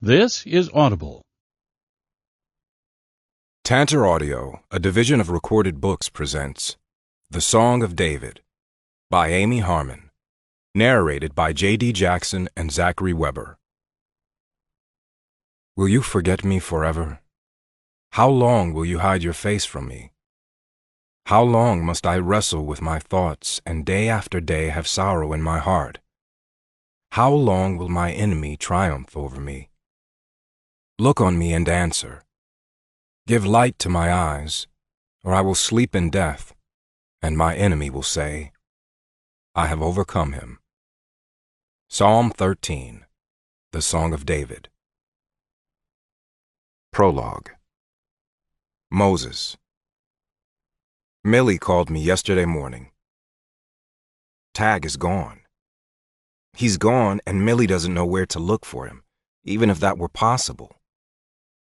This is Audible. Tantor Audio, a division of Recorded Books, presents The Song of David by Amy Harmon, narrated by J.D. Jackson and Zachary Weber. Will you forget me forever? How long will you hide your face from me? How long must I wrestle with my thoughts and day after day have sorrow in my heart? How long will my enemy triumph over me? Look on me and answer. Give light to my eyes, or I will sleep in death, and my enemy will say, I have overcome him. Psalm 13, the Song of David. Prologue. Moses. Millie called me yesterday morning. Tag is gone. He's gone, and Millie doesn't know where to look for him, even if that were possible.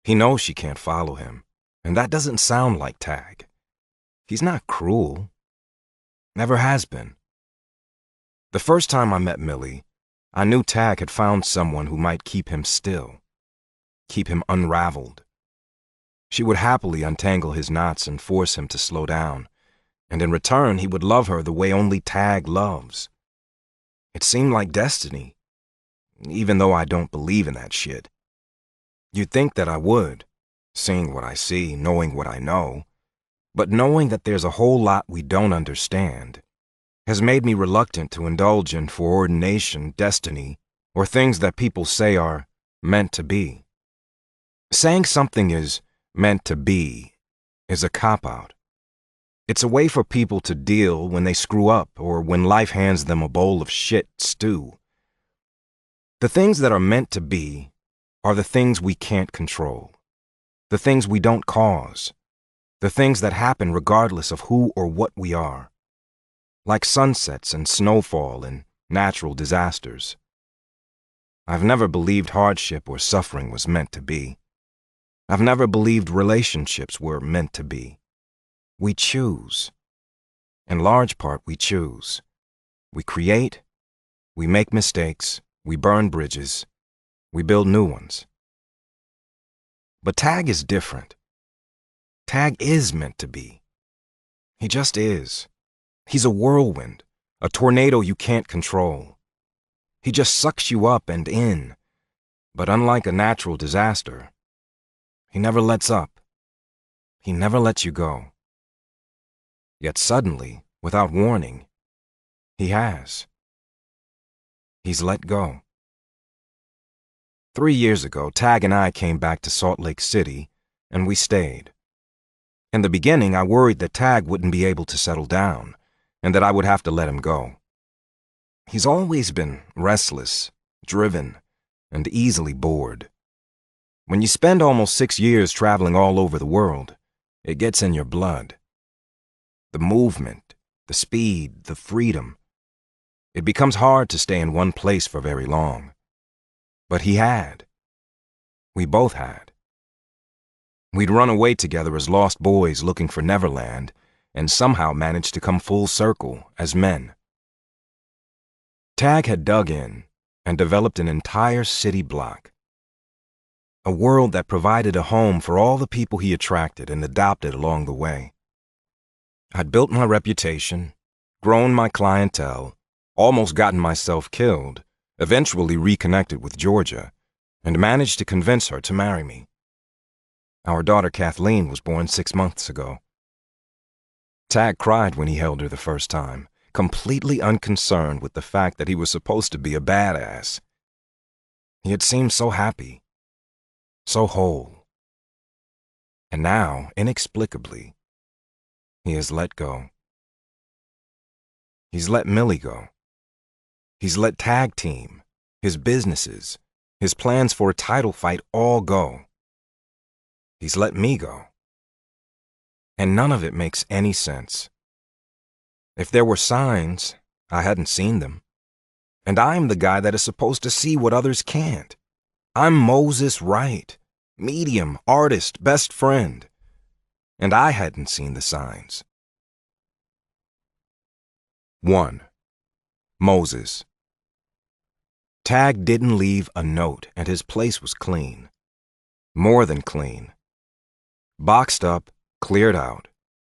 He knows she can't follow him, and that doesn't sound like Tag. He's not cruel. Never has been. The first time I met Millie, I knew Tag had found someone who might keep him still, keep him unraveled. She would happily untangle his knots and force him to slow down, and in return he would love her the way only Tag loves. It seemed like destiny, even though I don't believe in that shit. You'd think that I would, seeing what I see, knowing what I know, but knowing that there's a whole lot we don't understand has made me reluctant to indulge in foreordination, destiny, or things that people say are meant to be. Saying something is meant to be is a cop-out. It's a way for people to deal when they screw up or when life hands them a bowl of shit stew. The things that are meant to be are the things we can't control, the things we don't cause, the things that happen regardless of who or what we are, like sunsets and snowfall and natural disasters. I've never believed hardship or suffering was meant to be. I've never believed relationships were meant to be. We choose. In large part, we choose. We create, we make mistakes, we burn bridges, we build new ones. But Tag is different. Tag is meant to be. He just is. He's a whirlwind, a tornado you can't control. He just sucks you up and in, but unlike a natural disaster, he never lets up. He never lets you go. Yet suddenly, without warning, he has. He's let go. 3 years ago, Tag and I came back to Salt Lake City, and we stayed. In the beginning, I worried that Tag wouldn't be able to settle down, and that I would have to let him go. He's always been restless, driven, and easily bored. When you spend almost 6 years traveling all over the world, it gets in your blood. The movement, the speed, the freedom. It becomes hard to stay in one place for very long. But he had. We both had. We'd run away together as lost boys looking for Neverland, and somehow managed to come full circle as men. Tag had dug in and developed an entire city block. A world that provided a home for all the people he attracted and adopted along the way. I'd built my reputation, grown my clientele, almost gotten myself killed, eventually reconnected with Georgia, and managed to convince her to marry me. Our daughter Kathleen was born 6 months ago. Tag cried when he held her the first time, completely unconcerned with the fact that he was supposed to be a badass. He had seemed so happy, so whole. And now, inexplicably, he has let go. He's let Millie go. He's let Tag Team, his businesses, his plans for a title fight all go. He's let me go. And none of it makes any sense. If there were signs, I hadn't seen them. And I'm the guy that is supposed to see what others can't. I'm Moses Wright, medium, artist, best friend. And I hadn't seen the signs. 1. Moses. Tag didn't leave a note, and his place was clean. More than clean. Boxed up, cleared out,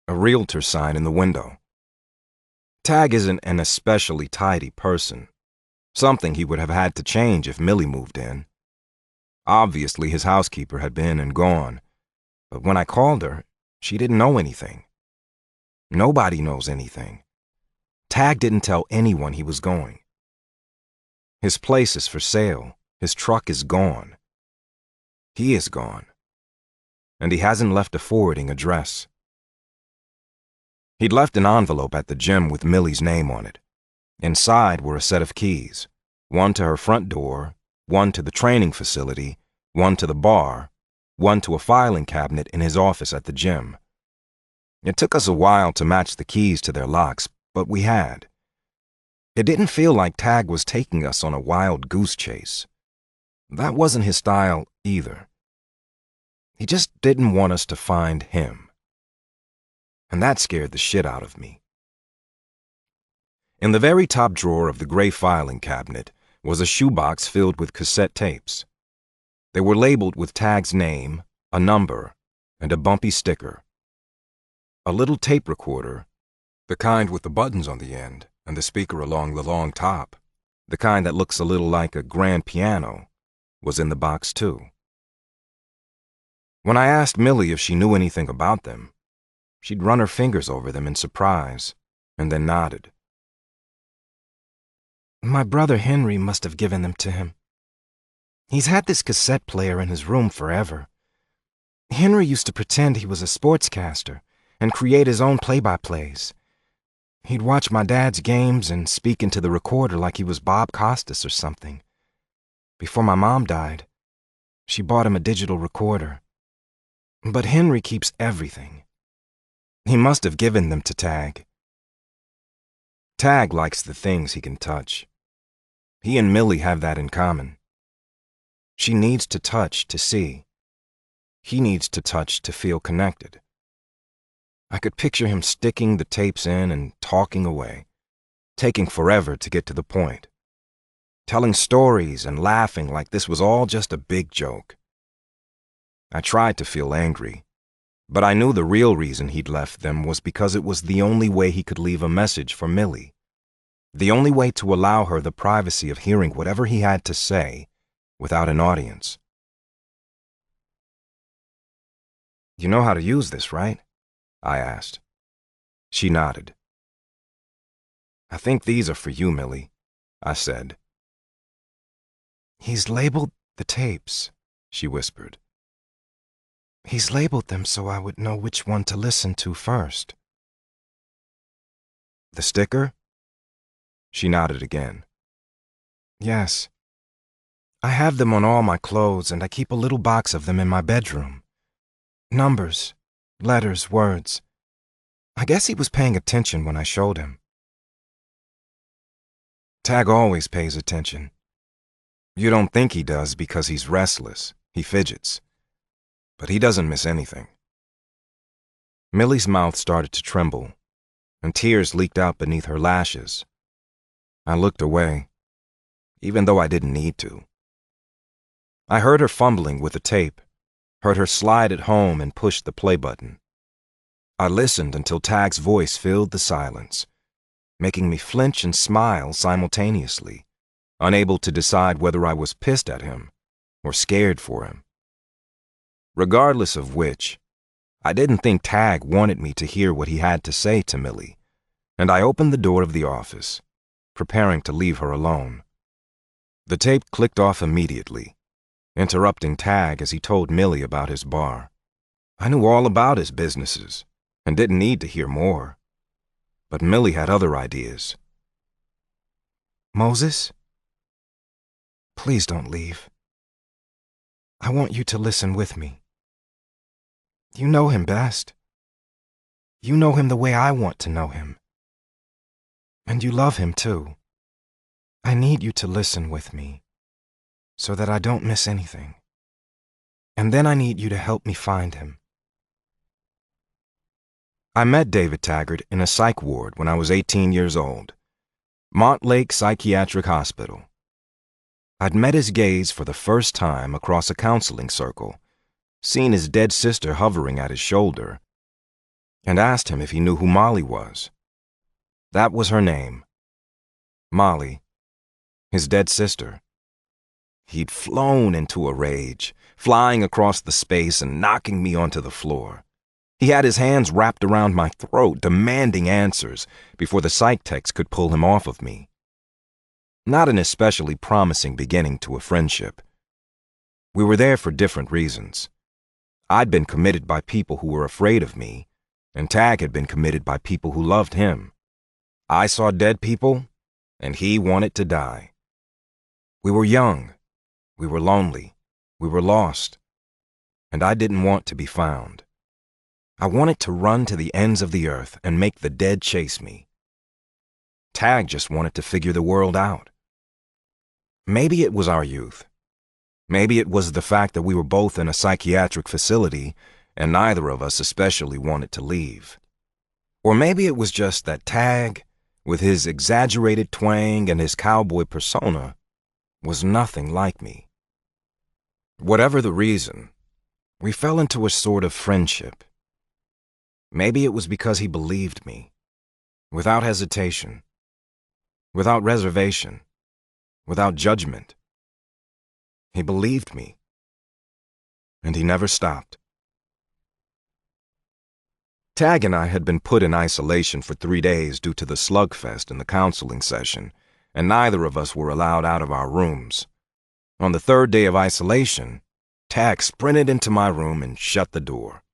a realtor sign in the window. Tag isn't an especially tidy person, something he would have had to change if Millie moved in. Obviously, his housekeeper had been and gone, but when I called her, she didn't know anything. Nobody knows anything. Tag didn't tell anyone he was going. His place is for sale. His truck is gone. He is gone. And he hasn't left a forwarding address. He'd left an envelope at the gym with Millie's name on it. Inside were a set of keys, one to her front door, one to the training facility, one to the bar, one to a filing cabinet in his office at the gym. It took us a while to match the keys to their locks, but we had. It didn't feel like Tag was taking us on a wild goose chase. That wasn't his style either. He just didn't want us to find him. And that scared the shit out of me. In the very top drawer of the gray filing cabinet was a shoebox filled with cassette tapes. They were labeled with Tag's name, a number, and a bumpy sticker. A little tape recorder, the kind with the buttons on the end and the speaker along the long top, the kind that looks a little like a grand piano, was in the box too. When I asked Millie if she knew anything about them, she'd run her fingers over them in surprise and then nodded. My brother Henry must have given them to him. He's had this cassette player in his room forever. Henry used to pretend he was a sportscaster and create his own play-by-plays. He'd watch my dad's games and speak into the recorder like he was Bob Costas or something. Before my mom died, she bought him a digital recorder. But Henry keeps everything. He must have given them to Tag. Tag likes the things he can touch. He and Millie have that in common. She needs to touch to see. He needs to touch to feel connected. I could picture him sticking the tapes in and talking away, taking forever to get to the point, telling stories and laughing like this was all just a big joke. I tried to feel angry, but I knew the real reason he'd left them was because it was the only way he could leave a message for Millie, the only way to allow her the privacy of hearing whatever he had to say without an audience. You know how to use this, right? I asked. She nodded. I think these are for you, Millie, I said. He's labeled the tapes, she whispered. He's labeled them so I would know which one to listen to first. The sticker? She nodded again. Yes. I have them on all my clothes, and I keep a little box of them in my bedroom. Numbers, letters, words. I guess he was paying attention when I showed him. Tag always pays attention. You don't think he does because he's restless. He fidgets. But he doesn't miss anything. Millie's mouth started to tremble, and tears leaked out beneath her lashes. I looked away, even though I didn't need to. I heard her fumbling with the tape, heard her slide it home and push the play button. I listened until Tag's voice filled the silence, making me flinch and smile simultaneously, unable to decide whether I was pissed at him or scared for him. Regardless of which, I didn't think Tag wanted me to hear what he had to say to Millie, and I opened the door of the office, preparing to leave her alone. The tape clicked off immediately, interrupting Tag as he told Millie about his bar. I knew all about his businesses and didn't need to hear more, but Millie had other ideas. Moses? Please don't leave. I want you to listen with me. You know him best. You know him the way I want to know him. And you love him too. I need you to listen with me, so that I don't miss anything. And then I need you to help me find him. I met David Taggart in a psych ward when I was 18 years old. Montlake Psychiatric Hospital. I'd met his gaze for the first time across a counseling circle, seen his dead sister hovering at his shoulder, and asked him if he knew who Molly was. That was her name. Molly, his dead sister. He'd flown into a rage, flying across the space and knocking me onto the floor. He had his hands wrapped around my throat, demanding answers before the psych techs could pull him off of me. Not an especially promising beginning to a friendship. We were there for different reasons. I'd been committed by people who were afraid of me, and Tag had been committed by people who loved him. I saw dead people, and he wanted to die. We were young. We were lonely. We were lost. And I didn't want to be found. I wanted to run to the ends of the earth and make the dead chase me. Tag just wanted to figure the world out. Maybe it was our youth. Maybe it was the fact that we were both in a psychiatric facility and neither of us especially wanted to leave. Or maybe it was just that Tag, with his exaggerated twang and his cowboy persona, was nothing like me. Whatever the reason, we fell into a sort of friendship. Maybe it was because he believed me, without hesitation, without reservation, without judgment. He believed me, and he never stopped. Tag and I had been put in isolation for 3 days due to the slugfest in the counseling session, and neither of us were allowed out of our rooms. On the 3rd day of isolation, Tag sprinted into my room and shut the door.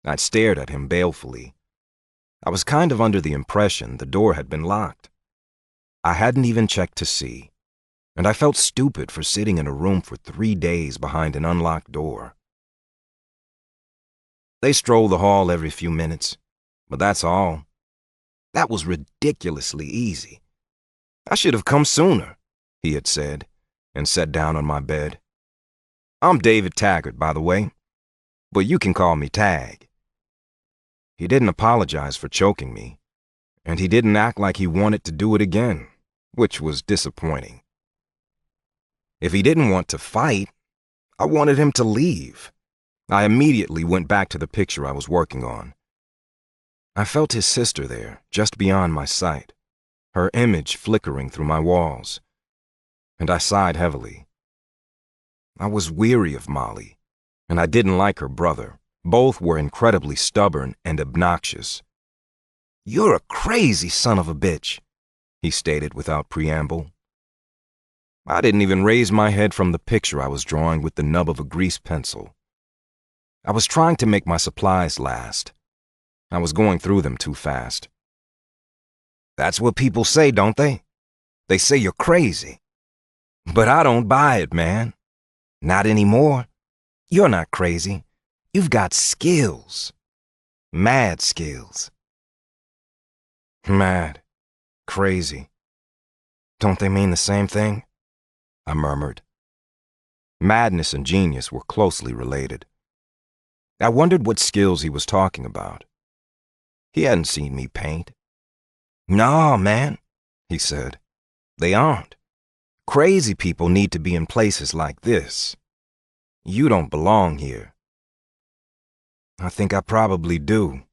I stared at him balefully. I was kind of under the impression the door had been locked. I hadn't even checked to see, and I felt stupid for sitting in a room for 3 days behind an unlocked door. They stroll the hall every few minutes, but that's all. That was ridiculously easy. I should have come sooner, he had said, and sat down on my bed. I'm David Taggart, by the way, but you can call me Tag. He didn't apologize for choking me, and he didn't act like he wanted to do it again, which was disappointing. If he didn't want to fight, I wanted him to leave. I immediately went back to the picture I was working on. I felt his sister there, just beyond my sight, her image flickering through my walls, and I sighed heavily. I was weary of Molly, and I didn't like her brother. Both were incredibly stubborn and obnoxious. "You're a crazy son of a bitch," he stated without preamble. I didn't even raise my head from the picture I was drawing with the nub of a grease pencil. I was trying to make my supplies last. I was going through them too fast. That's what people say, don't they? They say you're crazy. But I don't buy it, man. Not anymore. You're not crazy. You've got skills. Mad skills. Mad. Crazy. Don't they mean the same thing? I murmured. Madness and genius were closely related. I wondered what skills he was talking about. He hadn't seen me paint. "No, man," he said. "They aren't. Crazy people need to be in places like this. You don't belong here." "I think I probably do."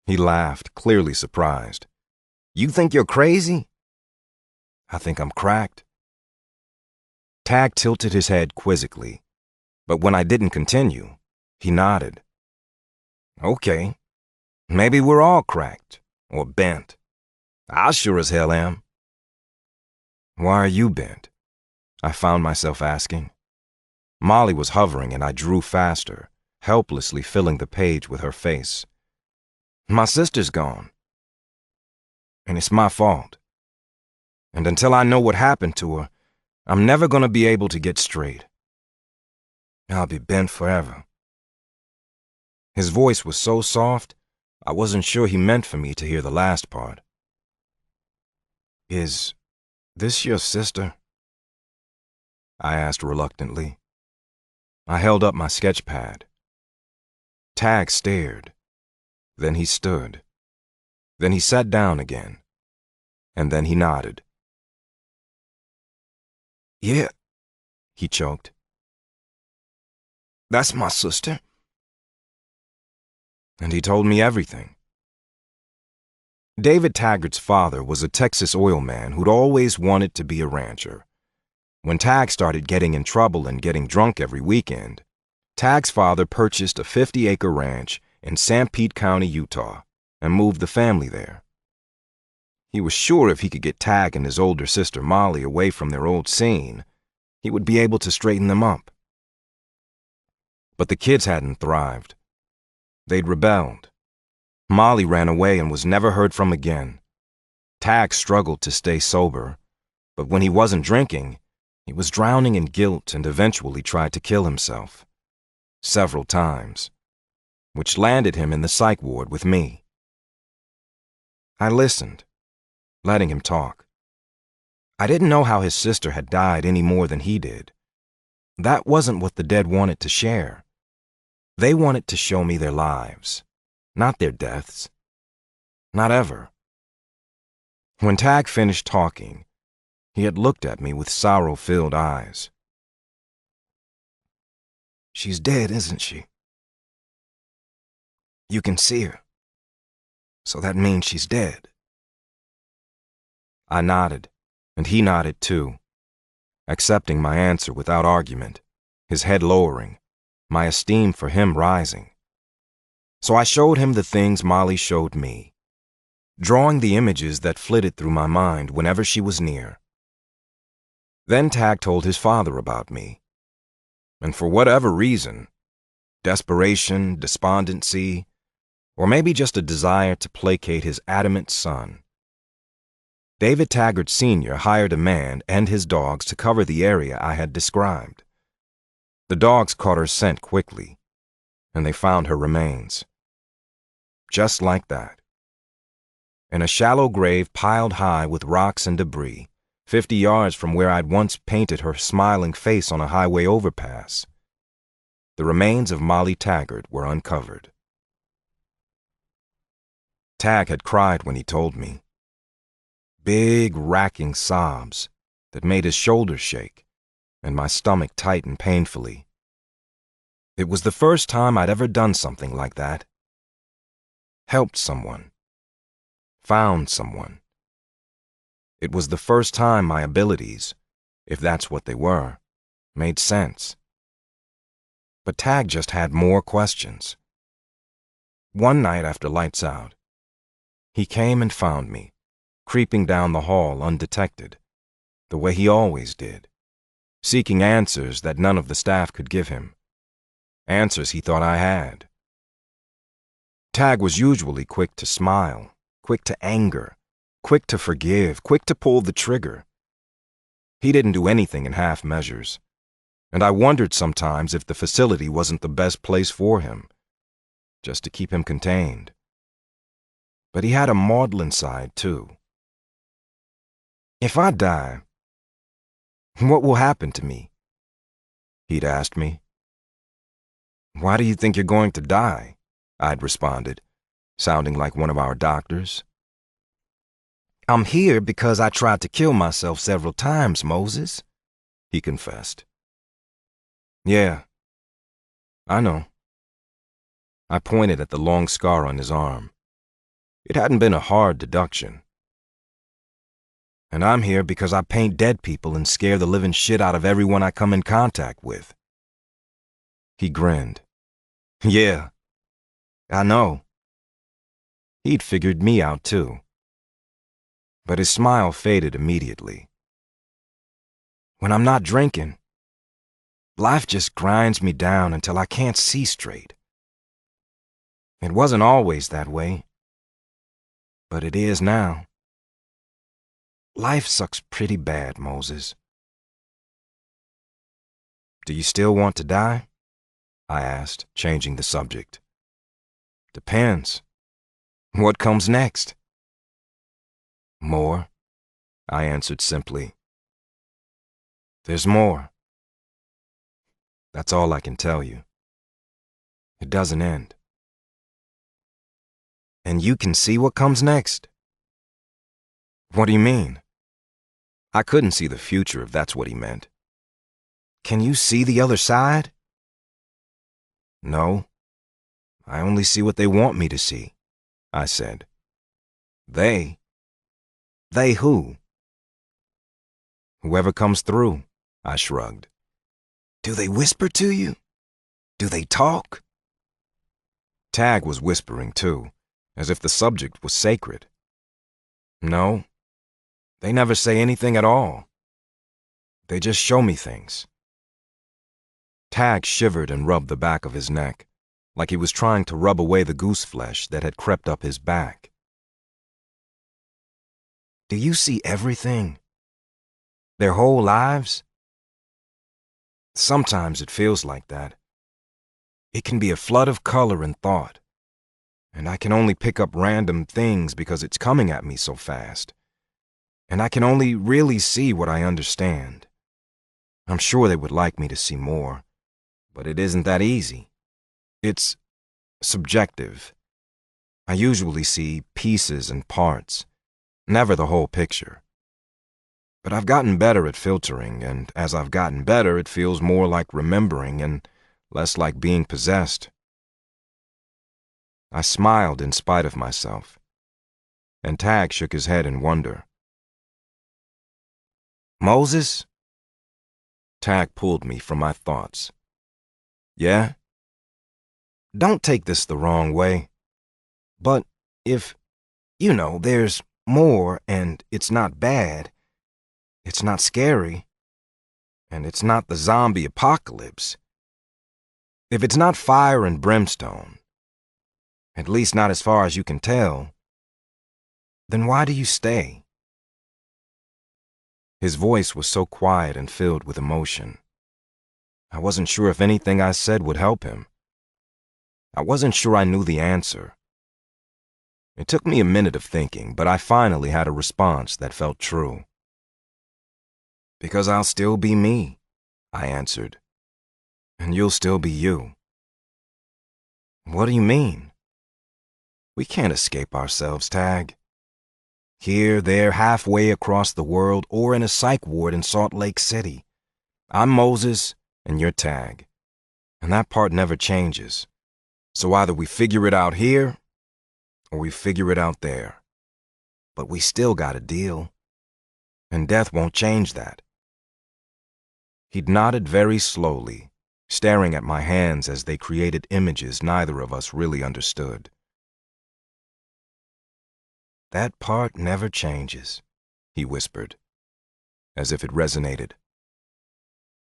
He laughed, clearly surprised. "You think you're crazy?" "I think I'm cracked." Tag tilted his head quizzically, but when I didn't continue, he nodded. "Okay, maybe we're all cracked, or bent. I sure as hell am." "Why are you bent?" I found myself asking. Molly was hovering and I drew faster, helplessly filling the page with her face. "My sister's gone. And it's my fault. And until I know what happened to her, I'm never gonna be able to get straight. I'll be bent forever." His voice was so soft, I wasn't sure he meant for me to hear the last part. "Is this your sister?" I asked reluctantly. I held up my sketch pad. Tag stared. Then he stood. Then he sat down again. And then he nodded. Yeah, he choked. That's my sister. And he told me everything. David Taggart's father was a Texas oil man who'd always wanted to be a rancher. When Tag started getting in trouble and getting drunk every weekend, Tag's father purchased a 50-acre ranch in Sanpete County, Utah, and moved the family there. He was sure if he could get Tag and his older sister Molly away from their old scene, he would be able to straighten them up. But the kids hadn't thrived. They'd rebelled. Molly ran away and was never heard from again. Tag struggled to stay sober, but when he wasn't drinking, he was drowning in guilt and eventually tried to kill himself. Several times, which landed him in the psych ward with me. I listened, letting him talk. I didn't know how his sister had died any more than he did. That wasn't what the dead wanted to share. They wanted to show me their lives, not their deaths. Not ever. When Tag finished talking, he had looked at me with sorrow-filled eyes. She's dead, isn't she? You can see her. So that means she's dead. I nodded, and he nodded too, accepting my answer without argument, his head lowering, my esteem for him rising. So I showed him the things Molly showed me, drawing the images that flitted through my mind whenever she was near. Then Tag told his father about me. And for whatever reason, desperation, despondency, or maybe just a desire to placate his adamant son, David Taggart Sr. hired a man and his dogs to cover the area I had described. The dogs caught her scent quickly, and they found her remains. Just like that. In a shallow grave piled high with rocks and debris, 50 yards from where I'd once painted her smiling face on a highway overpass, the remains of Molly Taggart were uncovered. Tag had cried when he told me. Big, racking sobs that made his shoulders shake and my stomach tighten painfully. It was the first time I'd ever done something like that. Helped someone. Found someone. It was the first time my abilities, if that's what they were, made sense. But Tag just had more questions. One night after lights out, he came and found me, creeping down the hall undetected, the way he always did, seeking answers that none of the staff could give him, answers he thought I had. Tag was usually quick to smile, quick to anger, quick to forgive, quick to pull the trigger. He didn't do anything in half measures, and I wondered sometimes if the facility wasn't the best place for him, just to keep him contained. But he had a maudlin side, too. If I die, what will happen to me? He'd asked me. Why do you think you're going to die? I'd responded, sounding like one of our doctors. I'm here because I tried to kill myself several times, Moses, he confessed. Yeah, I know. I pointed at the long scar on his arm. It hadn't been a hard deduction. And I'm here because I paint dead people and scare the living shit out of everyone I come in contact with. He grinned. Yeah, I know. He'd figured me out too. But his smile faded immediately. When I'm not drinking, life just grinds me down until I can't see straight. It wasn't always that way, but it is now. Life sucks pretty bad, Moses. Do you still want to die? I asked, changing the subject. Depends. What comes next? More, I answered simply. There's more. That's all I can tell you. It doesn't end. And you can see what comes next? What do you mean? I couldn't see the future if that's what he meant. Can you see the other side? No, I only see what they want me to see, I said. They? They who? Whoever comes through, I shrugged. Do they whisper to you? Do they talk? Tag was whispering too, as if the subject was sacred. No, they never say anything at all. They just show me things. Tag shivered and rubbed the back of his neck, like he was trying to rub away the goose flesh that had crept up his back. Do you see everything? Their whole lives? Sometimes it feels like that. It can be a flood of color and thought, and I can only pick up random things because it's coming at me so fast. And I can only really see what I understand. I'm sure they would like me to see more, but it isn't that easy. It's subjective. I usually see pieces and parts, never the whole picture. But I've gotten better at filtering, and as I've gotten better, it feels more like remembering and less like being possessed. I smiled in spite of myself, and Tag shook his head in wonder. Moses? Tag pulled me from my thoughts. Yeah? Don't take this the wrong way, but if, there's more and it's not bad, it's not scary, and it's not the zombie apocalypse, if it's not fire and brimstone, at least not as far as you can tell, then why do you stay? His voice was so quiet and filled with emotion. I wasn't sure if anything I said would help him. I wasn't sure I knew the answer. It took me a minute of thinking, but I finally had a response that felt true. Because I'll still be me, I answered. And you'll still be you. What do you mean? We can't escape ourselves, Tag. Here, there, halfway across the world, or in a psych ward in Salt Lake City. I'm Moses, and you're Tag. And that part never changes. So either we figure it out here, or we figure it out there. But we still got a deal. And death won't change that. He'd nodded very slowly, staring at my hands as they created images neither of us really understood. That part never changes, he whispered, as if it resonated.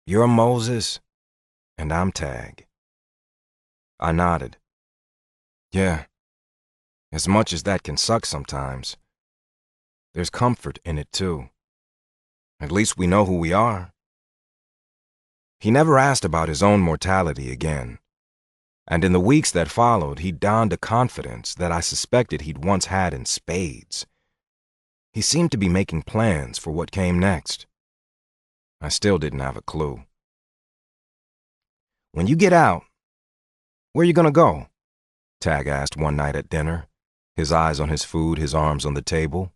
You're Moses, and I'm Tag. I nodded. Yeah, as much as that can suck sometimes, there's comfort in it too. At least we know who we are. He never asked about his own mortality again, and in the weeks that followed, he donned a confidence that I suspected he'd once had in spades. He seemed to be making plans for what came next. I still didn't have a clue. When you get out, where you gonna go? Tag asked one night at dinner, his eyes on his food, his arms on the table.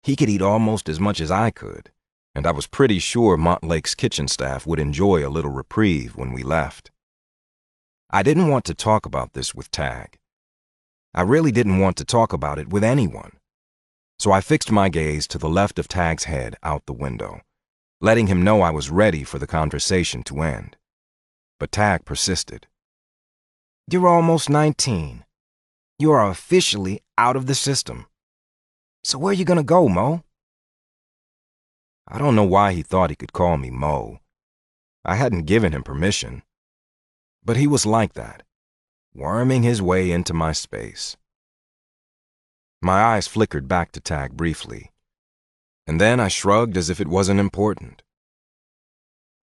He could eat almost as much as I could, and I was pretty sure Montlake's kitchen staff would enjoy a little reprieve when we left. I didn't want to talk about this with Tag. I really didn't want to talk about it with anyone. So I fixed my gaze to the left of Tag's head out the window, letting him know I was ready for the conversation to end. But Tag persisted. You're almost 19. You are officially out of the system. So where you gonna go, Mo? I don't know why he thought he could call me Mo. I hadn't given him permission. But he was like that, worming his way into my space. My eyes flickered back to Tag briefly, and then I shrugged as if it wasn't important.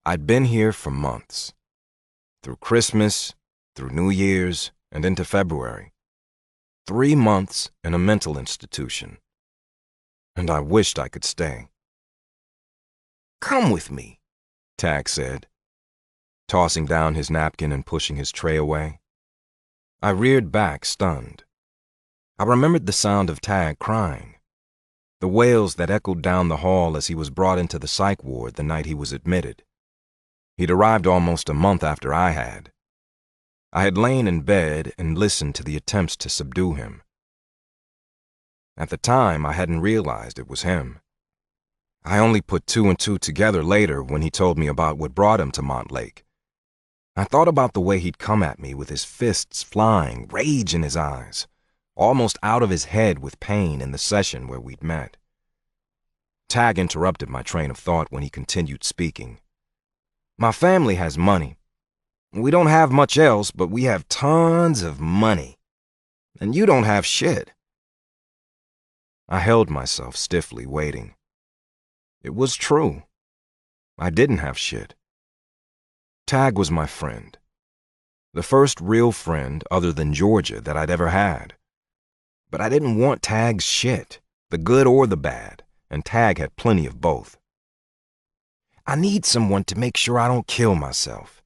I'd been here for months, through Christmas, through New Year's, and into February. 3 months in a mental institution, and I wished I could stay. Come with me, Tag said, tossing down his napkin and pushing his tray away. I reared back, stunned. I remembered the sound of Tag crying, the wails that echoed down the hall as he was brought into the psych ward the night he was admitted. He'd arrived almost a month after I had. I had lain in bed and listened to the attempts to subdue him. At the time, I hadn't realized it was him. I only put two and two together later when he told me about what brought him to Montlake. I thought about the way he'd come at me with his fists flying, rage in his eyes, almost out of his head with pain in the session where we'd met. Tag interrupted my train of thought when he continued speaking. My family has money. We don't have much else, but we have tons of money. And you don't have shit. I held myself stiffly, waiting. It was true. I didn't have shit. Tag was my friend. The first real friend other than Georgia that I'd ever had. But I didn't want Tag's shit, the good or the bad, and Tag had plenty of both. I need someone to make sure I don't kill myself.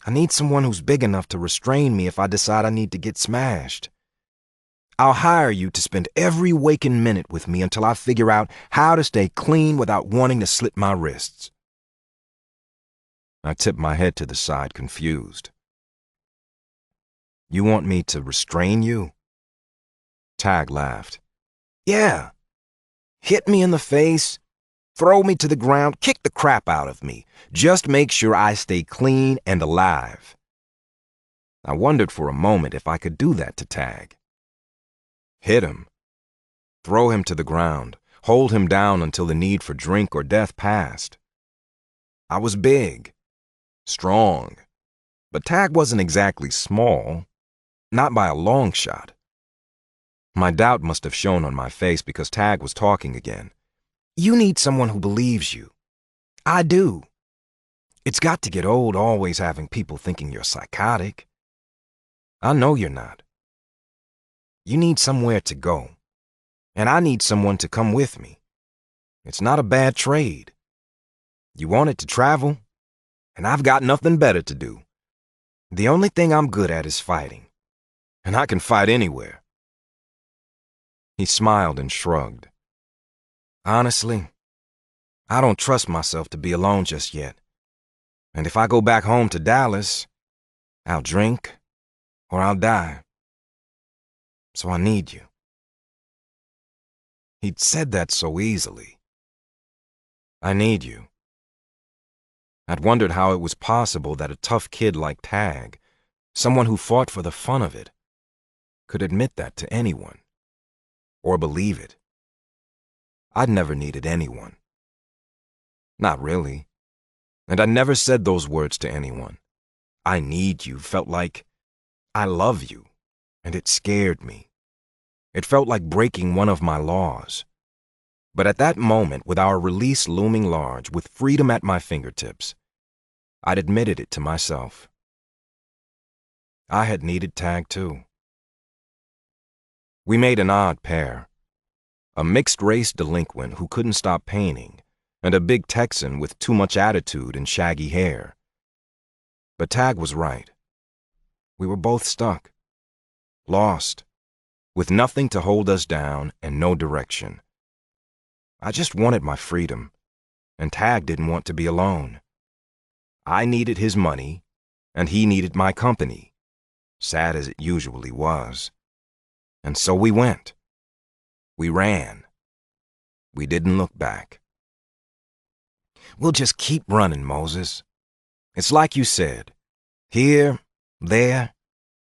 I need someone who's big enough to restrain me if I decide I need to get smashed. I'll hire you to spend every waking minute with me until I figure out how to stay clean without wanting to slit my wrists. I tipped my head to the side, confused. You want me to restrain you? Tag laughed. Yeah. Hit me in the face, throw me to the ground, kick the crap out of me. Just make sure I stay clean and alive. I wondered for a moment if I could do that to Tag. Hit him. Throw him to the ground. Hold him down until the need for drink or death passed. I was big. Strong. But Tag wasn't exactly small. Not by a long shot. My doubt must have shown on my face because Tag was talking again. You need someone who believes you. I do. It's got to get old always having people thinking you're psychotic. I know you're not. You need somewhere to go. And I need someone to come with me. It's not a bad trade. You wanted to travel, and I've got nothing better to do. The only thing I'm good at is fighting. And I can fight anywhere. He smiled and shrugged. Honestly, I don't trust myself to be alone just yet. And if I go back home to Dallas, I'll drink or I'll die. So I need you. He'd said that so easily. I need you. I'd wondered how it was possible that a tough kid like Tag, someone who fought for the fun of it, could admit that to anyone, or believe it. I'd never needed anyone. Not really. And I never said those words to anyone. I need you felt like I love you, and it scared me. It felt like breaking one of my laws. But at that moment, with our release looming large, with freedom at my fingertips, I'd admitted it to myself. I had needed Tag too. We made an odd pair. A mixed-race delinquent who couldn't stop painting, and a big Texan with too much attitude and shaggy hair. But Tag was right. We were both stuck. Lost. With nothing to hold us down and no direction. I just wanted my freedom, and Tag didn't want to be alone. I needed his money, and he needed my company, sad as it usually was. And so we went. We ran. We didn't look back. We'll just keep running, Moses. It's like you said, here, there,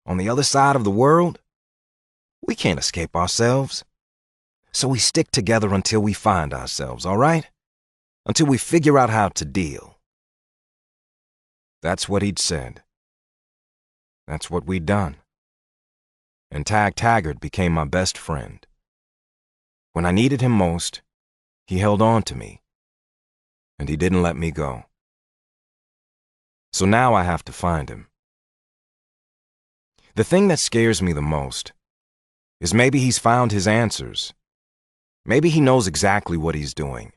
on the other side of the world. We can't escape ourselves. So we stick together until we find ourselves, all right? Until we figure out how to deal. That's what he'd said. That's what we'd done. And Tag Taggart became my best friend. When I needed him most, he held on to me. And he didn't let me go. So now I have to find him. The thing that scares me the most is maybe he's found his answers. Maybe he knows exactly what he's doing,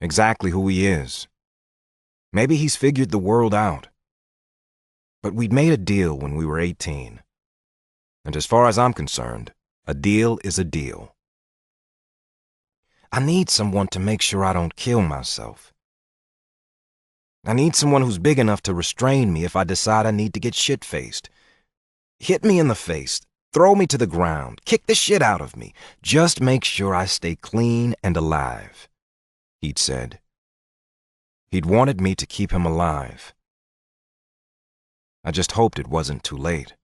exactly who he is. Maybe he's figured the world out. But we'd made a deal when we were 18. And as far as I'm concerned, a deal is a deal. I need someone to make sure I don't kill myself. I need someone who's big enough to restrain me if I decide I need to get shit-faced. Hit me in the face, throw me to the ground, kick the shit out of me. Just make sure I stay clean and alive, he'd said. He'd wanted me to keep him alive. I just hoped it wasn't too late.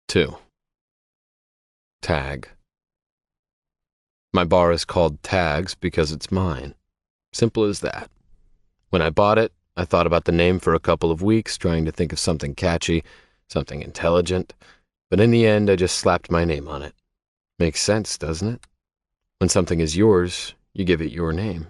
2. Tag. My bar is called Tags because it's mine. Simple as that. When I bought it, I thought about the name for a couple of weeks, trying to think of something catchy, something intelligent, but in the end, I just slapped my name on it. Makes sense, doesn't it? When something is yours, you give it your name.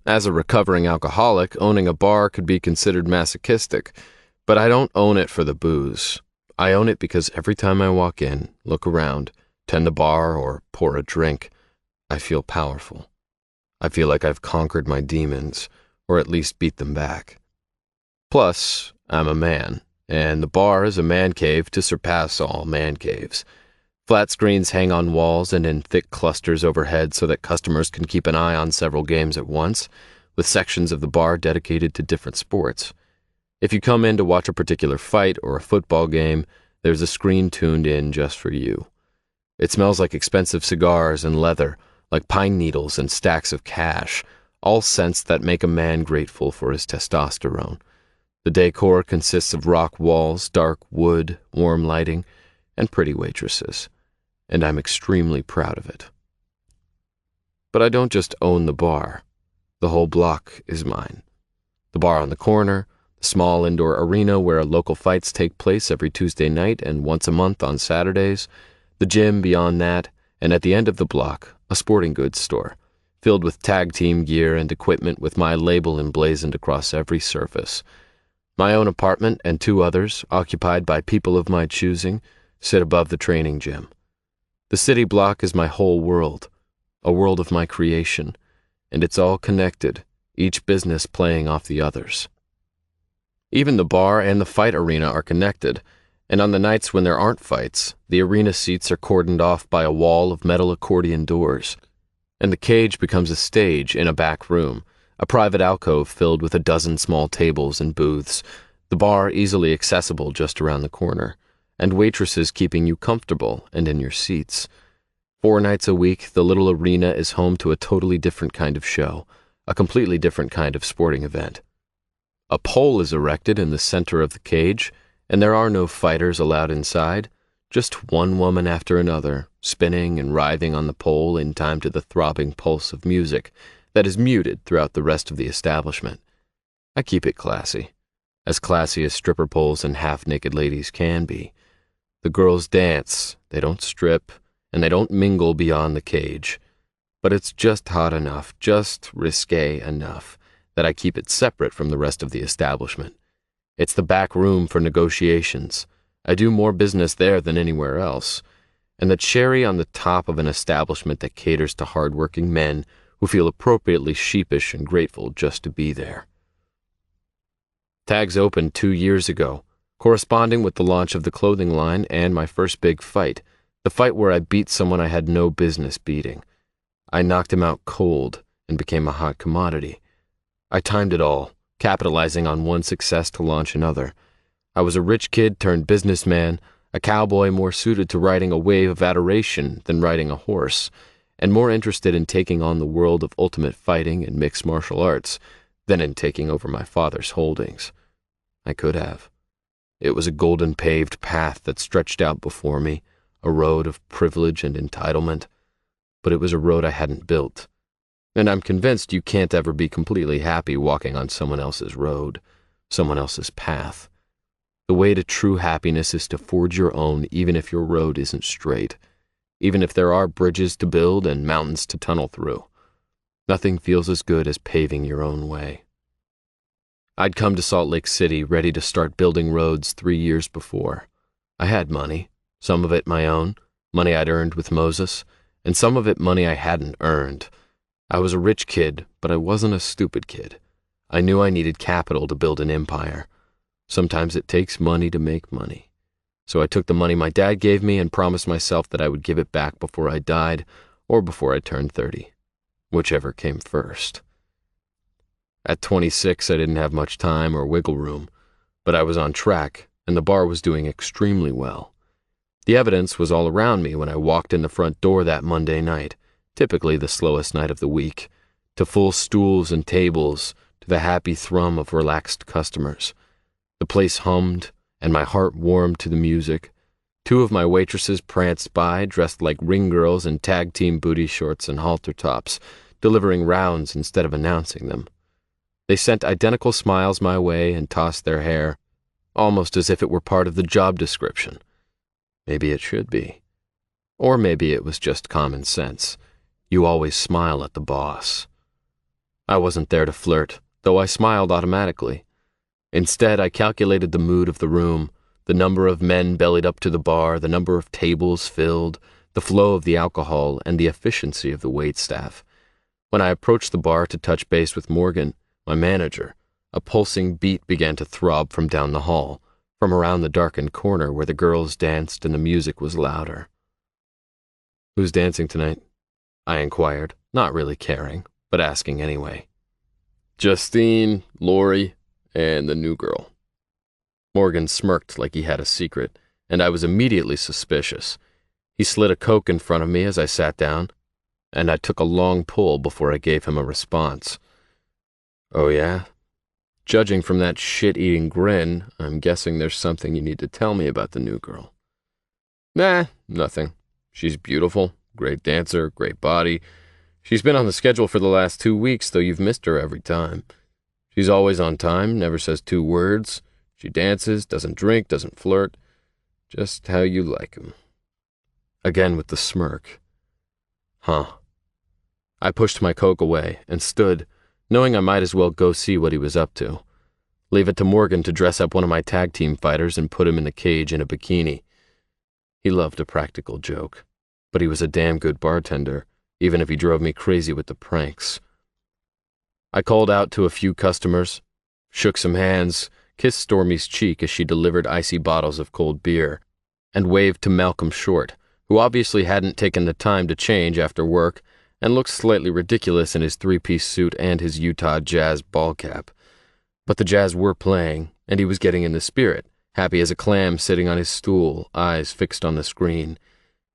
As a recovering alcoholic, owning a bar could be considered masochistic, but I don't own it for the booze. I own it because every time I walk in, look around, tend the bar, or pour a drink, I feel powerful. I feel like I've conquered my demons, or at least beat them back. Plus, I'm a man, and the bar is a man cave to surpass all man caves. Flat screens hang on walls and in thick clusters overhead so that customers can keep an eye on several games at once, with sections of the bar dedicated to different sports. If you come in to watch a particular fight or a football game, there's a screen tuned in just for you. It smells like expensive cigars and leather, like pine needles and stacks of cash, all scents that make a man grateful for his testosterone. The decor consists of rock walls, dark wood, warm lighting, and pretty waitresses, and I'm extremely proud of it. But I don't just own the bar. The whole block is mine. The bar on the corner, the small indoor arena where local fights take place every Tuesday night and once a month on Saturdays, the gym beyond that, and at the end of the block, a sporting goods store, filled with tag team gear and equipment with my label emblazoned across every surface. My own apartment and 2 others, occupied by people of my choosing, sit above the training gym. The city block is my whole world, a world of my creation, and it's all connected, each business playing off the others. Even the bar and the fight arena are connected, and on the nights when there aren't fights, the arena seats are cordoned off by a wall of metal accordion doors, and the cage becomes a stage in a back room, a private alcove filled with a dozen small tables and booths, the bar easily accessible just around the corner, and waitresses keeping you comfortable and in your seats. 4 nights a week, the little arena is home to a totally different kind of show, a completely different kind of sporting event. A pole is erected in the center of the cage, and there are no fighters allowed inside, just one woman after another, spinning and writhing on the pole in time to the throbbing pulse of music that is muted throughout the rest of the establishment. I keep it classy as stripper poles and half-naked ladies can be. The girls dance, they don't strip, and they don't mingle beyond the cage. But it's just hot enough, just risque enough, that I keep it separate from the rest of the establishment. It's the back room for negotiations. I do more business there than anywhere else. And the cherry on the top of an establishment that caters to hard-working men who feel appropriately sheepish and grateful just to be there. Tags opened 2 years ago, corresponding with the launch of the clothing line and my first big fight, the fight where I beat someone I had no business beating. I knocked him out cold and became a hot commodity. I timed it all, capitalizing on one success to launch another. I was a rich kid turned businessman, a cowboy more suited to riding a wave of adoration than riding a horse, and more interested in taking on the world of ultimate fighting and mixed martial arts than in taking over my father's holdings. I could have. It was a golden paved path that stretched out before me, a road of privilege and entitlement, but it was a road I hadn't built. And I'm convinced you can't ever be completely happy walking on someone else's road, someone else's path. The way to true happiness is to forge your own even if your road isn't straight, even if there are bridges to build and mountains to tunnel through. Nothing feels as good as paving your own way. I'd come to Salt Lake City ready to start building roads 3 years before. I had money, some of it my own, money I'd earned with Moses, and some of it money I hadn't earned. I was a rich kid, but I wasn't a stupid kid. I knew I needed capital to build an empire. Sometimes it takes money to make money. So I took the money my dad gave me and promised myself that I would give it back before I died or before I turned 30, whichever came first. At 26, I didn't have much time or wiggle room, but I was on track, and the bar was doing extremely well. The evidence was all around me when I walked in the front door that Monday night, typically the slowest night of the week, to full stools and tables, to the happy thrum of relaxed customers. The place hummed, and my heart warmed to the music. Two of my waitresses pranced by, dressed like ring girls in tag team booty shorts and halter tops, delivering rounds instead of announcing them. They sent identical smiles my way and tossed their hair, almost as if it were part of the job description. Maybe it should be. Or maybe it was just common sense. You always smile at the boss. I wasn't there to flirt, though I smiled automatically. Instead, I calculated the mood of the room, the number of men bellied up to the bar, the number of tables filled, the flow of the alcohol, and the efficiency of the waitstaff. When I approached the bar to touch base with Morgan, my manager, a pulsing beat began to throb from down the hall, from around the darkened corner where the girls danced and the music was louder. "Who's dancing tonight?" I inquired, not really caring, but asking anyway. "Justine, Lori, and the new girl." Morgan smirked like he had a secret, and I was immediately suspicious. He slid a Coke in front of me as I sat down, and I took a long pull before I gave him a response. "Oh yeah? Judging from that shit-eating grin, I'm guessing there's something you need to tell me about the new girl." "Nah, nothing. She's beautiful, great dancer, great body. She's been on the schedule for the last 2 weeks, though you've missed her every time. She's always on time, never says 2 words. She dances, doesn't drink, doesn't flirt. Just how you like 'em." Again with the smirk. Huh. I pushed my Coke away and stood, knowing I might as well go see what he was up to. Leave it to Morgan to dress up one of my tag team fighters and put him in the cage in a bikini. He loved a practical joke, but he was a damn good bartender, even if he drove me crazy with the pranks. I called out to a few customers, shook some hands, kissed Stormy's cheek as she delivered icy bottles of cold beer, and waved to Malcolm Short, who obviously hadn't taken the time to change after work and looked slightly ridiculous in his 3-piece suit and his Utah Jazz ball cap. But the Jazz were playing, and he was getting in the spirit, happy as a clam sitting on his stool, eyes fixed on the screen.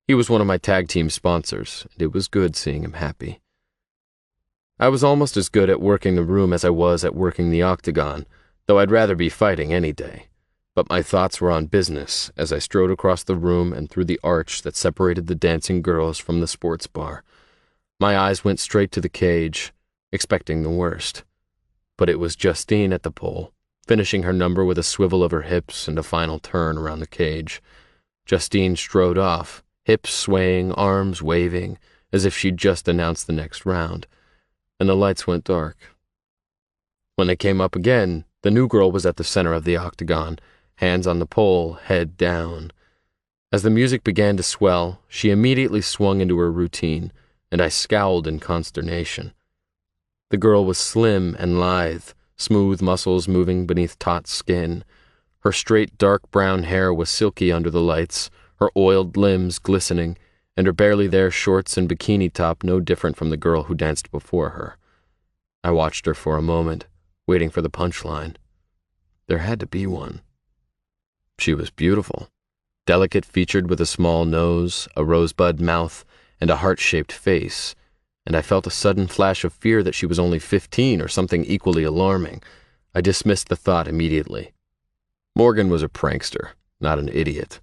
He was one of my tag team sponsors, and it was good seeing him happy. I was almost as good at working the room as I was at working the octagon, though I'd rather be fighting any day. But my thoughts were on business as I strode across the room and through the arch that separated the dancing girls from the sports bar. My eyes went straight to the cage, expecting the worst. But it was Justine at the pole, finishing her number with a swivel of her hips and a final turn around the cage. Justine strode off, hips swaying, arms waving, as if she'd just announced the next round, and the lights went dark. When they came up again, the new girl was at the center of the octagon, hands on the pole, head down. As the music began to swell, she immediately swung into her routine, and I scowled in consternation. The girl was slim and lithe, smooth muscles moving beneath taut skin. Her straight dark brown hair was silky under the lights, her oiled limbs glistening, and her barely there shorts and bikini top no different from the girl who danced before her. I watched her for a moment, waiting for the punchline. There had to be one. She was beautiful, delicate-featured with a small nose, a rosebud mouth, and a heart-shaped face, and I felt a sudden flash of fear that she was only 15 or something equally alarming. I dismissed the thought immediately. Morgan was a prankster, not an idiot.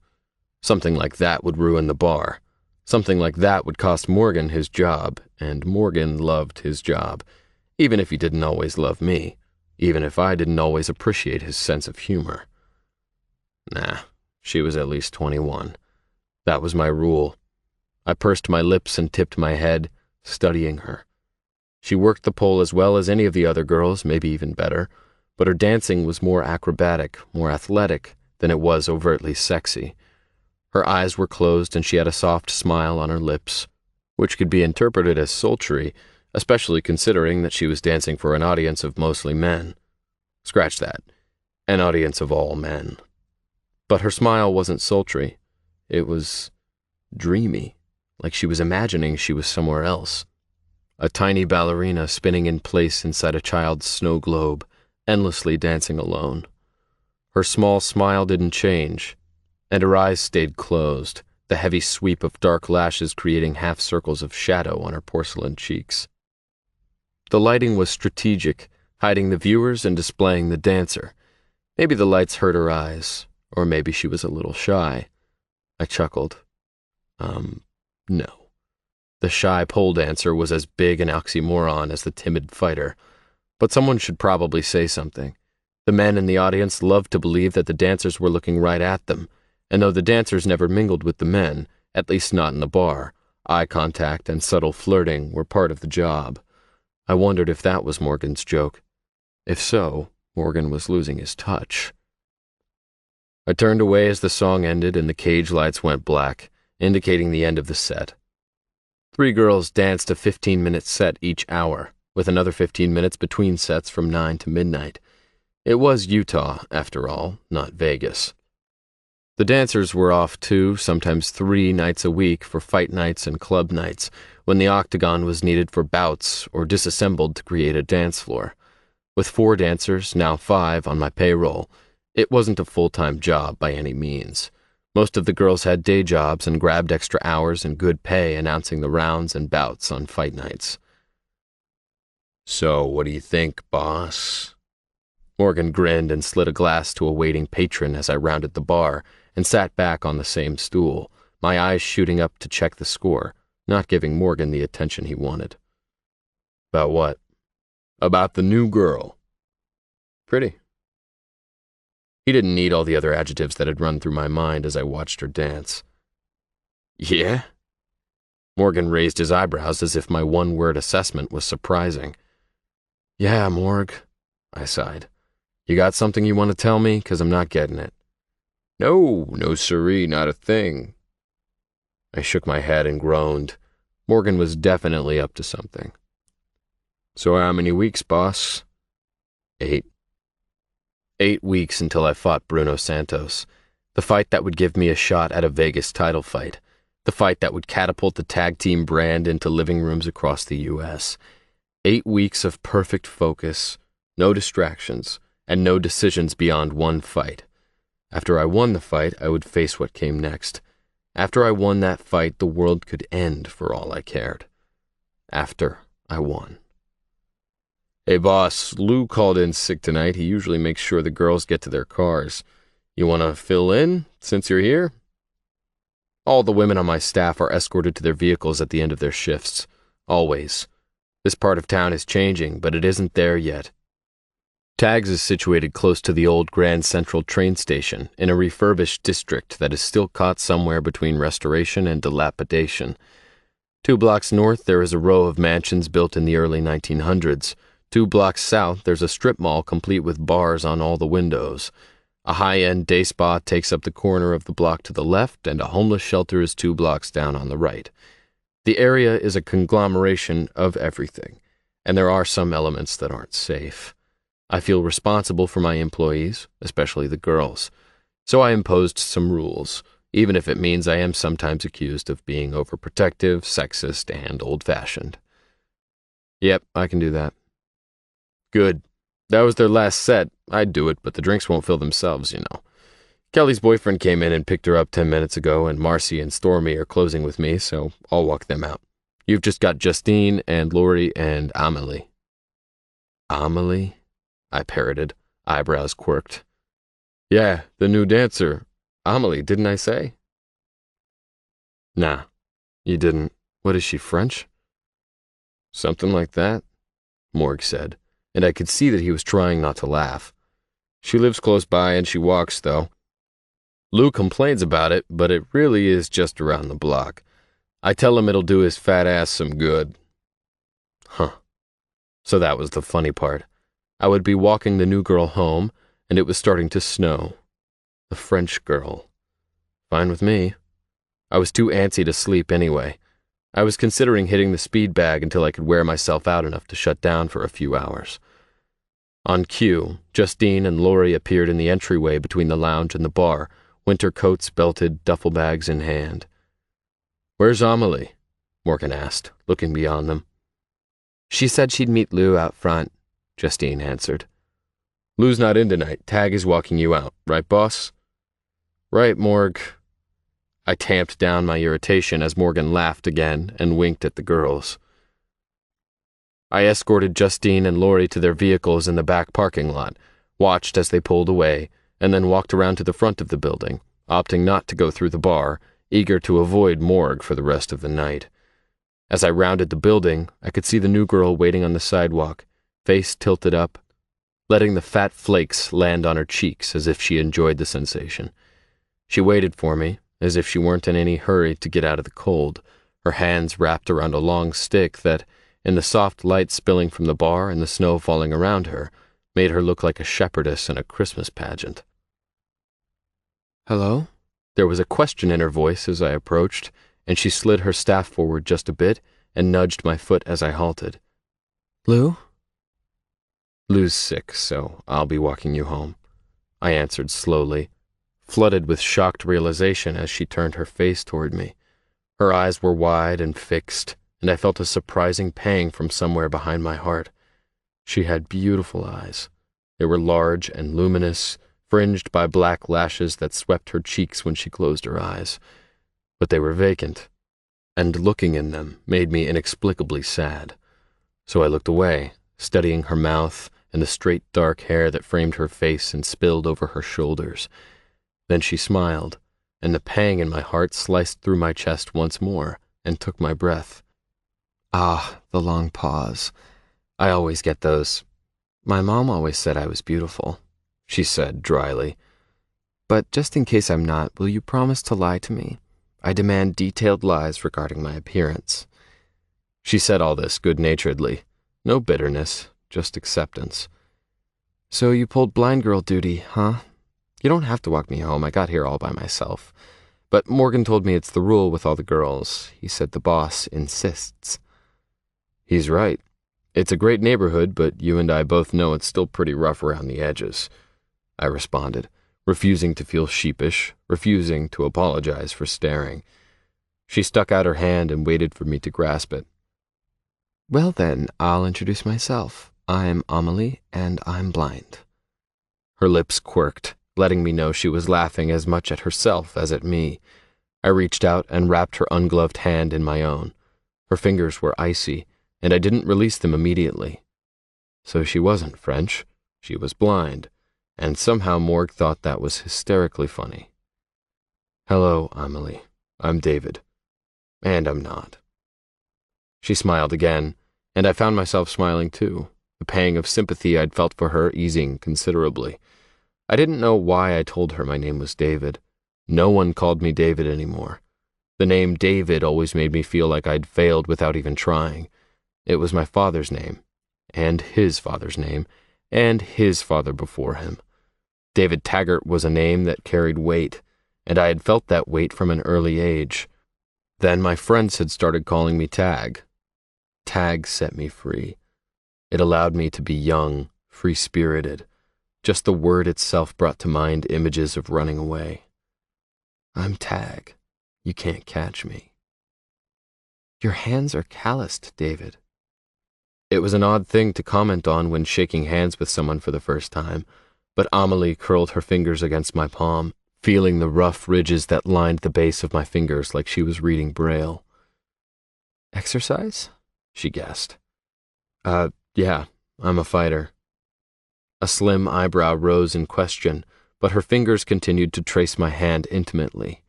Something like that would ruin the bar. Something like that would cost Morgan his job, and Morgan loved his job, even if he didn't always love me, even if I didn't always appreciate his sense of humor. Nah, she was at least 21. That was my rule. I pursed my lips and tipped my head, studying her. She worked the pole as well as any of the other girls, maybe even better, but her dancing was more acrobatic, more athletic than it was overtly sexy. Her eyes were closed and she had a soft smile on her lips, which could be interpreted as sultry, especially considering that she was dancing for an audience of mostly men. Scratch that. An audience of all men. But her smile wasn't sultry. It was dreamy, like she was imagining she was somewhere else. a tiny ballerina spinning in place inside a child's snow globe, endlessly dancing alone. Her small smile didn't change, and her eyes stayed closed, the heavy sweep of dark lashes creating half circles of shadow on her porcelain cheeks. The lighting was strategic, hiding the viewers and displaying the dancer. Maybe the lights hurt her eyes, or maybe she was a little shy. I chuckled. No. The shy pole dancer was as big an oxymoron as the timid fighter, but someone should probably say something. The men in the audience loved to believe that the dancers were looking right at them, and though the dancers never mingled with the men, at least not in the bar, eye contact and subtle flirting were part of the job. I wondered if that was Morgan's joke. If so, Morgan was losing his touch. I turned away as the song ended and the cage lights went black, indicating the end of the set. 3 girls danced a 15-minute set each hour, with another 15 minutes between sets from 9 to midnight. It was Utah, after all, not Vegas. The dancers were off 2, sometimes 3 nights a week for fight nights and club nights, when the octagon was needed for bouts or disassembled to create a dance floor. With 4 dancers, now 5, on my payroll, it wasn't a full-time job by any means. Most of the girls had day jobs and grabbed extra hours and good pay announcing the rounds and bouts on fight nights. "So, what do you think, boss?" Morgan grinned and slid a glass to a waiting patron as I rounded the bar and sat back on the same stool, my eyes shooting up to check the score, not giving Morgan the attention he wanted. "About what?" "About the new girl." "Pretty." He didn't need all the other adjectives that had run through my mind as I watched her dance. "Yeah?" Morgan raised his eyebrows as if my one-word assessment was surprising. "Yeah, Morg," I sighed. "You got something you want to tell me? 'Cause I'm not getting it." No siree, not a thing." I shook my head and groaned. Morgan was definitely up to something. "So how many weeks, boss?" 8. 8 weeks until I fought Bruno Santos. The fight that would give me a shot at a Vegas title fight. The fight that would catapult the tag team brand into living rooms across the U.S. 8 weeks of perfect focus, no distractions, and no decisions beyond one fight. After I won the fight, I would face what came next. After I won that fight, the world could end for all I cared. After I won. "Hey, boss, Lou called in sick tonight. He usually makes sure the girls get to their cars. You want to fill in, since you're here?" All the women on my staff are escorted to their vehicles at the end of their shifts. Always. This part of town is changing, but it isn't there yet. Tags is situated close to the old Grand Central train station in a refurbished district that is still caught somewhere between restoration and dilapidation. 2 blocks north, there is a row of mansions built in the early 1900s. 2 blocks south, there's a strip mall complete with bars on all the windows. A high-end day spa takes up the corner of the block to the left, and a homeless shelter is 2 blocks down on the right. The area is a conglomeration of everything, and there are some elements that aren't safe. I feel responsible for my employees, especially the girls, so I imposed some rules, even if it means I am sometimes accused of being overprotective, sexist, and old-fashioned. "Yep, I can do that." "Good. That was their last set. I'd do it, but the drinks won't fill themselves, you know. Kelly's boyfriend came in and picked her up 10 minutes ago, and Marcy and Stormy are closing with me, so I'll walk them out. You've just got Justine and Lori and Amelie." "Amelie?" I parroted, eyebrows quirked. "Yeah, the new dancer. Amelie, didn't I say?" "Nah, you didn't. What is she, French?" "Something like that," Morg said, and I could see that he was trying not to laugh. "She lives close by and she walks, though. Lou complains about it, but it really is just around the block. I tell him it'll do his fat ass some good." Huh. So that was the funny part. I would be walking the new girl home, and it was starting to snow. The French girl. Fine with me. I was too antsy to sleep anyway. I was considering hitting the speed bag until I could wear myself out enough to shut down for a few hours. On cue, Justine and Lori appeared in the entryway between the lounge and the bar, winter coats belted, duffel bags in hand. "Where's Amelie?" Morgan asked, looking beyond them. She said she'd meet Lou out front, Justine answered. Lou's not in tonight. Tag is walking you out, right, boss? Right, Morg. I tamped down my irritation as Morgan laughed again and winked at the girls. I escorted Justine and Lori to their vehicles in the back parking lot, watched as they pulled away, and then walked around to the front of the building, opting not to go through the bar, eager to avoid Morg for the rest of the night. As I rounded the building, I could see the new girl waiting on the sidewalk, face tilted up, letting the fat flakes land on her cheeks as if she enjoyed the sensation. She waited for me, as if she weren't in any hurry to get out of the cold, her hands wrapped around a long stick that, in the soft light spilling from the bar and the snow falling around her, made her look like a shepherdess in a Christmas pageant. Hello? There was a question in her voice as I approached, and she slid her staff forward just a bit and nudged my foot as I halted. Lou? Lou's sick, so I'll be walking you home, I answered slowly, flooded with shocked realization as she turned her face toward me. Her eyes were wide and fixed, and I felt a surprising pang from somewhere behind my heart. She had beautiful eyes. They were large and luminous, fringed by black lashes that swept her cheeks when she closed her eyes. But they were vacant, and looking in them made me inexplicably sad. So I looked away, studying her mouth and the straight dark hair that framed her face and spilled over her shoulders. Then she smiled, and the pang in my heart sliced through my chest once more and took my breath. Ah, the long pause. I always get those. My mom always said I was beautiful, she said dryly. But just in case I'm not, will you promise to lie to me? I demand detailed lies regarding my appearance. She said all this good-naturedly. No bitterness, just acceptance. So you pulled blind girl duty, huh? You don't have to walk me home. I got here all by myself. But Morgan told me it's the rule with all the girls. He said the boss insists. He's right. It's a great neighborhood, but you and I both know it's still pretty rough around the edges, I responded, refusing to feel sheepish, refusing to apologize for staring. She stuck out her hand and waited for me to grasp it. Well then, I'll introduce myself. I'm Amelie, and I'm blind. Her lips quirked, letting me know she was laughing as much at herself as at me. I reached out and wrapped her ungloved hand in my own. Her fingers were icy, and I didn't release them immediately. So she wasn't French. She was blind, and somehow Morg thought that was hysterically funny. Hello, Amelie. I'm David. And I'm not. She smiled again, and I found myself smiling too, the pang of sympathy I'd felt for her easing considerably. I didn't know why I told her my name was David. No one called me David anymore. The name David always made me feel like I'd failed without even trying. It was my father's name, and his father's name, and his father before him. David Taggart was a name that carried weight, and I had felt that weight from an early age. Then my friends had started calling me Tag. Tag set me free. It allowed me to be young, free-spirited. Just the word itself brought to mind images of running away. I'm Tag. You can't catch me. Your hands are calloused, David. It was an odd thing to comment on when shaking hands with someone for the first time, but Amelie curled her fingers against my palm, feeling the rough ridges that lined the base of my fingers like she was reading Braille. Exercise? She guessed. Yeah, I'm a fighter. A slim eyebrow rose in question, but her fingers continued to trace my hand intimately.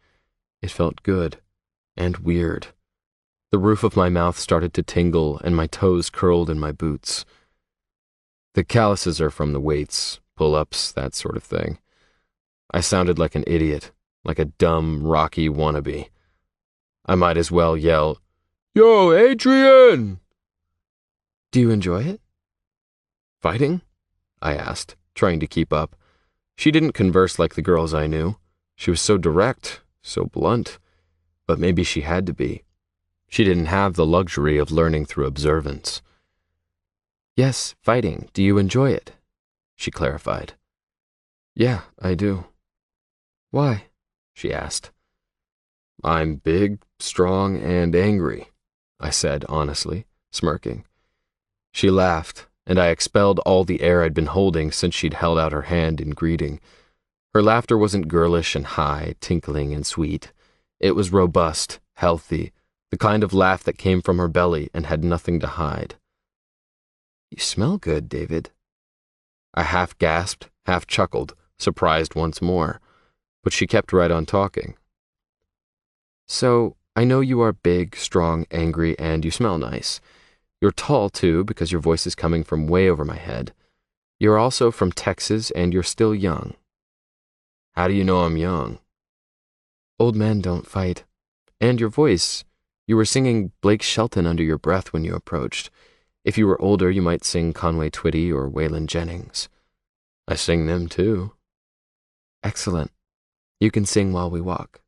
It felt good and weird. The roof of my mouth started to tingle, and my toes curled in my boots. The calluses are from the weights, pull-ups, that sort of thing. I sounded like an idiot, like a dumb, Rocky wannabe. I might as well yell, Yo, Adrian! Do you enjoy it? Fighting? I asked, trying to keep up. She didn't converse like the girls I knew. She was so direct, so blunt. But maybe she had to be. She didn't have the luxury of learning through observance. Yes, fighting. Do you enjoy it? She clarified. Yeah, I do. Why? She asked. I'm big, strong, and angry, I said honestly, smirking. She laughed, and I expelled all the air I'd been holding since she'd held out her hand in greeting. Her laughter wasn't girlish and high, tinkling and sweet. It was robust, healthy, the kind of laugh that came from her belly and had nothing to hide. "You smell good, David." I half gasped, half chuckled, surprised once more, but she kept right on talking. "So, I know you are big, strong, angry, and you smell nice. You're tall, too, because your voice is coming from way over my head. You're also from Texas, and you're still young." "How do you know I'm young?" "Old men don't fight. And your voice. You were singing Blake Shelton under your breath when you approached. If you were older, you might sing Conway Twitty or Waylon Jennings." "I sing them, too." "Excellent. You can sing while we walk."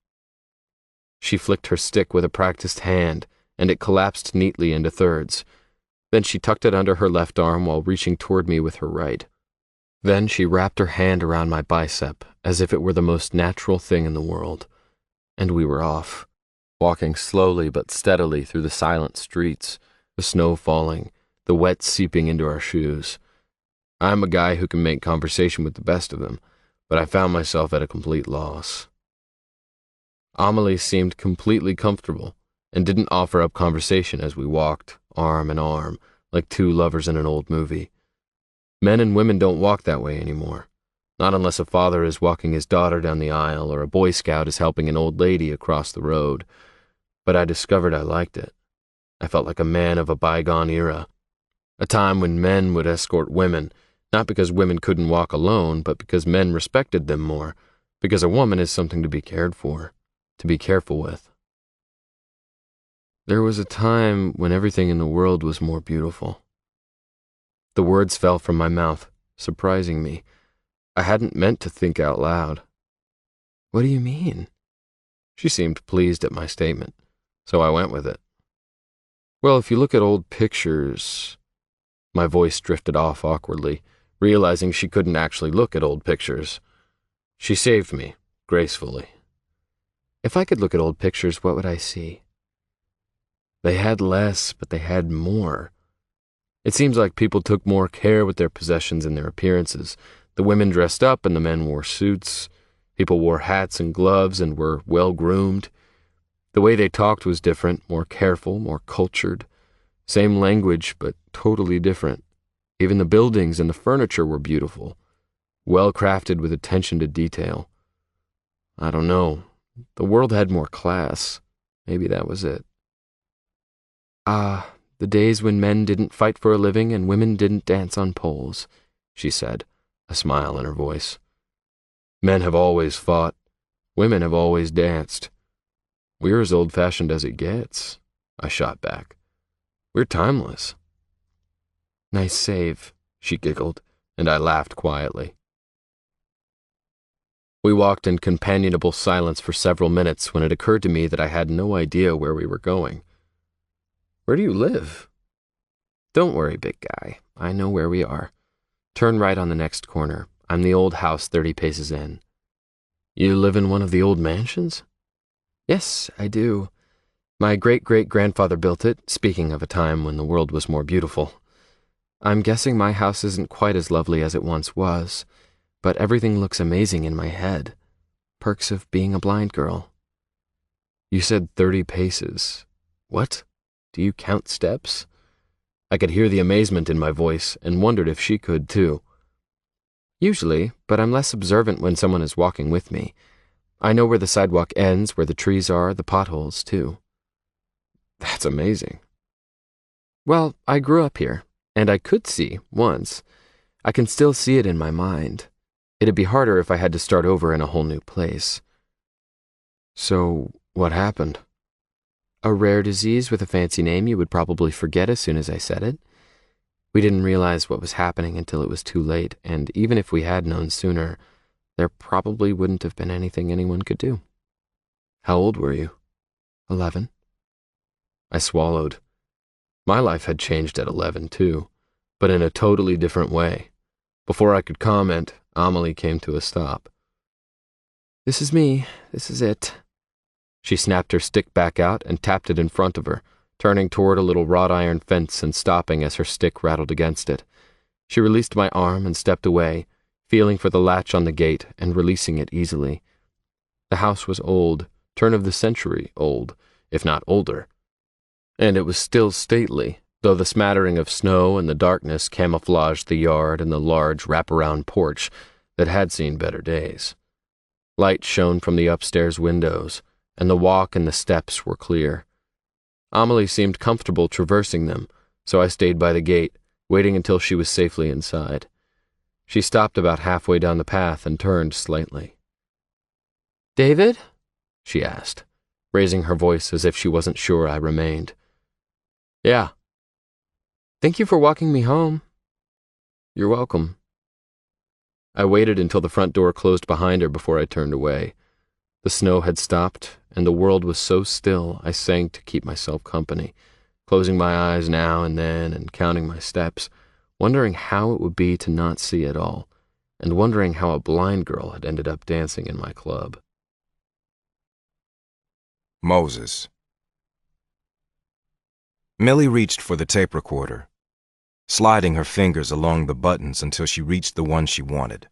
She flicked her stick with a practiced hand, and it collapsed neatly into thirds. Then she tucked it under her left arm while reaching toward me with her right. Then she wrapped her hand around my bicep as if it were the most natural thing in the world. And we were off, walking slowly but steadily through the silent streets, the snow falling, the wet seeping into our shoes. I'm a guy who can make conversation with the best of them, but I found myself at a complete loss. Amelie seemed completely comfortable and didn't offer up conversation as we walked, arm in arm, like two lovers in an old movie. Men and women don't walk that way anymore, not unless a father is walking his daughter down the aisle or a Boy Scout is helping an old lady across the road. But I discovered I liked it. I felt like a man of a bygone era, a time when men would escort women, not because women couldn't walk alone, but because men respected them more, because a woman is something to be cared for, to be careful with. There was a time when everything in the world was more beautiful. The words fell from my mouth, surprising me. I hadn't meant to think out loud. "What do you mean?" She seemed pleased at my statement, so I went with it. "Well, if you look at old pictures..." My voice drifted off awkwardly, realizing she couldn't actually look at old pictures. She saved me, gracefully. "If I could look at old pictures, what would I see?" They had less, but they had more. It seems like people took more care with their possessions and their appearances. The women dressed up and the men wore suits. People wore hats and gloves and were well-groomed. The way they talked was different, more careful, more cultured. Same language, but totally different. Even the buildings and the furniture were beautiful, well-crafted with attention to detail. I don't know. The world had more class. Maybe that was it. "Ah, the days when men didn't fight for a living and women didn't dance on poles," she said, a smile in her voice. "Men have always fought. Women have always danced. We're as old-fashioned as it gets," I shot back. "We're timeless." "Nice save," she giggled, and I laughed quietly. We walked in companionable silence for several minutes when it occurred to me that I had no idea where we were going. "Where do you live?" "Don't worry, big guy. I know where we are. Turn right on the next corner. I'm the old house 30 paces in." "You live in one of the old mansions?" "Yes, I do. My great-great-grandfather built it, speaking of a time when the world was more beautiful. I'm guessing my house isn't quite as lovely as it once was, but everything looks amazing in my head. Perks of being a blind girl." "You said 30 paces. What? Do you count steps?" I could hear the amazement in my voice and wondered if she could too. "Usually, but I'm less observant when someone is walking with me. I know where the sidewalk ends, where the trees are, the potholes, too." "That's amazing." "Well, I grew up here, and I could see, once. I can still see it in my mind. It'd be harder if I had to start over in a whole new place." "So, what happened?" "A rare disease with a fancy name you would probably forget as soon as I said it. We didn't realize what was happening until it was too late, and even if we had known sooner, there probably wouldn't have been anything anyone could do." "How old were you?" 11. I swallowed. My life had changed at 11, too, but in a totally different way. Before I could comment, Amelie came to a stop. "This is me. This is it." She snapped her stick back out and tapped it in front of her, turning toward a little wrought iron fence and stopping as her stick rattled against it. She released my arm and stepped away, feeling for the latch on the gate and releasing it easily. The house was old, turn of the century old, if not older. And it was still stately, though the smattering of snow and the darkness camouflaged the yard and the large wraparound porch that had seen better days. Light shone from the upstairs windows, and the walk and the steps were clear. Amelie seemed comfortable traversing them, so I stayed by the gate, waiting until she was safely inside. She stopped about halfway down the path and turned slightly. "David?" she asked, raising her voice as if she wasn't sure I remained. "Yeah." "Thank you for walking me home." "You're welcome." I waited until the front door closed behind her before I turned away. The snow had stopped, and the world was so still I sang to keep myself company, closing my eyes now and then and counting my steps, wondering how it would be to not see it all, and wondering how a blind girl had ended up dancing in my club. Moses. Millie reached for the tape recorder, sliding her fingers along the buttons until she reached the one she wanted.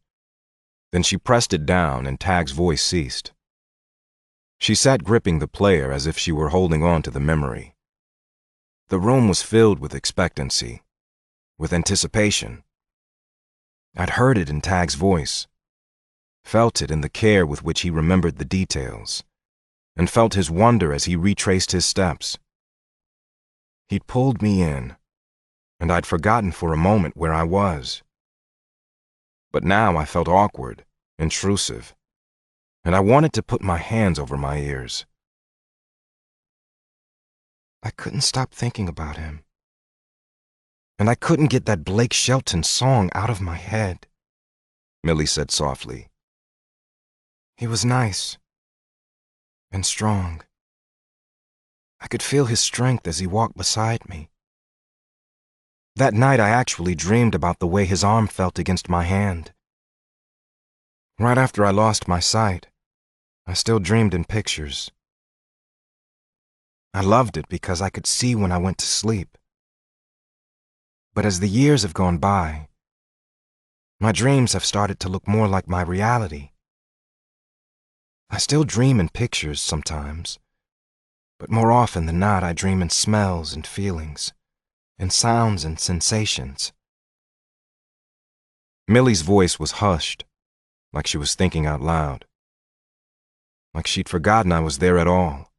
Then she pressed it down and Tag's voice ceased. She sat gripping the player as if she were holding on to the memory. The room was filled with expectancy, with anticipation. I'd heard it in Tag's voice, felt it in the care with which he remembered the details, and felt his wonder as he retraced his steps. He'd pulled me in, and I'd forgotten for a moment where I was. But now I felt awkward, intrusive, and I wanted to put my hands over my ears. I couldn't stop thinking about him, and I couldn't get that Blake Shelton song out of my head, Millie said softly. He was nice and strong. I could feel his strength as he walked beside me. That night I actually dreamed about the way his arm felt against my hand. Right after I lost my sight, I still dreamed in pictures. I loved it because I could see when I went to sleep. But as the years have gone by, my dreams have started to look more like my reality. I still dream in pictures sometimes, but more often than not I dream in smells and feelings, in sounds and sensations. Millie's voice was hushed, like she was thinking out loud, like she'd forgotten I was there at all.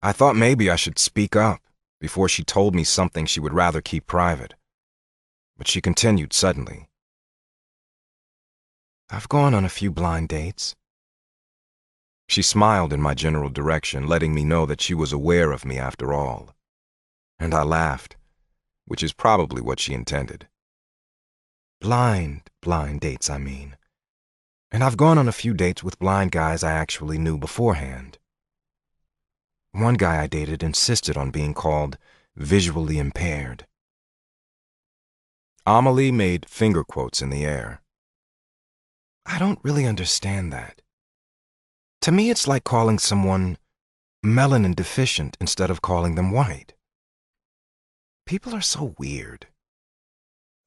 I thought maybe I should speak up before she told me something she would rather keep private, but she continued suddenly. I've gone on a few blind dates. She smiled in my general direction, letting me know that she was aware of me after all. And I laughed, which is probably what she intended. Blind dates, I mean. And I've gone on a few dates with blind guys I actually knew beforehand. One guy I dated insisted on being called visually impaired. Amelie made finger quotes in the air. I don't really understand that. To me, it's like calling someone melanin deficient instead of calling them white. People are so weird.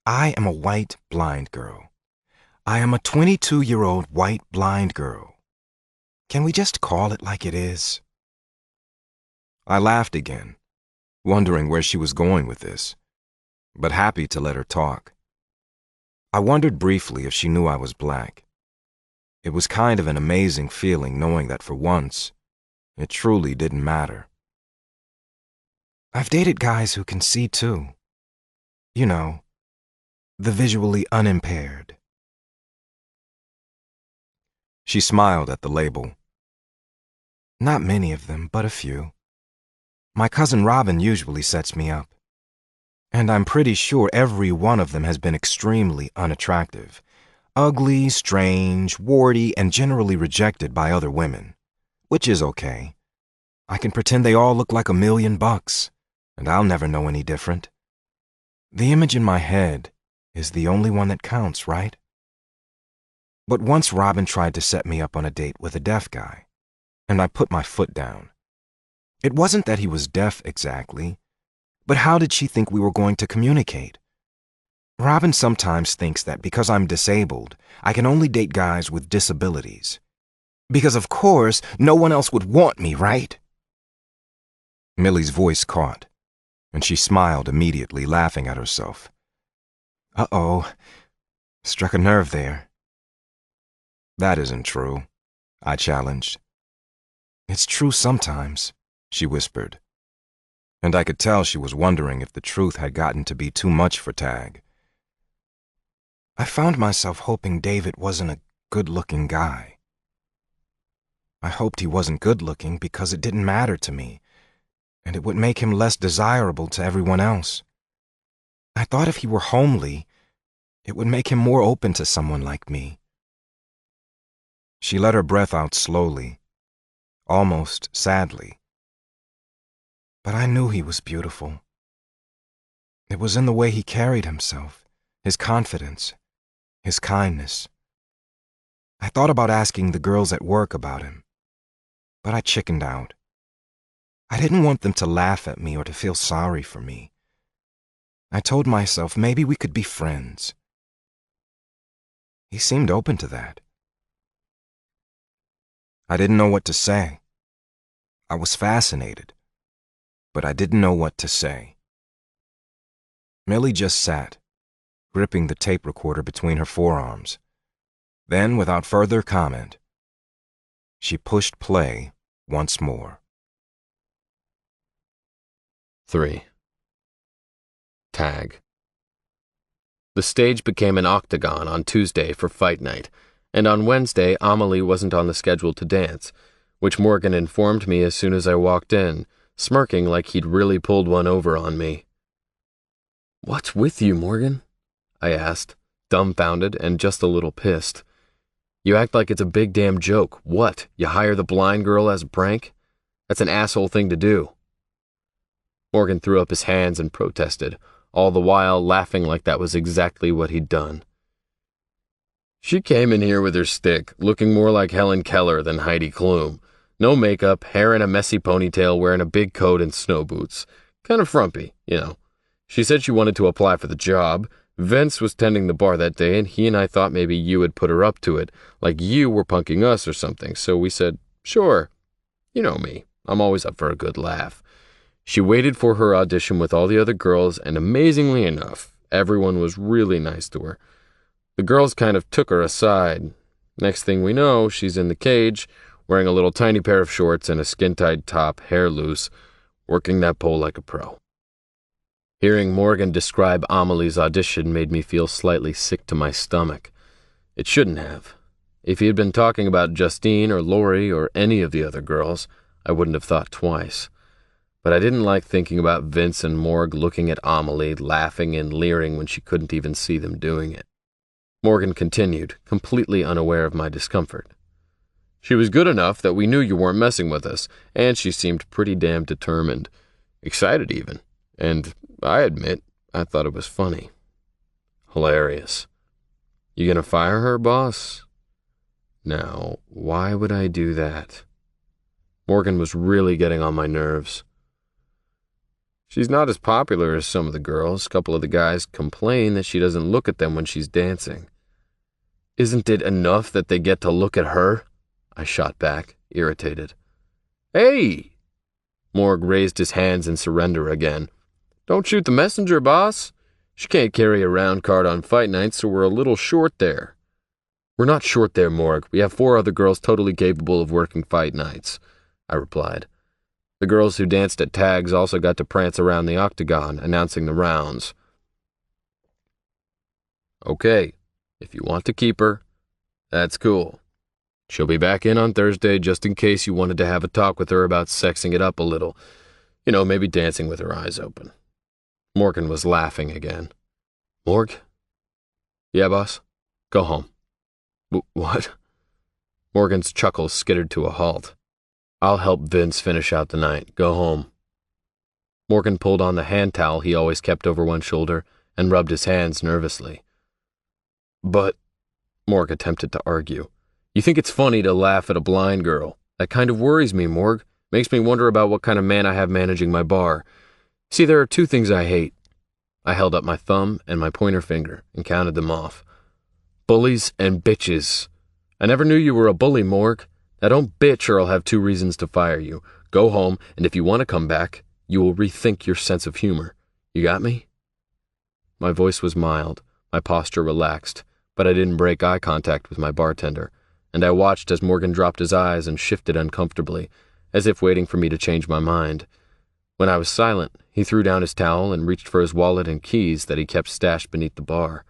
I am a white blind girl. I am a 22-year-old white blind girl. Can we just call it like it is? I laughed again, wondering where she was going with this, but happy to let her talk. I wondered briefly if she knew I was black. It was kind of an amazing feeling knowing that for once, it truly didn't matter. I've dated guys who can see too. You know, the visually unimpaired. She smiled at the label. Not many of them, but a few. My cousin Robin usually sets me up. And I'm pretty sure every one of them has been extremely unattractive. Ugly, strange, warty, and generally rejected by other women. Which is okay. I can pretend they all look like $1,000,000, and I'll never know any different. The image in my head is the only one that counts, right? But once Robin tried to set me up on a date with a deaf guy, and I put my foot down. It wasn't that he was deaf exactly, but how did she think we were going to communicate? Robin sometimes thinks that because I'm disabled, I can only date guys with disabilities. Because of course, no one else would want me, right? Millie's voice caught, and she smiled immediately, laughing at herself. Uh-oh, struck a nerve there. That isn't true, I challenged. It's true sometimes, she whispered. And I could tell she was wondering if the truth had gotten to be too much for Tag. I found myself hoping David wasn't a good-looking guy. I hoped he wasn't good-looking because it didn't matter to me, and it would make him less desirable to everyone else. I thought if he were homely, it would make him more open to someone like me. She let her breath out slowly, almost sadly. But I knew he was beautiful. It was in the way he carried himself, his confidence, his kindness. I thought about asking the girls at work about him, but I chickened out. I didn't want them to laugh at me or to feel sorry for me. I told myself maybe we could be friends. He seemed open to that. I didn't know what to say. I was fascinated, but I didn't know what to say. Millie just sat, gripping the tape recorder between her forearms. Then, without further comment, she pushed play once more. 3. Tag. The stage became an octagon on Tuesday for fight night, and on Wednesday Amelie wasn't on the schedule to dance, which Morgan informed me as soon as I walked in, smirking like he'd really pulled one over on me. "What's with you, Morgan?" I asked, dumbfounded and just a little pissed. "You act like it's a big damn joke. What, you hire the blind girl as a prank? That's an asshole thing to do." Morgan threw up his hands and protested, all the while laughing like that was exactly what he'd done. "She came in here with her stick, looking more like Helen Keller than Heidi Klum. No makeup, hair in a messy ponytail, wearing a big coat and snow boots. Kind of frumpy, you know. She said she wanted to apply for the job. Vince was tending the bar that day, and he and I thought maybe you had put her up to it, like you were punking us or something, so we said, sure. You know me, I'm always up for a good laugh. She waited for her audition with all the other girls, and amazingly enough, everyone was really nice to her. The girls kind of took her aside. Next thing we know, she's in the cage, wearing a little tiny pair of shorts and a skin-tight top, hair loose, working that pole like a pro." Hearing Morgan describe Amelie's audition made me feel slightly sick to my stomach. It shouldn't have. If he had been talking about Justine or Lori or any of the other girls, I wouldn't have thought twice. But I didn't like thinking about Vince and Morg looking at Amelie, laughing and leering when she couldn't even see them doing it. Morgan continued, completely unaware of my discomfort. "She was good enough that we knew you weren't messing with us, and she seemed pretty damn determined. Excited even. And I admit, I thought it was funny. Hilarious. You gonna fire her, boss?" Now, why would I do that? Morgan was really getting on my nerves. "She's not as popular as some of the girls. A couple of the guys complain that she doesn't look at them when she's dancing." "Isn't it enough that they get to look at her?" I shot back, irritated. "Hey!" Morg raised his hands in surrender again. "Don't shoot the messenger, boss. She can't carry a round card on fight night, so we're a little short there." "We're not short there, Morg. We have 4 other girls totally capable of working fight nights," I replied. The girls who danced at tags also got to prance around the octagon, announcing the rounds. "Okay, if you want to keep her, that's cool. She'll be back in on Thursday just in case you wanted to have a talk with her about sexing it up a little. You know, maybe dancing with her eyes open." Morgan was laughing again. "Morg?" "Yeah, boss? Go home." What?" Morgan's chuckle skittered to a halt. "I'll help Vince finish out the night. Go home." Morgan pulled on the hand towel he always kept over one shoulder and rubbed his hands nervously. "But," Morg attempted to argue, "you think it's funny to laugh at a blind girl. That kind of worries me, Morg. Makes me wonder about what kind of man I have managing my bar. See, there are two things I hate. I held up my thumb and my pointer finger and counted them off. Bullies and bitches. I never knew you were a bully, Morg. Now don't bitch or I'll have two reasons to fire you. Go home, and if you want to come back, you will rethink your sense of humor. You got me? My voice was mild, my posture relaxed, but I didn't break eye contact with my bartender, and I watched as Morgan dropped his eyes and shifted uncomfortably, as if waiting for me to change my mind. When I was silent, he threw down his towel and reached for his wallet and keys that he kept stashed beneath the bar.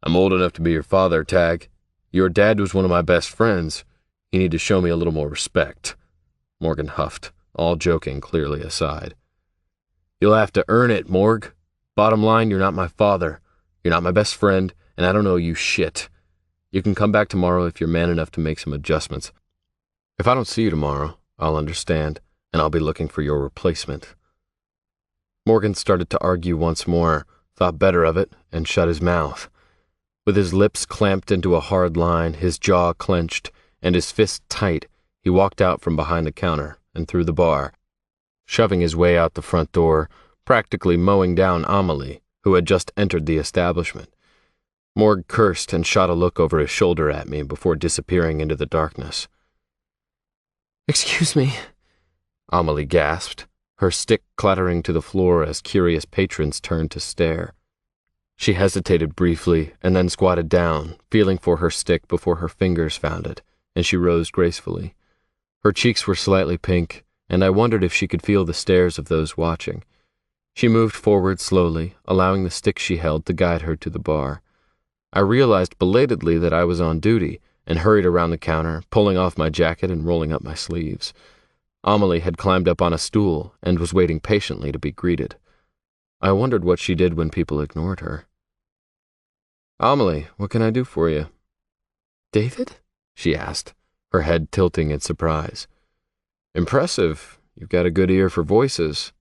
I'm old enough to be your father, Tag. Your dad was one of my best friends. You need to show me a little more respect. Morgan huffed, all joking clearly aside. You'll have to earn it, Morg. Bottom line, you're not my father. You're not my best friend, and I don't owe you shit. You can come back tomorrow if you're man enough to make some adjustments. If I don't see you tomorrow, I'll understand, and I'll be looking for your replacement. Morgan started to argue once more, thought better of it, and shut his mouth. With his lips clamped into a hard line, his jaw clenched, and his fist tight, he walked out from behind the counter and through the bar, shoving his way out the front door, practically mowing down Amelie, who had just entered the establishment. Morg cursed and shot a look over his shoulder at me before disappearing into the darkness. "Excuse me," Amelie gasped, her stick clattering to the floor as curious patrons turned to stare. She hesitated briefly and then squatted down, feeling for her stick before her fingers found it, and she rose gracefully. Her cheeks were slightly pink, and I wondered if she could feel the stares of those watching. She moved forward slowly, allowing the stick she held to guide her to the bar. I realized belatedly that I was on duty, and hurried around the counter, pulling off my jacket and rolling up my sleeves. Amelie had climbed up on a stool and was waiting patiently to be greeted. I wondered what she did when people ignored her. "Amelie, what can I do for you?" "David?" she asked, her head tilting in surprise. "Impressive. You've got a good ear for voices."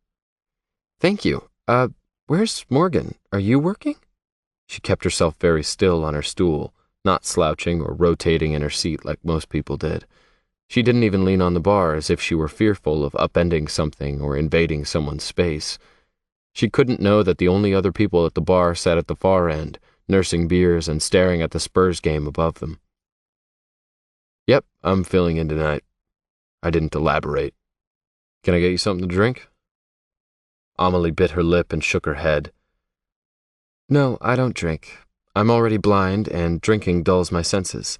"Thank you. Where's Morgan? Are you working?" She kept herself very still on her stool, not slouching or rotating in her seat like most people did. She didn't even lean on the bar as if she were fearful of upending something or invading someone's space. She couldn't know that the only other people at the bar sat at the far end, nursing beers and staring at the Spurs game above them. "Yep, I'm filling in tonight." I didn't elaborate. "Can I get you something to drink?" Amelie bit her lip and shook her head. "No, I don't drink. I'm already blind, and drinking dulls my senses.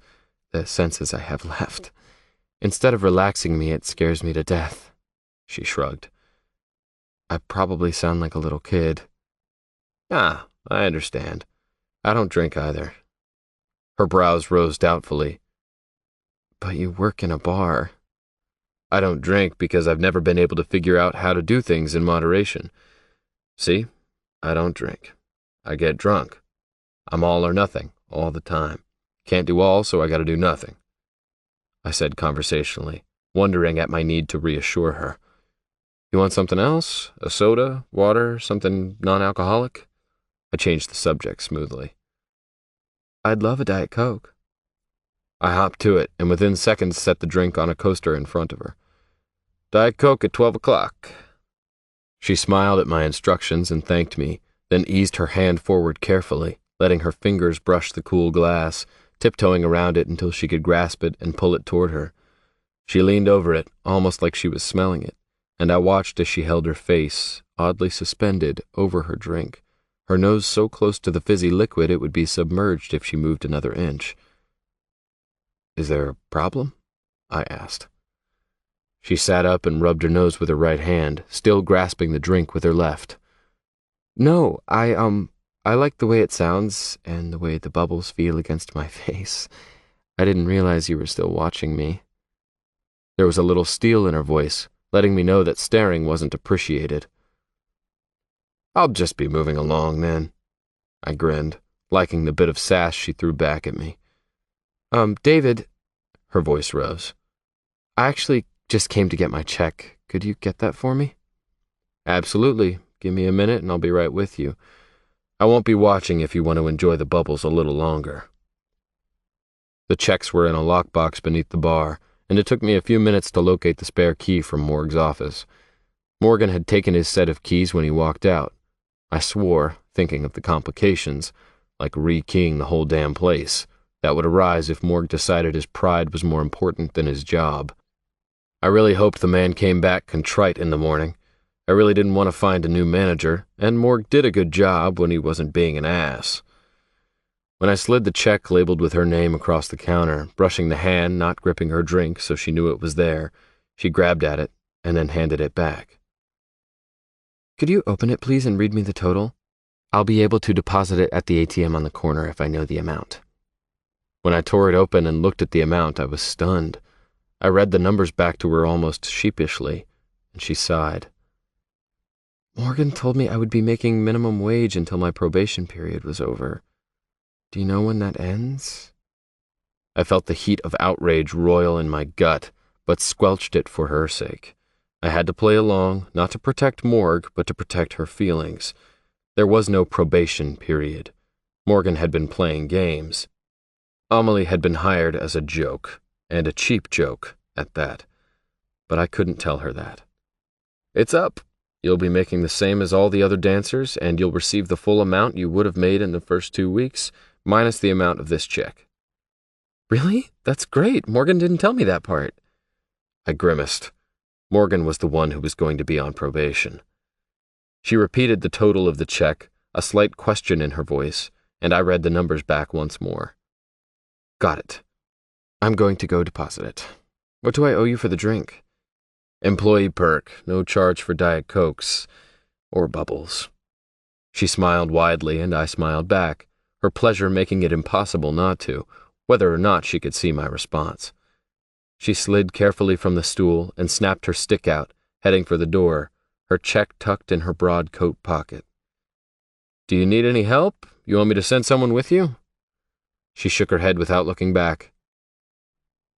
The senses I have left. Instead of relaxing me, it scares me to death." She shrugged. "I probably sound like a little kid." "Ah, I understand. I don't drink either." Her brows rose doubtfully. "But you work in a bar." "I don't drink because I've never been able to figure out how to do things in moderation. See, I don't drink. I get drunk. I'm all or nothing, all the time. Can't do all, so I gotta do nothing," I said conversationally, wondering at my need to reassure her. "You want something else? A soda, water, something non-alcoholic?" I changed the subject smoothly. "I'd love a Diet Coke." I hopped to it, and within seconds set the drink on a coaster in front of her. "Diet Coke at 12 o'clock. She smiled at my instructions and thanked me, then eased her hand forward carefully, letting her fingers brush the cool glass, tiptoeing around it until she could grasp it and pull it toward her. She leaned over it, almost like she was smelling it, and I watched as she held her face, oddly suspended, over her drink, her nose so close to the fizzy liquid it would be submerged if she moved another inch. "Is there a problem?" I asked. She sat up and rubbed her nose with her right hand, still grasping the drink with her left. "No, I like the way it sounds and the way the bubbles feel against my face. I didn't realize you were still watching me." There was a little steel in her voice, letting me know that staring wasn't appreciated. "I'll just be moving along, then." I grinned, liking the bit of sass she threw back at me. David," her voice rose. "I actually just came to get my check. Could you get that for me?" "Absolutely. Give me a minute and I'll be right with you. I won't be watching if you want to enjoy the bubbles a little longer." The checks were in a lockbox beneath the bar, and it took me a few minutes to locate the spare key from Morg's office. Morgan had taken his set of keys when he walked out. I swore, thinking of the complications, like rekeying the whole damn place, that would arise if Morg decided his pride was more important than his job. I really hoped the man came back contrite in the morning. I really didn't want to find a new manager, and Morg did a good job when he wasn't being an ass. When I slid the check labeled with her name across the counter, brushing the hand, not gripping her drink so she knew it was there, she grabbed at it and then handed it back. "Could you open it, please, and read me the total? I'll be able to deposit it at the ATM on the corner if I know the amount." When I tore it open and looked at the amount, I was stunned. I read the numbers back to her almost sheepishly, and she sighed. "Morgan told me I would be making minimum wage until my probation period was over. Do you know when that ends?" I felt the heat of outrage roil in my gut, but squelched it for her sake. I had to play along, not to protect Morg, but to protect her feelings. There was no probation period. Morgan had been playing games. Amelie had been hired as a joke, and a cheap joke at that. But I couldn't tell her that. "It's up. You'll be making the same as all the other dancers, and you'll receive the full amount you would have made in the first 2 weeks, minus the amount of this check." "Really? That's great. Morgan didn't tell me that part." I grimaced. Morgan was the one who was going to be on probation. She repeated the total of the check, a slight question in her voice, and I read the numbers back once more. "Got it. I'm going to go deposit it. What do I owe you for the drink?" "Employee perk, no charge for Diet Cokes or bubbles." She smiled widely, and I smiled back, her pleasure making it impossible not to, whether or not she could see my response. She slid carefully from the stool and snapped her stick out, heading for the door, her check tucked in her broad coat pocket. "Do you need any help? You want me to send someone with you?" She shook her head without looking back.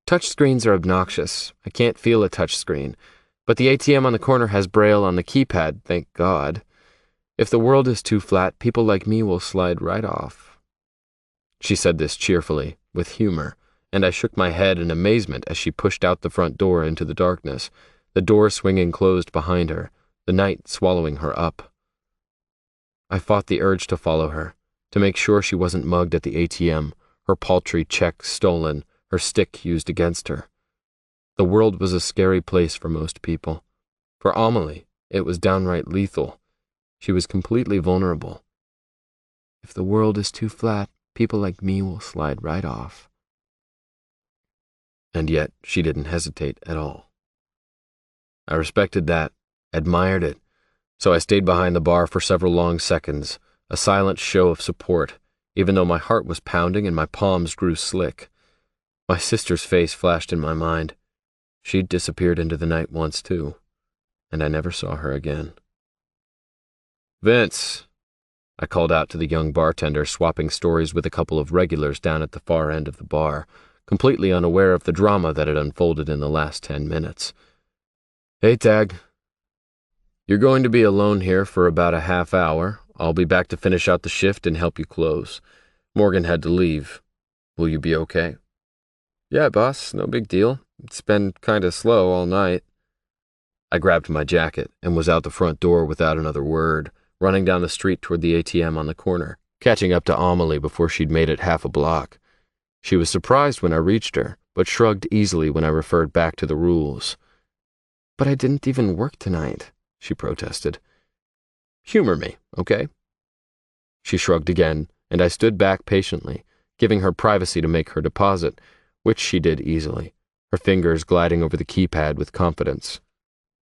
"Touchscreens are obnoxious. I can't feel a touchscreen. But the ATM on the corner has Braille on the keypad, thank God. If the world is too flat, people like me will slide right off." She said this cheerfully, with humor, and I shook my head in amazement as she pushed out the front door into the darkness, the door swinging closed behind her, the night swallowing her up. I fought the urge to follow her, to make sure she wasn't mugged at the ATM, her paltry check stolen, her stick used against her. The world was a scary place for most people. For Amelie, it was downright lethal. She was completely vulnerable. "If the world is too flat, people like me will slide right off." And yet, she didn't hesitate at all. I respected that, admired it, so I stayed behind the bar for several long seconds, a silent show of support, even though my heart was pounding and my palms grew slick. My sister's face flashed in my mind. She'd disappeared into the night once, too, and I never saw her again. "Vince," I called out to the young bartender, swapping stories with a couple of regulars down at the far end of the bar, completely unaware of the drama that had unfolded in the last 10 minutes. "Hey, Tag. You're going to be alone here for about a half hour. I'll be back to finish out the shift and help you close. Morgan had to leave. Will you be okay?" "Yeah, boss, no big deal. It's been kinda slow all night." I grabbed my jacket and was out the front door without another word, running down the street toward the ATM on the corner, catching up to Amelie before she'd made it half a block. She was surprised when I reached her, but shrugged easily when I referred back to the rules. "But I didn't even work tonight," she protested. "Humor me, okay?" She shrugged again, and I stood back patiently, giving her privacy to make her deposit, which she did easily, her fingers gliding over the keypad with confidence.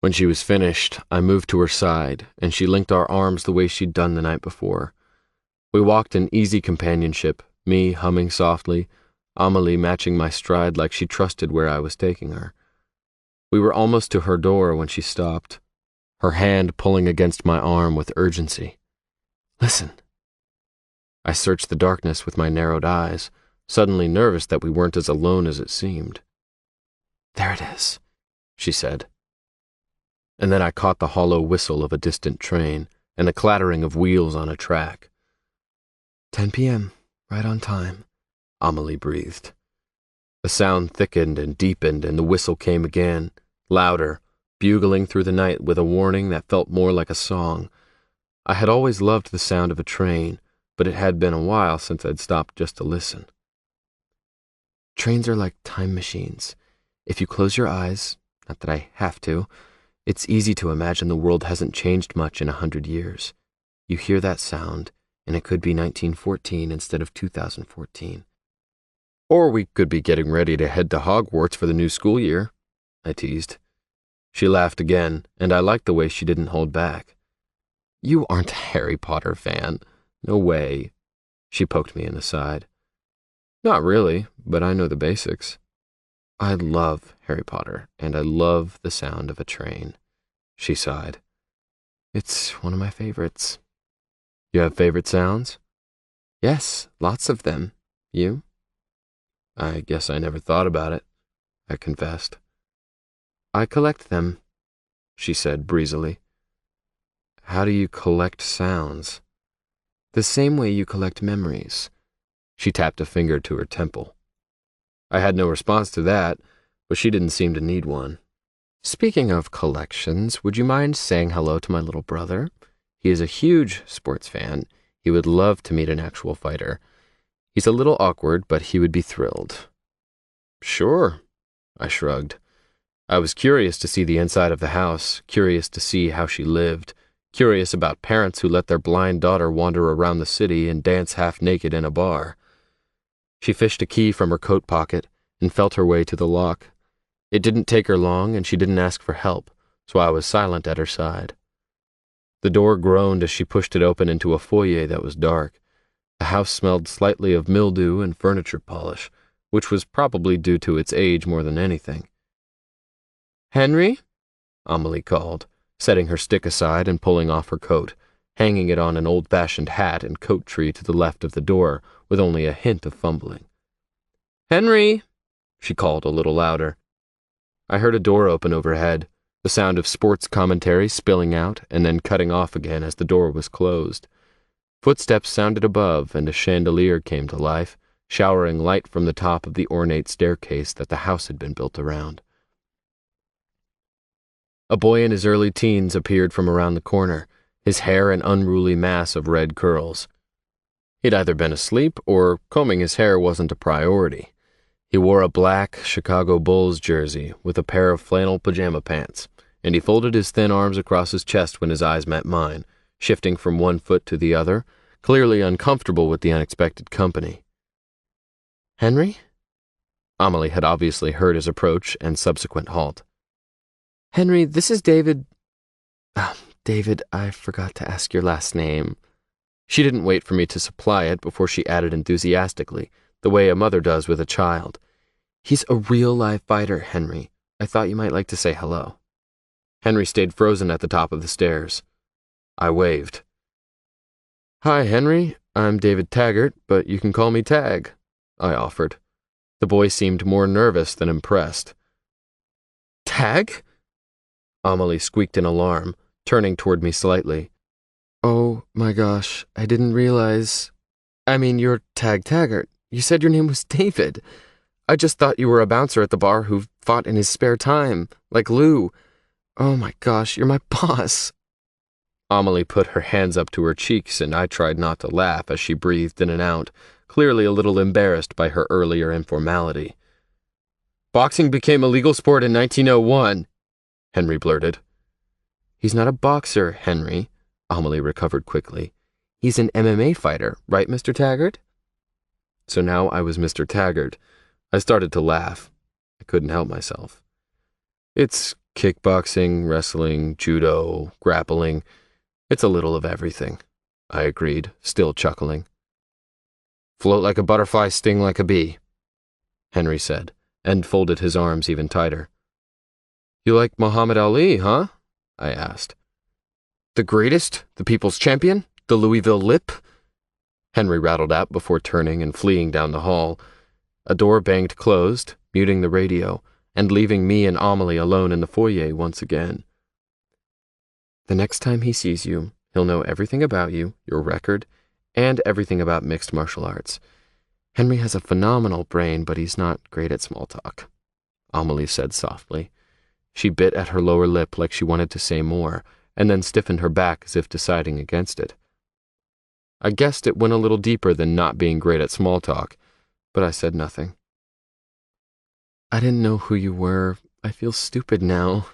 When she was finished, I moved to her side, and she linked our arms the way she'd done the night before. We walked in easy companionship, me humming softly, Amelie matching my stride like she trusted where I was taking her. We were almost to her door when she stopped, her hand pulling against my arm with urgency. "Listen." I searched the darkness with my narrowed eyes, suddenly nervous that we weren't as alone as it seemed. "There it is," she said. And then I caught the hollow whistle of a distant train and the clattering of wheels on a track. 10 p.m., right on time, Amelie breathed. The sound thickened and deepened, and the whistle came again, louder, bugling through the night with a warning that felt more like a song. I had always loved the sound of a train, but it had been a while since I'd stopped just to listen. Trains are like time machines. If you close your eyes, not that I have to, it's easy to imagine the world hasn't changed much in 100 years. You hear that sound, and it could be 1914 instead of 2014. Or we could be getting ready to head to Hogwarts for the new school year, I teased. She laughed again, and I liked the way she didn't hold back. You aren't a Harry Potter fan. No way. She poked me in the side. Not really, but I know the basics. I love Harry Potter, and I love the sound of a train. She sighed. It's one of my favorites. You have favorite sounds? Yes, lots of them. You? I guess I never thought about it, I confessed. I collect them, she said breezily. How do you collect sounds? The same way you collect memories. She tapped a finger to her temple. I had no response to that, but she didn't seem to need one. Speaking of collections, would you mind saying hello to my little brother? He is a huge sports fan. He would love to meet an actual fighter. He's a little awkward, but he would be thrilled. Sure, I shrugged. I was curious to see the inside of the house, curious to see how she lived, curious about parents who let their blind daughter wander around the city and dance half naked in a bar. She fished a key from her coat pocket and felt her way to the lock. It didn't take her long, and she didn't ask for help, so I was silent at her side. The door groaned as she pushed it open into a foyer that was dark. The house smelled slightly of mildew and furniture polish, which was probably due to its age more than anything. Henry? Amelie called, setting her stick aside and pulling off her coat, hanging it on an old-fashioned hat and coat tree to the left of the door, with only a hint of fumbling. Henry! She called a little louder. I heard a door open overhead, the sound of sports commentary spilling out and then cutting off again as the door was closed. Footsteps sounded above, and a chandelier came to life, showering light from the top of the ornate staircase that the house had been built around. A boy in his early teens appeared from around the corner, his hair an unruly mass of red curls. He'd either been asleep or combing his hair wasn't a priority. He wore a black Chicago Bulls jersey with a pair of flannel pajama pants, and he folded his thin arms across his chest when his eyes met mine, shifting from one foot to the other, clearly uncomfortable with the unexpected company. Henry? Amelie had obviously heard his approach and subsequent halt. Henry, this is David. David, I forgot to ask your last name. She didn't wait for me to supply it before she added enthusiastically, the way a mother does with a child. He's a real live fighter, Henry. I thought you might like to say hello. Henry stayed frozen at the top of the stairs. I waved. Hi, Henry. I'm David Taggart, but you can call me Tag, I offered. The boy seemed more nervous than impressed. Tag? Amelie squeaked in alarm, turning toward me slightly. Oh, my gosh, I didn't realize... you're Tag Taggart. You said your name was David. I just thought you were a bouncer at the bar who fought in his spare time, like Lou. Oh my gosh, you're my boss. Amelie put her hands up to her cheeks, and I tried not to laugh as she breathed in and out, clearly a little embarrassed by her earlier informality. Boxing became a legal sport in 1901, Henry blurted. He's not a boxer, Henry, Amelie recovered quickly. He's an MMA fighter, right, Mr. Taggart? So now I was Mr. Taggart. I started to laugh. I couldn't help myself. It's kickboxing, wrestling, judo, grappling. It's a little of everything, I agreed, still chuckling. Float like a butterfly, sting like a bee, Henry said, and folded his arms even tighter. You like Muhammad Ali, huh? I asked. The greatest? The people's champion? The Louisville Lip? Henry rattled out before turning and fleeing down the hall. A door banged closed, muting the radio, and leaving me and Amelie alone in the foyer once again. The next time he sees you, he'll know everything about you, your record, and everything about mixed martial arts. Henry has a phenomenal brain, but he's not great at small talk, Amelie said softly. She bit at her lower lip like she wanted to say more, and then stiffened her back as if deciding against it. I guessed it went a little deeper than not being great at small talk, but I said nothing. I didn't know who you were. I feel stupid now,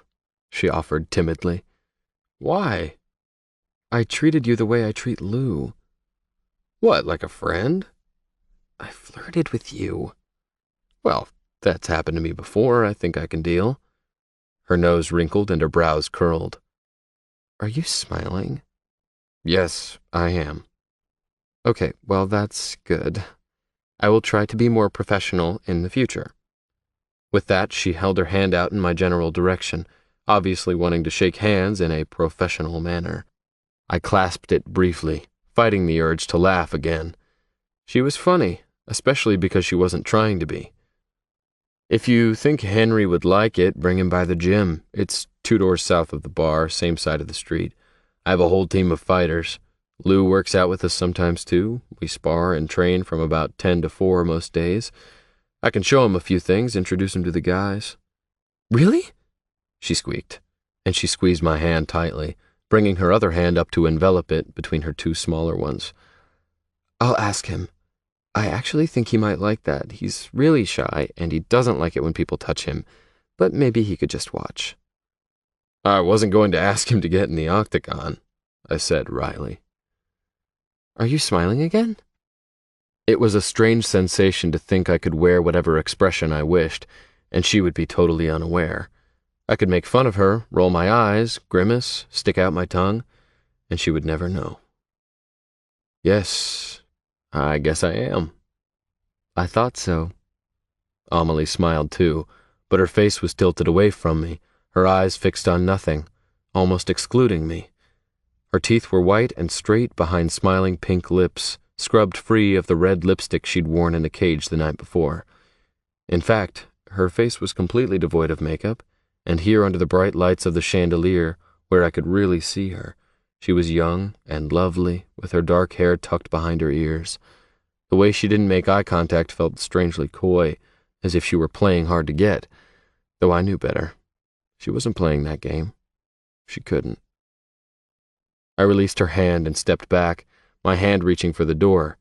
she offered timidly. Why? I treated you the way I treat Lou. What, like a friend? I flirted with you. Well, that's happened to me before. I think I can deal. Her nose wrinkled and her brows curled. Are you smiling? Yes, I am. Okay, well, that's good. I will try to be more professional in the future. With that, she held her hand out in my general direction, obviously wanting to shake hands in a professional manner. I clasped it briefly, fighting the urge to laugh again. She was funny, especially because she wasn't trying to be. If you think Henry would like it, bring him by the gym. It's 2 doors south of the bar, same side of the street. I have a whole team of fighters. Lou works out with us sometimes too. We spar and train from about 10 to 4 most days. I can show him a few things, introduce him to the guys. Really? She squeaked, and she squeezed my hand tightly, bringing her other hand up to envelop it between her 2 smaller ones. I'll ask him. I actually think he might like that. He's really shy, and he doesn't like it when people touch him, but maybe he could just watch. I wasn't going to ask him to get in the octagon, I said wryly. Are you smiling again? It was a strange sensation to think I could wear whatever expression I wished, and she would be totally unaware. I could make fun of her, roll my eyes, grimace, stick out my tongue, and she would never know. Yes, I guess I am. I thought so. Amelie smiled too, but her face was tilted away from me, her eyes fixed on nothing, almost excluding me. Her teeth were white and straight behind smiling pink lips, scrubbed free of the red lipstick she'd worn in a cage the night before. In fact, her face was completely devoid of makeup, and here under the bright lights of the chandelier, where I could really see her, she was young and lovely, with her dark hair tucked behind her ears. The way she didn't make eye contact felt strangely coy, as if she were playing hard to get, though I knew better. She wasn't playing that game. She couldn't. I released her hand and stepped back, my hand reaching for the door.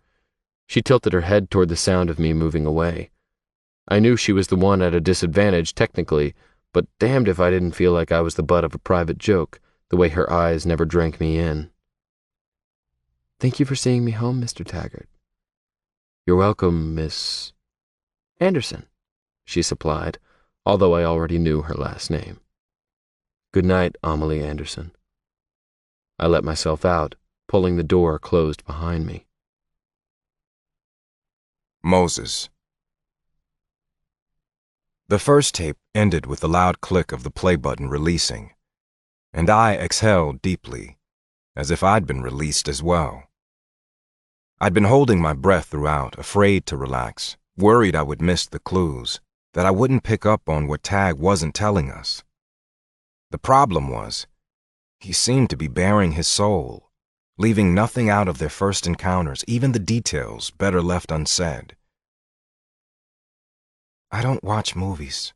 She tilted her head toward the sound of me moving away. I knew she was the one at a disadvantage technically, but damned if I didn't feel like I was the butt of a private joke, the way her eyes never drank me in. Thank you for seeing me home, Mr. Taggart. You're welcome, Miss Anderson, she supplied, although I already knew her last name. Good night, Amelie Anderson. I let myself out, pulling the door closed behind me. Moses. The first tape ended with the loud click of the play button releasing, and I exhaled deeply, as if I'd been released as well. I'd been holding my breath throughout, afraid to relax, worried I would miss the clues, that I wouldn't pick up on what Tag wasn't telling us. The problem was, he seemed to be baring his soul, leaving nothing out of their first encounters, even the details better left unsaid. I don't watch movies.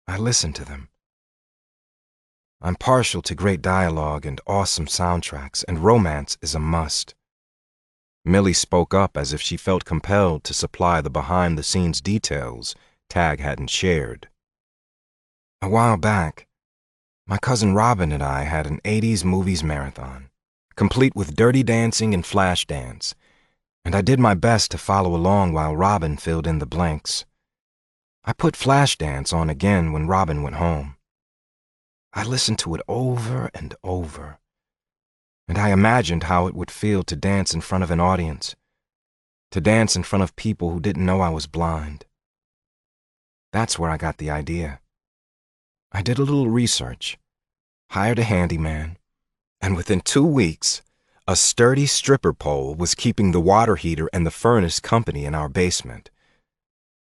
I listen to them. I'm partial to great dialogue and awesome soundtracks, and romance is a must. Millie spoke up as if she felt compelled to supply the behind-the-scenes details Tag hadn't shared. A while back, my cousin Robin and I had an 80s movies marathon, complete with Dirty Dancing and Flashdance, and I did my best to follow along while Robin filled in the blanks. I put Flashdance on again when Robin went home. I listened to it over and over, and I imagined how it would feel to dance in front of an audience, to dance in front of people who didn't know I was blind. That's where I got the idea. I did a little research, hired a handyman, and within 2 weeks, a sturdy stripper pole was keeping the water heater and the furnace company in our basement.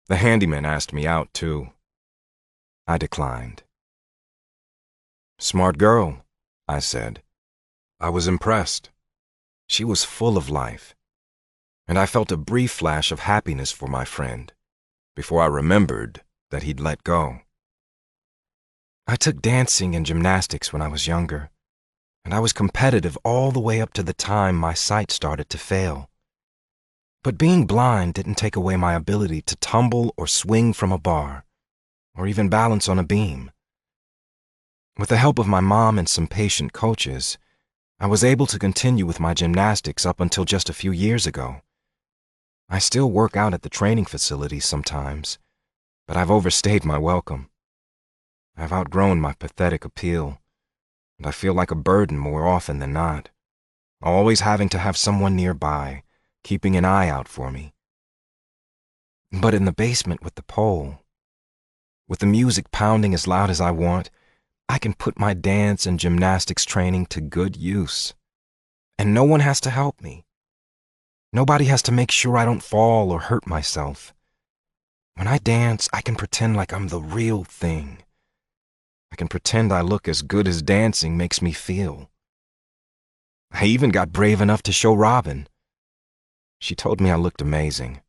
The handyman asked me out, too. I declined. Smart girl, I said. I was impressed. She was full of life. and I felt a brief flash of happiness for my friend before I remembered that he'd let go. I took dancing and gymnastics when I was younger, and I was competitive all the way up to the time my sight started to fail. But being blind didn't take away my ability to tumble or swing from a bar, or even balance on a beam. With the help of my mom and some patient coaches, I was able to continue with my gymnastics up until just a few years ago. I still work out at the training facility sometimes, but I've overstayed my welcome. I've outgrown my pathetic appeal, and I feel like a burden more often than not, always having to have someone nearby, keeping an eye out for me. But in the basement with the pole, with the music pounding as loud as I want, I can put my dance and gymnastics training to good use. And no one has to help me. Nobody has to make sure I don't fall or hurt myself. When I dance, I can pretend like I'm the real thing. I can pretend I look as good as dancing makes me feel. I even got brave enough to show Robin. She told me I looked amazing.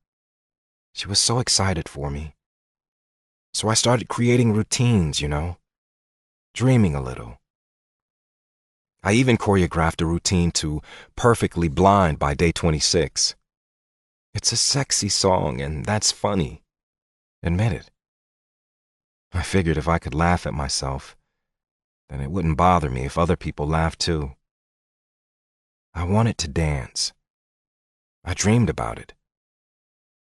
She was so excited for me. So I started creating routines, dreaming a little. I even choreographed a routine to Perfectly Blind by day 26. It's a sexy song, and that's funny. Admit it. I figured if I could laugh at myself, then it wouldn't bother me if other people laughed too. I wanted to dance. I dreamed about it.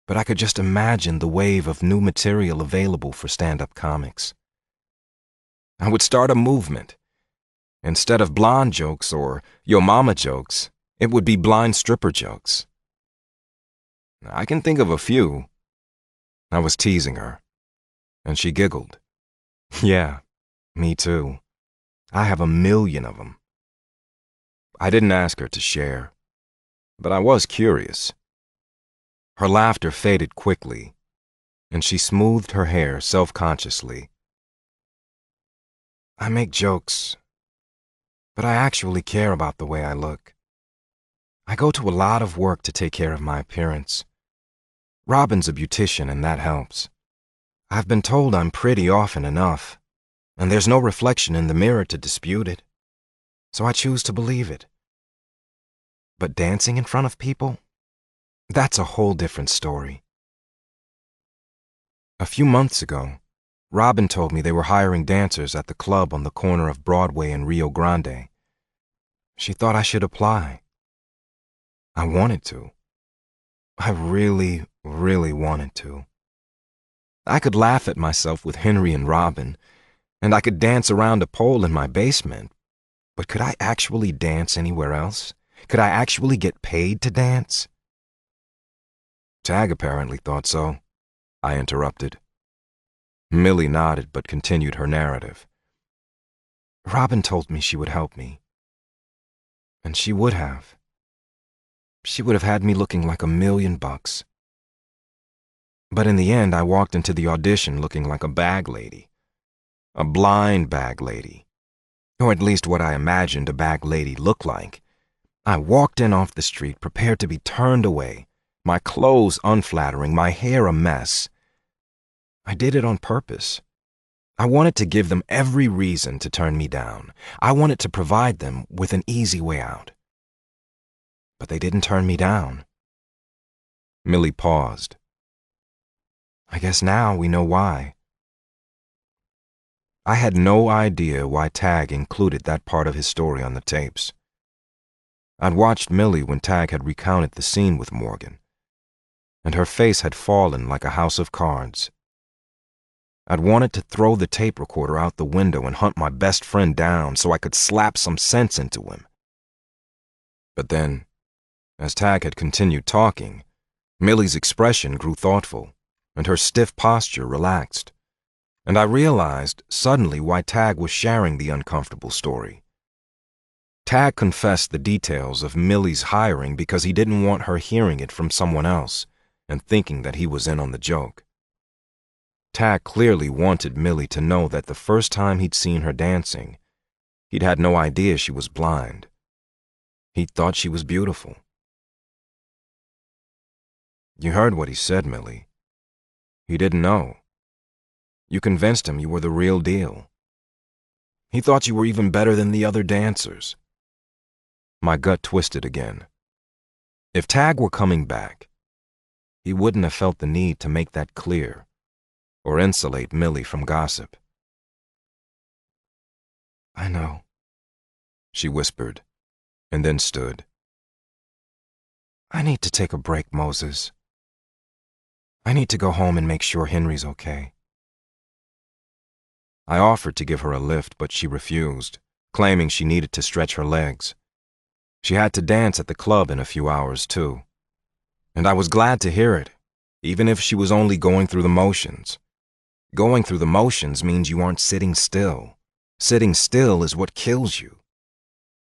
But I could just imagine the wave of new material available for stand-up comics. I would start a movement. Instead of blonde jokes or yo mama jokes, it would be blind stripper jokes. I can think of a few. I was teasing her, and she giggled. Yeah, me too. I have 1,000,000 of them. I didn't ask her to share, but I was curious. Her laughter faded quickly, and she smoothed her hair self-consciously. I make jokes, but I actually care about the way I look. I go to a lot of work to take care of my appearance. Robin's a beautician, and that helps. I've been told I'm pretty often enough, and there's no reflection in the mirror to dispute it, so I choose to believe it. But dancing in front of people? That's a whole different story. A few months ago, Robin told me they were hiring dancers at the club on the corner of Broadway and Rio Grande. She thought I should apply. I wanted to. I really, really wanted to. I could laugh at myself with Henry and Robin, and I could dance around a pole in my basement, but could I actually dance anywhere else? Could I actually get paid to dance? Tag apparently thought so, I interrupted. Millie nodded but continued her narrative. Robin told me she would help me. And she would have. She would have had me looking like $1,000,000. But in the end, I walked into the audition looking like a bag lady. A blind bag lady. Or at least what I imagined a bag lady looked like. I walked in off the street prepared to be turned away, my clothes unflattering, my hair a mess. I did it on purpose. I wanted to give them every reason to turn me down. I wanted to provide them with an easy way out. But they didn't turn me down. Millie paused. I guess now we know why. I had no idea why Tag included that part of his story on the tapes. I'd watched Millie when Tag had recounted the scene with Morgan, and her face had fallen like a house of cards. I'd wanted to throw the tape recorder out the window and hunt my best friend down so I could slap some sense into him. But then, as Tag had continued talking, Millie's expression grew thoughtful, and her stiff posture relaxed, and I realized suddenly why Tag was sharing the uncomfortable story. Tag confessed the details of Millie's hiring because he didn't want her hearing it from someone else and thinking that he was in on the joke. Tag clearly wanted Millie to know that the first time he'd seen her dancing, he'd had no idea she was blind. He thought she was beautiful. You heard what he said, Millie. He didn't know. You convinced him you were the real deal. He thought you were even better than the other dancers. My gut twisted again. If Tag were coming back, he wouldn't have felt the need to make that clear or insulate Millie from gossip. I know, she whispered, and then stood. I need to take a break, Moses. I need to go home and make sure Henry's okay. I offered to give her a lift, but she refused, claiming she needed to stretch her legs. She had to dance at the club in a few hours, too. And I was glad to hear it, even if she was only going through the motions. Going through the motions means you aren't sitting still. Sitting still is what kills you.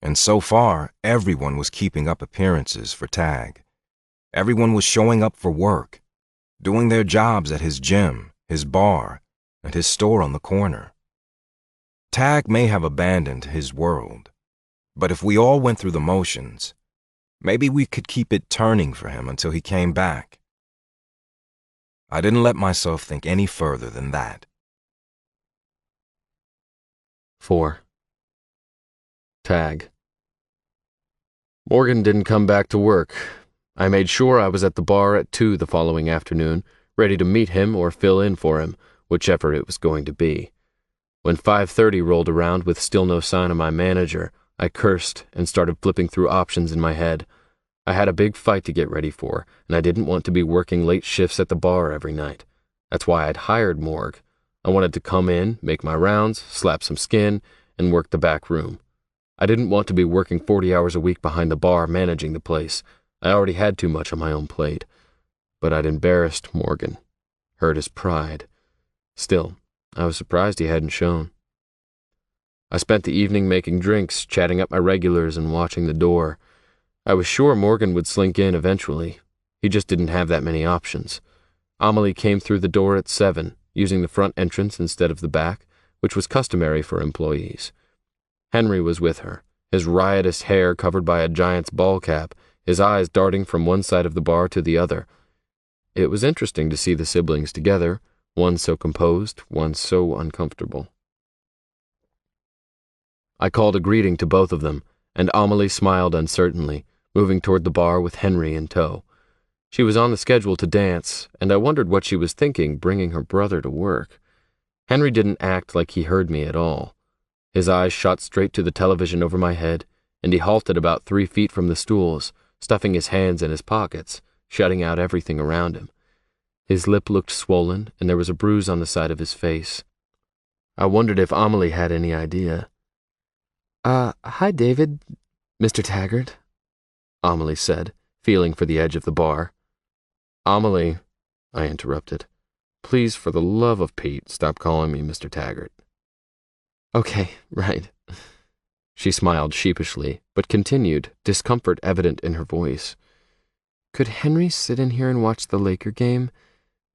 And so far, everyone was keeping up appearances for Tag. Everyone was showing up for work, doing their jobs at his gym, his bar, and his store on the corner. Tag may have abandoned his world, but if we all went through the motions, maybe we could keep it turning for him until he came back. I didn't let myself think any further than that. 4. Tag. Morgan didn't come back to work. I made sure I was at the bar at 2 the following afternoon, ready to meet him or fill in for him, whichever it was going to be. When 5:30 rolled around with still no sign of my manager, I cursed and started flipping through options in my head. I had a big fight to get ready for, and I didn't want to be working late shifts at the bar every night. That's why I'd hired Morg. I wanted to come in, make my rounds, slap some skin, and work the back room. I didn't want to be working 40 hours a week behind the bar managing the place. I already had too much on my own plate. But I'd embarrassed Morgan, hurt his pride. Still, I was surprised he hadn't shown. I spent the evening making drinks, chatting up my regulars, and watching the door. I was sure Morgan would slink in eventually. He just didn't have that many options. Amelie came through the door at 7, using the front entrance instead of the back, which was customary for employees. Henry was with her, his riotous hair covered by a giant's ball cap, his eyes darting from one side of the bar to the other. It was interesting to see the siblings together, one so composed, one so uncomfortable. I called a greeting to both of them, and Amelie smiled uncertainly, moving toward the bar with Henry in tow. She was on the schedule to dance, and I wondered what she was thinking bringing her brother to work. Henry didn't act like he heard me at all. His eyes shot straight to the television over my head, and he halted about 3 feet from the stools, stuffing his hands in his pockets, shutting out everything around him. His lip looked swollen, and there was a bruise on the side of his face. I wondered if Amelie had any idea. Hi, David, Mr. Taggart, Amelie said, feeling for the edge of the bar. Amelie, I interrupted. Please, for the love of Pete, stop calling me Mr. Taggart. Okay, right. She smiled sheepishly, but continued, discomfort evident in her voice. Could Henry sit in here and watch the Laker game?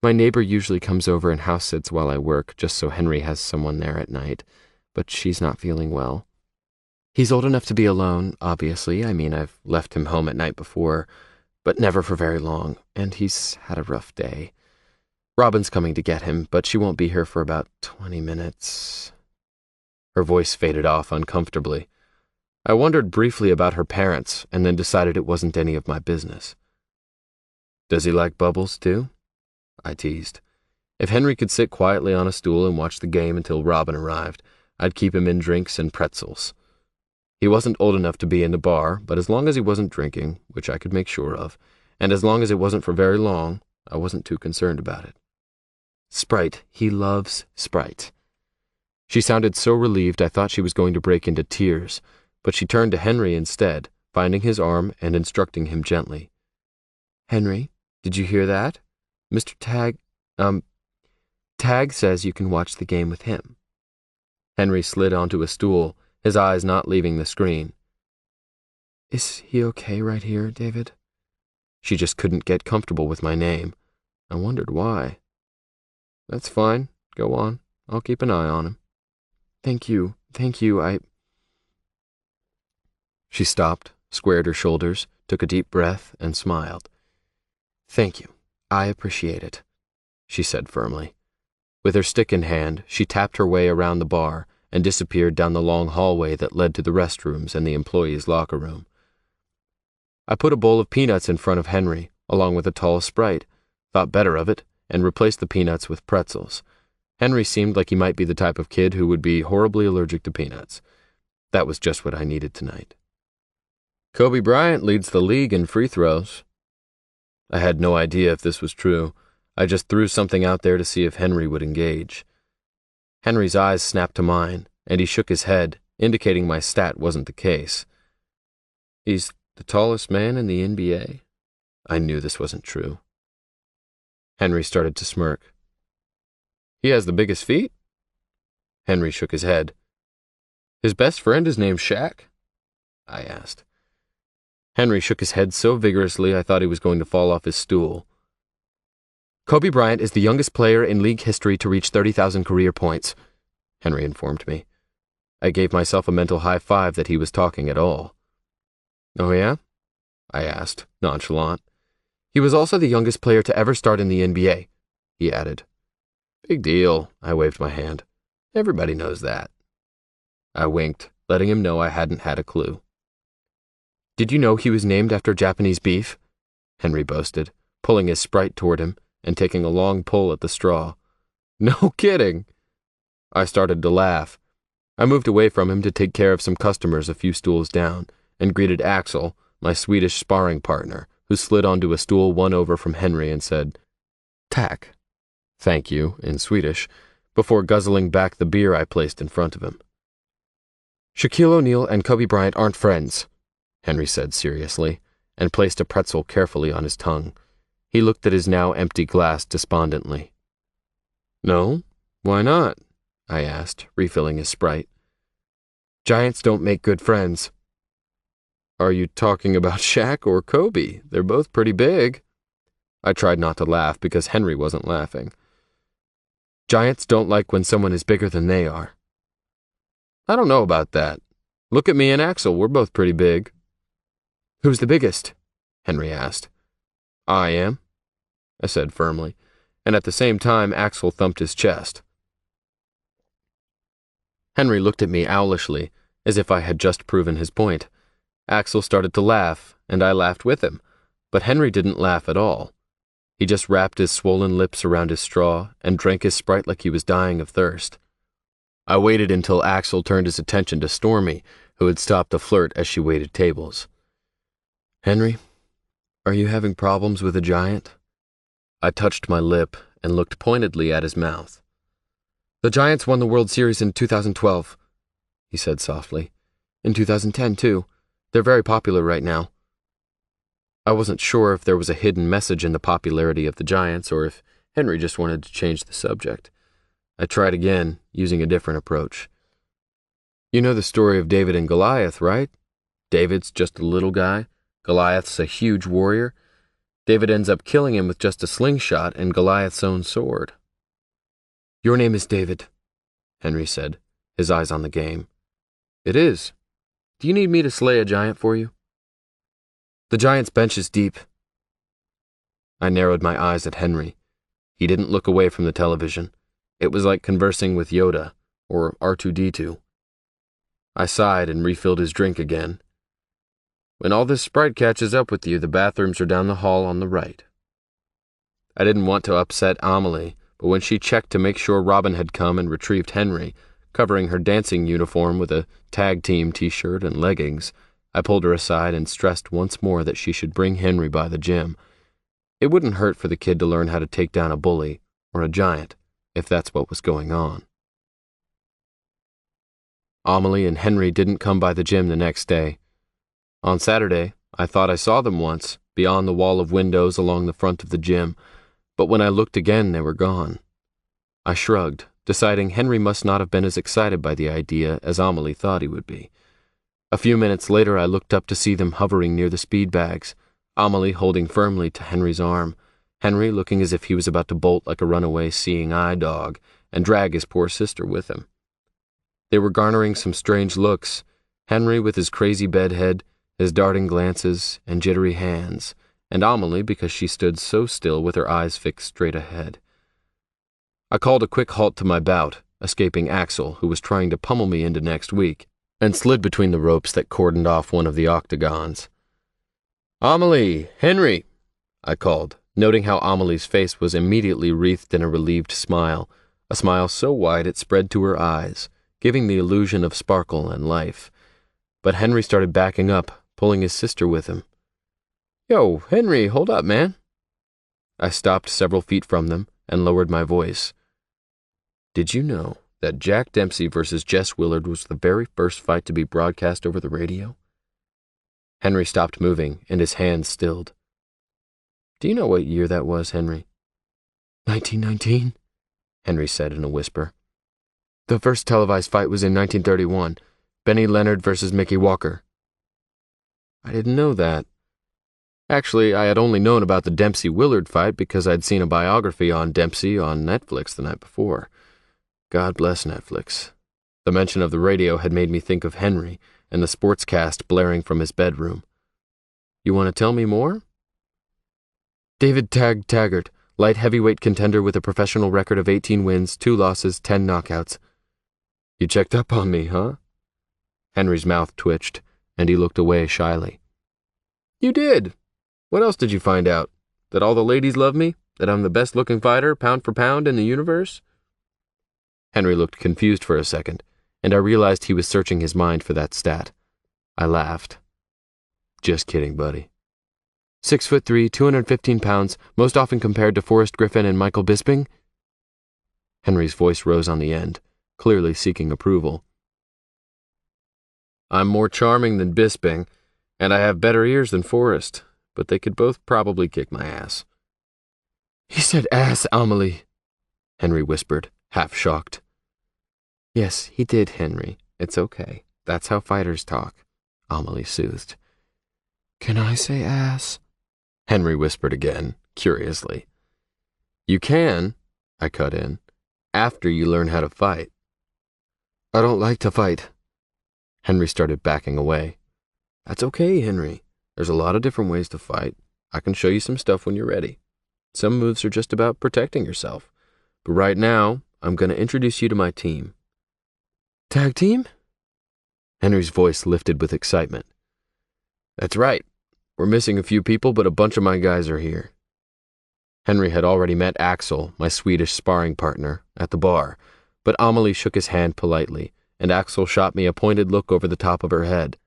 My neighbor usually comes over and house sits while I work, just so Henry has someone there at night, but she's not feeling well. He's old enough to be alone, obviously. I mean, I've left him home at night before, but never for very long, and he's had a rough day. Robin's coming to get him, but she won't be here for about 20 minutes. Her voice faded off uncomfortably. I wondered briefly about her parents, and then decided it wasn't any of my business. Does he like bubbles, too? I teased. If Henry could sit quietly on a stool and watch the game until Robin arrived, I'd keep him in drinks and pretzels. He wasn't old enough to be in the bar, but as long as he wasn't drinking, which I could make sure of, and as long as it wasn't for very long, I wasn't too concerned about it. Sprite. He loves Sprite. She sounded so relieved I thought she was going to break into tears, but she turned to Henry instead, finding his arm and instructing him gently. Henry, did you hear that? Mr. Tag says you can watch the game with him. Henry slid onto a stool, his eyes not leaving the screen. Is he okay right here, David? She just couldn't get comfortable with my name. I wondered why. That's fine. Go on. I'll keep an eye on him. Thank you. She stopped, squared her shoulders, took a deep breath, and smiled. Thank you. I appreciate it, she said firmly. With her stick in hand, she tapped her way around the bar and disappeared down the long hallway that led to the restrooms and the employees' locker room. I put a bowl of peanuts in front of Henry, along with a tall Sprite, thought better of it, and replaced the peanuts with pretzels. Henry seemed like he might be the type of kid who would be horribly allergic to peanuts. That was just what I needed tonight. Kobe Bryant leads the league in free throws. I had no idea if this was true. I just threw something out there to see if Henry would engage. Henry's eyes snapped to mine, and he shook his head, indicating my stat wasn't the case. He's the tallest man in the NBA? I knew this wasn't true. Henry started to smirk. He has the biggest feet? Henry shook his head. His best friend is named Shaq? I asked. Henry shook his head so vigorously I thought he was going to fall off his stool. Kobe Bryant is the youngest player in league history to reach 30,000 career points, Henry informed me. I gave myself a mental high five that he was talking at all. Oh yeah? I asked, nonchalant. He was also the youngest player to ever start in the NBA, he added. Big deal, I waved my hand. Everybody knows that. I winked, letting him know I hadn't had a clue. Did you know he was named after Japanese beef? Henry boasted, pulling his Sprite toward him and taking a long pull at the straw. No kidding! I started to laugh. I moved away from him to take care of some customers a few stools down, and greeted Axel, my Swedish sparring partner, who slid onto a stool one over from Henry and said, Tack. Thank you, in Swedish, before guzzling back the beer I placed in front of him. Shaquille O'Neal and Kobe Bryant aren't friends, Henry said seriously, and placed a pretzel carefully on his tongue. He looked at his now empty glass despondently. No? Why not? I asked, refilling his Sprite. Giants don't make good friends. Are you talking about Shaq or Kobe? They're both pretty big. I tried not to laugh because Henry wasn't laughing. Giants don't like when someone is bigger than they are. I don't know about that. Look at me and Axel, we're both pretty big. Who's the biggest? Henry asked. I am, I said firmly, and at the same time Axel thumped his chest. Henry looked at me owlishly, as if I had just proven his point. Axel started to laugh, and I laughed with him, but Henry didn't laugh at all. He just wrapped his swollen lips around his straw and drank his Sprite like he was dying of thirst. I waited until Axel turned his attention to Stormy, who had stopped to flirt as she waited tables. Henry, are you having problems with a giant? I touched my lip and looked pointedly at his mouth. The Giants won the World Series in 2012, he said softly. In 2010, too. They're very popular right now. I wasn't sure if there was a hidden message in the popularity of the Giants or if Henry just wanted to change the subject. I tried again, using a different approach. You know the story of David and Goliath, right? David's just a little guy. Goliath's a huge warrior. David ends up killing him with just a slingshot and Goliath's own sword. Your name is David, Henry said, his eyes on the game. It is. Do you need me to slay a giant for you? The giant's bench is deep. I narrowed my eyes at Henry. He didn't look away from the television. It was like conversing with Yoda or R2-D2. I sighed and refilled his drink again. When all this Sprite catches up with you, the bathrooms are down the hall on the right. I didn't want to upset Amelie, but when she checked to make sure Robin had come and retrieved Henry, covering her dancing uniform with a tag team t-shirt and leggings, I pulled her aside and stressed once more that she should bring Henry by the gym. It wouldn't hurt for the kid to learn how to take down a bully or a giant, if that's what was going on. Amelie and Henry didn't come by the gym the next day. On Saturday, I thought I saw them once, beyond the wall of windows along the front of the gym, but when I looked again, they were gone. I shrugged, deciding Henry must not have been as excited by the idea as Amelie thought he would be. A few minutes later, I looked up to see them hovering near the speed bags, Amelie holding firmly to Henry's arm, Henry looking as if he was about to bolt like a runaway seeing-eye dog and drag his poor sister with him. They were garnering some strange looks, Henry with his crazy bedhead, his darting glances and jittery hands, and Amelie because she stood so still with her eyes fixed straight ahead. I called a quick halt to my bout, escaping Axel, who was trying to pummel me into next week, and slid between the ropes that cordoned off one of the octagons. "Amelie! Henry!" I called, noting how Amelie's face was immediately wreathed in a relieved smile, a smile so wide it spread to her eyes, giving the illusion of sparkle and life. But Henry started backing up, pulling his sister with him. "Yo, Henry, hold up, man." I stopped several feet from them and lowered my voice. "Did you know that Jack Dempsey versus Jess Willard was the very first fight to be broadcast over the radio?" Henry stopped moving, and his hands stilled. "Do you know what year that was, Henry?" 1919, Henry said in a whisper. "The first televised fight was in 1931, Benny Leonard versus Mickey Walker." I didn't know that. Actually, I had only known about the Dempsey-Willard fight because I'd seen a biography on Dempsey on Netflix the night before. God bless Netflix. The mention of the radio had made me think of Henry and the sportscast blaring from his bedroom. "You want to tell me more?" "David Taggart, light heavyweight contender with a professional record of 18 wins, 2 losses, 10 knockouts." "You checked up on me, huh?" Henry's mouth twitched, and he looked away shyly. "You did. What else did you find out? That all the ladies love me? That I'm the best-looking fighter, pound for pound, in the universe?" Henry looked confused for a second, and I realized he was searching his mind for that stat. I laughed. "Just kidding, buddy." 6'3", 215 pounds, most often compared to Forrest Griffin and Michael Bisping? Henry's voice rose on the end, clearly seeking approval. "I'm more charming than Bisping, and I have better ears than Forrest, but they could both probably kick my ass." "He said ass, Amelie," Henry whispered, half shocked. "Yes, he did, Henry. It's okay. That's how fighters talk," Amelie soothed. "Can I say ass?" Henry whispered again, curiously. "You can," I cut in, "after you learn how to fight." "I don't like to fight." Henry started backing away. "That's okay, Henry. There's a lot of different ways to fight. I can show you some stuff when you're ready. Some moves are just about protecting yourself. But right now, I'm going to introduce you to my team." "Tag team?" Henry's voice lifted with excitement. "That's right. We're missing a few people, but a bunch of my guys are here." Henry had already met Axel, my Swedish sparring partner, at the bar, but Amelie shook his hand politely, and Axel shot me a pointed look over the top of her head.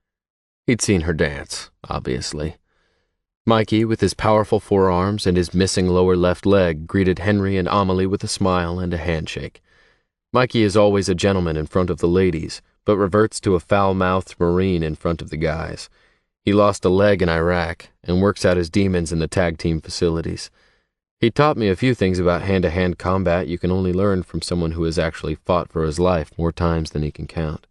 He'd seen her dance, obviously. Mikey, with his powerful forearms and his missing lower left leg, greeted Henry and Amelie with a smile and a handshake. Mikey is always a gentleman in front of the ladies, but reverts to a foul-mouthed Marine in front of the guys. He lost a leg in Iraq and works out his demons in the tag team facilities. He taught me a few things about hand-to-hand combat you can only learn from someone who has actually fought for his life more times than he can count.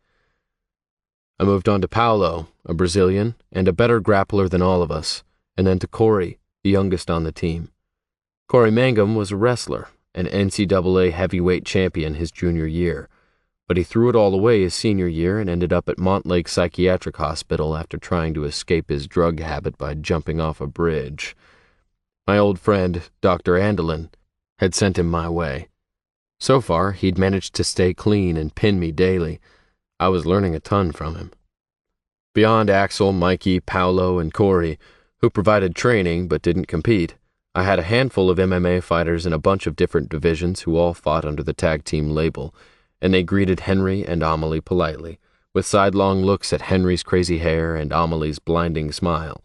I moved on to Paulo, a Brazilian, and a better grappler than all of us, and then to Corey, the youngest on the team. Corey Mangum was a wrestler, an NCAA heavyweight champion his junior year, but he threw it all away his senior year and ended up at Montlake Psychiatric Hospital after trying to escape his drug habit by jumping off a bridge. My old friend, Dr. Andelin, had sent him my way. So far, he'd managed to stay clean and pin me daily. I was learning a ton from him. Beyond Axel, Mikey, Paulo, and Corey, who provided training but didn't compete, I had a handful of MMA fighters in a bunch of different divisions who all fought under the tag team label, and they greeted Henry and Amelie politely, with sidelong looks at Henry's crazy hair and Amelie's blinding smile.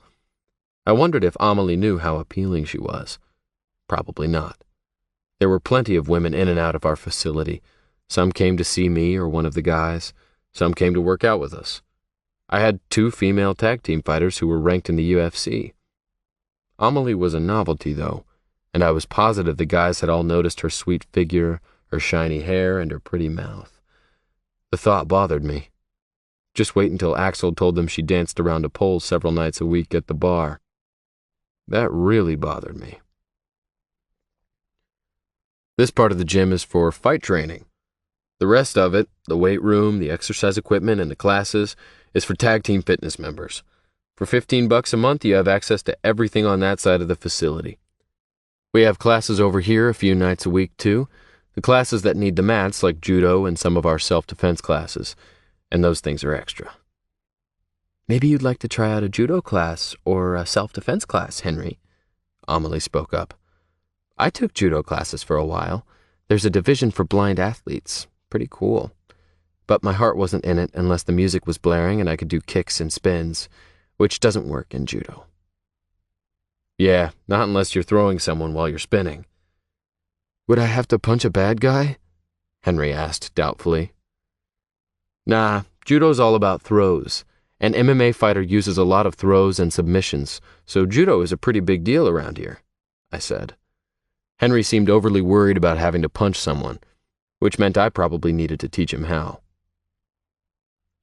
I wondered if Amelie knew how appealing she was. Probably not. There were plenty of women in and out of our facility. Some came to see me or one of the guys. Some came to work out with us. I had 2 female tag team fighters who were ranked in the UFC. Amelie was a novelty, though, and I was positive the guys had all noticed her sweet figure, her shiny hair, and her pretty mouth. The thought bothered me. Just wait until Axel told them she danced around a pole several nights a week at the bar. That really bothered me. This part of the gym is for fight training. The rest of it, the weight room, the exercise equipment, and the classes, is for tag team fitness members. For $15 a month, you have access to everything on that side of the facility. We have classes over here a few nights a week, too. The classes that need the mats, like judo and some of our self-defense classes. And those things are extra. Maybe you'd like to try out a judo class or a self-defense class, Henry. Amelie spoke up. I took judo classes for a while. There's a division for blind athletes. Pretty cool. But my heart wasn't in it unless the music was blaring and I could do kicks and spins, which doesn't work in judo. Yeah, not unless you're throwing someone while you're spinning. Would I have to punch a bad guy? Henry asked doubtfully. Nah, judo's all about throws. An MMA fighter uses a lot of throws and submissions, so judo is a pretty big deal around here, I said. Henry seemed overly worried about having to punch someone, which meant I probably needed to teach him how.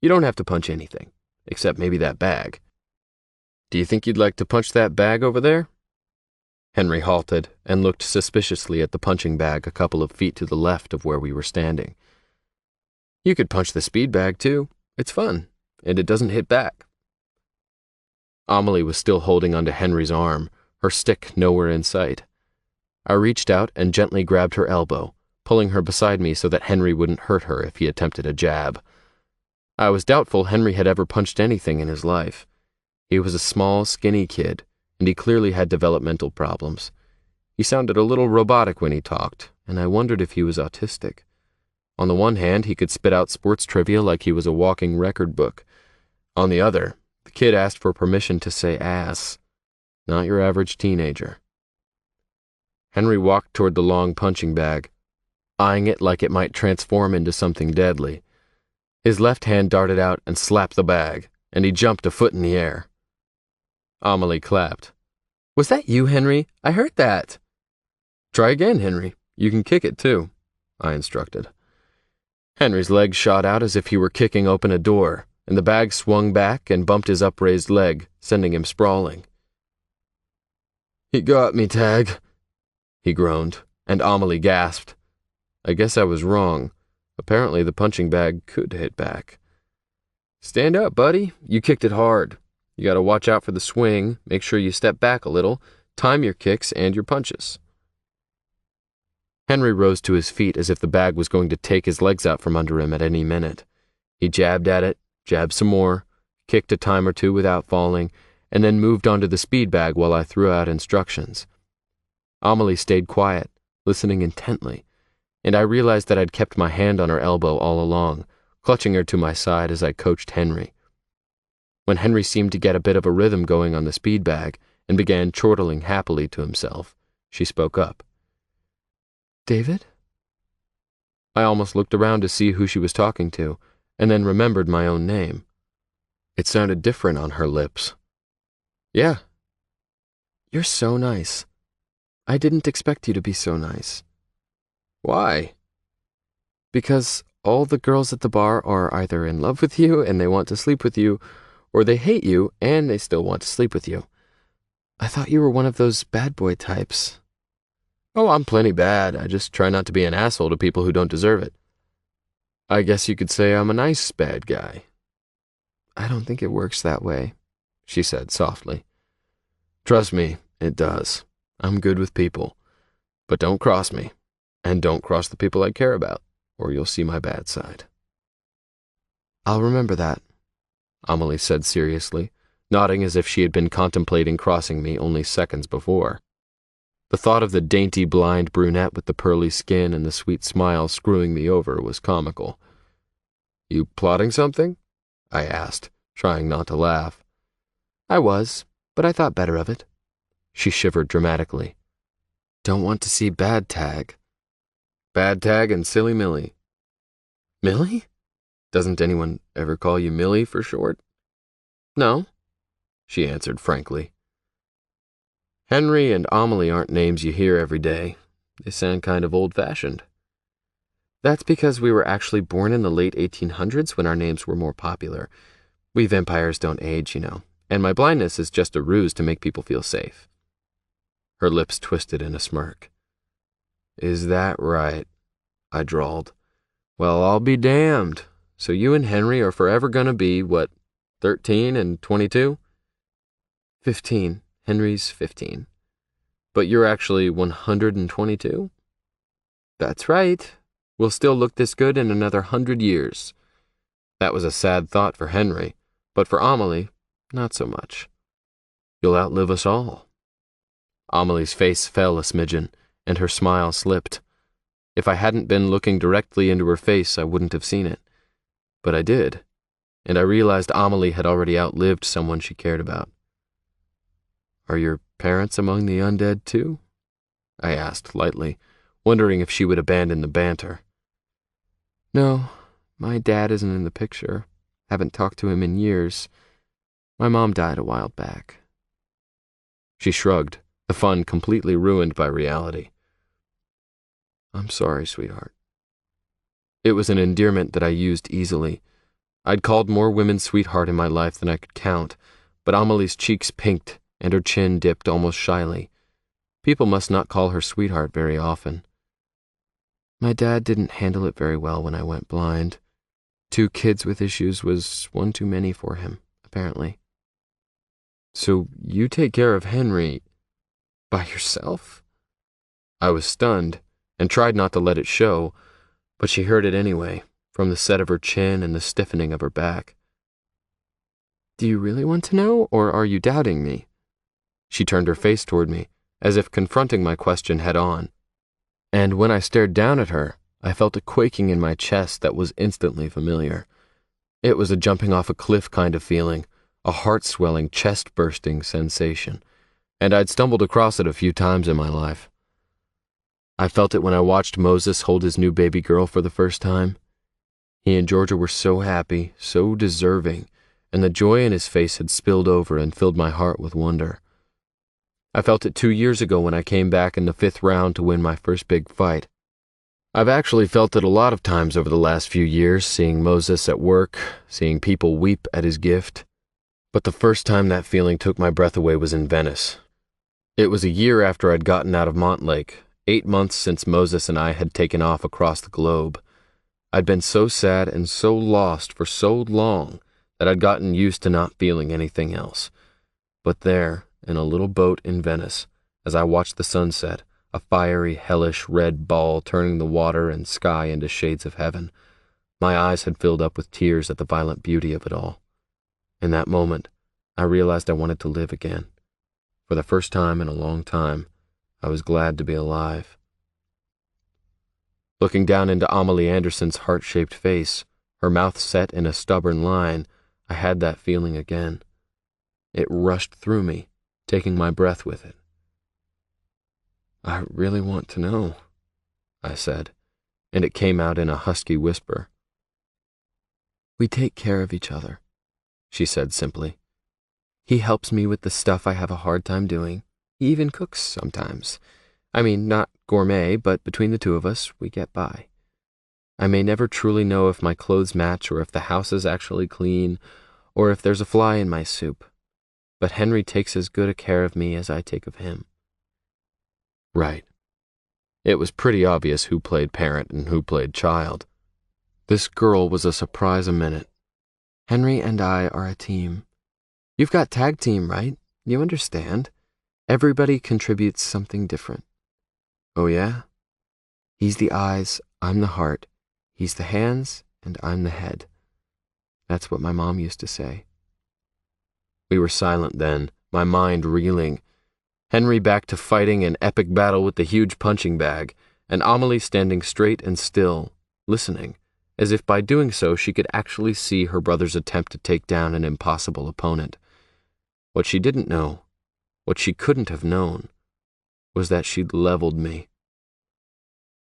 You don't have to punch anything, except maybe that bag. Do you think you'd like to punch that bag over there? Henry halted and looked suspiciously at the punching bag a couple of feet to the left of where we were standing. You could punch the speed bag, too. It's fun, and it doesn't hit back. Amelie was still holding onto Henry's arm, her stick nowhere in sight. I reached out and gently grabbed her elbow, pulling her beside me so that Henry wouldn't hurt her if he attempted a jab. I was doubtful Henry had ever punched anything in his life. He was a small, skinny kid, and he clearly had developmental problems. He sounded a little robotic when he talked, and I wondered if he was autistic. On the one hand, he could spit out sports trivia like he was a walking record book. On the other, the kid asked for permission to say ass. Not your average teenager. Henry walked toward the long punching bag, eyeing it like it might transform into something deadly. His left hand darted out and slapped the bag, and he jumped a foot in the air. Amelie clapped. Was that you, Henry? I heard that. Try again, Henry. You can kick it, too, I instructed. Henry's leg shot out as if he were kicking open a door, and the bag swung back and bumped his upraised leg, sending him sprawling. He got me, Tag, he groaned, and Amelie gasped. I guess I was wrong. Apparently the punching bag could hit back. Stand up, buddy. You kicked it hard. You gotta watch out for the swing, make sure you step back a little, time your kicks and your punches. Henry rose to his feet as if the bag was going to take his legs out from under him at any minute. He jabbed at it, jabbed some more, kicked a time or two without falling, and then moved onto the speed bag while I threw out instructions. Amelie stayed quiet, listening intently, and I realized that I'd kept my hand on her elbow all along, clutching her to my side as I coached Henry. When Henry seemed to get a bit of a rhythm going on the speed bag and began chortling happily to himself, she spoke up. David? I almost looked around to see who she was talking to, and then remembered my own name. It sounded different on her lips. Yeah. You're so nice. I didn't expect you to be so nice. Why? Because all the girls at the bar are either in love with you and they want to sleep with you, or they hate you and they still want to sleep with you. I thought you were one of those bad boy types. Oh, I'm plenty bad. I just try not to be an asshole to people who don't deserve it. I guess you could say I'm a nice bad guy. I don't think it works that way, she said softly. Trust me, it does. I'm good with people. But don't cross me, and don't cross the people I care about, or you'll see my bad side. I'll remember that, Amelie said seriously, nodding as if she had been contemplating crossing me only seconds before. The thought of the dainty blind brunette with the pearly skin and the sweet smile screwing me over was comical. You plotting something? I asked, trying not to laugh. I was, but I thought better of it. She shivered dramatically. Don't want to see Bad Tag. Bad Tag and Silly Millie. Millie? Doesn't anyone ever call you Millie for short? No, she answered frankly. Henry and Amelie aren't names you hear every day. They sound kind of old-fashioned. That's because we were actually born in the late 1800s when our names were more popular. We vampires don't age, you know, and my blindness is just a ruse to make people feel safe. Her lips twisted in a smirk. Is that right? I drawled. Well, I'll be damned. So you and Henry are forever gonna be, what, 13 and 22? 15. Henry's 15. But you're actually 122? That's right. We'll still look this good in another 100 years. That was a sad thought for Henry, but for Amelie, not so much. You'll outlive us all. Amelie's face fell a smidgen, and her smile slipped. If I hadn't been looking directly into her face, I wouldn't have seen it. But I did, and I realized Amelie had already outlived someone she cared about. Are your parents among the undead, too? I asked lightly, wondering if she would abandon the banter. No, my dad isn't in the picture. Haven't talked to him in years. My mom died a while back. She shrugged, the fun completely ruined by reality. I'm sorry, sweetheart. It was an endearment that I used easily. I'd called more women sweetheart in my life than I could count, but Amelie's cheeks pinked and her chin dipped almost shyly. People must not call her sweetheart very often. My dad didn't handle it very well when I went blind. 2 kids with issues was one too many for him, apparently. So you take care of Henry by yourself? I was stunned and tried not to let it show, but she heard it anyway, from the set of her chin and the stiffening of her back. Do you really want to know, or are you doubting me? She turned her face toward me, as if confronting my question head-on. And when I stared down at her, I felt a quaking in my chest that was instantly familiar. It was a jumping off a cliff kind of feeling, a heart-swelling, chest-bursting sensation, and I'd stumbled across it a few times in my life. I felt it when I watched Moses hold his new baby girl for the first time. He and Georgia were so happy, so deserving, and the joy in his face had spilled over and filled my heart with wonder. I felt it 2 years ago when I came back in the 5th round to win my first big fight. I've actually felt it a lot of times over the last few years, seeing Moses at work, seeing people weep at his gift. But the first time that feeling took my breath away was in Venice. It was a year after I'd gotten out of Montlake, 8 months since Moses and I had taken off across the globe. I'd been so sad and so lost for so long that I'd gotten used to not feeling anything else. But there, in a little boat in Venice, as I watched the sunset, a fiery, hellish red ball turning the water and sky into shades of heaven, my eyes had filled up with tears at the violent beauty of it all. In that moment, I realized I wanted to live again. For the first time in a long time, I was glad to be alive. Looking down into Amelie Anderson's heart-shaped face, her mouth set in a stubborn line, I had that feeling again. It rushed through me, taking my breath with it. I really want to know, I said, and it came out in a husky whisper. We take care of each other, she said simply. He helps me with the stuff I have a hard time doing. He even cooks sometimes. I mean, not gourmet, but between the two of us, we get by. I may never truly know if my clothes match or if the house is actually clean or if there's a fly in my soup. But Henry takes as good a care of me as I take of him. Right. It was pretty obvious who played parent and who played child. This girl was a surprise a minute. Henry and I are a team. You've got tag team, right? You understand. Everybody contributes something different. Oh yeah? He's the eyes, I'm the heart. He's the hands, and I'm the head. That's what my mom used to say. We were silent then, my mind reeling. Henry back to fighting an epic battle with the huge punching bag, and Amelie standing straight and still, listening, as if by doing so she could actually see her brother's attempt to take down an impossible opponent. What she didn't know, what she couldn't have known, was that she'd leveled me.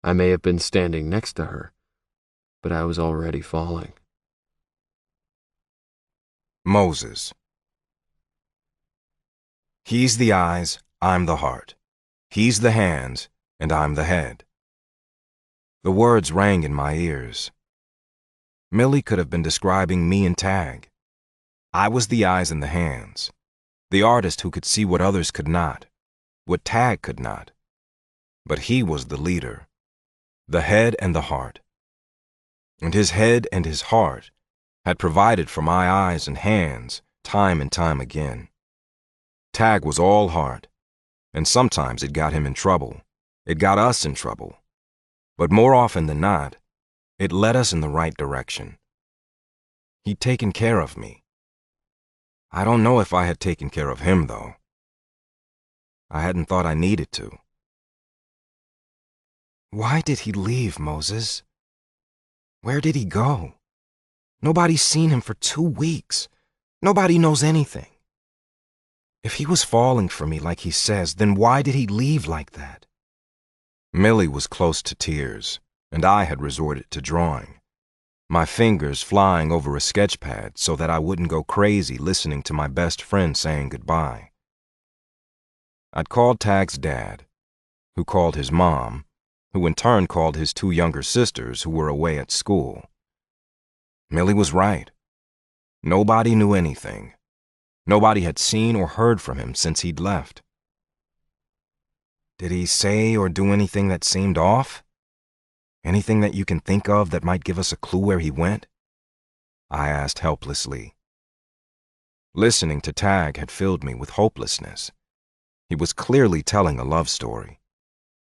I may have been standing next to her, but I was already falling. Moses. He's the eyes, I'm the heart. He's the hands, and I'm the head. The words rang in my ears. Millie could have been describing me and Tag. I was the eyes and the hands, the artist who could see what others could not, what Tag could not. But he was the leader, the head and the heart. And his head and his heart had provided for my eyes and hands time and time again. Tag was all heart, and sometimes it got him in trouble. It got us in trouble. But more often than not, it led us in the right direction. He'd taken care of me. I don't know if I had taken care of him, though. I hadn't thought I needed to. Why did he leave, Moses? Where did he go? Nobody's seen him for 2 weeks. Nobody knows anything. If he was falling for me like he says, then why did he leave like that? Millie was close to tears, and I had resorted to drawing, my fingers flying over a sketch pad so that I wouldn't go crazy listening to my best friend saying goodbye. I'd called Tag's dad, who called his mom, who in turn called his 2 younger sisters who were away at school. Millie was right. Nobody knew anything. Nobody had seen or heard from him since he'd left. Did he say or do anything that seemed off? Anything that you can think of that might give us a clue where he went? I asked helplessly. Listening to Tag had filled me with hopelessness. He was clearly telling a love story,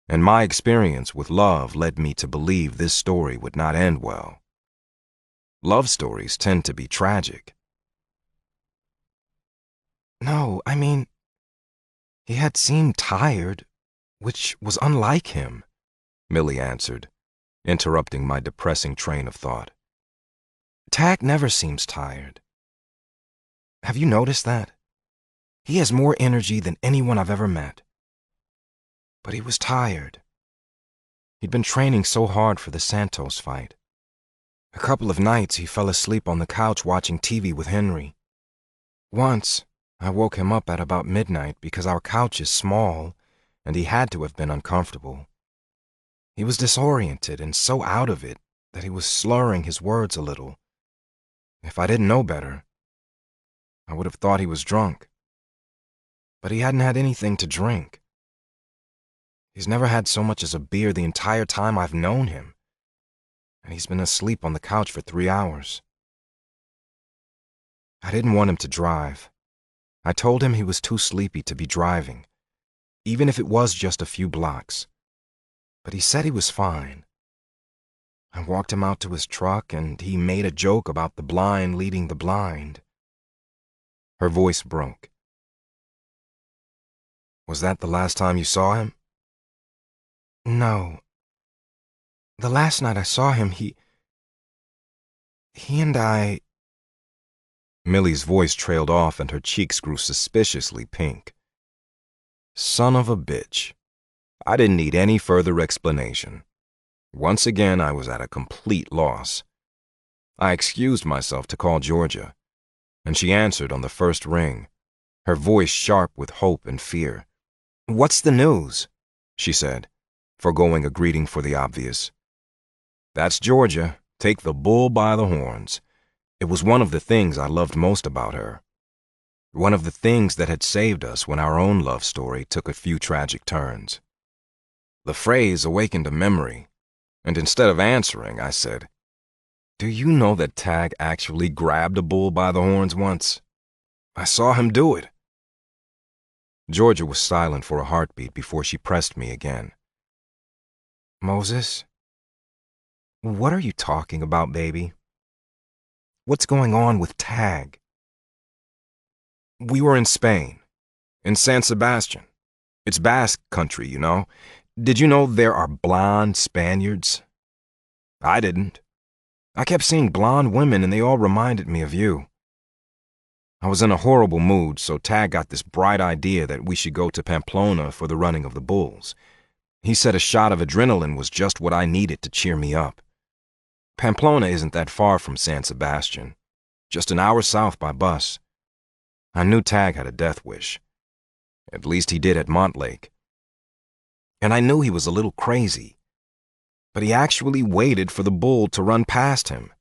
and my experience with love led me to believe this story would not end well. Love stories tend to be tragic. No, I mean, he had seemed tired, which was unlike him, Millie answered, interrupting my depressing train of thought. Tag never seems tired. Have you noticed that? He has more energy than anyone I've ever met. But he was tired. He'd been training so hard for the Santos fight. A couple of nights he fell asleep on the couch watching TV with Henry. Once, I woke him up at about midnight because our couch is small, and he had to have been uncomfortable. He was disoriented and so out of it that he was slurring his words a little. If I didn't know better, I would have thought he was drunk. But he hadn't had anything to drink. He's never had so much as a beer the entire time I've known him, and he's been asleep on the couch for 3 hours. I didn't want him to drive. I told him he was too sleepy to be driving, even if it was just a few blocks. But he said he was fine. I walked him out to his truck, and he made a joke about the blind leading the blind. Her voice broke. Was that the last time you saw him? No. The last night I saw him, he and I... Millie's voice trailed off and her cheeks grew suspiciously pink. Son of a bitch. I didn't need any further explanation. Once again, I was at a complete loss. I excused myself to call Georgia, and she answered on the first ring, her voice sharp with hope and fear. What's the news? She said, foregoing a greeting for the obvious. That's Georgia. Take the bull by the horns. It was one of the things I loved most about her. One of the things that had saved us when our own love story took a few tragic turns. The phrase awakened a memory, and instead of answering, I said, Do you know that Tag actually grabbed a bull by the horns once? I saw him do it. Georgia was silent for a heartbeat before she pressed me again. Moses, what are you talking about, baby? What's going on with Tag? We were in Spain, in San Sebastian. It's Basque country, you know. Did you know there are blonde Spaniards? I didn't. I kept seeing blonde women and they all reminded me of you. I was in a horrible mood, so Tag got this bright idea that we should go to Pamplona for the running of the bulls. He said a shot of adrenaline was just what I needed to cheer me up. Pamplona isn't that far from San Sebastian, just an hour south by bus. I knew Tag had a death wish. At least he did at Montlake. And I knew he was a little crazy. But he actually waited for the bull to run past him.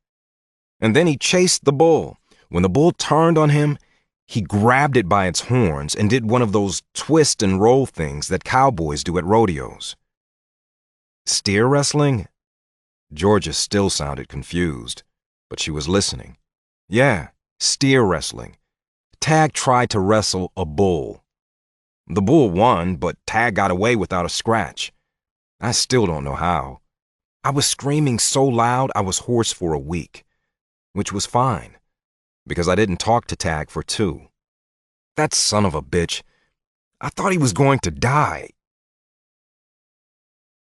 And then he chased the bull. When the bull turned on him, he grabbed it by its horns and did one of those twist and roll things that cowboys do at rodeos. Steer wrestling? Georgia still sounded confused, but she was listening. Yeah, steer wrestling. Tag tried to wrestle a bull. The bull won, but Tag got away without a scratch. I still don't know how. I was screaming so loud I was hoarse for a week, which was fine, because I didn't talk to Tag for 2. That son of a bitch, I thought he was going to die.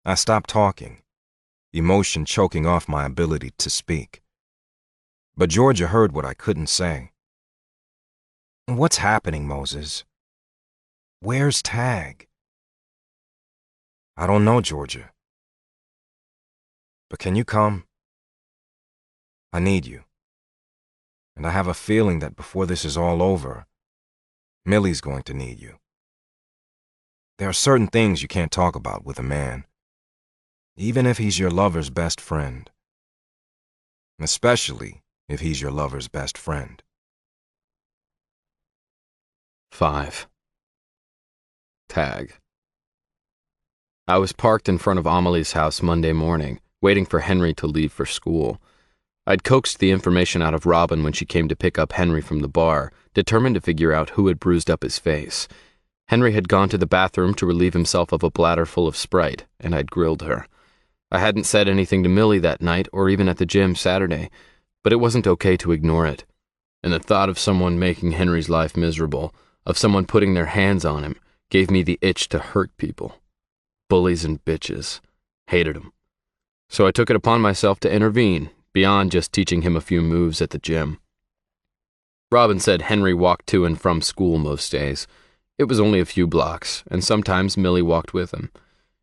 I stopped talking, emotion choking off my ability to speak. But Georgia heard what I couldn't say. What's happening, Moses? Where's Tag? I don't know, Georgia. But can you come? I need you. And I have a feeling that before this is all over, Millie's going to need you. There are certain things you can't talk about with a man, even if he's your lover's best friend. Especially if he's your lover's best friend. 5. Tag. I was parked in front of Amelie's house Monday morning, waiting for Henry to leave for school. I'd coaxed the information out of Robin when she came to pick up Henry from the bar, determined to figure out who had bruised up his face. Henry had gone to the bathroom to relieve himself of a bladder full of Sprite, and I'd grilled her. I hadn't said anything to Millie that night or even at the gym Saturday, but it wasn't okay to ignore it. And the thought of someone making Henry's life miserable, of someone putting their hands on him, gave me the itch to hurt people. Bullies and bitches. Hated them. So I took it upon myself to intervene, beyond just teaching him a few moves at the gym. Robin said Henry walked to and from school most days. It was only a few blocks, and sometimes Millie walked with him.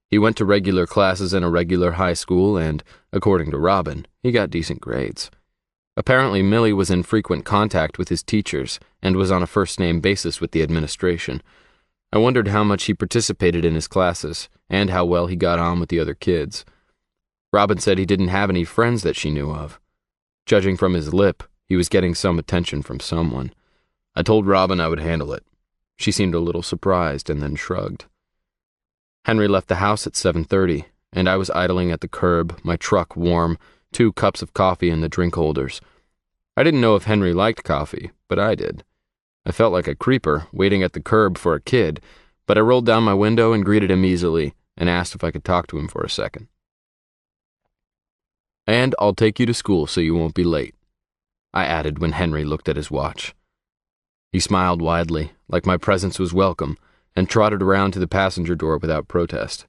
He went to regular classes in a regular high school, and, according to Robin, he got decent grades. Apparently, Millie was in frequent contact with his teachers and was on a first-name basis with the administration. I wondered how much he participated in his classes, and how well he got on with the other kids. Robin said he didn't have any friends that she knew of. Judging from his lip, he was getting some attention from someone. I told Robin I would handle it. She seemed a little surprised and then shrugged. Henry left the house at 7:30, and I was idling at the curb, my truck warm, 2 cups of coffee in the drink holders. I didn't know if Henry liked coffee, but I did. I felt like a creeper, waiting at the curb for a kid, but I rolled down my window and greeted him easily and asked if I could talk to him for a second. "And I'll take you to school so you won't be late," I added when Henry looked at his watch. He smiled widely, like my presence was welcome, and trotted around to the passenger door without protest.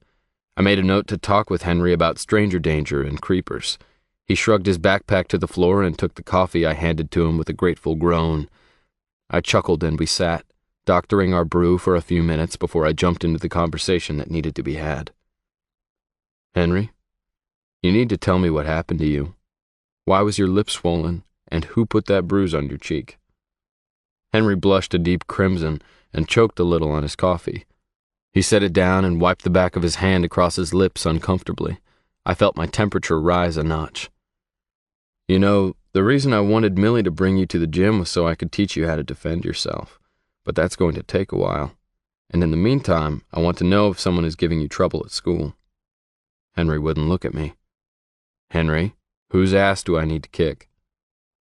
I made a note to talk with Henry about stranger danger and creepers. He shrugged his backpack to the floor and took the coffee I handed to him with a grateful groan. I chuckled and we sat, doctoring our brew for a few minutes before I jumped into the conversation that needed to be had. "Henry, you need to tell me what happened to you. Why was your lip swollen, and who put that bruise on your cheek?" Henry blushed a deep crimson and choked a little on his coffee. He set it down and wiped the back of his hand across his lips uncomfortably. I felt my temperature rise a notch. "You know, the reason I wanted Millie to bring you to the gym was so I could teach you how to defend yourself. But that's going to take a while. And in the meantime, I want to know if someone is giving you trouble at school." Henry wouldn't look at me. "Henry, whose ass do I need to kick?"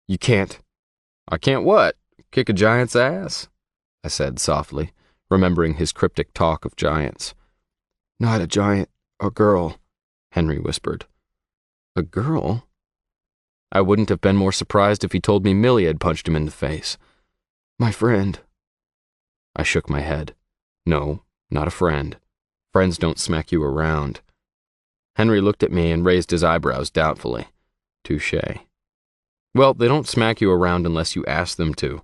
"You can't." "I can't what? Kick a giant's ass?" I said softly, remembering his cryptic talk of giants. "Not a giant, a girl," Henry whispered. "A girl?" I wouldn't have been more surprised if he told me Millie had punched him in the face. "My friend." I shook my head. "No, not a friend. Friends don't smack you around." Henry looked at me and raised his eyebrows doubtfully. Touché. "Well, they don't smack you around unless you ask them to,"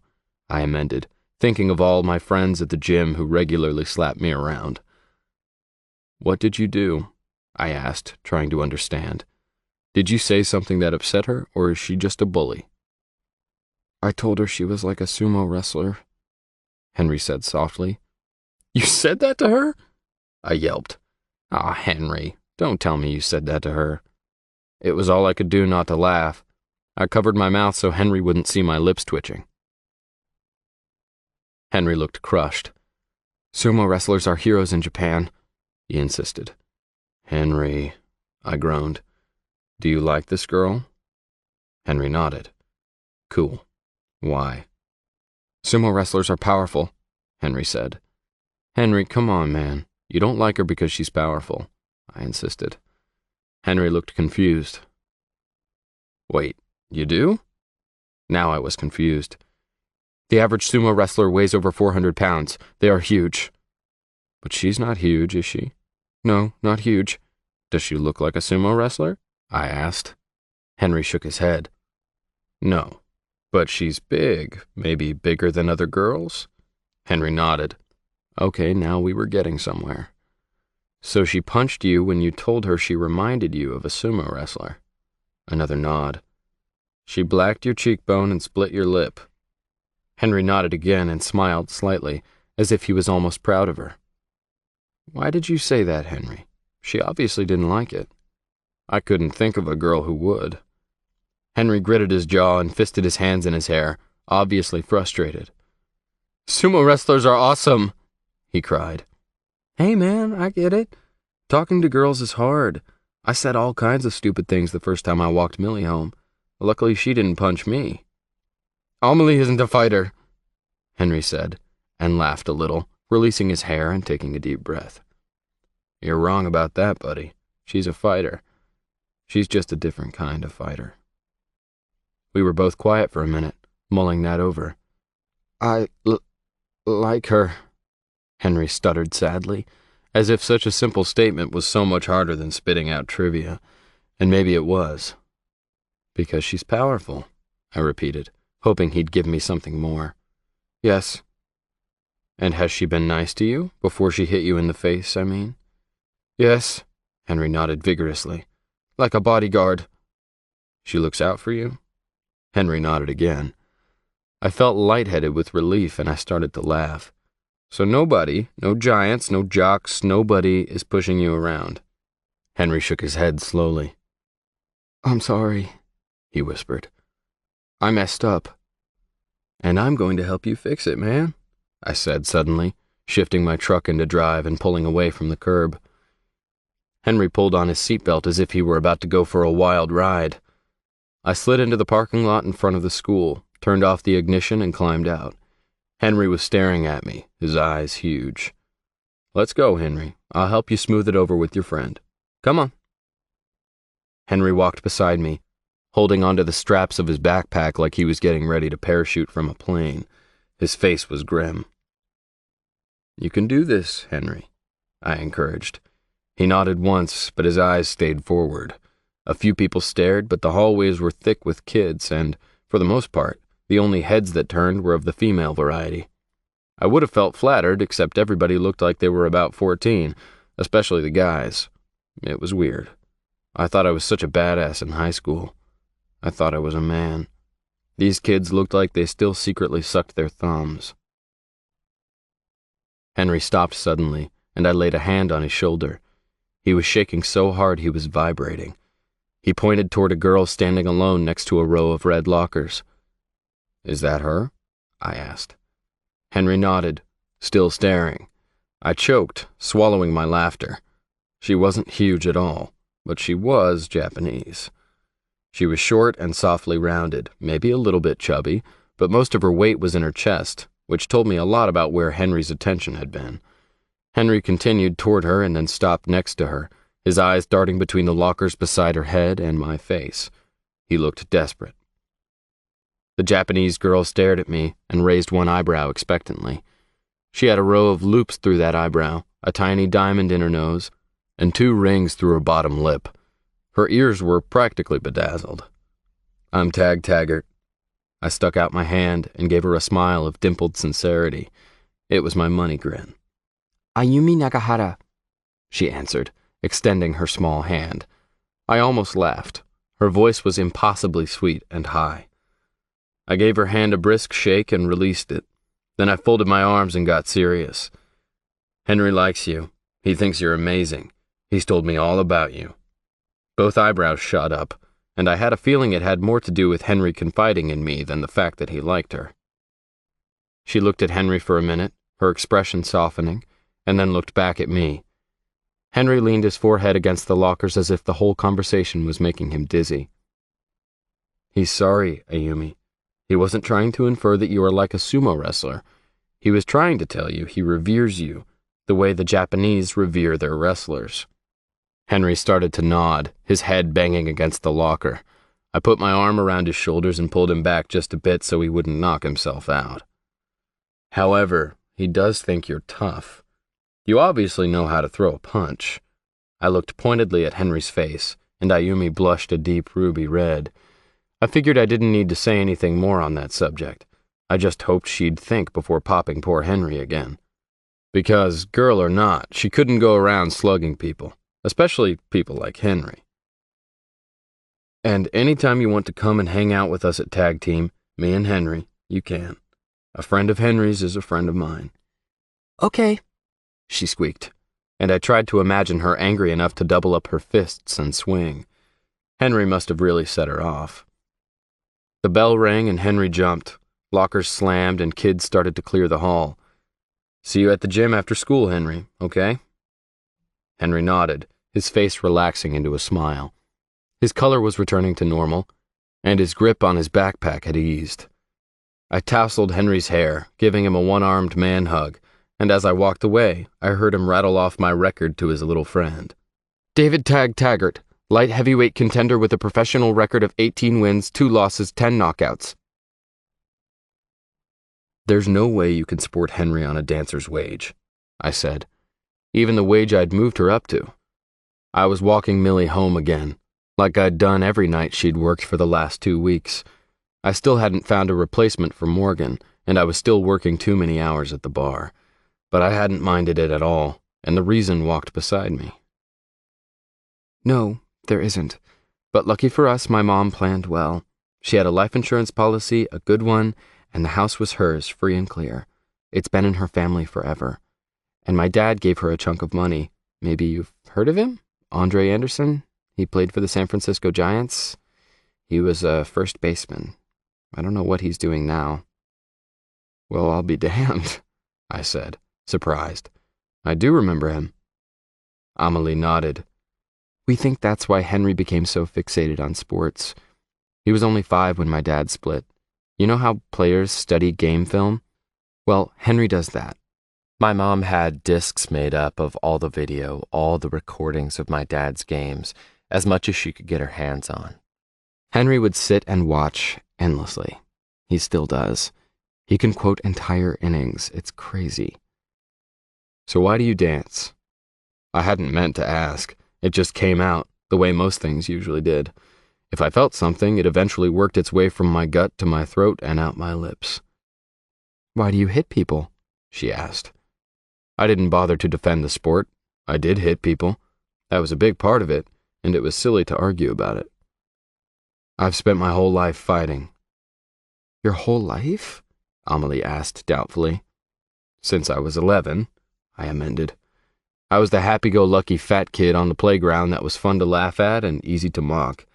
I amended, thinking of all my friends at the gym who regularly slapped me around. "What did you do?" I asked, trying to understand. "Did you say something that upset her, or is she just a bully?" "I told her she was like a sumo wrestler," Henry said softly. "You said that to her?" I yelped. "Aw, Henry, don't tell me you said that to her." It was all I could do not to laugh. I covered my mouth so Henry wouldn't see my lips twitching. Henry looked crushed. "Sumo wrestlers are heroes in Japan," he insisted. "Henry," I groaned. "Do you like this girl?" Henry nodded. "Cool. Why?" "Sumo wrestlers are powerful," Henry said. Henry, come on, man. You don't like her because she's powerful, I insisted. Henry looked confused. Wait, you do? Now I was confused. The average sumo wrestler weighs over 400 pounds. They are huge. But she's not huge, is she? No, not huge. Does she look like a sumo wrestler? I asked. Henry shook his head. No, but she's big, maybe bigger than other girls? Henry nodded. Okay, now we were getting somewhere. So she punched you when you told her she reminded you of a sumo wrestler? Another nod. She blacked your cheekbone and split your lip. Henry nodded again and smiled slightly, as if he was almost proud of her. Why did you say that, Henry? She obviously didn't like it. I couldn't think of a girl who would. Henry gritted his jaw and fisted his hands in his hair, obviously frustrated. Sumo wrestlers are awesome, he cried. Hey man, I get it. Talking to girls is hard. I said all kinds of stupid things the first time I walked Millie home. Luckily she didn't punch me. Amelie isn't a fighter, Henry said, and laughed a little, releasing his hair and taking a deep breath. You're wrong about that, buddy. She's a fighter. She's just a different kind of fighter. We were both quiet for a minute, mulling that over. I like her, Henry stuttered sadly, as if such a simple statement was so much harder than spitting out trivia, and maybe it was. Because she's powerful, I repeated, hoping he'd give me something more. Yes. And has she been nice to you, before she hit you in the face, I mean? Yes, Henry nodded vigorously. Like a bodyguard. She looks out for you? Henry nodded again. I felt lightheaded with relief and I started to laugh. So nobody, no giants, no jocks, nobody is pushing you around. Henry shook his head slowly. I'm sorry, he whispered. I messed up. And I'm going to help you fix it, man, I said suddenly, shifting my truck into drive and pulling away from the curb. Henry pulled on his seatbelt as if he were about to go for a wild ride. I slid into the parking lot in front of the school, turned off the ignition, and climbed out. Henry was staring at me, his eyes huge. Let's go, Henry. I'll help you smooth it over with your friend. Come on. Henry walked beside me, holding onto the straps of his backpack like he was getting ready to parachute from a plane. His face was grim. You can do this, Henry, I encouraged. He nodded once, but his eyes stayed forward. A few people stared, but the hallways were thick with kids, and, for the most part, the only heads that turned were of the female variety. I would have felt flattered, except everybody looked like they were about 14, especially the guys. It was weird. I thought I was such a badass in high school. I thought I was a man. These kids looked like they still secretly sucked their thumbs. Henry stopped suddenly, and I laid a hand on his shoulder. He was shaking so hard he was vibrating. He pointed toward a girl standing alone next to a row of red lockers. Is that her? I asked. Henry nodded, still staring. I choked, swallowing my laughter. She wasn't huge at all, but she was Japanese. She was short and softly rounded, maybe a little bit chubby, but most of her weight was in her chest, which told me a lot about where Henry's attention had been. Henry continued toward her and then stopped next to her, his eyes darting between the lockers beside her head and my face. He looked desperate. The Japanese girl stared at me and raised one eyebrow expectantly. She had a row of loops through that eyebrow, a tiny diamond in her nose, and 2 rings through her bottom lip. Her ears were practically bedazzled. I'm Taggart. I stuck out my hand and gave her a smile of dimpled sincerity. It was my money grin. Ayumi Nakahara, she answered, extending her small hand. I almost laughed. Her voice was impossibly sweet and high. I gave her hand a brisk shake and released it. Then I folded my arms and got serious. Henry likes you. He thinks you're amazing. He's told me all about you. Both eyebrows shot up, and I had a feeling it had more to do with Henry confiding in me than the fact that he liked her. She looked at Henry for a minute, her expression softening, and then looked back at me. Henry leaned his forehead against the lockers as if the whole conversation was making him dizzy. He's sorry, Ayumi. He wasn't trying to infer that you are like a sumo wrestler. He was trying to tell you he reveres you, the way the Japanese revere their wrestlers. Henry started to nod, his head banging against the locker. I put my arm around his shoulders and pulled him back just a bit so he wouldn't knock himself out. However, he does think you're tough. You obviously know how to throw a punch. I looked pointedly at Henry's face, and Ayumi blushed a deep ruby red. I figured I didn't need to say anything more on that subject. I just hoped she'd think before popping poor Henry again. Because, girl or not, she couldn't go around slugging people, especially people like Henry. And anytime you want to come and hang out with us at Tag Team, me and Henry, you can. A friend of Henry's is a friend of mine. Okay, she squeaked, and I tried to imagine her angry enough to double up her fists and swing. Henry must have really set her off. The bell rang and Henry jumped. Lockers slammed and kids started to clear the hall. See you at the gym after school, Henry, okay? Henry nodded, his face relaxing into a smile. His color was returning to normal, and his grip on his backpack had eased. I tousled Henry's hair, giving him a one-armed man hug, and as I walked away, I heard him rattle off my record to his little friend. David Taggart, light heavyweight contender with a professional record of 18 wins, 2 losses, 10 knockouts. There's no way you can support Henry on a dancer's wage, I said, even the wage I'd moved her up to. I was walking Millie home again, like I'd done every night she'd worked for the last 2 weeks. I still hadn't found a replacement for Morgan, and I was still working too many hours at the bar. But I hadn't minded it at all, and the reason walked beside me. No, there isn't. But lucky for us, my mom planned well. She had a life insurance policy, a good one, and the house was hers, free and clear. It's been in her family forever. And my dad gave her a chunk of money. Maybe you've heard of him? Andre Anderson? He played for the San Francisco Giants. He was a first baseman. I don't know what he's doing now. Well, I'll be damned, I said, surprised. I do remember him. Amelie nodded. We think that's why Henry became so fixated on sports. He was only 5 when my dad split. You know how players study game film? Well, Henry does that. My mom had discs made up of all the video, all the recordings of my dad's games, as much as she could get her hands on. Henry would sit and watch endlessly. He still does. He can quote entire innings. It's crazy. So why do you dance? I hadn't meant to ask. It just came out, the way most things usually did. If I felt something, it eventually worked its way from my gut to my throat and out my lips. Why do you hit people? She asked. I didn't bother to defend the sport. I did hit people. That was a big part of it, and it was silly to argue about it. I've spent my whole life fighting. Your whole life? Amelie asked doubtfully. Since I was 11, I amended. I was the happy-go-lucky fat kid on the playground that was fun to laugh at and easy to mock.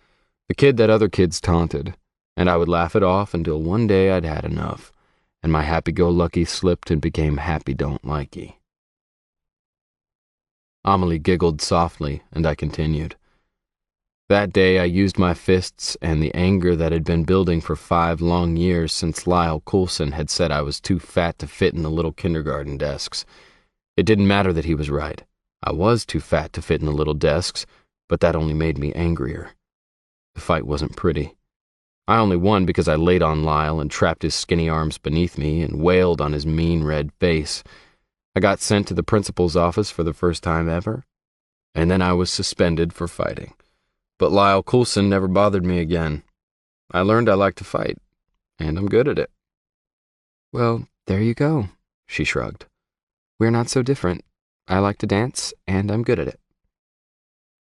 The kid that other kids taunted, and I would laugh it off until one day I'd had enough, and my happy-go-lucky slipped and became happy-don't-likey. Amelie giggled softly, and I continued. That day I used my fists and the anger that had been building for 5 long years since Lyle Coulson had said I was too fat to fit in the little kindergarten desks. It didn't matter that he was right. I was too fat to fit in the little desks, but that only made me angrier. The fight wasn't pretty. I only won because I laid on Lyle and trapped his skinny arms beneath me and wailed on his mean red face. I got sent to the principal's office for the first time ever, and then I was suspended for fighting. But Lyle Coulson never bothered me again. I learned I like to fight, and I'm good at it. Well, there you go, she shrugged. We're not so different. I like to dance, and I'm good at it.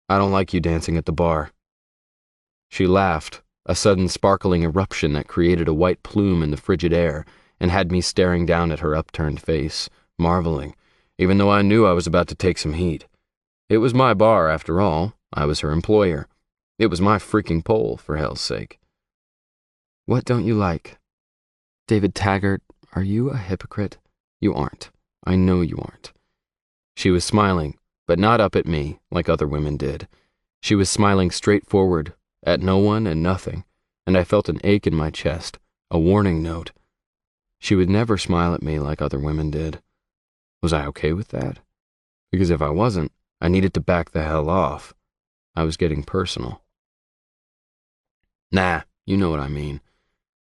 I don't like you dancing at the bar. She laughed, a sudden sparkling eruption that created a white plume in the frigid air and had me staring down at her upturned face, marveling, even though I knew I was about to take some heat. It was my bar, after all. I was her employer. It was my freaking pole, for hell's sake. What don't you like? David Taggart, are you a hypocrite? You aren't. I know you aren't. She was smiling, but not up at me, like other women did. She was smiling straight forward, at no one and nothing, and I felt an ache in my chest, a warning note. She would never smile at me like other women did. Was I okay with that? Because if I wasn't, I needed to back the hell off. I was getting personal. Nah, you know what I mean.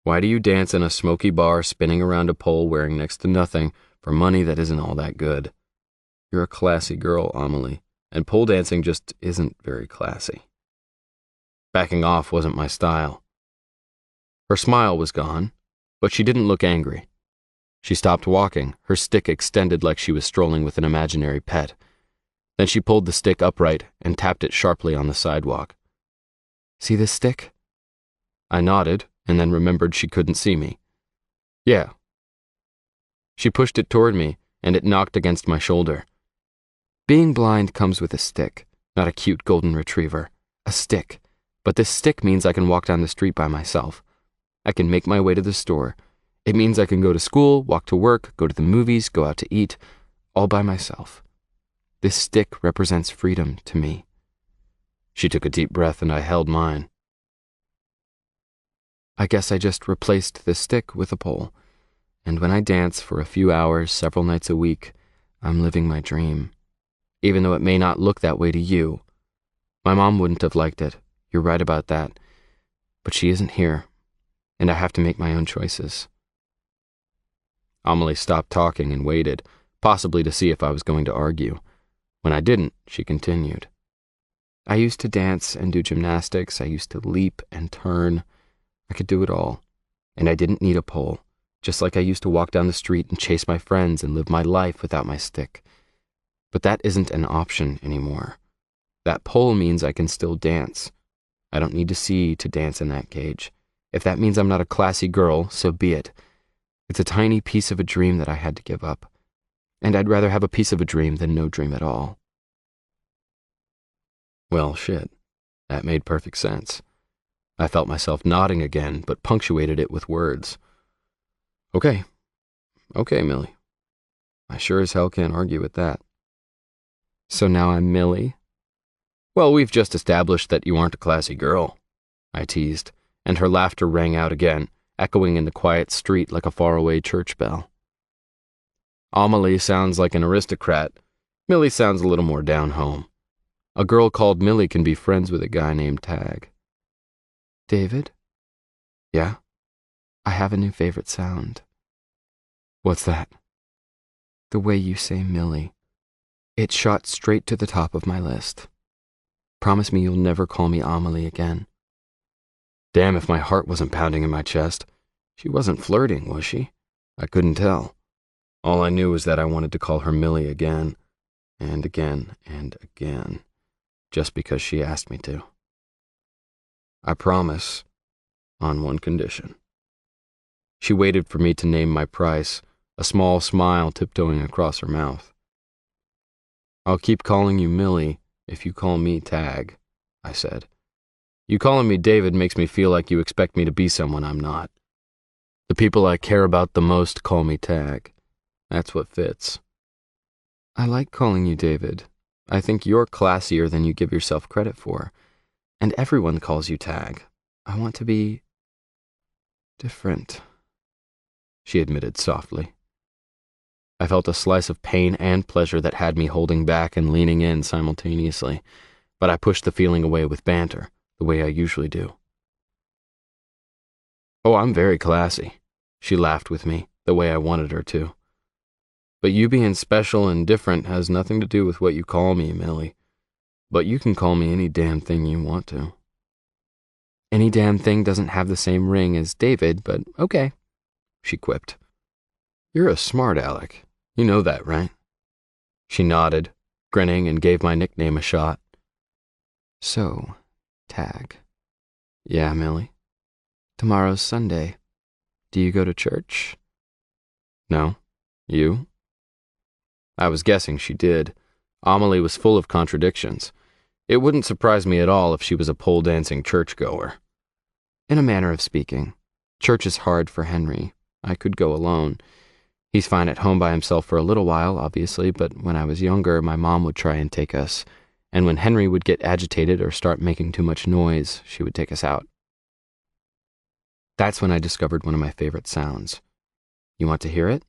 Why do you dance in a smoky bar spinning around a pole wearing next to nothing for money that isn't all that good? You're a classy girl, Amelie, and pole dancing just isn't very classy. Backing off wasn't my style. Her smile was gone, but she didn't look angry. She stopped walking, her stick extended like she was strolling with an imaginary pet. Then she pulled the stick upright and tapped it sharply on the sidewalk. See this stick? I nodded, and then remembered she couldn't see me. Yeah. She pushed it toward me, and it knocked against my shoulder. Being blind comes with a stick, not a cute golden retriever. A stick. But this stick means I can walk down the street by myself. I can make my way to the store. It means I can go to school, walk to work, go to the movies, go out to eat, all by myself. This stick represents freedom to me. She took a deep breath and I held mine. I guess I just replaced the stick with a pole, and when I dance for a few hours several nights a week, I'm living my dream, even though it may not look that way to you. My mom wouldn't have liked it. You're right about that. But she isn't here, and I have to make my own choices. Amelie stopped talking and waited, possibly to see if I was going to argue. When I didn't, she continued. I used to dance and do gymnastics. I used to leap and turn. I could do it all, and I didn't need a pole, just like I used to walk down the street and chase my friends and live my life without my stick. But that isn't an option anymore. That pole means I can still dance. I don't need to see to dance in that cage. If that means I'm not a classy girl, so be it. It's a tiny piece of a dream that I had to give up, and I'd rather have a piece of a dream than no dream at all. Well, shit. That made perfect sense. I felt myself nodding again, but punctuated it with words. Okay, Millie. I sure as hell can't argue with that. So now I'm Millie? Well, we've just established that you aren't a classy girl, I teased, and her laughter rang out again, echoing in the quiet street like a faraway church bell. Amelie sounds like an aristocrat. Millie sounds a little more down-home. A girl called Millie can be friends with a guy named Tag. David? Yeah? I have a new favorite sound. What's that? The way you say Millie. It shot straight to the top of my list. Promise me you'll never call me Amelie again. Damn if my heart wasn't pounding in my chest. She wasn't flirting, was she? I couldn't tell. All I knew was that I wanted to call her Millie again, and again, and again, just because she asked me to. I promise, on one condition. She waited for me to name my price, a small smile tiptoeing across her mouth. I'll keep calling you Millie if you call me Tag, I said. You calling me David makes me feel like you expect me to be someone I'm not. The people I care about the most call me Tag. That's what fits. I like calling you David. I think you're classier than you give yourself credit for. And everyone calls you Tag. I want to be different, she admitted softly. I felt a slice of pain and pleasure that had me holding back and leaning in simultaneously, but I pushed the feeling away with banter, the way I usually do. Oh, I'm very classy, she laughed with me, the way I wanted her to. But you being special and different has nothing to do with what you call me, Millie. But you can call me any damn thing you want to. Any damn thing doesn't have the same ring as David, but okay, she quipped. You're a smart aleck. You know that, right? She nodded, grinning, and gave my nickname a shot. So, Tag. Yeah, Millie. Tomorrow's Sunday. Do you go to church? No. You? I was guessing she did. Amelie was full of contradictions. It wouldn't surprise me at all if she was a pole-dancing churchgoer. In a manner of speaking. Church is hard for Henry. I could go alone. He's fine at home by himself for a little while, obviously, but when I was younger, my mom would try and take us, and when Henry would get agitated or start making too much noise, she would take us out. That's when I discovered one of my favorite sounds. You want to hear it?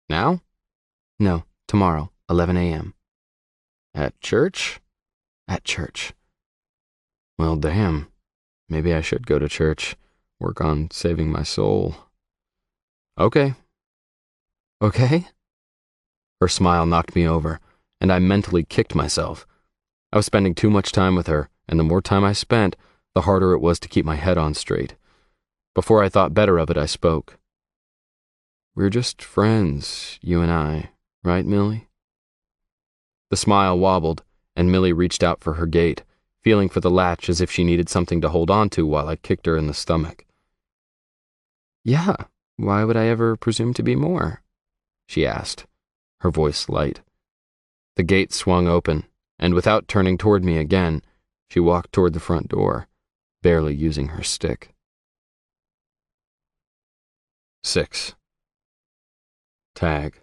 Now? No, tomorrow, 11 a.m. At church? At church. Well, damn. Maybe I should go to church. Work on saving my soul. Okay. Okay? Her smile knocked me over, and I mentally kicked myself. I was spending too much time with her, and the more time I spent, the harder it was to keep my head on straight. Before I thought better of it, I spoke. We're just friends, you and I, right, Millie? The smile wobbled, and Millie reached out for her gate, feeling for the latch as if she needed something to hold on to while I kicked her in the stomach. Yeah, why would I ever presume to be more? She asked, her voice light. The gate swung open, and without turning toward me again, she walked toward the front door, barely using her stick. 6. Tag.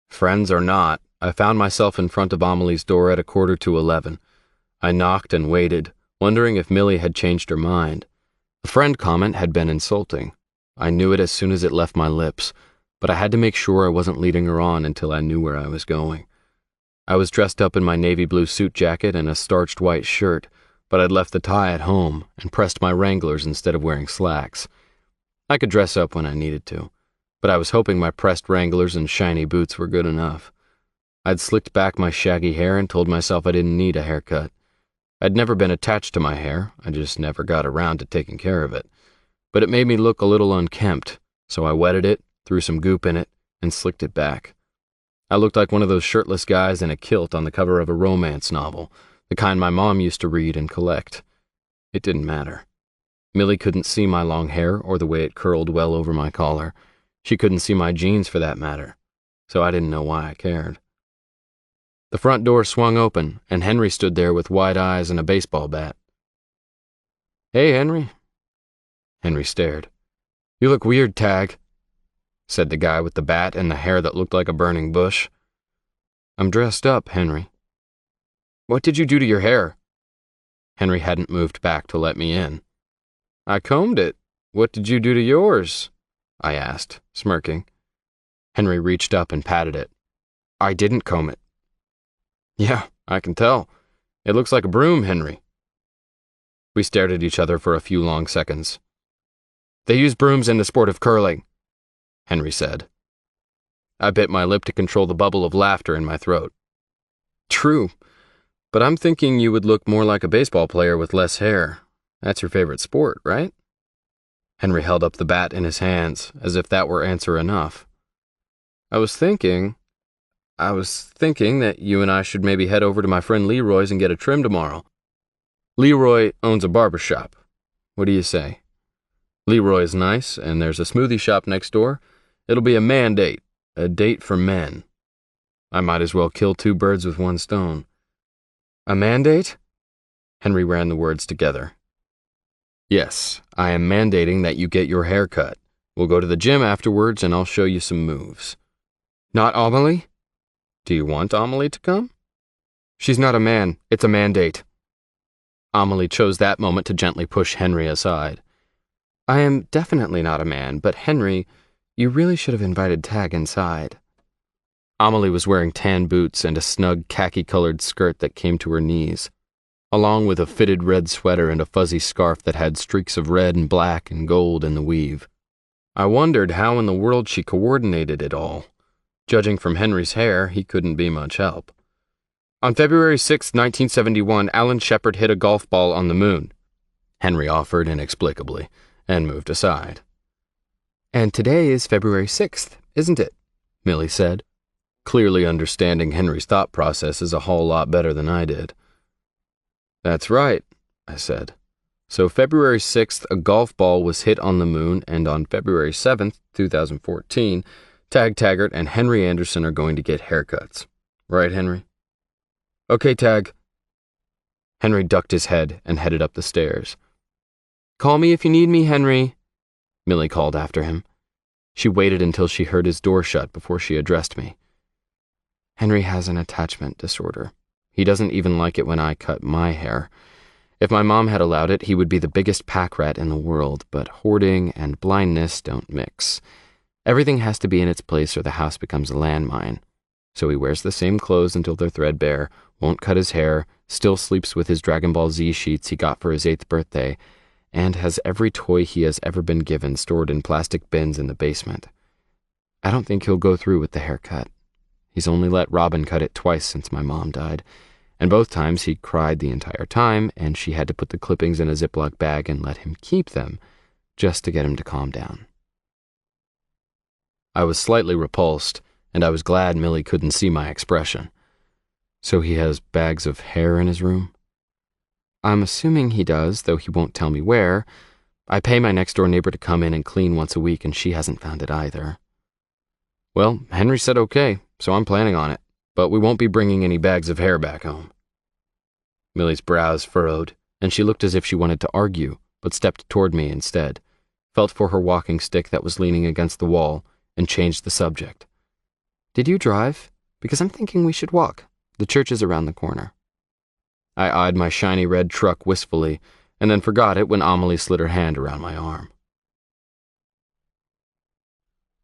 Friends or not, I found myself in front of Amelie's door at 11:15. I knocked and waited, wondering if Millie had changed her mind. The friend comment had been insulting. I knew it as soon as it left my lips, but I had to make sure I wasn't leading her on until I knew where I was going. I was dressed up in my navy blue suit jacket and a starched white shirt, but I'd left the tie at home and pressed my Wranglers instead of wearing slacks. I could dress up when I needed to, but I was hoping my pressed Wranglers and shiny boots were good enough. I'd slicked back my shaggy hair and told myself I didn't need a haircut. I'd never been attached to my hair, I just never got around to taking care of it. But it made me look a little unkempt, so I wetted it, threw some goop in it, and slicked it back. I looked like one of those shirtless guys in a kilt on the cover of a romance novel, the kind my mom used to read and collect. It didn't matter. Millie couldn't see my long hair or the way it curled well over my collar. She couldn't see my jeans for that matter, so I didn't know why I cared. The front door swung open, and Henry stood there with wide eyes and a baseball bat. Hey, Henry. Henry stared. You look weird, Tag, said the guy with the bat and the hair that looked like a burning bush. I'm dressed up, Henry. What did you do to your hair? Henry hadn't moved back to let me in. I combed it. What did you do to yours? I asked, smirking. Henry reached up and patted it. I didn't comb it. Yeah, I can tell. It looks like a broom, Henry. We stared at each other for a few long seconds. They use brooms in the sport of curling, Henry said. I bit my lip to control the bubble of laughter in my throat. True, but I'm thinking you would look more like a baseball player with less hair. That's your favorite sport, right? Henry held up the bat in his hands, as if that were answer enough. I was thinking that you and I should maybe head over to my friend Leroy's and get a trim tomorrow. Leroy owns a barber shop. What do you say? Leroy is nice, and there's a smoothie shop next door. It'll be a man date, a date for men. I might as well kill 2 birds with 1 stone. A man date? Henry ran the words together. Yes, I am mandating that you get your hair cut. We'll go to the gym afterwards, and I'll show you some moves. Not Amelie? Do you want Amelie to come? She's not a man. It's a mandate. Amelie chose that moment to gently push Henry aside. I am definitely not a man, but Henry, you really should have invited Tag inside. Amelie was wearing tan boots and a snug khaki-colored skirt that came to her knees, along with a fitted red sweater and a fuzzy scarf that had streaks of red and black and gold in the weave. I wondered how in the world she coordinated it all. Judging from Henry's hair, he couldn't be much help. On February 6, 1971, Alan Shepard hit a golf ball on the moon, Henry offered inexplicably, and moved aside. And today is February 6th, isn't it? Millie said, clearly understanding Henry's thought processes a whole lot better than I did. That's right, I said. So February 6th, a golf ball was hit on the moon, and on February 7th, 2014, Tag Taggart and Henry Anderson are going to get haircuts. Right, Henry? Okay, Tag. Henry ducked his head and headed up the stairs. Call me if you need me, Henry, Millie called after him. She waited until she heard his door shut before she addressed me. Henry has an attachment disorder. He doesn't even like it when I cut my hair. If my mom had allowed it, he would be the biggest pack rat in the world, but hoarding and blindness don't mix. Everything has to be in its place or the house becomes a landmine. So he wears the same clothes until they're threadbare, won't cut his hair, still sleeps with his Dragon Ball Z sheets he got for his 8th birthday, and has every toy he has ever been given stored in plastic bins in the basement. I don't think he'll go through with the haircut. He's only let Robin cut it twice since my mom died, and both times he cried the entire time, and she had to put the clippings in a Ziploc bag and let him keep them, just to get him to calm down. I was slightly repulsed, and I was glad Millie couldn't see my expression. So he has bags of hair in his room? I'm assuming he does, though he won't tell me where. I pay my next-door neighbor to come in and clean once a week, and she hasn't found it either. Well, Henry said okay, so I'm planning on it, but we won't be bringing any bags of hair back home. Millie's brows furrowed, and she looked as if she wanted to argue, but stepped toward me instead, felt for her walking stick that was leaning against the wall, and changed the subject. Did you drive? Because I'm thinking we should walk. The church is around the corner. I eyed my shiny red truck wistfully, and then forgot it when Amelie slid her hand around my arm.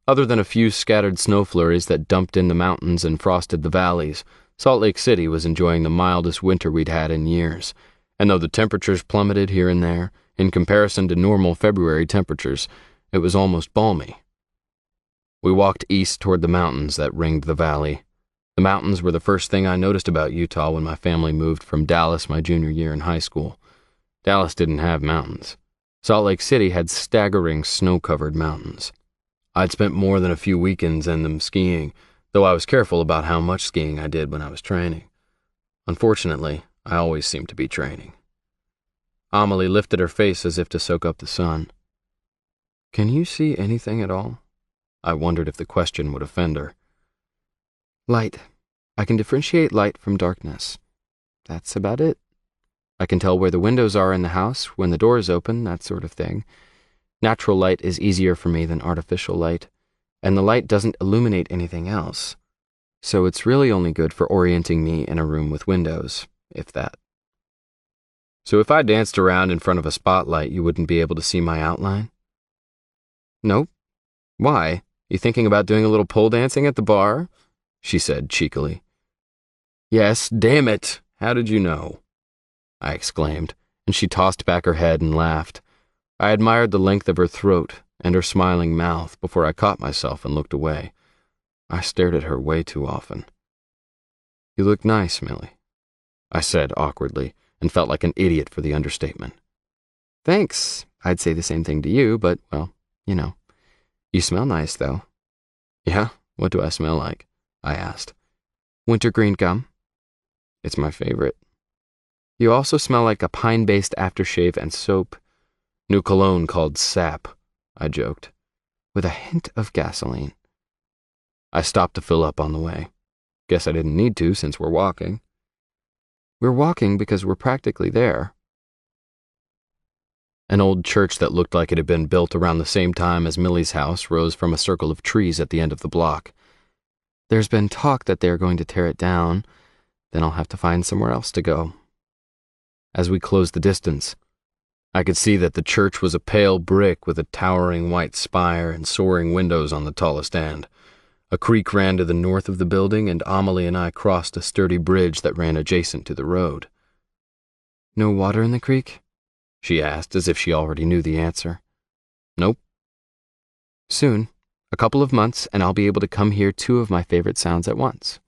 Other than a few scattered snow flurries that dumped in the mountains and frosted the valleys, Salt Lake City was enjoying the mildest winter we'd had in years, and though the temperatures plummeted here and there, in comparison to normal February temperatures, it was almost balmy. We walked east toward the mountains that ringed the valley. The mountains were the first thing I noticed about Utah when my family moved from Dallas my junior year in high school. Dallas didn't have mountains. Salt Lake City had staggering snow-covered mountains. I'd spent more than a few weekends in them skiing, though I was careful about how much skiing I did when I was training. Unfortunately, I always seemed to be training. Amelie lifted her face as if to soak up the sun. Can you see anything at all? I wondered if the question would offend her. Light. I can differentiate light from darkness. That's about it. I can tell where the windows are in the house, when the door is open, that sort of thing. Natural light is easier for me than artificial light, and the light doesn't illuminate anything else. So it's really only good for orienting me in a room with windows, if that. So if I danced around in front of a spotlight, you wouldn't be able to see my outline? Nope. Why? You thinking about doing a little pole dancing at the bar? She said cheekily. Yes, damn it! How did you know? I exclaimed, and she tossed back her head and laughed. I admired the length of her throat and her smiling mouth before I caught myself and looked away. I stared at her way too often. You look nice, Millie, I said awkwardly, and felt like an idiot for the understatement. Thanks. I'd say the same thing to you, but, well, you know. You smell nice, though. Yeah? What do I smell like? I asked. Wintergreen gum. It's my favorite. You also smell like a pine-based aftershave and soap. New cologne called Sap, I joked, with a hint of gasoline. I stopped to fill up on the way. Guess I didn't need to since we're walking. We're walking because we're practically there. An old church that looked like it had been built around the same time as Millie's house rose from a circle of trees at the end of the block. There's been talk that they're going to tear it down, then I'll have to find somewhere else to go. As we closed the distance, I could see that the church was a pale brick with a towering white spire and soaring windows on the tallest end. A creek ran to the north of the building, and Amelie and I crossed a sturdy bridge that ran adjacent to the road. No water in the creek? She asked, as if she already knew the answer. Nope. Soon, a couple of months, and I'll be able to come hear two of my favorite sounds at once.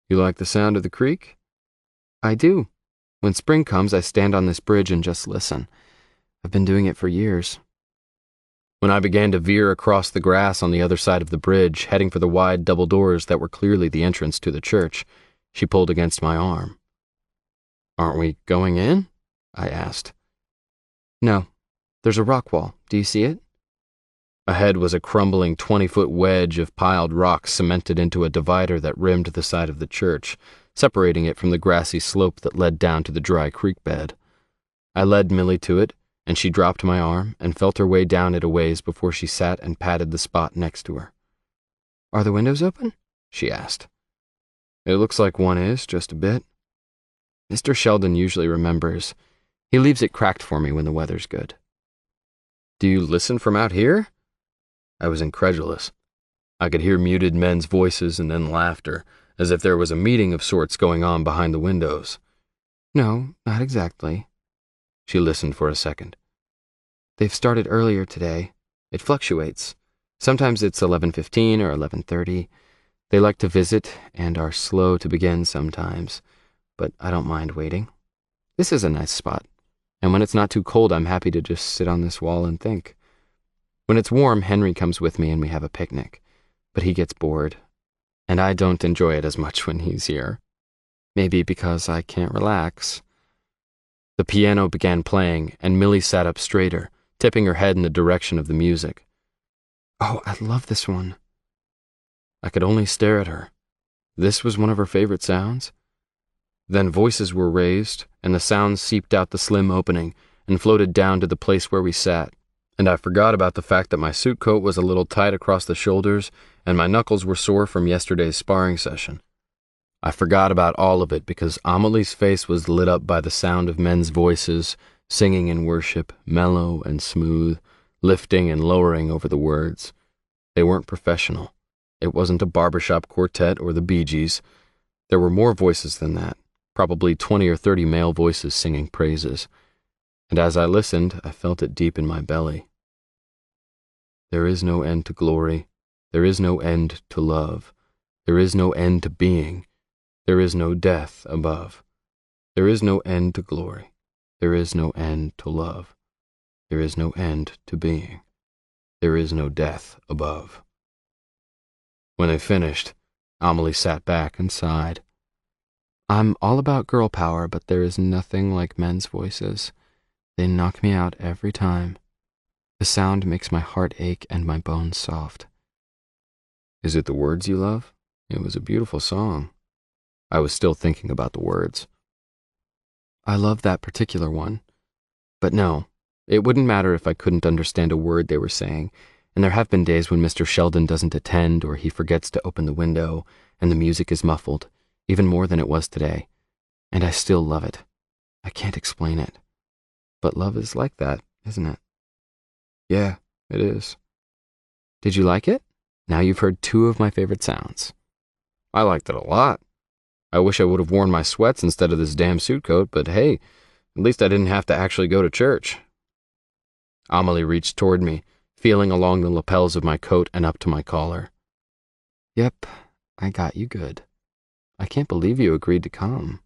You like the sound of the creek? I do. When spring comes, I stand on this bridge and just listen. I've been doing it for years. When I began to veer across the grass on the other side of the bridge, heading for the wide double doors that were clearly the entrance to the church, she pulled against my arm. Aren't we going in? I asked. No. There's a rock wall. Do you see it? Ahead was a crumbling 20-foot wedge of piled rocks cemented into a divider that rimmed the side of the church, separating it from the grassy slope that led down to the dry creek bed. I led Millie to it, and she dropped my arm and felt her way down it a ways before she sat and patted the spot next to her. Are the windows open? She asked. It looks like one is, just a bit. Mr. Sheldon usually remembers. He leaves it cracked for me when the weather's good. Do you listen from out here? I was incredulous. I could hear muted men's voices and then laughter, as if there was a meeting of sorts going on behind the windows. No, not exactly. She listened for a second. They've started earlier today. It fluctuates. Sometimes it's 11:15 or 11:30. They like to visit and are slow to begin sometimes, but I don't mind waiting. This is a nice spot, and when it's not too cold, I'm happy to just sit on this wall and think. When it's warm, Henry comes with me and we have a picnic, but he gets bored, and I don't enjoy it as much when he's here. Maybe because I can't relax. The piano began playing, and Millie sat up straighter, tipping her head in the direction of the music. Oh, I love this one. I could only stare at her. This was one of her favorite sounds. Then voices were raised, and the sounds seeped out the slim opening and floated down to the place where we sat, and I forgot about the fact that my suit coat was a little tight across the shoulders and my knuckles were sore from yesterday's sparring session. I forgot about all of it because Amelie's face was lit up by the sound of men's voices, singing in worship, mellow and smooth, lifting and lowering over the words. They weren't professional. It wasn't a barbershop quartet or the Bee Gees. There were more voices than that, probably 20 or 30 male voices singing praises. And as I listened, I felt it deep in my belly. There is no end to glory. There is no end to love. There is no end to being. There is no death above. There is no end to glory. There is no end to love. There is no end to being. There is no death above. When they finished, Amelie sat back and sighed. I'm all about girl power, but there is nothing like men's voices. They knock me out every time. The sound makes my heart ache and my bones soft. Is it the words you love? It was a beautiful song. I was still thinking about the words. I love that particular one. But no, it wouldn't matter if I couldn't understand a word they were saying, and there have been days when Mr. Sheldon doesn't attend or he forgets to open the window and the music is muffled, even more than it was today, and I still love it. I can't explain it. But love is like that, isn't it? Yeah, it is. Did you like it? Now you've heard two of my favorite sounds. I liked it a lot. I wish I would have worn my sweats instead of this damn suit coat, but hey, at least I didn't have to actually go to church. Amelie reached toward me, feeling along the lapels of my coat and up to my collar. Yep, I got you good. I can't believe you agreed to come.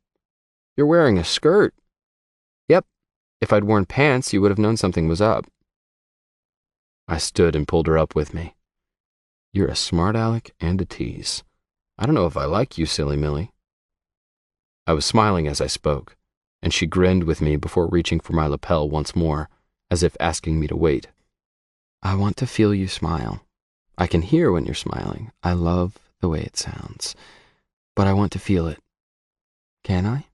You're wearing a skirt. Yep, if I'd worn pants, you would have known something was up. I stood and pulled her up with me. You're a smart aleck and a tease. I don't know if I like you, silly Millie. I was smiling as I spoke, and she grinned with me before reaching for my lapel once more, as if asking me to wait. I want to feel you smile. I can hear when you're smiling. I love the way it sounds. But I want to feel it. Can I?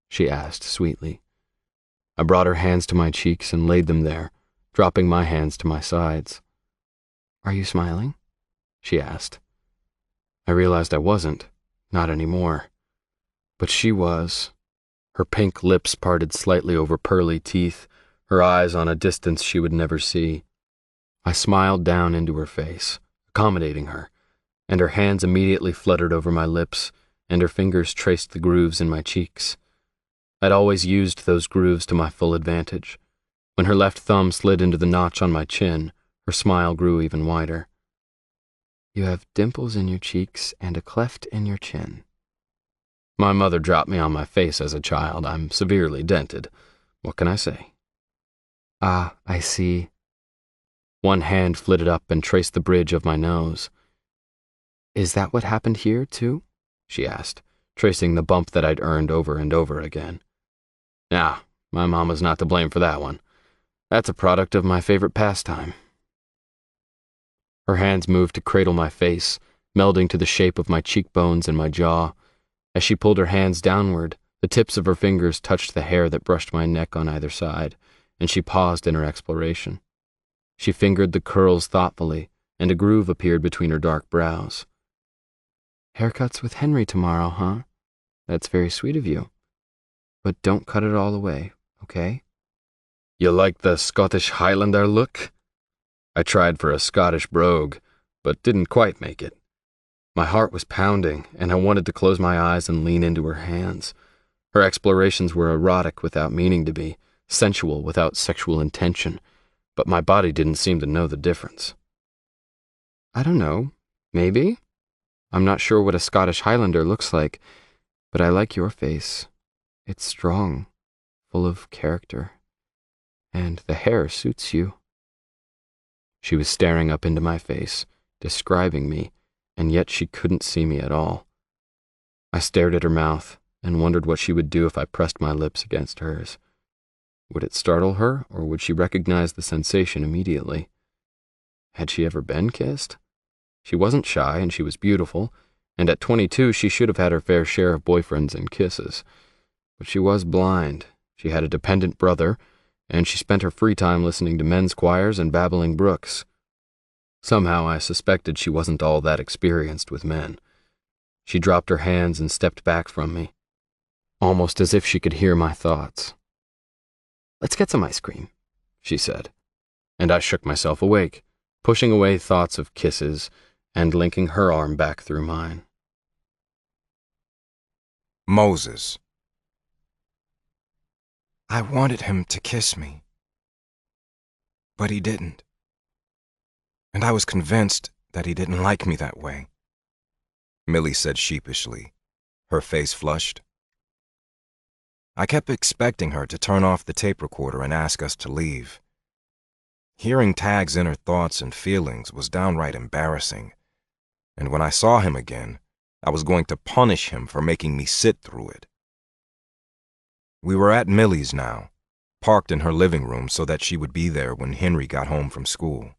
She asked sweetly. I brought her hands to my cheeks and laid them there, dropping my hands to my sides. Are you smiling? She asked. I realized I wasn't, not anymore. But she was. Her pink lips parted slightly over pearly teeth, her eyes on a distance she would never see. I smiled down into her face, accommodating her, and her hands immediately fluttered over my lips, and her fingers traced the grooves in my cheeks. I'd always used those grooves to my full advantage. When her left thumb slid into the notch on my chin, her smile grew even wider. You have dimples in your cheeks and a cleft in your chin. My mother dropped me on my face as a child. I'm severely dented. What can I say? Ah, I see. One hand flitted up and traced the bridge of my nose. Is that what happened here, too? She asked, tracing the bump that I'd earned over and over again. Nah, my mama's not to blame for that one. That's a product of my favorite pastime. Her hands moved to cradle my face, melding to the shape of my cheekbones and my jaw. As she pulled her hands downward, the tips of her fingers touched the hair that brushed my neck on either side, and she paused in her exploration. She fingered the curls thoughtfully, and a groove appeared between her dark brows. Haircuts with Henry tomorrow, huh? That's very sweet of you. But don't cut it all away, okay? You like the Scottish Highlander look? I tried for a Scottish brogue, but didn't quite make it. My heart was pounding, and I wanted to close my eyes and lean into her hands. Her explorations were erotic without meaning to be, sensual without sexual intention, but my body didn't seem to know the difference. I don't know, maybe? I'm not sure what a Scottish Highlander looks like, but I like your face. It's strong, full of character, and the hair suits you. She was staring up into my face, describing me, and yet she couldn't see me at all. I stared at her mouth and wondered what she would do if I pressed my lips against hers. Would it startle her, or would she recognize the sensation immediately? Had she ever been kissed? She wasn't shy, and she was beautiful, and at 22 she should have had her fair share of boyfriends and kisses. But she was blind, she had a dependent brother, and she spent her free time listening to men's choirs and babbling brooks. Somehow I suspected she wasn't all that experienced with men. She dropped her hands and stepped back from me, almost as if she could hear my thoughts. "Let's get some ice cream," she said, and I shook myself awake, pushing away thoughts of kisses and linking her arm back through mine. Moses. I wanted him to kiss me, but he didn't. And I was convinced that he didn't like me that way. Millie said sheepishly, her face flushed. I kept expecting her to turn off the tape recorder and ask us to leave. Hearing Tag's inner thoughts and feelings was downright embarrassing, and when I saw him again, I was going to punish him for making me sit through it. We were at Millie's now, parked in her living room so that she would be there when Henry got home from school.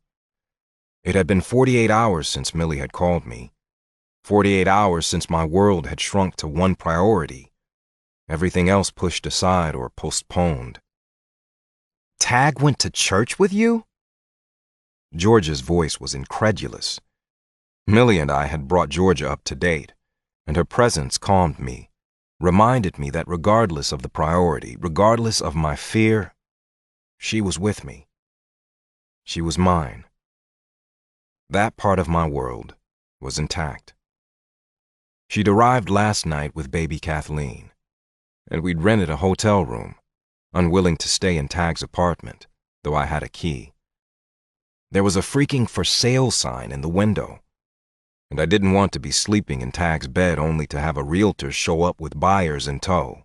It had been 48 hours since Millie had called me, 48 hours since my world had shrunk to one priority, everything else pushed aside or postponed. Tag went to church with you? Georgia's voice was incredulous. Millie and I had brought Georgia up to date, and her presence calmed me, reminded me that regardless of the priority, regardless of my fear, she was with me. She was mine. That part of my world was intact. She'd arrived last night with baby Kathleen, and we'd rented a hotel room, unwilling to stay in Tag's apartment, though I had a key. There was a freaking for sale sign in the window, and I didn't want to be sleeping in Tag's bed only to have a realtor show up with buyers in tow.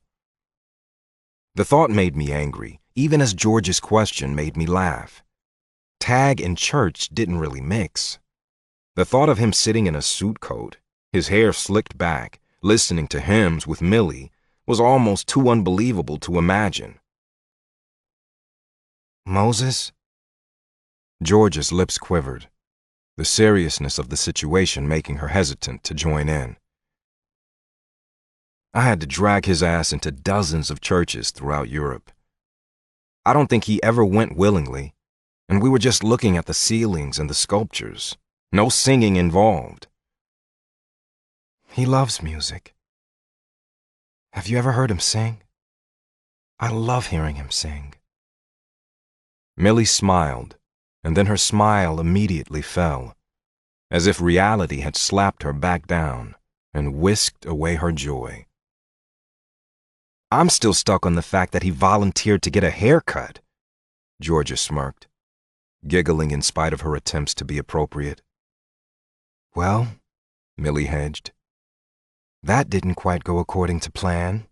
The thought made me angry, even as George's question made me laugh. Tag and church didn't really mix. The thought of him sitting in a suit coat, his hair slicked back, listening to hymns with Millie, was almost too unbelievable to imagine. Moses? Georgia's lips quivered, the seriousness of the situation making her hesitant to join in. I had to drag his ass into dozens of churches throughout Europe. I don't think he ever went willingly, and we were just looking at the ceilings and the sculptures, no singing involved. He loves music. Have you ever heard him sing? I love hearing him sing. Millie smiled, and then her smile immediately fell, as if reality had slapped her back down and whisked away her joy. I'm still stuck on the fact that he volunteered to get a haircut, Georgia smirked, giggling in spite of her attempts to be appropriate. Well, Millie hedged, that didn't quite go according to plan.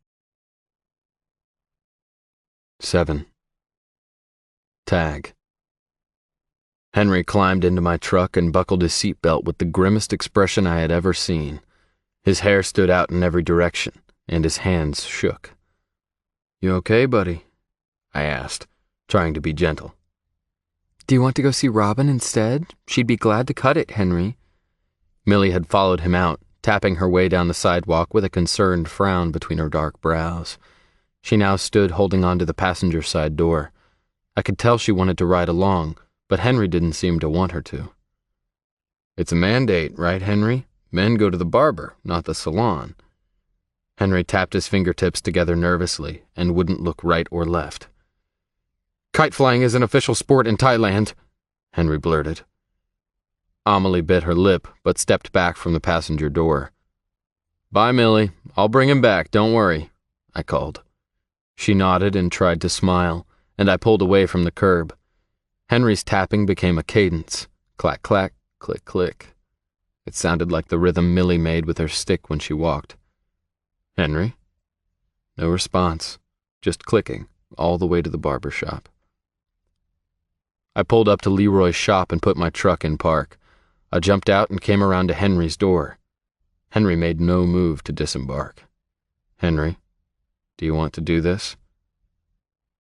7. Tag. Henry climbed into my truck and buckled his seatbelt with the grimmest expression I had ever seen. His hair stood out in every direction, and his hands shook. "You okay, buddy?" I asked, trying to be gentle. "Do you want to go see Robin instead? She'd be glad to cut it, Henry." Millie had followed him out, tapping her way down the sidewalk with a concerned frown between her dark brows. She now stood holding on to the passenger side door. I could tell she wanted to ride along, but Henry didn't seem to want her to. "It's a mandate, right, Henry? Men go to the barber, not the salon." Henry tapped his fingertips together nervously and wouldn't look right or left. "Kite flying is an official sport in Thailand," Henry blurted. Amelie bit her lip, but stepped back from the passenger door. "Bye, Millie. I'll bring him back, don't worry," I called. She nodded and tried to smile, and I pulled away from the curb. Henry's tapping became a cadence. Clack, clack, click, click. It sounded like the rhythm Millie made with her stick when she walked. "Henry?" No response, just clicking, all the way to the barber shop. I pulled up to Leroy's shop and put my truck in park. I jumped out and came around to Henry's door. Henry made no move to disembark. "Henry, do you want to do this?"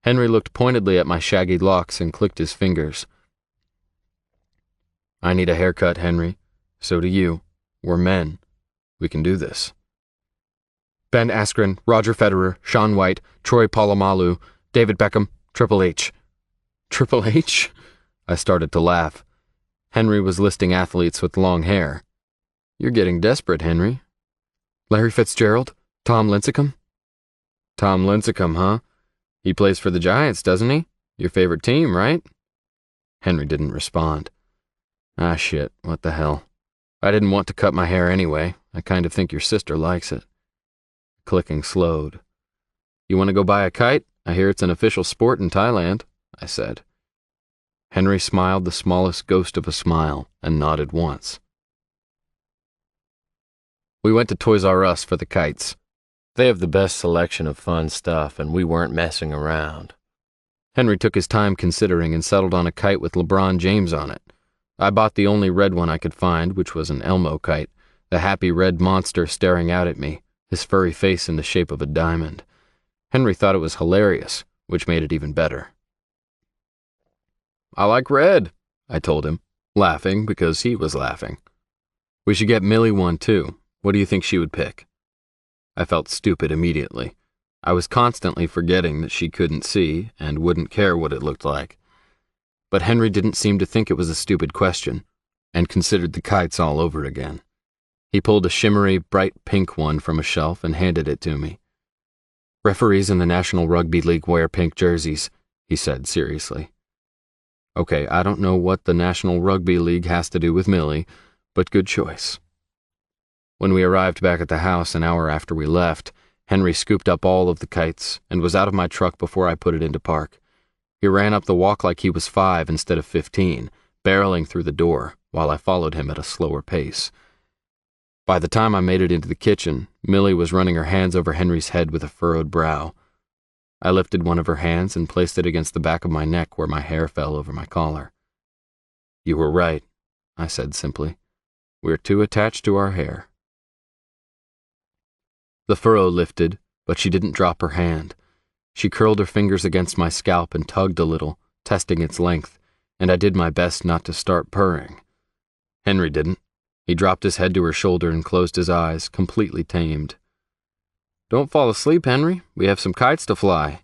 Henry looked pointedly at my shaggy locks and clicked his fingers. "I need a haircut, Henry. So do you. We're men. We can do this." "Ben Askren, Roger Federer, Shaun White, Troy Polamalu, David Beckham, Triple H." "Triple H?" I started to laugh. Henry was listing athletes with long hair. "You're getting desperate, Henry." "Larry Fitzgerald? Tom Lincecum?" "Tom Lincecum, huh? He plays for the Giants, doesn't he? Your favorite team, right?" Henry didn't respond. "Ah, shit, what the hell. I didn't want to cut my hair anyway. I kind of think your sister likes it." Clicking slowed. "You want to go buy a kite? I hear it's an official sport in Thailand," I said. Henry smiled the smallest ghost of a smile and nodded once. We went to Toys R Us for the kites. They have the best selection of fun stuff, and we weren't messing around. Henry took his time considering and settled on a kite with LeBron James on it. I bought the only red one I could find, which was an Elmo kite, the happy red monster staring out at me, his furry face in the shape of a diamond. Henry thought it was hilarious, which made it even better. "I like red," I told him, laughing because he was laughing. "We should get Millie one too. What do you think she would pick?" I felt stupid immediately. I was constantly forgetting that she couldn't see and wouldn't care what it looked like. But Henry didn't seem to think it was a stupid question, and considered the kites all over again. He pulled a shimmery, bright pink one from a shelf and handed it to me. "Referees in the National Rugby League wear pink jerseys," he said seriously. Okay, I don't know what the National Rugby League has to do with Millie, but good choice. When we arrived back at the house an hour after we left, Henry scooped up all of the kites and was out of my truck before I put it into park. He ran up the walk like he was 5 instead of 15, barreling through the door, while I followed him at a slower pace. By the time I made it into the kitchen, Millie was running her hands over Henry's head with a furrowed brow. I lifted one of her hands and placed it against the back of my neck where my hair fell over my collar. "You were right," I said simply. "We're too attached to our hair." The furrow lifted, but she didn't drop her hand. She curled her fingers against my scalp and tugged a little, testing its length, and I did my best not to start purring. Henry didn't. He dropped his head to her shoulder and closed his eyes, completely tamed. "Don't fall asleep, Henry. We have some kites to fly."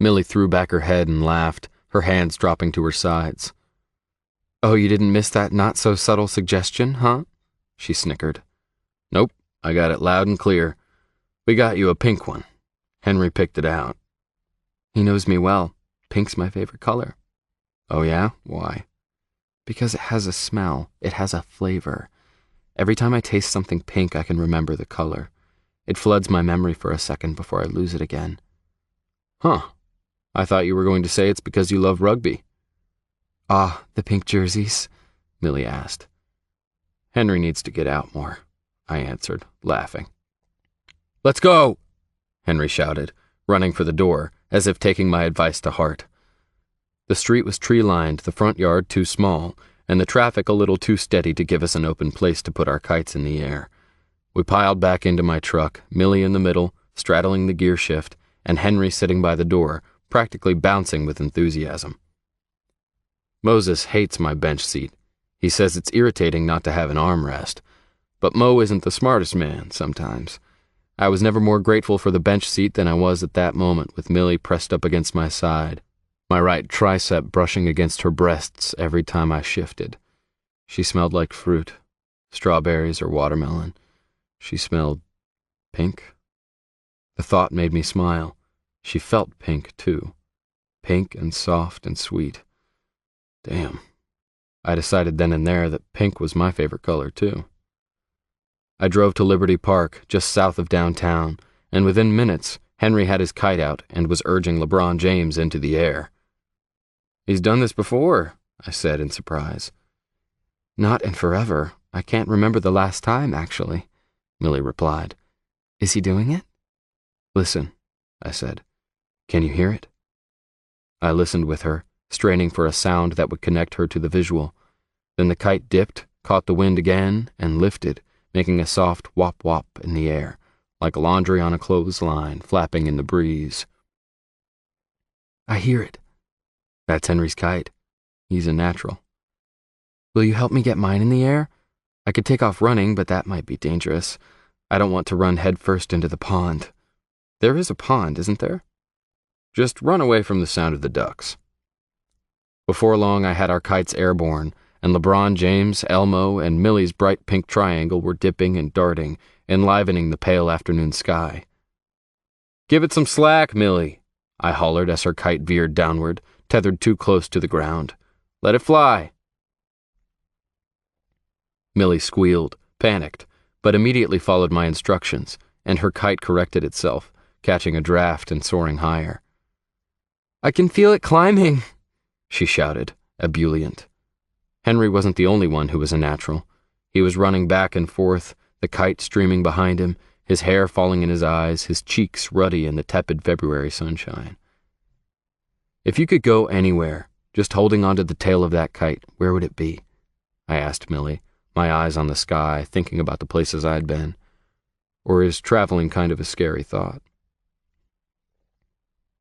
Millie threw back her head and laughed, her hands dropping to her sides. "Oh, you didn't miss that not-so-subtle suggestion, huh?" she snickered. "Nope, I got it loud and clear. We got you a pink one." Henry picked it out. "He knows me well. Pink's my favorite color." "Oh yeah? Why?" "Because it has a smell. It has a flavor. Every time I taste something pink, I can remember the color. It floods my memory for a second before I lose it again." "Huh. I thought you were going to say it's because you love rugby." "Ah, the pink jerseys?" Millie asked. "Henry needs to get out more," I answered, laughing. "Let's go!" Henry shouted, running for the door, as if taking my advice to heart. The street was tree-lined, the front yard too small, and the traffic a little too steady to give us an open place to put our kites in the air. We piled back into my truck, Millie in the middle, straddling the gear shift, and Henry sitting by the door, practically bouncing with enthusiasm. Moses hates my bench seat. He says it's irritating not to have an armrest. But Mo isn't the smartest man, sometimes. I was never more grateful for the bench seat than I was at that moment, with Millie pressed up against my side, my right tricep brushing against her breasts every time I shifted. She smelled like fruit, strawberries or watermelon. She smelled pink. The thought made me smile. She felt pink, too. Pink and soft and sweet. Damn, I decided then and there that pink was my favorite color, too. I drove to Liberty Park, just south of downtown, and within minutes, Henry had his kite out and was urging LeBron James into the air. "He's done this before," I said in surprise. "Not in forever. I can't remember the last time, actually," Millie replied. "Is he doing it?" "Listen," I said. "Can you hear it?" I listened with her, straining for a sound that would connect her to the visual. Then the kite dipped, caught the wind again, and lifted, making a soft wop-wop in the air, like laundry on a clothesline flapping in the breeze. "I hear it." "That's Henry's kite. He's a natural." "Will you help me get mine in the air? I could take off running, but that might be dangerous. I don't want to run headfirst into the pond." "There is a pond, isn't there?" "Just run away from the sound of the ducks." Before long, I had our kites airborne, and LeBron James, Elmo, and Millie's bright pink triangle were dipping and darting, enlivening the pale afternoon sky. "Give it some slack, Millie," I hollered as her kite veered downward, tethered too close to the ground. "Let it fly." Millie squealed, panicked, but immediately followed my instructions, and her kite corrected itself, catching a draft and soaring higher. "I can feel it climbing," she shouted, ebullient. Henry wasn't the only one who was a natural. He was running back and forth, the kite streaming behind him, his hair falling in his eyes, his cheeks ruddy in the tepid February sunshine. "If you could go anywhere, just holding onto the tail of that kite, where would it be?" I asked Millie, my eyes on the sky, thinking about the places I'd been. Or is traveling kind of a scary thought?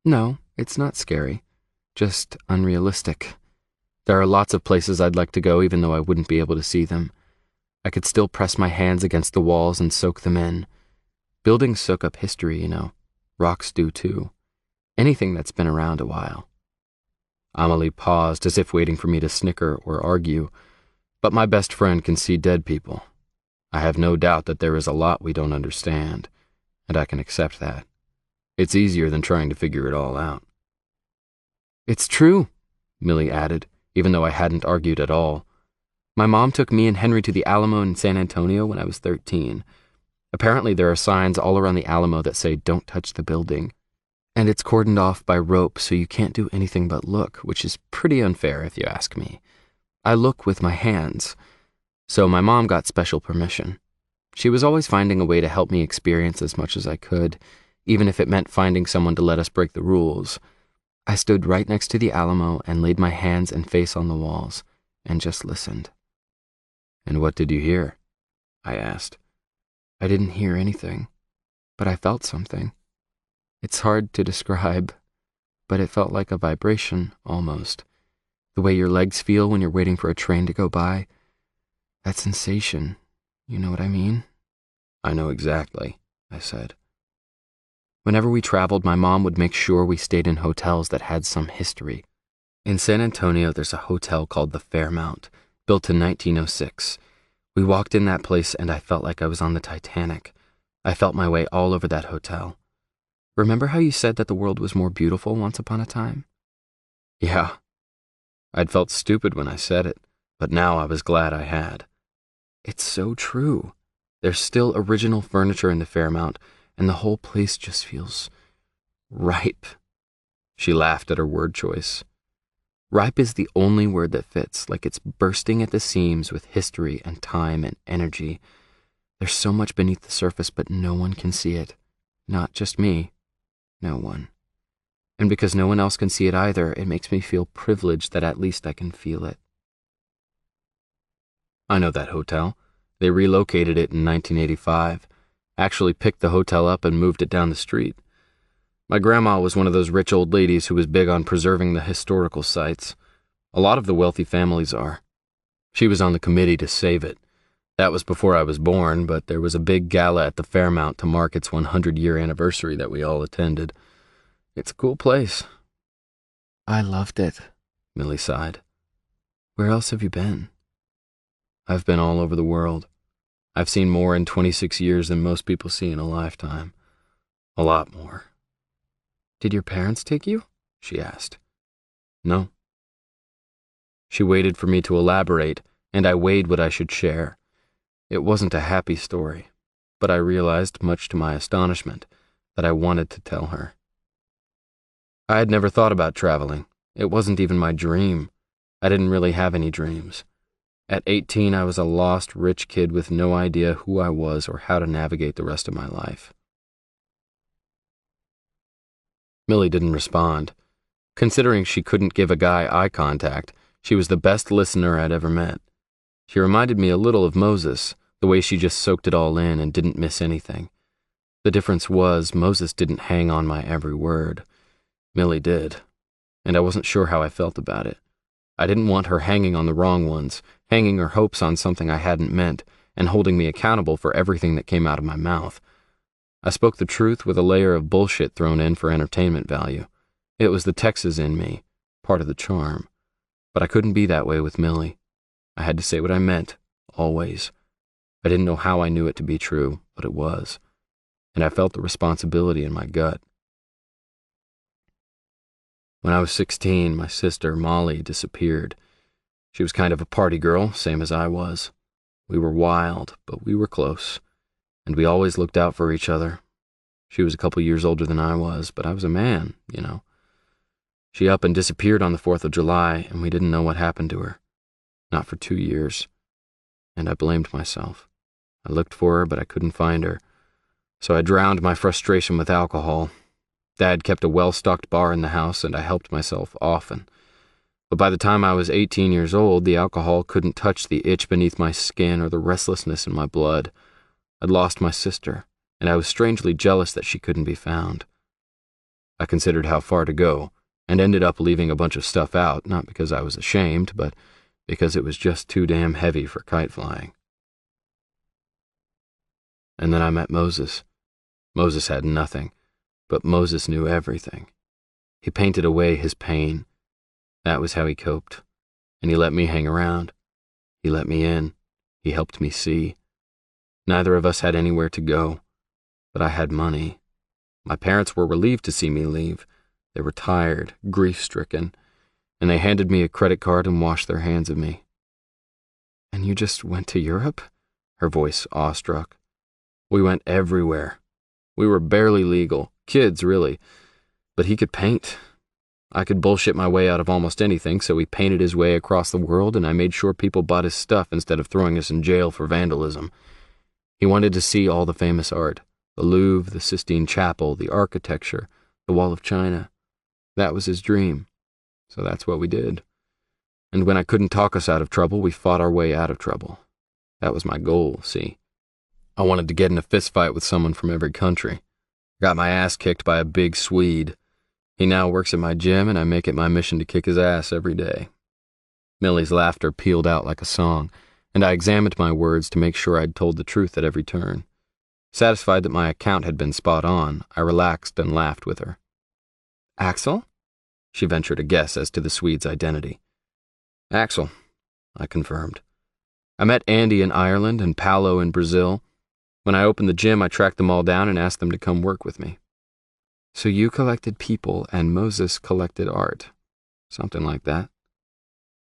"No, it's not scary. Just unrealistic. There are lots of places I'd like to go even though I wouldn't be able to see them. I could still press my hands against the walls and soak them in. Buildings soak up history, you know. Rocks do too. Anything that's been around a while." Amelie paused as if waiting for me to snicker or argue, but my best friend can see dead people. I have no doubt that there is a lot we don't understand, and I can accept that. It's easier than trying to figure it all out. "It's true," Millie added, even though I hadn't argued at all. "My mom took me and Henry to the Alamo in San Antonio when I was 13. Apparently there are signs all around the Alamo that say don't touch the building. And it's cordoned off by rope so you can't do anything but look, which is pretty unfair if you ask me. I look with my hands. So my mom got special permission. She was always finding a way to help me experience as much as I could, even if it meant finding someone to let us break the rules. I stood right next to the Alamo and laid my hands and face on the walls and just listened." "And what did you hear?" I asked. "I didn't hear anything, but I felt something. It's hard to describe, but it felt like a vibration, almost. The way your legs feel when you're waiting for a train to go by. That sensation, you know what I mean?" "I know exactly," I said. Whenever we traveled, my mom would make sure we stayed in hotels that had some history. In San Antonio, there's a hotel called the Fairmount, built in 1906. We walked in that place and I felt like I was on the Titanic. I felt my way all over that hotel. Remember how you said that the world was more beautiful once upon a time? Yeah. I'd felt stupid when I said it, but now I was glad I had. It's so true. There's still original furniture in the Fairmount, and the whole place just feels ripe. She laughed at her word choice. Ripe is the only word that fits, like it's bursting at the seams with history and time and energy. There's so much beneath the surface, but no one can see it. Not just me. No one. And because no one else can see it either, it makes me feel privileged that at least I can feel it. I know that hotel. They relocated it in 1985. Actually picked the hotel up and moved it down the street. My grandma was one of those rich old ladies who was big on preserving the historical sites. A lot of the wealthy families are. She was on the committee to save it. That was before I was born, but there was a big gala at the Fairmount to mark its 100-year anniversary that we all attended. It's a cool place. "I loved it," Millie sighed. "Where else have you been?" "I've been all over the world. I've seen more in 26 years than most people see in a lifetime. A lot more." "Did your parents take you?" she asked. "No." She waited for me to elaborate, and I weighed what I should share. It wasn't a happy story, but I realized, much to my astonishment, that I wanted to tell her. I had never thought about traveling. It wasn't even my dream. I didn't really have any dreams. At 18, I was a lost, rich kid with no idea who I was or how to navigate the rest of my life. Millie didn't respond. Considering she couldn't give a guy eye contact, she was the best listener I'd ever met. She reminded me a little of Moses, the way she just soaked it all in and didn't miss anything. The difference was Moses didn't hang on my every word. Millie did, and I wasn't sure how I felt about it. I didn't want her hanging on the wrong ones, hanging her hopes on something I hadn't meant, and holding me accountable for everything that came out of my mouth. I spoke the truth with a layer of bullshit thrown in for entertainment value. It was the Texas in me, part of the charm. But I couldn't be that way with Millie. I had to say what I meant, always. I didn't know how I knew it to be true, but it was. And I felt the responsibility in my gut. When I was 16, my sister, Molly, disappeared. She was kind of a party girl, same as I was. We were wild, but we were close, and we always looked out for each other. She was a couple years older than I was, but I was a man, you know. She up and disappeared on the 4th of July, and we didn't know what happened to her. Not for 2 years. And I blamed myself. I looked for her, but I couldn't find her. So I drowned my frustration with alcohol. Dad kept a well-stocked bar in the house, and I helped myself often. But by the time I was 18 years old, the alcohol couldn't touch the itch beneath my skin or the restlessness in my blood. I'd lost my sister, and I was strangely jealous that she couldn't be found. I considered how far to go, and ended up leaving a bunch of stuff out, not because I was ashamed, but because it was just too damn heavy for kite flying. And then I met Moses. Moses had nothing, but Moses knew everything. He painted away his pain. That was how he coped. And he let me hang around. He let me in. He helped me see. Neither of us had anywhere to go, but I had money. My parents were relieved to see me leave. They were tired, grief-stricken, and they handed me a credit card and washed their hands of me. "And you just went to Europe?" Her voice awestruck. "We went everywhere. We were barely legal, kids really, but he could paint. I could bullshit my way out of almost anything, so he painted his way across the world, and I made sure people bought his stuff instead of throwing us in jail for vandalism. He wanted to see all the famous art, the Louvre, the Sistine Chapel, the architecture, the Wall of China. That was his dream, so that's what we did. And when I couldn't talk us out of trouble, we fought our way out of trouble. That was my goal, see? I wanted to get in a fistfight with someone from every country. Got my ass kicked by a big Swede. He now works at my gym, and I make it my mission to kick his ass every day." Millie's laughter pealed out like a song, and I examined my words to make sure I'd told the truth at every turn. Satisfied that my account had been spot on, I relaxed and laughed with her. "Axel?" She ventured a guess as to the Swede's identity. "Axel," I confirmed. "I met Andy in Ireland and Paolo in Brazil. When I opened the gym, I tracked them all down and asked them to come work with me." "So you collected people and Moses collected art." "Something like that."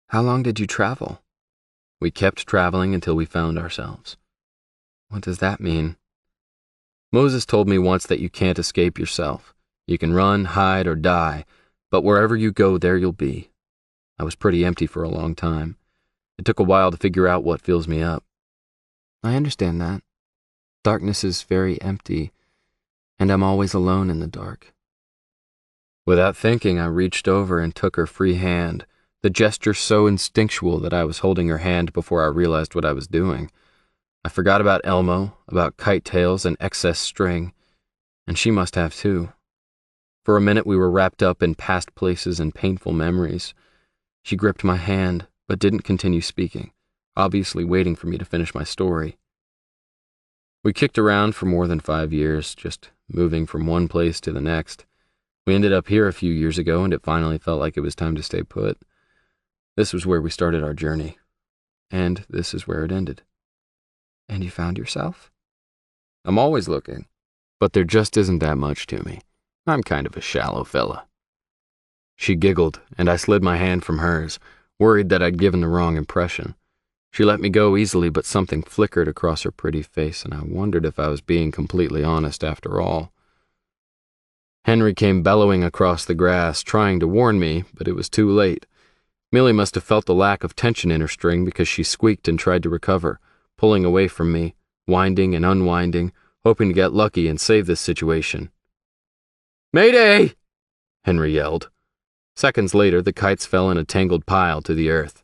"How long did you travel?" "We kept traveling until we found ourselves." "What does that mean?" "Moses told me once that you can't escape yourself. You can run, hide, or die, but wherever you go, there you'll be. I was pretty empty for a long time. It took a while to figure out what fills me up." "I understand that. Darkness is very empty, and I'm always alone in the dark." Without thinking, I reached over and took her free hand, the gesture so instinctual that I was holding her hand before I realized what I was doing. I forgot about Elmo, about kite tails and excess string, and she must have too. For a minute we were wrapped up in past places and painful memories. She gripped my hand, but didn't continue speaking, obviously waiting for me to finish my story. We kicked around for more than 5 years, just moving from one place to the next. We ended up here a few years ago, and it finally felt like it was time to stay put. This was where we started our journey, and this is where it ended. "And you found yourself?" "I'm always looking, but there just isn't that much to me. I'm kind of a shallow fella." She giggled, and I slid my hand from hers. worried that I'd given the wrong impression. She let me go easily, but something flickered across her pretty face, and I wondered if I was being completely honest after all. Henry came bellowing across the grass, trying to warn me, but it was too late. Millie must have felt the lack of tension in her string because she squeaked and tried to recover, pulling away from me, winding and unwinding, hoping to get lucky and save this situation. "Mayday!" Henry yelled. Seconds later, the kites fell in a tangled pile to the earth.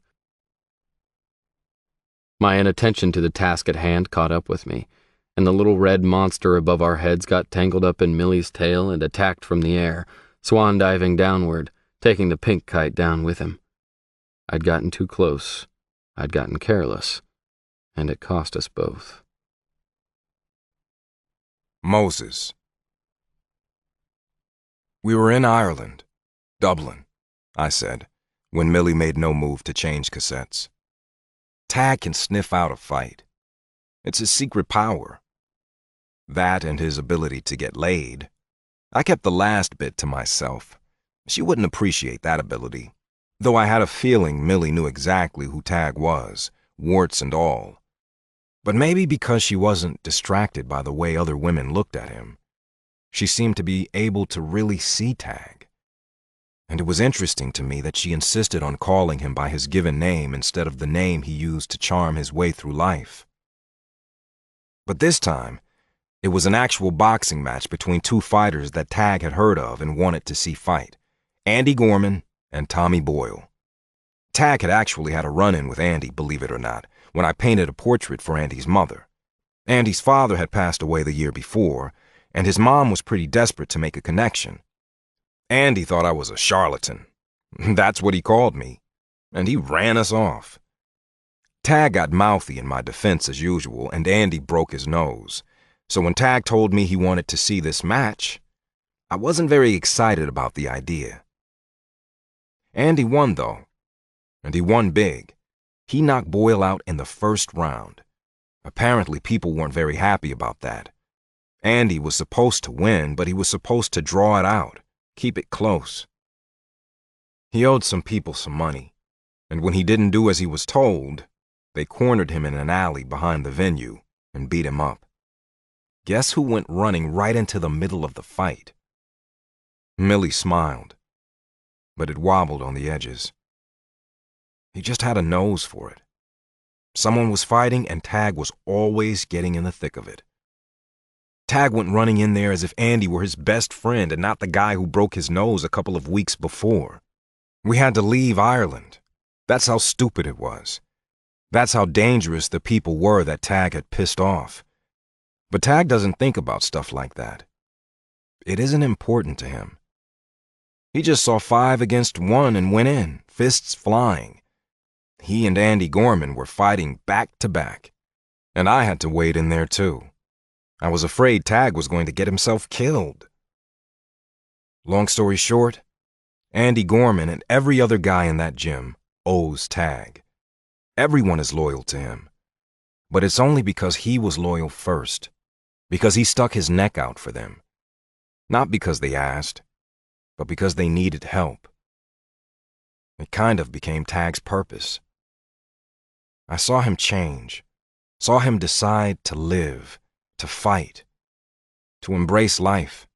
My inattention to the task at hand caught up with me, and the little red monster above our heads got tangled up in Millie's tail and attacked from the air, swan diving downward, taking the pink kite down with him. I'd gotten too close. I'd gotten careless, and it cost us both. Moses. We were in Ireland, Dublin, I said, when Millie made no move to change cassettes. Tag can sniff out a fight. It's his secret power. That and his ability to get laid. I kept the last bit to myself. She wouldn't appreciate that ability, though I had a feeling Millie knew exactly who Tag was, warts and all. But maybe because she wasn't distracted by the way other women looked at him, she seemed to be able to really see Tag. And it was interesting to me that she insisted on calling him by his given name instead of the name he used to charm his way through life. But this time, it was an actual boxing match between two fighters that Tag had heard of and wanted to see fight, Andy Gorman and Tommy Boyle. Tag had actually had a run-in with Andy, believe it or not, when I painted a portrait for Andy's mother. Andy's father had passed away the year before, and his mom was pretty desperate to make a connection. Andy thought I was a charlatan. That's what he called me, and he ran us off. Tag got mouthy in my defense as usual, and Andy broke his nose. So when Tag told me he wanted to see this match, I wasn't very excited about the idea. Andy won, though, and he won big. He knocked Boyle out in the first round. Apparently, people weren't very happy about that. Andy was supposed to win, but he was supposed to draw it out, keep it close. He owed some people some money, and when he didn't do as he was told, they cornered him in an alley behind the venue and beat him up. Guess who went running right into the middle of the fight? Millie smiled, but it wobbled on the edges. He just had a nose for it. Someone was fighting, and Tag was always getting in the thick of it. Tag went running in there as if Andy were his best friend and not the guy who broke his nose a couple of weeks before. We had to leave Ireland. That's how stupid it was. That's how dangerous the people were that Tag had pissed off. But Tag doesn't think about stuff like that. It isn't important to him. He just saw 5 against 1 and went in, fists flying. He and Andy Gorman were fighting back to back, and I had to wade in there too. I was afraid Tag was going to get himself killed. Long story short, Andy Gorman and every other guy in that gym owes Tag. Everyone is loyal to him, but it's only because he was loyal first, because he stuck his neck out for them. Not because they asked, but because they needed help. It kind of became Tag's purpose. I saw him change, saw him decide to live, to fight, to embrace life.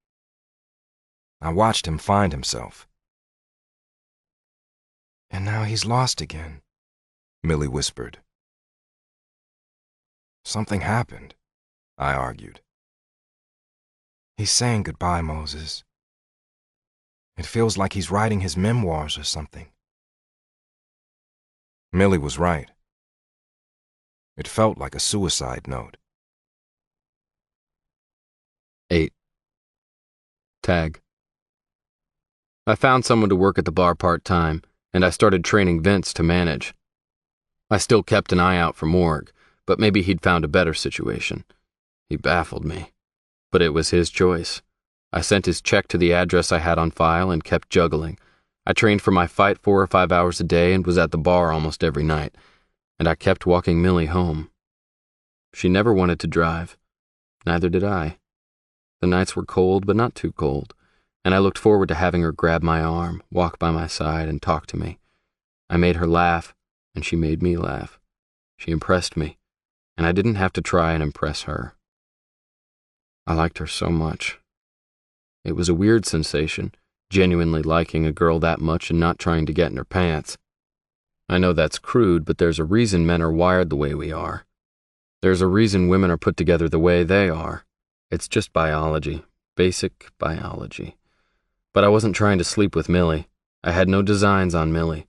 I watched him find himself. "And now he's lost again," Millie whispered. "Something happened," I argued. "He's saying goodbye, Moses. It feels like he's writing his memoirs or something." Millie was right. It felt like a suicide note. 8. Tag. I found someone to work at the bar part-time, and I started training Vince to manage. I still kept an eye out for Morg, but maybe he'd found a better situation. He baffled me, but it was his choice. I sent his check to the address I had on file and kept juggling. I trained for my fight 4 or 5 hours a day and was at the bar almost every night, and I kept walking Millie home. She never wanted to drive. Neither did I. The nights were cold, but not too cold, and I looked forward to having her grab my arm, walk by my side, and talk to me. I made her laugh, and she made me laugh. She impressed me, and I didn't have to try and impress her. I liked her so much. It was a weird sensation, genuinely liking a girl that much and not trying to get in her pants. I know that's crude, but there's a reason men are wired the way we are. There's a reason women are put together the way they are. It's just biology, basic biology. But I wasn't trying to sleep with Millie. I had no designs on Millie.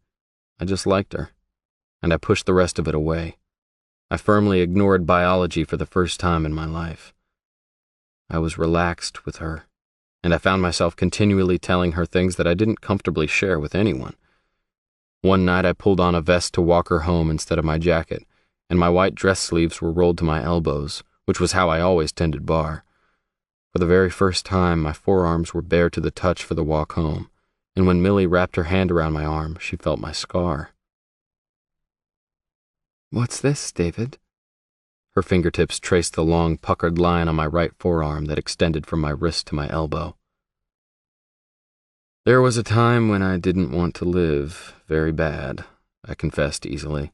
I just liked her, and I pushed the rest of it away. I firmly ignored biology for the first time in my life. I was relaxed with her, and I found myself continually telling her things that I didn't comfortably share with anyone. One night I pulled on a vest to walk her home instead of my jacket, and my white dress sleeves were rolled to my elbows, which was how I always tended bar. For the very first time, my forearms were bare to the touch for the walk home, and when Millie wrapped her hand around my arm, she felt my scar. "What's this, David?" Her fingertips traced the long, puckered line on my right forearm that extended from my wrist to my elbow. "There was a time when I didn't want to live very bad," I confessed easily.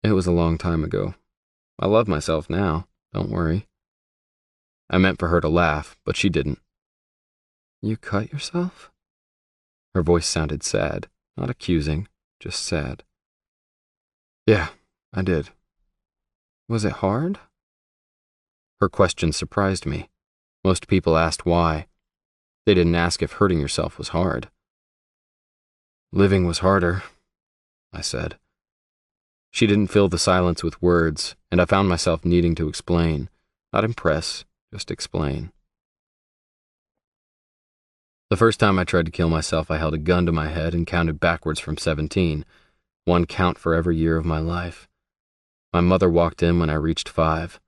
"It was a long time ago. I love myself now, don't worry." I meant for her to laugh, but she didn't. "You cut yourself?" Her voice sounded sad, not accusing, just sad. "Yeah, I did." "Was it hard?" Her question surprised me. Most people asked why. They didn't ask if hurting yourself was hard. "Living was harder," I said. She didn't fill the silence with words, and I found myself needing to explain. Not impress, just explain. The first time I tried to kill myself, I held a gun to my head and counted backwards from 17, one count for every year of my life. My mother walked in when I reached 5.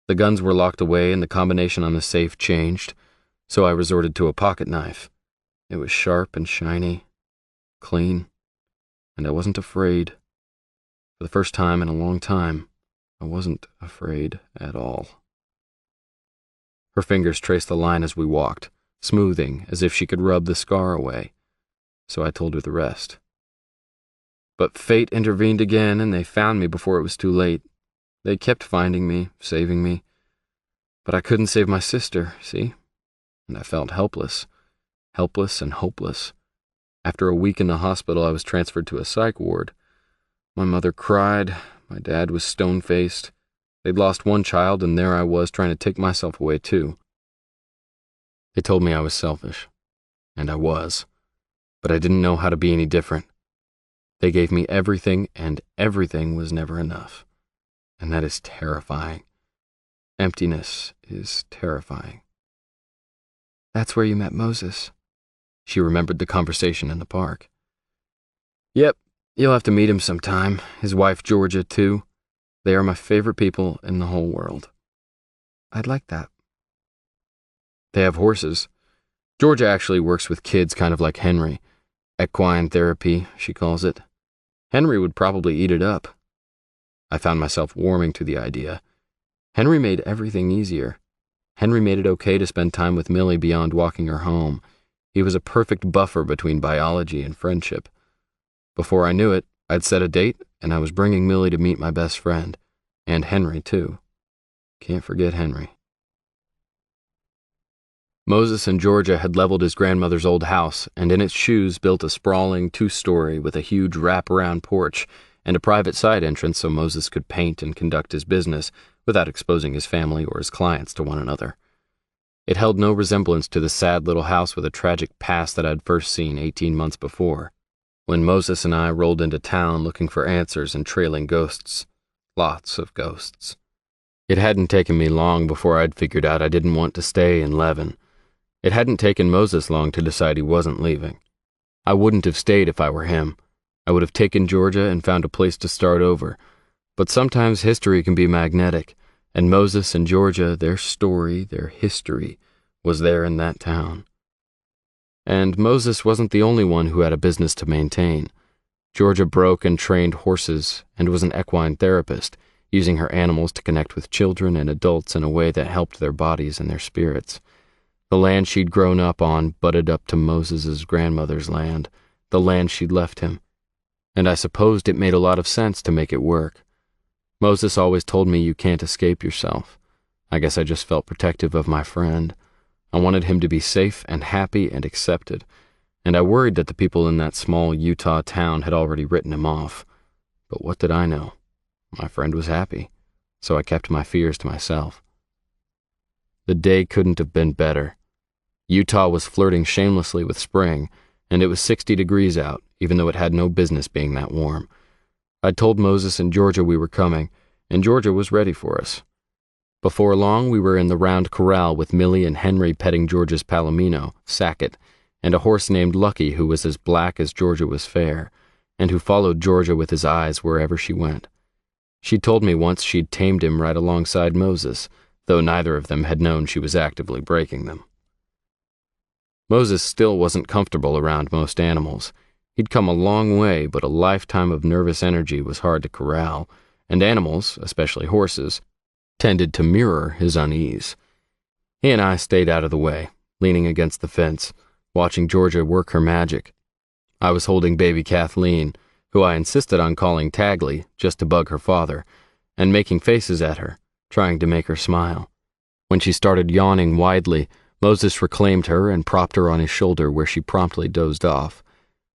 The guns were locked away and the combination on the safe changed, so I resorted to a pocket knife. It was sharp and shiny, clean, and I wasn't afraid. For the first time in a long time, I wasn't afraid at all. Her fingers traced the line as we walked, smoothing as if she could rub the scar away, so I told her the rest. But fate intervened again, and they found me before it was too late. They kept finding me, saving me. But I couldn't save my sister, see? And I felt helpless and hopeless. After a week in the hospital, I was transferred to a psych ward. My mother cried, my dad was stone-faced. They'd lost one child, and there I was trying to take myself away too. They told me I was selfish, and I was, but I didn't know how to be any different. They gave me everything, and everything was never enough. And that is terrifying. Emptiness is terrifying. "That's where you met Moses." She remembered the conversation in the park. "Yep, you'll have to meet him sometime. His wife, Georgia, too. They are my favorite people in the whole world." "I'd like that." "They have horses. Georgia actually works with kids kind of like Henry. Equine therapy, she calls it. Henry would probably eat it up." I found myself warming to the idea. Henry made everything easier. Henry made it okay to spend time with Millie beyond walking her home. He was a perfect buffer between biology and friendship. Before I knew it, I'd set a date, and I was bringing Millie to meet my best friend. And Henry, too. Can't forget Henry. Moses in Georgia had leveled his grandmother's old house, and in its shoes built a sprawling 2-story with a huge wrap-around porch and a private side entrance so Moses could paint and conduct his business without exposing his family or his clients to one another. It held no resemblance to the sad little house with a tragic past that I'd first seen 18 months before, when Moses and I rolled into town looking for answers and trailing ghosts. Lots of ghosts. It hadn't taken me long before I'd figured out I didn't want to stay in Levin. It hadn't taken Moses long to decide he wasn't leaving. I wouldn't have stayed if I were him. I would have taken Georgia and found a place to start over. But sometimes history can be magnetic, and Moses and Georgia, their story, their history, was there in that town. And Moses wasn't the only one who had a business to maintain. Georgia broke and trained horses and was an equine therapist, using her animals to connect with children and adults in a way that helped their bodies and their spirits. The land she'd grown up on butted up to Moses's grandmother's land, the land she'd left him. and I supposed it made a lot of sense to make it work. Moses always told me you can't escape yourself. I guess I just felt protective of my friend. I wanted him to be safe and happy and accepted, and I worried that the people in that small Utah town had already written him off. But what did I know? My friend was happy, so I kept my fears to myself. The day couldn't have been better. Utah was flirting shamelessly with spring, and it was 60 degrees out, even though it had no business being that warm. I'd told Moses and Georgia we were coming, and Georgia was ready for us. Before long, we were in the round corral with Millie and Henry petting Georgia's palomino, Sackett, and a horse named Lucky who was as black as Georgia was fair, and who followed Georgia with his eyes wherever she went. She'd told me once she'd tamed him right alongside Moses, though neither of them had known she was actively breaking them. Moses still wasn't comfortable around most animals. He'd come a long way, but a lifetime of nervous energy was hard to corral, and animals, especially horses, tended to mirror his unease. He and I stayed out of the way, leaning against the fence, watching Georgia work her magic. I was holding baby Kathleen, who I insisted on calling Tagley just to bug her father, and making faces at her, trying to make her smile. When she started yawning widely, Moses reclaimed her and propped her on his shoulder where she promptly dozed off.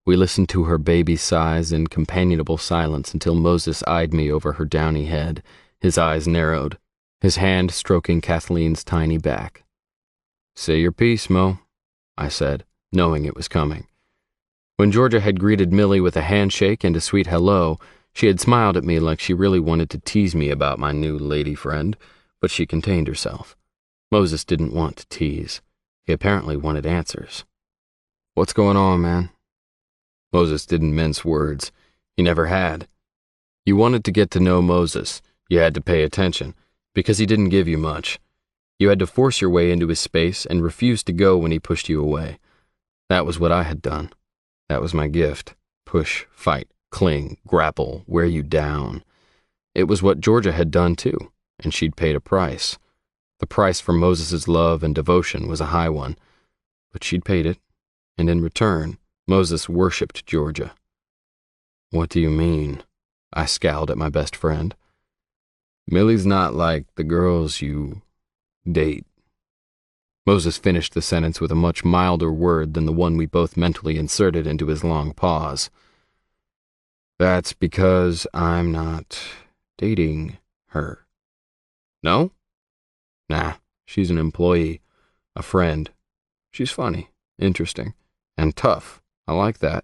We listened to her baby sighs in companionable silence until Moses eyed me over her downy head, his eyes narrowed, his hand stroking Kathleen's tiny back. "Say your piece, Mo," I said, knowing it was coming. When Georgia had greeted Millie with a handshake and a sweet hello, she had smiled at me like she really wanted to tease me about my new lady friend, but she contained herself. Moses didn't want to tease. He apparently wanted answers. "What's going on, man?" Moses didn't mince words. He never had. You wanted to get to know Moses. You had to pay attention, because he didn't give you much. You had to force your way into his space and refuse to go when he pushed you away. That was what I had done. That was my gift. Push, fight, cling, grapple, wear you down. It was what Georgia had done too, and she'd paid a price. The price for Moses's love and devotion was a high one, but she'd paid it, and in return, Moses worshipped Georgia. "What do you mean?" I scowled at my best friend. "Millie's not like the girls you date." Moses finished the sentence with a much milder word than the one we both mentally inserted into his long pause. "That's because I'm not dating her." "No?" "Nah, she's an employee, a friend. She's funny, interesting, and tough. I like that.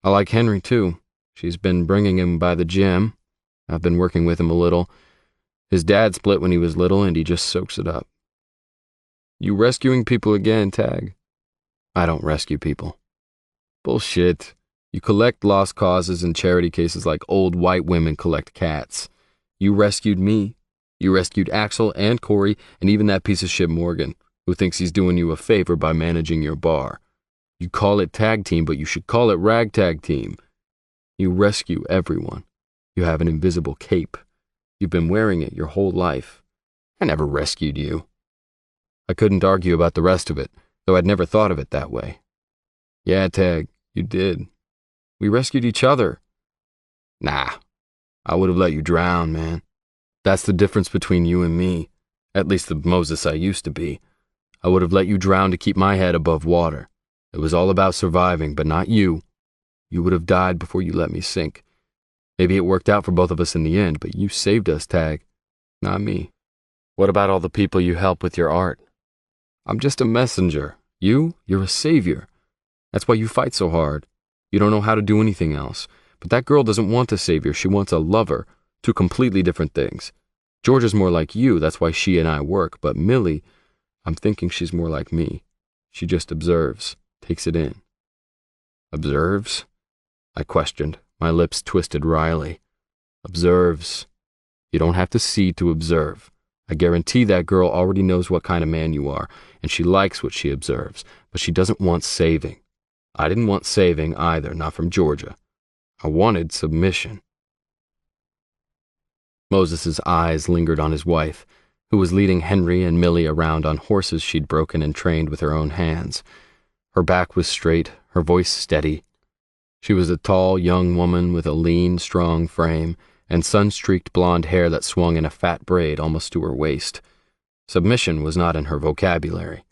I like Henry, too. She's been bringing him by the gym. I've been working with him a little. His dad split when he was little, and he just soaks it up." "You rescuing people again, Tag?" "I don't rescue people." "Bullshit. You collect lost causes and charity cases like old white women collect cats. You rescued me. You rescued Axel and Corey and even that piece of shit Morgan, who thinks he's doing you a favor by managing your bar. You call it tag team, but you should call it ragtag team. You rescue everyone. You have an invisible cape. You've been wearing it your whole life. I never rescued you." I couldn't argue about the rest of it, though I'd never thought of it that way. "Yeah, Tag, you did. We rescued each other." "Nah, I would have let you drown, man. That's the difference between you and me, at least the Moses I used to be. I would have let you drown to keep my head above water. It was all about surviving, but not you. You would have died before you let me sink. Maybe it worked out for both of us in the end, but you saved us, Tag, not me." "What about all the people you help with your art?" "I'm just a messenger. You're a savior. That's why you fight so hard. You don't know how to do anything else. But that girl doesn't want a savior. She wants a lover. Two completely different things. Georgia's more like you. That's why she and I work. But Millie, I'm thinking she's more like me. She just observes, takes it in." "Observes?" I questioned, my lips twisted wryly. "Observes. You don't have to see to observe. I guarantee that girl already knows what kind of man you are, and she likes what she observes, but she doesn't want saving. I didn't want saving either, not from Georgia. I wanted submission." Moses's eyes lingered on his wife, who was leading Henry and Millie around on horses she'd broken and trained with her own hands. Her back was straight, her voice steady. She was a tall, young woman with a lean, strong frame and sun-streaked blonde hair that swung in a fat braid almost to her waist. Submission was not in her vocabulary.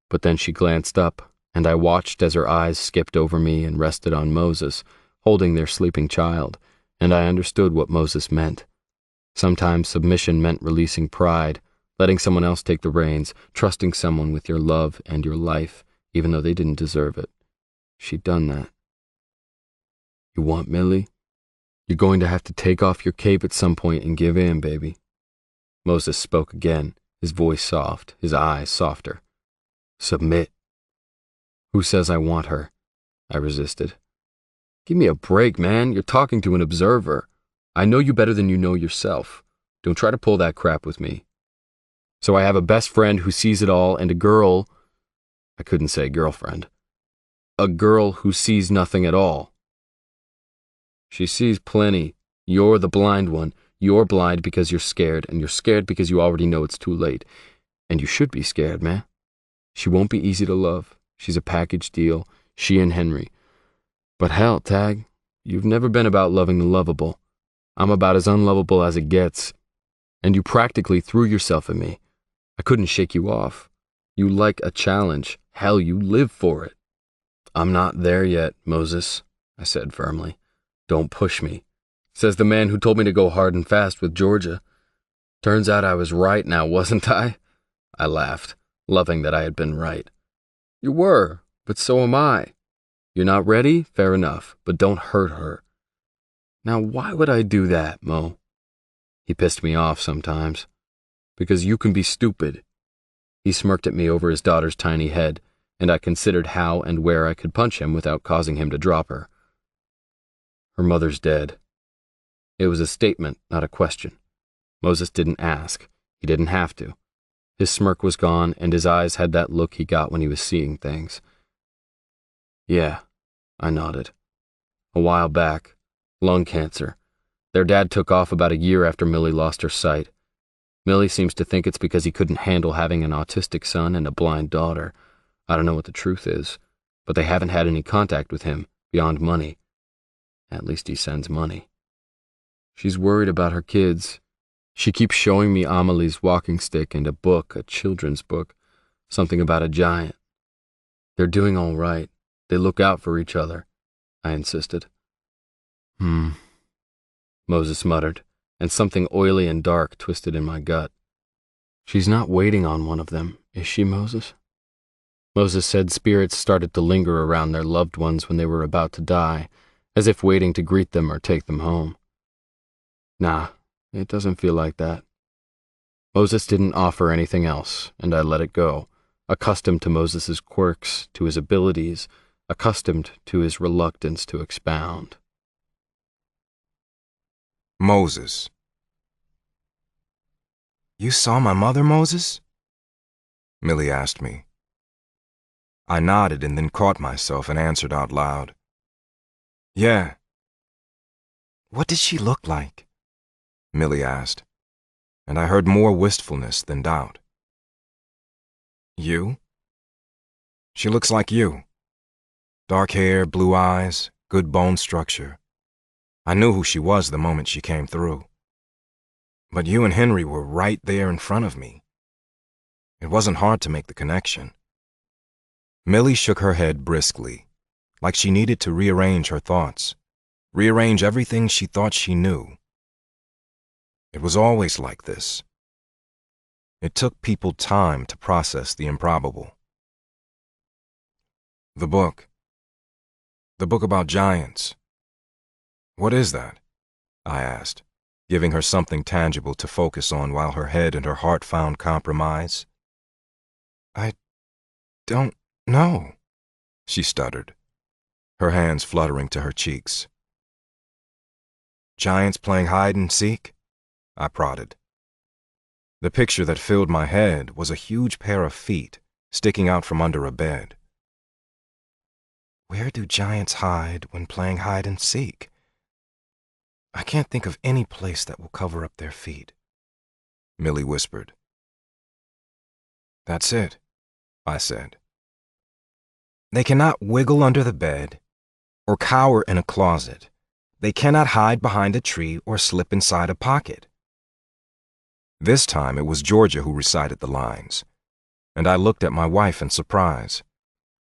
But then she glanced up, and I watched as her eyes skipped over me and rested on Moses, holding their sleeping child, and I understood what Moses meant. Sometimes submission meant releasing pride, letting someone else take the reins, trusting someone with your love and your life, even though they didn't deserve it. She'd done that. You want Millie? You're going to have to take off your cape at some point and give in, baby. Moses spoke again, his voice soft, his eyes softer. Submit. Who says I want her? I resisted. Give me a break, man. You're talking to an observer. I know you better than you know yourself. Don't try to pull that crap with me. So I have a best friend who sees it all and a girl, I couldn't say girlfriend, a girl who sees nothing at all. She sees plenty. You're the blind one. You're blind because you're scared, and you're scared because you already know it's too late. And you should be scared, man. She won't be easy to love. She's a package deal, she and Henry. But hell, Tag, you've never been about loving the lovable. I'm about as unlovable as it gets. And you practically threw yourself at me. I couldn't shake you off. You like a challenge. Hell, you live for it. I'm not there yet, Moses, I said firmly. Don't push me, says the man who told me to go hard and fast with Georgia. Turns out I was right now, wasn't I? I laughed, loving that I had been right. You were, but so am I. You're not ready? Fair enough, but don't hurt her. Now, why would I do that, Mo? He pissed me off sometimes. Because you can be stupid. He smirked at me over his daughter's tiny head, and I considered how and where I could punch him without causing him to drop her. Her mother's dead. It was a statement, not a question. Moses didn't ask. He didn't have to. His smirk was gone, and his eyes had that look he got when he was seeing things. Yeah, I nodded. A while back. Lung cancer. Their dad took off about a year after Millie lost her sight. Millie seems to think it's because he couldn't handle having an autistic son and a blind daughter. I don't know what the truth is, but they haven't had any contact with him, beyond money. At least he sends money. She's worried about her kids. She keeps showing me Amelie's walking stick and a book, a children's book, something about a giant. They're doing all right. They look out for each other, I insisted. Moses muttered, and something oily and dark twisted in my gut. She's not waiting on one of them, is she, Moses? Moses said spirits started to linger around their loved ones when they were about to die, as if waiting to greet them or take them home. Nah, it doesn't feel like that. Moses didn't offer anything else, and I let it go, accustomed to Moses's quirks, to his abilities, accustomed to his reluctance to expound. Moses. You saw my mother, Moses? Millie asked me. I nodded and then caught myself and answered out loud. Yeah. What did she look like? Millie asked, and I heard more wistfulness than doubt. You? She looks like you. Dark hair, blue eyes, good bone structure. I knew who she was the moment she came through. But you and Henry were right there in front of me. It wasn't hard to make the connection. Millie shook her head briskly, like she needed to rearrange her thoughts, rearrange everything she thought she knew. It was always like this. It took people time to process the improbable. The book about giants. What is that? I asked, giving her something tangible to focus on while her head and her heart found compromise. I don't know, she stuttered, her hands fluttering to her cheeks. Giants playing hide and seek? I prodded. The picture that filled my head was a huge pair of feet sticking out from under a bed. Where do giants hide when playing hide and seek? I can't think of any place that will cover up their feet, Millie whispered. That's it, I said. They cannot wiggle under the bed, or cower in a closet. They cannot hide behind a tree or slip inside a pocket. This time it was Georgia who recited the lines, and I looked at my wife in surprise.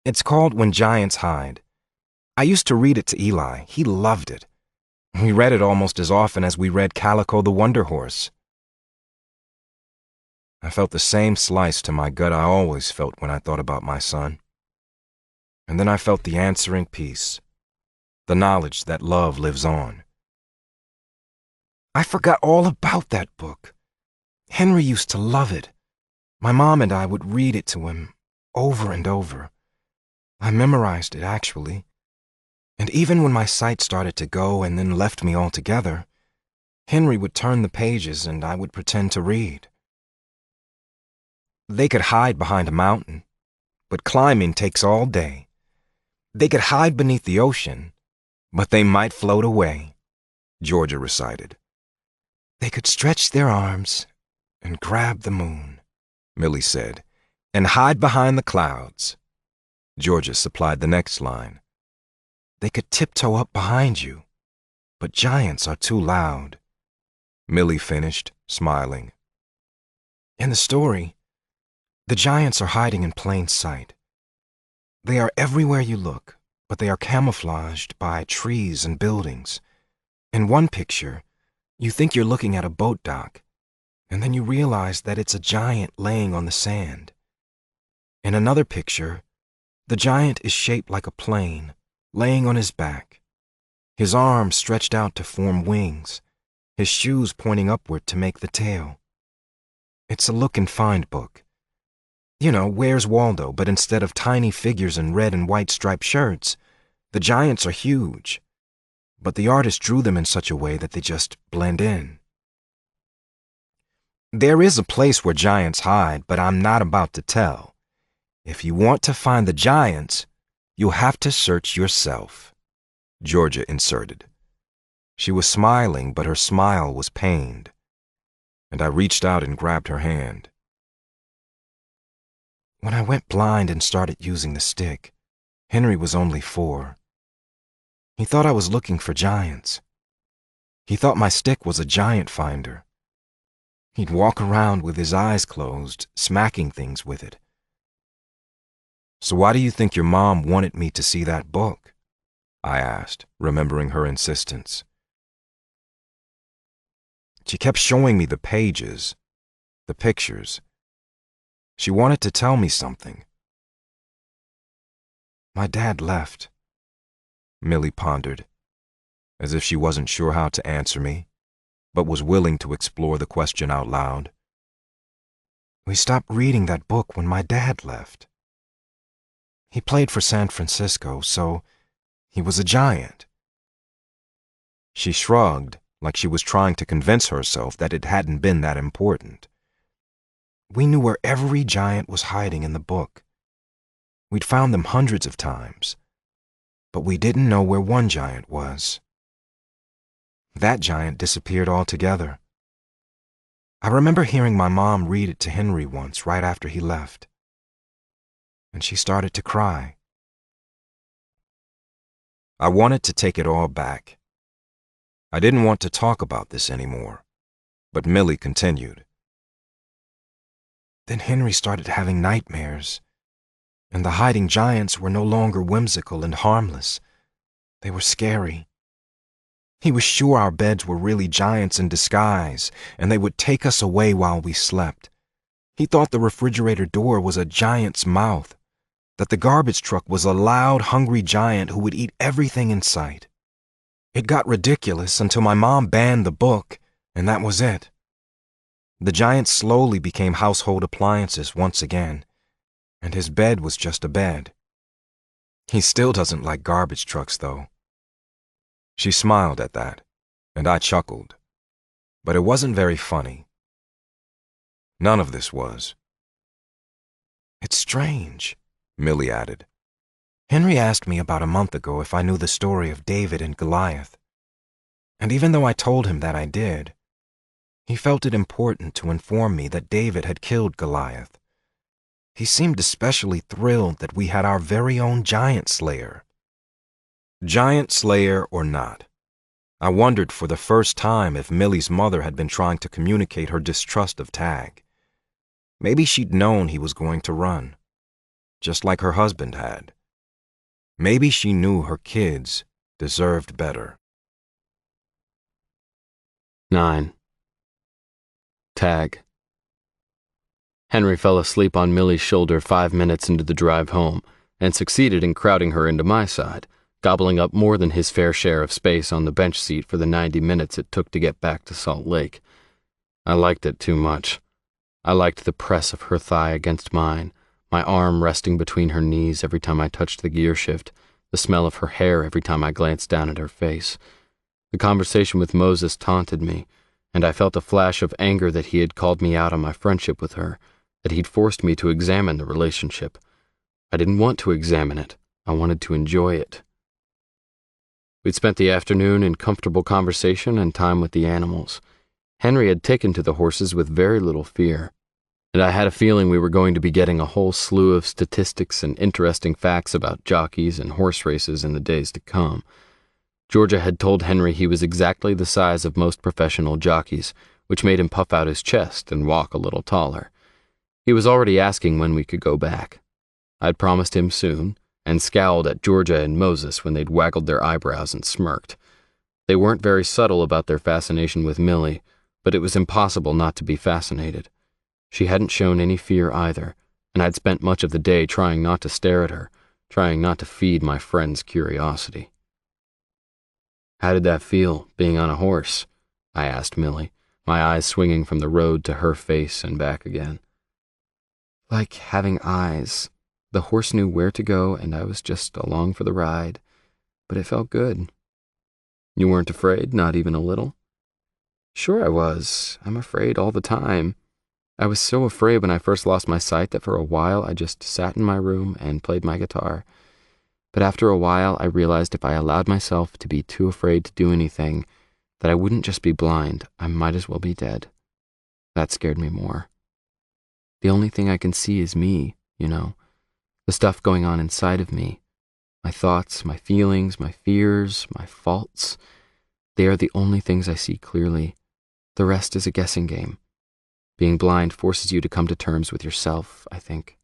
It's called When Giants Hide. I used to read it to Eli. He loved it. We read it almost as often as we read Calico the Wonder Horse. I felt the same slice to my gut I always felt when I thought about my son. And then I felt the answering peace, the knowledge that love lives on. I forgot all about that book. Henry used to love it. My mom and I would read it to him over and over. I memorized it, actually. And even when my sight started to go and then left me altogether, Henry would turn the pages and I would pretend to read. They could hide behind a mountain, but climbing takes all day. They could hide beneath the ocean, but they might float away, Georgia recited. They could stretch their arms and grab the moon, Millie said, and hide behind the clouds. Georgia supplied the next line. They could tiptoe up behind you, but giants are too loud, Millie finished, smiling. In the story, the giants are hiding in plain sight. They are everywhere you look, but they are camouflaged by trees and buildings. In one picture, you think you're looking at a boat dock, and then you realize that it's a giant laying on the sand. In another picture, the giant is shaped like a plane, laying on his back, his arms stretched out to form wings, his shoes pointing upward to make the tail. It's a look and find book. You know, Where's Waldo, but instead of tiny figures in red and white striped shirts, the giants are huge, but the artist drew them in such a way that they just blend in. There is a place where giants hide, but I'm not about to tell. If you want to find the giants, you'll have to search yourself, Georgia inserted. She was smiling, but her smile was pained, and I reached out and grabbed her hand. When I went blind and started using the stick, Henry was only 4. He thought I was looking for giants. He thought my stick was a giant finder. He'd walk around with his eyes closed, smacking things with it. So why do you think your mom wanted me to see that book? I asked, remembering her insistence. She kept showing me the pages, the pictures. She wanted to tell me something. My dad left, Millie pondered, as if she wasn't sure how to answer me, but was willing to explore the question out loud. We stopped reading that book when my dad left. He played for San Francisco, so he was a giant. She shrugged, like she was trying to convince herself that it hadn't been that important. We knew where every giant was hiding in the book. We'd found them hundreds of times, but we didn't know where one giant was. That giant disappeared altogether. I remember hearing my mom read it to Henry once right after he left, and she started to cry. I wanted to take it all back. I didn't want to talk about this anymore, but Millie continued. Then Henry started having nightmares, and the hiding giants were no longer whimsical and harmless. They were scary. He was sure our beds were really giants in disguise, and they would take us away while we slept. He thought the refrigerator door was a giant's mouth, that the garbage truck was a loud, hungry giant who would eat everything in sight. It got ridiculous until my mom banned the book, and that was it. The giants slowly became household appliances once again, and his bed was just a bed. He still doesn't like garbage trucks, though. She smiled at that, and I chuckled, but it wasn't very funny. None of this was. It's strange, Millie added. Henry asked me about a month ago if I knew the story of David and Goliath, and even though I told him that I did, he felt it important to inform me that David had killed Goliath. He seemed especially thrilled that we had our very own giant slayer. Giant slayer or not, I wondered for the first time if Millie's mother had been trying to communicate her distrust of Tag. Maybe she'd known he was going to run, just like her husband had. Maybe she knew her kids deserved better. 9. Tag. Henry fell asleep on Millie's shoulder 5 minutes into the drive home and succeeded in crowding her into my side, gobbling up more than his fair share of space on the bench seat for the 90 minutes it took to get back to Salt Lake. I liked it too much. I liked the press of her thigh against mine, my arm resting between her knees every time I touched the gear shift, the smell of her hair every time I glanced down at her face. The conversation with Moses taunted me, and I felt a flash of anger that he had called me out on my friendship with her, that he'd forced me to examine the relationship. I didn't want to examine it. I wanted to enjoy it. We'd spent the afternoon in comfortable conversation and time with the animals. Henry had taken to the horses with very little fear, and I had a feeling we were going to be getting a whole slew of statistics and interesting facts about jockeys and horse races in the days to come. Georgia had told Henry he was exactly the size of most professional jockeys, which made him puff out his chest and walk a little taller. He was already asking when we could go back. I'd promised him soon, and scowled at Georgia and Moses when they'd waggled their eyebrows and smirked. They weren't very subtle about their fascination with Millie, but it was impossible not to be fascinated. She hadn't shown any fear either, and I'd spent much of the day trying not to stare at her, trying not to feed my friend's curiosity. "How did that feel, being on a horse?" I asked Millie, my eyes swinging from the road to her face and back again. "Like having eyes. The horse knew where to go, and I was just along for the ride, but it felt good." "You weren't afraid, not even a little?" "Sure I was. I'm afraid all the time. I was so afraid when I first lost my sight that for a while I just sat in my room and played my guitar. But after a while I realized if I allowed myself to be too afraid to do anything, that I wouldn't just be blind, I might as well be dead. That scared me more. The only thing I can see is me, you know, the stuff going on inside of me. My thoughts, my feelings, my fears, my faults. They are the only things I see clearly. The rest is a guessing game. Being blind forces you to come to terms with yourself, I think."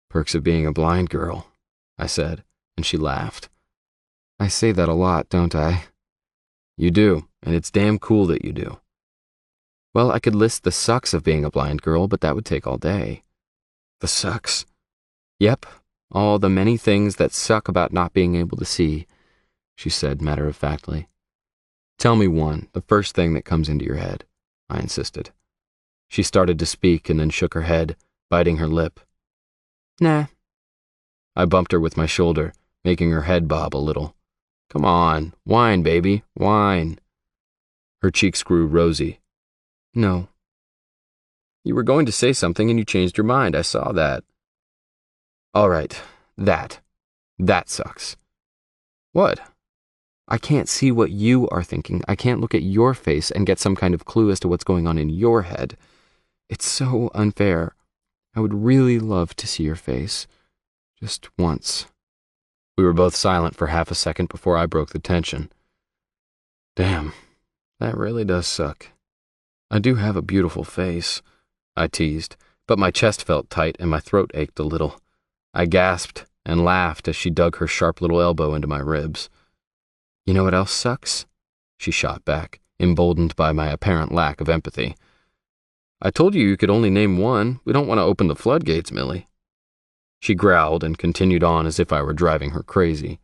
"Perks of being a blind girl," I said, and she laughed. "I say that a lot, don't I?" "You do, and it's damn cool that you do." "Well, I could list the sucks of being a blind girl, but that would take all day." "The sucks?" "Yep, all the many things that suck about not being able to see," she said matter-of-factly. "Tell me one, the first thing that comes into your head," I insisted. She started to speak and then shook her head, biting her lip. "Nah." I bumped her with my shoulder, making her head bob a little. "Come on, whine, baby, whine." Her cheeks grew rosy. "No." "You were going to say something and you changed your mind, I saw that." "All right, that sucks." "What?" "I can't see what you are thinking. I can't look at your face and get some kind of clue as to what's going on in your head. It's so unfair. I would really love to see your face. Just once." We were both silent for half a second before I broke the tension. "Damn, that really does suck. I do have a beautiful face," I teased, but my chest felt tight and my throat ached a little. I gasped and laughed as she dug her sharp little elbow into my ribs. "You know what else sucks?" she shot back, emboldened by my apparent lack of empathy. "I told you could only name one. We don't want to open the floodgates, Millie." She growled and continued on as if I were driving her crazy.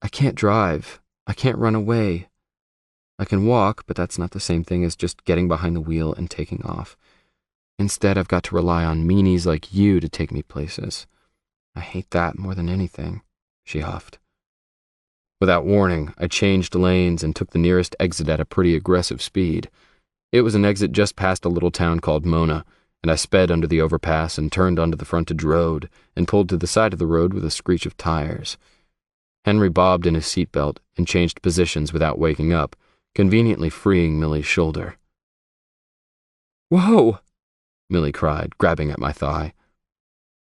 "I can't drive. I can't run away. I can walk, but that's not the same thing as just getting behind the wheel and taking off. Instead, I've got to rely on meanies like you to take me places. I hate that more than anything," she huffed. Without warning, I changed lanes and took the nearest exit at a pretty aggressive speed. It was an exit just past a little town called Mona, and I sped under the overpass and turned onto the frontage road and pulled to the side of the road with a screech of tires. Henry bobbed in his seatbelt and changed positions without waking up, conveniently freeing Millie's shoulder. "Whoa!" Millie cried, grabbing at my thigh.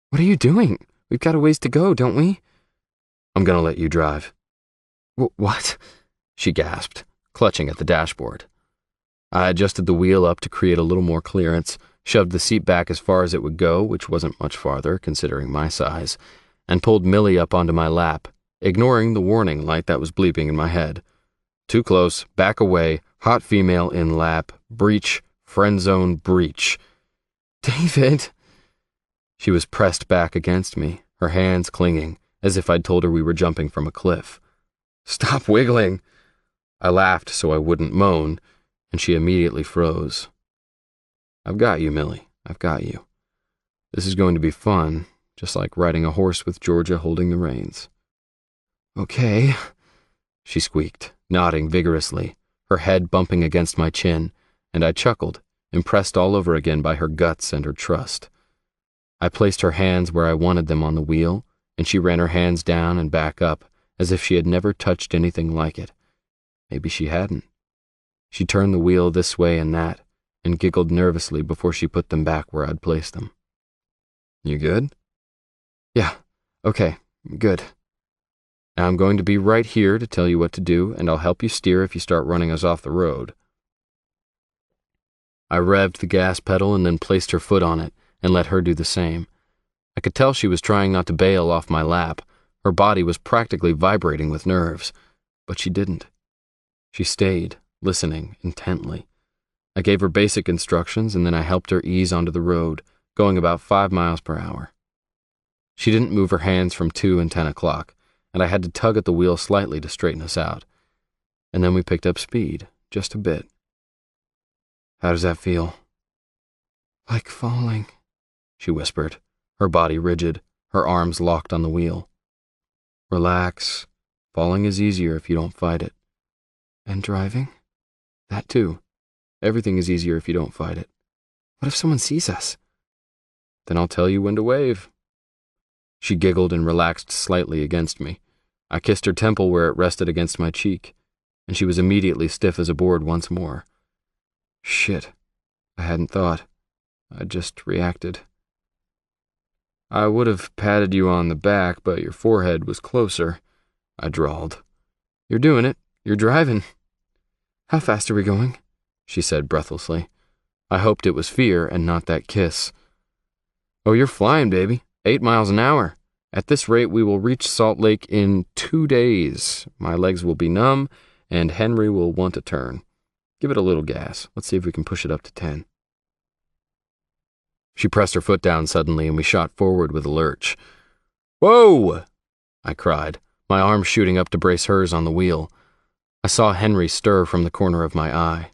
"What are you doing? We've got a ways to go, don't we?" "I'm gonna let you drive," What? She gasped, clutching at the dashboard. I adjusted the wheel up to create a little more clearance, shoved the seat back as far as it would go, which wasn't much farther, considering my size, and pulled Millie up onto my lap, ignoring the warning light that was bleeping in my head. Too close, back away, hot female in lap, breach, friend zone, breach. David! She was pressed back against me, her hands clinging, as if I'd told her we were jumping from a cliff. Stop wiggling! I laughed so I wouldn't moan, and she immediately froze. I've got you, Millie. I've got you. This is going to be fun, just like riding a horse with Georgia holding the reins. Okay, she squeaked, nodding vigorously, her head bumping against my chin, and I chuckled, impressed all over again by her guts and her trust. I placed her hands where I wanted them on the wheel, and she ran her hands down and back up, as if she had never touched anything like it. Maybe she hadn't. She turned the wheel this way and that, and giggled nervously before she put them back where I'd placed them. You good? Yeah, okay, good. Now I'm going to be right here to tell you what to do, and I'll help you steer if you start running us off the road. I revved the gas pedal and then placed her foot on it and let her do the same. I could tell she was trying not to bail off my lap. Her body was practically vibrating with nerves, but she didn't. She stayed, listening intently. I gave her basic instructions and then I helped her ease onto the road, going about 5 miles per hour. She didn't move her hands from 2 and 10 o'clock, and I had to tug at the wheel slightly to straighten us out. And then we picked up speed, just a bit. How does that feel? Like falling, she whispered, her body rigid, her arms locked on the wheel. Relax. Falling is easier if you don't fight it. And driving? That too. Everything is easier if you don't fight it. What if someone sees us? Then I'll tell you when to wave. She giggled and relaxed slightly against me. I kissed her temple where it rested against my cheek, and she was immediately stiff as a board once more. Shit. I hadn't thought. I just reacted. I would have patted you on the back, but your forehead was closer, I drawled. You're doing it. You're driving. How fast are we going? She said breathlessly. I hoped it was fear and not that kiss. Oh, you're flying, baby. 8 miles an hour. At this rate, we will reach Salt Lake in 2 days. My legs will be numb, and Henry will want a turn. Give it a little gas. Let's see if we can push it up to 10. She pressed her foot down suddenly, and we shot forward with a lurch. Whoa! I cried, my arm shooting up to brace hers on the wheel. I saw Henry stir from the corner of my eye.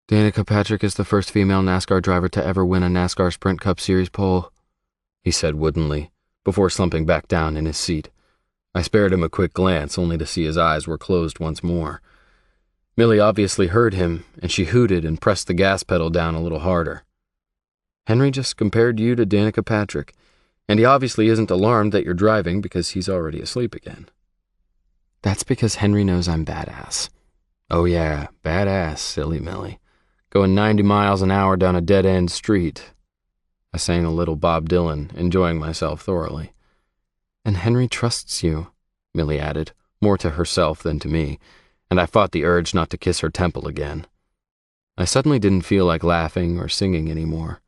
Danica Patrick is the first female NASCAR driver to ever win a NASCAR Sprint Cup Series pole, he said woodenly, before slumping back down in his seat. I spared him a quick glance, only to see his eyes were closed once more. Millie obviously heard him, and she hooted and pressed the gas pedal down a little harder. Henry just compared you to Danica Patrick, and he obviously isn't alarmed that you're driving because he's already asleep again. That's because Henry knows I'm badass. Oh yeah, badass, silly Millie. Going 90 miles an hour down a dead-end street. I sang a little Bob Dylan, enjoying myself thoroughly. And Henry trusts you, Millie added, more to herself than to me, and I fought the urge not to kiss her temple again. I suddenly didn't feel like laughing or singing anymore.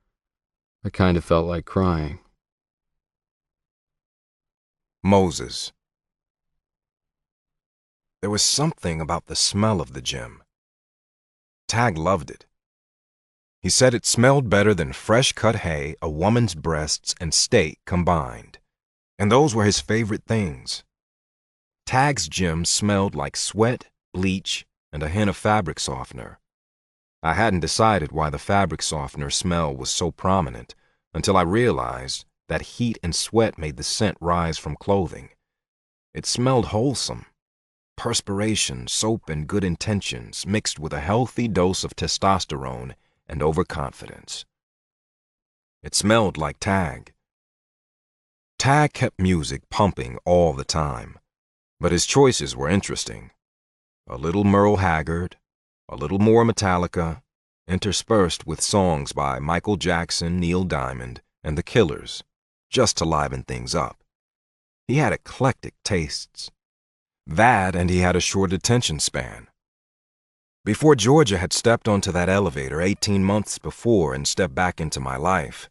I kind of felt like crying. Moses. There was something about the smell of the gym. Tag loved it. He said it smelled better than fresh-cut hay, a woman's breasts, and steak combined. And those were his favorite things. Tag's gym smelled like sweat, bleach, and a hint of fabric softener. I hadn't decided why the fabric softener smell was so prominent until I realized that heat and sweat made the scent rise from clothing. It smelled wholesome. Perspiration, soap, and good intentions mixed with a healthy dose of testosterone and overconfidence. It smelled like Tag. Tag kept music pumping all the time, but his choices were interesting. A little Merle Haggard, a little more Metallica, interspersed with songs by Michael Jackson, Neil Diamond, and The Killers, just to liven things up. He had eclectic tastes. That, and he had a short attention span. Before Georgia had stepped onto that elevator 18 months before and stepped back into my life,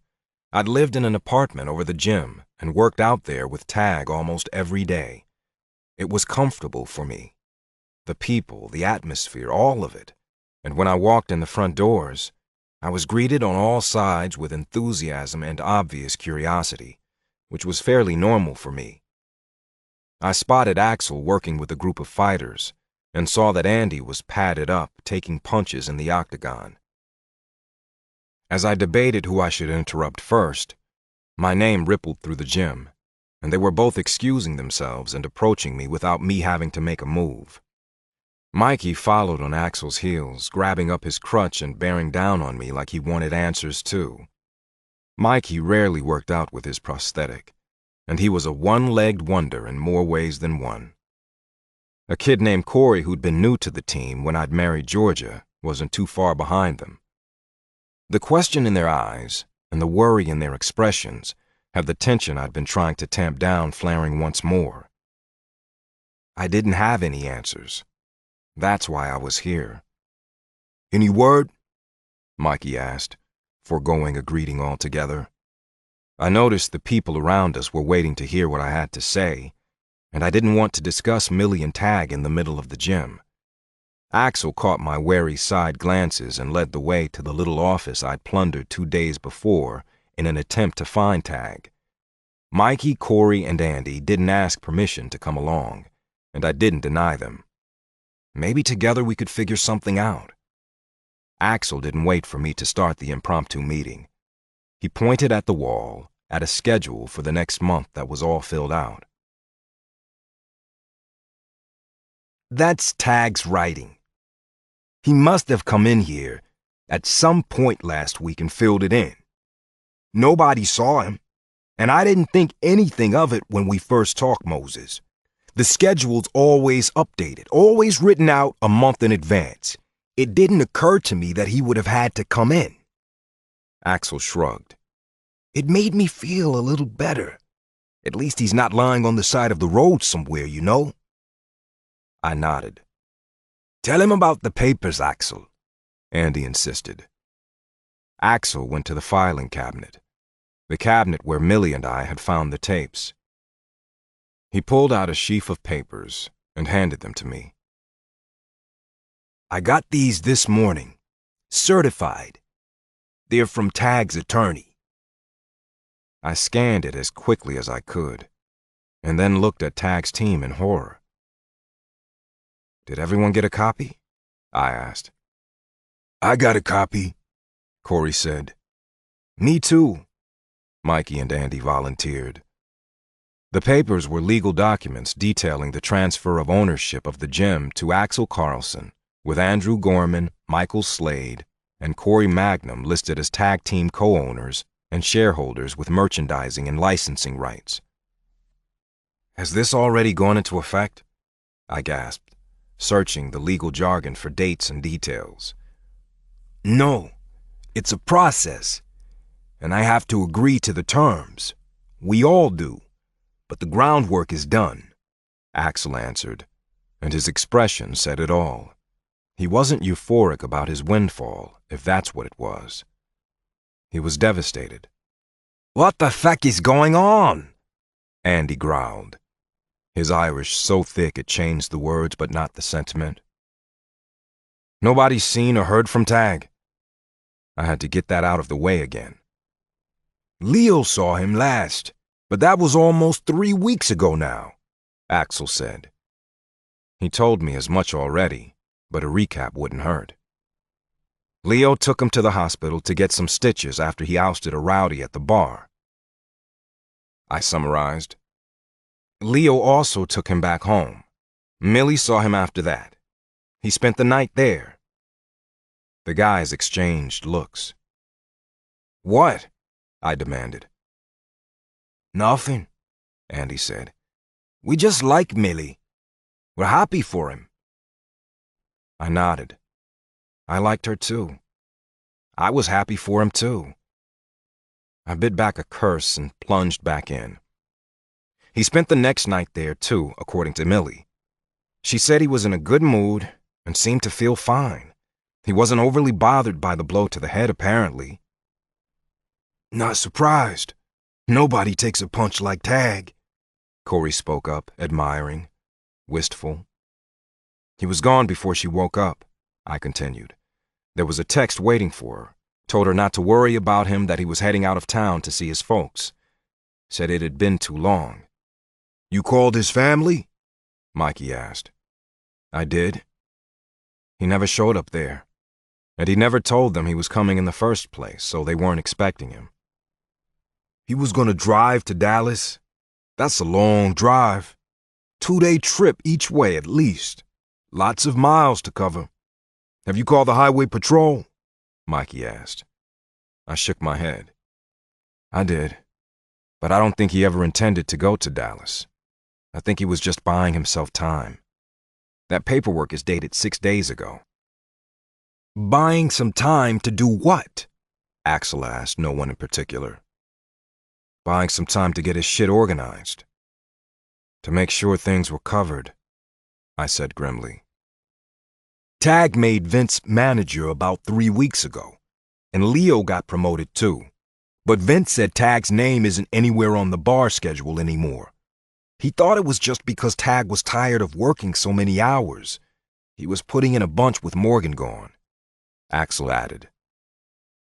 I'd lived in an apartment over the gym and worked out there with Tag almost every day. It was comfortable for me. The people, the atmosphere, all of it. And when I walked in the front doors, I was greeted on all sides with enthusiasm and obvious curiosity, which was fairly normal for me. I spotted Axel working with a group of fighters and saw that Andy was padded up, taking punches in the octagon. As I debated who I should interrupt first, my name rippled through the gym, and they were both excusing themselves and approaching me without me having to make a move. Mikey followed on Axel's heels, grabbing up his crutch and bearing down on me like he wanted answers too. Mikey rarely worked out with his prosthetic, and he was a one-legged wonder in more ways than one. A kid named Corey, who'd been new to the team when I'd married Georgia, wasn't too far behind them. The question in their eyes and the worry in their expressions had the tension I'd been trying to tamp down flaring once more. I didn't have any answers. That's why I was here. "Any word?" Mikey asked, foregoing a greeting altogether. I noticed the people around us were waiting to hear what I had to say, and I didn't want to discuss Millie and Tag in the middle of the gym. Axel caught my wary side glances and led the way to the little office I'd plundered 2 days before in an attempt to find Tag. Mikey, Corey, and Andy didn't ask permission to come along, and I didn't deny them. Maybe together we could figure something out. Axel didn't wait for me to start the impromptu meeting. He pointed at the wall, at a schedule for the next month that was all filled out. "That's Tag's writing. He must have come in here at some point last week and filled it in. Nobody saw him, and I didn't think anything of it when we first talked, Moses. The schedule's always updated, always written out a month in advance. It didn't occur to me that he would have had to come in." Axel shrugged. "It made me feel a little better. At least he's not lying on the side of the road somewhere, you know?" I nodded. "Tell him about the papers, Axel," Andy insisted. Axel went to the filing cabinet, the cabinet where Millie and I had found the tapes. He pulled out a sheaf of papers and handed them to me. "I got these this morning, certified. They're from Tag's attorney." I scanned it as quickly as I could, and then looked at Tag's team in horror. "Did everyone get a copy?" I asked. "I got a copy," Corey said. "Me too," Mikey and Andy volunteered. The papers were legal documents detailing the transfer of ownership of the gym to Axel Carlson, with Andrew Gorman, Michael Slade, and Corey Magnum listed as tag team co-owners and shareholders with merchandising and licensing rights. "Has this already gone into effect?" I gasped, searching the legal jargon for dates and details. "No, it's a process, and I have to agree to the terms. We all do, but the groundwork is done," Axel answered, and his expression said it all. He wasn't euphoric about his windfall, if that's what it was. He was devastated. "What the feck is going on?" Andy growled, his Irish so thick it changed the words but not the sentiment. "Nobody's seen or heard from Tag." I had to get that out of the way again. "Leo saw him last, but that was almost 3 weeks ago now," Axel said. He told me as much already, but a recap wouldn't hurt. "Leo took him to the hospital to get some stitches after he ousted a rowdy at the bar," I summarized. "Leo also took him back home. Millie saw him after that. He spent the night there." The guys exchanged looks. "What?" I demanded. "Nothing," Andy said. "We just like Millie. We're happy for him." I nodded. I liked her too. I was happy for him too. I bit back a curse and plunged back in. He spent the next night there too, according to Millie. She said he was in a good mood and seemed to feel fine. He wasn't overly bothered by the blow to the head, apparently. Not surprised. Nobody takes a punch like Tag, Corey spoke up, admiring, wistful. He was gone before she woke up, I continued. There was a text waiting for her. Told her not to worry about him, that he was heading out of town to see his folks. Said it had been too long. You called his family? Mikey asked. I did. He never showed up there. And he never told them he was coming in the first place, so they weren't expecting him. He was gonna drive to Dallas? That's a long drive. 2-day trip each way at least. Lots of miles to cover. Have you called the highway patrol? Mikey asked. I shook my head. I did, but I don't think he ever intended to go to Dallas. I think he was just buying himself time. That paperwork is dated 6 days ago. Buying some time to do what? Axel asked, no one in particular. Buying some time to get his shit organized. To make sure things were covered, I said grimly. Tag made Vince manager about 3 weeks ago, and Leo got promoted too. But Vince said Tag's name isn't anywhere on the bar schedule anymore. He thought it was just because Tag was tired of working so many hours. He was putting in a bunch with Morgan gone, Axel added.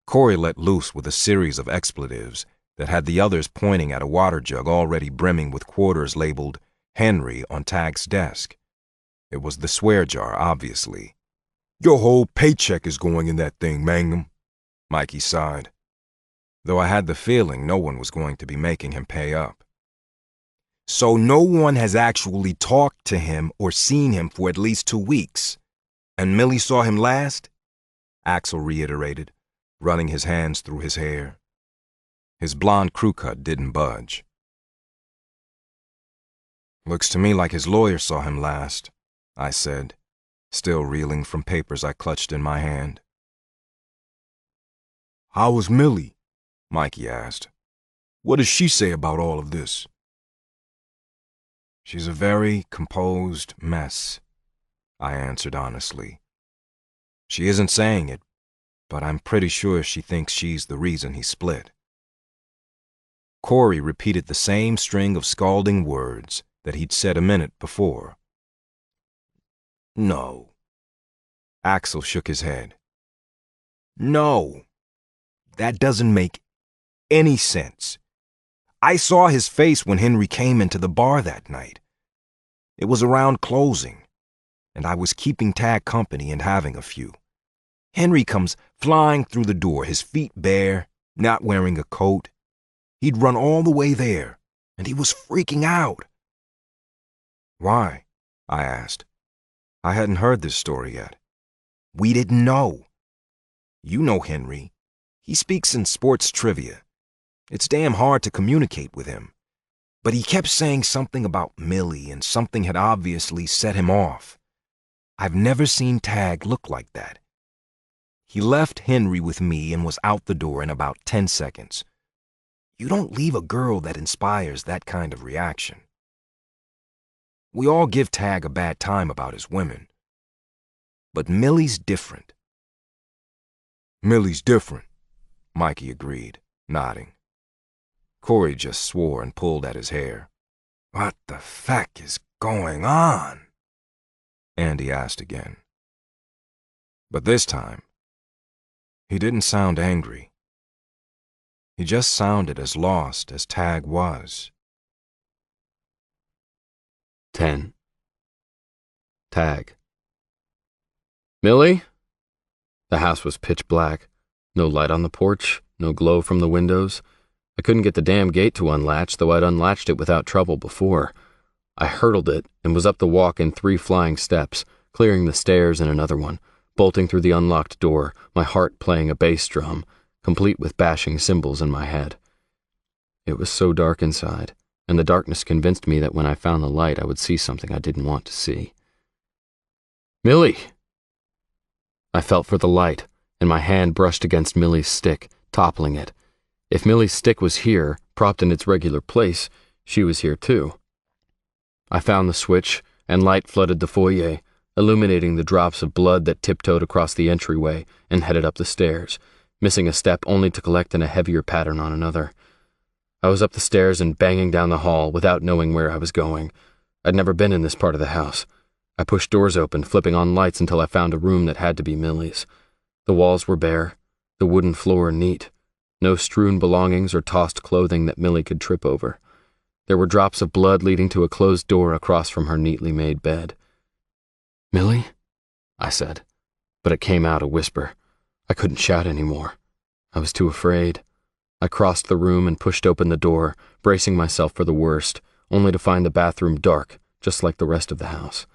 Corey let loose with a series of expletives that had the others pointing at a water jug already brimming with quarters labeled Henry on Tag's desk. It was the swear jar, obviously. Your whole paycheck is going in that thing, Mangum, Mikey sighed, though I had the feeling no one was going to be making him pay up. So no one has actually talked to him or seen him for at least 2 weeks. And Millie saw him last? Axel reiterated, running his hands through his hair. His blonde crew cut didn't budge. Looks to me like his lawyer saw him last, I said, still reeling from papers I clutched in my hand. How was Millie? Mikey asked. What does she say about all of this? She's a very composed mess, I answered honestly. She isn't saying it, but I'm pretty sure she thinks she's the reason he split. Corey repeated the same string of scalding words that he'd said a minute before. No. Axel shook his head. No. That doesn't make any sense. I saw his face when Henry came into the bar that night. It was around closing, and I was keeping Tag company and having a few. Henry comes flying through the door, his feet bare, not wearing a coat. He'd run all the way there, and he was freaking out. Why? I asked. I hadn't heard this story yet. We didn't know. You know Henry. He speaks in sports trivia. It's damn hard to communicate with him. But he kept saying something about Millie, and something had obviously set him off. I've never seen Tag look like that. He left Henry with me and was out the door in about 10 seconds. You don't leave a girl that inspires that kind of reaction. We all give Tag a bad time about his women. But Millie's different. Millie's different, Mikey agreed, nodding. Corey just swore and pulled at his hair. What the fuck is going on? Andy asked again. But this time, he didn't sound angry. He just sounded as lost as Tag was. 10. Tag. Millie? The house was pitch black. No light on the porch, no glow from the windows. I couldn't get the damn gate to unlatch, though I'd unlatched it without trouble before. I hurdled it and was up the walk in 3 flying steps, clearing the stairs in another one, bolting through the unlocked door, my heart playing a bass drum, complete with bashing cymbals in my head. It was so dark inside, and the darkness convinced me that when I found the light I would see something I didn't want to see. Millie! I felt for the light, and my hand brushed against Millie's stick, toppling it. If Millie's stick was here, propped in its regular place, she was here too. I found the switch, and light flooded the foyer, illuminating the drops of blood that tiptoed across the entryway and headed up the stairs, missing a step only to collect in a heavier pattern on another. I was up the stairs and banging down the hall without knowing where I was going. I'd never been in this part of the house. I pushed doors open, flipping on lights until I found a room that had to be Millie's. The walls were bare, the wooden floor neat. No strewn belongings or tossed clothing that Millie could trip over. There were drops of blood leading to a closed door across from her neatly made bed. "Millie?" I said, but it came out a whisper. I couldn't shout anymore. I was too afraid. I crossed the room and pushed open the door, bracing myself for the worst, only to find the bathroom dark, just like the rest of the house.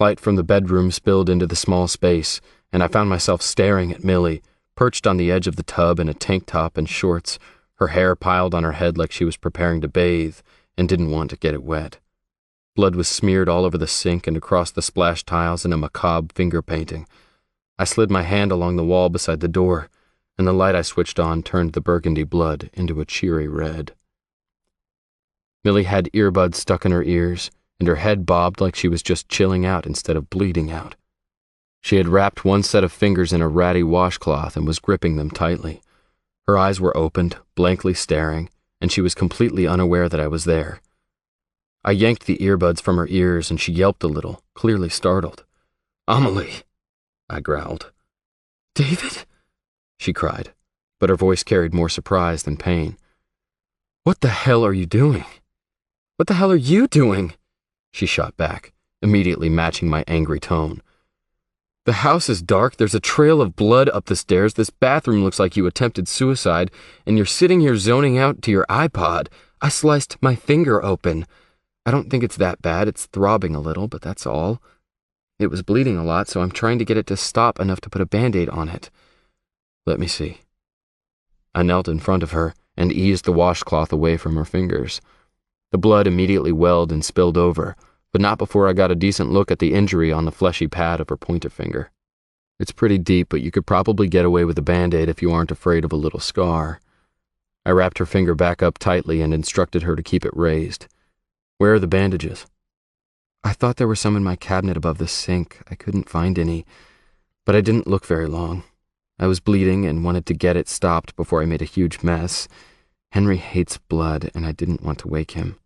Light from the bedroom spilled into the small space, and I found myself staring at Millie, perched on the edge of the tub in a tank top and shorts, her hair piled on her head like she was preparing to bathe and didn't want to get it wet. Blood was smeared all over the sink and across the splash tiles in a macabre finger painting. I slid my hand along the wall beside the door, and the light I switched on turned the burgundy blood into a cheery red. Millie had earbuds stuck in her ears, and her head bobbed like she was just chilling out instead of bleeding out. She had wrapped one set of fingers in a ratty washcloth and was gripping them tightly. Her eyes were opened, blankly staring, and she was completely unaware that I was there. I yanked the earbuds from her ears and she yelped a little, clearly startled. "Amelie!" I growled. "David?" she cried, but her voice carried more surprise than pain. "What the hell are you doing? What the hell are you doing?" she shot back, immediately matching my angry tone. "The house is dark, there's a trail of blood up the stairs, this bathroom looks like you attempted suicide, and you're sitting here zoning out to your iPod. I sliced my finger open. I don't think it's that bad, it's throbbing a little, but that's all. It was bleeding a lot, so I'm trying to get it to stop enough to put a Band-Aid on it. Let me see." I knelt in front of her and eased the washcloth away from her fingers. The blood immediately welled and spilled over, but not before I got a decent look at the injury on the fleshy pad of her pointer finger. It's pretty deep, but you could probably get away with a Band-Aid if you aren't afraid of a little scar. I wrapped her finger back up tightly and instructed her to keep it raised. "Where are the bandages?" "I thought there were some in my cabinet above the sink. I couldn't find any, but I didn't look very long. I was bleeding and wanted to get it stopped before I made a huge mess. Henry hates blood, and I didn't want to wake him."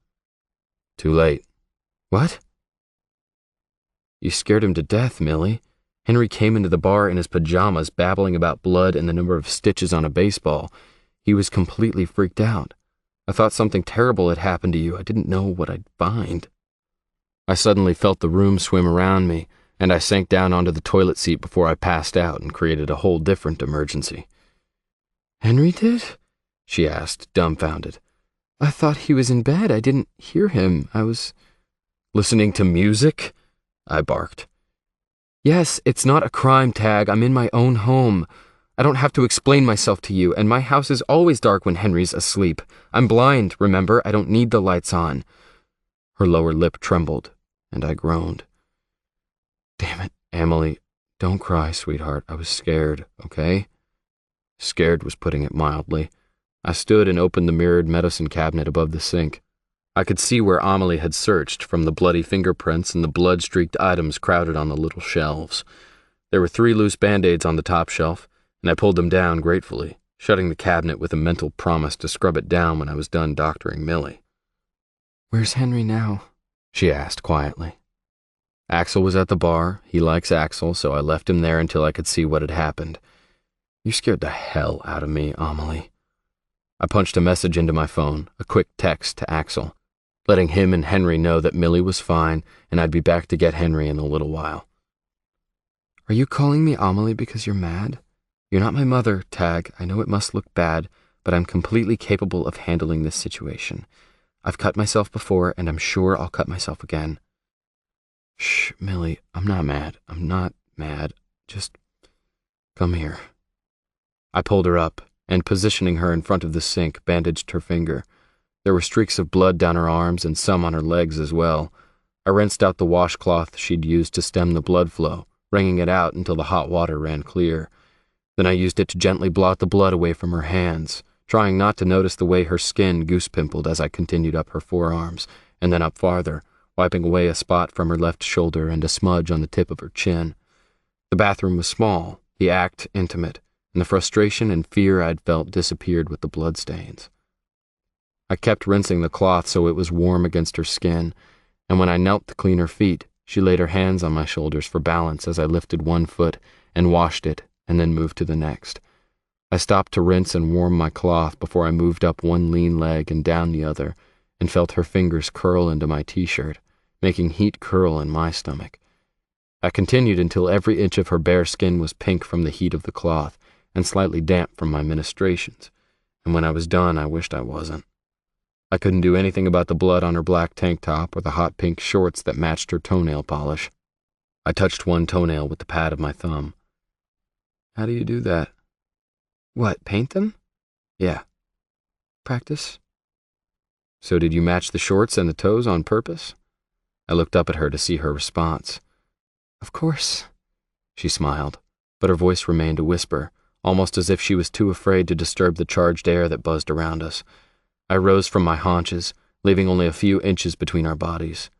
"Too late." "What?" "You scared him to death, Millie. Henry came into the bar in his pajamas, babbling about blood and the number of stitches on a baseball. He was completely freaked out. I thought something terrible had happened to you. I didn't know what I'd find." I suddenly felt the room swim around me, and I sank down onto the toilet seat before I passed out and created a whole different emergency. "Henry did?" she asked, dumbfounded. "I thought he was in bed. I didn't hear him. I was—" "Listening to music?" I barked. "Yes, it's not a crime, Tag. I'm in my own home. I don't have to explain myself to you, and my house is always dark when Henry's asleep. I'm blind, remember? I don't need the lights on." Her lower lip trembled, and I groaned. "Damn it, Emily. Don't cry, sweetheart. I was scared, okay?" Scared was putting it mildly. I stood and opened the mirrored medicine cabinet above the sink. I could see where Amelie had searched, from the bloody fingerprints and the blood-streaked items crowded on the little shelves. There were 3 loose Band-Aids on the top shelf, and I pulled them down gratefully, shutting the cabinet with a mental promise to scrub it down when I was done doctoring Millie. "Where's Henry now?" she asked quietly. "Axel was at the bar. He likes Axel, so I left him there until I could see what had happened. You scared the hell out of me, Amelie." I punched a message into my phone, a quick text to Axel, letting him and Henry know that Millie was fine and I'd be back to get Henry in a little while. "Are you calling me Amelie because you're mad? You're not my mother, Tag. I know it must look bad, but I'm completely capable of handling this situation. I've cut myself before, and I'm sure I'll cut myself again." "Shh, Millie, I'm not mad. I'm not mad. Just come here." I pulled her up, and positioning her in front of the sink, bandaged her finger. There were streaks of blood down her arms and some on her legs as well. I rinsed out the washcloth she'd used to stem the blood flow, wringing it out until the hot water ran clear. Then I used it to gently blot the blood away from her hands, trying not to notice the way her skin goose-pimpled as I continued up her forearms, and then up farther, wiping away a spot from her left shoulder and a smudge on the tip of her chin. The bathroom was small, the act intimate, and the frustration and fear I'd felt disappeared with the bloodstains. I kept rinsing the cloth so it was warm against her skin, and when I knelt to clean her feet, she laid her hands on my shoulders for balance as I lifted one foot and washed it and then moved to the next. I stopped to rinse and warm my cloth before I moved up one lean leg and down the other and felt her fingers curl into my t-shirt, making heat curl in my stomach. I continued until every inch of her bare skin was pink from the heat of the cloth and slightly damp from my ministrations, and when I was done, I wished I wasn't. I couldn't do anything about the blood on her black tank top or the hot pink shorts that matched her toenail polish. I touched one toenail with the pad of my thumb. How do you do that? What, paint them? Yeah. Practice? So did you match the shorts and the toes on purpose? I looked up at her to see her response. Of course. She smiled, but her voice remained a whisper, almost as if she was too afraid to disturb the charged air that buzzed around us. I rose from my haunches, leaving only a few inches between our bodies.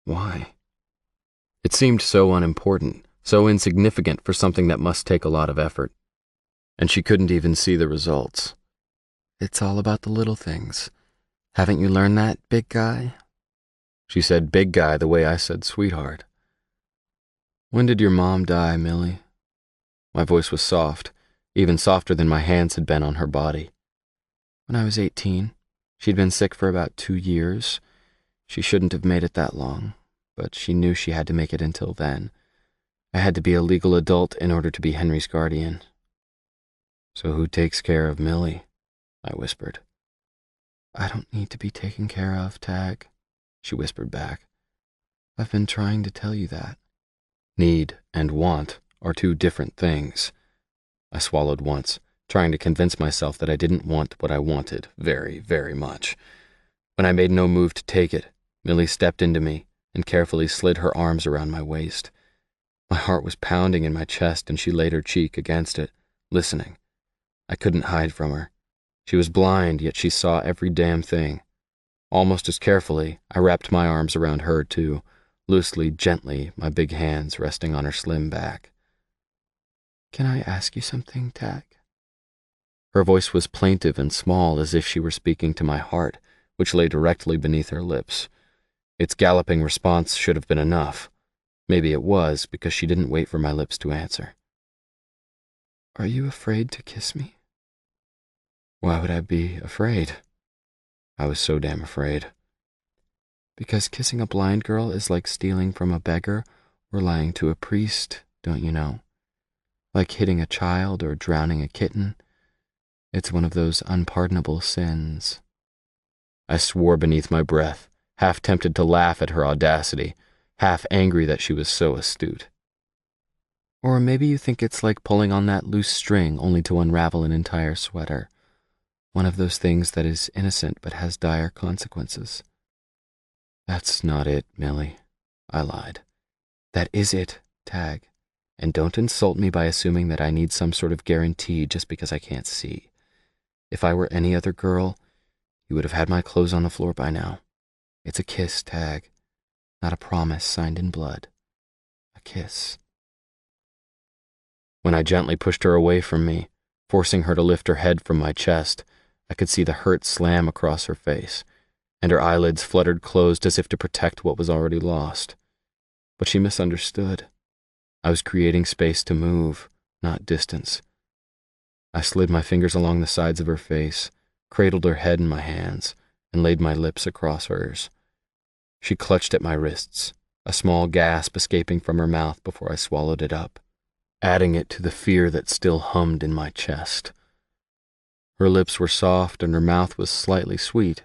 Why? It seemed so unimportant, so insignificant for something that must take a lot of effort. And she couldn't even see the results. It's all about the little things. Haven't you learned that, big guy? She said big guy the way I said sweetheart. When did your mom die, Millie? My voice was soft, even softer than my hands had been on her body. When I was 18. She'd been sick for about 2 years. She shouldn't have made it that long, but she knew she had to make it until then. I had to be a legal adult in order to be Henry's guardian. So who takes care of Millie? I whispered. I don't need to be taken care of, Tag, she whispered back. I've been trying to tell you that. Need and want are two different things. I swallowed once, trying to convince myself that I didn't want what I wanted very, very much. When I made no move to take it, Millie stepped into me and carefully slid her arms around my waist. My heart was pounding in my chest and she laid her cheek against it, listening. I couldn't hide from her. She was blind, yet she saw every damn thing. Almost as carefully, I wrapped my arms around her too, loosely, gently, my big hands resting on her slim back. Can I ask you something, Tag? Her voice was plaintive and small, as if she were speaking to my heart, which lay directly beneath her lips. Its galloping response should have been enough. Maybe it was, because she didn't wait for my lips to answer. Are you afraid to kiss me? Why would I be afraid? I was so damn afraid. Because kissing a blind girl is like stealing from a beggar or lying to a priest, don't you know? Like hitting a child or drowning a kitten. It's one of those unpardonable sins. I swore beneath my breath, half tempted to laugh at her audacity, half angry that she was so astute. Or maybe you think it's like pulling on that loose string only to unravel an entire sweater. One of those things that is innocent but has dire consequences. That's not it, Millie. I lied. That is it, Tag. And don't insult me by assuming that I need some sort of guarantee just because I can't see. If I were any other girl, you would have had my clothes on the floor by now. It's a kiss, Tag. Not a promise signed in blood. A kiss. When I gently pushed her away from me, forcing her to lift her head from my chest, I could see the hurt slam across her face, and her eyelids fluttered closed as if to protect what was already lost. But she misunderstood. I was creating space to move, not distance. I slid my fingers along the sides of her face, cradled her head in my hands, and laid my lips across hers. She clutched at my wrists, a small gasp escaping from her mouth before I swallowed it up, adding it to the fear that still hummed in my chest. Her lips were soft and her mouth was slightly sweet,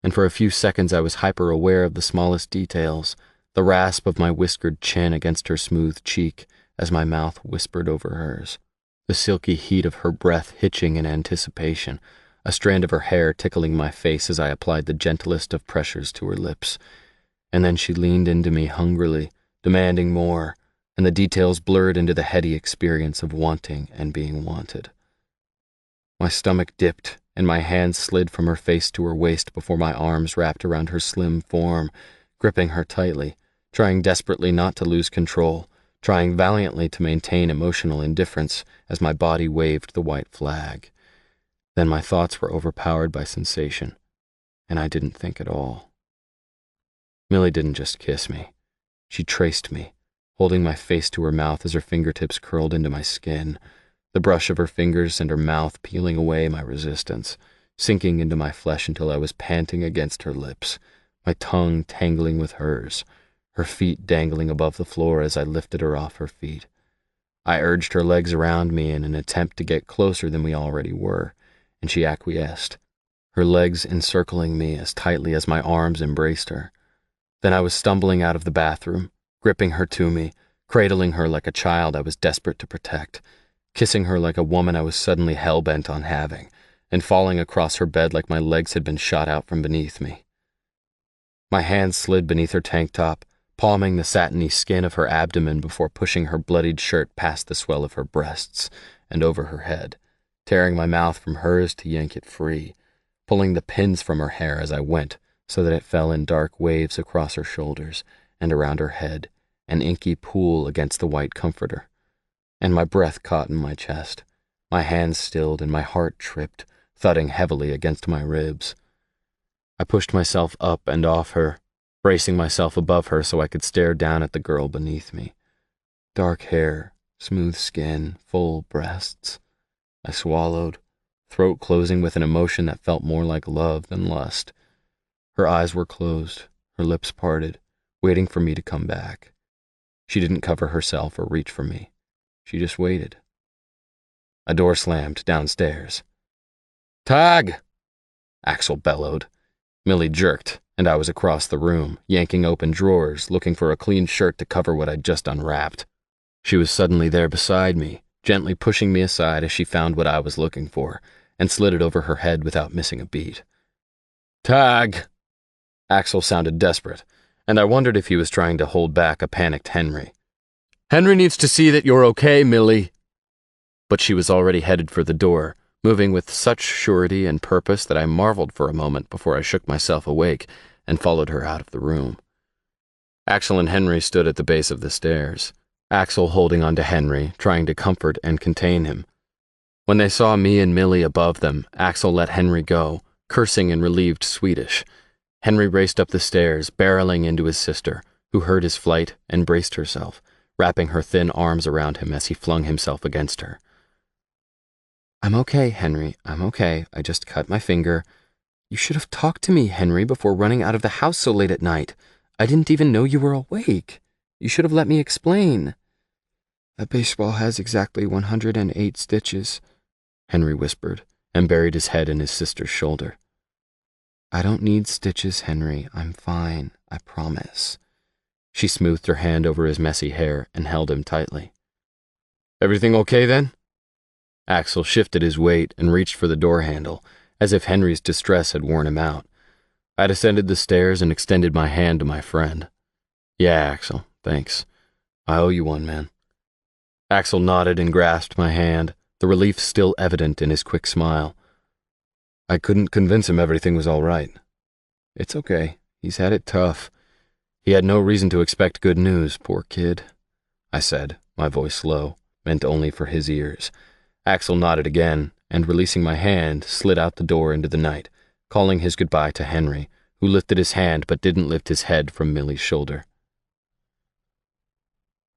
and for a few seconds I was hyper-aware of the smallest details, the rasp of my whiskered chin against her smooth cheek as my mouth whispered over hers, the silky heat of her breath hitching in anticipation, a strand of her hair tickling my face as I applied the gentlest of pressures to her lips. And then she leaned into me hungrily, demanding more, and the details blurred into the heady experience of wanting and being wanted. My stomach dipped, and my hands slid from her face to her waist before my arms wrapped around her slim form, gripping her tightly, trying desperately not to lose control, trying valiantly to maintain emotional indifference as my body waved the white flag. Then my thoughts were overpowered by sensation, and I didn't think at all. Millie didn't just kiss me. She traced me, holding my face to her mouth as her fingertips curled into my skin, the brush of her fingers and her mouth peeling away my resistance, sinking into my flesh until I was panting against her lips, my tongue tangling with hers, her feet dangling above the floor as I lifted her off her feet. I urged her legs around me in an attempt to get closer than we already were, and she acquiesced, her legs encircling me as tightly as my arms embraced her. Then I was stumbling out of the bathroom, gripping her to me, cradling her like a child I was desperate to protect, kissing her like a woman I was suddenly hell-bent on having, and falling across her bed like my legs had been shot out from beneath me. My hands slid beneath her tank top, palming the satiny skin of her abdomen before pushing her bloodied shirt past the swell of her breasts and over her head, tearing my mouth from hers to yank it free, pulling the pins from her hair as I went so that it fell in dark waves across her shoulders and around her head, an inky pool against the white comforter. And my breath caught in my chest, my hands stilled and my heart tripped, thudding heavily against my ribs. I pushed myself up and off her, bracing myself above her so I could stare down at the girl beneath me. Dark hair, smooth skin, full breasts. I swallowed, throat closing with an emotion that felt more like love than lust. Her eyes were closed, her lips parted, waiting for me to come back. She didn't cover herself or reach for me. She just waited. A door slammed downstairs. "Tag!" Axel bellowed. Millie jerked, and I was across the room, yanking open drawers, looking for a clean shirt to cover what I'd just unwrapped. She was suddenly there beside me, gently pushing me aside as she found what I was looking for, and slid it over her head without missing a beat. "Tag!" Axel sounded desperate, and I wondered if he was trying to hold back a panicked Henry. "Henry needs to see that you're okay, Millie." But she was already headed for the door, moving with such surety and purpose that I marveled for a moment before I shook myself awake and followed her out of the room. Axel and Henry stood at the base of the stairs, Axel holding on to Henry, trying to comfort and contain him. When they saw me and Millie above them, Axel let Henry go, cursing in relieved Swedish. Henry raced up the stairs, barreling into his sister, who heard his flight and braced herself, wrapping her thin arms around him as he flung himself against her. "I'm okay, Henry, I'm okay. I just cut my finger. You should have talked to me, Henry, before running out of the house so late at night. I didn't even know you were awake. You should have let me explain." "That baseball has exactly 108 stitches, Henry whispered, and buried his head in his sister's shoulder. "I don't need stitches, Henry. I'm fine, I promise." She smoothed her hand over his messy hair and held him tightly. "Everything okay then?" Axel shifted his weight and reached for the door handle, as if Henry's distress had worn him out. I descended the stairs and extended my hand to my friend. "Yeah, Axel, thanks. I owe you one, man." Axel nodded and grasped my hand, the relief still evident in his quick smile. "I couldn't convince him everything was all right." "It's okay. He's had it tough. He had no reason to expect good news, poor kid," I said, my voice low, meant only for his ears. Axel nodded again, and releasing my hand, slid out the door into the night, calling his goodbye to Henry, who lifted his hand but didn't lift his head from Millie's shoulder.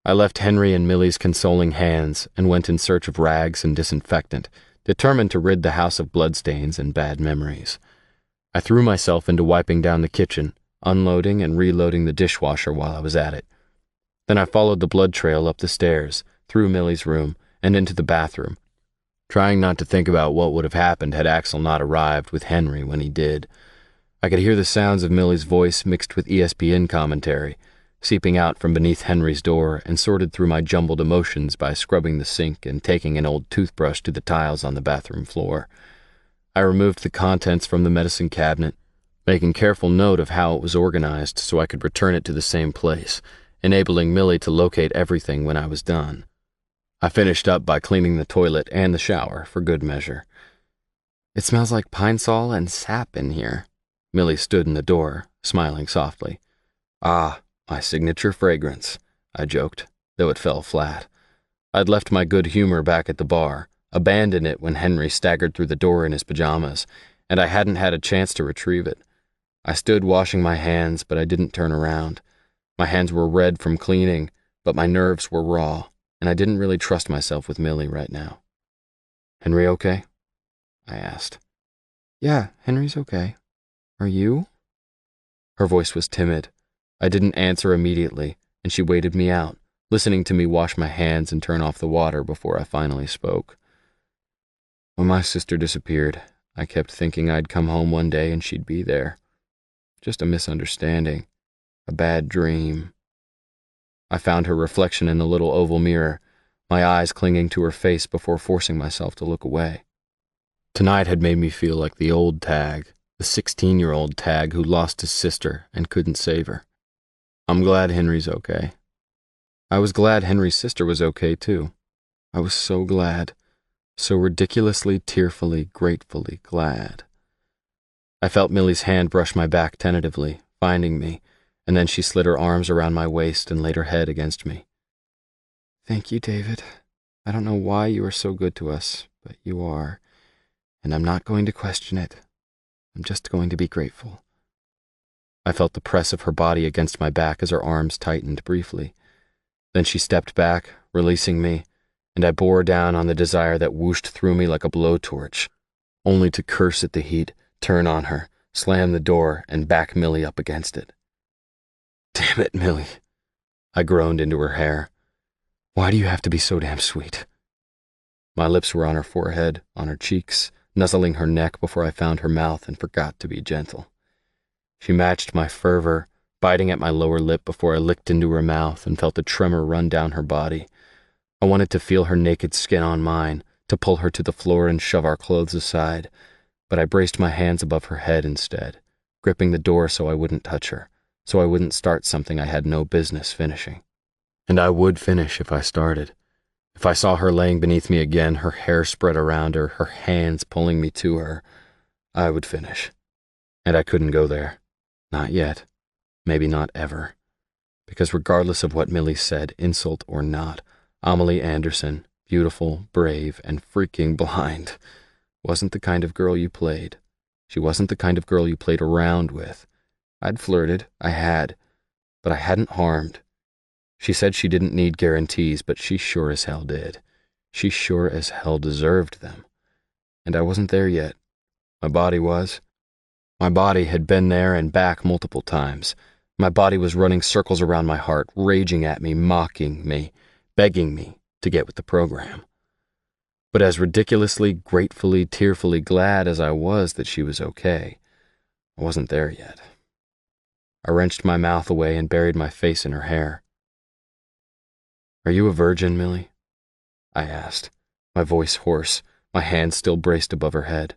I left Henry in Millie's consoling hands and went in search of rags and disinfectant, determined to rid the house of bloodstains and bad memories. I threw myself into wiping down the kitchen, unloading and reloading the dishwasher while I was at it. Then I followed the blood trail up the stairs, through Millie's room, and into the bathroom, trying not to think about what would have happened had Axel not arrived with Henry when he did. I could hear the sounds of Millie's voice mixed with ESPN commentary, seeping out from beneath Henry's door, and sorted through my jumbled emotions by scrubbing the sink and taking an old toothbrush to the tiles on the bathroom floor. I removed the contents from the medicine cabinet, making careful note of how it was organized so I could return it to the same place, enabling Millie to locate everything when I was done. I finished up by cleaning the toilet and the shower for good measure. "It smells like pine sol and sap in here." Millie stood in the door, smiling softly. Ah, my signature fragrance, I joked, though it fell flat. I'd left my good humor back at the bar, abandoned it when Henry staggered through the door in his pajamas, and I hadn't had a chance to retrieve it. I stood washing my hands, but I didn't turn around. My hands were red from cleaning, but my nerves were raw, and I didn't really trust myself with Millie right now. Henry okay? I asked. Yeah, Henry's okay. Are you? Her voice was timid. I didn't answer immediately, and she waited me out, listening to me wash my hands and turn off the water before I finally spoke. When my sister disappeared, I kept thinking I'd come home one day and she'd be there. Just a misunderstanding. A bad dream. I found her reflection in the little oval mirror, my eyes clinging to her face before forcing myself to look away. Tonight had made me feel like the old Tag, the 16-year-old Tag who lost his sister and couldn't save her. I'm glad Henry's okay. I was glad Henry's sister was okay, too. I was so glad. So ridiculously, tearfully, gratefully glad. I felt Millie's hand brush my back tentatively, finding me, and then she slid her arms around my waist and laid her head against me. Thank you, David. I don't know why you are so good to us, but you are, and I'm not going to question it. I'm just going to be grateful. I felt the press of her body against my back as her arms tightened briefly. Then she stepped back, releasing me, and I bore down on the desire that whooshed through me like a blowtorch, only to curse at the heat, turn on her, slam the door, and back Millie up against it. Damn it, Millie, I groaned into her hair. Why do you have to be so damn sweet? My lips were on her forehead, on her cheeks, nuzzling her neck before I found her mouth and forgot to be gentle. She matched my fervor, biting at my lower lip before I licked into her mouth and felt a tremor run down her body. I wanted to feel her naked skin on mine, to pull her to the floor and shove our clothes aside, but I braced my hands above her head instead, gripping the door so I wouldn't touch her, so I wouldn't start something I had no business finishing. And I would finish if I started. If I saw her laying beneath me again, her hair spread around her, her hands pulling me to her, I would finish. And I couldn't go there. Not yet. Maybe not ever. Because regardless of what Millie said, insult or not, Amelie Anderson, beautiful, brave, and freaking blind, wasn't the kind of girl you played. She wasn't the kind of girl you played around with. I'd flirted, I had, but I hadn't harmed. She said she didn't need guarantees, but she sure as hell did. She sure as hell deserved them. And I wasn't there yet. My body was. My body had been there and back multiple times. My body was running circles around my heart, raging at me, mocking me, begging me to get with the program. But as ridiculously, gratefully, tearfully glad as I was that she was okay, I wasn't there yet. I wrenched my mouth away and buried my face in her hair. Are you a virgin, Millie? I asked, my voice hoarse, my hands still braced above her head.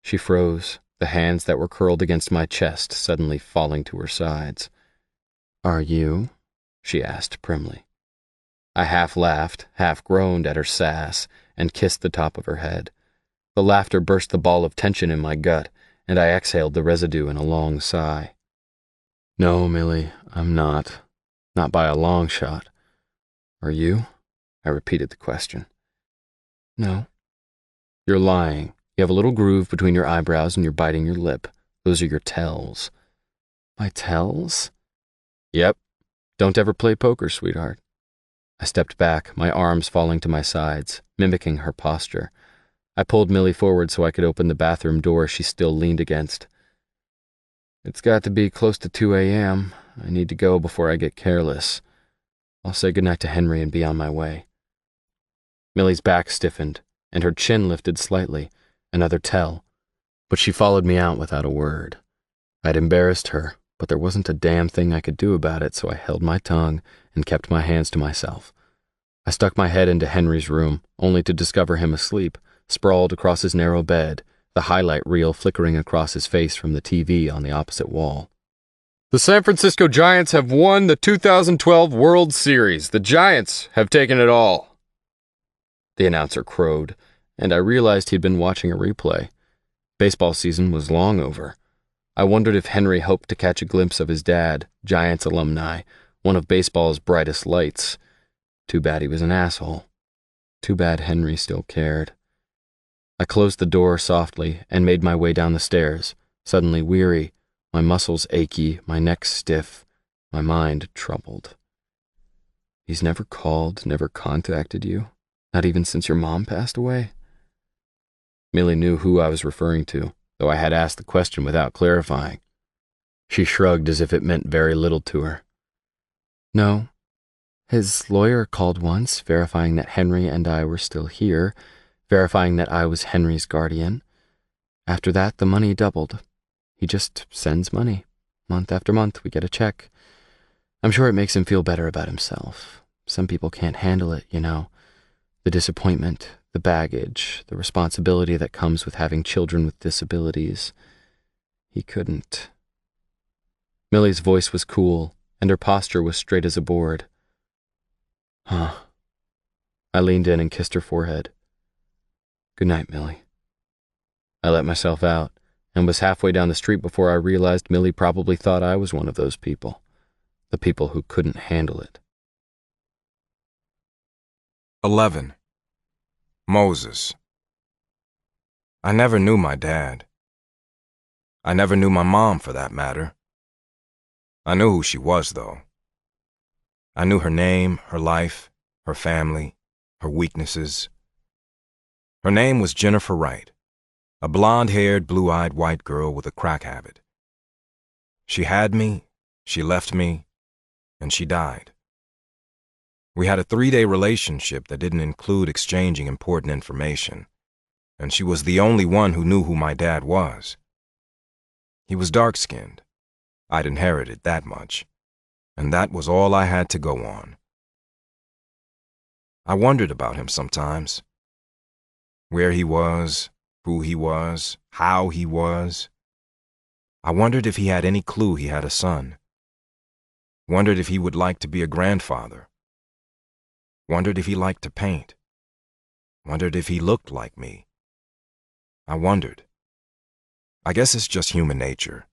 She froze, the hands that were curled against my chest suddenly falling to her sides. Are you? She asked primly. I half laughed, half groaned at her sass, and kissed the top of her head. The laughter burst the ball of tension in my gut, and I exhaled the residue in a long sigh. No, Millie, I'm not. Not by a long shot. Are you? I repeated the question. No. You're lying. You have a little groove between your eyebrows and you're biting your lip. Those are your tells. My tells? Yep. Don't ever play poker, sweetheart. I stepped back, my arms falling to my sides, mimicking her posture. I pulled Millie forward so I could open the bathroom door she still leaned against. It's got to be close to 2 a.m. I need to go before I get careless. I'll say goodnight to Henry and be on my way. Millie's back stiffened, and her chin lifted slightly, another tell, but she followed me out without a word. I'd embarrassed her, but there wasn't a damn thing I could do about it, so I held my tongue and kept my hands to myself. I stuck my head into Henry's room, only to discover him asleep, sprawled across his narrow bed, the highlight reel flickering across his face from the TV on the opposite wall. The San Francisco Giants have won the 2012 World Series. The Giants have taken it all. The announcer crowed, and I realized he'd been watching a replay. Baseball season was long over. I wondered if Henry hoped to catch a glimpse of his dad, Giants alumni, one of baseball's brightest lights. Too bad he was an asshole. Too bad Henry still cared. I closed the door softly and made my way down the stairs, suddenly weary, my muscles achy, my neck stiff, my mind troubled. He's never called, never contacted you? Not even since your mom passed away? Millie knew who I was referring to, though I had asked the question without clarifying. She shrugged as if it meant very little to her. No. His lawyer called once, verifying that Henry and I were still here, verifying that I was Henry's guardian. After that, the money doubled. He just sends money. Month after month, we get a check. I'm sure it makes him feel better about himself. Some people can't handle it, you know. The disappointment, the baggage, the responsibility that comes with having children with disabilities. He couldn't. Millie's voice was cool, and her posture was straight as a board. Huh. I leaned in and kissed her forehead. Good night, Millie. I let myself out, and was halfway down the street before I realized Millie probably thought I was one of those people. The people who couldn't handle it. 11. Moses. I never knew my dad. I never knew my mom, for that matter. I knew who she was, though. I knew her name, her life, her family, her weaknesses. Her name was Jennifer Wright, a blonde-haired, blue-eyed white girl with a crack habit. She had me, she left me, and she died. We had a 3-day relationship that didn't include exchanging important information, and she was the only one who knew who my dad was. He was dark-skinned. I'd inherited that much, and that was all I had to go on. I wondered about him sometimes. Where he was, who he was, how he was. I wondered if he had any clue he had a son. Wondered if he would like to be a grandfather. Wondered if he liked to paint. Wondered if he looked like me. I wondered. I guess it's just human nature.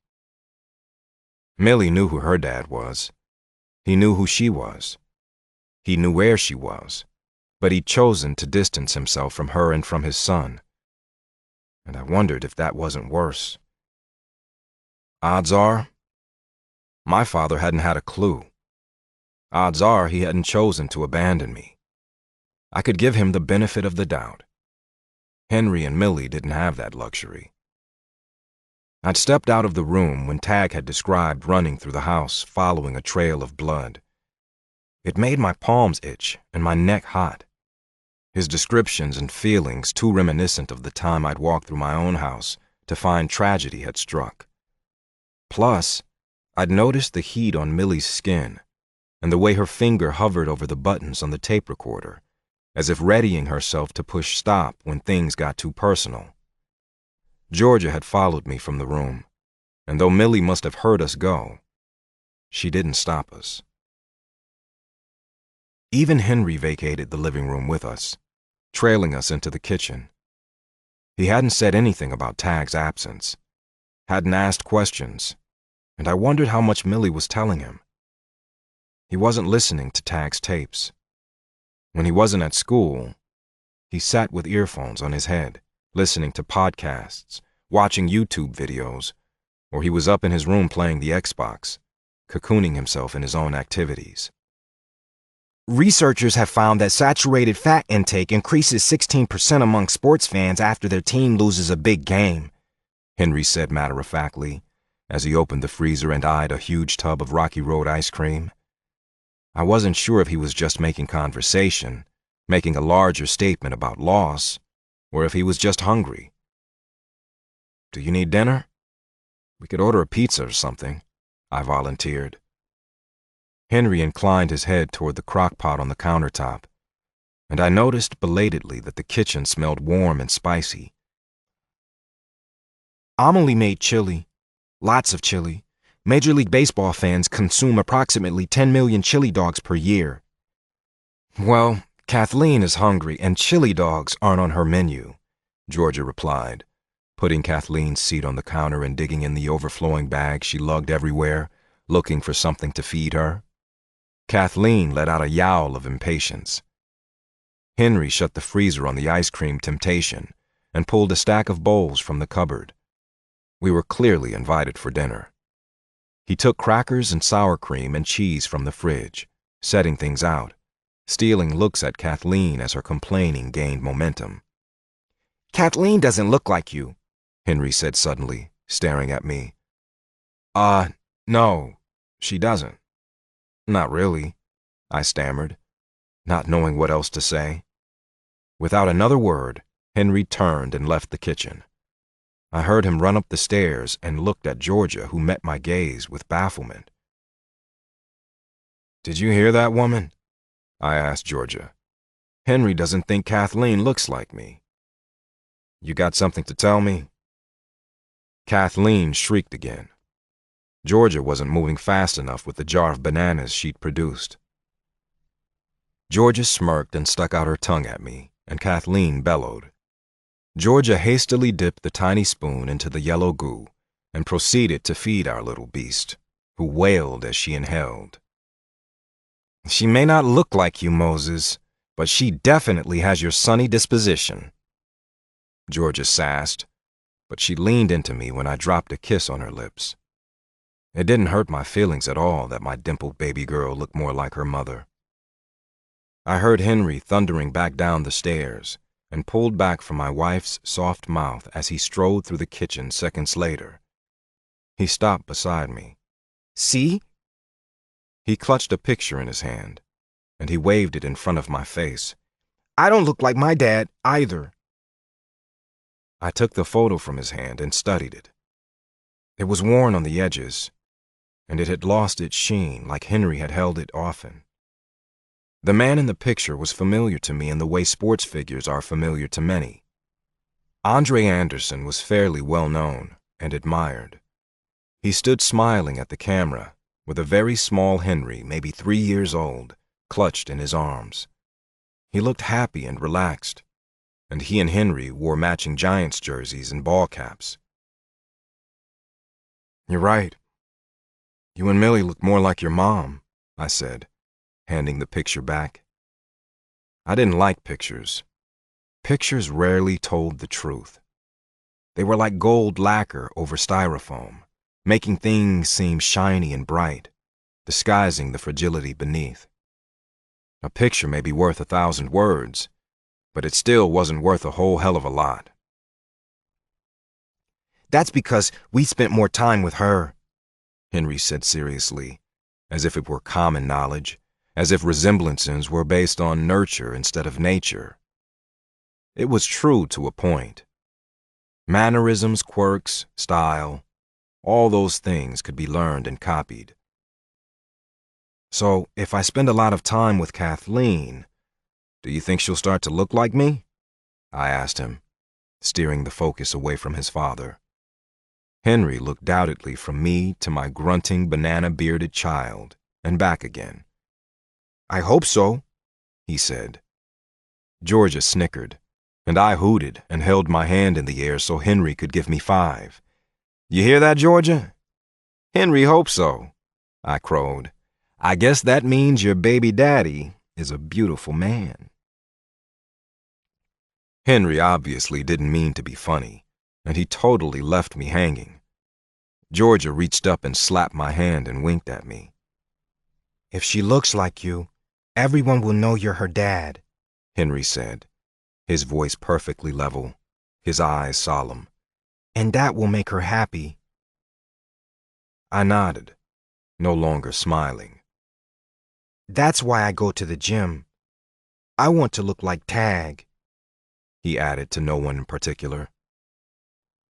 Millie knew who her dad was. He knew who she was. He knew where she was, but he'd chosen to distance himself from her and from his son. And I wondered if that wasn't worse. Odds are, my father hadn't had a clue. Odds are he hadn't chosen to abandon me. I could give him the benefit of the doubt. Henry and Millie didn't have that luxury. I'd stepped out of the room when Tag had described running through the house following a trail of blood. It made my palms itch and my neck hot. His descriptions and feelings too reminiscent of the time I'd walked through my own house to find tragedy had struck. Plus, I'd noticed the heat on Millie's skin and the way her finger hovered over the buttons on the tape recorder, as if readying herself to push stop when things got too personal. Georgia had followed me from the room, and though Millie must have heard us go, she didn't stop us. Even Henry vacated the living room with us, trailing us into the kitchen. He hadn't said anything about Tag's absence, hadn't asked questions, and I wondered how much Millie was telling him. He wasn't listening to Tag's tapes. When he wasn't at school, he sat with earphones on his head, listening to podcasts, watching YouTube videos, or he was up in his room playing the Xbox, cocooning himself in his own activities. Researchers have found that saturated fat intake increases 16% among sports fans after their team loses a big game, Henry said matter-of-factly, as he opened the freezer and eyed a huge tub of Rocky Road ice cream. I wasn't sure if he was just making conversation, making a larger statement about loss, or if he was just hungry. Do you need dinner? We could order a pizza or something, I volunteered. Henry inclined his head toward the crock pot on the countertop, and I noticed belatedly that the kitchen smelled warm and spicy. Amelie made chili. Lots of chili. Major League Baseball fans consume approximately 10 million chili dogs per year. Well, Kathleen is hungry and chili dogs aren't on her menu, Georgia replied, putting Kathleen's seat on the counter and digging in the overflowing bag she lugged everywhere, looking for something to feed her. Kathleen let out a yowl of impatience. Henry shut the freezer on the ice cream temptation and pulled a stack of bowls from the cupboard. We were clearly invited for dinner. He took crackers and sour cream and cheese from the fridge, setting things out, stealing looks at Kathleen as her complaining gained momentum. Kathleen doesn't look like you, Henry said suddenly, staring at me. No, she doesn't. Not really, I stammered, not knowing what else to say. Without another word, Henry turned and left the kitchen. I heard him run up the stairs and looked at Georgia, who met my gaze with bafflement. "Did you hear that, woman?" I asked Georgia. "Henry doesn't think Kathleen looks like me. You got something to tell me?" Kathleen shrieked again. Georgia wasn't moving fast enough with the jar of bananas she'd produced. Georgia smirked and stuck out her tongue at me, and Kathleen bellowed. Georgia hastily dipped the tiny spoon into the yellow goo and proceeded to feed our little beast, who wailed as she inhaled. "She may not look like you, Moses, but she definitely has your sunny disposition," Georgia sassed, but she leaned into me when I dropped a kiss on her lips. It didn't hurt my feelings at all that my dimpled baby girl looked more like her mother. I heard Henry thundering back down the stairs and pulled back from my wife's soft mouth as he strode through the kitchen seconds later. He stopped beside me. See? He clutched a picture in his hand, and he waved it in front of my face. I don't look like my dad either. I took the photo from his hand and studied it. It was worn on the edges, and it had lost its sheen like Henry had held it often. The man in the picture was familiar to me in the way sports figures are familiar to many. Andre Anderson was fairly well known and admired. He stood smiling at the camera with a very small Henry, maybe 3 years old, clutched in his arms. He looked happy and relaxed, and he and Henry wore matching Giants jerseys and ball caps. "You're right. You and Millie look more like your mom," I said, handing the picture back. I didn't like pictures. Pictures rarely told the truth. They were like gold lacquer over styrofoam, making things seem shiny and bright, disguising the fragility beneath. A picture may be worth 1,000 words, but it still wasn't worth a whole hell of a lot. That's because we spent more time with her, Henry said seriously, as if it were common knowledge, as if resemblances were based on nurture instead of nature. It was true to a point. Mannerisms, quirks, style, all those things could be learned and copied. "So, if I spend a lot of time with Kathleen, do you think she'll start to look like me?" I asked him, steering the focus away from his father. Henry looked doubtedly from me to my grunting, banana-bearded child, and back again. I hope so, he said. Georgia snickered, and I hooted and held my hand in the air so Henry could give me 5. "You hear that, Georgia?" "Henry hopes so," I crowed. "I guess that means your baby daddy is a beautiful man." Henry obviously didn't mean to be funny, and he totally left me hanging. Georgia reached up and slapped my hand and winked at me. "If she looks like you, everyone will know you're her dad," Henry said, his voice perfectly level, his eyes solemn. "And that will make her happy." I nodded, no longer smiling. "That's why I go to the gym. I want to look like Tag," he added to no one in particular.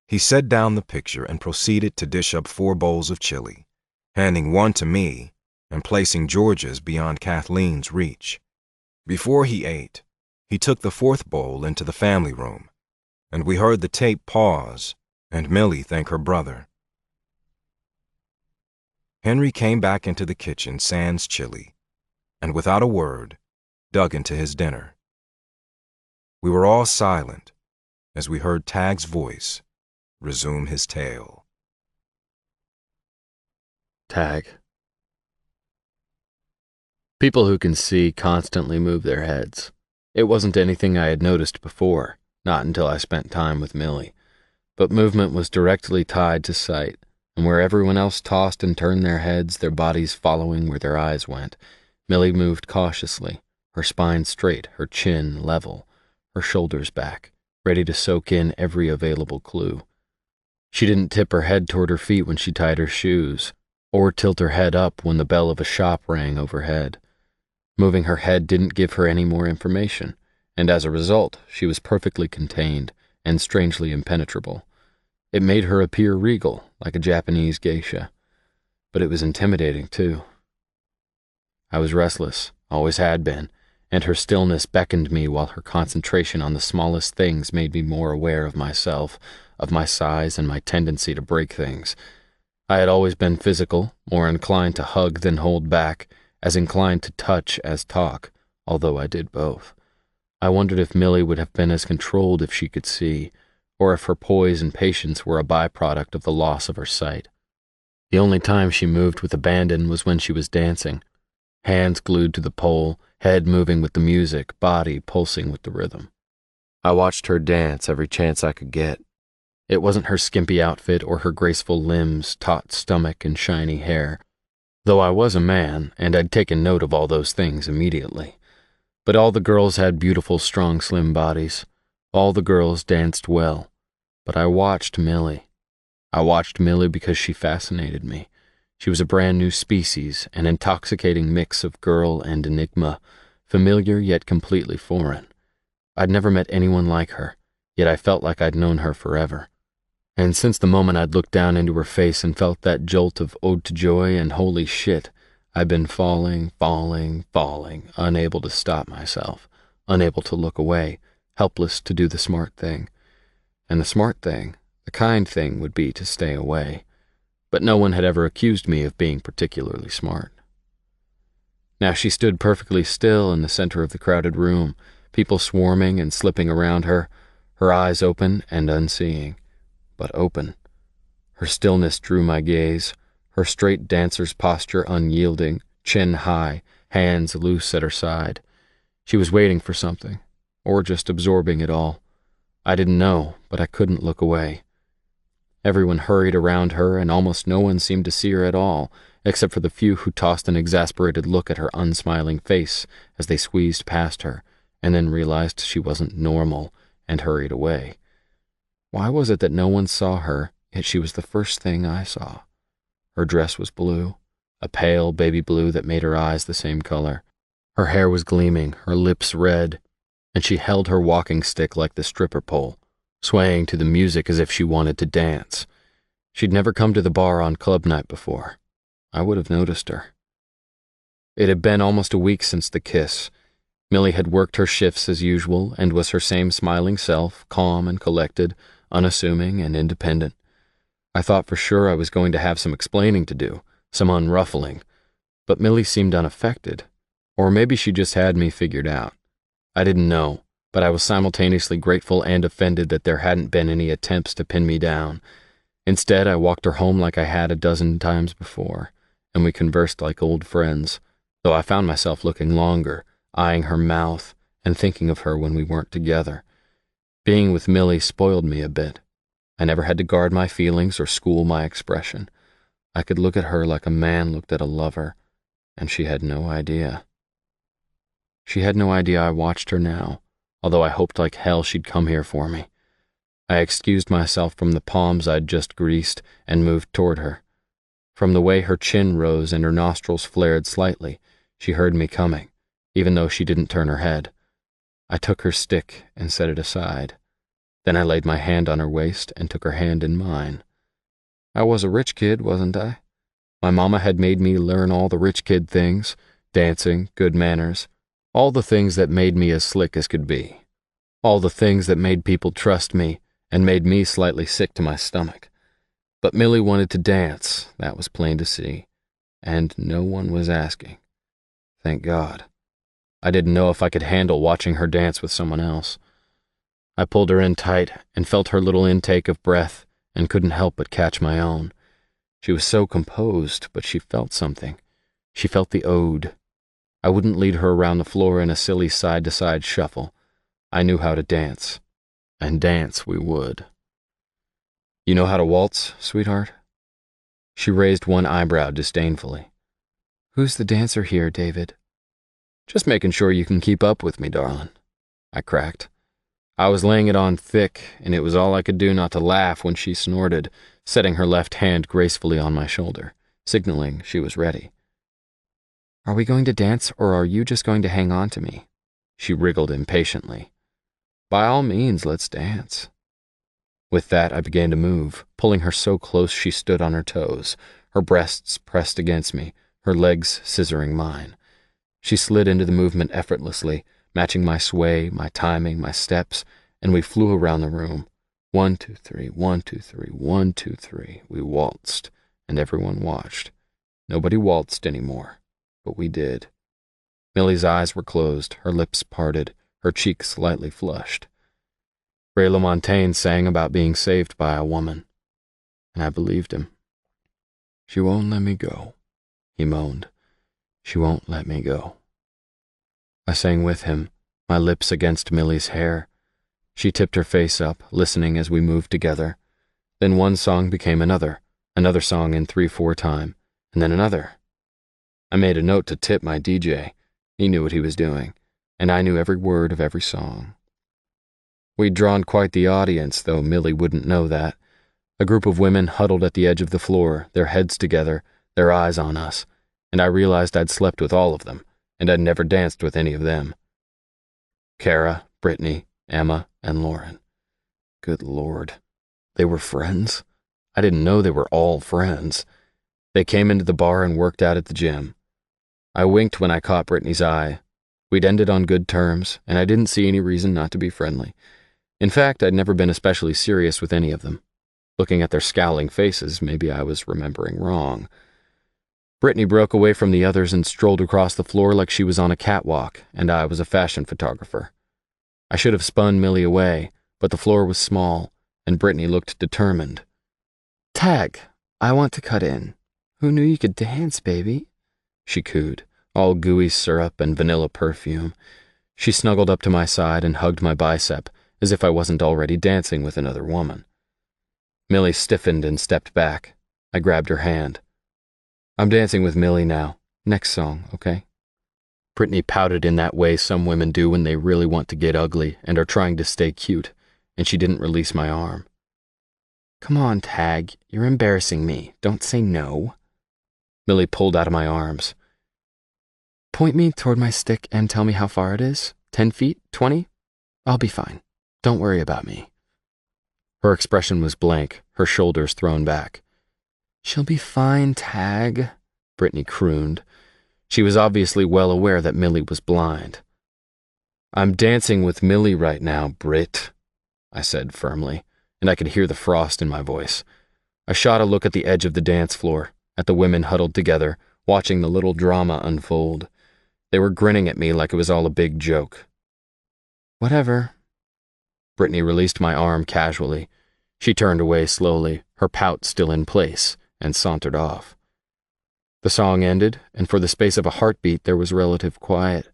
He set down the picture and proceeded to dish up 4 bowls of chili, handing one to me and placing Georgia's beyond Kathleen's reach. Before he ate, he took the 4th bowl into the family room, and we heard the tape pause and Millie thank her brother. Henry came back into the kitchen sans chili, and without a word, dug into his dinner. We were all silent as we heard Tag's voice resume his tale. Tag. People who can see constantly move their heads. It wasn't anything I had noticed before, not until I spent time with Millie. But movement was directly tied to sight, and where everyone else tossed and turned their heads, their bodies following where their eyes went, Millie moved cautiously, her spine straight, her chin level, her shoulders back, ready to soak in every available clue. She didn't tip her head toward her feet when she tied her shoes, or tilt her head up when the bell of a shop rang overhead. Moving her head didn't give her any more information, and as a result, she was perfectly contained and strangely impenetrable. It made her appear regal, like a Japanese geisha, but it was intimidating too. I was restless, always had been, and her stillness beckoned me while her concentration on the smallest things made me more aware of myself, of my size and my tendency to break things. I had always been physical, more inclined to hug than hold back, as inclined to touch as talk, although I did both. I wondered if Millie would have been as controlled if she could see, or if her poise and patience were a byproduct of the loss of her sight. The only time she moved with abandon was when she was dancing, hands glued to the pole, head moving with the music, body pulsing with the rhythm. I watched her dance every chance I could get. It wasn't her skimpy outfit or her graceful limbs, taut stomach, and shiny hair, though I was a man, and I'd taken note of all those things immediately. But all the girls had beautiful, strong, slim bodies. All the girls danced well. But I watched Millie. I watched Millie because she fascinated me. She was a brand new species, an intoxicating mix of girl and enigma, familiar yet completely foreign. I'd never met anyone like her, yet I felt like I'd known her forever. And since the moment I'd looked down into her face and felt that jolt of ode to joy and holy shit, I'd been falling, unable to stop myself, unable to look away, helpless to do the smart thing. And the smart thing, the kind thing, would be to stay away. But no one had ever accused me of being particularly smart. Now she stood perfectly still in the center of the crowded room, people swarming and slipping around her eyes open and unseeing. But open. Her stillness drew my gaze, her straight dancer's posture unyielding, chin high, hands loose at her side. She was waiting for something, or just absorbing it all. I didn't know, but I couldn't look away. Everyone hurried around her, and almost no one seemed to see her at all, except for the few who tossed an exasperated look at her unsmiling face as they squeezed past her, and then realized she wasn't normal, and hurried away. Why was it that no one saw her, yet she was the first thing I saw? Her dress was blue, a pale baby blue that made her eyes the same color. Her hair was gleaming, her lips red, and she held her walking stick like the stripper pole, swaying to the music as if she wanted to dance. She'd never come to the bar on club night before. I would have noticed her. It had been almost a week since the kiss. Millie had worked her shifts as usual and was her same smiling self, calm and collected, unassuming and independent. I thought for sure I was going to have some explaining to do, some unruffling, but Millie seemed unaffected, or maybe she just had me figured out. I didn't know, but I was simultaneously grateful and offended that there hadn't been any attempts to pin me down. Instead, I walked her home like I had a dozen times before, and we conversed like old friends, though I found myself looking longer, eyeing her mouth, and thinking of her when we weren't together. Being with Millie spoiled me a bit. I never had to guard my feelings or school my expression. I could look at her like a man looked at a lover, and she had no idea. She had no idea I watched her now, although I hoped like hell she'd come here for me. I excused myself from the palms I'd just greased and moved toward her. From the way her chin rose and her nostrils flared slightly, she heard me coming, even though she didn't turn her head. I took her stick and set it aside. Then I laid my hand on her waist and took her hand in mine. I was a rich kid, wasn't I? My mama had made me learn all the rich kid things, dancing, good manners, all the things that made me as slick as could be, all the things that made people trust me and made me slightly sick to my stomach. But Millie wanted to dance, that was plain to see, and no one was asking. Thank God. I didn't know if I could handle watching her dance with someone else. I pulled her in tight and felt her little intake of breath and couldn't help but catch my own. She was so composed, but she felt something. She felt the ode. I wouldn't lead her around the floor in a silly side-to-side shuffle. I knew how to dance, and dance we would. You know how to waltz, sweetheart? She raised one eyebrow disdainfully. Who's the dancer here, David? Just making sure you can keep up with me, darling, I cracked. I was laying it on thick, and it was all I could do not to laugh when she snorted, setting her left hand gracefully on my shoulder, signaling she was ready. Are we going to dance, or are you just going to hang on to me? She wriggled impatiently. By all means, let's dance. With that, I began to move, pulling her so close she stood on her toes, her breasts pressed against me, her legs scissoring mine. She slid into the movement effortlessly, matching my sway, my timing, my steps, and we flew around the room. 1, 2, 3, 1, 2, 3, 1, 2, 3. We waltzed, and everyone watched. Nobody waltzed anymore, but we did. Millie's eyes were closed, her lips parted, her cheeks slightly flushed. Ray LaMontagne sang about being saved by a woman, and I believed him. She won't let me go, he moaned. She won't let me go. I sang with him, my lips against Millie's hair. She tipped her face up, listening as we moved together. Then one song became another song in 3/4 time, and then another. I made a note to tip my DJ. He knew what he was doing, and I knew every word of every song. We'd drawn quite the audience, though Millie wouldn't know that. A group of women huddled at the edge of the floor, their heads together, their eyes on us, and I realized I'd slept with all of them, and I'd never danced with any of them. Kara, Brittany, Emma, and Lauren. Good Lord. They were friends? I didn't know they were all friends. They came into the bar and worked out at the gym. I winked when I caught Brittany's eye. We'd ended on good terms, and I didn't see any reason not to be friendly. In fact, I'd never been especially serious with any of them. Looking at their scowling faces, maybe I was remembering wrong. Brittany broke away from the others and strolled across the floor like she was on a catwalk, and I was a fashion photographer. I should have spun Millie away, but the floor was small, and Brittany looked determined. Tag, I want to cut in. Who knew you could dance, baby? She cooed, all gooey syrup and vanilla perfume. She snuggled up to my side and hugged my bicep, as if I wasn't already dancing with another woman. Millie stiffened and stepped back. I grabbed her hand. I'm dancing with Millie now. Next song, okay? Brittany pouted in that way some women do when they really want to get ugly and are trying to stay cute, and she didn't release my arm. Come on, Tag. You're embarrassing me. Don't say no. Millie pulled out of my arms. Point me toward my stick and tell me how far it is. 10 feet? 20? I'll be fine. Don't worry about me. Her expression was blank, her shoulders thrown back. She'll be fine, Tag, Brittany crooned. She was obviously well aware that Millie was blind. I'm dancing with Millie right now, Britt, I said firmly, and I could hear the frost in my voice. I shot a look at the edge of the dance floor, at the women huddled together, watching the little drama unfold. They were grinning at me like it was all a big joke. Whatever. Brittany released my arm casually. She turned away slowly, her pout still in place, and sauntered off. The song ended, and for the space of a heartbeat there was relative quiet.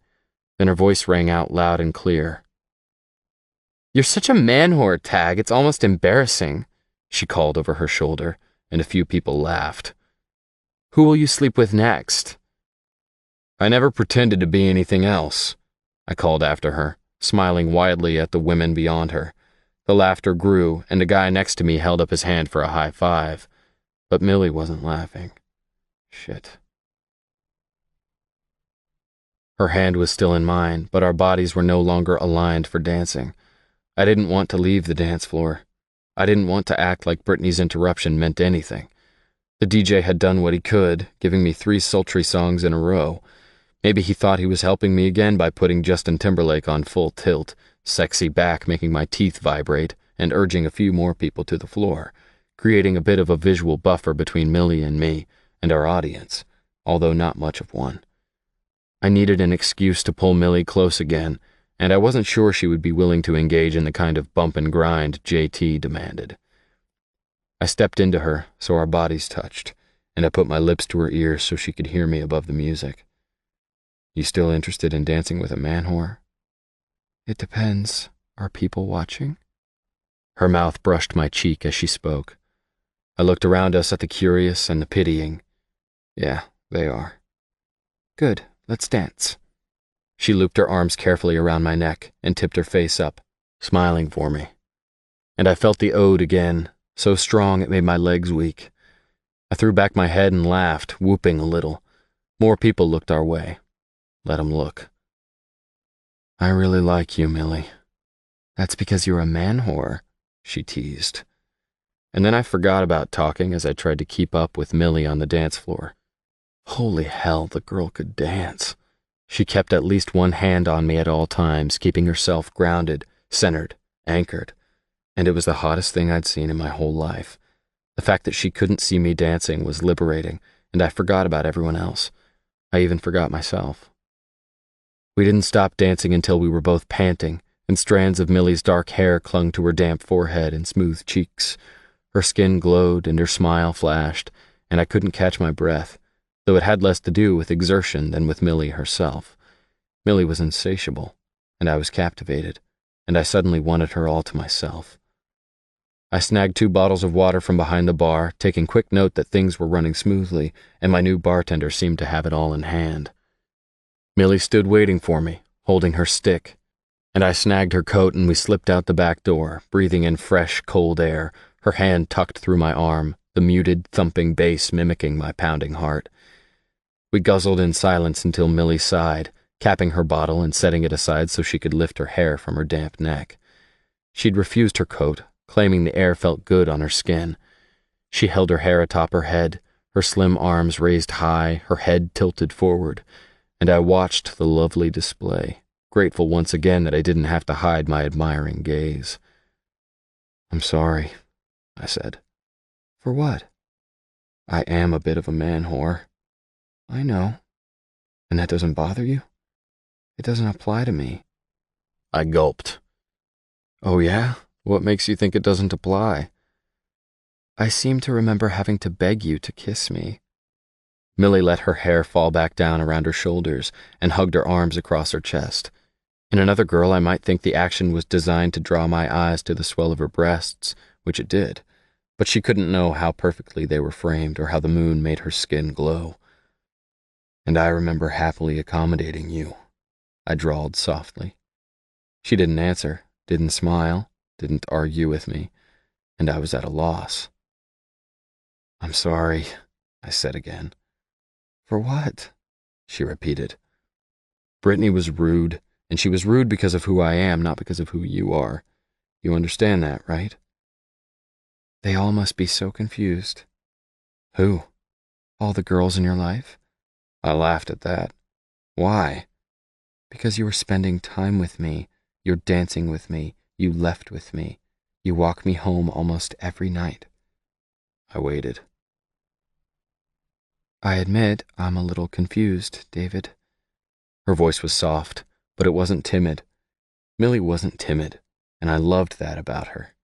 Then her voice rang out loud and clear. You're such a man-whore, Tag, it's almost embarrassing, she called over her shoulder, and a few people laughed. Who will you sleep with next? I never pretended to be anything else, I called after her, smiling widely at the women beyond her. The laughter grew, and a guy next to me held up his hand for a high five. But Millie wasn't laughing. Shit. Her hand was still in mine, but our bodies were no longer aligned for dancing. I didn't want to leave the dance floor. I didn't want to act like Brittany's interruption meant anything. The DJ had done what he could, giving me 3 sultry songs in a row. Maybe he thought he was helping me again by putting Justin Timberlake on full tilt, sexy back making my teeth vibrate, and urging a few more people to the floor, creating a bit of a visual buffer between Millie and me and our audience, although not much of one. I needed an excuse to pull Millie close again, and I wasn't sure she would be willing to engage in the kind of bump and grind JT demanded. I stepped into her so our bodies touched, and I put my lips to her ears so she could hear me above the music. You still interested in dancing with a man whore? It depends. Are people watching? Her mouth brushed my cheek as she spoke. I looked around us at the curious and the pitying. Yeah, they are. Good, let's dance. She looped her arms carefully around my neck and tipped her face up, smiling for me. And I felt the ode again, so strong it made my legs weak. I threw back my head and laughed, whooping a little. More people looked our way. Let 'em look. I really like you, Millie. That's because you're a man whore, she teased. And then I forgot about talking as I tried to keep up with Millie on the dance floor. Holy hell, the girl could dance. She kept at least one hand on me at all times, keeping herself grounded, centered, anchored. And it was the hottest thing I'd seen in my whole life. The fact that she couldn't see me dancing was liberating, and I forgot about everyone else. I even forgot myself. We didn't stop dancing until we were both panting, and strands of Millie's dark hair clung to her damp forehead and smooth cheeks. Her skin glowed and her smile flashed, and I couldn't catch my breath, though it had less to do with exertion than with Millie herself. Millie was insatiable, and I was captivated, and I suddenly wanted her all to myself. I snagged 2 bottles of water from behind the bar, taking quick note that things were running smoothly, and my new bartender seemed to have it all in hand. Millie stood waiting for me, holding her stick, and I snagged her coat and we slipped out the back door, breathing in fresh, cold air, her hand tucked through my arm, the muted, thumping bass mimicking my pounding heart. We guzzled in silence until Millie sighed, capping her bottle and setting it aside so she could lift her hair from her damp neck. She'd refused her coat, claiming the air felt good on her skin. She held her hair atop her head, her slim arms raised high, her head tilted forward, and I watched the lovely display, grateful once again that I didn't have to hide my admiring gaze. I'm sorry, I said. For what? I am a bit of a man whore. I know. And that doesn't bother you? It doesn't apply to me. I gulped. Oh yeah? What makes you think it doesn't apply? I seem to remember having to beg you to kiss me. Millie let her hair fall back down around her shoulders and hugged her arms across her chest. In another girl, I might think the action was designed to draw my eyes to the swell of her breasts, which it did, but she couldn't know how perfectly they were framed or how the moon made her skin glow. And I remember happily accommodating you, I drawled softly. She didn't answer, didn't smile, didn't argue with me, and I was at a loss. I'm sorry, I said again. For what? She repeated. Brittany was rude, and she was rude because of who I am, not because of who you are. You understand that, right? They all must be so confused. Who? All the girls in your life? I laughed at that. Why? Because you were spending time with me, you're dancing with me, you left with me, you walk me home almost every night. I waited. I admit I'm a little confused, David. Her voice was soft, but it wasn't timid. Millie wasn't timid, and I loved that about her.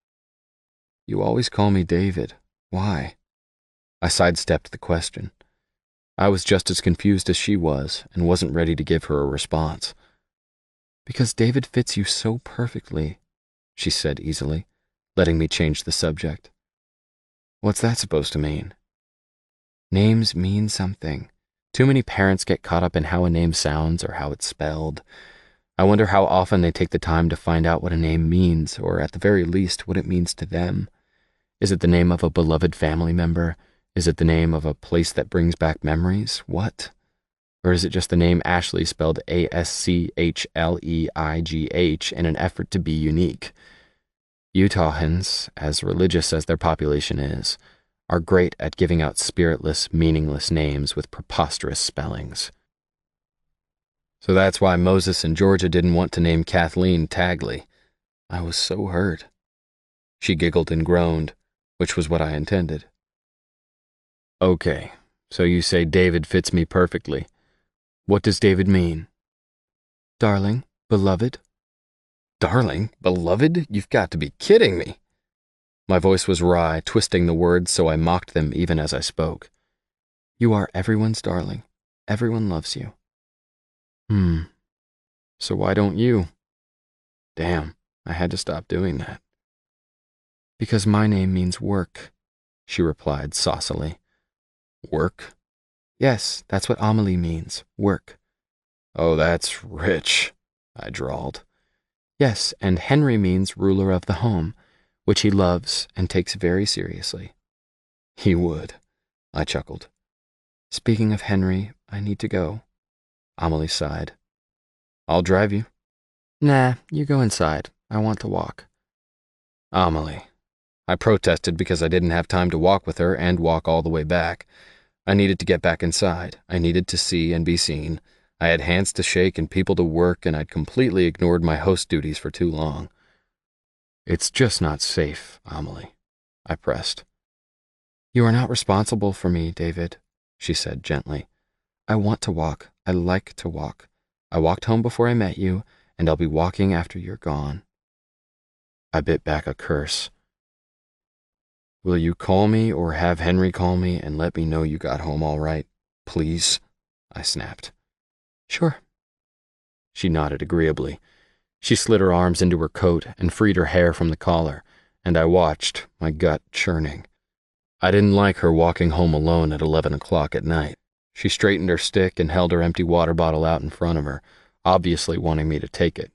You always call me David. Why? I sidestepped the question. I was just as confused as she was, and wasn't ready to give her a response. Because David fits you so perfectly, she said easily, letting me change the subject. What's that supposed to mean? Names mean something. Too many parents get caught up in how a name sounds or how it's spelled. I wonder how often they take the time to find out what a name means, or at the very least, what it means to them. Is it the name of a beloved family member? Is it the name of a place that brings back memories? What? Or is it just the name Ashley spelled Aschleigh in an effort to be unique? Utahans, as religious as their population is, are great at giving out spiritless, meaningless names with preposterous spellings. So that's why Moses in Georgia didn't want to name Kathleen Tagley. I was so hurt. She giggled and groaned, which was what I intended. Okay, so you say David fits me perfectly. What does David mean? Darling, beloved. Darling, beloved? You've got to be kidding me. My voice was wry, twisting the words so I mocked them even as I spoke. You are everyone's darling. Everyone loves you. So why don't you? Damn, I had to stop doing that. Because my name means work, she replied saucily. Work? Yes, that's what Amelie means, work. Oh, that's rich, I drawled. Yes, and Henry means ruler of the home, which he loves and takes very seriously. He would, I chuckled. Speaking of Henry, I need to go. Amelie sighed. I'll drive you. Nah, you go inside. I want to walk. Amelie. I protested because I didn't have time to walk with her and walk all the way back. I needed to get back inside. I needed to see and be seen. I had hands to shake and people to work, and I'd completely ignored my host duties for too long. It's just not safe, Amelie, I pressed. You are not responsible for me, David, she said gently. I want to walk. I like to walk. I walked home before I met you, and I'll be walking after you're gone. I bit back a curse. Will you call me or have Henry call me and let me know you got home all right, please? I snapped. Sure. She nodded agreeably. She slid her arms into her coat and freed her hair from the collar, and I watched, my gut churning. I didn't like her walking home alone at 11 o'clock at night. She straightened her stick and held her empty water bottle out in front of her, obviously wanting me to take it.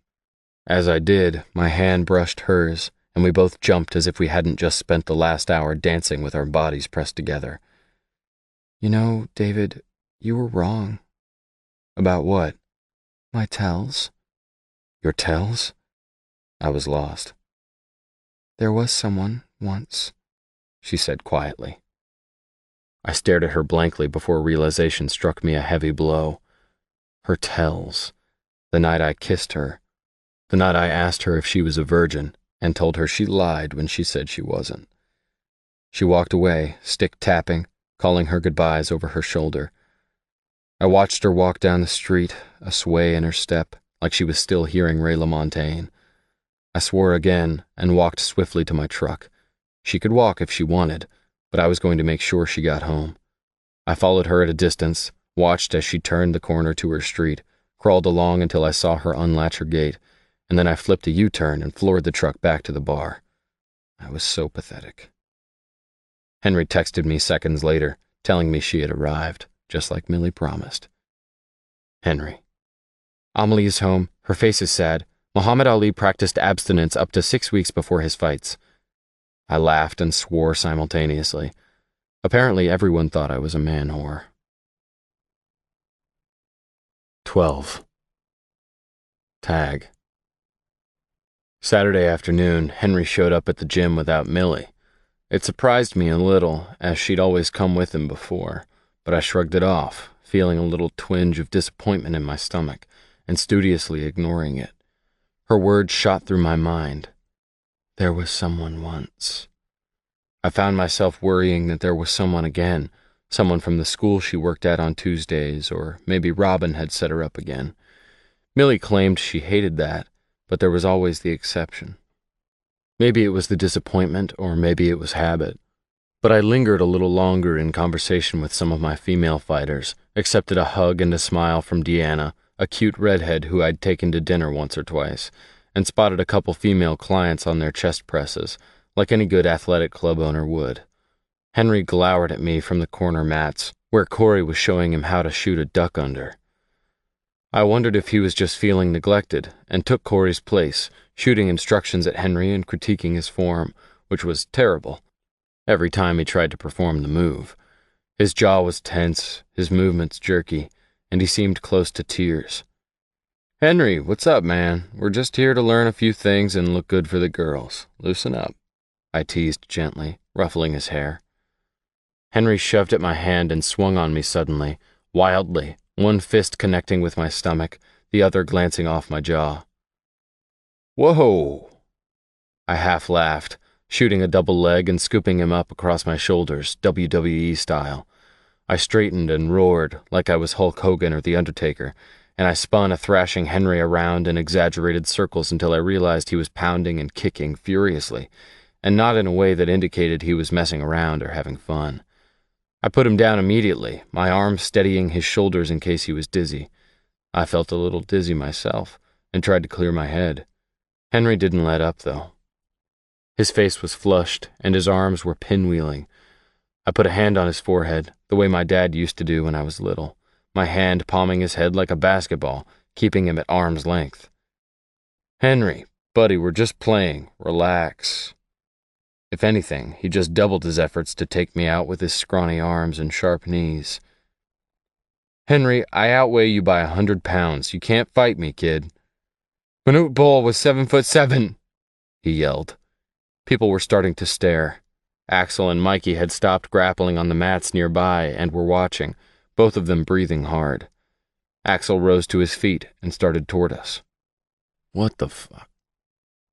As I did, my hand brushed hers, and we both jumped as if we hadn't just spent the last hour dancing with our bodies pressed together. You know, David, you were wrong. About what? My tells. Your tells? I was lost. There was someone once, she said quietly. I stared at her blankly before realization struck me a heavy blow. Her tells. The night I kissed her. The night I asked her if she was a virgin and told her she lied when she said she wasn't. She walked away, stick tapping, calling her goodbyes over her shoulder. I watched her walk down the street, a sway in her step, like she was still hearing Ray LaMontagne. I swore again and walked swiftly to my truck. She could walk if she wanted, but I was going to make sure she got home. I followed her at a distance, watched as she turned the corner to her street, crawled along until I saw her unlatch her gate, and then I flipped a U-turn and floored the truck back to the bar. I was so pathetic. Henry texted me seconds later, telling me she had arrived, just like Millie promised. Henry. Amelie is home. Her face is sad. Muhammad Ali practiced abstinence up to 6 weeks before his fights. I laughed and swore simultaneously. Apparently everyone thought I was a man whore. 12. Tag. Saturday afternoon, Henry showed up at the gym without Millie. It surprised me a little, as she'd always come with him before, but I shrugged it off, feeling a little twinge of disappointment in my stomach, and studiously ignoring it. Her words shot through my mind. There was someone once. I found myself worrying that there was someone again, someone from the school she worked at on Tuesdays, or maybe Robin had set her up again. Millie claimed she hated that, but there was always the exception. Maybe it was the disappointment, or maybe it was habit. But I lingered a little longer in conversation with some of my female fighters, accepted a hug and a smile from Deanna, a cute redhead who I'd taken to dinner once or twice, and spotted a couple female clients on their chest presses, like any good athletic club owner would. Henry glowered at me from the corner mats, where Corey was showing him how to shoot a duck under. I wondered if he was just feeling neglected, and took Corey's place, shooting instructions at Henry and critiquing his form, which was terrible, every time he tried to perform the move. His jaw was tense, his movements jerky, and he seemed close to tears. Henry, what's up, man? We're just here to learn a few things and look good for the girls. Loosen up, I teased gently, ruffling his hair. Henry shoved at my hand and swung on me suddenly, wildly, one fist connecting with my stomach, the other glancing off my jaw. Whoa! I half laughed, shooting a double leg and scooping him up across my shoulders, WWE style. I straightened and roared like I was Hulk Hogan or The Undertaker, and I spun a thrashing Henry around in exaggerated circles until I realized he was pounding and kicking furiously, and not in a way that indicated he was messing around or having fun. I put him down immediately, my arm steadying his shoulders in case he was dizzy. I felt a little dizzy myself and tried to clear my head. Henry didn't let up, though. His face was flushed, and his arms were pinwheeling. I put a hand on his forehead, the way my dad used to do when I was little, my hand palming his head like a basketball, keeping him at arm's length. "Henry, buddy, we're just playing. Relax." If anything, he just doubled his efforts to take me out with his scrawny arms and sharp knees. "Henry, I outweigh you by 100 pounds. You can't fight me, kid." "Manute Bol was 7'7", he yelled. People were starting to stare. Axel and Mikey had stopped grappling on the mats nearby and were watching, both of them breathing hard. Axel rose to his feet and started toward us. What the fuck?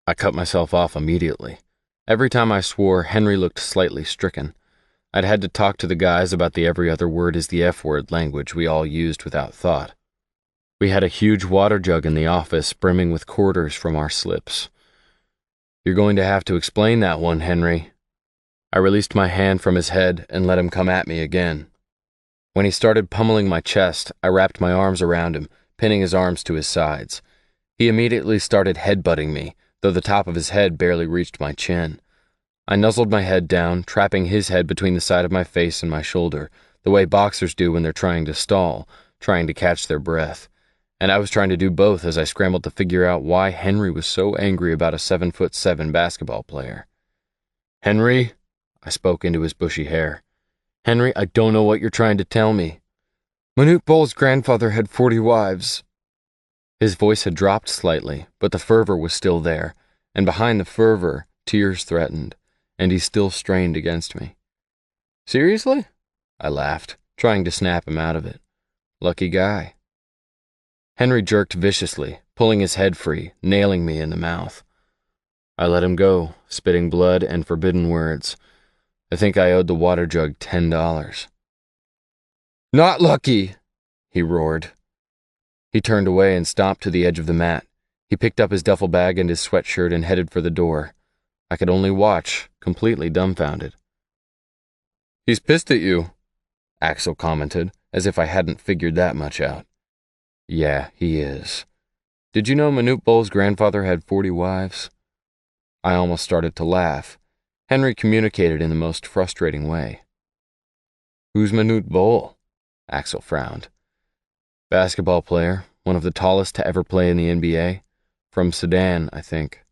I cut myself off immediately. Every time I swore, Henry looked slightly stricken. I'd had to talk to the guys about the every other word is the F-word language we all used without thought. We had a huge water jug in the office brimming with quarters from our slips. "You're going to have to explain that one, Henry." I released my hand from his head and let him come at me again. When he started pummeling my chest, I wrapped my arms around him, pinning his arms to his sides. He immediately started headbutting me, though the top of his head barely reached my chin. I nuzzled my head down, trapping his head between the side of my face and my shoulder, the way boxers do when they're trying to stall, trying to catch their breath. And I was trying to do both as I scrambled to figure out why Henry was so angry about a 7'7" basketball player. "Henry," I spoke into his bushy hair. "Henry, I don't know what you're trying to tell me." "Manute Bol's grandfather had 40 wives. His voice had dropped slightly, but the fervor was still there, and behind the fervor, tears threatened, and he still strained against me. "Seriously?" I laughed, trying to snap him out of it. "Lucky guy." Henry jerked viciously, pulling his head free, nailing me in the mouth. I let him go, spitting blood and forbidden words. I think I owed the water jug $10. "Not lucky," he roared. He turned away and stomped to the edge of the mat. He picked up his duffel bag and his sweatshirt and headed for the door. I could only watch, completely dumbfounded. "He's pissed at you," Axel commented, as if I hadn't figured that much out. "Yeah, he is. Did you know Manute Bol's grandfather had 40 wives?" I almost started to laugh. Henry communicated in the most frustrating way. "Who's Manute Bol?" Axel frowned. "Basketball player, one of the tallest to ever play in the NBA. From Sudan, I think."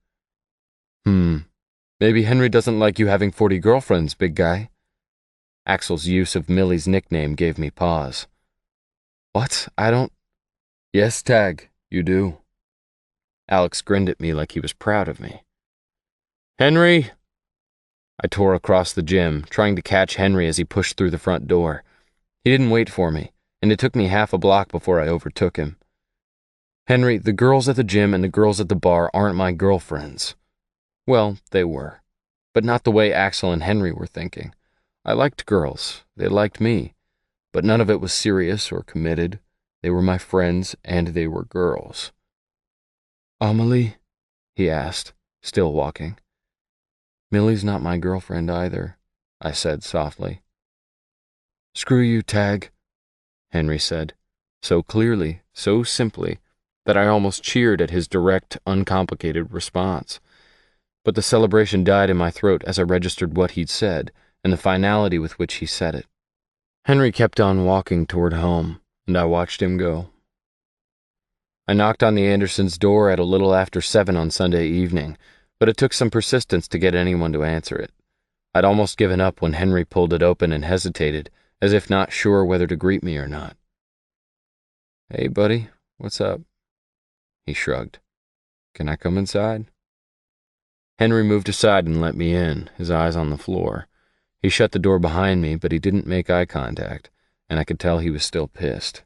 Maybe Henry doesn't like you having 40 girlfriends, big guy." Axel's use of Millie's nickname gave me pause. "What? I don't—" "Yes, Tag, you do." Alex grinned at me like he was proud of me. "Henry!" I tore across the gym, trying to catch Henry as he pushed through the front door. He didn't wait for me, and it took me half a block before I overtook him. "Henry, the girls at the gym and the girls at the bar aren't my girlfriends." Well, they were, but not the way Axel and Henry were thinking. I liked girls, they liked me, but none of it was serious or committed. They were my friends, and they were girls. "Amelie?" he asked, still walking. "Millie's not my girlfriend either," I said softly. "Screw you, Tag," Henry said, so clearly, so simply, that I almost cheered at his direct, uncomplicated response. But the celebration died in my throat as I registered what he'd said, and the finality with which he said it. Henry kept on walking toward home, and I watched him go. I knocked on the Andersons' door at a little after 7 on Sunday evening, but it took some persistence to get anyone to answer it. I'd almost given up when Henry pulled it open and hesitated, as if not sure whether to greet me or not. "Hey, buddy, what's up?" He shrugged. "Can I come inside?" Henry moved aside and let me in, his eyes on the floor. He shut the door behind me, but he didn't make eye contact, and I could tell he was still pissed.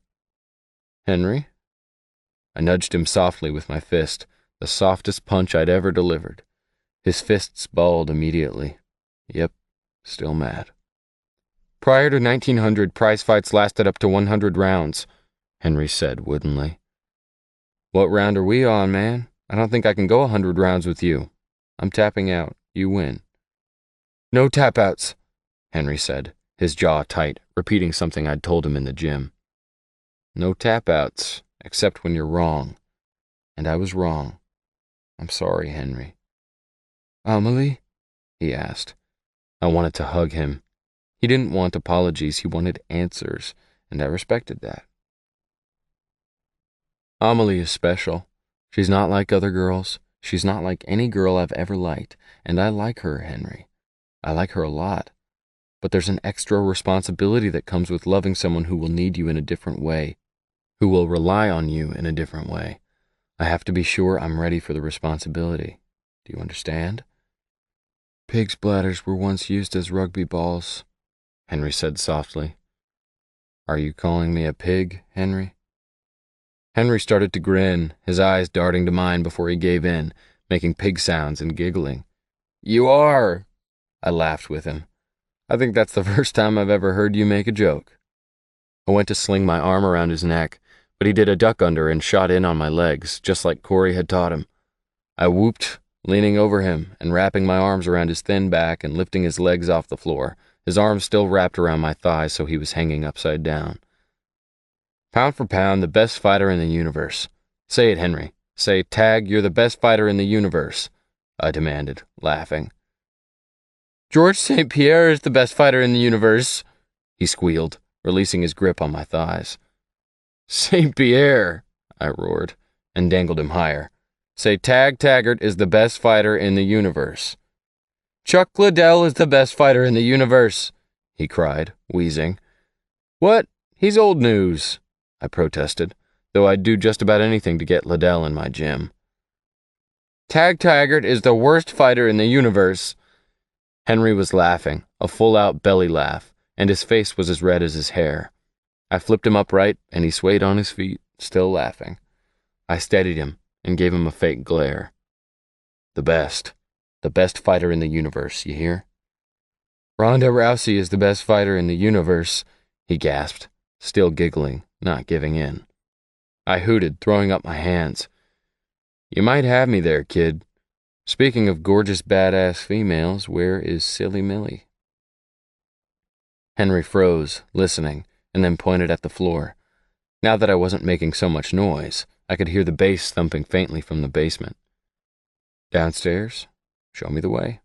"Henry?" I nudged him softly with my fist, the softest punch I'd ever delivered. His fists balled immediately. Yep, still mad. "Prior to 1900, prize fights lasted up to 100 rounds, Henry said woodenly. "What round are we on, man? I don't think I can go 100 rounds with you. I'm tapping out. You win." No tap-outs, Henry said, his jaw tight, repeating something I'd told him in the gym. No tap-outs, except when you're wrong. And I was wrong. I'm sorry, Henry. Millie? He asked. I wanted to hug him. He didn't want apologies, he wanted answers, and I respected that. Amelie is special. She's not like other girls. She's not like any girl I've ever liked, and I like her, Henry. I like her a lot. But there's an extra responsibility that comes with loving someone who will need you in a different way, who will rely on you in a different way. I have to be sure I'm ready for the responsibility. Do you understand? Pig's bladders were once used as rugby balls, Henry said softly. Are you calling me a pig, Henry? Henry started to grin, his eyes darting to mine before he gave in, making pig sounds and giggling. You are, I laughed with him. I think that's the first time I've ever heard you make a joke. I went to sling my arm around his neck, but he did a duck under and shot in on my legs, just like Corey had taught him. I whooped, leaning over him and wrapping my arms around his thin back and lifting his legs off the floor, his arms still wrapped around my thighs so he was hanging upside down. Pound for pound, the best fighter in the universe. Say it, Henry. Say, Tag, you're the best fighter in the universe, I demanded, laughing. George St. Pierre is the best fighter in the universe, he squealed, releasing his grip on my thighs. St. Pierre, I roared, and dangled him higher. Say Tag Taggart is the best fighter in the universe. Chuck Liddell is the best fighter in the universe, he cried, wheezing. What? He's old news, I protested, though I'd do just about anything to get Liddell in my gym. Tag Taggart is the worst fighter in the universe. Henry was laughing, a full-out belly laugh, and his face was as red as his hair. I flipped him upright, and he swayed on his feet, still laughing. I steadied him and gave him a fake glare. The best fighter in the universe, you hear? Ronda Rousey is the best fighter in the universe, he gasped, still giggling, not giving in. I hooted, throwing up my hands. You might have me there, kid. Speaking of gorgeous badass females, where is silly Millie? Henry froze, listening, and then pointed at the floor. Now that I wasn't making so much noise, I could hear the bass thumping faintly from the basement. Downstairs? Show me the way.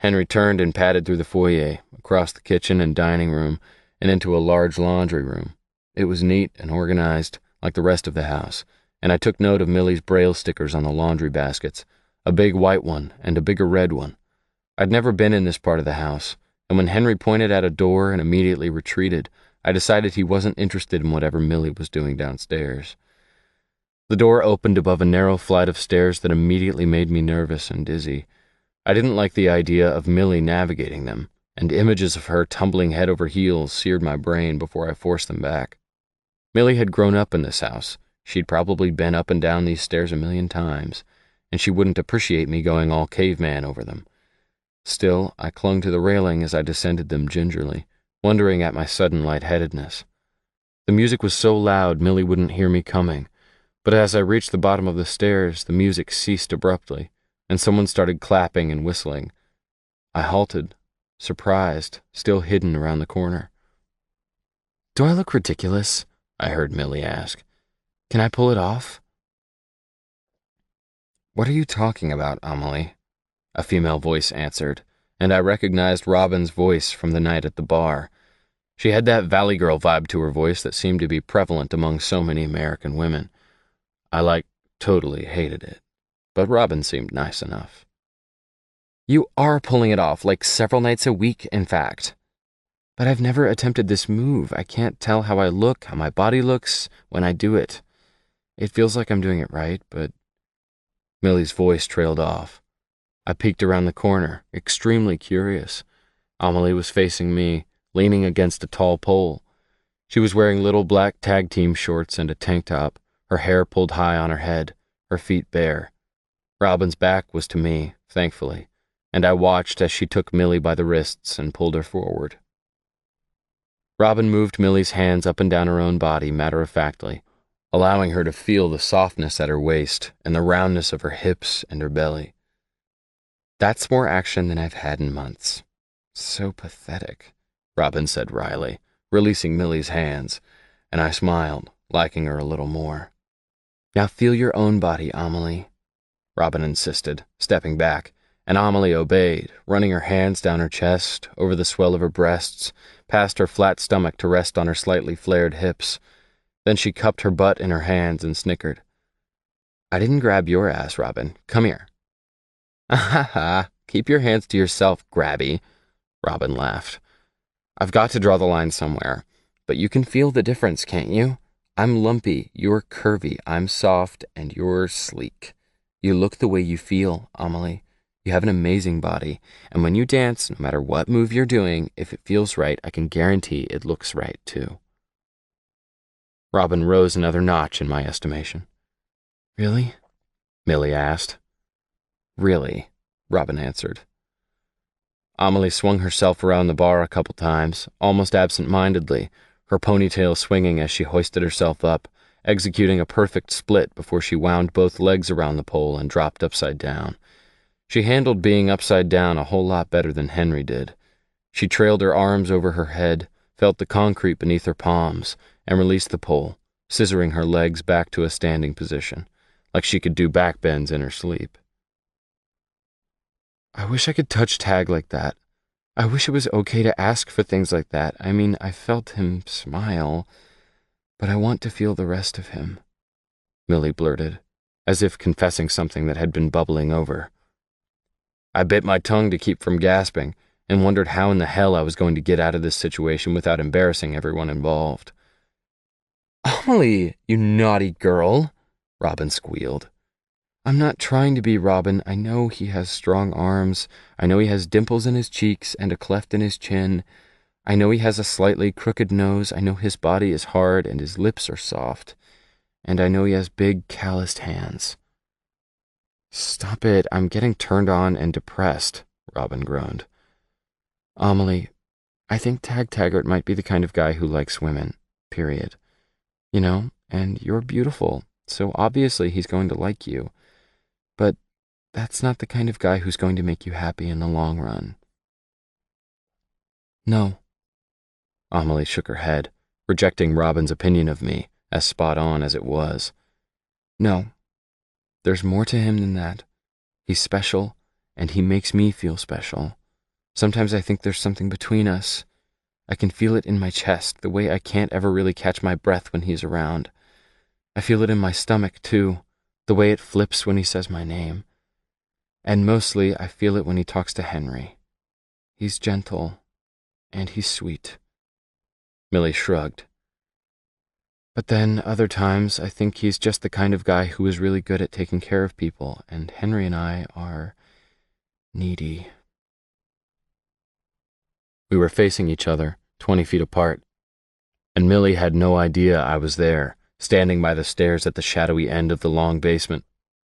Henry turned and padded through the foyer, across the kitchen and dining room, and into a large laundry room. It was neat and organized, like the rest of the house, and I took note of Millie's Braille stickers on the laundry baskets, a big white one and a bigger red one. I'd never been in this part of the house, and when Henry pointed at a door and immediately retreated, I decided he wasn't interested in whatever Millie was doing downstairs. The door opened above a narrow flight of stairs that immediately made me nervous and dizzy. I didn't like the idea of Millie navigating them, and images of her tumbling head over heels seared my brain before I forced them back. Millie had grown up in this house. She'd probably been up and down these stairs a million times, and she wouldn't appreciate me going all caveman over them. Still, I clung to the railing as I descended them gingerly, wondering at my sudden lightheadedness. The music was so loud Millie wouldn't hear me coming, but as I reached the bottom of the stairs, the music ceased abruptly, and someone started clapping and whistling. I halted, surprised, still hidden around the corner. Do I look ridiculous? I heard Millie ask. Can I pull it off? What are you talking about, Amelie? A female voice answered, and I recognized Robin's voice from the night at the bar. She had that Valley Girl vibe to her voice that seemed to be prevalent among so many American women. I, totally hated it, but Robin seemed nice enough. You are pulling it off, several nights a week, in fact. But I've never attempted this move. I can't tell how I look, how my body looks when I do it. It feels like I'm doing it right, but... Millie's voice trailed off. I peeked around the corner, extremely curious. Amelie was facing me, leaning against a tall pole. She was wearing little black tag team shorts and a tank top, her hair pulled high on her head, her feet bare. Robin's back was to me, thankfully, and I watched as she took Millie by the wrists and pulled her forward. Robin moved Millie's hands up and down her own body matter-of-factly, allowing her to feel the softness at her waist and the roundness of her hips and her belly. That's more action than I've had in months. So pathetic, Robin said wryly, releasing Millie's hands, and I smiled, liking her a little more. Now feel your own body, Amelie, Robin insisted, stepping back, and Amelie obeyed, running her hands down her chest, over the swell of her breasts, past her flat stomach to rest on her slightly flared hips. Then she cupped her butt in her hands and snickered. I didn't grab your ass, Robin. Come here. Ha ha, keep your hands to yourself, grabby, Robin laughed. I've got to draw the line somewhere, but you can feel the difference, can't you? I'm lumpy, you're curvy, I'm soft, and you're sleek. You look the way you feel, Amelie. You have an amazing body, and when you dance, no matter what move you're doing, if it feels right, I can guarantee it looks right, too. Robin rose another notch in my estimation. Really? Millie asked. Really, Robin answered. Amelie swung herself around the bar a couple times, almost absent-mindedly, her ponytail swinging as she hoisted herself up, executing a perfect split before she wound both legs around the pole and dropped upside down. She handled being upside down a whole lot better than Henry did. She trailed her arms over her head, felt the concrete beneath her palms, and released the pole, scissoring her legs back to a standing position, like she could do backbends in her sleep. I wish I could touch Tag like that. I wish it was okay to ask for things like that. I mean, I felt him smile, but I want to feel the rest of him, Millie blurted, as if confessing something that had been bubbling over. I bit my tongue to keep from gasping and wondered how in the hell I was going to get out of this situation without embarrassing everyone involved. Amelie, you naughty girl, Robin squealed. I'm not trying to be Robin. I know he has strong arms. I know he has dimples in his cheeks and a cleft in his chin. I know he has a slightly crooked nose. I know his body is hard and his lips are soft. And I know he has big, calloused hands. Stop it. I'm getting turned on and depressed, Robin groaned. Amelie, I think Tag Taggart might be the kind of guy who likes women, period. You know, and you're beautiful, so obviously he's going to like you. But that's not the kind of guy who's going to make you happy in the long run. No. Amelie shook her head, rejecting Robin's opinion of me, as spot on as it was. No. There's more to him than that. He's special, and he makes me feel special. Sometimes I think there's something between us. I can feel it in my chest, the way I can't ever really catch my breath when he's around. I feel it in my stomach, too, the way it flips when he says my name. And mostly, I feel it when he talks to Henry. He's gentle, and he's sweet. Millie shrugged. But then, other times, I think he's just the kind of guy who is really good at taking care of people, and Henry and I are needy. We were facing each other, 20 feet apart, and Millie had no idea I was there, standing by the stairs at the shadowy end of the long basement,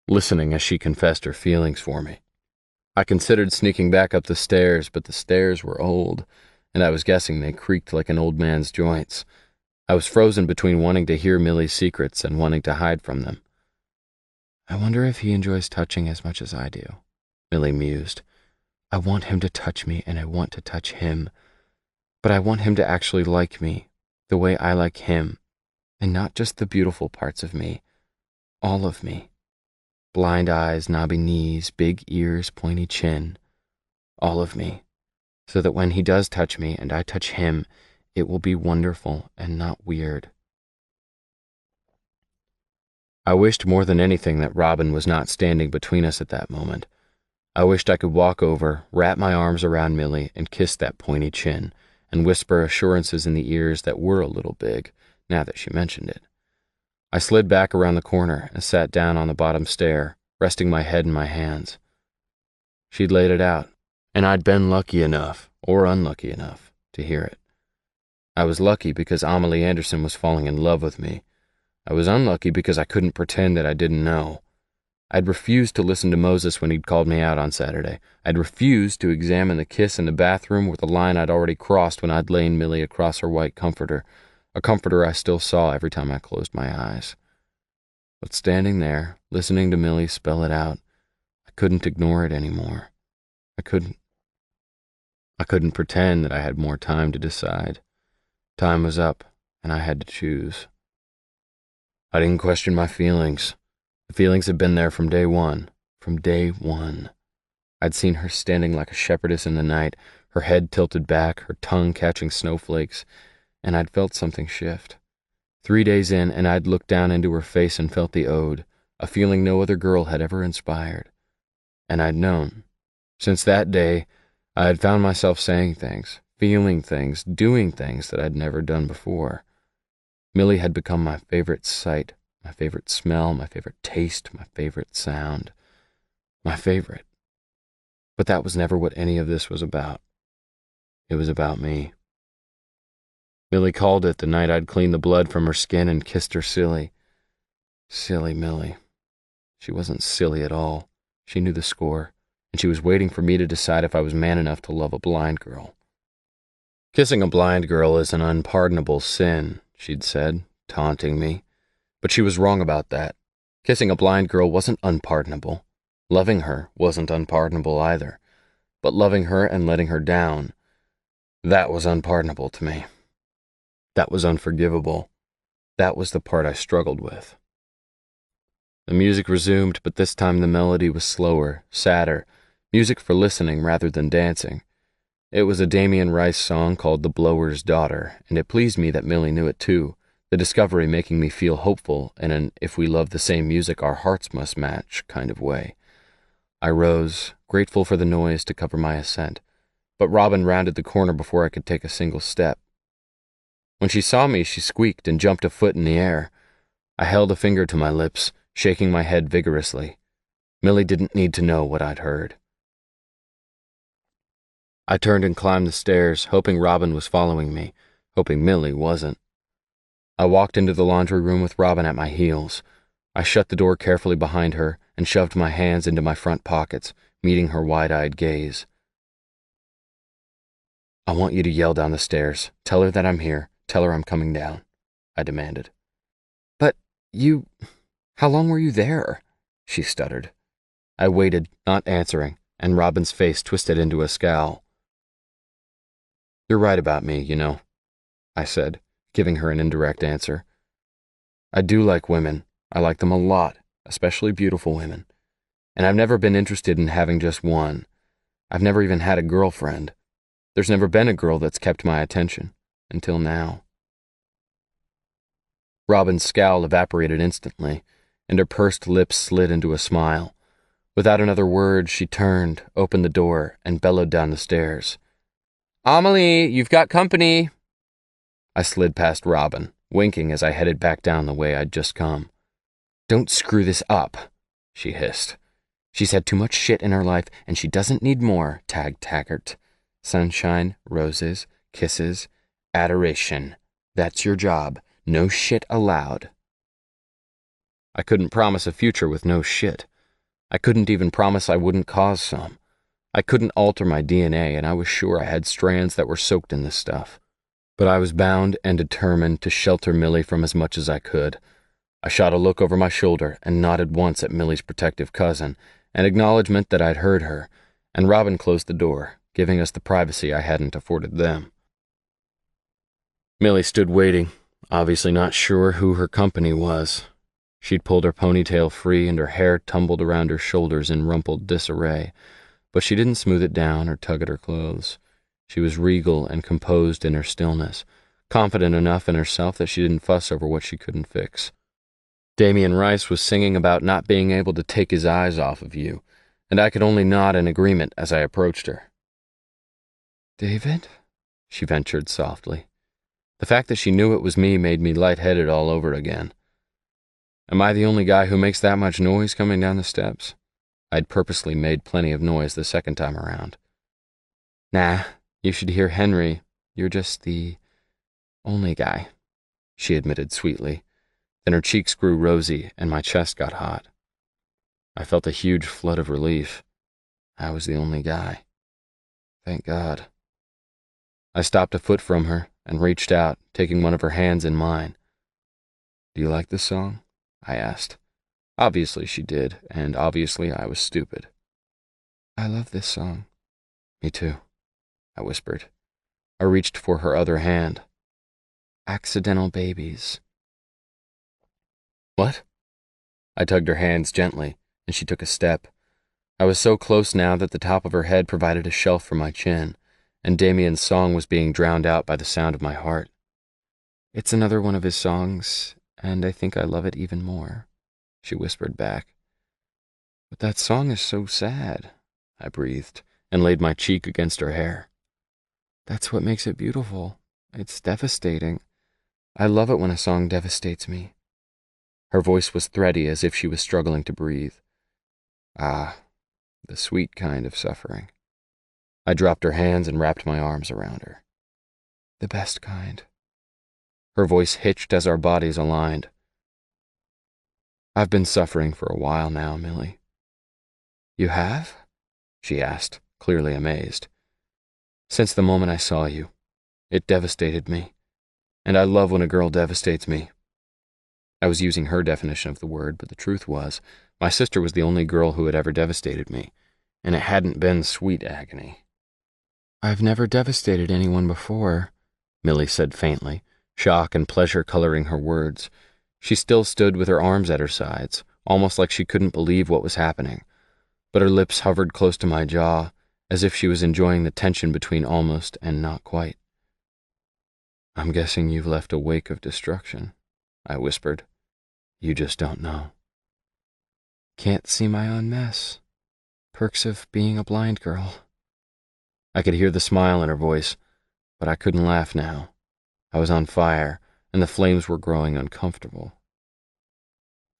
listening as she confessed her feelings for me. I considered sneaking back up the stairs, but the stairs were old, and I was guessing they creaked like an old man's joints. I was frozen between wanting to hear Millie's secrets and wanting to hide from them. I wonder if he enjoys touching as much as I do, Millie mused. I want him to touch me, and I want to touch him. But I want him to actually like me, the way I like him, and not just the beautiful parts of me, all of me. Blind eyes, knobby knees, big ears, pointy chin. All of me. So that when he does touch me and I touch him, it will be wonderful and not weird. I wished more than anything that Robin was not standing between us at that moment. I wished I could walk over, wrap my arms around Millie, and kiss that pointy chin, and whisper assurances in the ears that were a little big, now that she mentioned it. I slid back around the corner and sat down on the bottom stair, resting my head in my hands. She'd laid it out, and I'd been lucky enough, or unlucky enough, to hear it. I was lucky because Amelie Anderson was falling in love with me. I was unlucky because I couldn't pretend that I didn't know. I'd refused to listen to Moses when he'd called me out on Saturday. I'd refused to examine the kiss in the bathroom with the line I'd already crossed when I'd lain Millie across her white comforter, a comforter I still saw every time I closed my eyes. But standing there, listening to Millie spell it out, I couldn't ignore it anymore. I couldn't. I couldn't pretend that I had more time to decide. Time was up, and I had to choose. I didn't question my feelings. The feelings had been there from day one. From day one. I'd seen her standing like a shepherdess in the night, her head tilted back, her tongue catching snowflakes, and I'd felt something shift. 3 days in, and I'd looked down into her face and felt the ode, a feeling no other girl had ever inspired. And I'd known. Since that day, I had found myself saying things, feeling things, doing things that I'd never done before. Millie had become my favorite sight, my favorite smell, my favorite taste, my favorite sound. My favorite. But that was never what any of this was about. It was about me. Millie called it the night I'd cleaned the blood from her skin and kissed her silly. Silly Millie. She wasn't silly at all. She knew the score, and she was waiting for me to decide if I was man enough to love a blind girl. Kissing a blind girl is an unpardonable sin, she'd said, taunting me. But she was wrong about that. Kissing a blind girl wasn't unpardonable. Loving her wasn't unpardonable either. But loving her and letting her down, that was unpardonable to me. That was unforgivable. That was the part I struggled with. The music resumed, but this time the melody was slower, sadder, music for listening rather than dancing. It was a Damien Rice song called The Blower's Daughter, and it pleased me that Millie knew it too, the discovery making me feel hopeful in an if we love the same music our hearts must match kind of way. I rose, grateful for the noise to cover my ascent, but Robin rounded the corner before I could take a single step. When she saw me, she squeaked and jumped a foot in the air. I held a finger to my lips, shaking my head vigorously. Millie didn't need to know what I'd heard. I turned and climbed the stairs, hoping Robin was following me, hoping Millie wasn't. I walked into the laundry room with Robin at my heels. I shut the door carefully behind her and shoved my hands into my front pockets, meeting her wide-eyed gaze. I want you to yell down the stairs. Tell her that I'm here. Tell her I'm coming down, I demanded. But how long were you there? She stuttered. I waited, not answering, and Robin's face twisted into a scowl. You're right about me, you know, I said, giving her an indirect answer. I do like women. I like them a lot, especially beautiful women. And I've never been interested in having just one. I've never even had a girlfriend. There's never been a girl that's kept my attention. Until now. Robin's scowl evaporated instantly, and her pursed lips slid into a smile. Without another word, she turned, opened the door, and bellowed down the stairs. Amelie, you've got company. I slid past Robin, winking as I headed back down the way I'd just come. Don't screw this up, she hissed. She's had too much shit in her life, and she doesn't need more, taggart. Sunshine, roses, kisses, adoration. That's your job. No shit allowed. I couldn't promise a future with no shit. I couldn't even promise I wouldn't cause some. I couldn't alter my DNA, and I was sure I had strands that were soaked in this stuff. But I was bound and determined to shelter Millie from as much as I could. I shot a look over my shoulder and nodded once at Millie's protective cousin, an acknowledgement that I'd heard her, and Robin closed the door, giving us the privacy I hadn't afforded them. Millie stood waiting, obviously not sure who her company was. She'd pulled her ponytail free and her hair tumbled around her shoulders in rumpled disarray, but she didn't smooth it down or tug at her clothes. She was regal and composed in her stillness, confident enough in herself that she didn't fuss over what she couldn't fix. Damien Rice was singing about not being able to take his eyes off of you, and I could only nod in agreement as I approached her. David? She ventured softly. The fact that she knew it was me made me lightheaded all over again. Am I the only guy who makes that much noise coming down the steps? I'd purposely made plenty of noise the second time around. Nah, you should hear Henry. You're just the only guy, she admitted sweetly. Then her cheeks grew rosy and my chest got hot. I felt a huge flood of relief. I was the only guy. Thank God. I stopped a foot from her and reached out, taking one of her hands in mine. Do you like this song? I asked. Obviously she did, and obviously I was stupid. I love this song, Me too, I whispered. I reached for her other hand. Accidental babies. What? I tugged her hands gently, and she took a step. I was so close now that the top of her head provided a shelf for my chin, and Damien's song was being drowned out by the sound of my heart. It's another one of his songs, and I think I love it even more, she whispered back. But that song is so sad, I breathed, and laid my cheek against her hair. That's what makes it beautiful. It's devastating. I love it when a song devastates me. Her voice was thready, as if she was struggling to breathe. Ah, the sweet kind of suffering. I dropped her hands and wrapped my arms around her. The best kind. Her voice hitched as our bodies aligned. I've been suffering for a while now, Millie. You have? She asked, clearly amazed. Since the moment I saw you. It devastated me. And I love when a girl devastates me. I was using her definition of the word, but the truth was, my sister was the only girl who had ever devastated me, and it hadn't been sweet agony. I've never devastated anyone before, Millie said faintly, shock and pleasure coloring her words. She still stood with her arms at her sides, almost like she couldn't believe what was happening, but her lips hovered close to my jaw, as if she was enjoying the tension between almost and not quite. I'm guessing you've left a wake of destruction, I whispered. You just don't know. Can't see my own mess. Perks of being a blind girl. I could hear the smile in her voice, but I couldn't laugh now. I was on fire, and the flames were growing uncomfortable.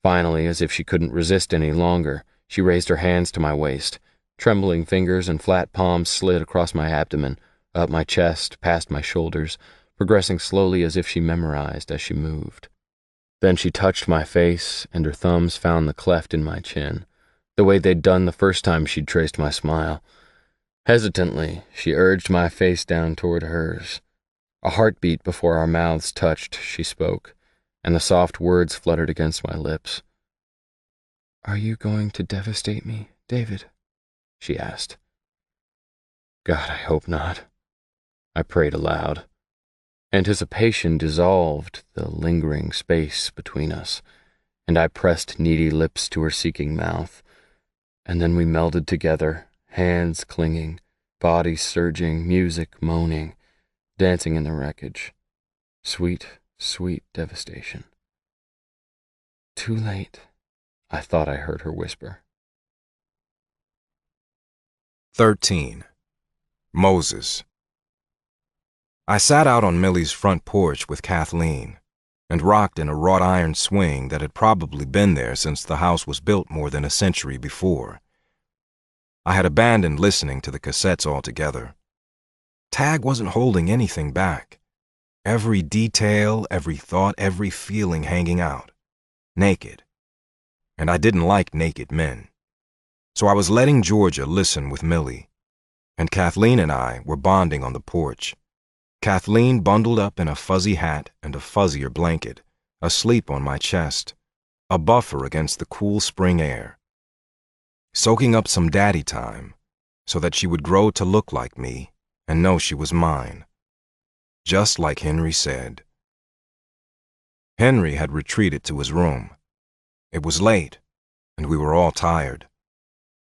Finally, as if she couldn't resist any longer, she raised her hands to my waist. Trembling fingers and flat palms slid across my abdomen, up my chest, past my shoulders, progressing slowly as if she memorized as she moved. Then she touched my face, and her thumbs found the cleft in my chin, the way they'd done the first time she'd traced my smile. Hesitantly, she urged my face down toward hers. A heartbeat before our mouths touched, she spoke, and the soft words fluttered against my lips. Are you going to devastate me, David? She asked. God, I hope not. I prayed aloud. Anticipation dissolved the lingering space between us, and I pressed needy lips to her seeking mouth, and then we melded together, hands clinging, bodies surging, music moaning, dancing in the wreckage. Sweet, sweet devastation. Too late, I thought I heard her whisper. 13. Moses. I sat out on Millie's front porch with Kathleen and rocked in a wrought iron swing that had probably been there since the house was built more than a century before. I had abandoned listening to the cassettes altogether. Tag wasn't holding anything back. Every detail, every thought, every feeling hanging out. Naked. And I didn't like naked men. So I was letting Georgia listen with Millie, and Kathleen and I were bonding on the porch. Kathleen bundled up in a fuzzy hat and a fuzzier blanket, asleep on my chest, a buffer against the cool spring air. Soaking up some daddy time, so that she would grow to look like me and know she was mine. Just like Henry said. Henry had retreated to his room. It was late, and we were all tired.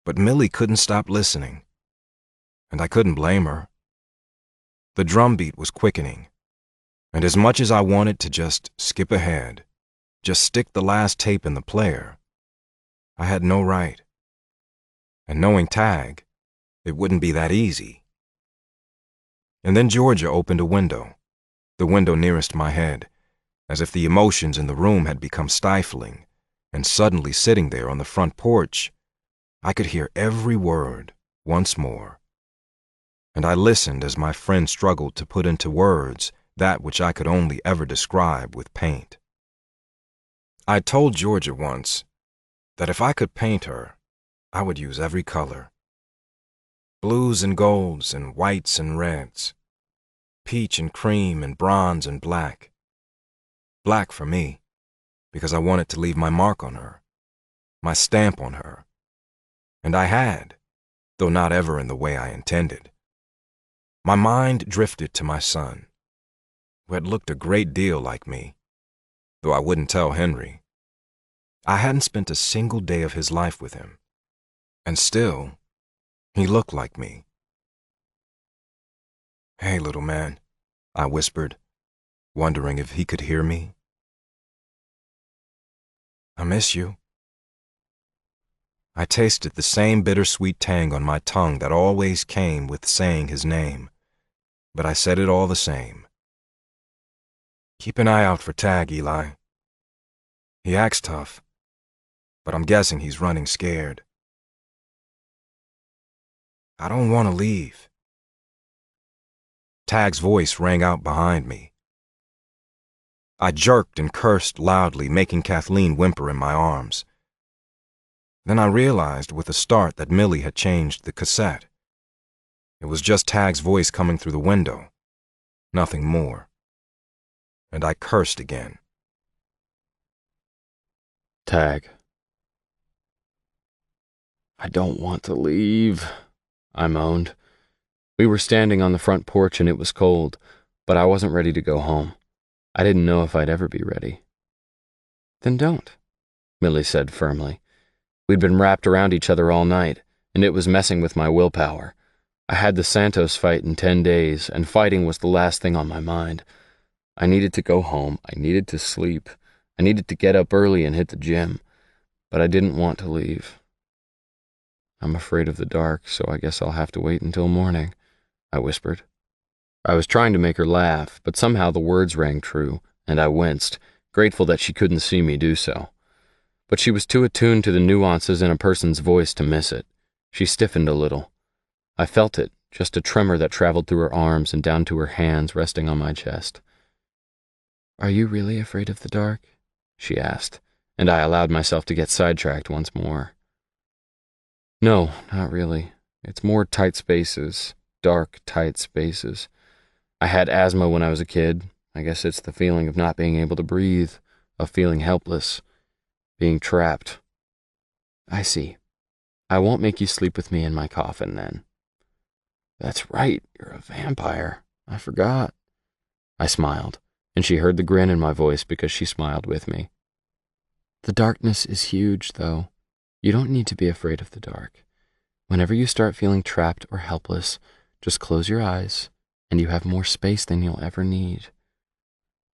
But Millie couldn't stop listening, and I couldn't blame her. The drumbeat was quickening, and as much as I wanted to just skip ahead, just stick the last tape in the player, I had no right. And knowing Tag, it wouldn't be that easy. And then Georgia opened a window, the window nearest my head, as if the emotions in the room had become stifling, and suddenly sitting there on the front porch, I could hear every word once more. And I listened as my friend struggled to put into words that which I could only ever describe with paint. I told Georgia once that if I could paint her, I would use every color. Blues and golds and whites and reds, peach and cream and bronze and black. Black for me, because I wanted to leave my mark on her, my stamp on her. And I had, though not ever in the way I intended. My mind drifted to my son, who had looked a great deal like me, though I wouldn't tell Henry. I hadn't spent a single day of his life with him, and still, he looked like me. "Hey, little man," I whispered, wondering if he could hear me. "I miss you." I tasted the same bittersweet tang on my tongue that always came with saying his name, but I said it all the same. "Keep an eye out for Tag, Eli. He acts tough, but I'm guessing he's running scared." "I don't want to leave." Tag's voice rang out behind me. I jerked and cursed loudly, making Kathleen whimper in my arms. Then I realized with a start that Millie had changed the cassette. It was just Tag's voice coming through the window, nothing more. And I cursed again. Tag. "I don't want to leave," I moaned. We were standing on the front porch and it was cold, but I wasn't ready to go home. I didn't know if I'd ever be ready. "Then don't," Millie said firmly. We'd been wrapped around each other all night, and it was messing with my willpower. I had the Santos fight in 10 days, and fighting was the last thing on my mind. I needed to go home. I needed to sleep. I needed to get up early and hit the gym, but I didn't want to leave. "I'm afraid of the dark, so I guess I'll have to wait until morning," I whispered. I was trying to make her laugh, but somehow the words rang true, and I winced, grateful that she couldn't see me do so. But she was too attuned to the nuances in a person's voice to miss it. She stiffened a little. I felt it, just a tremor that traveled through her arms and down to her hands resting on my chest. "Are you really afraid of the dark?" she asked, and I allowed myself to get sidetracked once more. "No, not really. It's more tight spaces, dark, tight spaces. I had asthma when I was a kid. I guess it's the feeling of not being able to breathe, of feeling helpless, being trapped." "I see. I won't make you sleep with me in my coffin, then." "That's right, you're a vampire. I forgot." I smiled, and she heard the grin in my voice because she smiled with me. "The darkness is huge, though. You don't need to be afraid of the dark. Whenever you start feeling trapped or helpless, just close your eyes, and you have more space than you'll ever need."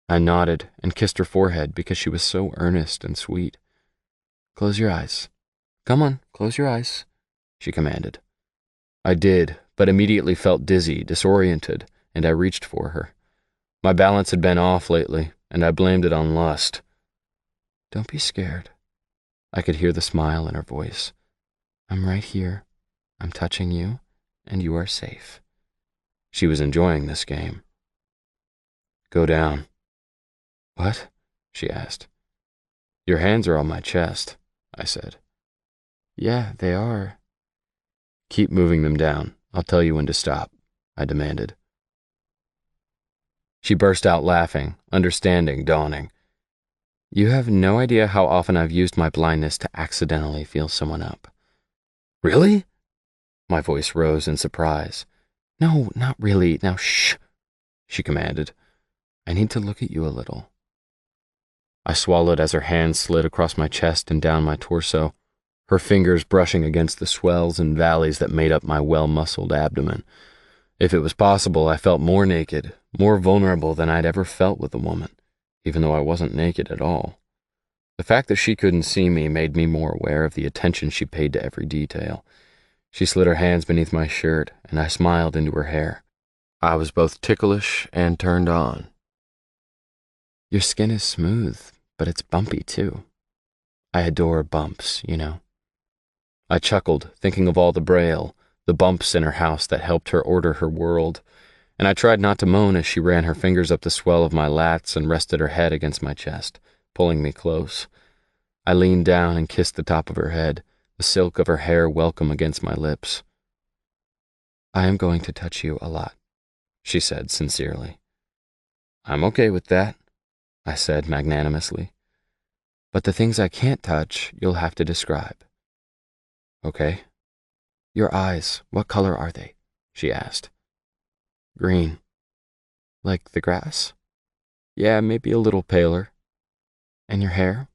I nodded and kissed her forehead because she was so earnest and sweet. "Close your eyes. Come on, close your eyes," she commanded. I did, but immediately felt dizzy, disoriented, and I reached for her. My balance had been off lately, and I blamed it on lust. "Don't be scared." I could hear the smile in her voice. "I'm right here. I'm touching you, and you are safe." She was enjoying this game. "Go down." "What?" she asked. "Your hands are on my chest," I said. "Yeah, they are." "Keep moving them down. I'll tell you when to stop," I demanded. She burst out laughing, understanding dawning. "You have no idea how often I've used my blindness to accidentally feel someone up." "Really?" My voice rose in surprise. "No, not really. Now shh," she commanded. "I need to look at you a little." I swallowed as her hand slid across my chest and down my torso, her fingers brushing against the swells and valleys that made up my well-muscled abdomen. If it was possible, I felt more naked, more vulnerable than I'd ever felt with a woman, even though I wasn't naked at all. The fact that she couldn't see me made me more aware of the attention she paid to every detail. She slid her hands beneath my shirt, and I smiled into her hair. I was both ticklish and turned on. "Your skin is smooth, but it's bumpy too. I adore bumps, you know." I chuckled, thinking of all the braille, the bumps in her house that helped her order her world, and I tried not to moan as she ran her fingers up the swell of my lats and rested her head against my chest, pulling me close. I leaned down and kissed the top of her head, the silk of her hair welcome against my lips. "I am going to touch you a lot," she said sincerely. "I'm okay with that," I said magnanimously. "But the things I can't touch, you'll have to describe." "Okay." Your eyes, what color are they? She asked. Green. Like the grass? Yeah, maybe a little paler. And your hair?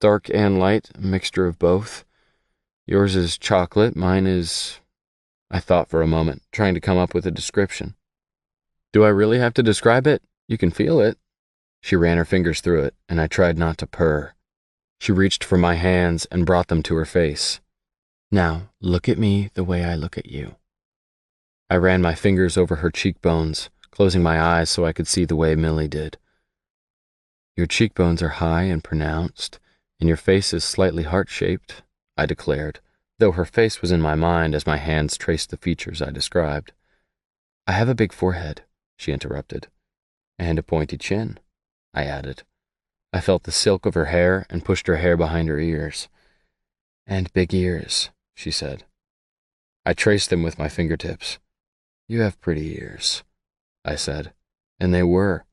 Dark and light, a mixture of both. Yours is chocolate, mine is... I thought for a moment, trying to come up with a description. Do I really have to describe it? You can feel it. She ran her fingers through it, and I tried not to purr. She reached for my hands and brought them to her face. Now, look at me the way I look at you. I ran my fingers over her cheekbones, closing my eyes so I could see the way Millie did. Your cheekbones are high and pronounced, and your face is slightly heart-shaped, I declared, though her face was in my mind as my hands traced the features I described. I have a big forehead, she interrupted. And a pointy chin, I added. I felt the silk of her hair and pushed her hair behind her ears. And big ears, she said. I traced them with my fingertips. You have pretty ears, I said, and they were.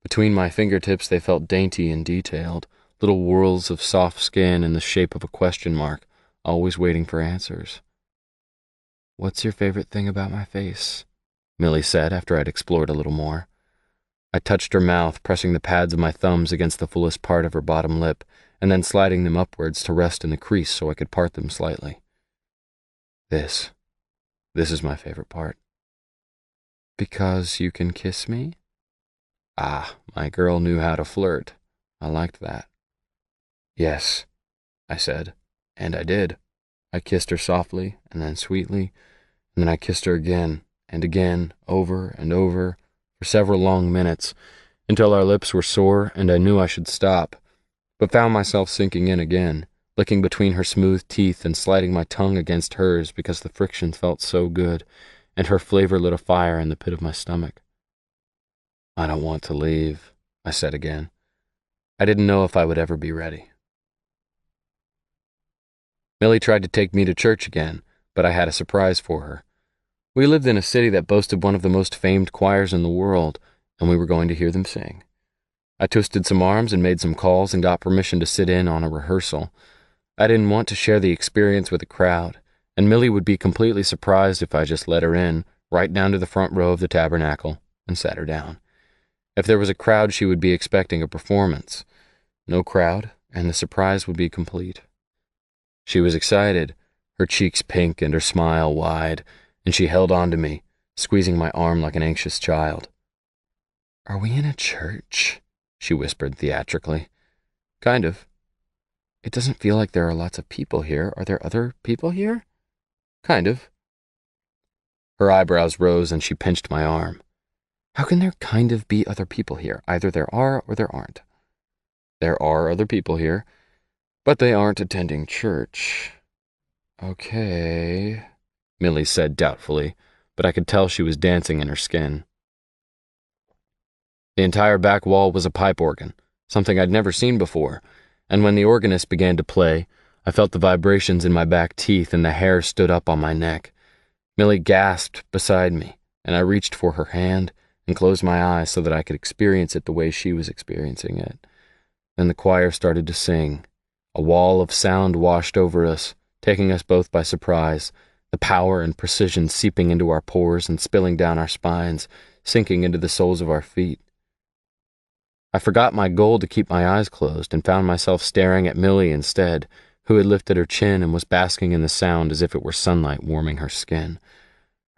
Between my fingertips they felt dainty and detailed, little whorls of soft skin in the shape of a question mark, always waiting for answers. What's your favorite thing about my face? Millie said after I'd explored a little more. I touched her mouth, pressing the pads of my thumbs against the fullest part of her bottom lip, and then sliding them upwards to rest in the crease so I could part them slightly. This is my favorite part. Because you can kiss me? Ah, my girl knew how to flirt. I liked that. Yes, I said, and I did. I kissed her softly, and then sweetly, and then I kissed her again, and again, over and over, for several long minutes, until our lips were sore and I knew I should stop, but found myself sinking in again, licking between her smooth teeth and sliding my tongue against hers because the friction felt so good, and her flavor lit a fire in the pit of my stomach. I don't want to leave, I said again. I didn't know if I would ever be ready. Millie tried to take me to church again, but I had a surprise for her. We lived in a city that boasted one of the most famed choirs in the world, and we were going to hear them sing. I twisted some arms and made some calls and got permission to sit in on a rehearsal. I didn't want to share the experience with a crowd, and Millie would be completely surprised if I just let her in, right down to the front row of the tabernacle, and sat her down. If there was a crowd, she would be expecting a performance. No crowd, and the surprise would be complete. She was excited, her cheeks pink and her smile wide, and she held on to me, squeezing my arm like an anxious child. Are we in a church? She whispered theatrically. Kind of. It doesn't feel like there are lots of people here. Are there other people here? Kind of. Her eyebrows rose and she pinched my arm. How can there kind of be other people here? Either there are or there aren't. There are other people here, but they aren't attending church. Okay, Millie said doubtfully, but I could tell she was dancing in her skin. The entire back wall was a pipe organ, something I'd never seen before, and when the organist began to play, I felt the vibrations in my back teeth and the hair stood up on my neck. Millie gasped beside me, and I reached for her hand and closed my eyes so that I could experience it the way she was experiencing it. Then the choir started to sing. A wall of sound washed over us, taking us both by surprise, the power and precision seeping into our pores and spilling down our spines, sinking into the soles of our feet. I forgot my goal to keep my eyes closed and found myself staring at Millie instead, who had lifted her chin and was basking in the sound as if it were sunlight warming her skin.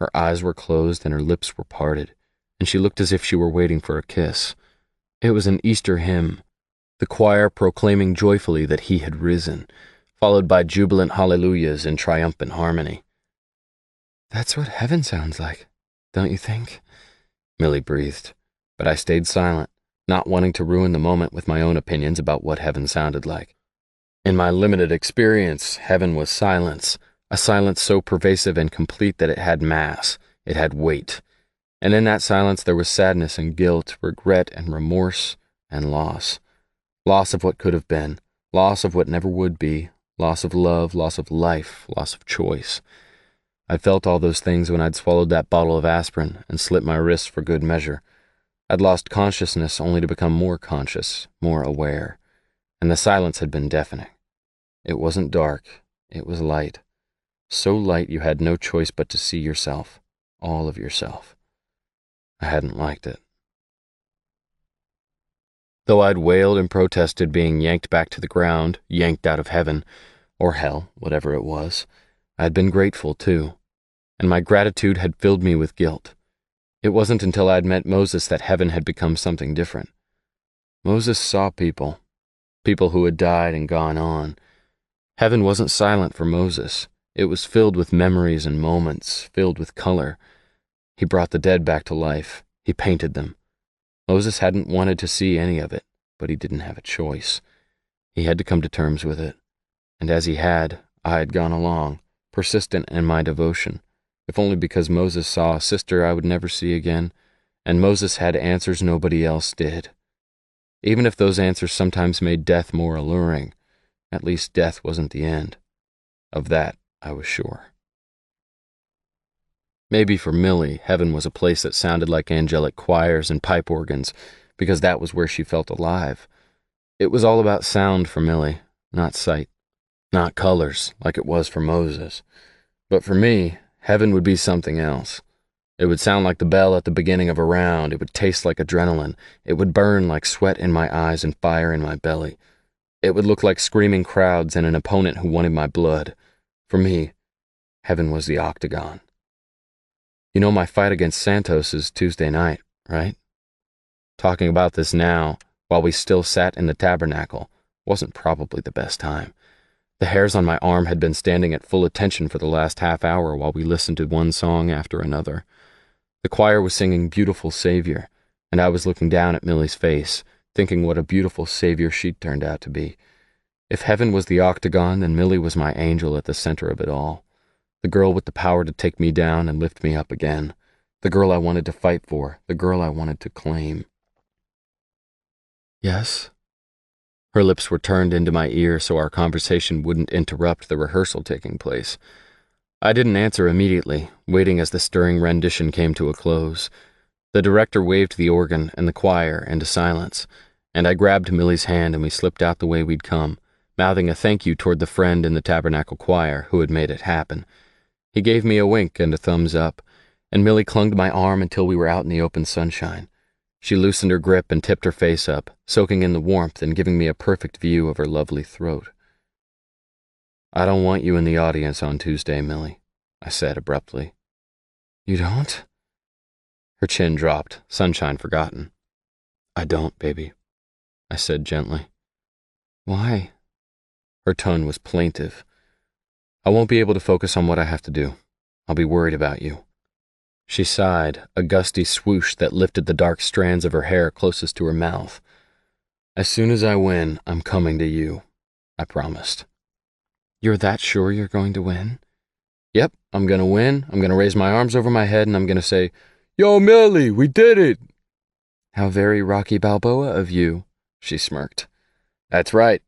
Her eyes were closed and her lips were parted, and she looked as if she were waiting for a kiss. It was an Easter hymn, the choir proclaiming joyfully that he had risen, followed by jubilant hallelujahs in triumphant harmony. That's what heaven sounds like, don't you think? Millie breathed, but I stayed silent, not wanting to ruin the moment with my own opinions about what heaven sounded like. In my limited experience, heaven was silence, a silence so pervasive and complete that it had mass, it had weight. And in that silence there was sadness and guilt, regret and remorse and loss. Loss of what could have been, loss of what never would be, loss of love, loss of life, loss of choice. I felt all those things when I'd swallowed that bottle of aspirin and slit my wrists for good measure. I'd lost consciousness only to become more conscious, more aware. And the silence had been deafening. It wasn't dark, it was light. so light you had no choice but to see yourself, all of yourself. I hadn't liked it. Though I'd wailed and protested being yanked back to the ground, yanked out of heaven, or hell, whatever it was, I'd been grateful too, and my gratitude had filled me with guilt. It wasn't until I'd met Moses that heaven had become something different. Moses saw people who had died and gone on. Heaven wasn't silent for Moses. It was filled with memories and moments, filled with color. He brought the dead back to life. He painted them. Moses hadn't wanted to see any of it, but he didn't have a choice. He had to come to terms with it. And as he had, I had gone along, persistent in my devotion, if only because Moses saw a sister I would never see again, and Moses had answers nobody else did. Even if those answers sometimes made death more alluring, at least death wasn't the end. Of that, I was sure. Maybe for Millie, heaven was a place that sounded like angelic choirs and pipe organs, because that was where she felt alive. It was all about sound for Millie, not sight, not colors, like it was for Moses. But for me, heaven would be something else. It would sound like the bell at the beginning of a round. It would taste like adrenaline. It would burn like sweat in my eyes and fire in my belly. It would look like screaming crowds and an opponent who wanted my blood. For me, heaven was the octagon. You know my fight against Santos is Tuesday night, right? Talking about this now, while we still sat in the tabernacle, wasn't probably the best time. The hairs on my arm had been standing at full attention for the last half hour while we listened to one song after another. The choir was singing Beautiful Savior, and I was looking down at Millie's face, thinking what a beautiful savior she'd turned out to be. If heaven was the octagon, then Millie was my angel at the center of it all. The girl with the power to take me down and lift me up again. The girl I wanted to fight for. The girl I wanted to claim. Yes? Her lips were turned into my ear so our conversation wouldn't interrupt the rehearsal taking place. I didn't answer immediately, waiting as the stirring rendition came to a close. The director waved the organ and the choir into silence, and I grabbed Millie's hand and we slipped out the way we'd come, mouthing a thank you toward the friend in the tabernacle choir who had made it happen. He gave me a wink and a thumbs up, and Millie clung to my arm until we were out in the open sunshine. She loosened her grip and tipped her face up, soaking in the warmth and giving me a perfect view of her lovely throat. I don't want you in the audience on Tuesday, Millie, I said abruptly. You don't? Her chin dropped, sunshine forgotten. I don't, baby, I said gently. Why? Her tone was plaintive. I won't be able to focus on what I have to do. I'll be worried about you. She sighed, a gusty swoosh that lifted the dark strands of her hair closest to her mouth. As soon as I win, I'm coming to you, I promised. You're that sure you're going to win? Yep, I'm going to win. I'm going to raise my arms over my head and I'm going to say, Yo, Millie, we did it! How very Rocky Balboa of you, she smirked. That's right.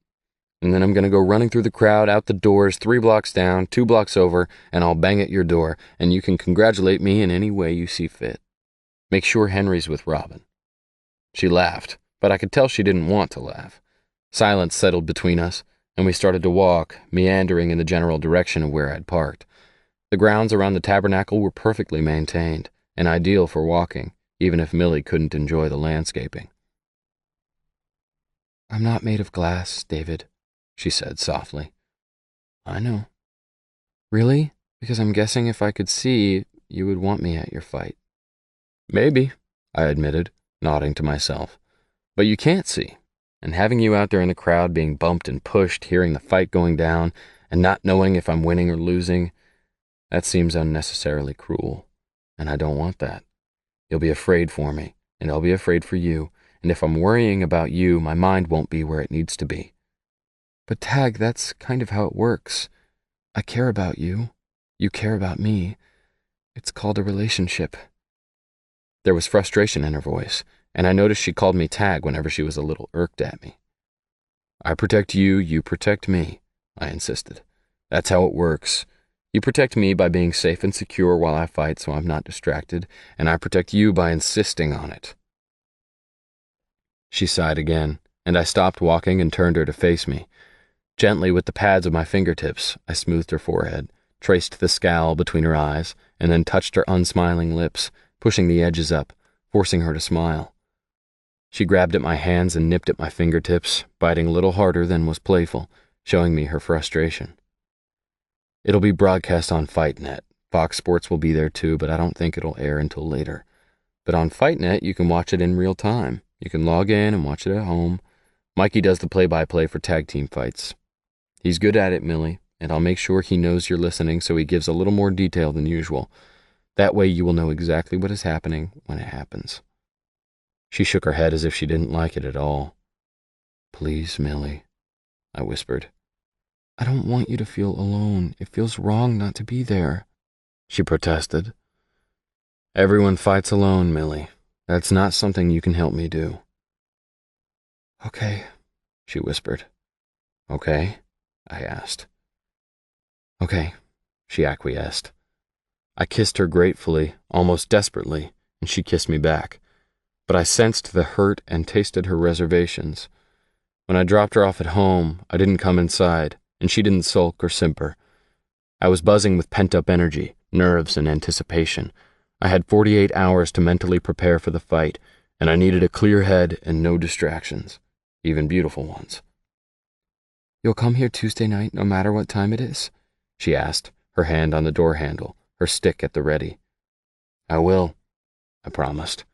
And then I'm going to go running through the crowd, out the doors, 3 blocks down, 2 blocks over, and I'll bang at your door, and you can congratulate me in any way you see fit. Make sure Henry's with Robin. She laughed, but I could tell she didn't want to laugh. Silence settled between us, and we started to walk, meandering in the general direction of where I'd parked. The grounds around the tabernacle were perfectly maintained, and ideal for walking, even if Millie couldn't enjoy the landscaping. I'm not made of glass, David, she said softly. I know. Really? Because I'm guessing if I could see, you would want me at your fight. Maybe, I admitted, nodding to myself. But you can't see. And having you out there in the crowd being bumped and pushed, hearing the fight going down, and not knowing if I'm winning or losing, that seems unnecessarily cruel. And I don't want that. You'll be afraid for me, and I'll be afraid for you, and if I'm worrying about you, my mind won't be where it needs to be. But Tag, that's kind of how it works. I care about you. You care about me. It's called a relationship. There was frustration in her voice, and I noticed she called me Tag whenever she was a little irked at me. I protect you, you protect me, I insisted. That's how it works. You protect me by being safe and secure while I fight so I'm not distracted, and I protect you by insisting on it. She sighed again, and I stopped walking and turned her to face me. Gently, with the pads of my fingertips, I smoothed her forehead, traced the scowl between her eyes, and then touched her unsmiling lips, pushing the edges up, forcing her to smile. She grabbed at my hands and nipped at my fingertips, biting a little harder than was playful, showing me her frustration. It'll be broadcast on FightNet. Fox Sports will be there too, but I don't think it'll air until later. But on FightNet, you can watch it in real time. You can log in and watch it at home. Mikey does the play-by-play for tag team fights. He's good at it, Millie, and I'll make sure he knows you're listening so he gives a little more detail than usual. That way you will know exactly what is happening when it happens. She shook her head as if she didn't like it at all. Please, Millie, I whispered. I don't want you to feel alone. It feels wrong not to be there, she protested. Everyone fights alone, Millie. That's not something you can help me do. Okay, she whispered. Okay? I asked. Okay, she acquiesced. I kissed her gratefully, almost desperately, and she kissed me back. But I sensed the hurt and tasted her reservations. When I dropped her off at home, I didn't come inside, and she didn't sulk or simper. I was buzzing with pent-up energy, nerves, and anticipation. I had 48 hours to mentally prepare for the fight, and I needed a clear head and no distractions, even beautiful ones. You'll come here Tuesday night no matter what time it is? She asked, her hand on the door handle, her stick at the ready. I will, I promised.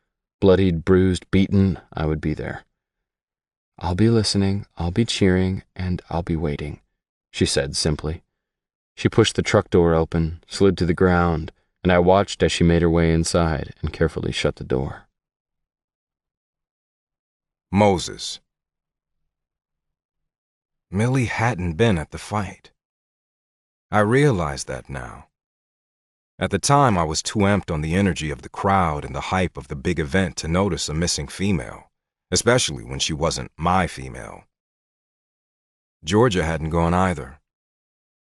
Bloodied, bruised, beaten, I would be there. I'll be listening, I'll be cheering, and I'll be waiting, she said simply. She pushed the truck door open, slid to the ground, and I watched as she made her way inside and carefully shut the door. Moses. Millie hadn't been at the fight. I realized that now. At the time, I was too amped on the energy of the crowd and the hype of the big event to notice a missing female, especially when she wasn't my female. Georgia hadn't gone either.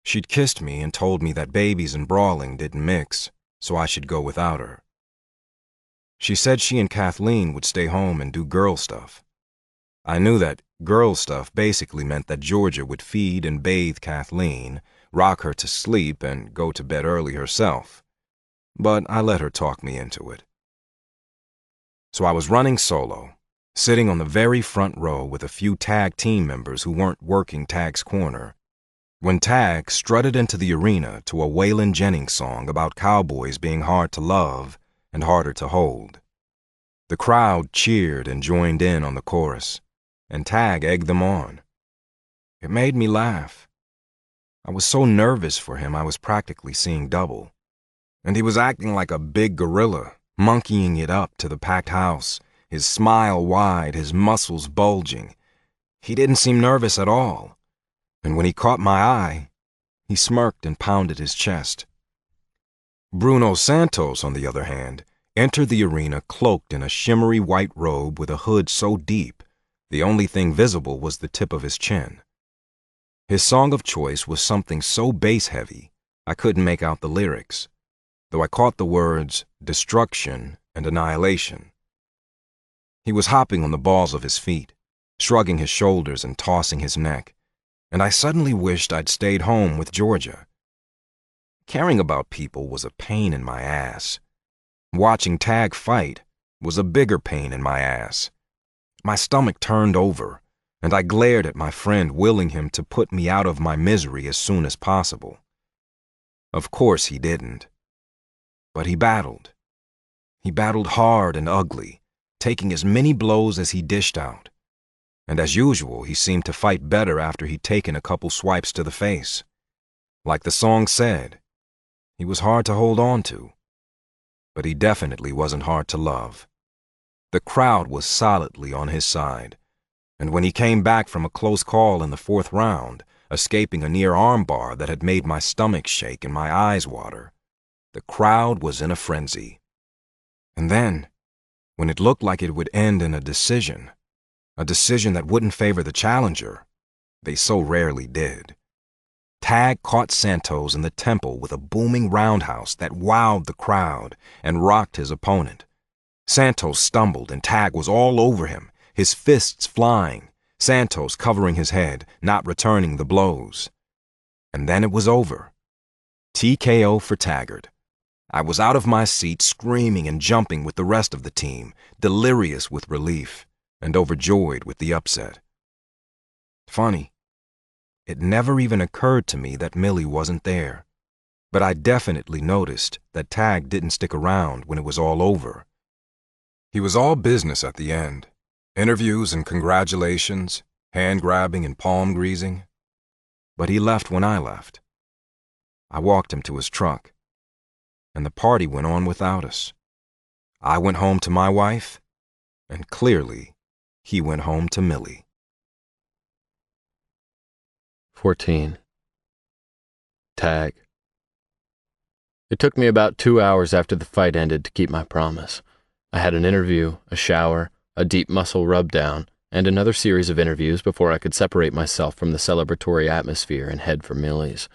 She'd kissed me and told me that babies and brawling didn't mix, so I should go without her. She said she and Kathleen would stay home and do girl stuff. I knew that girl stuff basically meant that Georgia would feed and bathe Kathleen, rock her to sleep, and go to bed early herself. But I let her talk me into it. So I was running solo, sitting on the very front row with a few tag team members who weren't working Tag's corner, when Tag strutted into the arena to a Waylon Jennings song about cowboys being hard to love and harder to hold. The crowd cheered and joined in on the chorus, and Tag egged them on. It made me laugh. I was so nervous for him I was practically seeing double. And he was acting like a big gorilla, monkeying it up to the packed house, his smile wide, his muscles bulging. He didn't seem nervous at all. And when he caught my eye, he smirked and pounded his chest. Bruno Santos, on the other hand, entered the arena cloaked in a shimmery white robe with a hood so deep, the only thing visible was the tip of his chin. His song of choice was something so bass-heavy, I couldn't make out the lyrics, though I caught the words destruction and annihilation. He was hopping on the balls of his feet, shrugging his shoulders and tossing his neck, and I suddenly wished I'd stayed home with Georgia. Caring about people was a pain in my ass. Watching Tag fight was a bigger pain in my ass. My stomach turned over, and I glared at my friend, willing him to put me out of my misery as soon as possible. Of course he didn't. But he battled. He battled hard and ugly, taking as many blows as he dished out. And as usual, he seemed to fight better after he'd taken a couple swipes to the face. Like the song said, he was hard to hold on to. But he definitely wasn't hard to love. The crowd was solidly on his side, and when he came back from a close call in the 4th round, escaping a near armbar that had made my stomach shake and my eyes water, the crowd was in a frenzy. And then, when it looked like it would end in a decision that wouldn't favor the challenger, they so rarely did, Tag caught Santos in the temple with a booming roundhouse that wowed the crowd and rocked his opponent. Santos stumbled and Tag was all over him, his fists flying, Santos covering his head, not returning the blows. And then it was over. TKO for Taggart. I was out of my seat screaming and jumping with the rest of the team, delirious with relief and overjoyed with the upset. Funny, it never even occurred to me that Millie wasn't there, but I definitely noticed that Tag didn't stick around when it was all over. He was all business at the end. Interviews and congratulations, hand-grabbing and palm-greasing. But he left when I left. I walked him to his truck, and the party went on without us. I went home to my wife, and clearly, he went home to Millie. 14. Tag. It took me about 2 hours after the fight ended to keep my promise. I had an interview, a shower, a deep muscle rub-down, and another series of interviews before I could separate myself from the celebratory atmosphere and head for Millie's.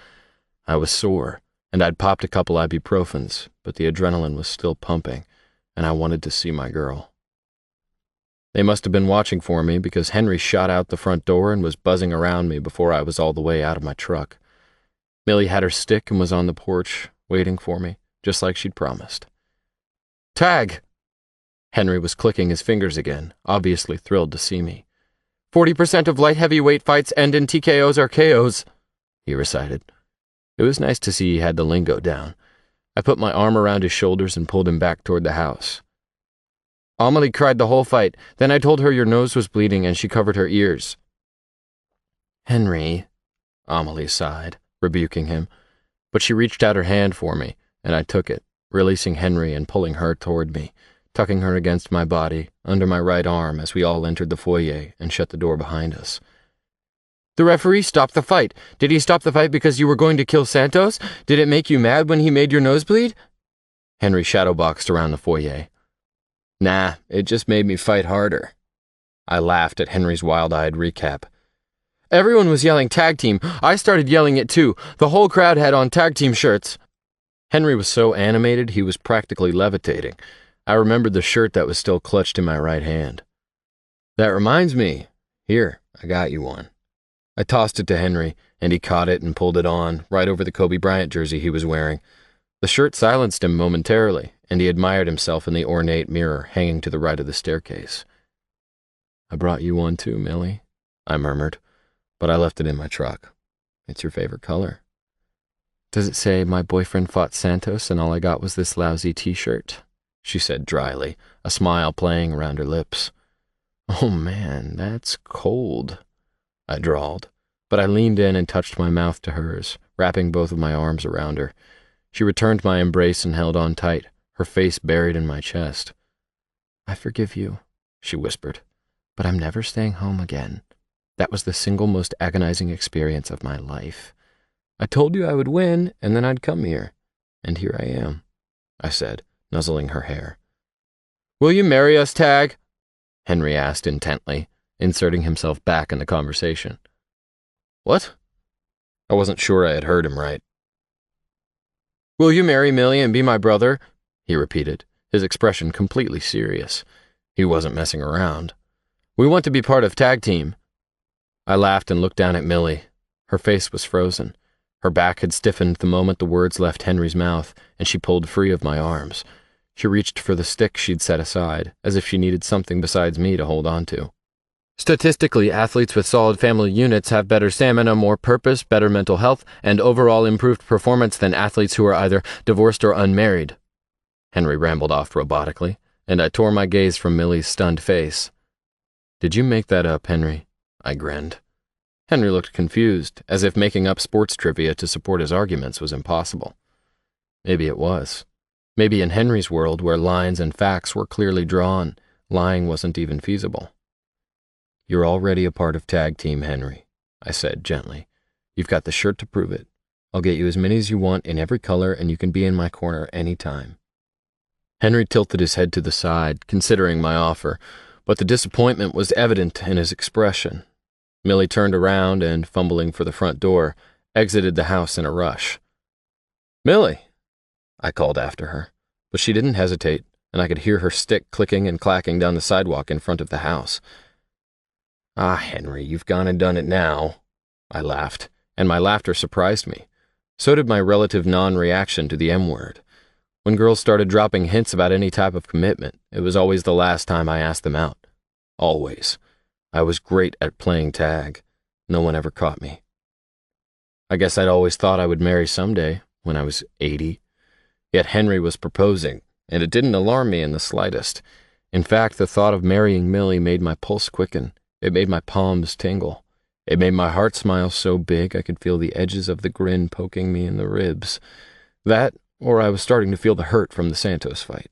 I was sore, and I'd popped a couple ibuprofens, but the adrenaline was still pumping, and I wanted to see my girl. They must have been watching for me because Henry shot out the front door and was buzzing around me before I was all the way out of my truck. Millie had her stick and was on the porch, waiting for me, just like she'd promised. Tag! Henry was clicking his fingers again, obviously thrilled to see me. 40% of light heavyweight fights end in TKOs or KOs, he recited. It was nice to see he had the lingo down. I put my arm around his shoulders and pulled him back toward the house. Amelie cried the whole fight. Then I told her your nose was bleeding and she covered her ears. Henry, Amelie sighed, rebuking him, but she reached out her hand for me, and I took it, releasing Henry and pulling her toward me, tucking her against my body, under my right arm as we all entered the foyer and shut the door behind us. The referee stopped the fight. Did he stop the fight because you were going to kill Santos? Did it make you mad when he made your nose bleed? Henry shadowboxed around the foyer. Nah, it just made me fight harder. I laughed at Henry's wild-eyed recap. Everyone was yelling tag team. I started yelling it too. The whole crowd had on tag team shirts. Henry was so animated he was practically levitating. I remembered the shirt that was still clutched in my right hand. That reminds me. Here, I got you one. I tossed it to Henry, and he caught it and pulled it on, right over the Kobe Bryant jersey he was wearing. The shirt silenced him momentarily, and he admired himself in the ornate mirror hanging to the right of the staircase. I brought you one too, Millie, I murmured, but I left it in my truck. It's your favorite color. Does it say my boyfriend fought Santos and all I got was this lousy t-shirt? She said dryly, a smile playing around her lips. Oh man, that's cold, I drawled, but I leaned in and touched my mouth to hers, wrapping both of my arms around her. She returned my embrace and held on tight, her face buried in my chest. I forgive you, she whispered, but I'm never staying home again. That was the single most agonizing experience of my life. I told you I would win, and then I'd come here. And here I am, I said, nuzzling her hair. Will you marry us, Tag? Henry asked intently, inserting himself back in the conversation. What? I wasn't sure I had heard him right. Will you marry Millie and be my brother? He repeated, his expression completely serious. He wasn't messing around. We want to be part of tag team. I laughed and looked down at Millie. Her face was frozen. Her back had stiffened the moment the words left Henry's mouth, and she pulled free of my arms. She reached for the stick she'd set aside, as if she needed something besides me to hold on to. Statistically, athletes with solid family units have better stamina, more purpose, better mental health, and overall improved performance than athletes who are either divorced or unmarried. Henry rambled off robotically, and I tore my gaze from Millie's stunned face. Did you make that up, Henry? I grinned. Henry looked confused, as if making up sports trivia to support his arguments was impossible. Maybe it was. Maybe in Henry's world, where lines and facts were clearly drawn, lying wasn't even feasible. You're already a part of tag team, Henry, I said gently. You've got the shirt to prove it. I'll get you as many as you want in every color, and you can be in my corner any time. Henry tilted his head to the side, considering my offer, but the disappointment was evident in his expression. Millie turned around and, fumbling for the front door, exited the house in a rush. Millie, I called after her, but she didn't hesitate, and I could hear her stick clicking and clacking down the sidewalk in front of the house. Ah, Henry, you've gone and done it now, I laughed, and my laughter surprised me. So did my relative non-reaction to the M-word. When girls started dropping hints about any type of commitment, it was always the last time I asked them out. Always. I was great at playing tag. No one ever caught me. I guess I'd always thought I would marry someday, when I was 80. Yet Henry was proposing, and it didn't alarm me in the slightest. In fact, the thought of marrying Millie made my pulse quicken. It made my palms tingle. It made my heart smile so big I could feel the edges of the grin poking me in the ribs. That, or I was starting to feel the hurt from the Santos fight.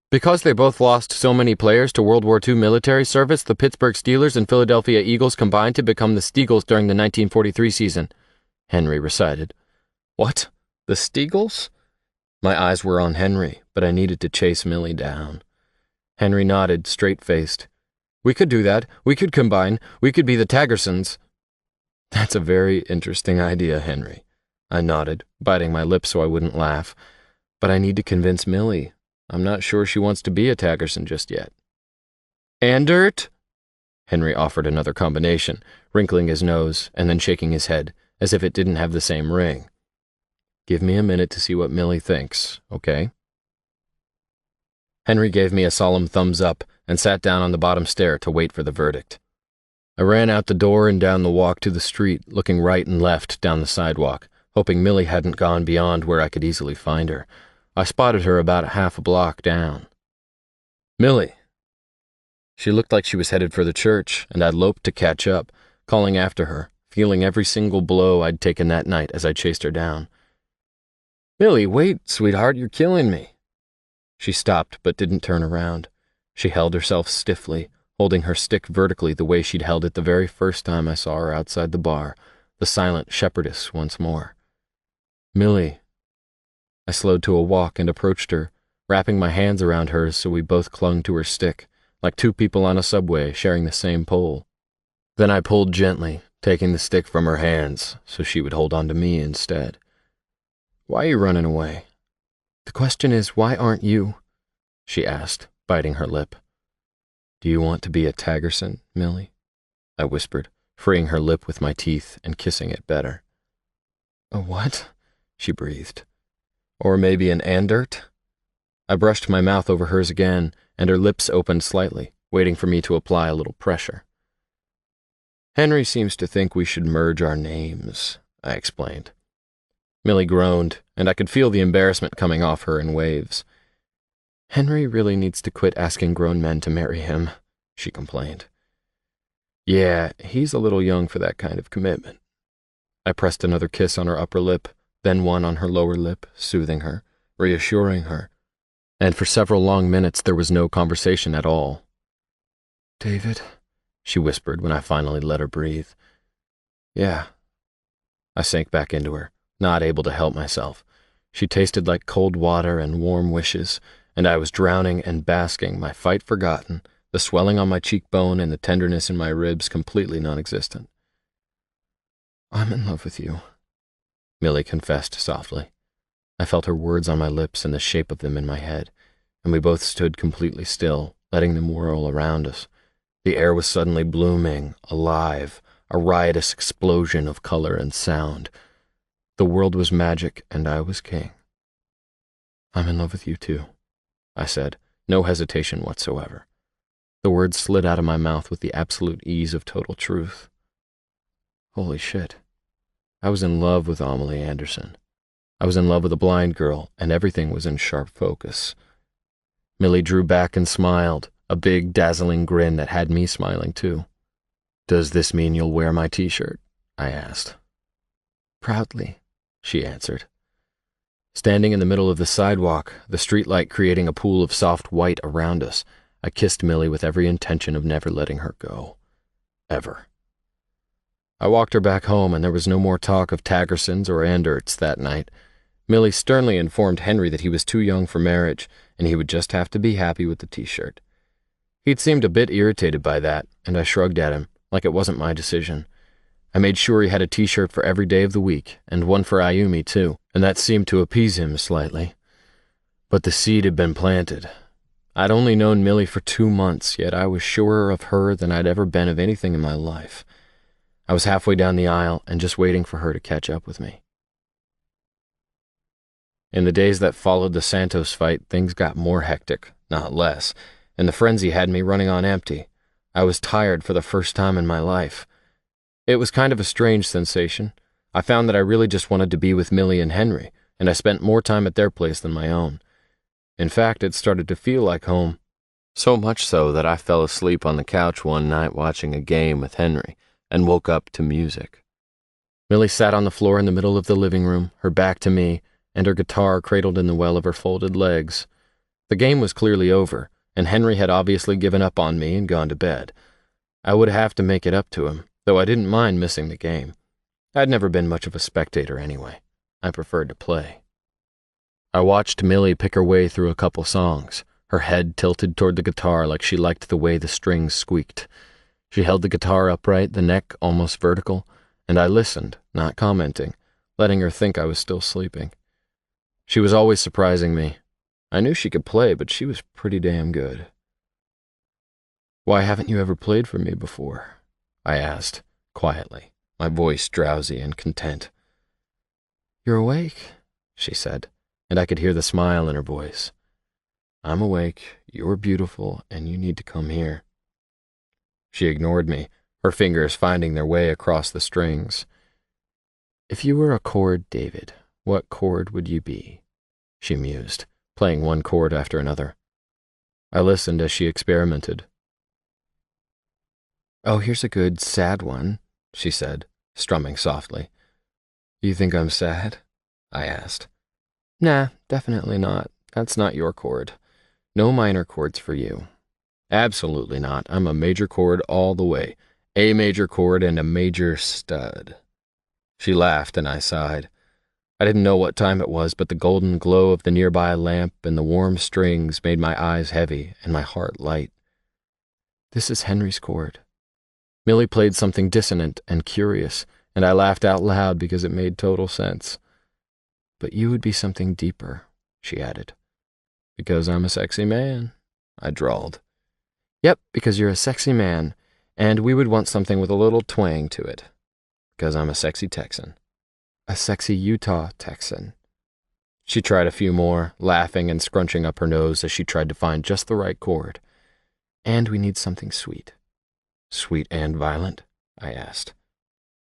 Because they both lost so many players to World War II military service, the Pittsburgh Steelers and Philadelphia Eagles combined to become the Steagles during the 1943 season, Henry recited. What? The Steagles? My eyes were on Henry, but I needed to chase Millie down. Henry nodded, straight-faced. We could do that. We could combine. We could be the Taggersons. That's a very interesting idea, Henry. I nodded, biting my lip so I wouldn't laugh. But I need to convince Millie. I'm not sure she wants to be a Taggerson just yet. Andert? Henry offered another combination, wrinkling his nose and then shaking his head, as if it didn't have the same ring. Give me a minute to see what Millie thinks, okay? Henry gave me a solemn thumbs up and sat down on the bottom stair to wait for the verdict. I ran out the door and down the walk to the street, looking right and left down the sidewalk, hoping Millie hadn't gone beyond where I could easily find her. I spotted her about half a block down. Millie. She looked like she was headed for the church, and I loped to catch up, calling after her, feeling every single blow I'd taken that night as I chased her down. Millie, wait, sweetheart, you're killing me. She stopped but didn't turn around. She held herself stiffly, holding her stick vertically the way she'd held it the very first time I saw her outside the bar, the silent shepherdess once more. Millie. I slowed to a walk and approached her, wrapping my hands around hers so we both clung to her stick, like two people on a subway sharing the same pole. Then I pulled gently, taking the stick from her hands so she would hold on to me instead. Why are you running away? The question is, why aren't you? She asked, biting her lip. Do you want to be a Taggerson, Millie? I whispered, freeing her lip with my teeth and kissing it better. A what? She breathed. Or maybe an Andert? I brushed my mouth over hers again, and her lips opened slightly, waiting for me to apply a little pressure. Henry seems to think we should merge our names, I explained. Millie groaned, and I could feel the embarrassment coming off her in waves. Henry really needs to quit asking grown men to marry him, she complained. Yeah, he's a little young for that kind of commitment. I pressed another kiss on her upper lip, then one on her lower lip, soothing her, reassuring her. And for several long minutes there was no conversation at all. David, she whispered when I finally let her breathe. Yeah. I sank back into her, not able to help myself. She tasted like cold water and warm wishes, and I was drowning and basking, my fight forgotten, the swelling on my cheekbone and the tenderness in my ribs completely non-existent. I'm in love with you, Millie confessed softly. I felt her words on my lips and the shape of them in my head, and we both stood completely still, letting them whirl around us. The air was suddenly blooming, alive, a riotous explosion of color and sound. The world was magic, and I was king. I'm in love with you too, I said, no hesitation whatsoever. The words slid out of my mouth with the absolute ease of total truth. Holy shit. I was in love with Amelie Anderson. I was in love with a blind girl, and everything was in sharp focus. Millie drew back and smiled, a big, dazzling grin that had me smiling too. Does this mean you'll wear my t-shirt? I asked. Proudly, she answered. Standing in the middle of the sidewalk, the streetlight creating a pool of soft white around us, I kissed Millie with every intention of never letting her go. Ever. I walked her back home, and there was no more talk of Taggersons or Anderts that night. Millie sternly informed Henry that he was too young for marriage, and he would just have to be happy with the t-shirt. He'd seemed a bit irritated by that, and I shrugged at him, like it wasn't my decision. I made sure he had a t-shirt for every day of the week, and one for Ayumi too, and that seemed to appease him slightly. But the seed had been planted. I'd only known Millie for 2 months, yet I was surer of her than I'd ever been of anything in my life. I was halfway down the aisle and just waiting for her to catch up with me. In the days that followed the Santos fight, things got more hectic, not less, and the frenzy had me running on empty. I was tired for the first time in my life. It was kind of a strange sensation. I found that I really just wanted to be with Millie and Henry, and I spent more time at their place than my own. In fact, it started to feel like home. So much so that I fell asleep on the couch one night watching a game with Henry and woke up to music. Millie sat on the floor in the middle of the living room, her back to me, and her guitar cradled in the well of her folded legs. The game was clearly over, and Henry had obviously given up on me and gone to bed. I would have to make it up to him, though I didn't mind missing the game. I'd never been much of a spectator anyway. I preferred to play. I watched Millie pick her way through a couple songs, her head tilted toward the guitar like she liked the way the strings squeaked. She held the guitar upright, the neck almost vertical, and I listened, not commenting, letting her think I was still sleeping. She was always surprising me. I knew she could play, but she was pretty damn good. "Why haven't you ever played for me before?" I asked, quietly, my voice drowsy and content. "You're awake," she said, and I could hear the smile in her voice. "I'm awake, you're beautiful, and you need to come here." She ignored me, her fingers finding their way across the strings. "If you were a chord, David, what chord would you be?" she mused, playing one chord after another. I listened as she experimented. "Oh, here's a good, sad one," she said, strumming softly. "You think I'm sad?" I asked. "Nah, definitely not. That's not your chord. No minor chords for you." "Absolutely not. I'm a major chord all the way. A major chord and a major stud." She laughed and I sighed. I didn't know what time it was, but the golden glow of the nearby lamp and the warm strings made my eyes heavy and my heart light. "This is Henry's chord." Millie played something dissonant and curious, and I laughed out loud because it made total sense. "But you would be something deeper," she added. "Because I'm a sexy man," I drawled. "Yep, because you're a sexy man, and we would want something with a little twang to it. Because I'm a sexy Texan." "A sexy Utah Texan." She tried a few more, laughing and scrunching up her nose as she tried to find just the right chord. "And we need something sweet." "Sweet and violent?" I asked.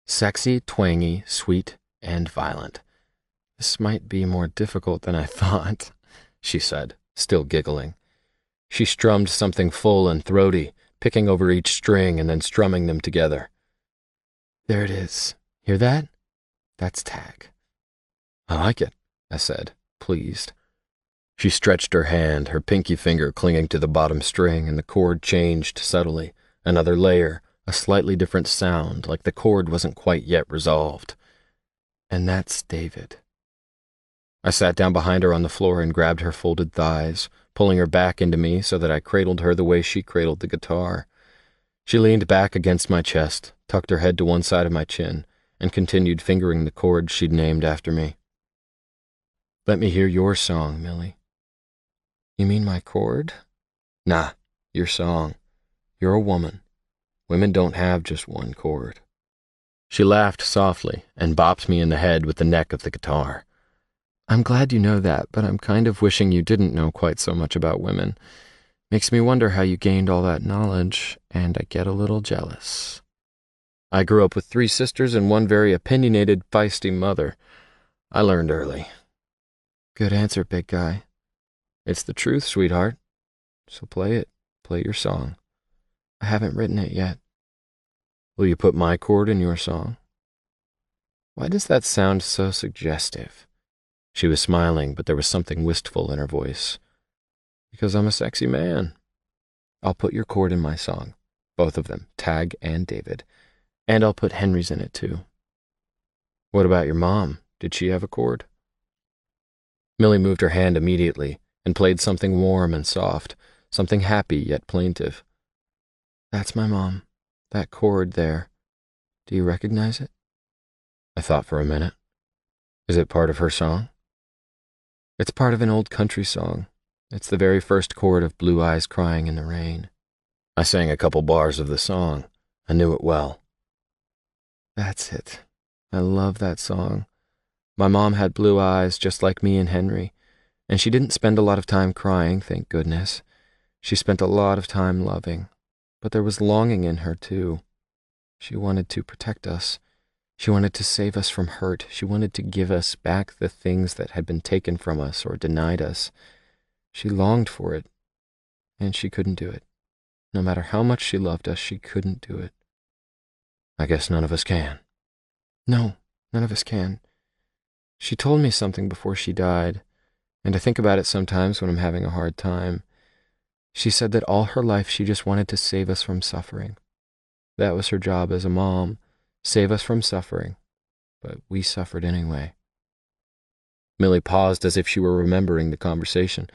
"Sexy, twangy, sweet, and violent. This might be more difficult than I thought," she said, still giggling. She strummed something full and throaty, picking over each string and then strumming them together. "There it is. Hear that? That's tag." "I like it," I said, pleased. She stretched her hand, her pinky finger clinging to the bottom string, and the chord changed subtly. Another layer, a slightly different sound, like the chord wasn't quite yet resolved. "And that's David." I sat down behind her on the floor and grabbed her folded thighs, pulling her back into me so that I cradled her the way she cradled the guitar. She leaned back against my chest, tucked her head to one side of my chin, and continued fingering the chord she'd named after me. "Let me hear your song, Millie." "You mean my chord?" "Nah, your song. You're a woman. Women don't have just one chord." She laughed softly and bopped me in the head with the neck of the guitar. "I'm glad you know that, but I'm kind of wishing you didn't know quite so much about women. Makes me wonder how you gained all that knowledge, and I get a little jealous. I grew up with 3 sisters and one very opinionated, feisty mother. I learned early." "Good answer, big guy." "It's the truth, sweetheart. So play it. Play your song." "I haven't written it yet." "Will you put my chord in your song?" Why does that sound so suggestive? She was smiling, but there was something wistful in her voice. "Because I'm a sexy man. I'll put your chord in my song. Both of them, Tag and David. And I'll put Henry's in it, too." "What about your mom? Did she have a chord?" Millie moved her hand immediately and played something warm and soft, something happy yet plaintive. "That's my mom. That chord there. Do you recognize it?" I thought for a minute. "Is it part of her song?" "It's part of an old country song. It's the very first chord of Blue Eyes Crying in the Rain." I sang a couple bars of the song. I knew it well. "That's it. I love that song. My mom had blue eyes just like me and Henry, and she didn't spend a lot of time crying, thank goodness. She spent a lot of time loving, but there was longing in her too. She wanted to protect us. She wanted to save us from hurt. She wanted to give us back the things that had been taken from us or denied us. She longed for it, and she couldn't do it. No matter how much she loved us, she couldn't do it. I guess none of us can. No, none of us can. She told me something before she died, and I think about it sometimes when I'm having a hard time. She said that all her life she just wanted to save us from suffering. That was her job as a mom, save us from suffering, but we suffered anyway. Millie paused as if she were remembering the conversation,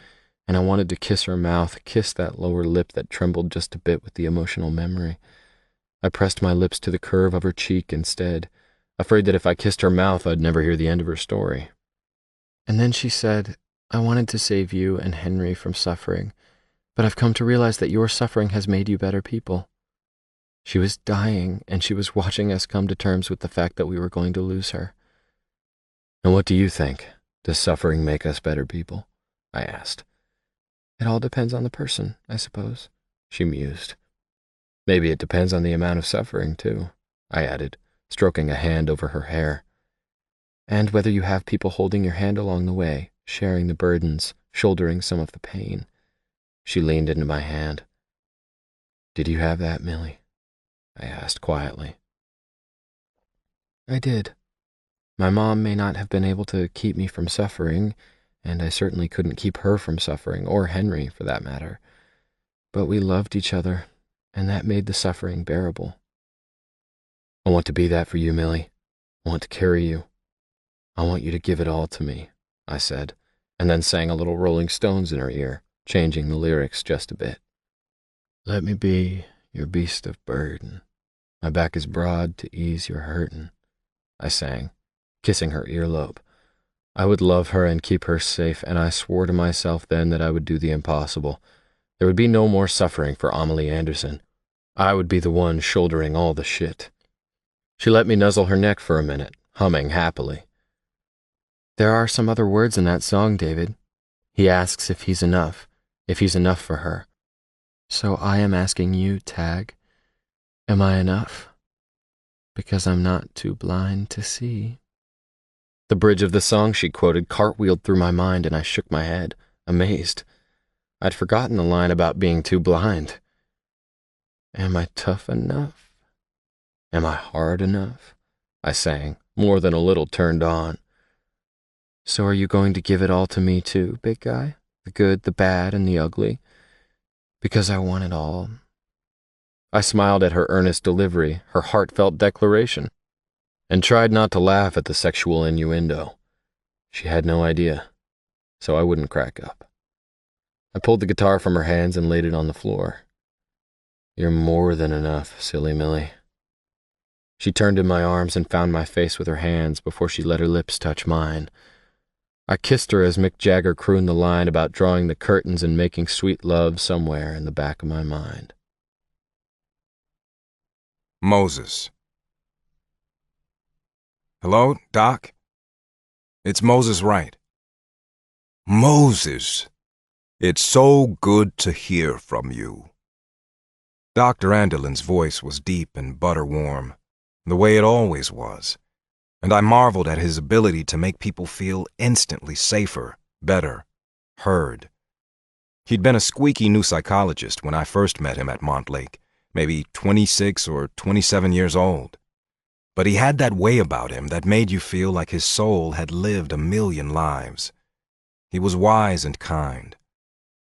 and I wanted to kiss her mouth, kiss that lower lip that trembled just a bit with the emotional memory. I pressed my lips to the curve of her cheek instead, afraid that if I kissed her mouth, I'd never hear the end of her story. And then she said, I wanted to save you and Henry from suffering, but I've come to realize that your suffering has made you better people. She was dying, and she was watching us come to terms with the fact that we were going to lose her. And what do you think? Does suffering make us better people? I asked. It all depends on the person, I suppose, she mused. Maybe it depends on the amount of suffering, too, I added, stroking a hand over her hair. And whether you have people holding your hand along the way, sharing the burdens, shouldering some of the pain. She leaned into my hand. Did you have that, Millie? I asked quietly. I did. My mom may not have been able to keep me from suffering, and I certainly couldn't keep her from suffering, or Henry, for that matter. But we loved each other, and that made the suffering bearable. I want to be that for you, Millie. I want to carry you. I want you to give it all to me, I said, and then sang a little Rolling Stones in her ear, changing the lyrics just a bit. Let me be your beast of burden. My back is broad to ease your hurtin', I sang, kissing her earlobe. I would love her and keep her safe, and I swore to myself then that I would do the impossible. There would be no more suffering for Amelie Anderson. I would be the one shouldering all the shit. She let me nuzzle her neck for a minute, humming happily. There are some other words in that song, David. He asks if he's enough for her. So I am asking you, Tag, am I enough? Because I'm not too blind to see. The bridge of the song she quoted cartwheeled through my mind, and I shook my head, amazed. I'd forgotten the line about being too blind. Am I tough enough? Am I hard enough? I sang, more than a little turned on. So are you going to give it all to me too, big guy? The good, the bad, and the ugly? Because I want it all. I smiled at her earnest delivery, her heartfelt declaration, and tried not to laugh at the sexual innuendo. She had no idea, so I wouldn't crack up. I pulled the guitar from her hands and laid it on the floor. You're more than enough, silly Millie. She turned in my arms and found my face with her hands before she let her lips touch mine. I kissed her as Mick Jagger crooned the line about drawing the curtains and making sweet love somewhere in the back of my mind. Moses. Hello, Doc? It's Moses Wright. Moses, it's so good to hear from you. Dr. Andolin's voice was deep and butter-warm, the way it always was, and I marveled at his ability to make people feel instantly safer, better, heard. He'd been a squeaky new psychologist when I first met him at Montlake, maybe 26 or 27 years old. But he had that way about him that made you feel like his soul had lived a million lives. He was wise and kind,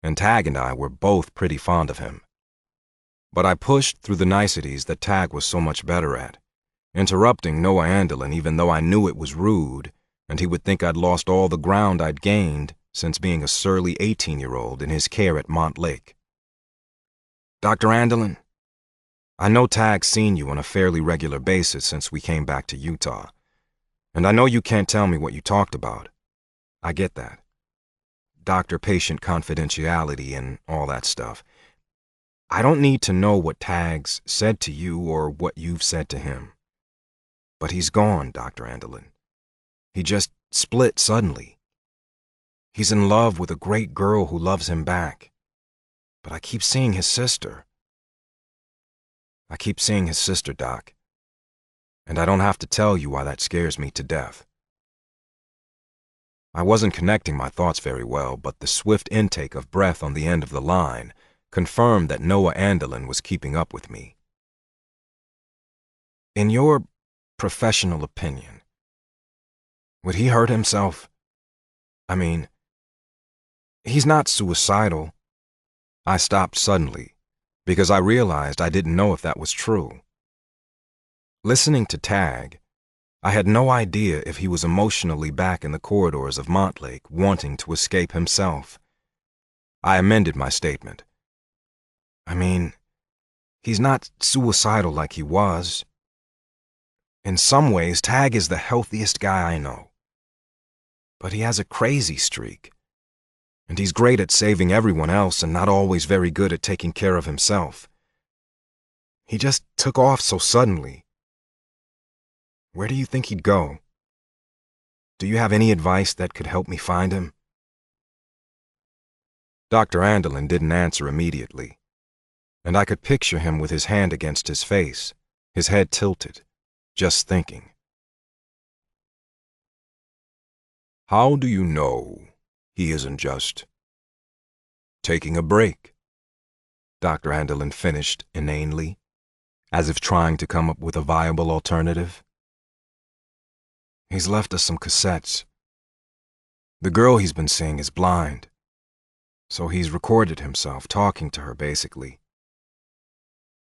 and Tag and I were both pretty fond of him. But I pushed through the niceties that Tag was so much better at, interrupting Noah Andolin even though I knew it was rude, and he would think I'd lost all the ground I'd gained since being a surly 18-year-old in his care at Montlake. Dr. Andolin, I know Tag's seen you on a fairly regular basis since we came back to Utah, and I know you can't tell me what you talked about. I get that. Doctor-patient confidentiality and all that stuff. I don't need to know what Tag's said to you or what you've said to him. But he's gone, Dr. Andolin. He just split suddenly. He's in love with a great girl who loves him back. But I keep seeing his sister. Doc. And I don't have to tell you why that scares me to death. I wasn't connecting my thoughts very well, but the swift intake of breath on the end of the line confirmed that Noah Andelin was keeping up with me. In your professional opinion, would he hurt himself? I mean, he's not suicidal. I stopped suddenly, because I realized I didn't know if that was true. Listening to Tag, I had no idea if he was emotionally back in the corridors of Montlake, wanting to escape himself. I amended my statement. I mean, he's not suicidal like he was. In some ways, Tag is the healthiest guy I know. But he has a crazy streak. And he's great at saving everyone else and not always very good at taking care of himself. He just took off so suddenly. Where do you think he'd go? Do you have any advice that could help me find him? Dr. Andelin didn't answer immediately, and I could picture him with his hand against his face, his head tilted, just thinking. How do you know he isn't just taking a break? Dr. Andelin finished inanely, as if trying to come up with a viable alternative. He's left us some cassettes. The girl he's been seeing is blind, so he's recorded himself talking to her, basically.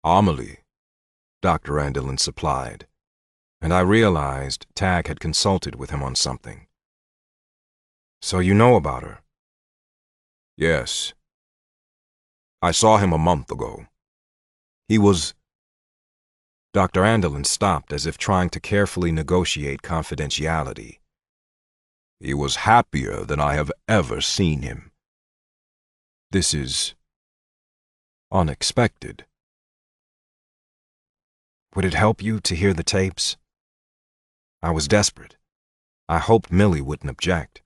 Amelie, Dr. Andelin supplied, and I realized Tag had consulted with him on something. So you know about her? Yes. I saw him a month ago. He was... Dr. Andelin stopped as if trying to carefully negotiate confidentiality. He was happier than I have ever seen him. This is unexpected. Would it help you to hear the tapes? I was desperate. I hoped Millie wouldn't object.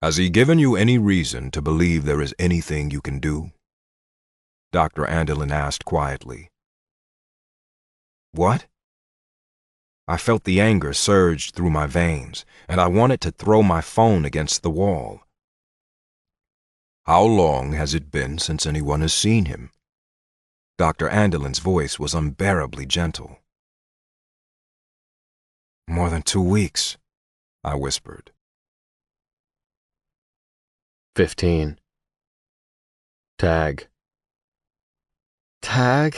Has he given you any reason to believe there is anything you can do? Dr. Andelin asked quietly. What? I felt the anger surge through my veins, and I wanted to throw my phone against the wall. How long has it been since anyone has seen him? Dr. Andelin's voice was unbearably gentle. More than 2 weeks, I whispered. 15. Tag. Tag?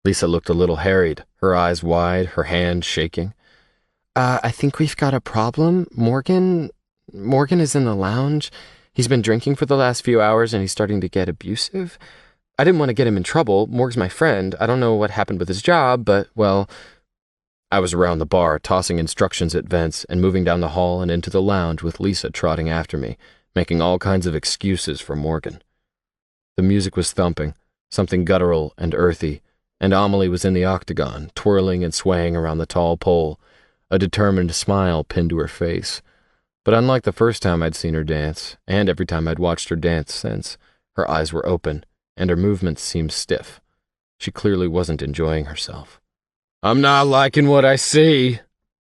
Lisa looked a little harried, her eyes wide, her hand shaking. I think we've got a problem. Morgan is in the lounge. He's been drinking for the last few hours and he's starting to get abusive. I didn't want to get him in trouble. Morg's my friend. I don't know what happened with his job, but, well... I was around the bar, tossing instructions at Vince and moving down the hall and into the lounge with Lisa trotting after me, making all kinds of excuses for Morgan. The music was thumping, something guttural and earthy, and Amelie was in the octagon, twirling and swaying around the tall pole, a determined smile pinned to her face. But unlike the first time I'd seen her dance, and every time I'd watched her dance since, her eyes were open, and her movements seemed stiff. She clearly wasn't enjoying herself. "I'm not liking what I see,"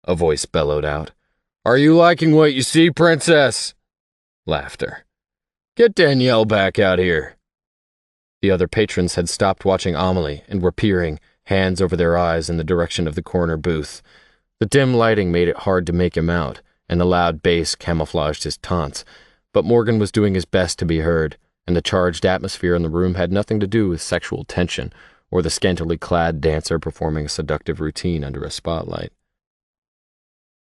a voice bellowed out. "Are you liking what you see, princess?" Laughter. "Get Danielle back out here." The other patrons had stopped watching Amelie and were peering, hands over their eyes, in the direction of the corner booth. The dim lighting made it hard to make him out, and the loud bass camouflaged his taunts, but Morgan was doing his best to be heard, and the charged atmosphere in the room had nothing to do with sexual tension or the scantily clad dancer performing a seductive routine under a spotlight.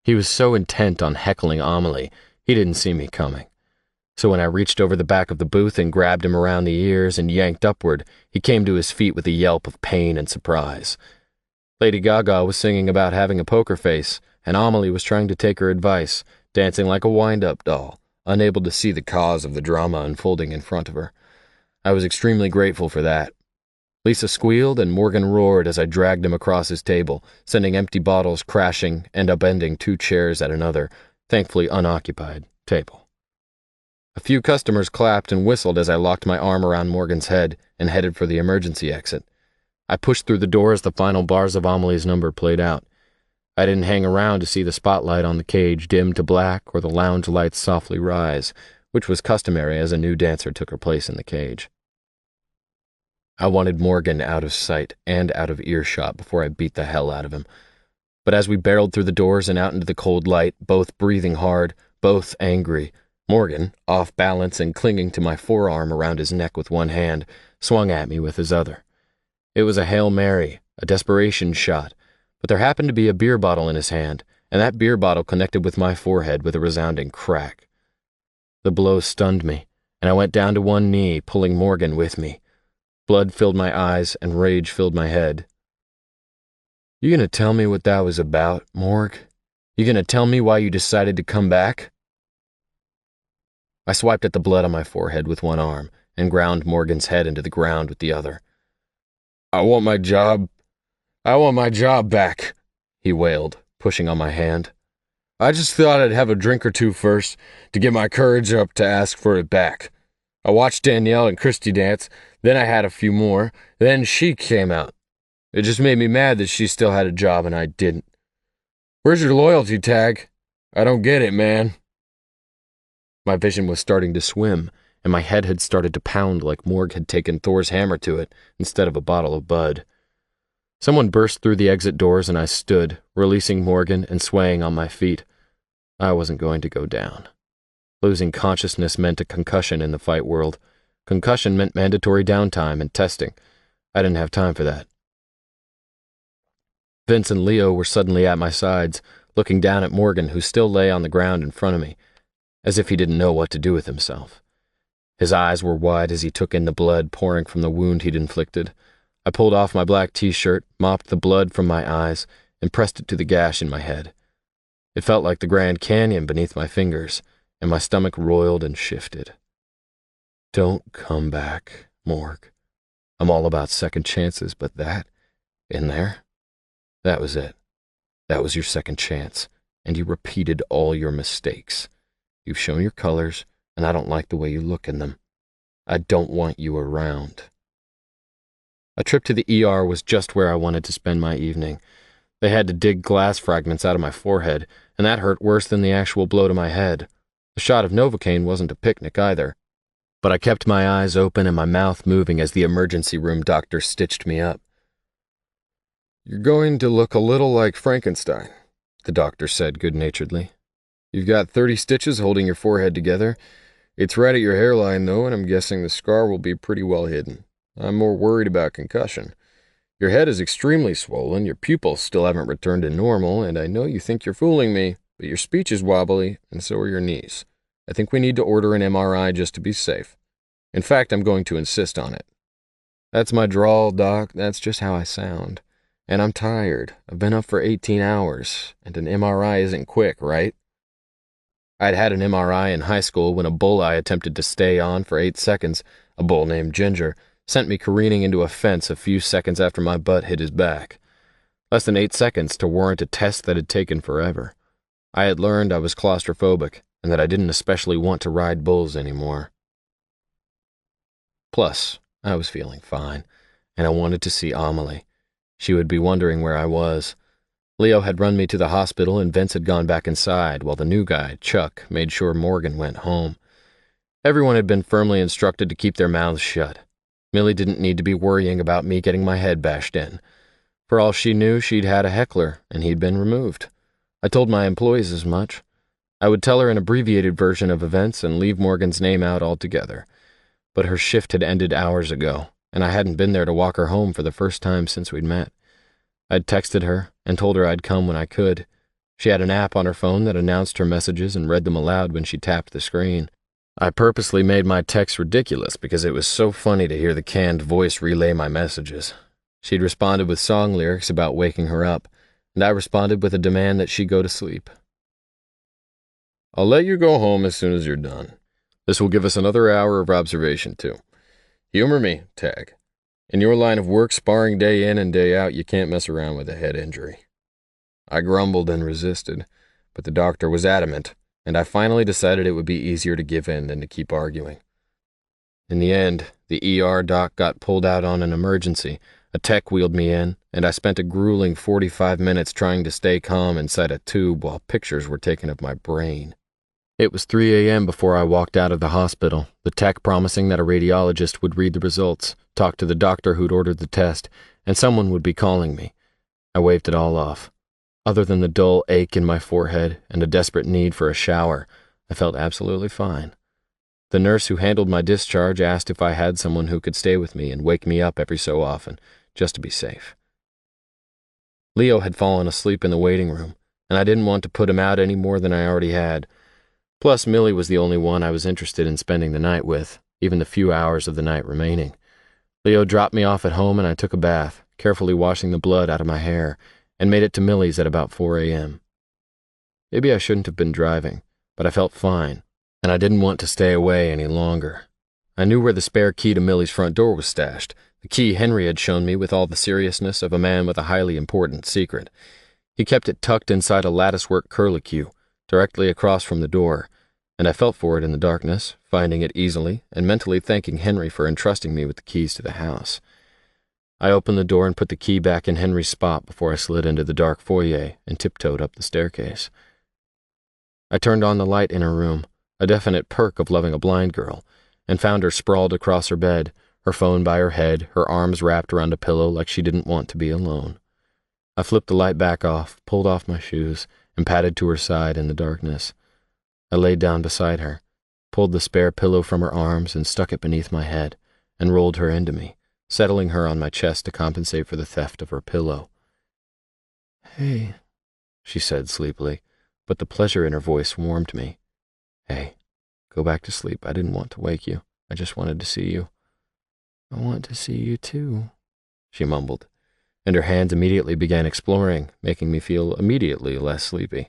He was so intent on heckling Amelie, he didn't see me coming. So when I reached over the back of the booth and grabbed him around the ears and yanked upward, he came to his feet with a yelp of pain and surprise. Lady Gaga was singing about having a poker face, and Amelie was trying to take her advice, dancing like a wind-up doll, unable to see the cause of the drama unfolding in front of her. I was extremely grateful for that. Lisa squealed and Morgan roared as I dragged him across his table, sending empty bottles crashing and upending 2 chairs at another, thankfully unoccupied, table. A few customers clapped and whistled as I locked my arm around Morgan's head and headed for the emergency exit. I pushed through the door as the final bars of Amelie's number played out. I didn't hang around to see the spotlight on the cage dim to black or the lounge lights softly rise, which was customary as a new dancer took her place in the cage. I wanted Morgan out of sight and out of earshot before I beat the hell out of him. But as we barreled through the doors and out into the cold light, both breathing hard, both angry, Morgan, off balance and clinging to my forearm around his neck with one hand, swung at me with his other. It was a Hail Mary, a desperation shot, but there happened to be a beer bottle in his hand, and that beer bottle connected with my forehead with a resounding crack. The blow stunned me, and I went down to one knee, pulling Morgan with me. Blood filled my eyes and rage filled my head. "You gonna tell me what that was about, Morg? You gonna tell me why you decided to come back?" I swiped at the blood on my forehead with one arm and ground Morgan's head into the ground with the other. I want my job back," he wailed, pushing on my hand. "I just thought I'd have a drink or two first to get my courage up to ask for it back. I watched Danielle and Christy dance, then I had a few more, then she came out. It just made me mad that she still had a job and I didn't. Where's your loyalty tag? I don't get it, man." My vision was starting to swim, and my head had started to pound like Morg had taken Thor's hammer to it instead of a bottle of Bud. Someone burst through the exit doors and I stood, releasing Morgan and swaying on my feet. I wasn't going to go down. Losing consciousness meant a concussion in the fight world. Concussion meant mandatory downtime and testing. I didn't have time for that. Vince and Leo were suddenly at my sides, looking down at Morgan, who still lay on the ground in front of me, as if he didn't know what to do with himself. His eyes were wide as he took in the blood pouring from the wound he'd inflicted. I pulled off my black t-shirt, mopped the blood from my eyes, and pressed it to the gash in my head. It felt like the Grand Canyon beneath my fingers, and my stomach roiled and shifted. Don't come back, Morg. I'm all about second chances, but that, in there, that was it. That was your second chance, and you repeated all your mistakes. You've shown your colors, and I don't like the way you look in them. I don't want you around. A trip to the ER was just where I wanted to spend my evening. They had to dig glass fragments out of my forehead, and that hurt worse than the actual blow to my head. The shot of Novocaine wasn't a picnic either. But I kept my eyes open and my mouth moving as the emergency room doctor stitched me up. You're going to look a little like Frankenstein, the doctor said good-naturedly. You've got 30 stitches holding your forehead together. It's right at your hairline, though, and I'm guessing the scar will be pretty well hidden. I'm more worried about concussion. Your head is extremely swollen, your pupils still haven't returned to normal, and I know you think you're fooling me, but your speech is wobbly, and so are your knees. I think we need to order an MRI just to be safe. In fact, I'm going to insist on it. That's my drawl, Doc. That's just how I sound. And I'm tired. I've been up for 18 hours, and an MRI isn't quick, right? I'd had an MRI in high school when a bull I attempted to stay on for 8 seconds, a bull named Ginger, sent me careening into a fence a few seconds after my butt hit his back. Less than 8 seconds to warrant a test that had taken forever. I had learned I was claustrophobic, and that I didn't especially want to ride bulls anymore. Plus, I was feeling fine, and I wanted to see Amelie. She would be wondering where I was. Leo had run me to the hospital, and Vince had gone back inside, while the new guy, Chuck, made sure Morgan went home. Everyone had been firmly instructed to keep their mouths shut. Millie didn't need to be worrying about me getting my head bashed in. For all she knew, she'd had a heckler, and he'd been removed. I told my employees as much. I would tell her an abbreviated version of events and leave Morgan's name out altogether. But her shift had ended hours ago, and I hadn't been there to walk her home for the first time since we'd met. I'd texted her and told her I'd come when I could. She had an app on her phone that announced her messages and read them aloud when she tapped the screen. I purposely made my text ridiculous because it was so funny to hear the canned voice relay my messages. She'd responded with song lyrics about waking her up, and I responded with a demand that she go to sleep. I'll let you go home as soon as you're done. This will give us another hour of observation, too. Humor me, Tag. In your line of work, sparring day in and day out, you can't mess around with a head injury. I grumbled and resisted, but the doctor was adamant. and I finally decided it would be easier to give in than to keep arguing. In the end, the ER doc got pulled out on an emergency, a tech wheeled me in, and I spent a grueling 45 minutes trying to stay calm inside a tube while pictures were taken of my brain. It was 3 a.m. before I walked out of the hospital, the tech promising that a radiologist would read the results, talk to the doctor who'd ordered the test, and someone would be calling me. I waved it all off. Other than the dull ache in my forehead and a desperate need for a shower, I felt absolutely fine. The nurse who handled my discharge asked if I had someone who could stay with me and wake me up every so often, just to be safe. Leo had fallen asleep in the waiting room, and I didn't want to put him out any more than I already had. Plus, Millie was the only one I was interested in spending the night with, even the few hours of the night remaining. Leo dropped me off at home and I took a bath, carefully washing the blood out of my hair, and made it to Millie's at about 4 a.m. Maybe I shouldn't have been driving, but I felt fine, and I didn't want to stay away any longer. I knew where the spare key to Millie's front door was stashed, the key Henry had shown me with all the seriousness of a man with a highly important secret. He kept it tucked inside a latticework curlicue, directly across from the door, and I felt for it in the darkness, finding it easily, and mentally thanking Henry for entrusting me with the keys to the house. I opened the door and put the key back in Henry's spot before I slid into the dark foyer and tiptoed up the staircase. I turned on the light in her room, a definite perk of loving a blind girl, and found her sprawled across her bed, her phone by her head, her arms wrapped around a pillow like she didn't want to be alone. I flipped the light back off, pulled off my shoes, and padded to her side in the darkness. I laid down beside her, pulled the spare pillow from her arms and stuck it beneath my head, and rolled her into me, settling her on my chest to compensate for the theft of her pillow. "Hey," she said sleepily, but the pleasure in her voice warmed me. "Hey, go back to sleep. I didn't want to wake you. I just wanted to see you." "I want to see you too," she mumbled, and her hands immediately began exploring, making me feel immediately less sleepy.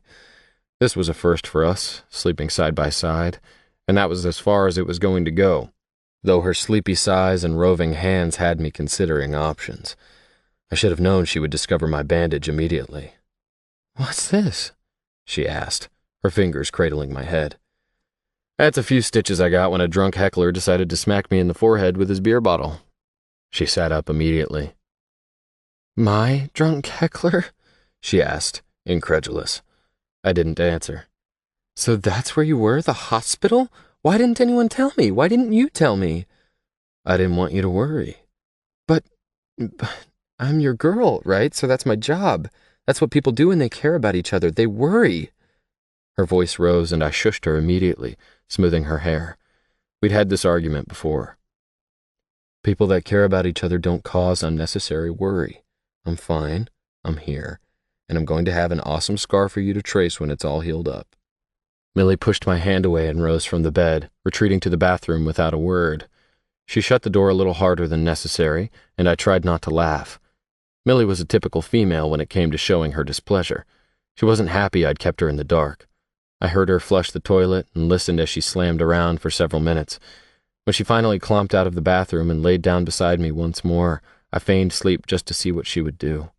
This was a first for us, sleeping side by side, and that was as far as it was going to go, though her sleepy sighs and roving hands had me considering options. I should have known she would discover my bandage immediately. "What's this?" she asked, her fingers cradling my head. "That's a few stitches I got when a drunk heckler decided to smack me in the forehead with his beer bottle." She sat up immediately. "My drunk heckler?" she asked, incredulous. I didn't answer. "So that's where you were, the hospital? Why didn't anyone tell me? Why didn't you tell me?" "I didn't want you to worry." But I'm your girl, right? So that's my job. That's what people do when they care about each other. They worry." Her voice rose and I shushed her immediately, smoothing her hair. We'd had this argument before. People that care about each other don't cause unnecessary worry. I'm fine. I'm here. And I'm going to have an awesome scar for you to trace when it's all healed up. Millie pushed my hand away and rose from the bed, retreating to the bathroom without a word. She shut the door a little harder than necessary, and I tried not to laugh. Millie was a typical female when it came to showing her displeasure. She wasn't happy I'd kept her in the dark. I heard her flush the toilet and listened as she slammed around for several minutes. When she finally clomped out of the bathroom and laid down beside me once more, I feigned sleep just to see what she would do.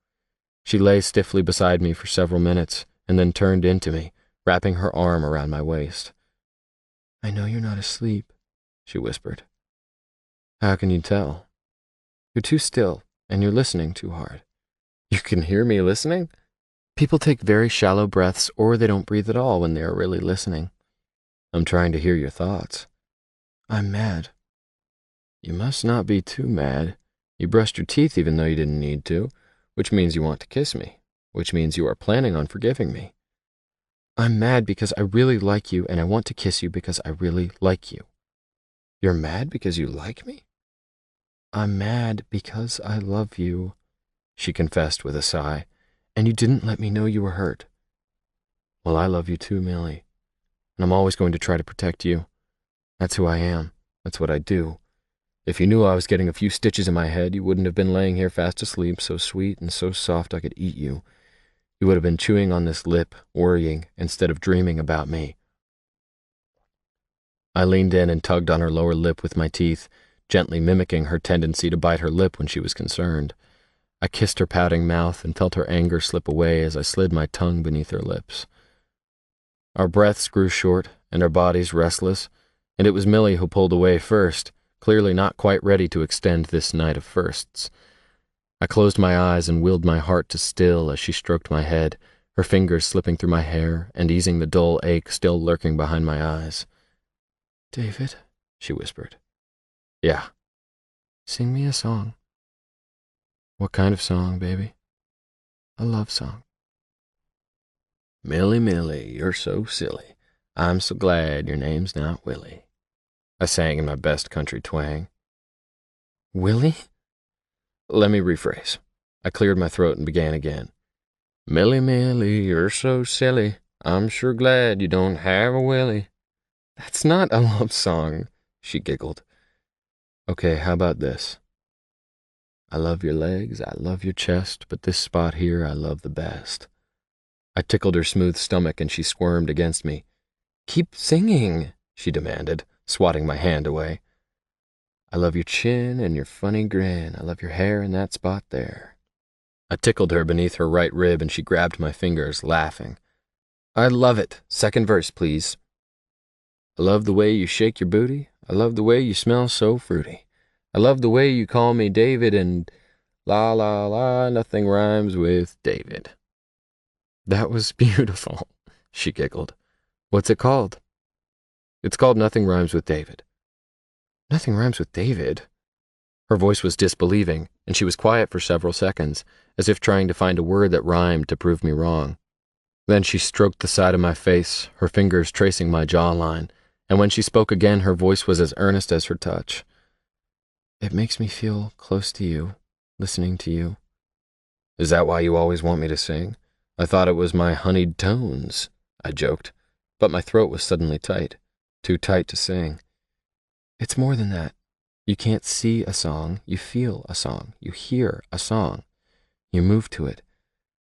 She lay stiffly beside me for several minutes and then turned into me, wrapping her arm around my waist. "I know you're not asleep," she whispered. "How can you tell?" "You're too still, and you're listening too hard." "You can hear me listening?" "People take very shallow breaths or they don't breathe at all when they are really listening." "I'm trying to hear your thoughts." "I'm mad." "You must not be too mad. You brushed your teeth even though you didn't need to, which means you want to kiss me, which means you are planning on forgiving me." "I'm mad because I really like you and I want to kiss you because I really like you." "You're mad because you like me?" "I'm mad because I love you," she confessed with a sigh, "and you didn't let me know you were hurt." "Well, I love you too, Millie, and I'm always going to try to protect you. That's who I am. That's what I do. If you knew I was getting a few stitches in my head, you wouldn't have been laying here fast asleep, so sweet and so soft I could eat you. You would have been chewing on this lip, worrying, instead of dreaming about me." I leaned in and tugged on her lower lip with my teeth, gently mimicking her tendency to bite her lip when she was concerned. I kissed her pouting mouth and felt her anger slip away as I slid my tongue beneath her lips. Our breaths grew short and our bodies restless, and it was Millie who pulled away first, clearly not quite ready to extend this night of firsts. I closed my eyes and willed my heart to still as she stroked my head, her fingers slipping through my hair and easing the dull ache still lurking behind my eyes. "David," she whispered. "Yeah." "Sing me a song." "What kind of song, baby?" "A love song." "Millie, Millie, you're so silly. I'm so glad your name's not Willie," I sang in my best country twang. "Willie?" Let me rephrase. I cleared my throat and began again. "Millie, Millie, you're so silly. I'm sure glad you don't have a Willie." "That's not a love song," she giggled. "Okay, how about this? I love your legs, I love your chest, but this spot here I love the best." I tickled her smooth stomach and she squirmed against me. "Keep singing," she demanded, swatting my hand away. "I love your chin and your funny grin. I love your hair in that spot there." I tickled her beneath her right rib and she grabbed my fingers, laughing. "I love it. Second verse, please." "I love the way you shake your booty. I love the way you smell so fruity. I love the way you call me David and la la la, nothing rhymes with David." "That was beautiful," she giggled. "What's it called?" "It's called Nothing Rhymes with David." "Nothing rhymes with David?" Her voice was disbelieving, and she was quiet for several seconds, as if trying to find a word that rhymed to prove me wrong. Then she stroked the side of my face, her fingers tracing my jawline, and when she spoke again, her voice was as earnest as her touch. "It makes me feel close to you, listening to you." "Is that why you always want me to sing? I thought it was my honeyed tones," I joked, but my throat was suddenly tight, too tight to sing. "It's more than that. You can't see a song, you feel a song, you hear a song. You move to it,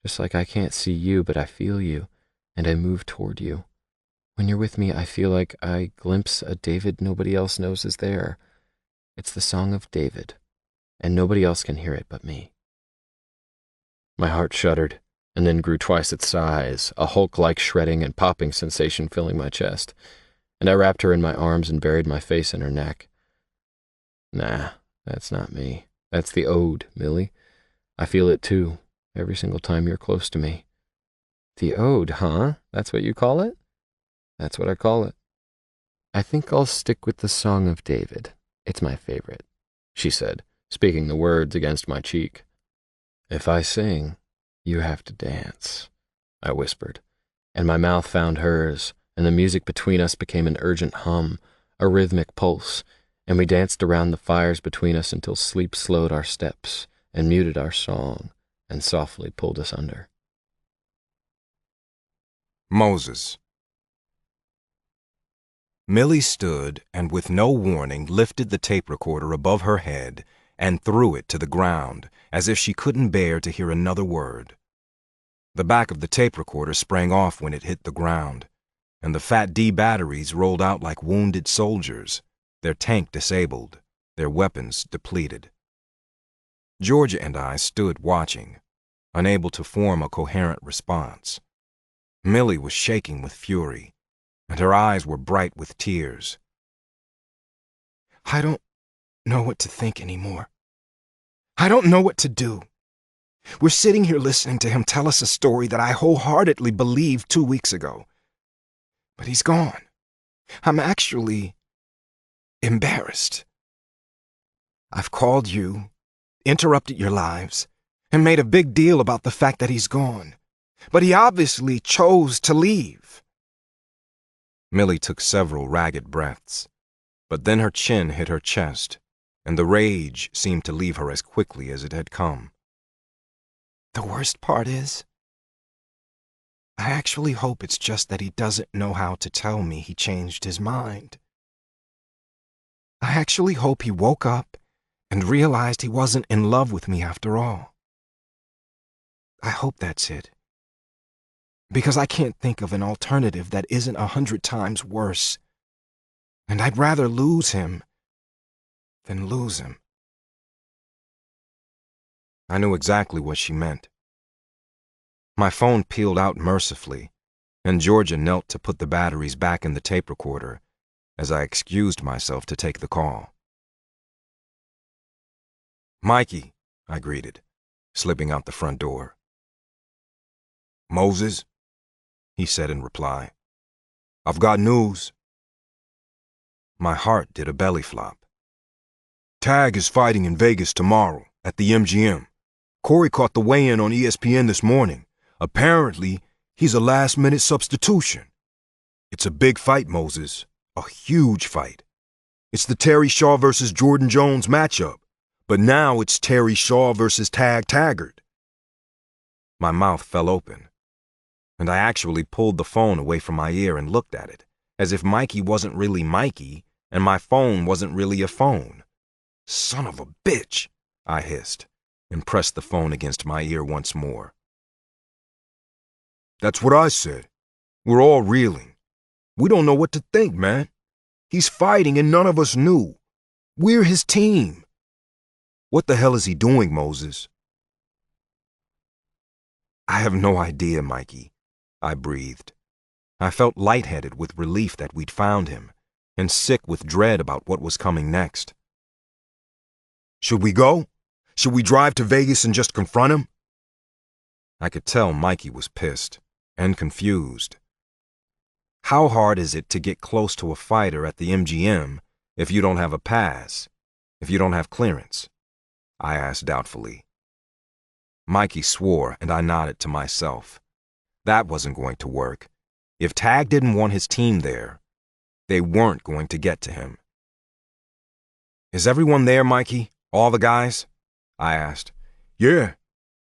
just like I can't see you, but I feel you, and I move toward you. When you're with me, I feel like I glimpse a David nobody else knows is there. It's the song of David, and nobody else can hear it but me." My heart shuddered, and then grew twice its size, a Hulk-like shredding and popping sensation filling my chest, and I wrapped her in my arms and buried my face in her neck. "Nah, that's not me. That's the ode, Millie. I feel it too, every single time you're close to me." "The ode, huh? That's what you call it?" "That's what I call it." "I think I'll stick with the Song of David. It's my favorite," she said, speaking the words against my cheek. "If I sing, you have to dance," I whispered, and my mouth found hers, and the music between us became an urgent hum, a rhythmic pulse, and we danced around the fires between us until sleep slowed our steps and muted our song and softly pulled us under. Moses. Millie stood and with no warning lifted the tape recorder above her head and threw it to the ground as if she couldn't bear to hear another word. The back of the tape recorder sprang off when it hit the ground, and the Fat D batteries rolled out like wounded soldiers, their tank disabled, their weapons depleted. Georgia and I stood watching, unable to form a coherent response. Millie was shaking with fury, and her eyes were bright with tears. "I don't know what to think anymore. I don't know what to do. We're sitting here listening to him tell us a story that I wholeheartedly believed 2 weeks ago. But he's gone. I'm actually embarrassed. I've called you, interrupted your lives, and made a big deal about the fact that he's gone. But he obviously chose to leave." Millie took several ragged breaths, but then her chin hit her chest, and the rage seemed to leave her as quickly as it had come. "The worst part is, I actually hope it's just that he doesn't know how to tell me he changed his mind. I actually hope he woke up and realized he wasn't in love with me after all. I hope that's it. Because I can't think of an alternative that isn't 100 times worse. And I'd rather lose him than lose him." I knew exactly what she meant. My phone peeled out mercifully, and Georgia knelt to put the batteries back in the tape recorder as I excused myself to take the call. "Mikey," I greeted, slipping out the front door. "Moses," he said in reply, "I've got news." My heart did a belly flop. "Tag is fighting in Vegas tomorrow at the MGM. Corey caught the weigh-in on ESPN this morning. Apparently, he's a last-minute substitution. It's a big fight, Moses. A huge fight. It's the Terry Shaw versus Jordan Jones matchup, but now it's Terry Shaw versus Tag Taggart." My mouth fell open, and I actually pulled the phone away from my ear and looked at it, as if Mikey wasn't really Mikey and my phone wasn't really a phone. "Son of a bitch," I hissed, and pressed the phone against my ear once more. "That's what I said. We're all reeling. We don't know what to think, man. He's fighting and none of us knew. We're his team. What the hell is he doing, Moses?" "I have no idea, Mikey," I breathed. I felt lightheaded with relief that we'd found him, and sick with dread about what was coming next. "Should we go? Should we drive to Vegas and just confront him?" I could tell Mikey was pissed and confused. How hard is it to get close to a fighter at the MGM if you don't have a pass, if you don't have clearance? I asked doubtfully. Mikey swore, and I nodded to myself. That wasn't going to work. If Tag didn't want his team there, they weren't going to get to him. "Is everyone there, Mikey? All the guys?" I asked. "Yeah,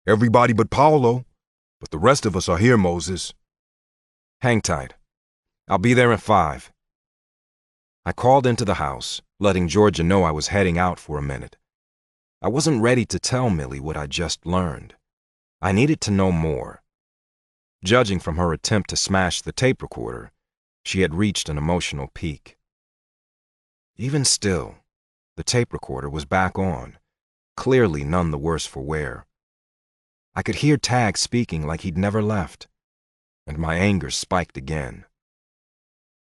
everybody but Paolo. But the rest of us are here, Moses." "Hang tight. I'll be there in 5. I called into the house, letting Georgia know I was heading out for a minute. I wasn't ready to tell Millie what I'd just learned. I needed to know more. Judging from her attempt to smash the tape recorder, she had reached an emotional peak. Even still, the tape recorder was back on, clearly none the worse for wear. I could hear Tag speaking like he'd never left, and my anger spiked again.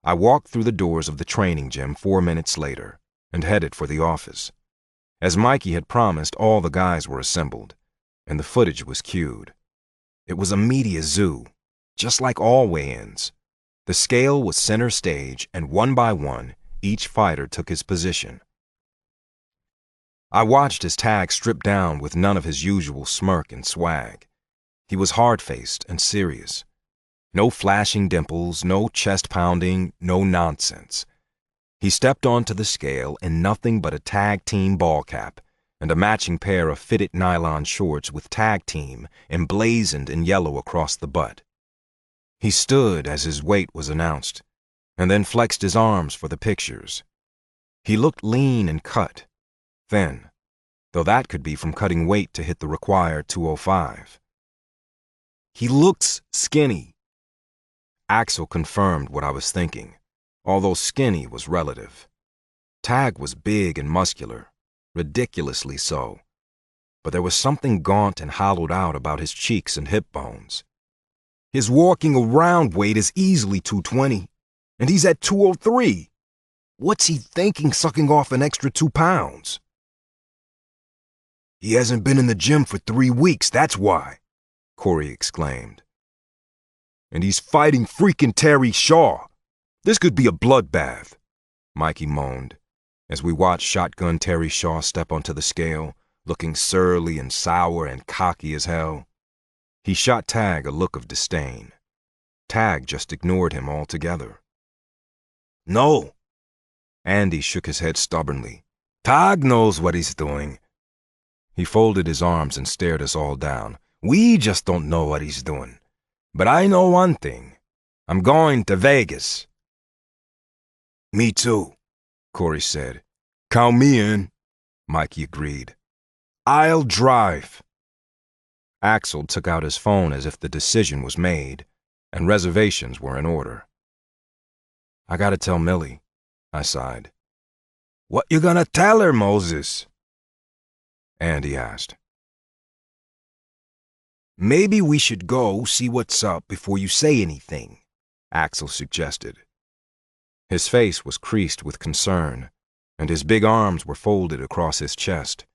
I walked through the doors of the training gym 4 minutes later and headed for the office. As Mikey had promised, all the guys were assembled, and the footage was cued. It was a media zoo, just like all weigh-ins. The scale was center stage, and one by one, each fighter took his position. I watched as Tag stripped down with none of his usual smirk and swag. He was hard-faced and serious. No flashing dimples, no chest pounding, no nonsense. He stepped onto the scale in nothing but a tag team ball cap and a matching pair of fitted nylon shorts with tag team emblazoned in yellow across the butt. He stood as his weight was announced, and then flexed his arms for the pictures. He looked lean and cut, thin, though that could be from cutting weight to hit the required 205. He looks skinny. Axel confirmed what I was thinking, although skinny was relative. Tag was big and muscular, ridiculously so, but there was something gaunt and hollowed out about his cheeks and hip bones. His walking around weight is easily 220, and he's at 203. What's he thinking sucking off an extra 2 pounds? "He hasn't been in the gym for 3 weeks, that's why," Corey exclaimed. "And he's fighting freaking Terry Shaw. This could be a bloodbath," Mikey moaned, as we watched shotgun Terry Shaw step onto the scale, looking surly and sour and cocky as hell. He shot Tag a look of disdain. Tag just ignored him altogether. "No." Andy shook his head stubbornly. "Tag knows what he's doing." He folded his arms and stared us all down. "We just don't know what he's doing. But I know one thing. I'm going to Vegas." "Me too," Corey said. "Count me in," Mikey agreed. "I'll drive." Axel took out his phone as if the decision was made, and reservations were in order. "I gotta tell Millie," I sighed. "What you gonna tell her, Moses?" Andy asked. "Maybe we should go see what's up before you say anything," Axel suggested. His face was creased with concern, and his big arms were folded across his chest.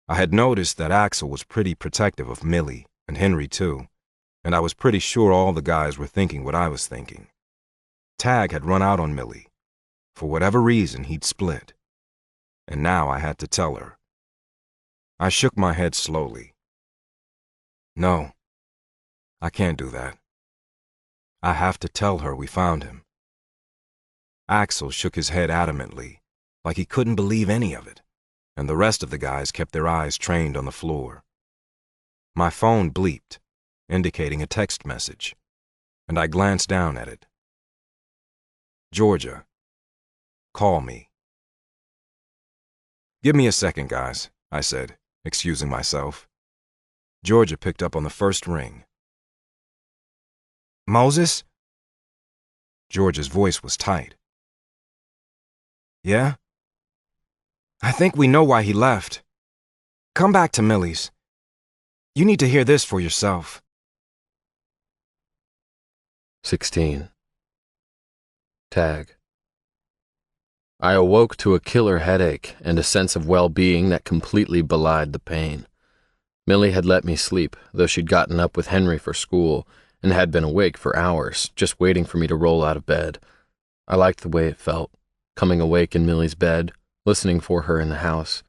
I had noticed that Axel was pretty protective of Millie, and Henry too, and I was pretty sure all the guys were thinking what I was thinking. Tag had run out on Millie. For whatever reason, he'd split. And now I had to tell her. I shook my head slowly. No, I can't do that. I have to tell her we found him. Axel shook his head adamantly, like he couldn't believe any of it, and the rest of the guys kept their eyes trained on the floor. My phone bleeped, indicating a text message, and I glanced down at it. Georgia, call me. Give me a second, guys, I said, excusing myself. Georgia picked up on the first ring. Moses? Georgia's voice was tight. Yeah? I think we know why he left. Come back to Millie's. You need to hear this for yourself. 16. Tag. I awoke to a killer headache and a sense of well-being that completely belied the pain. Millie had let me sleep, though she'd gotten up with Henry for school and had been awake for hours, just waiting for me to roll out of bed. I liked the way it felt, coming awake in Millie's bed, listening for her in the house.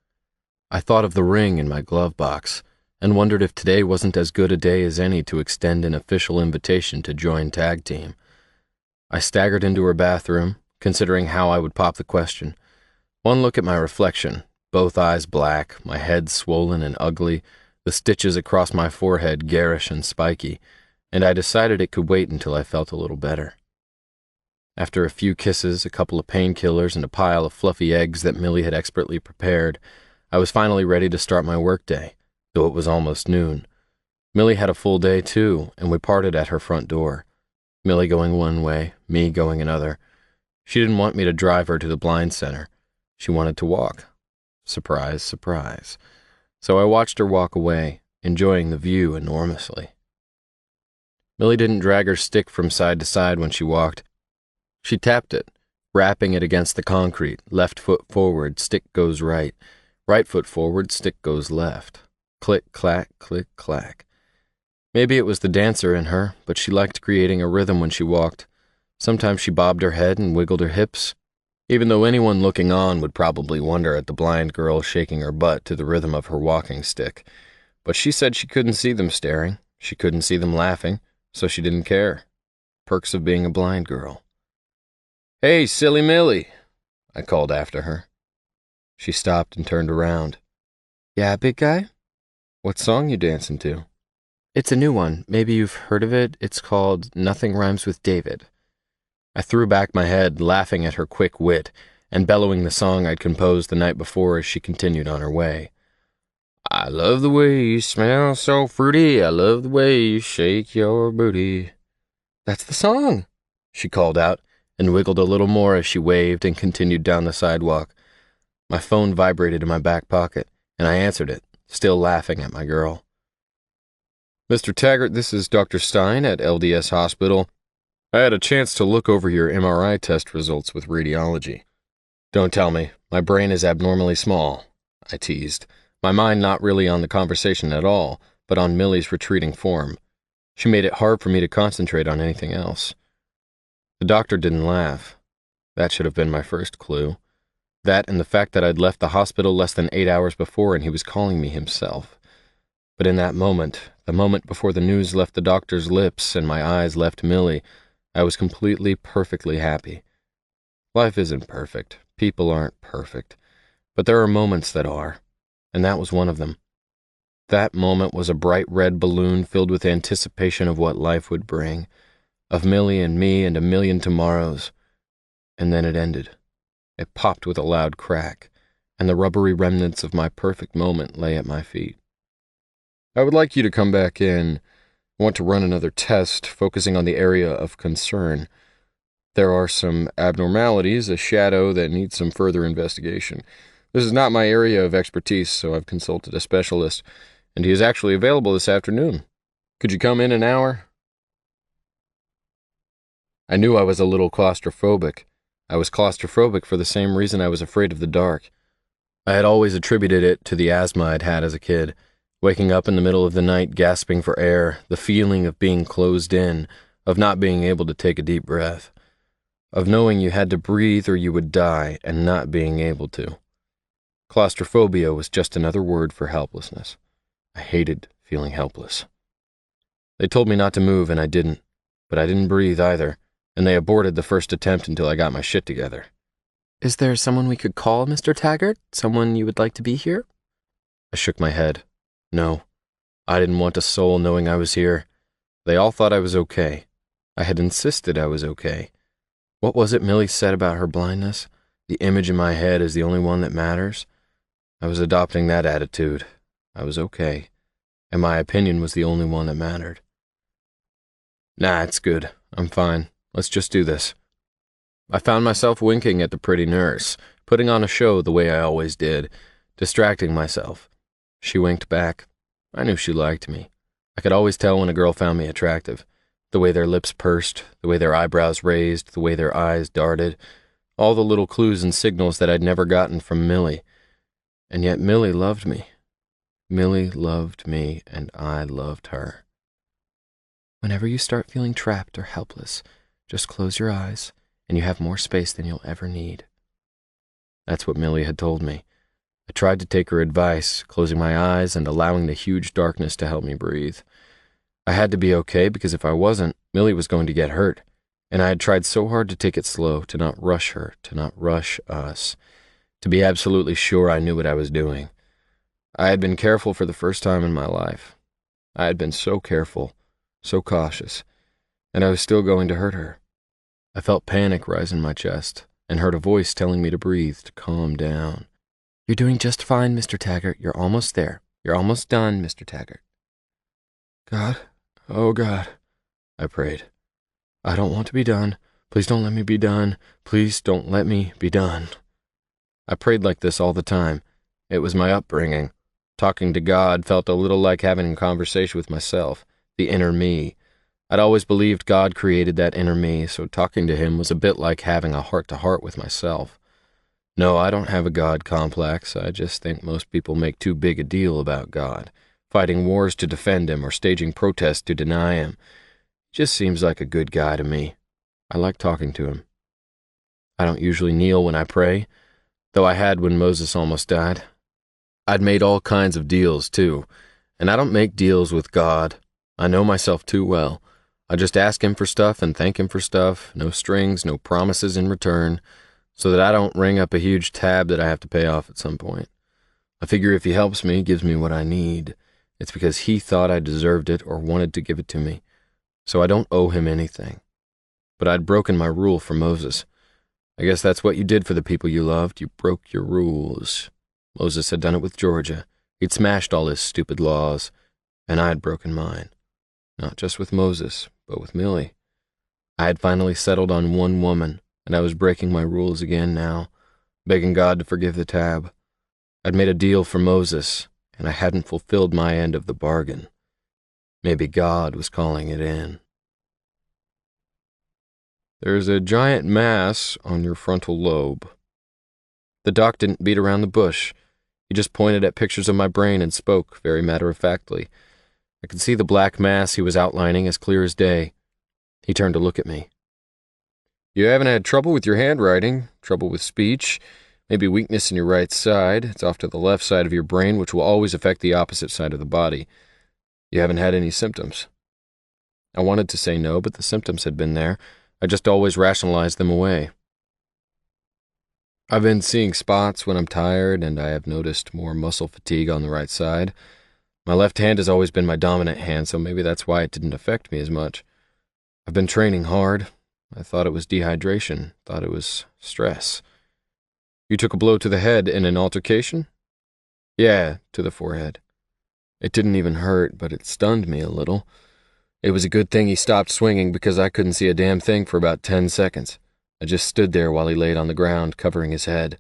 I thought of the ring in my glove box and wondered if today wasn't as good a day as any to extend an official invitation to join tag team. I staggered into her bathroom, considering how I would pop the question. One look at my reflection, both eyes black, my head swollen and ugly, the stitches across my forehead garish and spiky, and I decided it could wait until I felt a little better. After a few kisses, a couple of painkillers, and a pile of fluffy eggs that Millie had expertly prepared, I was finally ready to start my workday, though it was almost noon. Millie had a full day too, and we parted at her front door. Millie going one way, me going another. She didn't want me to drive her to the blind center. She wanted to walk. Surprise, surprise. So I watched her walk away, enjoying the view enormously. Millie didn't drag her stick from side to side when she walked. She tapped it, rapping it against the concrete. Left foot forward, stick goes right. Right foot forward, stick goes left. Click, clack, click, clack. Maybe it was the dancer in her, but she liked creating a rhythm when she walked. Sometimes she bobbed her head and wiggled her hips, even though anyone looking on would probably wonder at the blind girl shaking her butt to the rhythm of her walking stick. But she said she couldn't see them staring, she couldn't see them laughing, so she didn't care. Perks of being a blind girl. "Hey, silly Millie," I called after her. She stopped and turned around. "Yeah, big guy? What song you dancing to?" "It's a new one. Maybe you've heard of it. It's called Nothing Rhymes with David." I threw back my head, laughing at her quick wit, and bellowing the song I'd composed the night before as she continued on her way. "I love the way you smell so fruity. I love the way you shake your booty." "That's the song," she called out, and wiggled a little more as she waved and continued down the sidewalk. My phone vibrated in my back pocket, and I answered it, still laughing at my girl. "Mr. Taggart, this is Dr. Stein at LDS Hospital. I had a chance to look over your MRI test results with radiology." "Don't tell me. My brain is abnormally small," I teased, my mind not really on the conversation at all, but on Millie's retreating form. She made it hard for me to concentrate on anything else. The doctor didn't laugh. That should have been my first clue. That and the fact that I'd left the hospital less than 8 hours before and he was calling me himself. But in that moment, the moment before the news left the doctor's lips and my eyes left Millie, I was completely, perfectly happy. Life isn't perfect. People aren't perfect. But there are moments that are, and that was one of them. That moment was a bright red balloon filled with anticipation of what life would bring, of Millie and me and a million tomorrows. And then it ended. It popped with a loud crack, and the rubbery remnants of my perfect moment lay at my feet. "I would like you to come back in. I want to run another test, focusing on the area of concern. There are some abnormalities, a shadow that needs some further investigation. This is not my area of expertise, so I've consulted a specialist, and he is actually available this afternoon. Could you come in an hour?" I knew I was a little claustrophobic. I was claustrophobic for the same reason I was afraid of the dark. I had always attributed it to the asthma I'd had as a kid, waking up in the middle of the night gasping for air, the feeling of being closed in, of not being able to take a deep breath, of knowing you had to breathe or you would die and not being able to. Claustrophobia was just another word for helplessness. I hated feeling helpless. They told me not to move and I didn't, but I didn't breathe either, and they aborted the first attempt until I got my shit together. Is there someone we could call, Mr. Taggart? Someone you would like to be here? I shook my head. No, I didn't want a soul knowing I was here. They all thought I was okay. I had insisted I was okay. What was it Millie said about her blindness? The image in my head is the only one that matters. I was adopting that attitude. I was okay, and my opinion was the only one that mattered. Nah, it's good. I'm fine. Let's just do this. I found myself winking at the pretty nurse, putting on a show the way I always did, distracting myself. She winked back. I knew she liked me. I could always tell when a girl found me attractive. The way their lips pursed, the way their eyebrows raised, the way their eyes darted, all the little clues and signals that I'd never gotten from Millie. And yet Millie loved me. Millie loved me, and I loved her. Whenever you start feeling trapped or helpless, just close your eyes, and you have more space than you'll ever need. That's what Millie had told me. I tried to take her advice, closing my eyes and allowing the huge darkness to help me breathe. I had to be okay because if I wasn't, Millie was going to get hurt, and I had tried so hard to take it slow, to not rush her, to not rush us, to be absolutely sure I knew what I was doing. I had been careful for the first time in my life. I had been so careful, so cautious, and I was still going to hurt her. I felt panic rise in my chest and heard a voice telling me to breathe, to calm down. You're doing just fine, Mr. Taggart. You're almost there. You're almost done, Mr. Taggart. God, oh God, I prayed. I don't want to be done. Please don't let me be done. Please don't let me be done. I prayed like this all the time. It was my upbringing. Talking to God felt a little like having a conversation with myself, the inner me. I'd always believed God created that inner me, so talking to him was a bit like having a heart-to-heart with myself. No, I don't have a God complex. I just think most people make too big a deal about God, fighting wars to defend him or staging protests to deny him. He just seems like a good guy to me. I like talking to him. I don't usually kneel when I pray, though I had when Moses almost died. I'd made all kinds of deals, too, and I don't make deals with God. I know myself too well. I just ask him for stuff and thank him for stuff, no strings, no promises in return, so that I don't ring up a huge tab that I have to pay off at some point. I figure if he helps me, gives me what I need, it's because he thought I deserved it or wanted to give it to me, so I don't owe him anything. But I'd broken my rule for Moses. I guess that's what you did for the people you loved. You broke your rules. Moses had done it with Georgia. He'd smashed all his stupid laws, and I had broken mine. Not just with Moses, but with Millie. I had finally settled on one woman, and I was breaking my rules again now, begging God to forgive the tab. I'd made a deal for Moses, and I hadn't fulfilled my end of the bargain. Maybe God was calling it in. There's a giant mass on your frontal lobe. The doc didn't beat around the bush. He just pointed at pictures of my brain and spoke, very matter-of-factly. I could see the black mass he was outlining as clear as day. He turned to look at me. You haven't had trouble with your handwriting, trouble with speech, maybe weakness in your right side. It's off to the left side of your brain, which will always affect the opposite side of the body. You haven't had any symptoms. I wanted to say no, but the symptoms had been there. I just always rationalized them away. I've been seeing spots when I'm tired, and I have noticed more muscle fatigue on the right side. My left hand has always been my dominant hand, so maybe that's why it didn't affect me as much. I've been training hard. I thought it was dehydration, thought it was stress. You took a blow to the head in an altercation? Yeah, to the forehead. It didn't even hurt, but it stunned me a little. It was a good thing he stopped swinging because I couldn't see a damn thing for about 10 seconds. I just stood there while he laid on the ground, covering his head.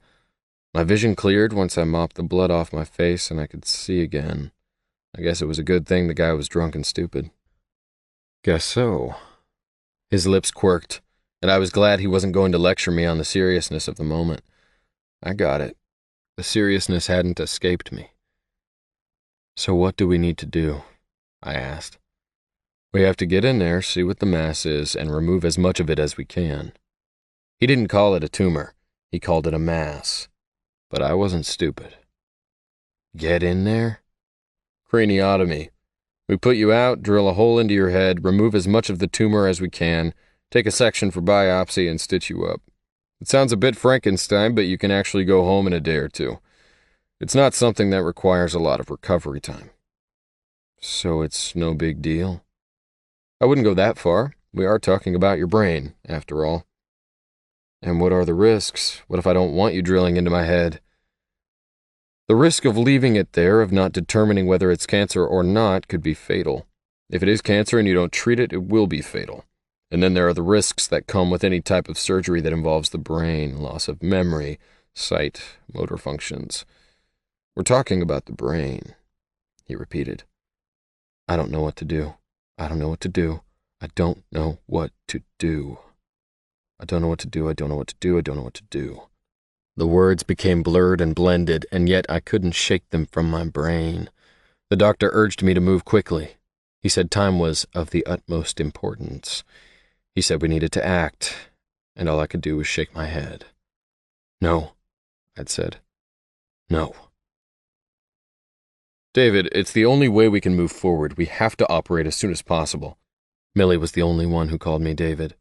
My vision cleared once I mopped the blood off my face and I could see again. I guess it was a good thing the guy was drunk and stupid. Guess so. His lips quirked. and I was glad he wasn't going to lecture me on the seriousness of the moment. I got it. The seriousness hadn't escaped me. "So what do we need to do?" I asked. "We have to get in there, see what the mass is, and remove as much of it as we can." He didn't call it a tumor. He called it a mass. But I wasn't stupid. Get in there? Craniotomy. We put you out, drill a hole into your head, remove as much of the tumor as we can, take a section for biopsy, and stitch you up. It sounds a bit Frankenstein, but you can actually go home in a day or two. It's not something that requires a lot of recovery time. So it's no big deal? I wouldn't go that far. We are talking about your brain, after all. And what are the risks? What if I don't want you drilling into my head? The risk of leaving it there, of not determining whether it's cancer or not, could be fatal. If it is cancer and you don't treat it, it will be fatal. And then there are the risks that come with any type of surgery that involves the brain, loss of memory, sight, motor functions. We're talking about the brain, he repeated. I don't know what to do. I don't know what to do. I don't know what to do. I don't know what to do. I don't know what to do. I don't know what to do. The words became blurred and blended, and yet I couldn't shake them from my brain. The doctor urged me to move quickly. He said time was of the utmost importance. He said we needed to act, and all I could do was shake my head. No, I'd said. No. David, it's the only way we can move forward. We have to operate as soon as possible. Millie was the only one who called me David.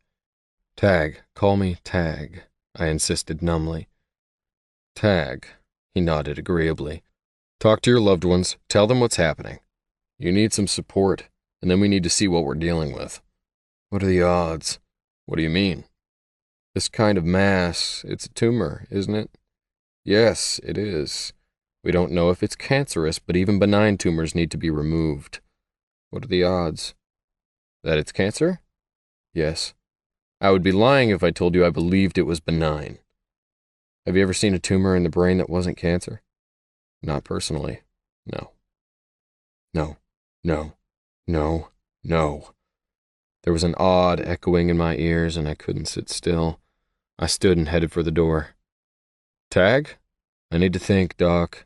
Tag, call me Tag, I insisted numbly. Tag, he nodded agreeably. Talk to your loved ones, tell them what's happening. You need some support, and then we need to see what we're dealing with. What are the odds? What do you mean? This kind of mass, it's a tumor, isn't it? Yes, it is. We don't know if it's cancerous, but even benign tumors need to be removed. What are the odds? That it's cancer? Yes. I would be lying if I told you I believed it was benign. Have you ever seen a tumor in the brain that wasn't cancer? Not personally. No. No. No. No. No. There was an odd echoing in my ears, and I couldn't sit still. I stood and headed for the door. Tag? I need to think, Doc.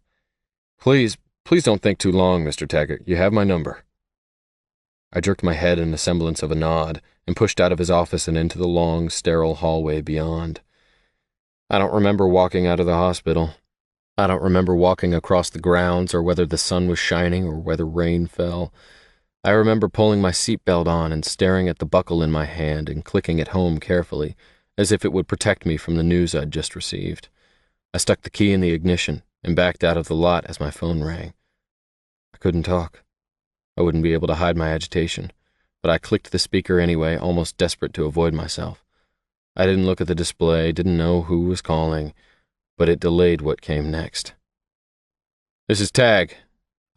Please don't think too long, Mr. Taggart. You have my number. I jerked my head in a semblance of a nod and pushed out of his office and into the long, sterile hallway beyond. I don't remember walking out of the hospital. I don't remember walking across the grounds or whether the sun was shining or whether rain fell. I remember pulling my seatbelt on and staring at the buckle in my hand and clicking it home carefully, as if it would protect me from the news I'd just received. I stuck the key in the ignition and backed out of the lot as my phone rang. I couldn't talk. I wouldn't be able to hide my agitation, but I clicked the speaker anyway, almost desperate to avoid myself. I didn't look at the display, didn't know who was calling, but it delayed what came next. This is Tag,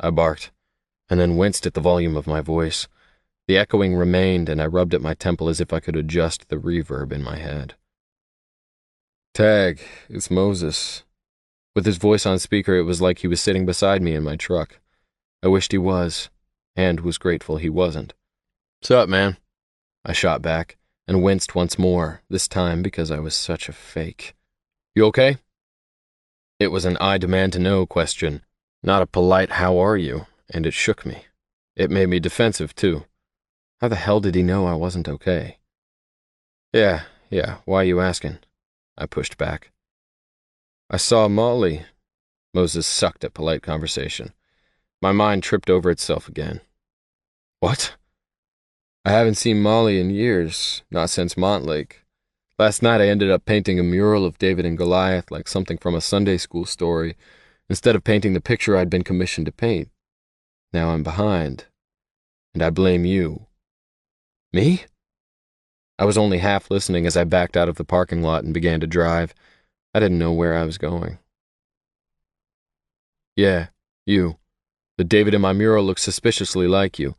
I barked, and then winced at the volume of my voice. The echoing remained, and I rubbed at my temple as if I could adjust the reverb in my head. Tag, it's Moses. With his voice on speaker, it was like he was sitting beside me in my truck. I wished he was, and was grateful he wasn't. "Sup, man?" I shot back, and winced once more, this time because I was such a fake. You okay? It was an I demand to know question, not a polite how are you, and it shook me. It made me defensive, too. How the hell did he know I wasn't okay? Yeah, why are you asking? I pushed back. I saw Millie. Moses sucked at polite conversation. My mind tripped over itself again. What? I haven't seen Millie in years, not since Montlake. Last night I ended up painting a mural of David and Goliath like something from a Sunday school story, instead of painting the picture I'd been commissioned to paint. Now I'm behind, and I blame you. Me? I was only half listening as I backed out of the parking lot and began to drive. I didn't know where I was going. Yeah, you. The David in my mural looks suspiciously like you.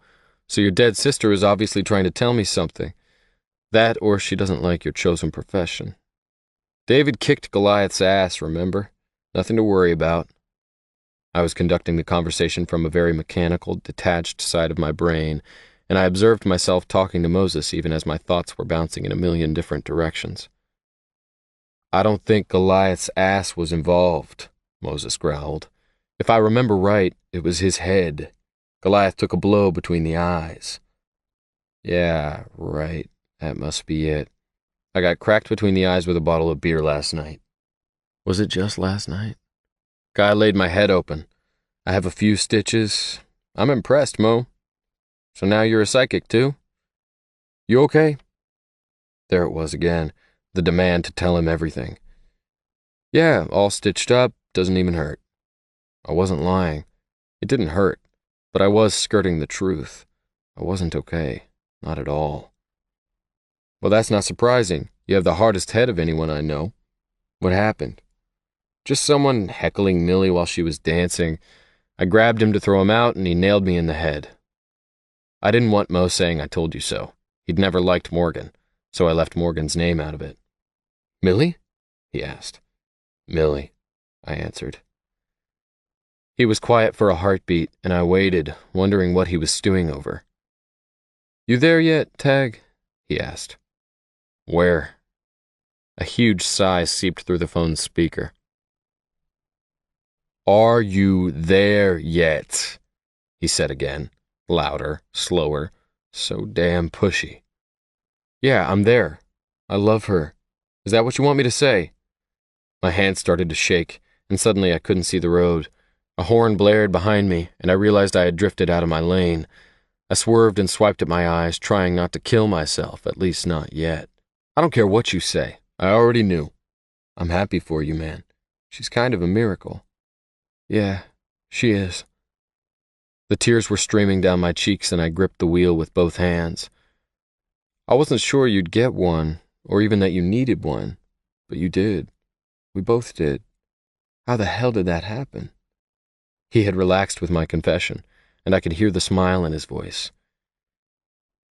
So your dead sister is obviously trying to tell me something. That or she doesn't like your chosen profession. David kicked Goliath's ass, remember? Nothing to worry about. I was conducting the conversation from a very mechanical, detached side of my brain, and I observed myself talking to Moses even as my thoughts were bouncing in a million different directions. "I don't think Goliath's ass was involved," Moses growled. "If I remember right, it was his head. Goliath took a blow between the eyes." "Yeah, right. That must be it. I got cracked between the eyes with a bottle of beer last night." "Was it just last night?" "Guy laid my head open. I have a few stitches. I'm impressed, Mo. So now you're a psychic, too? You okay?" There it was again, the demand to tell him everything. "Yeah, all stitched up, doesn't even hurt." I wasn't lying. It didn't hurt, but I was skirting the truth. I wasn't okay. Not at all. "Well, that's not surprising. You have the hardest head of anyone I know. What happened?" "Just someone heckling Millie while she was dancing. I grabbed him to throw him out, and he nailed me in the head." I didn't want Mo saying I told you so. He'd never liked Morgan, so I left Morgan's name out of it. "Millie?" he asked. "Millie," I answered. He was quiet for a heartbeat, and I waited, wondering what he was stewing over. "You there yet, Tag?" he asked. "Where?" A huge sigh seeped through the phone's speaker. "Are you there yet?" he said again, louder, slower, so damn pushy. "Yeah, I'm there. I love her. Is that what you want me to say?" My hand started to shake, and suddenly I couldn't see the road. A horn blared behind me, and I realized I had drifted out of my lane. I swerved and swiped at my eyes, trying not to kill myself, at least not yet. "I don't care what you say. I already knew. I'm happy for you, man. She's kind of a miracle." "Yeah, she is." The tears were streaming down my cheeks, and I gripped the wheel with both hands. "I wasn't sure you'd get one, or even that you needed one, but you did. We both did. How the hell did that happen?" He had relaxed with my confession, and I could hear the smile in his voice.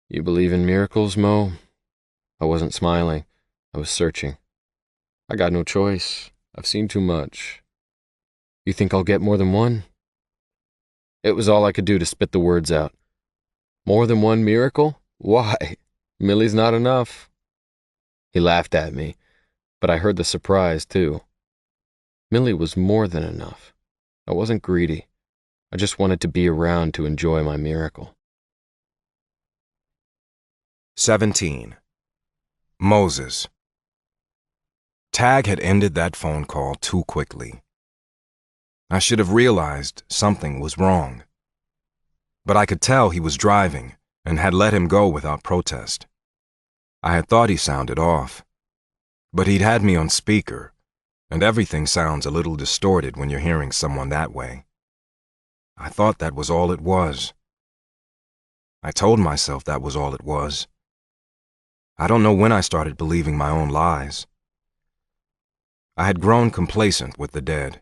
"You believe in miracles, Mo?" I wasn't smiling. I was searching. "I got no choice. I've seen too much." "You think I'll get more than one?" It was all I could do to spit the words out. "More than one miracle? Why? Millie's not enough." He laughed at me, but I heard the surprise, too. Millie was more than enough. I wasn't greedy. I just wanted to be around to enjoy my miracle. 17. Moses. Tag had ended that phone call too quickly. I should have realized something was wrong. But I could tell he was driving and had let him go without protest. I had thought he sounded off, but he'd had me on speaker, and everything sounds a little distorted when you're hearing someone that way. I thought that was all it was. I told myself that was all it was. I don't know when I started believing my own lies. I had grown complacent with the dead.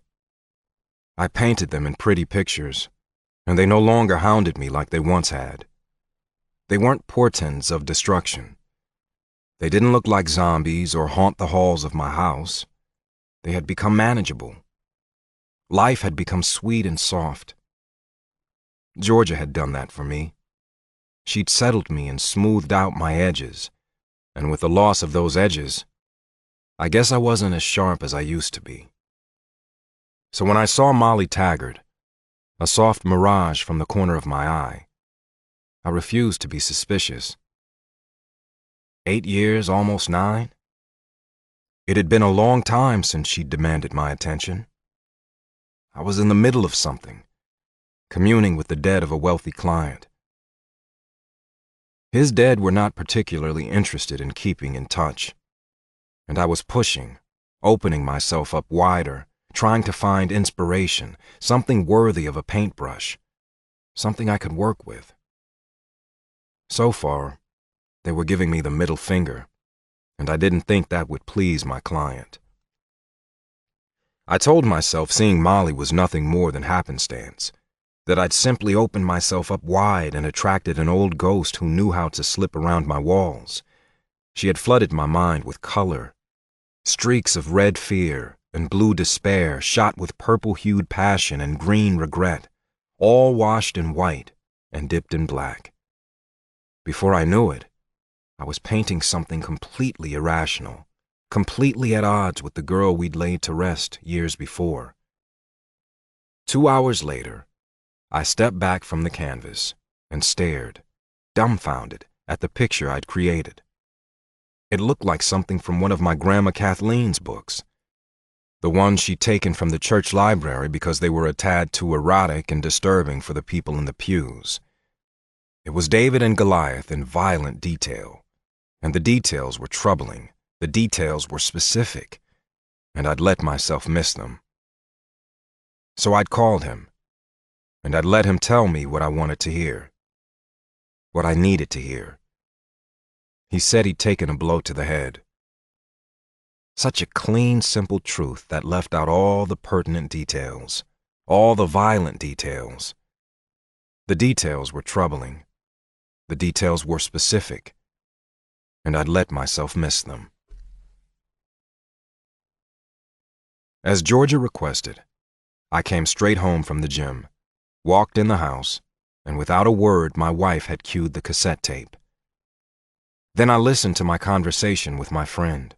I painted them in pretty pictures, and they no longer hounded me like they once had. They weren't portents of destruction. They didn't look like zombies or haunt the halls of my house. They had become manageable. Life had become sweet and soft. Georgia had done that for me. She'd settled me and smoothed out my edges, and with the loss of those edges, I guess I wasn't as sharp as I used to be. So when I saw Molly Taggart, a soft mirage from the corner of my eye, I refused to be suspicious. 8 years, almost 9? It had been a long time since she'd demanded my attention. I was in the middle of something, communing with the dead of a wealthy client. His dead were not particularly interested in keeping in touch, and I was pushing, opening myself up wider, trying to find inspiration, something worthy of a paintbrush, something I could work with. So far, they were giving me the middle finger, and I didn't think that would please my client. I told myself seeing Molly was nothing more than happenstance, that I'd simply opened myself up wide and attracted an old ghost who knew how to slip around my walls. She had flooded my mind with color, streaks of red fear and blue despair shot with purple-hued passion and green regret, all washed in white and dipped in black. Before I knew it, I was painting something completely irrational, completely at odds with the girl we'd laid to rest years before. 2 hours later, I stepped back from the canvas and stared, dumbfounded, at the picture I'd created. It looked like something from one of my Grandma Kathleen's books, the ones she'd taken from the church library because they were a tad too erotic and disturbing for the people in the pews. It was David and Goliath in violent detail, and the details were troubling, the details were specific, and I'd let myself miss them. So I'd called him, and I'd let him tell me what I wanted to hear, what I needed to hear. He said he'd taken a blow to the head. Such a clean, simple truth that left out all the pertinent details, all the violent details. The details were troubling. The details were specific, and I'd let myself miss them. As Georgia requested, I came straight home from the gym, walked in the house, and without a word, my wife had cued the cassette tape. Then I listened to my conversation with my friend.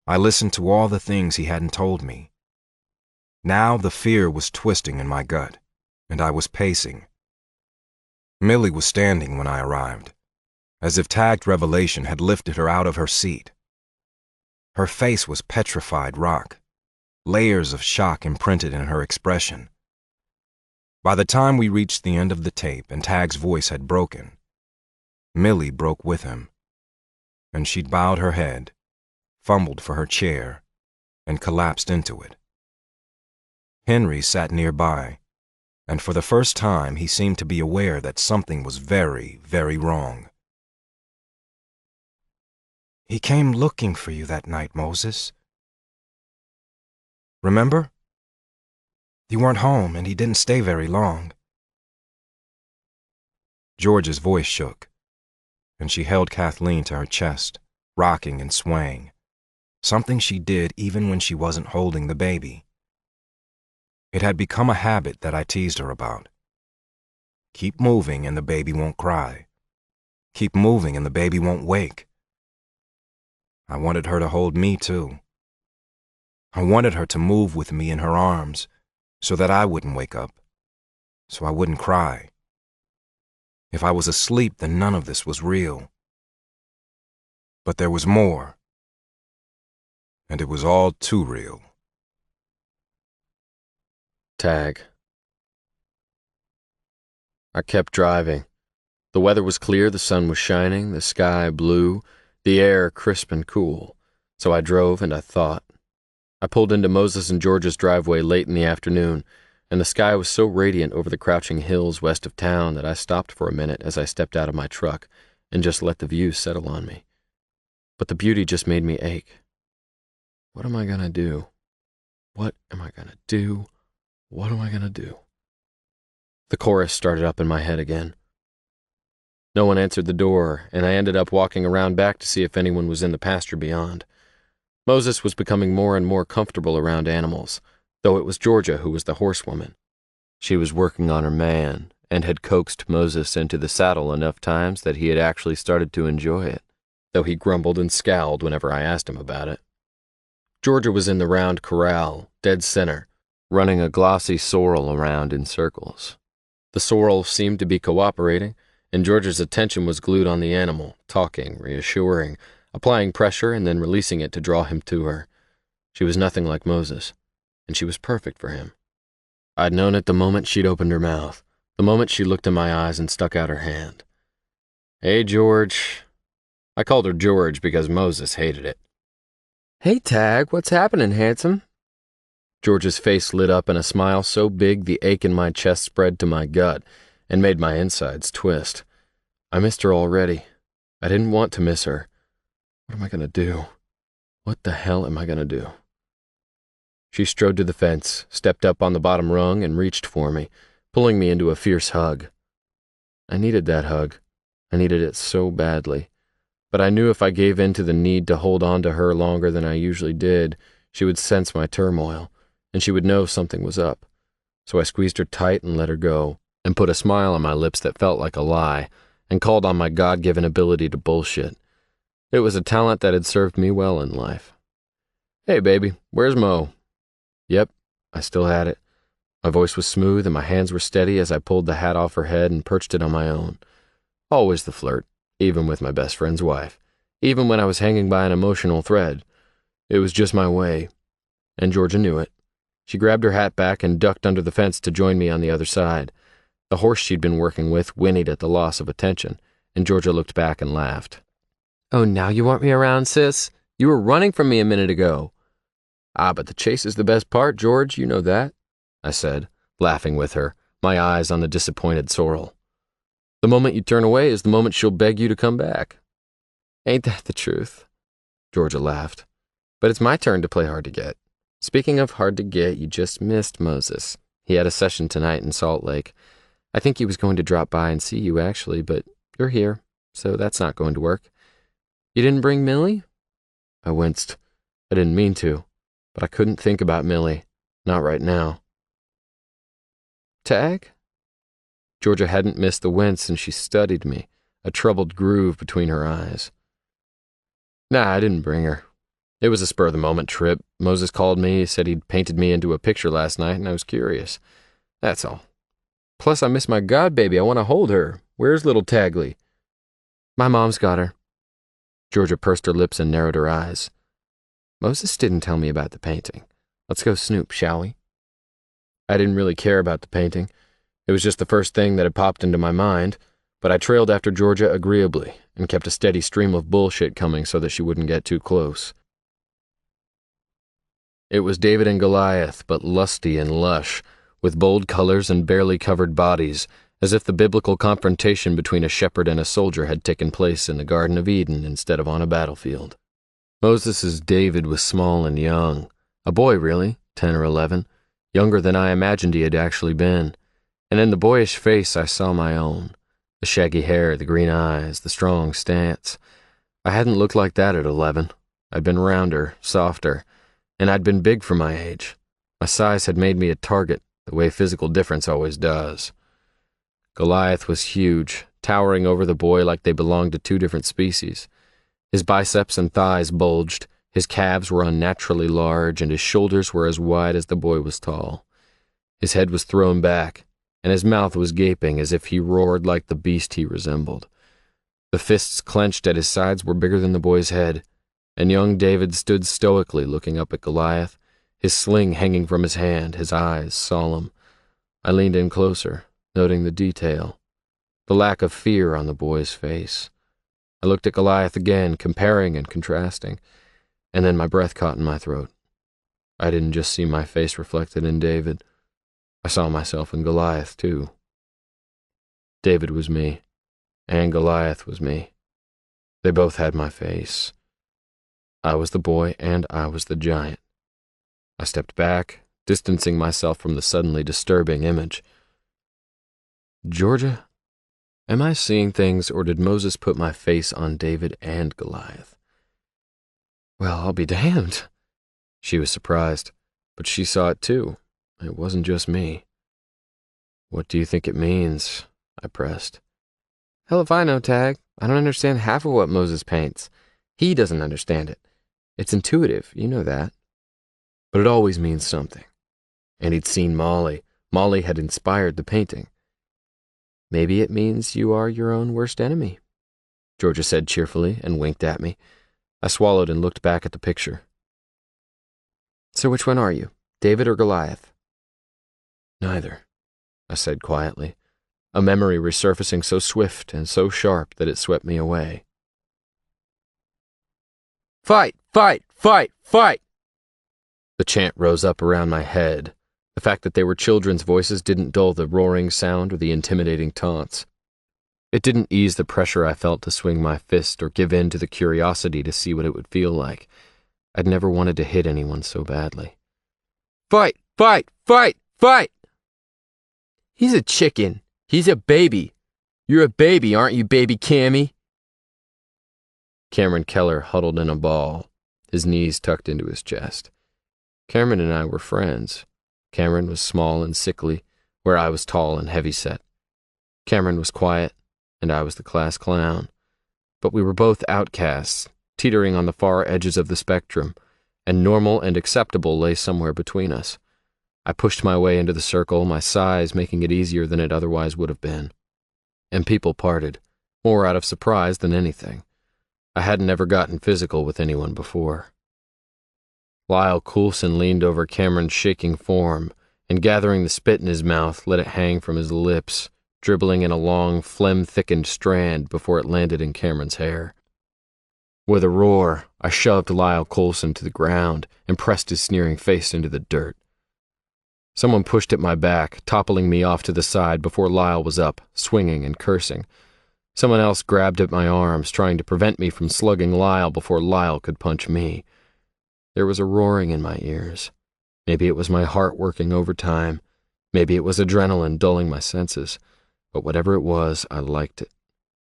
I listened to all the things he hadn't told me. Now the fear was twisting in my gut, and I was pacing. Millie was standing when I arrived, as if tagged revelation had lifted her out of her seat. Her face was petrified rock, layers of shock imprinted in her expression. By the time we reached the end of the tape and Tag's voice had broken, Millie broke with him, and she'd bowed her head, fumbled for her chair, and collapsed into it. Henry sat nearby, and for the first time he seemed to be aware that something was very, very wrong. "He came looking for you that night, Moses. Remember? You weren't home, and he didn't stay very long." George's voice shook, and she held Kathleen to her chest, rocking and swaying, something she did even when she wasn't holding the baby. It had become a habit that I teased her about. Keep moving and the baby won't cry. Keep moving and the baby won't wake. I wanted her to hold me too. I wanted her to move with me in her arms so that I wouldn't wake up, so I wouldn't cry. If I was asleep, then none of this was real. But there was more, and it was all too real. Tag. I kept driving. The weather was clear, the sun was shining, the sky blue, the air crisp and cool. So I drove and I thought. I pulled into Moses and George's driveway late in the afternoon, and the sky was so radiant over the crouching hills west of town that I stopped for a minute as I stepped out of my truck and just let the view settle on me. But the beauty just made me ache. What am I gonna do? What am I gonna do? What am I gonna do? The chorus started up in my head again. No one answered the door, and I ended up walking around back to see if anyone was in the pasture beyond. Moses was becoming more and more comfortable around animals, though it was Georgia who was the horsewoman. She was working on her man, and had coaxed Moses into the saddle enough times that he had actually started to enjoy it, though he grumbled and scowled whenever I asked him about it. Georgia was in the round corral, dead center, running a glossy sorrel around in circles. The sorrel seemed to be cooperating, and Georgia's attention was glued on the animal, talking, reassuring, applying pressure and then releasing it to draw him to her. She was nothing like Moses, and she was perfect for him. I'd known it the moment she'd opened her mouth, the moment she looked in my eyes and stuck out her hand. "Hey, George." I called her George because Moses hated it. "Hey, Tag, what's happening, handsome?" George's face lit up in a smile so big the ache in my chest spread to my gut and made my insides twist. I missed her already. I didn't want to miss her. What am I going to do? What the hell am I going to do? She strode to the fence, stepped up on the bottom rung, and reached for me, pulling me into a fierce hug. I needed that hug. I needed it so badly. But I knew if I gave in to the need to hold on to her longer than I usually did, she would sense my turmoil, and she would know something was up. So I squeezed her tight and let her go, and put a smile on my lips that felt like a lie, and called on my God-given ability to bullshit. It was a talent that had served me well in life. "Hey, baby, where's Mo?" Yep, I still had it. My voice was smooth and my hands were steady as I pulled the hat off her head and perched it on my own. Always the flirt, even with my best friend's wife, even when I was hanging by an emotional thread. It was just my way, and Georgia knew it. She grabbed her hat back and ducked under the fence to join me on the other side. The horse she'd been working with whinnied at the loss of attention, and Georgia looked back and laughed. "Oh, now you want me around, sis? You were running from me a minute ago." "Ah, but the chase is the best part, George, you know that," I said, laughing with her, my eyes on the disappointed sorrel. "The moment you turn away is the moment she'll beg you to come back." "Ain't that the truth?" Georgia laughed. "But it's my turn to play hard to get. Speaking of hard to get, you just missed Moses. He had a session tonight in Salt Lake. I think he was going to drop by and see you, actually, but you're here, so that's not going to work. You didn't bring Millie?" I winced. I didn't mean to, but I couldn't think about Millie. Not right now. "Tag?" Georgia hadn't missed the wince, and she studied me, a troubled groove between her eyes. "Nah, I didn't bring her. It was a spur-of-the-moment trip. Moses called me, said he'd painted me into a picture last night, and I was curious. That's all. Plus, I miss my godbaby. I want to hold her. Where's little Tagley?" "My mom's got her." Georgia pursed her lips and narrowed her eyes. "Moses didn't tell me about the painting. Let's go snoop, shall we?" I didn't really care about the painting. It was just the first thing that had popped into my mind, but I trailed after Georgia agreeably and kept a steady stream of bullshit coming so that she wouldn't get too close. It was David and Goliath, but lusty and lush, with bold colors and barely covered bodies, as if the biblical confrontation between a shepherd and a soldier had taken place in the Garden of Eden instead of on a battlefield. Moses's David was small and young, a boy really, 10 or 11, younger than I imagined he had actually been, and in the boyish face I saw my own, the shaggy hair, the green eyes, the strong stance. I hadn't looked like that at 11. I'd been rounder, softer, and I'd been big for my age. My size had made me a target, the way physical difference always does. Goliath was huge, towering over the boy like they belonged to two different species. His biceps and thighs bulged, his calves were unnaturally large, and his shoulders were as wide as the boy was tall. His head was thrown back, and his mouth was gaping as if he roared like the beast he resembled. The fists clenched at his sides were bigger than the boy's head, and young David stood stoically looking up at Goliath, his sling hanging from his hand, his eyes solemn. I leaned in closer, noting the detail, the lack of fear on the boy's face. I looked at Goliath again, comparing and contrasting, and then my breath caught in my throat. I didn't just see my face reflected in David. I saw myself in Goliath, too. David was me, and Goliath was me. They both had my face. I was the boy, and I was the giant. I stepped back, distancing myself from the suddenly disturbing image. "Georgia, am I seeing things, or did Moses put my face on David and Goliath?" "Well, I'll be damned." She was surprised, but she saw it too. It wasn't just me. "What do you think it means?" I pressed. "Hell if I know, Tag. I don't understand half of what Moses paints. He doesn't understand it. It's intuitive, you know that. But it always means something. And he'd seen Molly. Molly had inspired the painting. Maybe it means you are your own worst enemy," Georgia said cheerfully and winked at me. I swallowed and looked back at the picture. "So which one are you, David or Goliath?" "Neither," I said quietly, a memory resurfacing so swift and so sharp that it swept me away. "Fight! Fight! Fight! Fight!" The chant rose up around my head. The fact that they were children's voices didn't dull the roaring sound or the intimidating taunts. It didn't ease the pressure I felt to swing my fist or give in to the curiosity to see what it would feel like. I'd never wanted to hit anyone so badly. "Fight! Fight! Fight! Fight!" "He's a chicken. He's a baby. You're a baby, aren't you, baby Cammy?" Cameron Keller huddled in a ball, his knees tucked into his chest. Cameron and I were friends. Cameron was small and sickly, where I was tall and heavyset. Cameron was quiet, and I was the class clown. But we were both outcasts, teetering on the far edges of the spectrum, and normal and acceptable lay somewhere between us. I pushed my way into the circle, my size making it easier than it otherwise would have been. And people parted, more out of surprise than anything. I hadn't ever gotten physical with anyone before. Lyle Coulson leaned over Cameron's shaking form, and gathering the spit in his mouth, let it hang from his lips, dribbling in a long, phlegm-thickened strand before it landed in Cameron's hair. With a roar, I shoved Lyle Coulson to the ground and pressed his sneering face into the dirt. Someone pushed at my back, toppling me off to the side before Lyle was up, swinging and cursing. Someone else grabbed at my arms, trying to prevent me from slugging Lyle before Lyle could punch me. There was a roaring in my ears. Maybe it was my heart working overtime. Maybe it was adrenaline dulling my senses. But whatever it was, I liked it.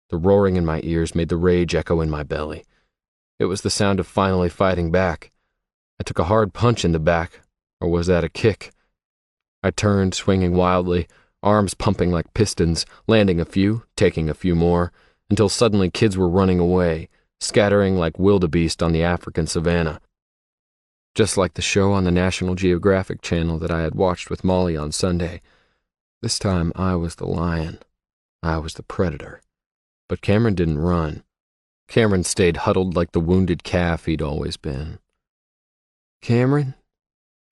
The roaring in my ears made the rage echo in my belly. It was the sound of finally fighting back. I took a hard punch in the back, or was that a kick? I turned, swinging wildly, arms pumping like pistons, landing a few, taking a few more, until suddenly kids were running away, scattering like wildebeest on the African savanna. Just like the show on the National Geographic Channel that I had watched with Molly on Sunday. This time I was the lion. I was the predator. But Cameron didn't run. Cameron stayed huddled like the wounded calf he'd always been. "Cameron?"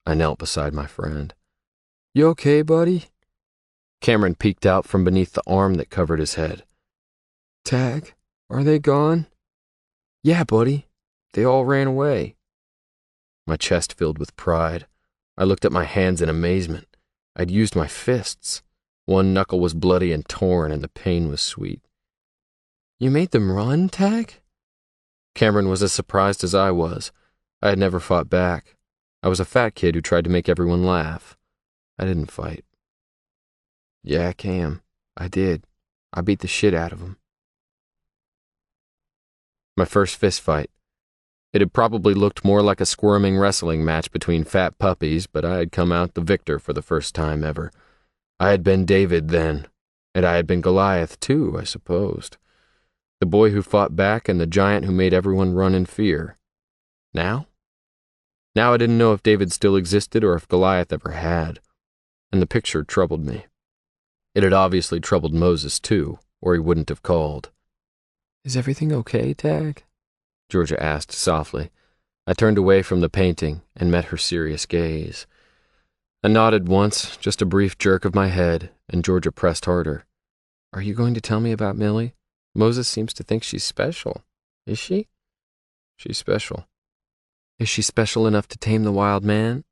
I knelt beside my friend. "You okay, buddy?" Cameron peeked out from beneath the arm that covered his head. "Tag, are they gone?" "Yeah, buddy. They all ran away." My chest filled with pride. I looked at my hands in amazement. I'd used my fists. One knuckle was bloody and torn, and the pain was sweet. "You made them run, Tag?" Cameron was as surprised as I was. I had never fought back. I was a fat kid who tried to make everyone laugh. I didn't fight. "Yeah, Cam, I did. I beat the shit out of them." My first fist fight. It had probably looked more like a squirming wrestling match between fat puppies, but I had come out the victor for the first time ever. I had been David then, and I had been Goliath too, I supposed. The boy who fought back and the giant who made everyone run in fear. Now? Now I didn't know if David still existed or if Goliath ever had, and the picture troubled me. It had obviously troubled Moses too, or he wouldn't have called. "Is everything okay, Tag?" Georgia asked softly. I turned away from the painting and met her serious gaze. I nodded once, just a brief jerk of my head, and Georgia pressed harder. "Are you going to tell me about Millie? Moses seems to think she's special. Is she?" "She's special." "Is she special enough to tame the wild man?"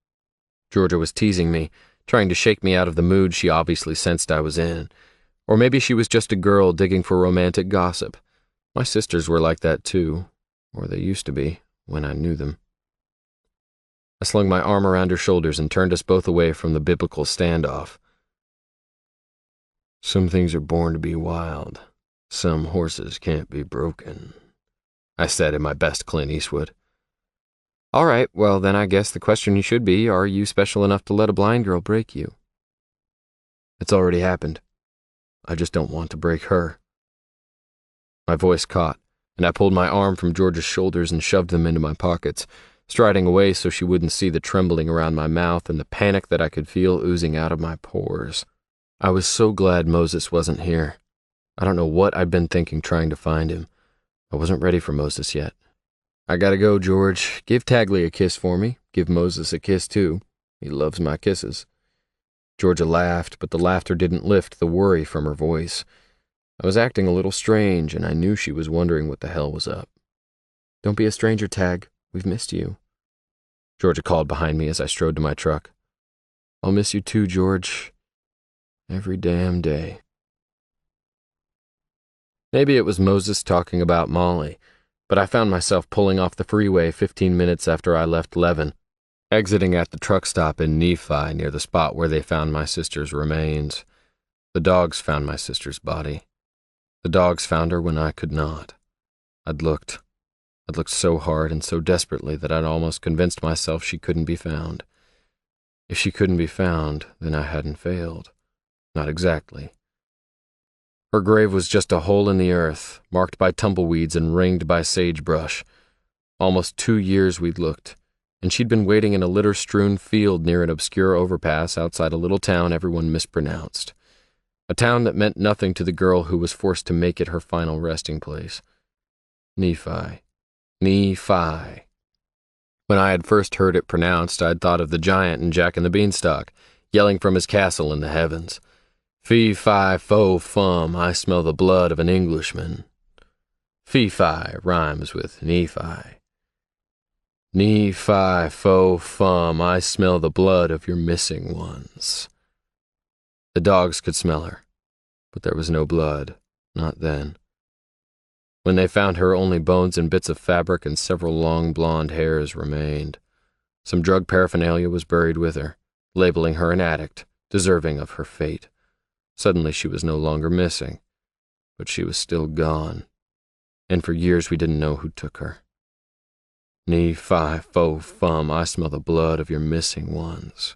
Georgia was teasing me, trying to shake me out of the mood she obviously sensed I was in. Or maybe she was just a girl digging for romantic gossip. My sisters were like that too. Or they used to be, when I knew them. I slung my arm around her shoulders and turned us both away from the biblical standoff. "Some things are born to be wild. Some horses can't be broken," I said in my best Clint Eastwood. "All right, well then I guess the question should be, are you special enough to let a blind girl break you?" "It's already happened. I just don't want to break her." My voice caught, and I pulled my arm from George's shoulders and shoved them into my pockets, striding away so she wouldn't see the trembling around my mouth and the panic that I could feel oozing out of my pores. I was so glad Moses wasn't here. I don't know what I'd been thinking trying to find him. I wasn't ready for Moses yet. "I gotta go, George. Give Tagley a kiss for me. Give Moses a kiss, too. He loves my kisses." Georgia laughed, but the laughter didn't lift the worry from her voice. I was acting a little strange, and I knew she was wondering what the hell was up. "Don't be a stranger, Tag. We've missed you," Georgia called behind me as I strode to my truck. "I'll miss you too, George. Every damn day." Maybe it was Moses talking about Molly, but I found myself pulling off the freeway 15 minutes after I left Levin, exiting at the truck stop in Nephi near the spot where they found my sister's remains. The dogs found my sister's body. The dogs found her when I could not. I'd looked so hard and so desperately that I'd almost convinced myself she couldn't be found. If she couldn't be found, then I hadn't failed. Not exactly. Her grave was just a hole in the earth, marked by tumbleweeds and ringed by sagebrush. Almost 2 years we'd looked, and she'd been waiting in a litter-strewn field near an obscure overpass outside a little town everyone mispronounced. A town that meant nothing to the girl who was forced to make it her final resting place. Nephi. Nephi. When I had first heard it pronounced, I'd thought of the giant in Jack and the Beanstalk, yelling from his castle in the heavens. Fee, fi, fo, fum, I smell the blood of an Englishman. Fee-fi rhymes with Nephi. Nephi, fo, fum, I smell the blood of your missing ones. The dogs could smell her, but there was no blood, not then. When they found her, only bones and bits of fabric and several long blonde hairs remained. Some drug paraphernalia was buried with her, labeling her an addict, deserving of her fate. Suddenly she was no longer missing, but she was still gone, and for years we didn't know who took her. Nephi, fo, fum, I smell the blood of your missing ones.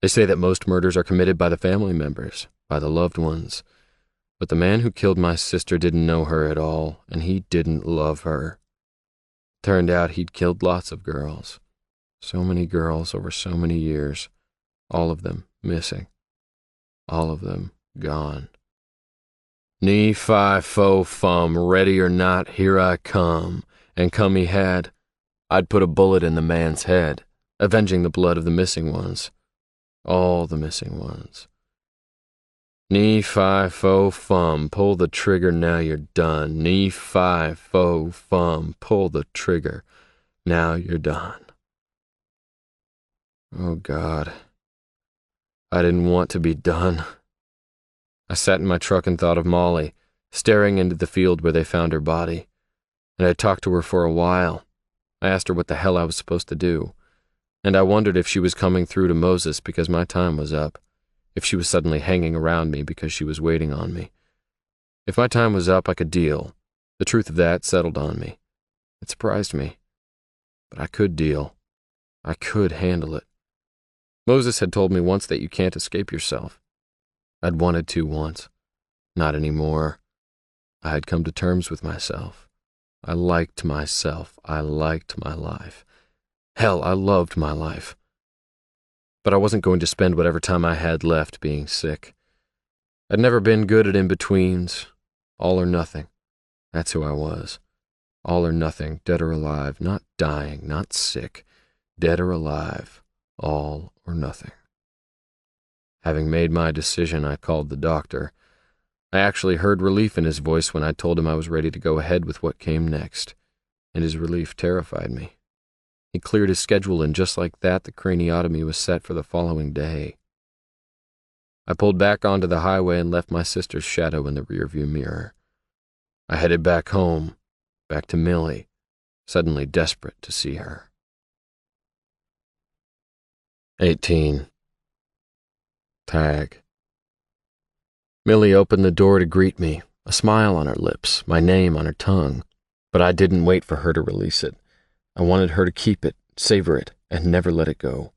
They say that most murders are committed by the family members, by the loved ones, but the man who killed my sister didn't know her at all, and he didn't love her. Turned out he'd killed lots of girls. So many girls over so many years, all of them missing. All of them gone. Nephi, fo, fum, ready or not, here I come. And come he had. I'd put a bullet in the man's head, avenging the blood of the missing ones. All the missing ones. Nephi, fo, fum, pull the trigger, now you're done. Nephi, fo, fum, pull the trigger, now you're done. Oh, God. I didn't want to be done. I sat in my truck and thought of Molly, staring into the field where they found her body. And I talked to her for a while. I asked her what the hell I was supposed to do. And I wondered if she was coming through to Moses because my time was up. If she was suddenly hanging around me because she was waiting on me. If my time was up, I could deal. The truth of that settled on me. It surprised me. But I could deal. I could handle it. Moses had told me once that you can't escape yourself. I'd wanted to once. Not anymore. I had come to terms with myself. I liked myself. I liked my life. Hell, I loved my life. But I wasn't going to spend whatever time I had left being sick. I'd never been good at in-betweens. All or nothing. That's who I was. All or nothing, dead or alive, not dying, not sick. Dead or alive, all or nothing. Having made my decision, I called the doctor. I actually heard relief in his voice when I told him I was ready to go ahead with what came next, and his relief terrified me. He cleared his schedule, and just like that, the craniotomy was set for the following day. I pulled back onto the highway and left my sister's shadow in the rearview mirror. I headed back home, back to Millie, suddenly desperate to see her. 18. Tag. Millie opened the door to greet me, a smile on her lips, my name on her tongue, but I didn't wait for her to release it. I wanted her to keep it, savor it, and never let it go.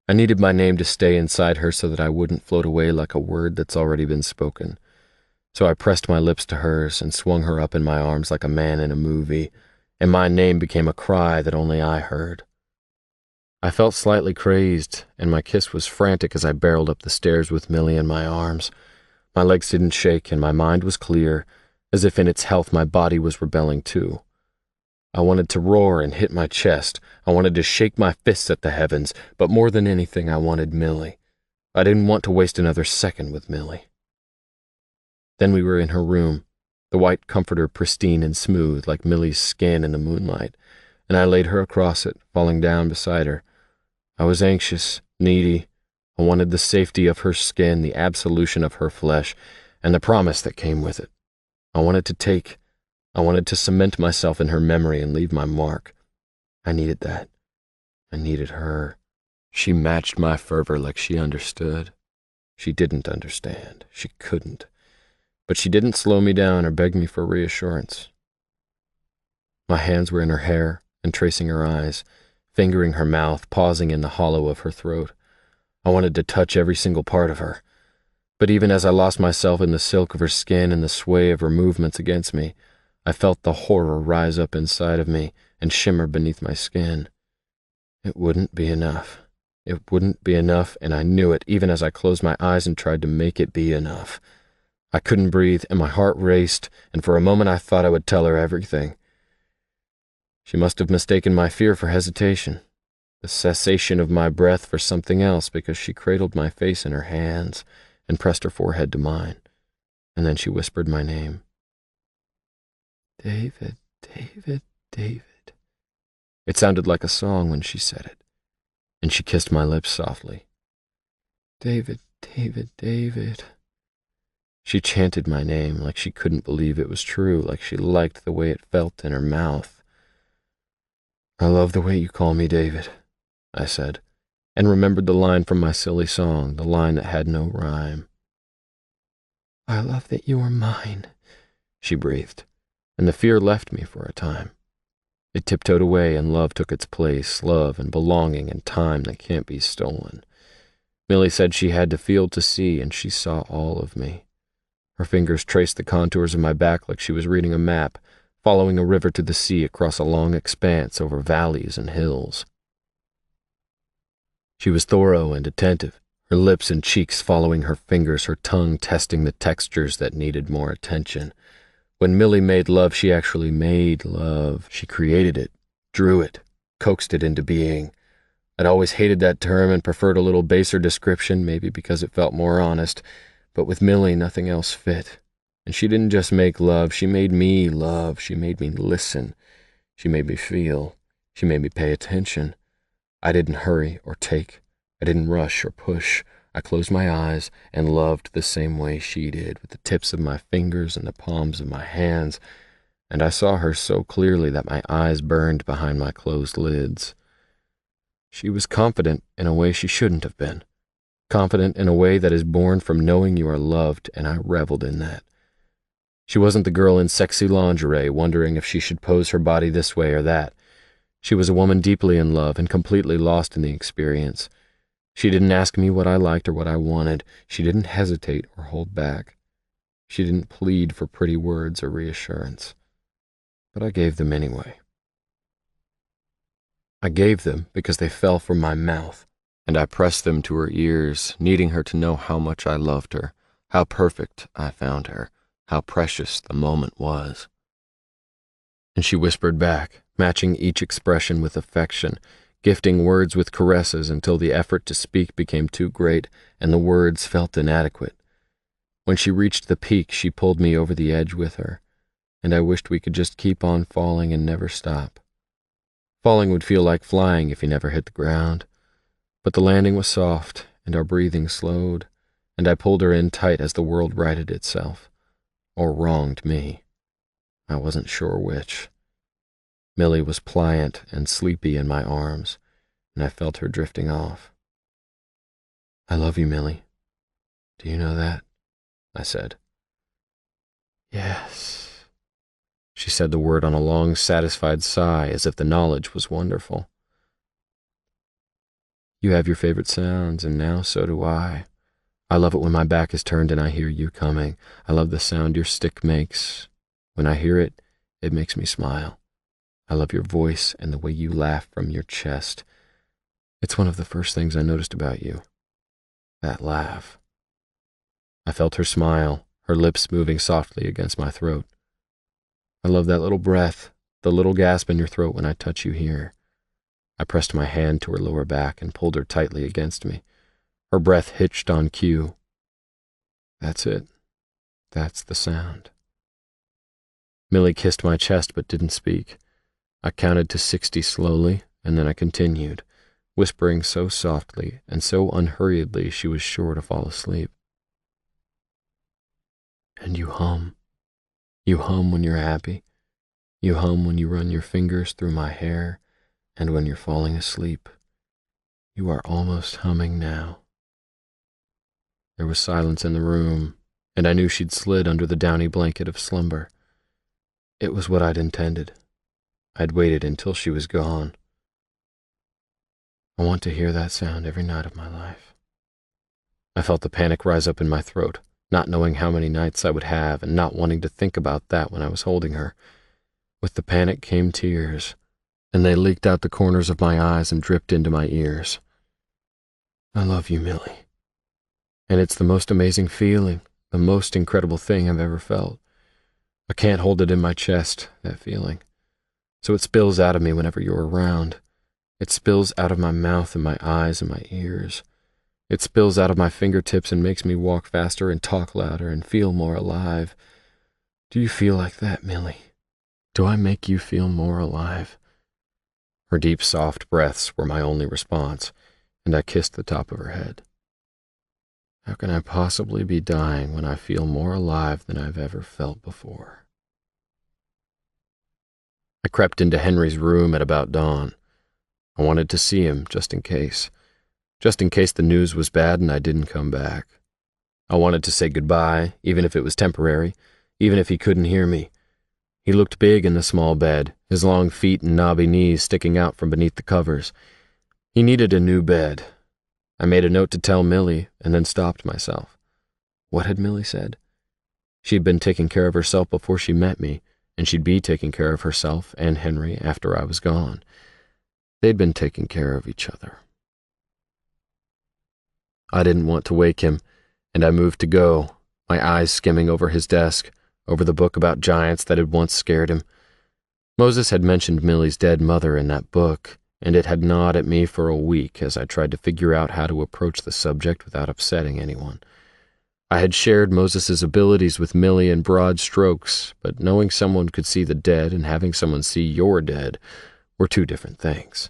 I needed my name to stay inside her so that I wouldn't float away like a word that's already been spoken. So I pressed my lips to hers and swung her up in my arms like a man in a movie, and my name became a cry that only I heard. I felt slightly crazed, and my kiss was frantic as I barreled up the stairs with Millie in my arms. My legs didn't shake, and my mind was clear, as if in its health my body was rebelling too. I wanted to roar and hit my chest. I wanted to shake my fists at the heavens, but more than anything, I wanted Millie. I didn't want to waste another second with Millie. Then we were in her room, the white comforter pristine and smooth like Millie's skin in the moonlight, and I laid her across it, falling down beside her. I was anxious, needy. I wanted the safety of her skin, the absolution of her flesh, and the promise that came with it. I wanted to cement myself in her memory and leave my mark. I needed that. I needed her. She matched my fervor like she understood. She didn't understand. She couldn't. But she didn't slow me down or beg me for reassurance. My hands were in her hair and tracing her eyes, fingering her mouth, pausing in the hollow of her throat. I wanted to touch every single part of her. But even as I lost myself in the silk of her skin and the sway of her movements against me, I felt the horror rise up inside of me and shimmer beneath my skin. It wouldn't be enough. It wouldn't be enough, and I knew it even as I closed my eyes and tried to make it be enough. I couldn't breathe, and my heart raced, and for a moment I thought I would tell her everything. She must have mistaken my fear for hesitation, the cessation of my breath for something else, because she cradled my face in her hands and pressed her forehead to mine, and then she whispered my name. David, David, David. It sounded like a song when she said it, and she kissed my lips softly. David, David, David. She chanted my name like she couldn't believe it was true, like she liked the way it felt in her mouth. I love the way you call me David, I said, and remembered the line from my silly song, the line that had no rhyme. I love that you are mine, she breathed, and the fear left me for a time. It tiptoed away and love took its place, love and belonging and time that can't be stolen. Millie said she had to feel to see, and she saw all of me. Her fingers traced the contours of my back like she was reading a map, following a river to the sea across a long expanse over valleys and hills. She was thorough and attentive, her lips and cheeks following her fingers, her tongue testing the textures that needed more attention. When Millie made love, she actually made love. She created it, drew it, coaxed it into being. I'd always hated that term and preferred a little baser description, maybe because it felt more honest, but with Millie, nothing else fit. And she didn't just make love, she made me love. She made me listen. She made me feel. She made me pay attention. I didn't hurry or take. I didn't rush or push. I closed my eyes and loved the same way she did, with the tips of my fingers and the palms of my hands, and I saw her so clearly that my eyes burned behind my closed lids. She was confident in a way she shouldn't have been, confident in a way that is born from knowing you are loved, and I reveled in that. She wasn't the girl in sexy lingerie wondering if she should pose her body this way or that. She was a woman deeply in love and completely lost in the experience. She didn't ask me what I liked or what I wanted. She didn't hesitate or hold back. She didn't plead for pretty words or reassurance. But I gave them anyway. I gave them because they fell from my mouth, and I pressed them to her ears, needing her to know how much I loved her, how perfect I found her, how precious the moment was. And she whispered back, matching each expression with affection, gifting words with caresses until the effort to speak became too great and the words felt inadequate. When she reached the peak, she pulled me over the edge with her, and I wished we could just keep on falling and never stop. Falling would feel like flying if you never hit the ground, but the landing was soft and our breathing slowed, and I pulled her in tight as the world righted itself, or wronged me. I wasn't sure which. Millie was pliant and sleepy in my arms, and I felt her drifting off. I love you, Millie. Do you know that? I said. Yes. She said the word on a long, satisfied sigh, as if the knowledge was wonderful. You have your favorite sounds, and now so do I. I love it when my back is turned and I hear you coming. I love the sound your stick makes. When I hear it, it makes me smile. I love your voice and the way you laugh from your chest. It's one of the first things I noticed about you. That laugh. I felt her smile, her lips moving softly against my throat. I love that little breath, the little gasp in your throat when I touch you here. I pressed my hand to her lower back and pulled her tightly against me. Her breath hitched on cue. That's it. That's the sound. Millie kissed my chest but didn't speak. I counted to 60 slowly, and then I continued, whispering so softly and so unhurriedly she was sure to fall asleep. And you hum. You hum when you're happy. You hum when you run your fingers through my hair, and when you're falling asleep. You are almost humming now. There was silence in the room, and I knew she'd slid under the downy blanket of slumber. It was what I'd intended. I'd waited until she was gone. I want to hear that sound every night of my life. I felt the panic rise up in my throat, not knowing how many nights I would have and not wanting to think about that when I was holding her. With the panic came tears, and they leaked out the corners of my eyes and dripped into my ears. I love you, Millie. And it's the most amazing feeling, the most incredible thing I've ever felt. I can't hold it in my chest, that feeling. So it spills out of me whenever you're around. It spills out of my mouth and my eyes and my ears. It spills out of my fingertips and makes me walk faster and talk louder and feel more alive. Do you feel like that, Millie? Do I make you feel more alive? Her deep, soft breaths were my only response, and I kissed the top of her head. How can I possibly be dying when I feel more alive than I've ever felt before? I crept into Henry's room at about dawn. I wanted to see him, just in case the news was bad and I didn't come back. I wanted to say goodbye, even if it was temporary, even if he couldn't hear me. He looked big in the small bed, his long feet and knobby knees sticking out from beneath the covers. He needed a new bed. I made a note to tell Millie, and then stopped myself. What had Millie said? She'd been taking care of herself before she met me, and she'd be taking care of herself and Henry after I was gone. They'd been taking care of each other. I didn't want to wake him, and I moved to go, my eyes skimming over his desk, over the book about giants that had once scared him. Moses had mentioned Millie's dead mother in that book, and it had gnawed at me for a week as I tried to figure out how to approach the subject without upsetting anyone. I had shared Moses's abilities with Millie in broad strokes, but knowing someone could see the dead and having someone see your dead were two different things.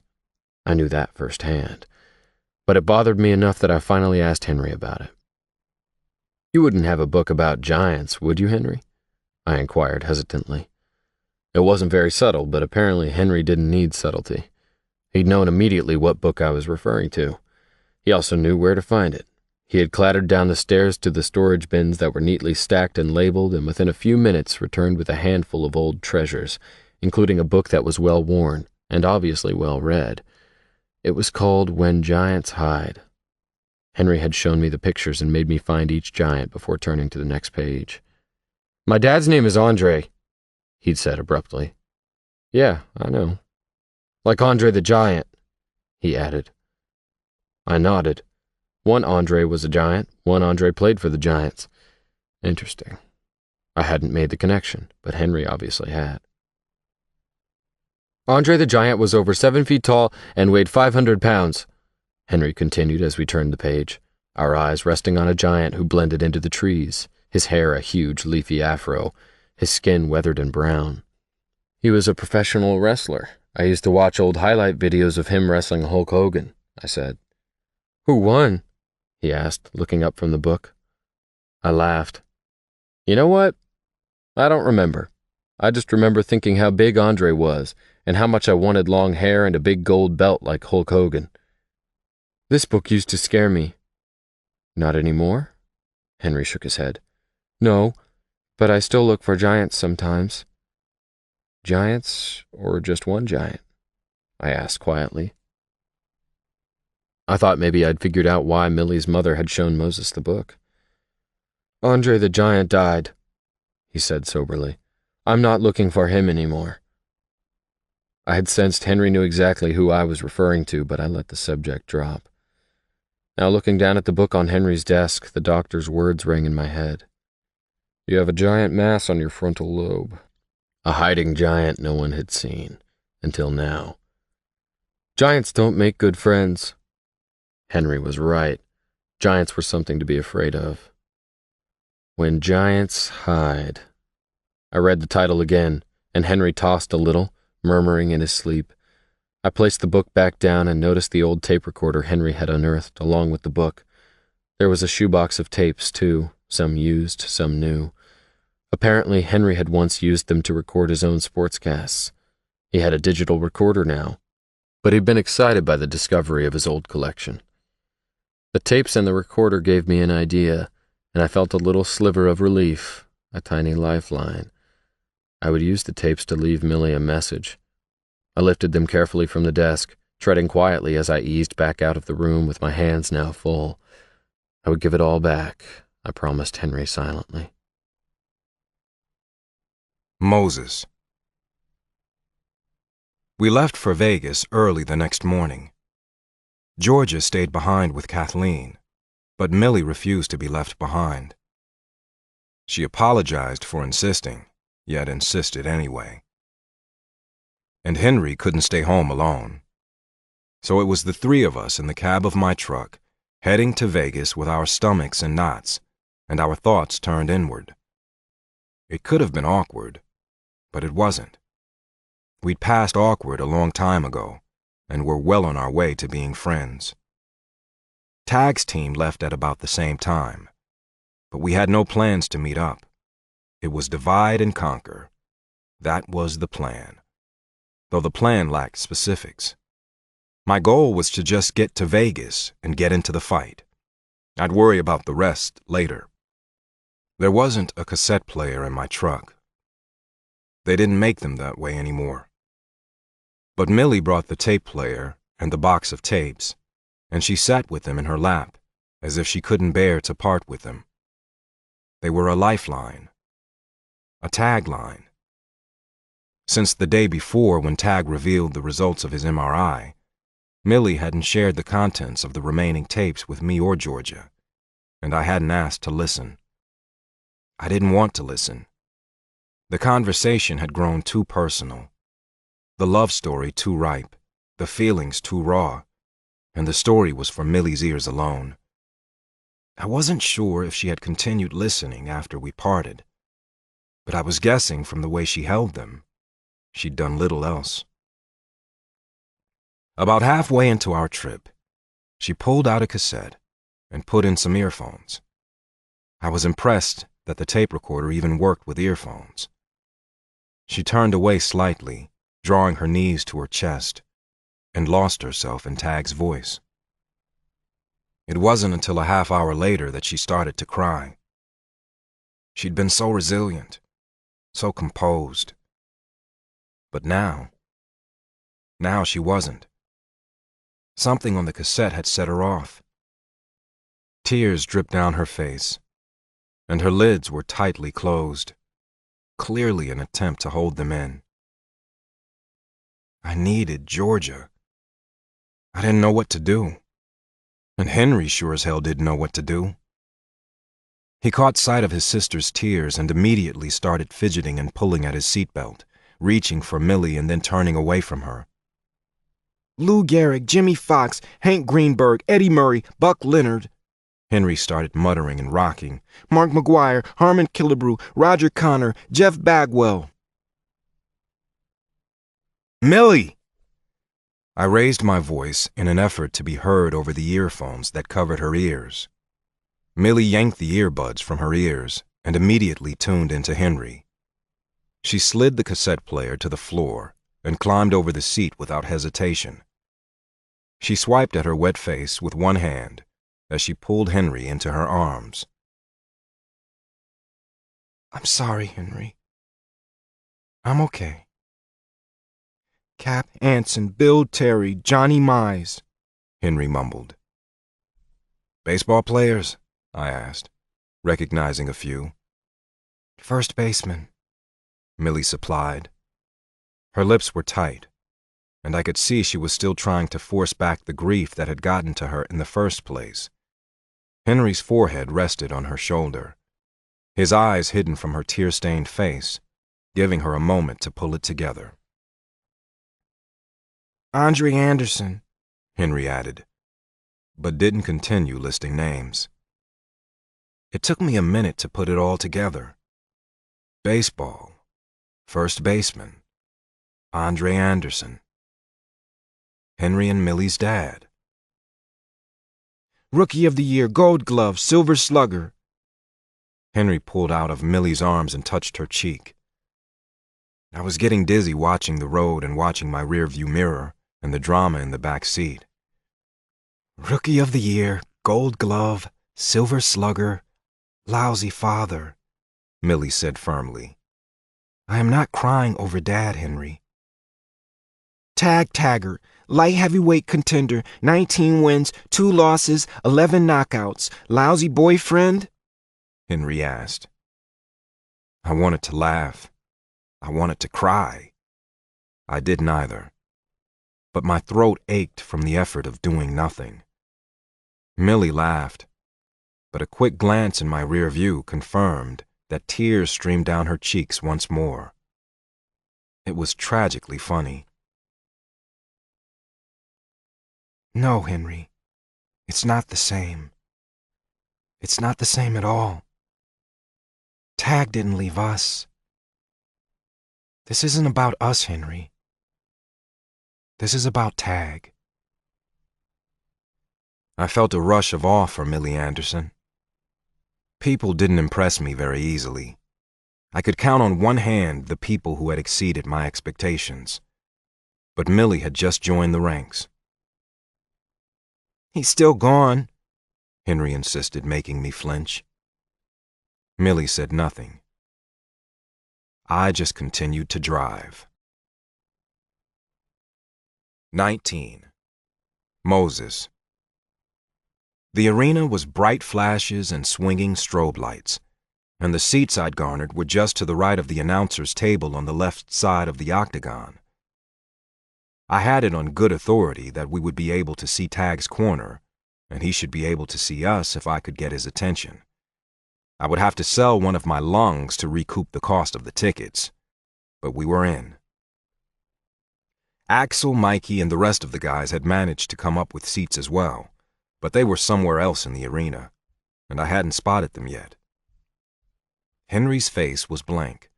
I knew that firsthand, but it bothered me enough that I finally asked Henry about it. You wouldn't have a book about giants, would you, Henry? I inquired hesitantly. It wasn't very subtle, but apparently Henry didn't need subtlety. He'd known immediately what book I was referring to. He also knew where to find it. He had clattered down the stairs to the storage bins that were neatly stacked and labeled, and within a few minutes returned with a handful of old treasures, including a book that was well worn and obviously well read. It was called When Giants Hide. Henry had shown me the pictures and made me find each giant before turning to the next page. My dad's name is Andre, he'd said abruptly. Yeah, I know. Like Andre the Giant, he added. I nodded. One Andre was a giant, one Andre played for the Giants. Interesting. I hadn't made the connection, but Henry obviously had. Andre the Giant was over 7 feet tall and weighed 500 pounds, Henry continued as we turned the page, our eyes resting on a giant who blended into the trees, his hair a huge leafy afro, his skin weathered and brown. He was a professional wrestler. I used to watch old highlight videos of him wrestling Hulk Hogan, I said. Who won? He asked, looking up from the book. I laughed. You know what? I don't remember. I just remember thinking how big Andre was and how much I wanted long hair and a big gold belt like Hulk Hogan. This book used to scare me. Not anymore? Henry shook his head. No, but I still look for giants sometimes. Giants, or just one giant? I asked quietly. I thought maybe I'd figured out why Millie's mother had shown Moses the book. Andre the Giant died, he said soberly. I'm not looking for him anymore. I had sensed Henry knew exactly who I was referring to, but I let the subject drop. Now looking down at the book on Henry's desk, the doctor's words rang in my head. You have a giant mass on your frontal lobe. A hiding giant no one had seen, until now. Giants don't make good friends. Henry was right. Giants were something to be afraid of. When Giants Hide. I read the title again, and Henry tossed a little, murmuring in his sleep. I placed the book back down and noticed the old tape recorder Henry had unearthed along with the book. There was a shoebox of tapes, too, some used, some new. Apparently, Henry had once used them to record his own sportscasts. He had a digital recorder now, but he'd been excited by the discovery of his old collection. The tapes and the recorder gave me an idea, and I felt a little sliver of relief, a tiny lifeline. I would use the tapes to leave Millie a message. I lifted them carefully from the desk, treading quietly as I eased back out of the room with my hands now full. I would give it all back, I promised Henry silently. Moses. We left for Vegas early the next morning. Georgia stayed behind with Kathleen, but Millie refused to be left behind. She apologized for insisting, yet insisted anyway. And Henry couldn't stay home alone. So it was the three of us in the cab of my truck, heading to Vegas with our stomachs in knots and our thoughts turned inward. It could have been awkward, but it wasn't. We'd passed awkward a long time ago, and were well on our way to being friends. Tag's team left at about the same time, but we had no plans to meet up. It was divide and conquer. That was the plan, though the plan lacked specifics. My goal was to just get to Vegas and get into the fight. I'd worry about the rest later. There wasn't a cassette player in my truck. They didn't make them that way anymore. But Millie brought the tape player and the box of tapes, and she sat with them in her lap, as if she couldn't bear to part with them. They were a lifeline, a tagline. Since the day before, when Tag revealed the results of his MRI, Millie hadn't shared the contents of the remaining tapes with me or Georgia, and I hadn't asked to listen. I didn't want to listen. The conversation had grown too personal, the love story too ripe, the feelings too raw, and the story was for Millie's ears alone. I wasn't sure if she had continued listening after we parted, but I was guessing from the way she held them, she'd done little else. About halfway into our trip, she pulled out a cassette and put in some earphones. I was impressed that the tape recorder even worked with earphones. She turned away slightly, drawing her knees to her chest, and lost herself in Tag's voice. It wasn't until a half hour later that she started to cry. She'd been so resilient, so composed. But now she wasn't. Something on the cassette had set her off. Tears dripped down her face, and her lids were tightly closed, clearly an attempt to hold them in. I needed Georgia. I didn't know what to do, and Henry sure as hell didn't know what to do. He caught sight of his sister's tears and immediately started fidgeting and pulling at his seatbelt, reaching for Millie and then turning away from her. Lou Gehrig, Jimmy Fox, Hank Greenberg, Eddie Murray, Buck Leonard, Henry started muttering and rocking. Mark McGuire, Harmon Killebrew, Roger Connor, Jeff Bagwell. Millie! I raised my voice in an effort to be heard over the earphones that covered her ears. Millie yanked the earbuds from her ears and immediately tuned into Henry. She slid the cassette player to the floor and climbed over the seat without hesitation. She swiped at her wet face with one hand as she pulled Henry into her arms. I'm sorry, Henry. I'm okay. Cap Anson, Bill Terry, Johnny Mize, Henry mumbled. Baseball players? I asked, recognizing a few. First baseman, Millie supplied. Her lips were tight, and I could see she was still trying to force back the grief that had gotten to her in the first place. Henry's forehead rested on her shoulder, his eyes hidden from her tear-stained face, giving her a moment to pull it together. Andre Anderson, Henry added, but didn't continue listing names. It took me a minute to put it all together. Baseball, first baseman, Andre Anderson, Henry and Millie's dad. Rookie of the Year, Gold Glove, Silver Slugger. Henry pulled out of Millie's arms and touched her cheek. I was getting dizzy watching the road and watching my rearview mirror and the drama in the back seat. Rookie of the Year, Gold Glove, Silver Slugger, lousy father, Millie said firmly. I am not crying over Dad, Henry. Tag Taggart, Light heavyweight contender, 19 wins, 2 losses, 11 knockouts. Lousy boyfriend? Henry asked. I wanted to laugh. I wanted to cry. I did neither. But my throat ached from the effort of doing nothing. Millie laughed, but a quick glance in my rear view confirmed that tears streamed down her cheeks once more. It was tragically funny. No, Henry. It's not the same. It's not the same at all. Tag didn't leave us. This isn't about us, Henry. This is about Tag. I felt a rush of awe for Millie Anderson. People didn't impress me very easily. I could count on one hand the people who had exceeded my expectations. But Millie had just joined the ranks. He's still gone, Henry insisted, making me flinch. Millie said nothing. I just continued to drive. 19. Moses. The arena was bright flashes and swinging strobe lights, and the seats I'd garnered were just to the right of the announcer's table on the left side of the octagon. I had it on good authority that we would be able to see Tag's corner, and he should be able to see us if I could get his attention. I would have to sell one of my lungs to recoup the cost of the tickets, but we were in. Axel, Mikey, and the rest of the guys had managed to come up with seats as well, but they were somewhere else in the arena, and I hadn't spotted them yet. Henry's face was blank,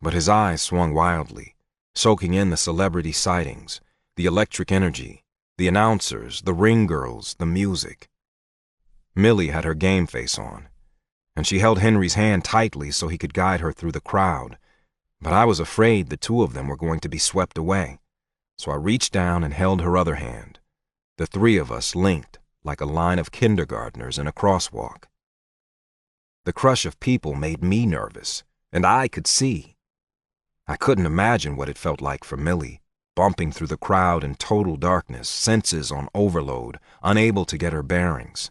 but his eyes swung wildly, soaking in the celebrity sightings, the electric energy, the announcers, the ring girls, the music. Millie had her game face on, and she held Henry's hand tightly so he could guide her through the crowd, but I was afraid the two of them were going to be swept away, so I reached down and held her other hand. The three of us linked like a line of kindergartners in a crosswalk. The crush of people made me nervous, and I could see. I couldn't imagine what it felt like for Millie, bumping through the crowd in total darkness, senses on overload, unable to get her bearings.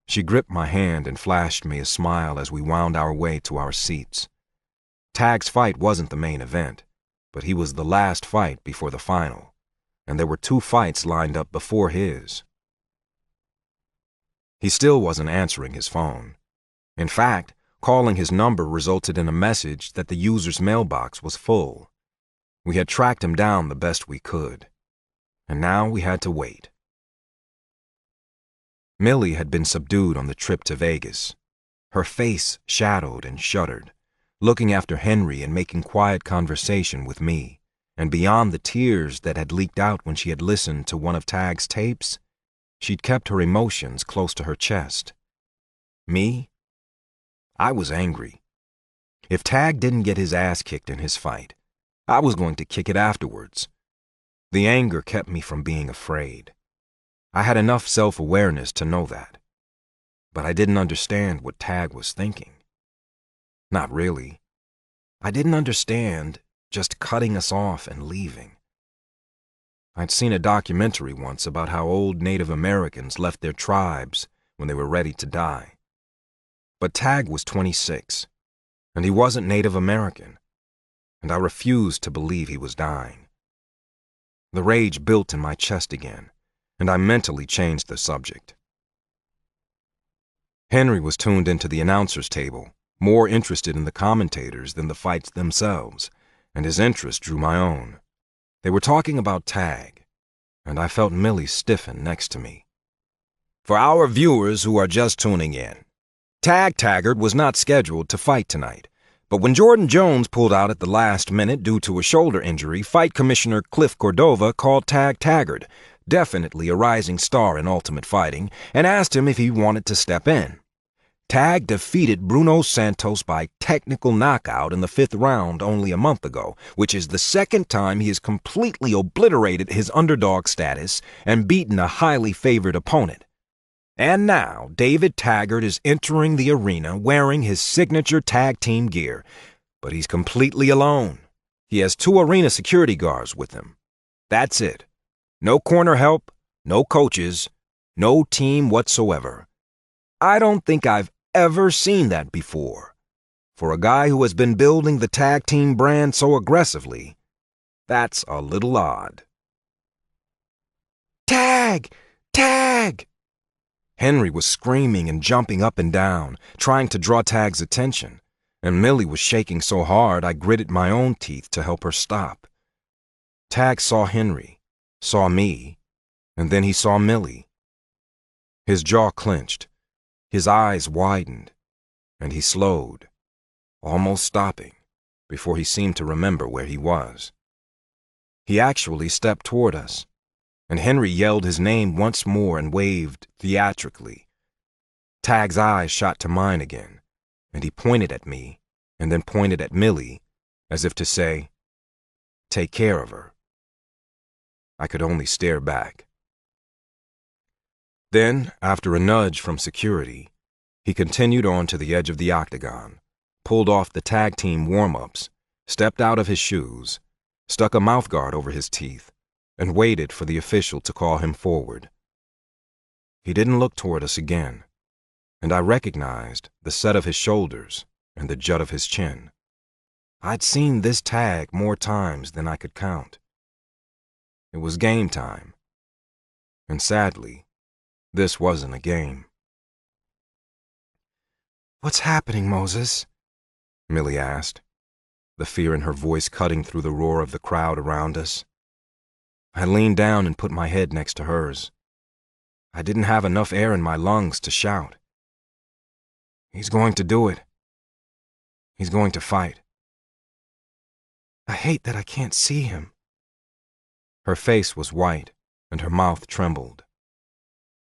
She gripped my hand and flashed me a smile as we wound our way to our seats. Tag's fight wasn't the main event, but he was the last fight before the final, and there were 2 fights lined up before his. He still wasn't answering his phone. In fact, calling his number resulted in a message that the user's mailbox was full. We had tracked him down the best we could, and now we had to wait. Millie had been subdued on the trip to Vegas. Her face shadowed and shuddered, looking after Henry and making quiet conversation with me, and beyond the tears that had leaked out when she had listened to one of Tag's tapes, she'd kept her emotions close to her chest. Me? I was angry. If Tag didn't get his ass kicked in his fight, I was going to kick it afterwards. The anger kept me from being afraid. I had enough self-awareness to know that. But I didn't understand what Tag was thinking. Not really. I didn't understand just cutting us off and leaving. I'd seen a documentary once about how old Native Americans left their tribes when they were ready to die. But Tag was 26, and he wasn't Native American, and I refused to believe he was dying. The rage built in my chest again, and I mentally changed the subject. Henry was tuned into the announcer's table, more interested in the commentators than the fights themselves, and his interest drew my own. They were talking about Tag, and I felt Millie stiffen next to me. For our viewers who are just tuning in, Tag Taggart was not scheduled to fight tonight, but when Jordan Jones pulled out at the last minute due to a shoulder injury, Fight Commissioner Cliff Cordova called Tag Taggart, definitely a rising star in Ultimate Fighting, and asked him if he wanted to step in. Tag defeated Bruno Santos by technical knockout in the 5th round only a month ago, which is the 2nd time he has completely obliterated his underdog status and beaten a highly favored opponent. And now, David Taggart is entering the arena wearing his signature tag team gear, but he's completely alone. He has 2 arena security guards with him. That's it. No corner help, no coaches, no team whatsoever. I don't think I've ever seen that before. For a guy who has been building the tag team brand so aggressively, that's a little odd. Tag! Tag! Henry was screaming and jumping up and down, trying to draw Tag's attention, and Millie was shaking so hard I gritted my own teeth to help her stop. Tag saw Henry, saw me, and then he saw Millie. His jaw clenched, his eyes widened, and he slowed, almost stopping, before he seemed to remember where he was. He actually stepped toward us, and Henry yelled his name once more and waved theatrically. Tag's eyes shot to mine again, and he pointed at me, and then pointed at Millie, as if to say, "Take care of her." I could only stare back. Then, after a nudge from security, he continued on to the edge of the octagon, pulled off the tag team warm-ups, stepped out of his shoes, stuck a mouthguard over his teeth, and waited for the official to call him forward. He didn't look toward us again, and I recognized the set of his shoulders and the jut of his chin. I'd seen this Tag more times than I could count. It was game time, and sadly, this wasn't a game. "What's happening, Moses?" Millie asked, the fear in her voice cutting through the roar of the crowd around us. I leaned down and put my head next to hers. I didn't have enough air in my lungs to shout. "He's going to do it. He's going to fight." "I hate that I can't see him." Her face was white, and her mouth trembled.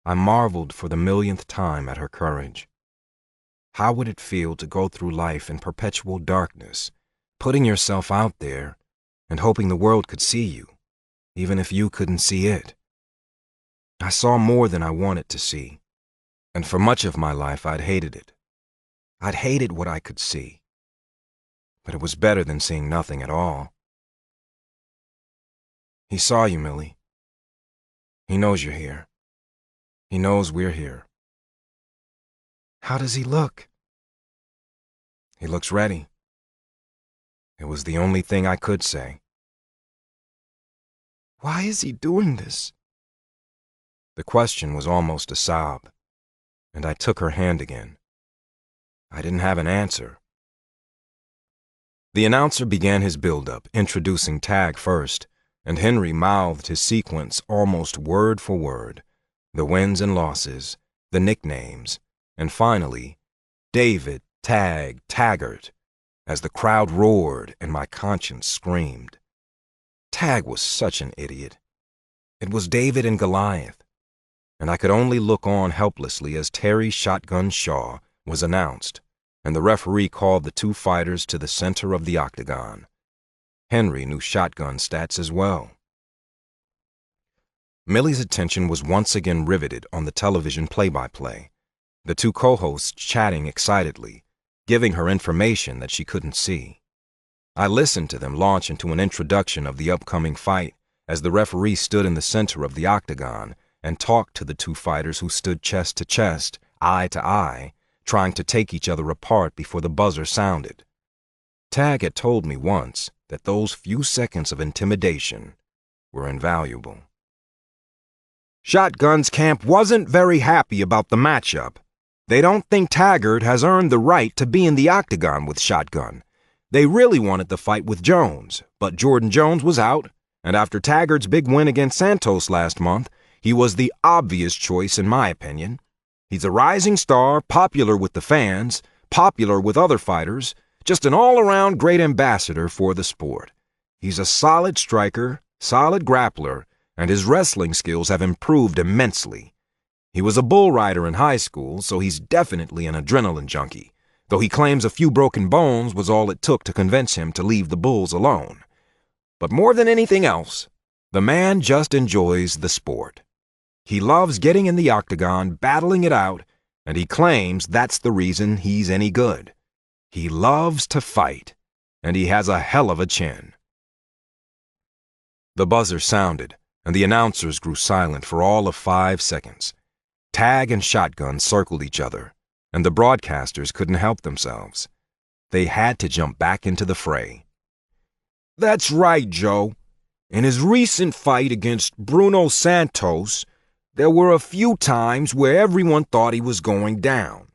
I marveled for the millionth time at her courage. How would it feel to go through life in perpetual darkness, putting yourself out there and hoping the world could see you, even if you couldn't see it? I saw more than I wanted to see, and for much of my life I'd hated it. I'd hated what I could see, but it was better than seeing nothing at all. "He saw you, Millie. He knows you're here. He knows we're here." "How does he look?" "He looks ready." It was the only thing I could say. "Why is he doing this?" The question was almost a sob, and I took her hand again. I didn't have an answer. The announcer began his build-up, introducing Tag first, and Henry mouthed his sequence almost word for word, the wins and losses, the nicknames, and finally, David Tag Taggart, as the crowd roared and my conscience screamed. Tag was such an idiot. It was David and Goliath, and I could only look on helplessly as Terry Shotgun Shaw was announced, and the referee called the two fighters to the center of the octagon. Henry knew shotgun stats as well. Millie's attention was once again riveted on the television play-by-play, the two co-hosts chatting excitedly, giving her information that she couldn't see. I listened to them launch into an introduction of the upcoming fight as the referee stood in the center of the octagon and talked to the two fighters who stood chest to chest, eye to eye, trying to take each other apart before the buzzer sounded. Tag had told me once that those few seconds of intimidation were invaluable. Shotgun's camp wasn't very happy about the matchup. They don't think Taggart has earned the right to be in the octagon with Shotgun. They really wanted the fight with Jones, but Jordan Jones was out, and after Taggart's big win against Santos last month, he was the obvious choice in my opinion. He's a rising star, popular with the fans, popular with other fighters, just an all-around great ambassador for the sport. He's a solid striker, solid grappler, and his wrestling skills have improved immensely. He was a bull rider in high school, so he's definitely an adrenaline junkie, though he claims a few broken bones was all it took to convince him to leave the bulls alone. But more than anything else, the man just enjoys the sport. He loves getting in the octagon, battling it out, and he claims that's the reason he's any good. He loves to fight, and he has a hell of a chin. The buzzer sounded, and the announcers grew silent for all of 5 seconds. Tag and Shotgun circled each other, and the broadcasters couldn't help themselves. They had to jump back into the fray. That's right, Joe. In his recent fight against Bruno Santos, there were a few times where everyone thought he was going down.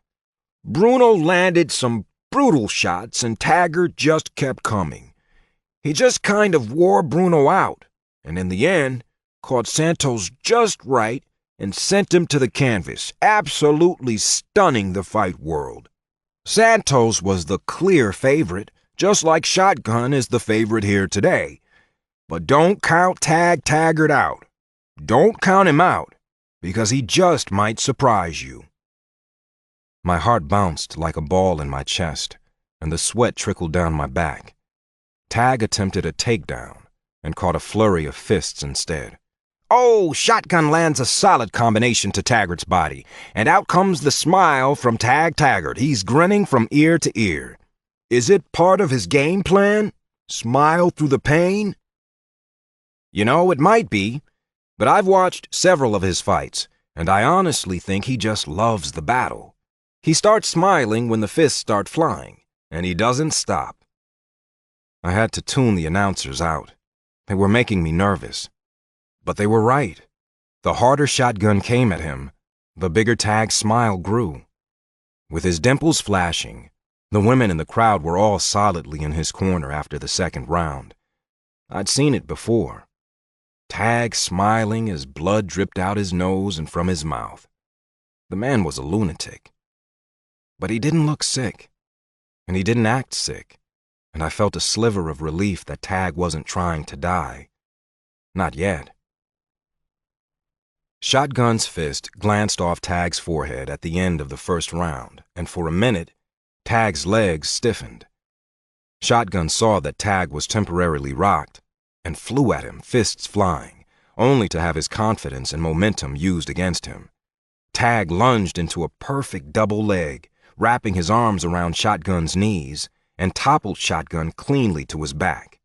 Bruno landed some brutal shots and Taggart just kept coming. He just kind of wore Bruno out, and in the end, caught Santos just right and sent him to the canvas, absolutely stunning the fight world. Santos was the clear favorite, just like Shotgun is the favorite here today. But don't count Taggart out. Don't count him out, because he just might surprise you. My heart bounced like a ball in my chest, and the sweat trickled down my back. Tag attempted a takedown and caught a flurry of fists instead. Oh, Shotgun lands a solid combination to Taggart's body, and out comes the smile from Taggart. He's grinning from ear to ear. Is it part of his game plan? Smile through the pain? You know, it might be, but I've watched several of his fights, and I honestly think he just loves the battle. He starts smiling when the fists start flying, and he doesn't stop. I had to tune the announcers out. They were making me nervous. But they were right. The harder Shotgun came at him, the bigger Tag's smile grew. With his dimples flashing, the women in the crowd were all solidly in his corner after the second round. I'd seen it before. Tag smiling as blood dripped out his nose and from his mouth. The man was a lunatic. But he didn't look sick, and he didn't act sick, and I felt a sliver of relief that Tag wasn't trying to die. Not yet. Shotgun's fist glanced off Tag's forehead at the end of the first round, and for a minute, Tag's legs stiffened. Shotgun saw that Tag was temporarily rocked and flew at him, fists flying, only to have his confidence and momentum used against him. Tag lunged into a perfect double leg, wrapping his arms around Shotgun's knees, and toppled Shotgun cleanly to his back.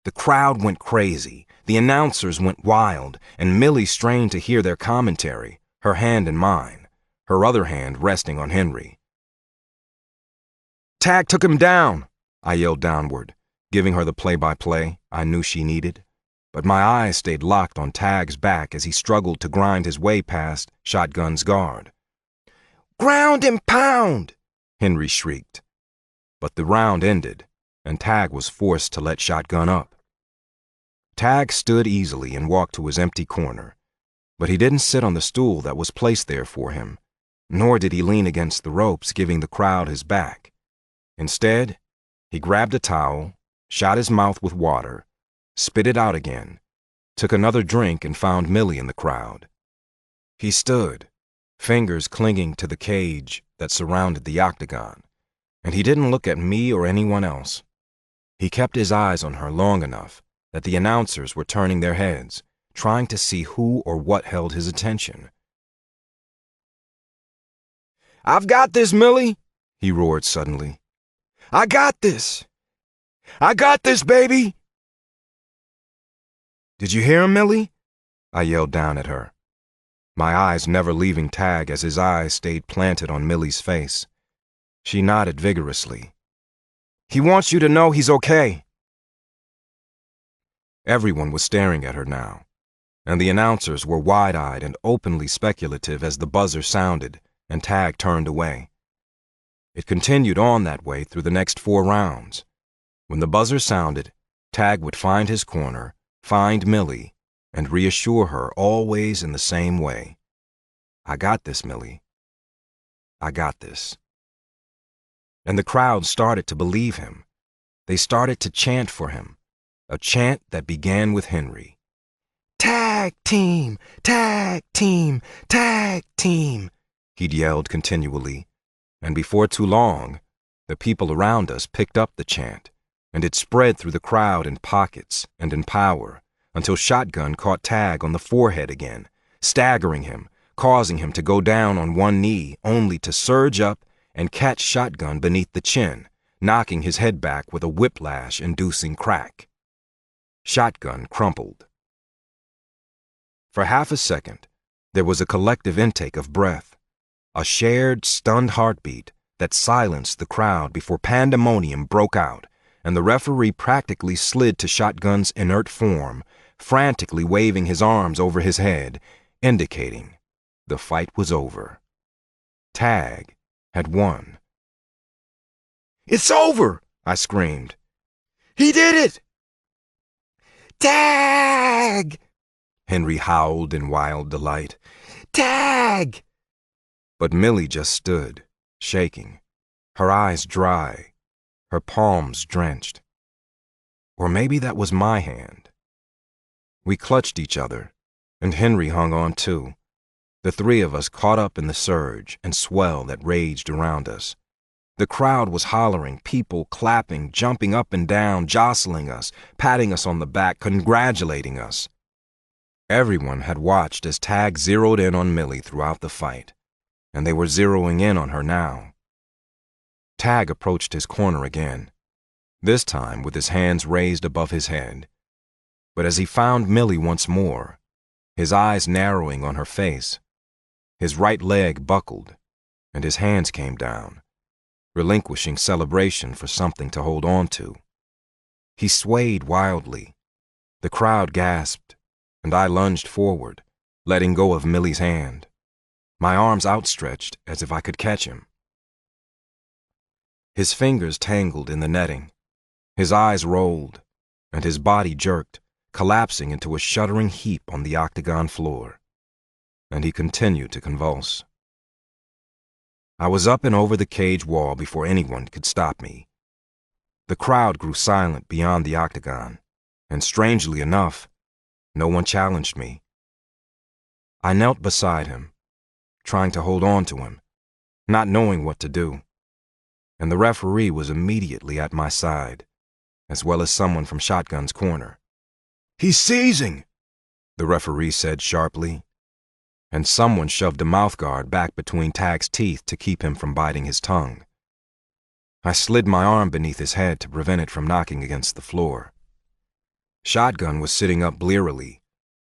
The crowd went crazy, the announcers went wild, and Millie strained to hear their commentary, her hand in mine, her other hand resting on Henry. Tag took him down, I yelled downward, giving her the play-by-play I knew she needed. But my eyes stayed locked on Tag's back as he struggled to grind his way past Shotgun's guard. Ground and pound, Henry shrieked. But the round ended, and Tag was forced to let Shotgun up. Tag stood easily and walked to his empty corner, but he didn't sit on the stool that was placed there for him, nor did he lean against the ropes, giving the crowd his back. Instead, he grabbed a towel, shot his mouth with water, spit it out again, took another drink, and found Millie in the crowd. He stood, fingers clinging to the cage that surrounded the octagon, and he didn't look at me or anyone else. He kept his eyes on her long enough that the announcers were turning their heads, trying to see who or what held his attention. I've got this, Millie, he roared suddenly. I got this. I got this, baby. Did you hear him, Millie? I yelled down at her, my eyes never leaving Tag as his eyes stayed planted on Millie's face. She nodded vigorously. He wants you to know he's okay. Everyone was staring at her now, and the announcers were wide-eyed and openly speculative as the buzzer sounded and Tag turned away. It continued on that way through the next 4 rounds. When the buzzer sounded, Tag would find his corner, find Millie, and reassure her always in the same way. I got this, Millie. I got this. And the crowd started to believe him. They started to chant for him, a chant that began with Henry. Tag team, tag team, tag team, he'd yelled continually, and before too long, the people around us picked up the chant, and it spread through the crowd in pockets and in power, until Shotgun caught Tag on the forehead again, staggering him, causing him to go down on one knee, only to surge up and catch Shotgun beneath the chin, knocking his head back with a whiplash-inducing crack. Shotgun crumpled. For half a second, there was a collective intake of breath, a shared, stunned heartbeat that silenced the crowd before pandemonium broke out, and the referee practically slid to Shotgun's inert form, frantically waving his arms over his head, indicating the fight was over. Tag had won. It's over, I screamed. He did it! Tag! Henry howled in wild delight. Tag! But Millie just stood, shaking, her eyes dry, her palms drenched. Or maybe that was my hand. We clutched each other, and Henry hung on too, the three of us caught up in the surge and swell that raged around us. The crowd was hollering, people clapping, jumping up and down, jostling us, patting us on the back, congratulating us. Everyone had watched as Tag zeroed in on Millie throughout the fight, and they were zeroing in on her now. Tag approached his corner again, this time with his hands raised above his head. But as he found Millie once more, his eyes narrowing on her face, his right leg buckled, and his hands came down, relinquishing celebration for something to hold on to. He swayed wildly. The crowd gasped, and I lunged forward, letting go of Millie's hand, my arms outstretched as if I could catch him. His fingers tangled in the netting, his eyes rolled, and his body jerked, collapsing into a shuddering heap on the octagon floor. And he continued to convulse. I was up and over the cage wall before anyone could stop me. The crowd grew silent beyond the octagon, and strangely enough, no one challenged me. I knelt beside him, trying to hold on to him, not knowing what to do. And the referee was immediately at my side, as well as someone from Shotgun's corner. He's seizing, the referee said sharply, and someone shoved a mouthguard back between Tag's teeth to keep him from biting his tongue. I slid my arm beneath his head to prevent it from knocking against the floor. Shotgun was sitting up blearily,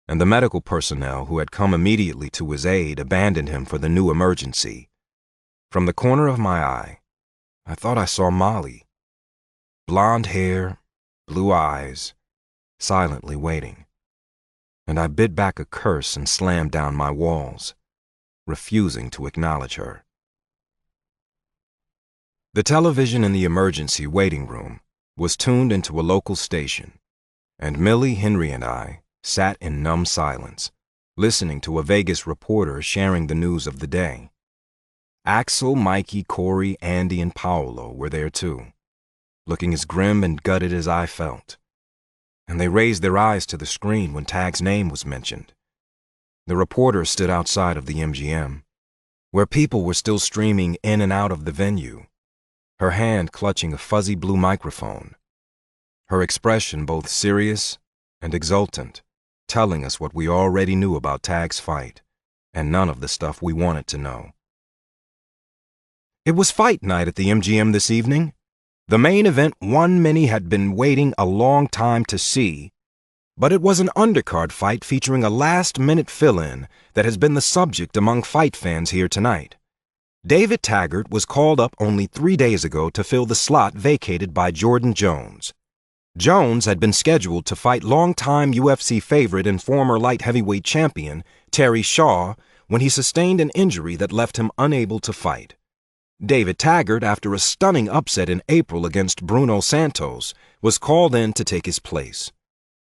and the medical personnel who had come immediately to his aid abandoned him for the new emergency. From the corner of my eye, I thought I saw Molly. Blonde hair, blue eyes, silently waiting. And I bit back a curse and slammed down my walls, refusing to acknowledge her. The television in the emergency waiting room was tuned into a local station, and Millie, Henry, and I sat in numb silence, listening to a Vegas reporter sharing the news of the day. Axel, Mikey, Corey, Andy, and Paolo were there too, looking as grim and gutted as I felt. And they raised their eyes to the screen when Tag's name was mentioned. The reporter stood outside of the MGM, where people were still streaming in and out of the venue, her hand clutching a fuzzy blue microphone, her expression both serious and exultant, telling us what we already knew about Tag's fight, and none of the stuff we wanted to know. It was fight night at the MGM this evening. The main event one many had been waiting a long time to see, but it was an undercard fight featuring a last-minute fill-in that has been the subject among fight fans here tonight. David Taggart was called up only 3 days ago to fill the slot vacated by Jordan Jones. Jones had been scheduled to fight longtime UFC favorite and former light heavyweight champion Terry Shaw when he sustained an injury that left him unable to fight. David Taggart, after a stunning upset in April against Bruno Santos, was called in to take his place.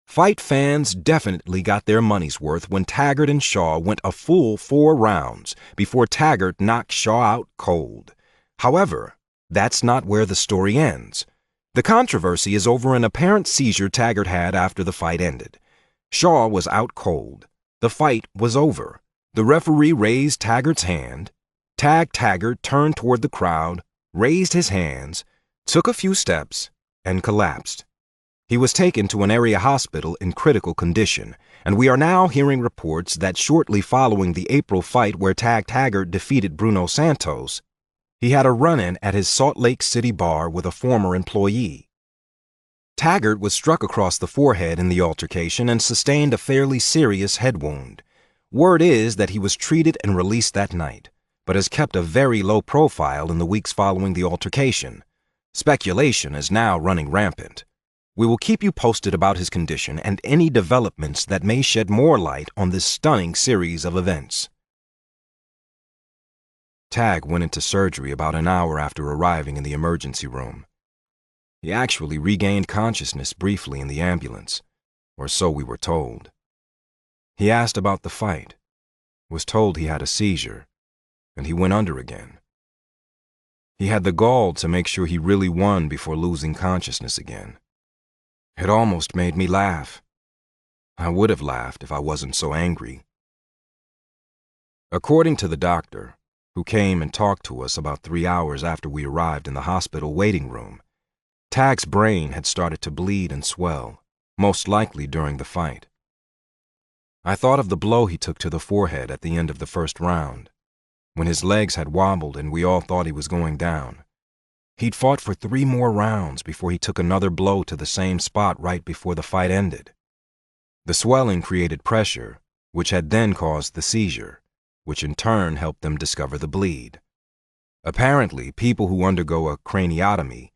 Fight fans definitely got their money's worth when Taggart and Shaw went a full 4 rounds before Taggart knocked Shaw out cold. However, that's not where the story ends. The controversy is over an apparent seizure Taggart had after the fight ended. Shaw was out cold. The fight was over. The referee raised Taggart's hand. Taggart turned toward the crowd, raised his hands, took a few steps, and collapsed. He was taken to an area hospital in critical condition, and we are now hearing reports that shortly following the April fight where Taggart defeated Bruno Santos, he had a run-in at his Salt Lake City bar with a former employee. Taggart was struck across the forehead in the altercation and sustained a fairly serious head wound. Word is that he was treated and released that night, but has kept a very low profile in the weeks following the altercation. Speculation is now running rampant. We will keep you posted about his condition and any developments that may shed more light on this stunning series of events. Tag went into surgery about an hour after arriving in the emergency room. He actually regained consciousness briefly in the ambulance, or so we were told. He asked about the fight, was told he had a seizure, and he went under again. He had the gall to make sure he really won before losing consciousness again. It almost made me laugh. I would have laughed if I wasn't so angry. According to the doctor, who came and talked to us about 3 hours after we arrived in the hospital waiting room, Tag's brain had started to bleed and swell, most likely during the fight. I thought of the blow he took to the forehead at the end of the first round, when his legs had wobbled and we all thought he was going down. He'd fought for 3 more rounds before he took another blow to the same spot right before the fight ended. The swelling created pressure, which had then caused the seizure, which in turn helped them discover the bleed. Apparently, people who undergo a craniotomy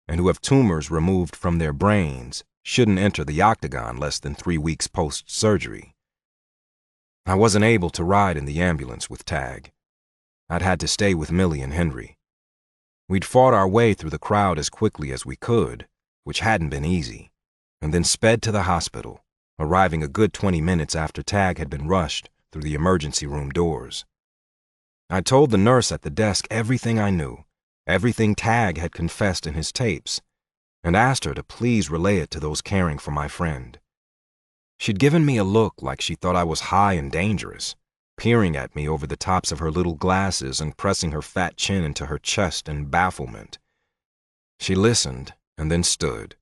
and who have tumors removed from their brains shouldn't enter the octagon less than 3 weeks post-surgery. I wasn't able to ride in the ambulance with Tag. I'd had to stay with Millie and Henry. We'd fought our way through the crowd as quickly as we could, which hadn't been easy, and then sped to the hospital, arriving a good 20 minutes after Tag had been rushed through the emergency room doors. I told the nurse at the desk everything I knew, everything Tag had confessed in his tapes, and asked her to please relay it to those caring for my friend. She'd given me a look like she thought I was high and dangerous, peering at me over the tops of her little glasses and pressing her fat chin into her chest in bafflement. She listened and then stood,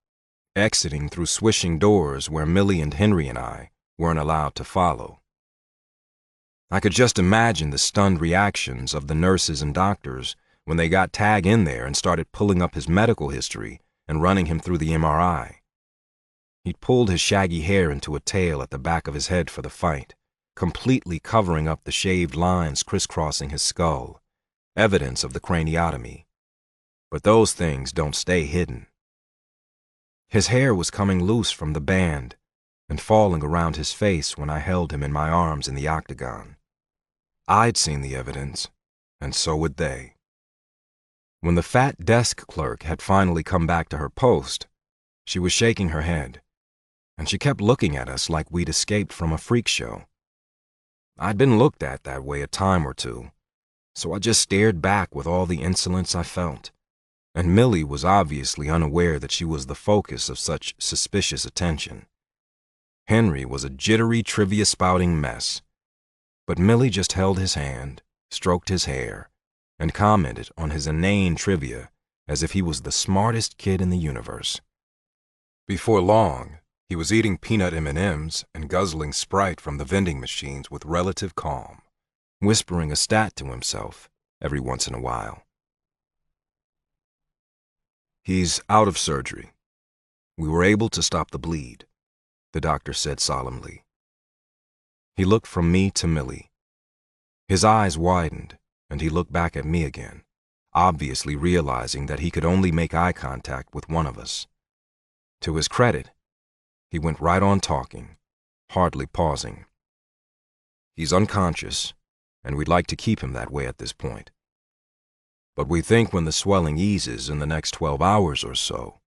exiting through swishing doors where Millie and Henry and I weren't allowed to follow. I could just imagine the stunned reactions of the nurses and doctors when they got Tag in there and started pulling up his medical history and running him through the MRI. He'd pulled his shaggy hair into a tail at the back of his head for the fight, completely covering up the shaved lines crisscrossing his skull, evidence of the craniotomy. But those things don't stay hidden. His hair was coming loose from the band and falling around his face when I held him in my arms in the octagon. I'd seen the evidence, and so would they. When the fat desk clerk had finally come back to her post, she was shaking her head, and she kept looking at us like we'd escaped from a freak show. I'd been looked at that way a time or two, so I just stared back with all the insolence I felt, and Millie was obviously unaware that she was the focus of such suspicious attention. Henry was a jittery, trivia-spouting mess, but Millie just held his hand, stroked his hair, and commented on his inane trivia as if he was the smartest kid in the universe. Before long, he was eating peanut M&Ms and guzzling Sprite from the vending machines with relative calm, whispering a stat to himself every once in a while. "He's out of surgery. We were able to stop the bleed," the doctor said solemnly. He looked from me to Millie. His eyes widened, and he looked back at me again, obviously realizing that he could only make eye contact with one of us. To his credit, he went right on talking, hardly pausing. "He's unconscious, and we'd like to keep him that way at this point. But we think when the swelling eases in the next 12 hours or so,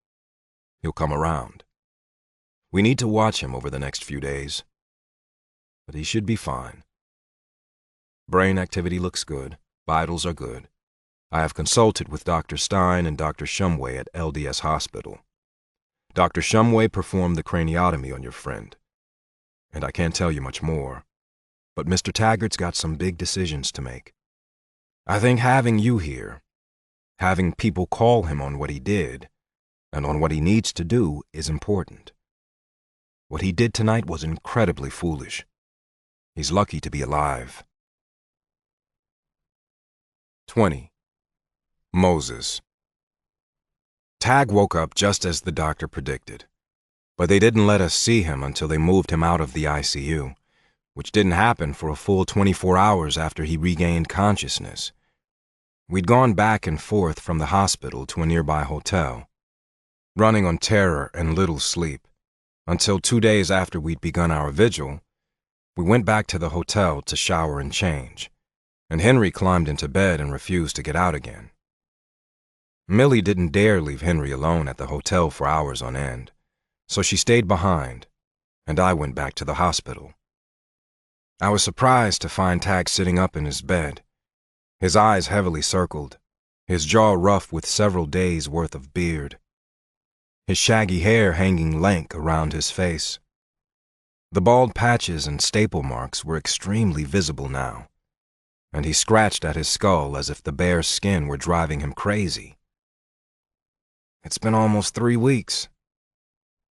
he'll come around. We need to watch him over the next few days, but he should be fine. Brain activity looks good, vitals are good. I have consulted with Dr. Stein and Dr. Shumway at LDS Hospital. Dr. Shumway performed the craniotomy on your friend, and I can't tell you much more, but Mr. Taggart's got some big decisions to make. I think having you here, having people call him on what he did, and on what he needs to do is important. What he did tonight was incredibly foolish. He's lucky to be alive." 20. Moses. Tag woke up just as the doctor predicted, but they didn't let us see him until they moved him out of the ICU, which didn't happen for a full 24 hours after he regained consciousness. We'd gone back and forth from the hospital to a nearby hotel, running on terror and little sleep, until 2 days after we'd begun our vigil, we went back to the hotel to shower and change, and Henry climbed into bed and refused to get out again. Millie didn't dare leave Henry alone at the hotel for hours on end, so she stayed behind, and I went back to the hospital. I was surprised to find Tag sitting up in his bed, his eyes heavily circled, his jaw rough with several days' worth of beard, his shaggy hair hanging lank around his face. The bald patches and staple marks were extremely visible now, and he scratched at his skull as if the bare skin were driving him crazy. "It's been almost 3 weeks.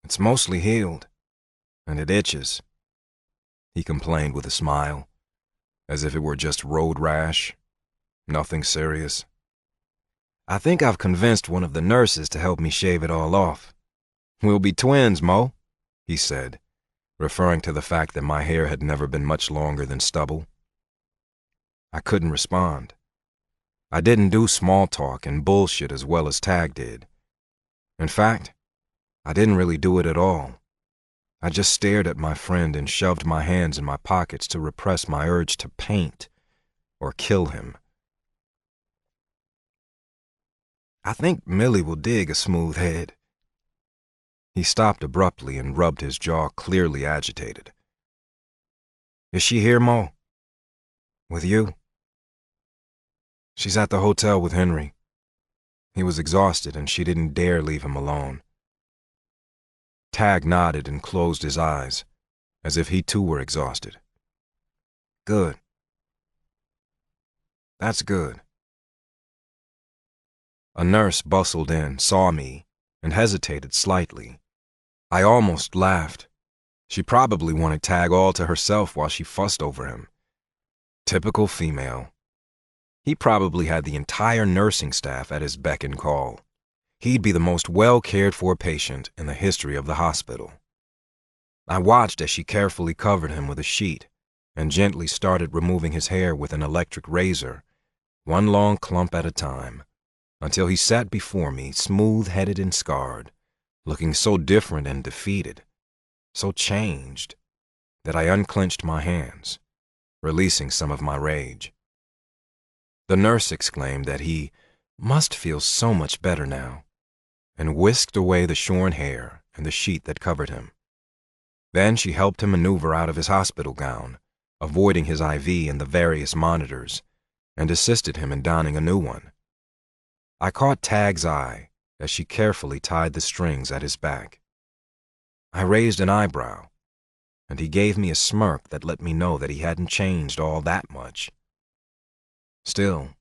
It's mostly healed, and it itches," he complained with a smile, as if it were just road rash, nothing serious. "I think I've convinced one of the nurses to help me shave it all off. We'll be twins, Mo," he said, referring to the fact that my hair had never been much longer than stubble. I couldn't respond. I didn't do small talk and bullshit as well as Tag did. In fact, I didn't really do it at all. I just stared at my friend and shoved my hands in my pockets to repress my urge to paint or kill him. "I think Millie will dig a smooth head." He stopped abruptly and rubbed his jaw, clearly agitated. "Is she here, Mo? With you?" "She's at the hotel with Henry. He was exhausted and she didn't dare leave him alone." Tag nodded and closed his eyes, as if he too were exhausted. "Good. That's good." A nurse bustled in, saw me, and hesitated slightly. I almost laughed. She probably wanted Tag all to herself while she fussed over him. Typical female. He probably had the entire nursing staff at his beck and call. He'd be the most well-cared-for patient in the history of the hospital. I watched as she carefully covered him with a sheet and gently started removing his hair with an electric razor, one long clump at a time, until he sat before me, smooth-headed and scarred, looking so different and defeated, so changed, that I unclenched my hands, releasing some of my rage. The nurse exclaimed that he must feel so much better now, and whisked away the shorn hair and the sheet that covered him. Then she helped him maneuver out of his hospital gown, avoiding his IV and the various monitors, and assisted him in donning a new one. I caught Tag's eye as she carefully tied the strings at his back. I raised an eyebrow, and he gave me a smirk that let me know that he hadn't changed all that much. Still,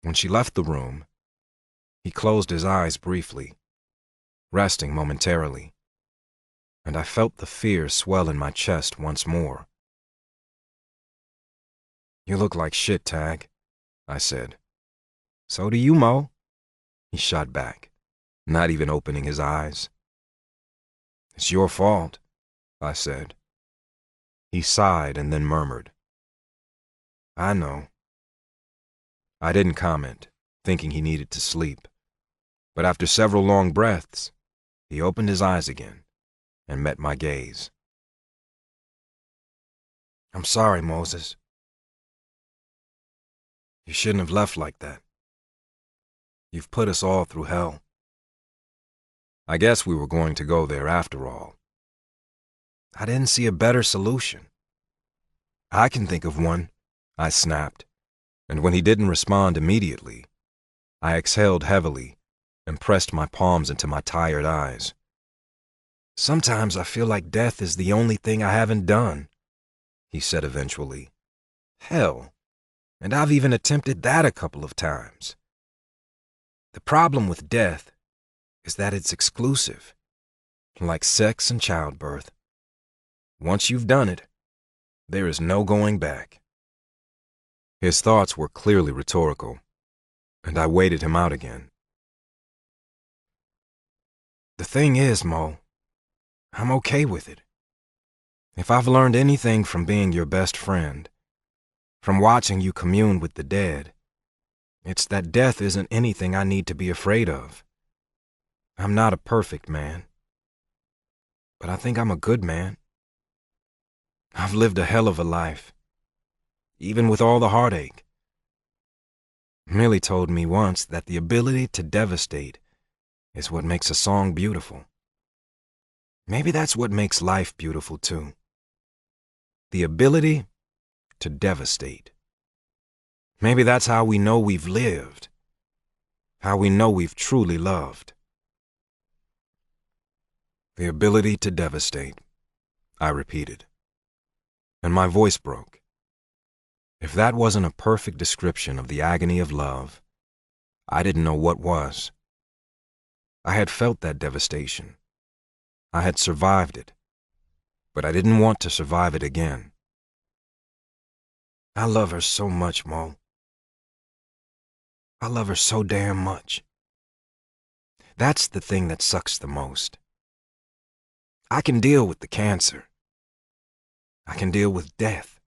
when she left the room, he closed his eyes briefly, resting momentarily, and I felt the fear swell in my chest once more. "You look like shit, Tag," I said. "So do you, Mo," he shot back, not even opening his eyes. "It's your fault," I said. He sighed and then murmured, "I know." I didn't comment, thinking he needed to sleep, but after several long breaths, he opened his eyes again and met my gaze. "I'm sorry, Moses. You shouldn't have left like that. You've put us all through hell." I guess we were going to go there after all. I didn't see a better solution. "I can think of one," I snapped, and when he didn't respond immediately, I exhaled heavily and pressed my palms into my tired eyes. "Sometimes I feel like death is the only thing I haven't done," he said eventually. "Hell, and I've even attempted that a couple of times. The problem with death is that it's exclusive, like sex and childbirth. Once you've done it, there is no going back." His thoughts were clearly rhetorical, and I waited him out again. The thing is, Mo, I'm okay with it. If I've learned anything from being your best friend, from watching you commune with the dead, it's that death isn't anything I need to be afraid of. I'm not a perfect man, but I think I'm a good man. I've lived a hell of a life, even with all the heartache. Millie told me once that the ability to devastate is what makes a song beautiful. Maybe that's what makes life beautiful too. The ability to devastate. Maybe that's how we know we've lived, how we know we've truly loved. The ability to devastate, I repeated, and my voice broke. If that wasn't a perfect description of the agony of love, I didn't know what was. I had felt that devastation. I had survived it, but I didn't want to survive it again. I love her so much, Mo. I love her so damn much. That's the thing that sucks the most. I can deal with the cancer. I can deal with death.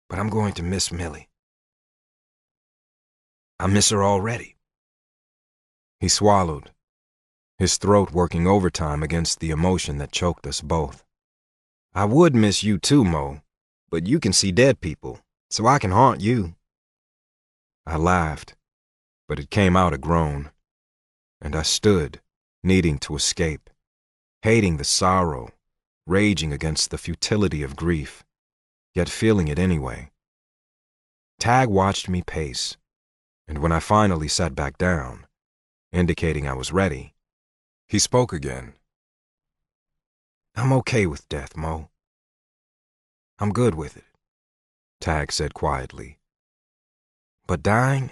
But I'm going to miss Millie. I miss her already. He swallowed, his throat working overtime against the emotion that choked us both. I would miss you too, Mo, but you can see dead people, so I can haunt you. I laughed, but it came out a groan, and I stood, needing to escape, hating the sorrow, raging against the futility of grief, yet feeling it anyway. Tag watched me pace, and when I finally sat back down, indicating I was ready, he spoke again. I'm okay with death, Mo. I'm good with it, Tag said quietly. But dying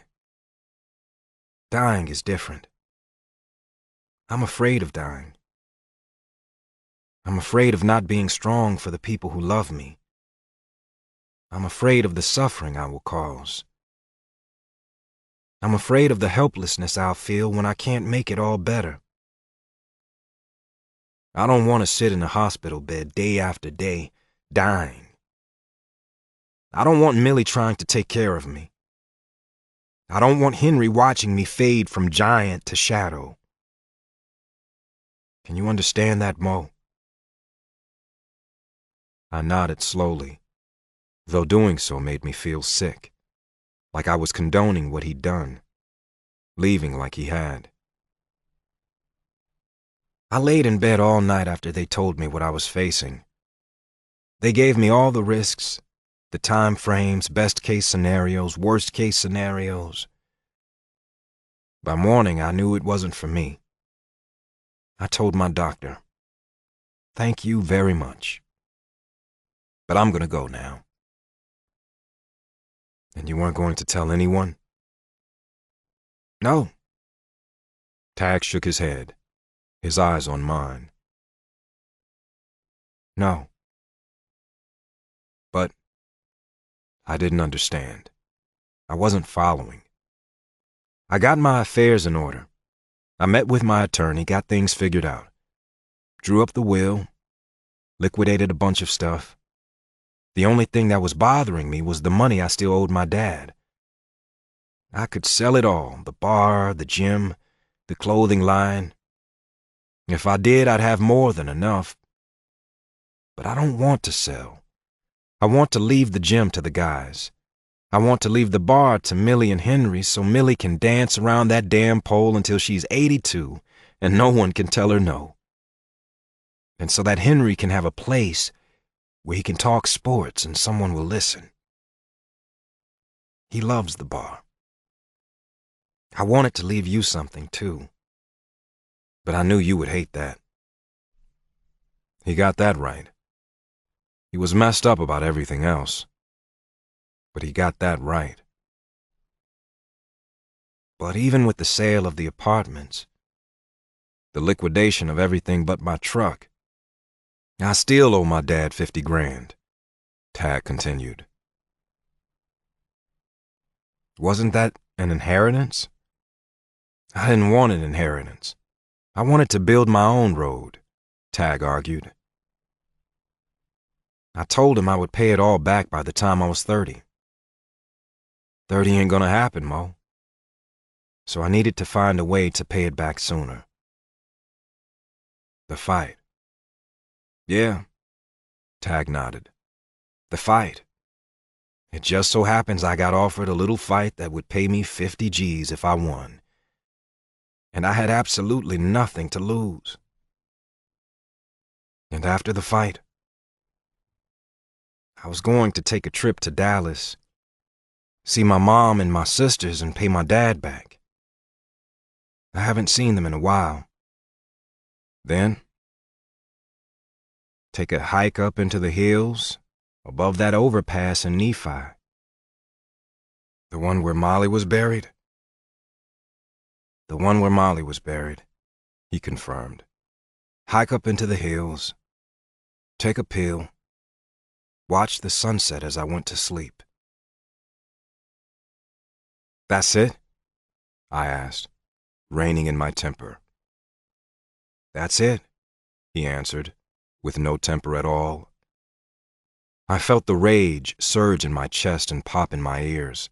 is different. I'm afraid of dying. I'm afraid of not being strong for the people who love me. I'm afraid of the suffering I will cause. I'm afraid of the helplessness I'll feel when I can't make it all better. I don't want to sit in a hospital bed day after day, dying. I don't want Millie trying to take care of me. I don't want Henry watching me fade from giant to shadow. Can you understand that, Mo? I nodded slowly, though doing so made me feel sick, like I was condoning what he'd done, leaving like he had. I laid in bed all night after they told me what I was facing. They gave me all the risks, the time frames, best-case scenarios, worst-case scenarios. By morning, I knew it wasn't for me. I told my doctor, "Thank you very much. But I'm gonna go now." And you weren't going to tell anyone? No. Tag shook his head, his eyes on mine. No. But I didn't understand. I wasn't following. I got my affairs in order. I met with my attorney, got things figured out. Drew up the will, liquidated a bunch of stuff. The only thing that was bothering me was the money I still owed my dad. I could sell it all, the bar, the gym, the clothing line. If I did, I'd have more than enough. But I don't want to sell. I want to leave the gym to the guys. I want to leave the bar to Millie and Henry so Millie can dance around that damn pole until she's 82 and no one can tell her no. And so that Henry can have a place where he can talk sports and someone will listen. He loves the bar. I wanted to leave you something too, but I knew you would hate that. He got that right. He was messed up about everything else, but he got that right. But even with the sale of the apartments, the liquidation of everything but my truck, I still owe my dad 50 grand, Tag continued. Wasn't that an inheritance? I didn't want an inheritance. I wanted to build my own road, Tag argued. I told him I would pay it all back by the time I was 30. 30 ain't gonna happen, Mo. So I needed to find a way to pay it back sooner. The fight. Yeah, Tag nodded. The fight. It just so happens I got offered a little fight that would pay me 50 G's if I won. And I had absolutely nothing to lose. And after the fight, I was going to take a trip to Dallas, see my mom and my sisters, and pay my dad back. I haven't seen them in a while. Then, take a hike up into the hills, above that overpass in Nephi. The one where Molly was buried? The one where Molly was buried, he confirmed. Hike up into the hills, take a pill, watch the sunset as I went to sleep. That's it? I asked, reining in my temper. That's it, he answered, with no temper at all. I felt the rage surge in my chest and pop in my ears,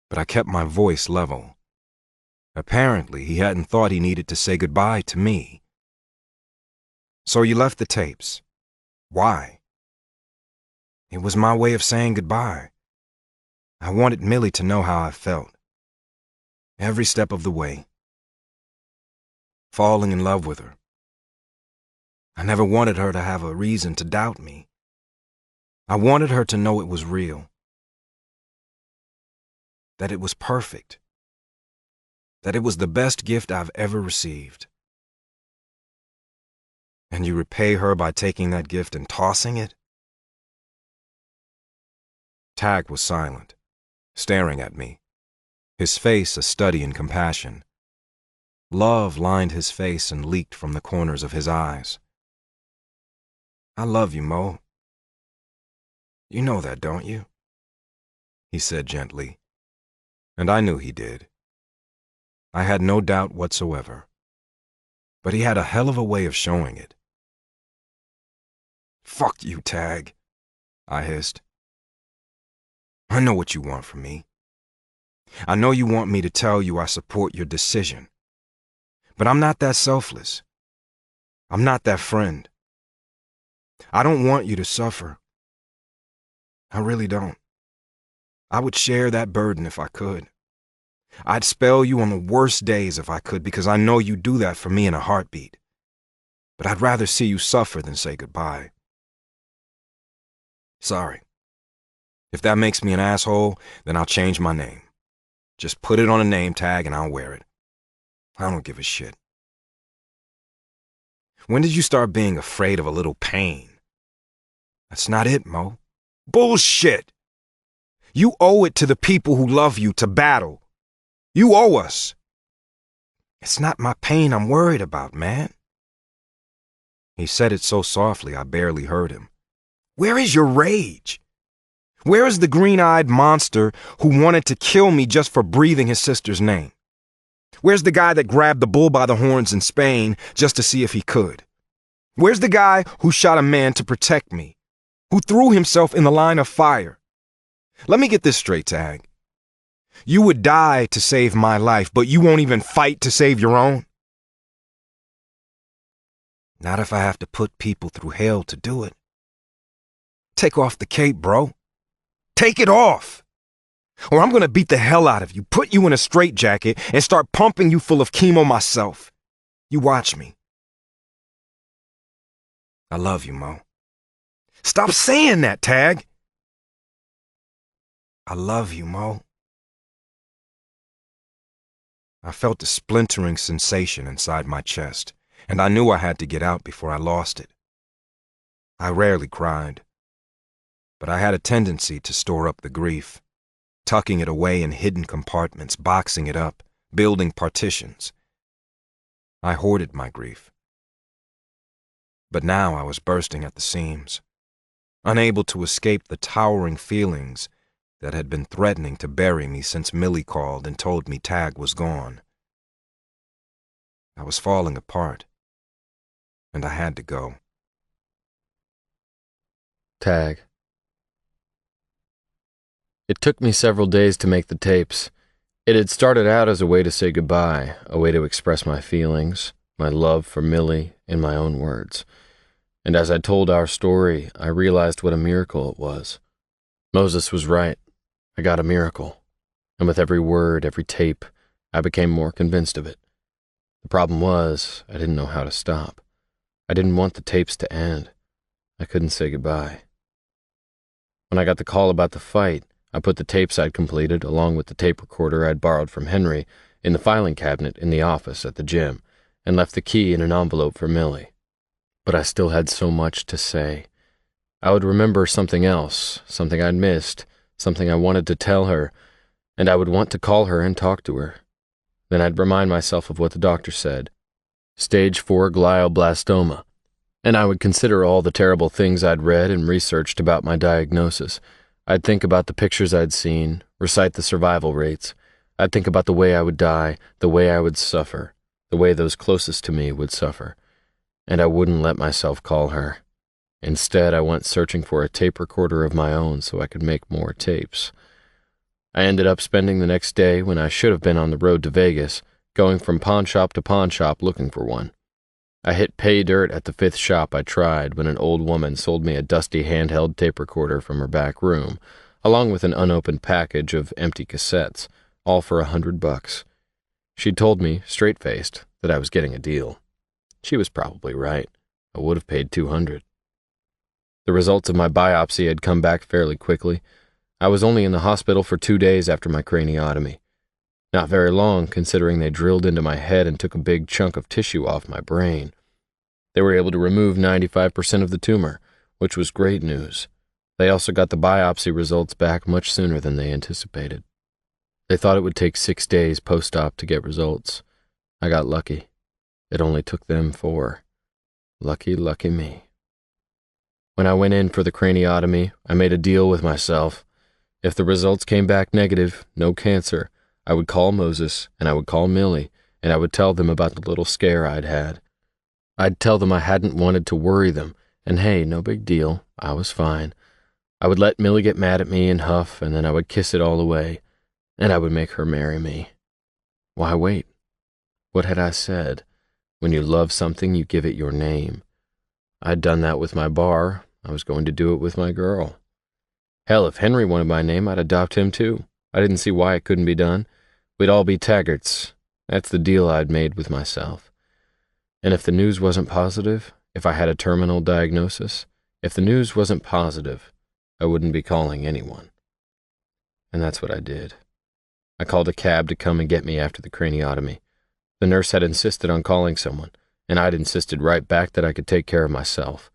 but I kept my voice level. Apparently, he hadn't thought he needed to say goodbye to me. So you left the tapes. Why? It was my way of saying goodbye. I wanted Millie to know how I felt. Every step of the way. Falling in love with her. I never wanted her to have a reason to doubt me. I wanted her to know it was real. That it was perfect. That it was the best gift I've ever received. And you repay her by taking that gift and tossing it? Tag was silent, staring at me, his face a study in compassion. Love lined his face and leaked from the corners of his eyes. I love you, Mo. You know that, don't you? He said gently, and I knew he did. I had no doubt whatsoever, but he had a hell of a way of showing it. Fuck you, Tag, I hissed. I know what you want from me. I know you want me to tell you I support your decision. But I'm not that selfless. I'm not that friend. I don't want you to suffer. I really don't. I would share that burden if I could. I'd spell you on the worst days if I could, because I know you'd do that for me in a heartbeat. But I'd rather see you suffer than say goodbye. Sorry. If that makes me an asshole, then I'll change my name. Just put it on a name tag and I'll wear it. I don't give a shit. When did you start being afraid of a little pain? That's not it, Mo. Bullshit! You owe it to the people who love you to battle. You owe us. It's not my pain I'm worried about, man. He said it so softly I barely heard him. Where is your rage? Where is the green-eyed monster who wanted to kill me just for breathing his sister's name? Where's the guy that grabbed the bull by the horns in Spain just to see if he could? Where's the guy who shot a man to protect me? Who threw himself in the line of fire? Let me get this straight, Tag. You would die to save my life, but you won't even fight to save your own? Not if I have to put people through hell to do it. Take off the cape, bro. Take it off! Or I'm gonna beat the hell out of you, put you in a straitjacket, and start pumping you full of chemo myself. You watch me. I love you, Mo. Stop saying that, Tag! I love you, Mo. I felt a splintering sensation inside my chest, and I knew I had to get out before I lost it. I rarely cried, but I had a tendency to store up the grief, tucking it away in hidden compartments, boxing it up, building partitions. I hoarded my grief. But now I was bursting at the seams, unable to escape the towering feelings that had been threatening to bury me since Millie called and told me Tag was gone. I was falling apart, and I had to go. Tag. It took me several days to make the tapes. It had started out as a way to say goodbye, a way to express my feelings, my love for Millie in my own words. And as I told our story, I realized what a miracle it was. Moses was right. I got a miracle. And with every word, every tape, I became more convinced of it. The problem was, I didn't know how to stop. I didn't want the tapes to end. I couldn't say goodbye. When I got the call about the fight, I put the tapes I'd completed, along with the tape recorder I'd borrowed from Henry, in the filing cabinet in the office at the gym, and left the key in an envelope for Millie. But I still had so much to say. I would remember something else, something I'd missed, something I wanted to tell her, and I would want to call her and talk to her. Then I'd remind myself of what the doctor said. Stage 4 glioblastoma. And I would consider all the terrible things I'd read and researched about my diagnosis. I'd think about the pictures I'd seen, recite the survival rates. I'd think about the way I would die, the way I would suffer, the way those closest to me would suffer. And I wouldn't let myself call her. Instead, I went searching for a tape recorder of my own so I could make more tapes. I ended up spending the next day, when I should have been on the road to Vegas, going from pawn shop to pawn shop looking for one. I hit pay dirt at the 5th shop I tried when an old woman sold me a dusty handheld tape recorder from her back room, along with an unopened package of empty cassettes, all for $100. She told me, straight-faced, that I was getting a deal. She was probably right. I would have paid $200. The results of my biopsy had come back fairly quickly. I was only in the hospital for 2 days after my craniotomy. Not very long, considering they drilled into my head and took a big chunk of tissue off my brain. They were able to remove 95% of the tumor, which was great news. They also got the biopsy results back much sooner than they anticipated. They thought it would take 6 days post-op to get results. I got lucky. It only took them 4. Lucky, lucky me. When I went in for the craniotomy, I made a deal with myself. If the results came back negative, no cancer, I would call Moses, and I would call Millie, and I would tell them about the little scare I'd had. I'd tell them I hadn't wanted to worry them, and hey, no big deal, I was fine. I would let Millie get mad at me and huff, and then I would kiss it all away, and I would make her marry me. Why wait? What had I said? When you love something, you give it your name. I'd done that with my bar. I was going to do it with my girl. Hell, if Henry wanted my name, I'd adopt him too. I didn't see why it couldn't be done. We'd all be Taggarts. That's the deal I'd made with myself. And if the news wasn't positive, if I had a terminal diagnosis, if the news wasn't positive, I wouldn't be calling anyone. And that's what I did. I called a cab to come and get me after the craniotomy. The nurse had insisted on calling someone, and I'd insisted right back that I could take care of myself.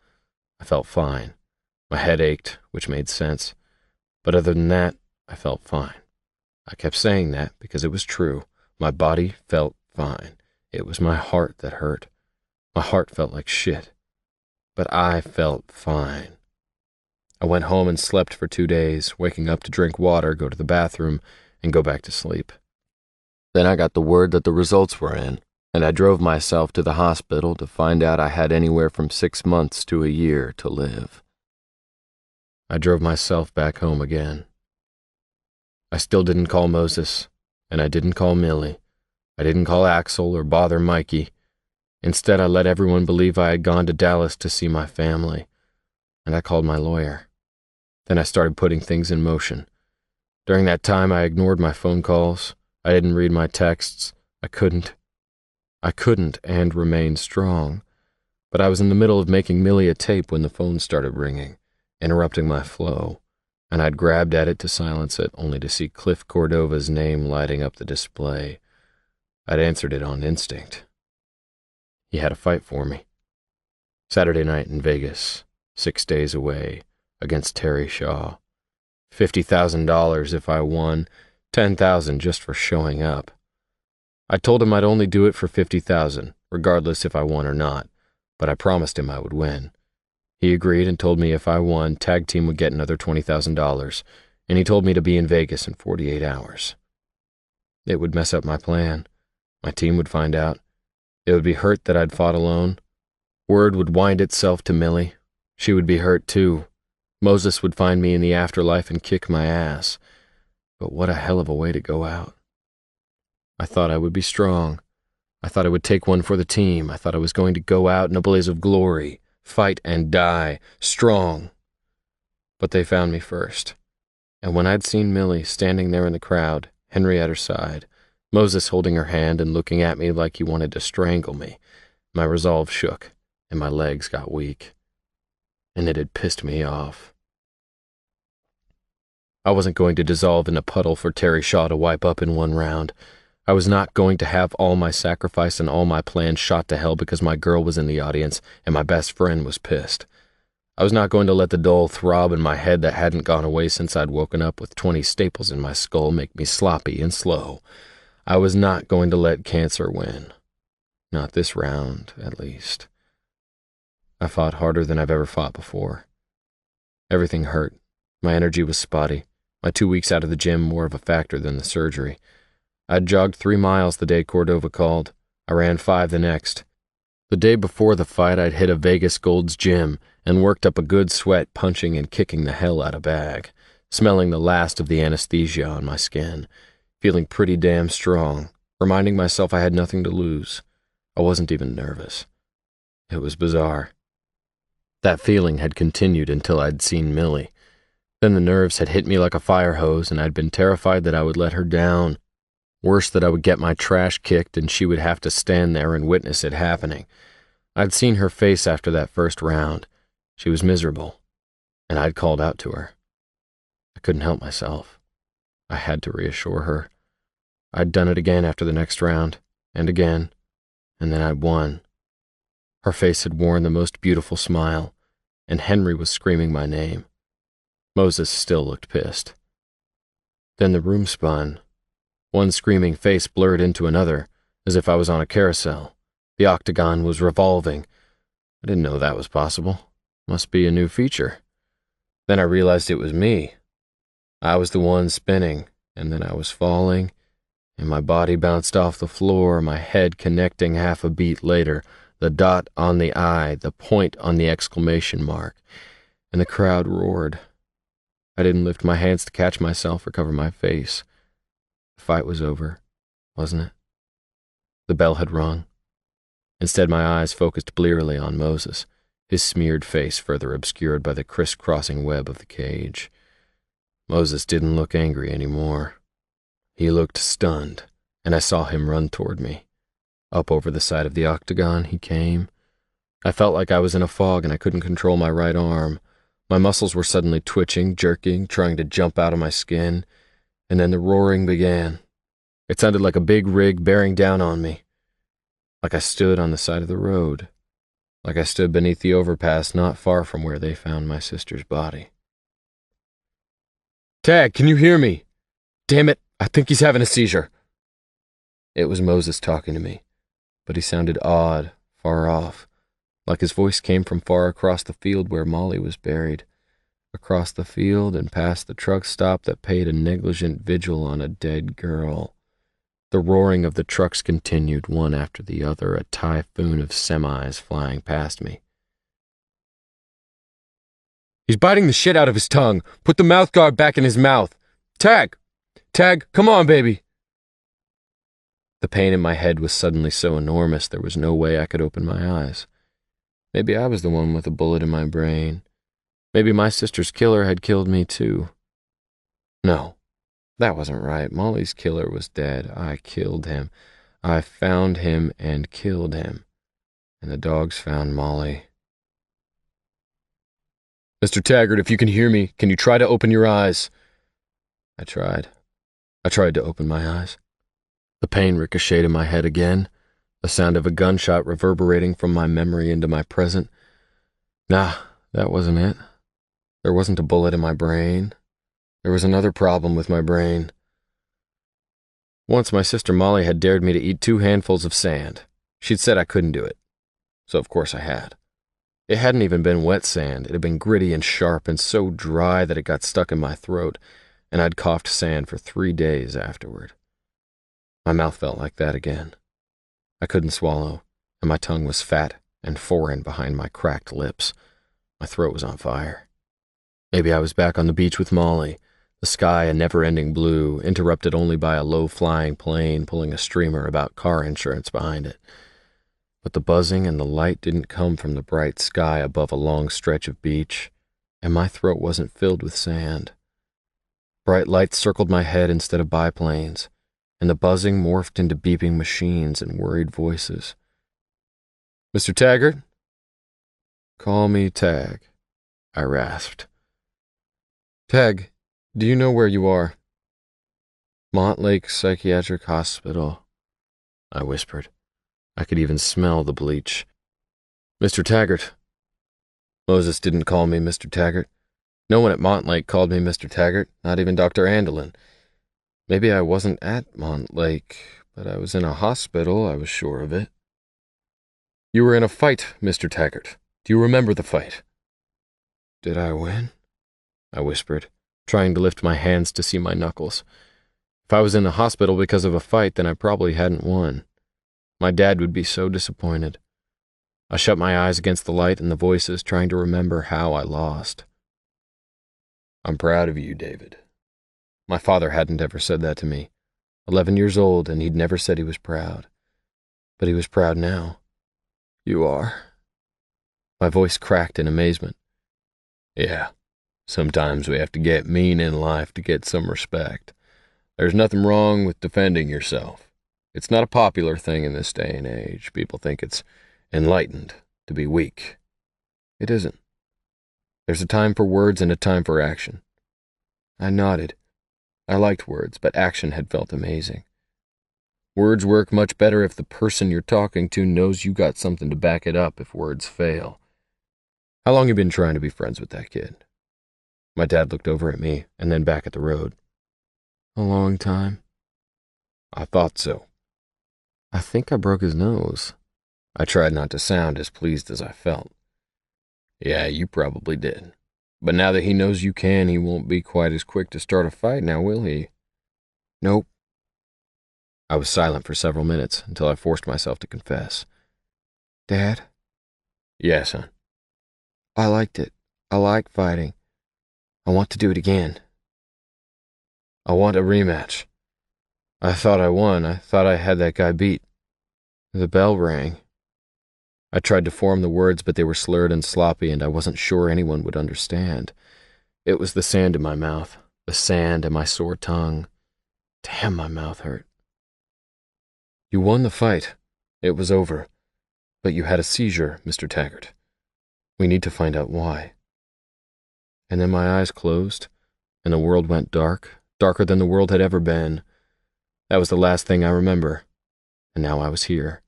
I felt fine. My head ached, which made sense. But other than that, I felt fine. I kept saying that because it was true. My body felt fine. It was my heart that hurt. My heart felt like shit. But I felt fine. I went home and slept for 2 days, waking up to drink water, go to the bathroom, and go back to sleep. Then I got the word that the results were in, and I drove myself to the hospital to find out I had anywhere from 6 months to a year to live. I drove myself back home again. I still didn't call Moses, and I didn't call Millie. I didn't call Axel or bother Mikey. Instead, I let everyone believe I had gone to Dallas to see my family, and I called my lawyer. Then I started putting things in motion. During that time, I ignored my phone calls. I didn't read my texts. I couldn't and remained strong. But I was in the middle of making Millie a tape when the phone started ringing, interrupting my flow, and I'd grabbed at it to silence it, only to see Cliff Cordova's name lighting up the display. I'd answered it on instinct. He had a fight for me. Saturday night in Vegas, 6 days away, against Terry Shaw. $50,000 if I won, $10,000 just for showing up. I told him I'd only do it for $50,000, regardless if I won or not, but I promised him I would win. He agreed and told me if I won, Tag Team would get another $20,000, and he told me to be in Vegas in 48 hours. It would mess up my plan. My team would find out. It would be hurt that I'd fought alone. Word would wind itself to Millie. She would be hurt too. Moses would find me in the afterlife and kick my ass. But what a hell of a way to go out. I thought I would be strong. I thought I would take one for the team. I thought I was going to go out in a blaze of glory, fight and die, strong. But they found me first. And when I'd seen Millie standing there in the crowd, Henry at her side, Moses holding her hand and looking at me like he wanted to strangle me, my resolve shook and my legs got weak. And it had pissed me off. I wasn't going to dissolve in a puddle for Terry Shaw to wipe up in one round. I was not going to have all my sacrifice and all my plans shot to hell because my girl was in the audience and my best friend was pissed. I was not going to let the dull throb in my head that hadn't gone away since I'd woken up with 20 staples in my skull make me sloppy and slow. I was not going to let cancer win. Not this round, at least. I fought harder than I've ever fought before. Everything hurt. My energy was spotty. My 2 weeks out of the gym more of a factor than the surgery. I'd jogged 3 miles the day Cordova called. I ran 5 the next. The day before the fight, I'd hit a Vegas Gold's gym and worked up a good sweat punching and kicking the hell out of bag, smelling the last of the anesthesia on my skin, feeling pretty damn strong, reminding myself I had nothing to lose. I wasn't even nervous. It was bizarre. That feeling had continued until I'd seen Millie. Then the nerves had hit me like a fire hose, and I'd been terrified that I would let her down. Worse, that I would get my trash kicked and she would have to stand there and witness it happening. I'd seen her face after that first round. She was miserable, and I'd called out to her. I couldn't help myself. I had to reassure her. I'd done it again after the next round, and again, and then I'd won. Her face had worn the most beautiful smile, and Henry was screaming my name. Moses still looked pissed. Then the room spun. One screaming face blurred into another, as if I was on a carousel. The octagon was revolving. I didn't know that was possible. Must be a new feature. Then I realized it was me. I was the one spinning, and then I was falling, and my body bounced off the floor, my head connecting half a beat later, the dot on the I, the point on the exclamation mark, and the crowd roared. I didn't lift my hands to catch myself or cover my face. The fight was over, wasn't it? The bell had rung. Instead, my eyes focused blearily on Moses, his smeared face further obscured by the crisscrossing web of the cage. Moses didn't look angry anymore. He looked stunned, and I saw him run toward me. Up over the side of the octagon he came. I felt like I was in a fog and I couldn't control my right arm. My muscles were suddenly twitching, jerking, trying to jump out of my skin. And then the roaring began. It sounded like a big rig bearing down on me. Like I stood on the side of the road. Like I stood beneath the overpass not far from where they found my sister's body. "Tag, can you hear me? Damn it, I think he's having a seizure." It was Moses talking to me, but he sounded odd, far off, like his voice came from far across the field where Molly was buried, across the field and past the truck stop that paid a negligent vigil on a dead girl. The roaring of the trucks continued, one after the other, a typhoon of semis flying past me. "He's biting the shit out of his tongue. Put the mouth guard back in his mouth. Tag! Tag, come on, baby!" The pain in my head was suddenly so enormous there was no way I could open my eyes. Maybe I was the one with a bullet in my brain. Maybe my sister's killer had killed me too. No, that wasn't right. Molly's killer was dead. I killed him. I found him and killed him. And the dogs found Molly. "Mr. Taggart, if you can hear me, can you try to open your eyes?" I tried. I tried to open my eyes. The pain ricocheted in my head again, the sound of a gunshot reverberating from my memory into my present. Nah, that wasn't it. There wasn't a bullet in my brain. There was another problem with my brain. Once my sister Molly had dared me to eat 2 handfuls of sand. She'd said I couldn't do it. So of course I had. It hadn't even been wet sand. It had been gritty and sharp and so dry that it got stuck in my throat, and I'd coughed sand for 3 days afterward. My mouth felt like that again. I couldn't swallow. and my tongue was fat and foreign behind my cracked lips. My throat was on fire. Maybe I was back on the beach with Molly, the sky a never-ending blue, interrupted only by a low-flying plane pulling a streamer about car insurance behind it. But the buzzing and the light didn't come from the bright sky above a long stretch of beach, and my throat wasn't filled with sand. Bright lights circled my head instead of biplanes, and the buzzing morphed into beeping machines and worried voices. "Mr. Taggart?" "Call me Tag," I rasped. "Tag, do you know where you are?" "Montlake Psychiatric Hospital," I whispered. I could even smell the bleach. "Mr. Taggart." Moses didn't call me Mr. Taggart. No one at Montlake called me Mr. Taggart, not even Dr. Andelin. Maybe I wasn't at Montlake, but I was in a hospital, I was sure of it. "You were in a fight, Mr. Taggart. Do you remember the fight?" "Did I win?" I whispered, trying to lift my hands to see my knuckles. If I was in the hospital because of a fight, then I probably hadn't won. My dad would be so disappointed. I shut my eyes against the light and the voices, trying to remember how I lost. "I'm proud of you, David." My father hadn't ever said that to me. 11 years old, and he'd never said he was proud. But he was proud now. "You are?" My voice cracked in amazement. "Yeah. Sometimes we have to get mean in life to get some respect. There's nothing wrong with defending yourself. It's not a popular thing in this day and age. People think it's enlightened to be weak. It isn't. There's a time for words and a time for action." I nodded. I liked words, but action had felt amazing. Words work much better if the person you're talking to knows you got something to back it up if words fail. "How long you been trying to be friends with that kid?" My dad looked over at me and then back at the road. "A long time." "I thought so." "I think I broke his nose." I tried not to sound as pleased as I felt. "Yeah, you probably did. But now that he knows you can, he won't be quite as quick to start a fight now, will he?" "Nope." I was silent for several minutes until I forced myself to confess. "Dad?" "Yeah, son." "I liked it. I like fighting. I want to do it again." "I want a rematch. I thought I won. I thought I had that guy beat." The bell rang. I tried to form the words, but they were slurred and sloppy, and I wasn't sure anyone would understand. It was the sand in my mouth, the sand and my sore tongue. Damn, my mouth hurt. "You won the fight. It was over. But you had a seizure, Mr. Taggart. We need to find out why." And then my eyes closed, and the world went dark, darker than the world had ever been. That was the last thing I remember. And now I was here.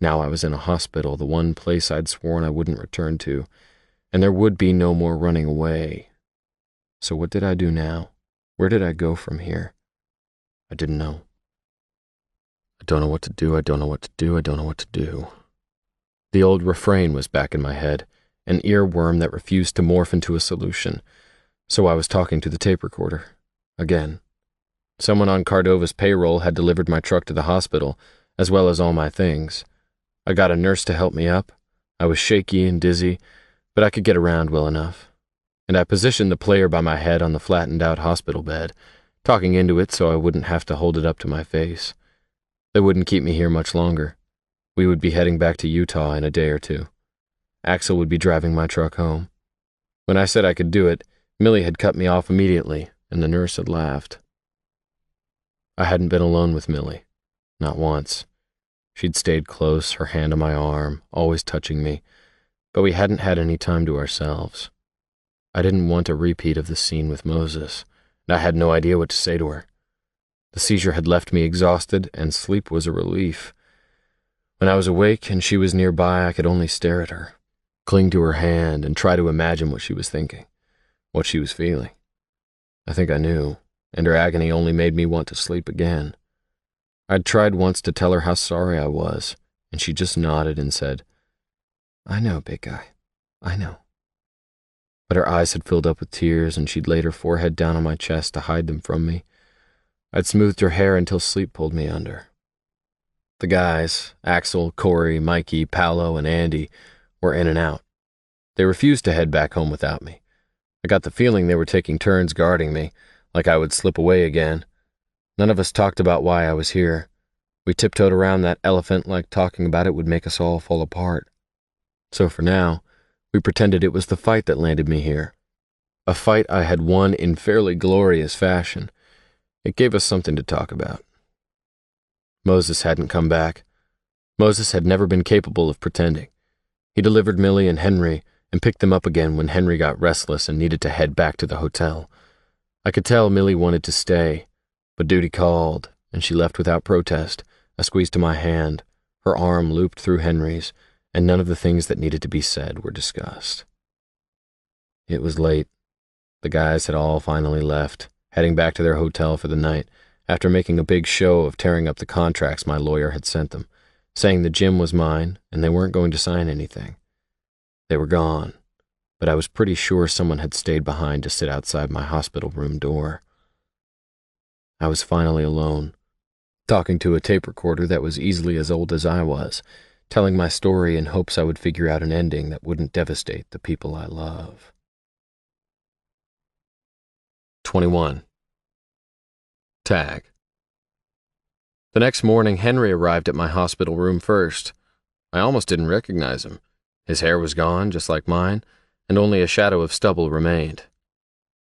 Now I was in a hospital, the one place I'd sworn I wouldn't return to, and there would be no more running away. So what did I do now? Where did I go from here? I didn't know. I don't know what to do, I don't know what to do, I don't know what to do. The old refrain was back in my head, an earworm that refused to morph into a solution. So I was talking to the tape recorder. Again. Someone on Cardova's payroll had delivered my truck to the hospital, as well as all my things. I got a nurse to help me up. I was shaky and dizzy, but I could get around well enough. And I positioned the player by my head on the flattened-out hospital bed, talking into it so I wouldn't have to hold it up to my face. They wouldn't keep me here much longer. We would be heading back to Utah in a day or two. Axel would be driving my truck home. When I said I could do it, Millie had cut me off immediately, and the nurse had laughed. I hadn't been alone with Millie. Not once. She'd stayed close, her hand on my arm, always touching me, but we hadn't had any time to ourselves. I didn't want a repeat of the scene with Moses, and I had no idea what to say to her. The seizure had left me exhausted, and sleep was a relief. When I was awake and she was nearby, I could only stare at her, cling to her hand, and try to imagine what she was thinking, what she was feeling. I think I knew, and her agony only made me want to sleep again. I'd tried once to tell her how sorry I was, and she just nodded and said, "I know, big guy, I know." But her eyes had filled up with tears, and she'd laid her forehead down on my chest to hide them from me. I'd smoothed her hair until sleep pulled me under. The guys, Axel, Corey, Mikey, Paolo, and Andy, were in and out. They refused to head back home without me. I got the feeling they were taking turns guarding me, like I would slip away again. None of us talked about why I was here. We tiptoed around that elephant like talking about it would make us all fall apart. So for now, we pretended it was the fight that landed me here. A fight I had won in fairly glorious fashion. It gave us something to talk about. Moses hadn't come back. Moses had never been capable of pretending. He delivered Millie and Henry and picked them up again when Henry got restless and needed to head back to the hotel. I could tell Millie wanted to stay, but duty called, and she left without protest, a squeeze to my hand, her arm looped through Henry's, and none of the things that needed to be said were discussed. It was late. The guys had all finally left, heading back to their hotel for the night, after making a big show of tearing up the contracts my lawyer had sent them, saying the gym was mine and they weren't going to sign anything. They were gone, but I was pretty sure someone had stayed behind to sit outside my hospital room door. I was finally alone, talking to a tape recorder that was easily as old as I was, telling my story in hopes I would figure out an ending that wouldn't devastate the people I love. 21. Tag. The next morning, Henry arrived at my hospital room first. I almost didn't recognize him. His hair was gone, just like mine, and only a shadow of stubble remained.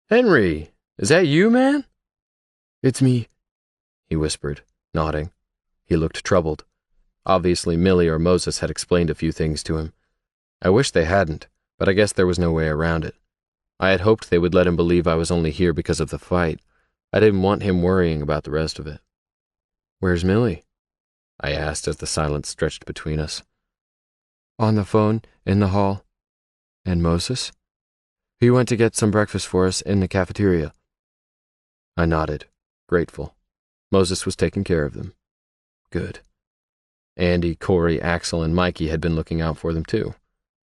"Henry, is that you, man?" "It's me," he whispered, nodding. He looked troubled. Obviously, Millie or Moses had explained a few things to him. I wished they hadn't, but I guess there was no way around it. I had hoped they would let him believe I was only here because of the fight. I didn't want him worrying about the rest of it. "Where's Millie?" I asked as the silence stretched between us. "On the phone, in the hall." "And Moses?" "He went to get some breakfast for us in the cafeteria." I nodded, grateful. Moses was taking care of them. Good. Andy, Corey, Axel, and Mikey had been looking out for them too,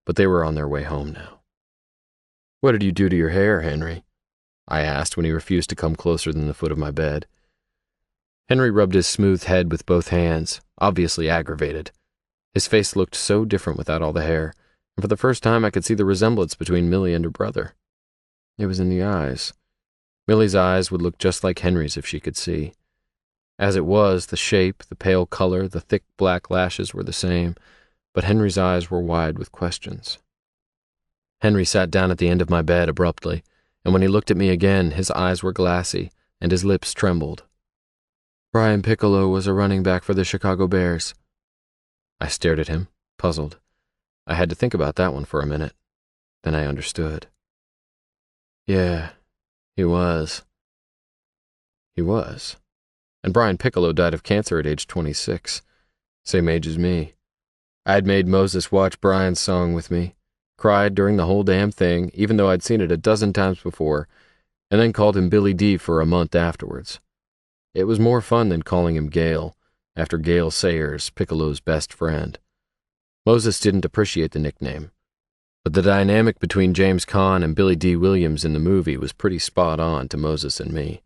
but they were on their way home now. "What did you do to your hair, Henry?" I asked when he refused to come closer than the foot of my bed. Henry rubbed his smooth head with both hands, obviously aggravated. His face looked so different without all the hair, and for the first time I could see the resemblance between Millie and her brother. It was in the eyes. Millie's eyes would look just like Henry's if she could see. As it was, the shape, the pale color, the thick black lashes were the same, but Henry's eyes were wide with questions. Henry sat down at the end of my bed abruptly, and when he looked at me again, his eyes were glassy, and his lips trembled. "Brian Piccolo was a running back for the Chicago Bears." I stared at him, puzzled. I had to think about that one for a minute. Then I understood. Yeah, he was. He was. And Brian Piccolo died of cancer at age 26. Same age as me. I had made Moses watch Brian's song with me, cried during the whole damn thing, even though I'd seen it a dozen times before, and then called him Billy D for a month afterwards. It was more fun than calling him Gale, after Gale Sayers, Piccolo's best friend. Moses didn't appreciate the nickname, but the dynamic between James Caan and Billy D. Williams in the movie was pretty spot on to Moses and me.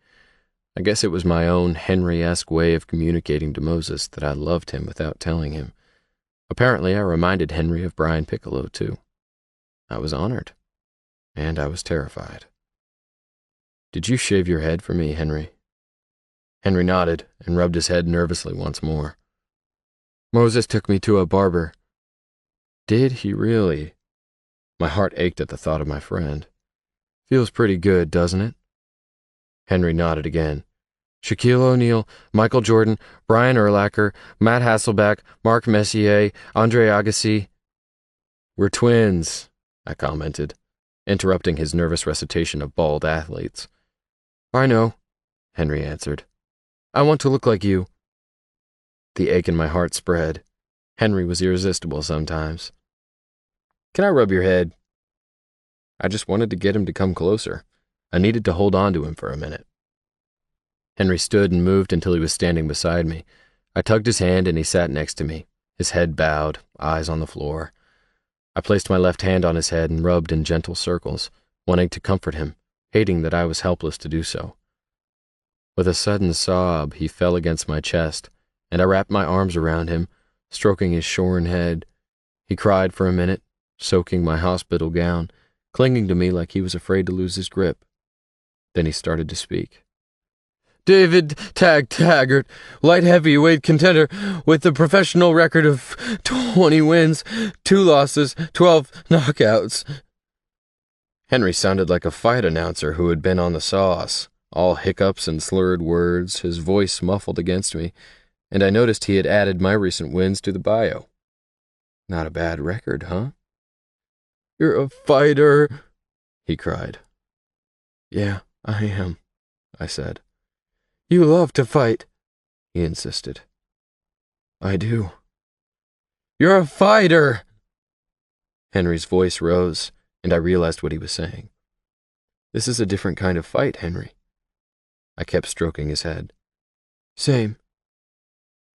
I guess it was my own Henry-esque way of communicating to Moses that I loved him without telling him. Apparently, I reminded Henry of Brian Piccolo, too. I was honored, and I was terrified. "Did you shave your head for me, Henry?" Henry nodded and rubbed his head nervously once more. "Moses took me to a barber." "Did he really?" My heart ached at the thought of my friend. "Feels pretty good, doesn't it?" Henry nodded again. "Shaquille O'Neal, Michael Jordan, Brian Urlacher, Matt Hasselbeck, Mark Messier, Andre Agassi." "We're twins," I commented, interrupting his nervous recitation of bald athletes. "I know," Henry answered. "I want to look like you." The ache in my heart spread. Henry was irresistible sometimes. "Can I rub your head?" I just wanted to get him to come closer. I needed to hold on to him for a minute. Henry stood and moved until he was standing beside me. I tugged his hand and he sat next to me, his head bowed, eyes on the floor. I placed my left hand on his head and rubbed in gentle circles, wanting to comfort him, hating that I was helpless to do so. With a sudden sob, he fell against my chest and I wrapped my arms around him, stroking his shorn head. He cried for a minute, soaking my hospital gown, clinging to me like he was afraid to lose his grip. Then he started to speak. David Taggart, light heavyweight contender with a professional record of 20 wins, 2 losses, 12 knockouts. Henry sounded like a fight announcer who had been on the sauce, all hiccups and slurred words, his voice muffled against me, and I noticed he had added my recent wins to the bio. Not a bad record, huh? You're a fighter, he cried. Yeah, I am, I said. You love to fight, he insisted. I do. You're a fighter! Henry's voice rose, and I realized what he was saying. This is a different kind of fight, Henry. I kept stroking his head. Same.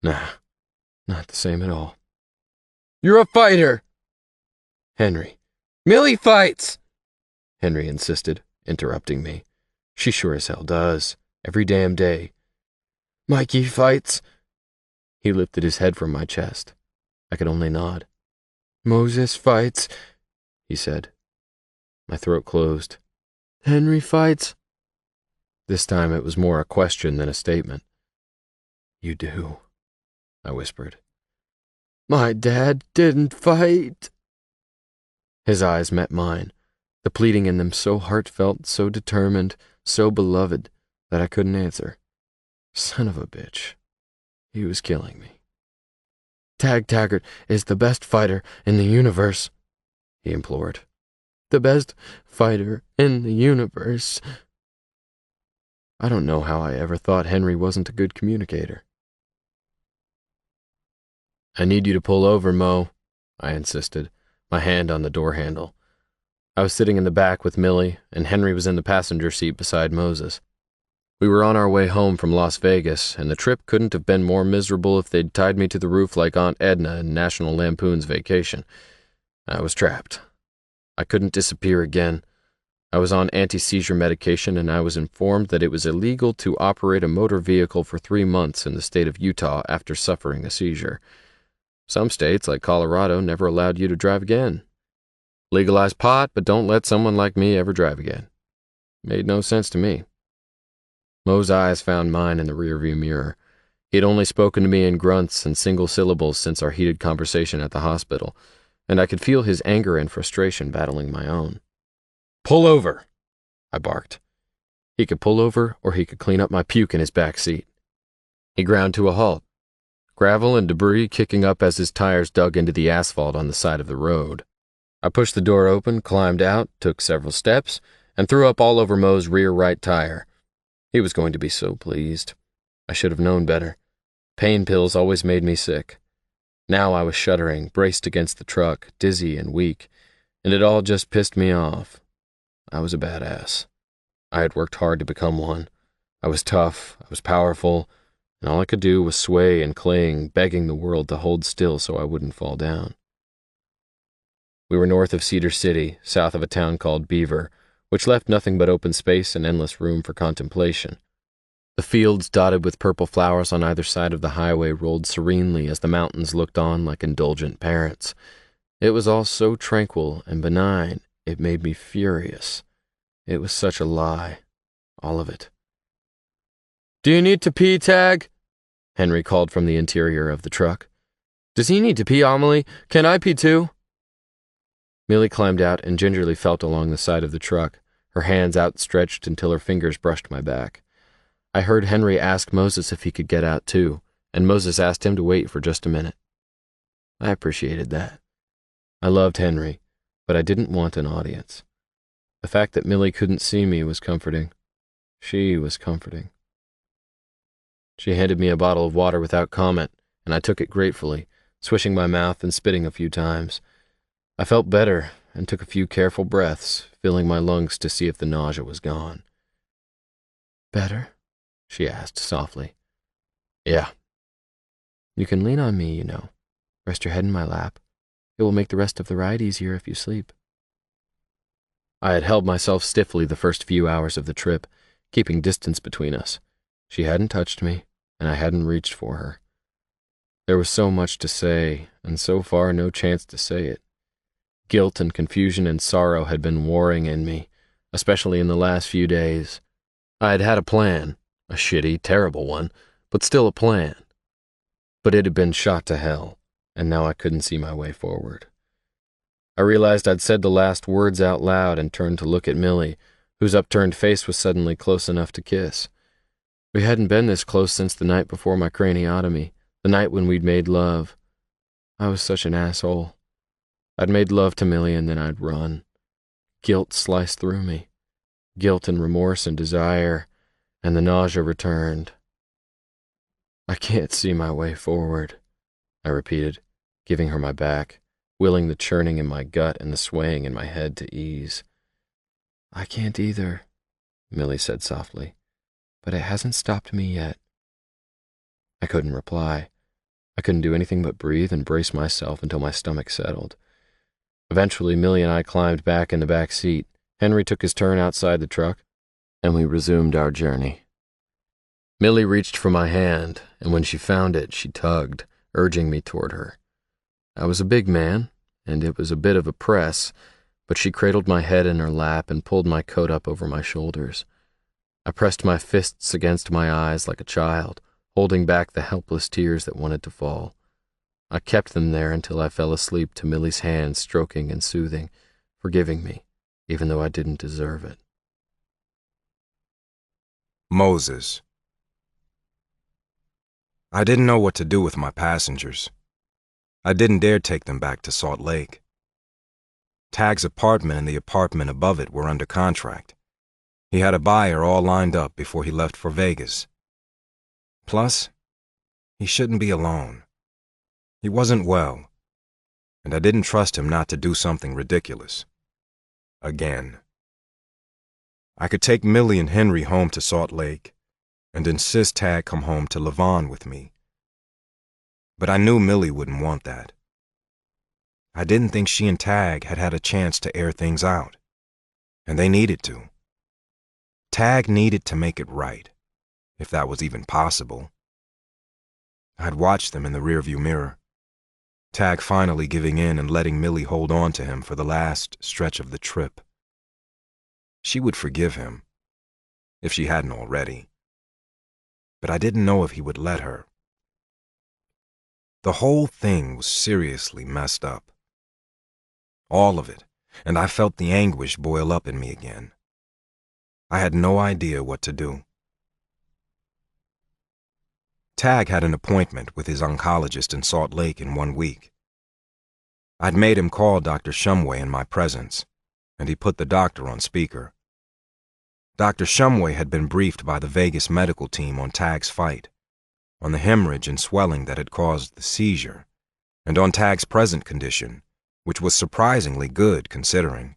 Nah, not the same at all. You're a fighter! Henry. Millie fights! Henry insisted, interrupting me. She sure as hell does. Every damn day. Mikey fights. He lifted his head from my chest. I could only nod. Moses fights, he said. My throat closed. Henry fights. This time it was more a question than a statement. You do, I whispered. My dad didn't fight. His eyes met mine, the pleading in them so heartfelt, so determined, so beloved, that I couldn't answer. Son of a bitch. He was killing me. Taggart is the best fighter in the universe, he implored. The best fighter in the universe. I don't know how I ever thought Henry wasn't a good communicator. I need you to pull over, Mo, I insisted, my hand on the door handle. I was sitting in the back with Millie, and Henry was in the passenger seat beside Moses. We were on our way home from Las Vegas, and the trip couldn't have been more miserable if they'd tied me to the roof like Aunt Edna in National Lampoon's Vacation. I was trapped. I couldn't disappear again. I was on anti-seizure medication, and I was informed that it was illegal to operate a motor vehicle for 3 months in the state of Utah after suffering a seizure. Some states, like Colorado, never allowed you to drive again. Legalize pot, but don't let someone like me ever drive again. Made no sense to me. Mo's eyes found mine in the rearview mirror. He had only spoken to me in grunts and single syllables since our heated conversation at the hospital, and I could feel his anger and frustration battling my own. Pull over, I barked. He could pull over, or he could clean up my puke in his back seat. He ground to a halt, gravel and debris kicking up as his tires dug into the asphalt on the side of the road. I pushed the door open, climbed out, took several steps, and threw up all over Mo's rear right tire. He was going to be so pleased. I should have known better. Pain pills always made me sick. Now I was shuddering, braced against the truck, dizzy and weak, and it all just pissed me off. I was a badass. I had worked hard to become one. I was tough, I was powerful, and all I could do was sway and cling, begging the world to hold still so I wouldn't fall down. We were north of Cedar City, south of a town called Beaver, which left nothing but open space and endless room for contemplation. The fields dotted with purple flowers on either side of the highway rolled serenely as the mountains looked on like indulgent parents. It was all so tranquil and benign, it made me furious. It was such a lie, all of it. Do you need to pee, Tag? Henry called from the interior of the truck. Does he need to pee, Amelie? Can I pee too? Millie climbed out and gingerly felt along the side of the truck, her hands outstretched until her fingers brushed my back. I heard Henry ask Moses if he could get out too, and Moses asked him to wait for just a minute. I appreciated that. I loved Henry, but I didn't want an audience. The fact that Millie couldn't see me was comforting. She was comforting. She handed me a bottle of water without comment, and I took it gratefully, swishing my mouth and spitting a few times. I felt better and took a few careful breaths, filling my lungs to see if the nausea was gone. Better? She asked softly. Yeah. You can lean on me, you know. Rest your head in my lap. It will make the rest of the ride easier if you sleep. I had held myself stiffly the first few hours of the trip, keeping distance between us. She hadn't touched me, and I hadn't reached for her. There was so much to say, and so far no chance to say it. Guilt and confusion and sorrow had been warring in me, especially in the last few days. I had had a plan, a shitty, terrible one, but still a plan. But it had been shot to hell, and now I couldn't see my way forward. I realized I'd said the last words out loud and turned to look at Millie, whose upturned face was suddenly close enough to kiss. We hadn't been this close since the night before my craniotomy, the night when we'd made love. I was such an asshole. I'd made love to Millie and then I'd run. Guilt sliced through me. Guilt and remorse and desire, and the nausea returned. I can't see my way forward, I repeated, giving her my back, willing the churning in my gut and the swaying in my head to ease. I can't either, Millie said softly, but it hasn't stopped me yet. I couldn't reply. I couldn't do anything but breathe and brace myself until my stomach settled. Eventually, Millie and I climbed back in the back seat. Henry took his turn outside the truck, and we resumed our journey. Millie reached for my hand, and when she found it, she tugged, urging me toward her. I was a big man, and it was a bit of a press, but she cradled my head in her lap and pulled my coat up over my shoulders. I pressed my fists against my eyes like a child, holding back the helpless tears that wanted to fall. I kept them there until I fell asleep to Millie's hands stroking and soothing, forgiving me, even though I didn't deserve it. Moses. I didn't know what to do with my passengers. I didn't dare take them back to Salt Lake. Tag's apartment and the apartment above it were under contract. He had a buyer all lined up before he left for Vegas. Plus, he shouldn't be alone. He wasn't well, and I didn't trust him not to do something ridiculous. Again. I could take Millie and Henry home to Salt Lake and insist Tag come home to Levon with me. But I knew Millie wouldn't want that. I didn't think she and Tag had had a chance to air things out, and they needed to. Tag needed to make it right, if that was even possible. I'd watched them in the rearview mirror, Tag finally giving in and letting Millie hold on to him for the last stretch of the trip. She would forgive him, if she hadn't already. But I didn't know if he would let her. The whole thing was seriously messed up. All of it, and I felt the anguish boil up in me again. I had no idea what to do. Tag had an appointment with his oncologist in Salt Lake in 1 week. I'd made him call Dr. Shumway in my presence, and he put the doctor on speaker. Dr. Shumway had been briefed by the Vegas medical team on Tag's fight, on the hemorrhage and swelling that had caused the seizure, and on Tag's present condition, which was surprisingly good considering.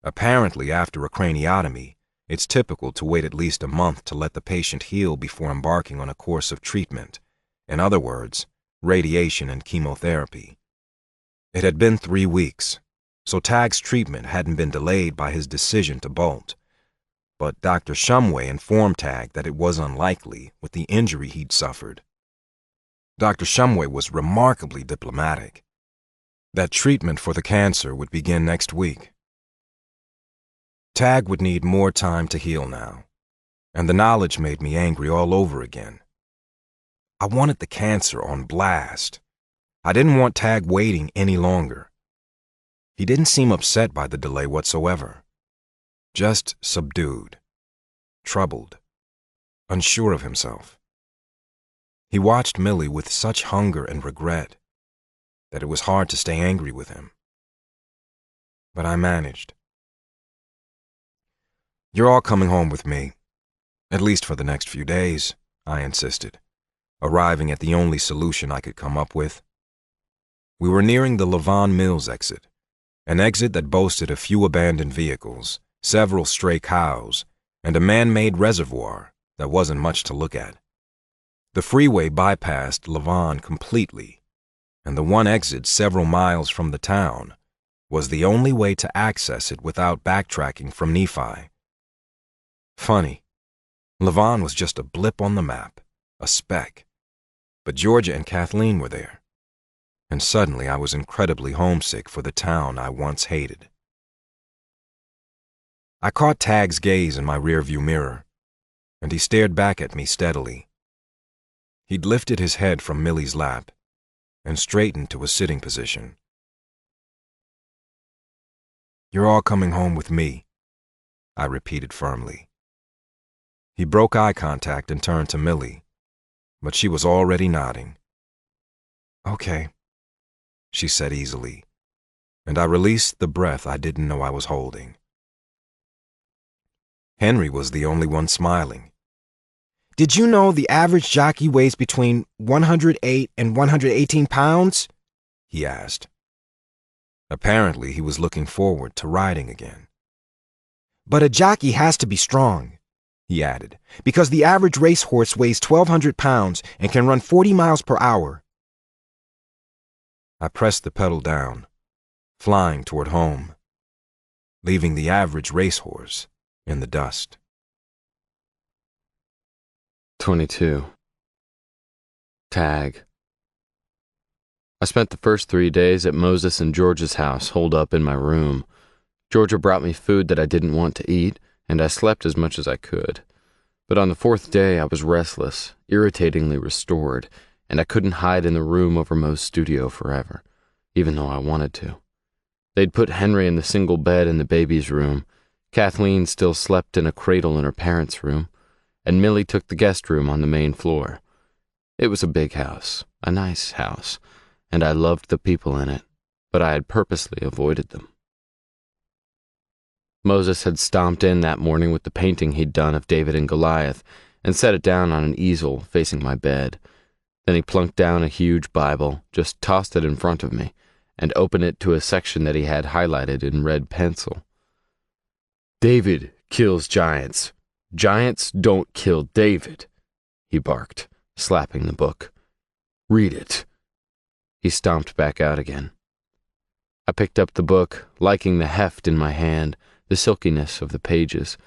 Apparently, after a craniotomy, it's typical to wait at least a month to let the patient heal before embarking on a course of treatment. In other words, radiation and chemotherapy. It had been 3 weeks, so Tag's treatment hadn't been delayed by his decision to bolt. But Dr. Shumway informed Tag that it was unlikely with the injury he'd suffered. Dr. Shumway was remarkably diplomatic. That treatment for the cancer would begin next week. Tag would need more time to heal now, and the knowledge made me angry all over again. I wanted the cancer on blast. I didn't want Tag waiting any longer. He didn't seem upset by the delay whatsoever. Just subdued, troubled, unsure of himself. He watched Millie with such hunger and regret that it was hard to stay angry with him. But I managed. "You're all coming home with me, at least for the next few days," I insisted, arriving at the only solution I could come up with. We were nearing the Levon Mills exit, an exit that boasted a few abandoned vehicles, several stray cows, and a man-made reservoir that wasn't much to look at. The freeway bypassed Levon completely, and the one exit several miles from the town was the only way to access it without backtracking from Nephi. Funny, Levon was just a blip on the map, a speck. But Georgia and Kathleen were there, and suddenly I was incredibly homesick for the town I once hated. I caught Tag's gaze in my rearview mirror, and he stared back at me steadily. He'd lifted his head from Millie's lap and straightened to a sitting position. "You're all coming home with me," I repeated firmly. He broke eye contact and turned to Millie, but she was already nodding. "Okay," she said easily, and I released the breath I didn't know I was holding. Henry was the only one smiling. Did you know the average jockey weighs between 108 and 118 pounds? He asked. Apparently, he was looking forward to riding again. But a jockey has to be strong, he added, because the average racehorse weighs 1,200 pounds and can run 40 miles per hour. I pressed the pedal down, flying toward home, leaving the average racehorse in the dust. 22. Tag. I spent the first 3 days at Moses and George's house, holed up in my room. Georgia brought me food that I didn't want to eat, and I slept as much as I could. But on the 4th day, I was restless, irritatingly restored, and I couldn't hide in the room over Mo's studio forever, even though I wanted to. They'd put Henry in the single bed in the baby's room. Kathleen still slept in a cradle in her parents' room, and Millie took the guest room on the main floor. It was a big house, a nice house, and I loved the people in it, but I had purposely avoided them. Moses had stomped in that morning with the painting he'd done of David and Goliath and set it down on an easel facing my bed. Then he plunked down a huge Bible, just tossed it in front of me, and opened it to a section that he had highlighted in red pencil. "David kills giants. Giants don't kill David," he barked, slapping the book. "Read it." He stomped back out again. I picked up the book, liking the heft in my hand, the silkiness of the pages.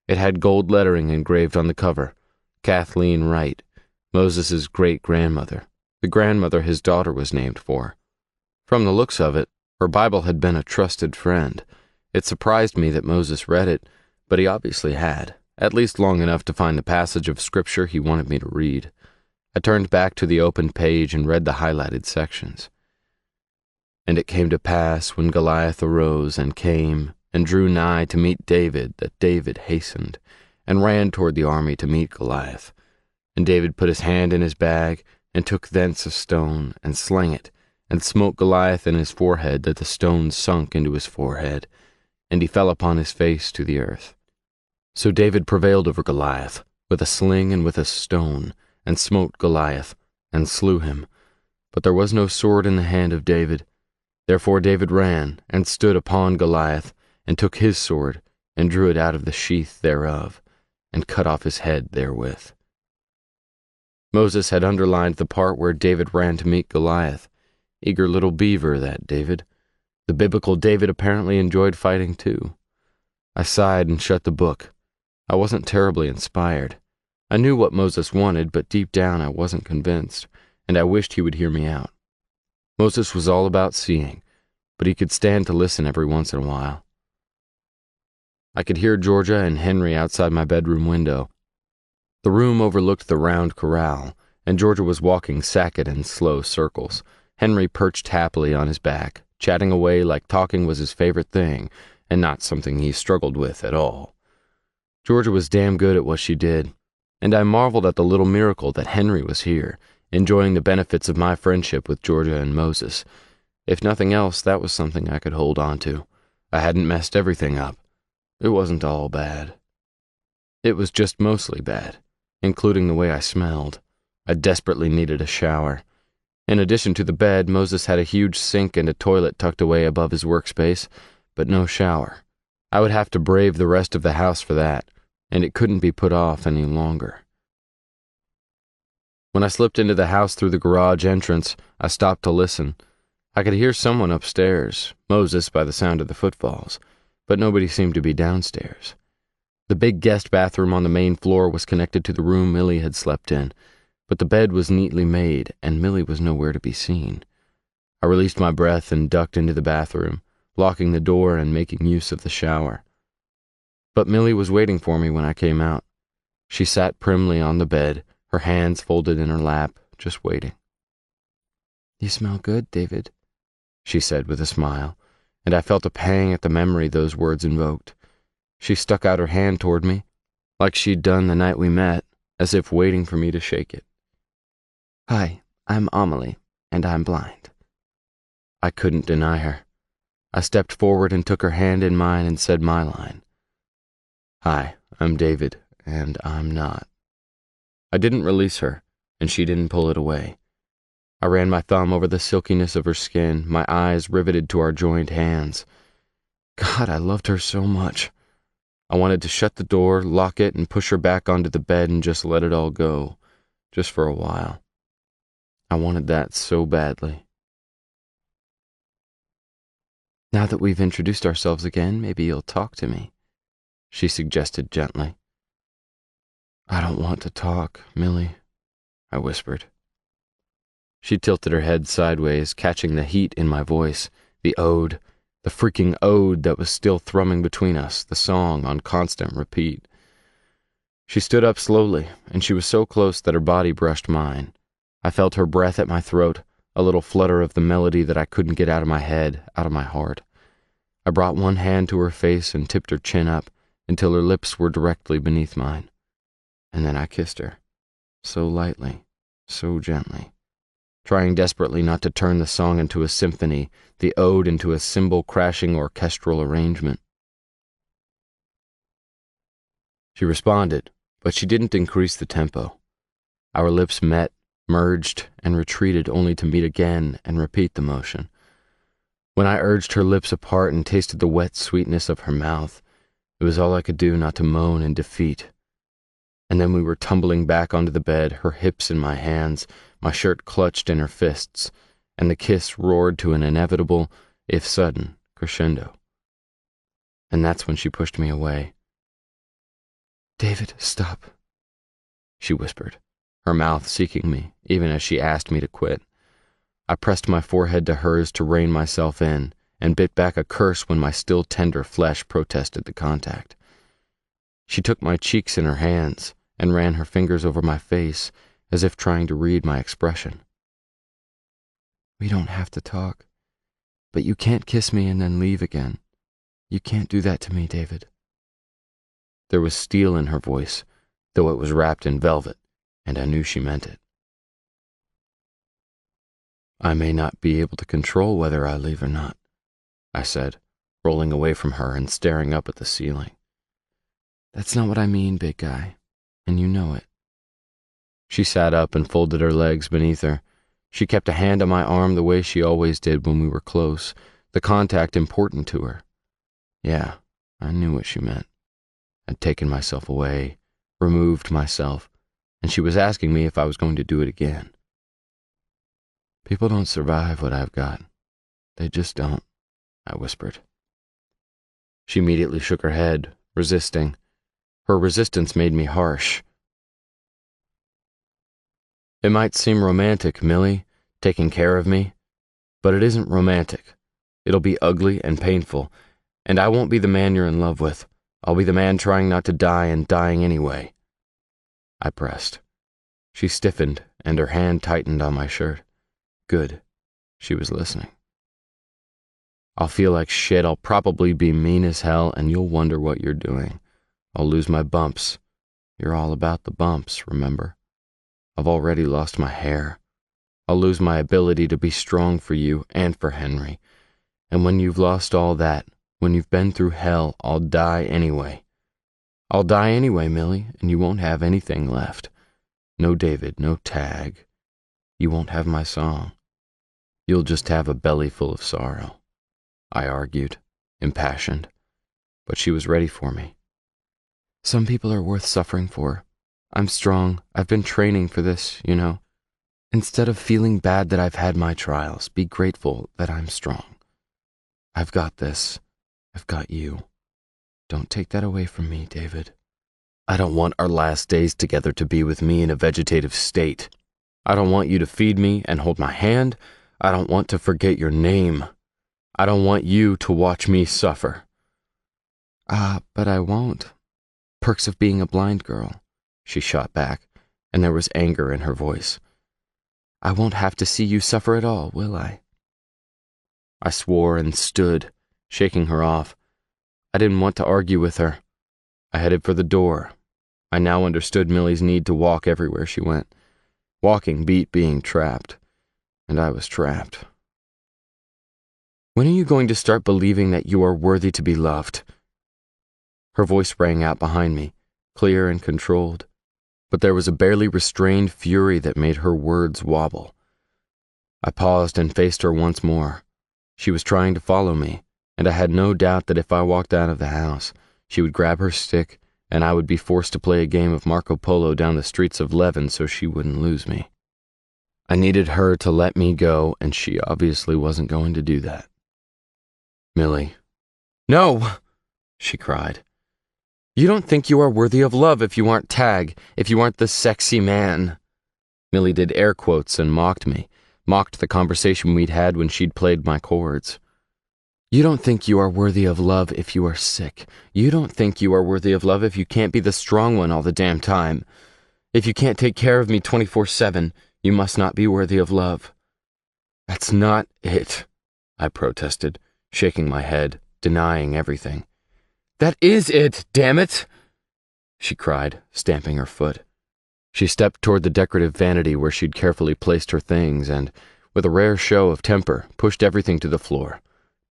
It had gold lettering engraved on the cover, Kathleen Wright, Moses's great-grandmother, the grandmother his daughter was named for. From the looks of it, her Bible had been a trusted friend. It surprised me that Moses read it, but he obviously had, at least long enough to find the passage of scripture he wanted me to read. I turned back to the open page and read the highlighted sections. "And it came to pass when Goliath arose and came and drew nigh to meet David, that David hastened and ran toward the army to meet Goliath. And David put his hand in his bag and took thence a stone and slang it and smote Goliath in his forehead, that the stone sunk into his forehead, and he fell upon his face to the earth. So David prevailed over Goliath with a sling and with a stone, and smote Goliath, and slew him. But there was no sword in the hand of David. Therefore David ran, and stood upon Goliath, and took his sword, and drew it out of the sheath thereof, and cut off his head therewith." Moses had underlined the part where David ran to meet Goliath. Eager little beaver, that David. The biblical David apparently enjoyed fighting too. I sighed and shut the book. I wasn't terribly inspired. I knew what Moses wanted, but deep down I wasn't convinced, and I wished he would hear me out. Moses was all about seeing, but he could stand to listen every once in a while. I could hear Georgia and Henry outside my bedroom window. The room overlooked the round corral, and Georgia was walking Sackett in slow circles, Henry perched happily on his back, chatting away like talking was his favorite thing, and not something he struggled with at all. Georgia was damn good at what she did, and I marveled at the little miracle that Henry was here, enjoying the benefits of my friendship with Georgia and Moses. If nothing else, that was something I could hold on to. I hadn't messed everything up. It wasn't all bad. It was just mostly bad, including the way I smelled. I desperately needed a shower. In addition to the bed, Moses had a huge sink and a toilet tucked away above his workspace, but no shower. I would have to brave the rest of the house for that, and it couldn't be put off any longer. When I slipped into the house through the garage entrance, I stopped to listen. I could hear someone upstairs, Moses by the sound of the footfalls, but nobody seemed to be downstairs. The big guest bathroom on the main floor was connected to the room Millie had slept in. but the bed was neatly made, and Millie was nowhere to be seen. I released my breath and ducked into the bathroom, locking the door and making use of the shower. But Millie was waiting for me when I came out. She sat primly on the bed, her hands folded in her lap, just waiting. "You smell good, David," she said with a smile, and I felt a pang at the memory those words invoked. She stuck out her hand toward me, like she'd done the night we met, as if waiting for me to shake it. "Hi, I'm Amelie, and I'm blind." I couldn't deny her. I stepped forward and took her hand in mine and said my line. "Hi, I'm David, and I'm not." I didn't release her, and she didn't pull it away. I ran my thumb over the silkiness of her skin, my eyes riveted to our joined hands. God, I loved her so much. I wanted to shut the door, lock it, and push her back onto the bed and just let it all go, just for a while. I wanted that so badly. "Now that we've introduced ourselves again, maybe you'll talk to me," she suggested gently. "I don't want to talk, Millie," I whispered. She tilted her head sideways, catching the heat in my voice, the freaking ode that was still thrumming between us, the song on constant repeat. She stood up slowly, and she was so close that her body brushed mine. I felt her breath at my throat, a little flutter of the melody that I couldn't get out of my head, out of my heart. I brought one hand to her face and tipped her chin up until her lips were directly beneath mine. And then I kissed her, so lightly, so gently, trying desperately not to turn the song into a symphony, the ode into a cymbal-crashing orchestral arrangement. She responded, but she didn't increase the tempo. Our lips met, merged, and retreated only to meet again and repeat the motion. When I urged her lips apart and tasted the wet sweetness of her mouth, it was all I could do not to moan in defeat. And then we were tumbling back onto the bed, her hips in my hands, my shirt clutched in her fists, and the kiss roared to an inevitable, if sudden, crescendo. And that's when she pushed me away. "David, stop," she whispered, her mouth seeking me, even as she asked me to quit. I pressed my forehead to hers to rein myself in, and bit back a curse when my still tender flesh protested the contact. She took my cheeks in her hands and ran her fingers over my face, as if trying to read my expression. "We don't have to talk, but you can't kiss me and then leave again. You can't do that to me, David." There was steel in her voice, though it was wrapped in velvet, and I knew she meant it. "I may not be able to control whether I leave or not," I said, rolling away from her and staring up at the ceiling. "That's not what I mean, big guy, and you know it." She sat up and folded her legs beneath her. She kept a hand on my arm the way she always did when we were close, the contact important to her. Yeah, I knew what she meant. I'd taken myself away, removed myself, and she was asking me if I was going to do it again. "People don't survive what I've got. They just don't," I whispered. She immediately shook her head, resisting. Her resistance made me harsh. "It might seem romantic, Millie, taking care of me, but it isn't romantic. It'll be ugly and painful, and I won't be the man you're in love with. I'll be the man trying not to die and dying anyway." I pressed. She stiffened, and her hand tightened on my shirt. Good. She was listening. "I'll feel like shit, I'll probably be mean as hell, and you'll wonder what you're doing. I'll lose my bumps. You're all about the bumps, remember? I've already lost my hair. I'll lose my ability to be strong for you and for Henry. And when you've lost all that, when you've been through hell, I'll die anyway. I'll die anyway, Millie, and you won't have anything left. No David, no Tag. You won't have my song. You'll just have a belly full of sorrow," I argued, impassioned, but she was ready for me. "Some people are worth suffering for. I'm strong. I've been training for this, you know. Instead of feeling bad that I've had my trials, be grateful that I'm strong. I've got this. I've got you. Don't take that away from me, David. I don't want our last days together to be with me in a vegetative state, I don't want you to feed me and hold my hand. I don't want to forget your name. I don't want you to watch me suffer. But I won't. Perks of being a blind girl, she shot back, and there was anger in her voice. I won't have to see you suffer at all, will I? I swore and stood, shaking her off. I didn't want to argue with her. I headed for the door. I now understood Millie's need to walk everywhere she went. Walking beat being trapped, and I was trapped. When are you going to start believing that you are worthy to be loved? Her voice rang out behind me, clear and controlled, but there was a barely restrained fury that made her words wobble. I paused and faced her once more. She was trying to follow me, and I had no doubt that if I walked out of the house, she would grab her stick, and I would be forced to play a game of Marco Polo down the streets of Levin so she wouldn't lose me. I needed her to let me go, and she obviously wasn't going to do that. Millie. No, she cried. You don't think you are worthy of love if you aren't Tag, if you aren't the sexy man. Millie did air quotes and mocked me, mocked the conversation we'd had when she'd played my chords. You don't think you are worthy of love if you are sick. You don't think you are worthy of love if you can't be the strong one all the damn time. If you can't take care of me 24/7, you must not be worthy of love. That's not it, I protested, shaking my head, denying everything. That is it, damn it, she cried, stamping her foot. She stepped toward the decorative vanity where she'd carefully placed her things and, with a rare show of temper, pushed everything to the floor.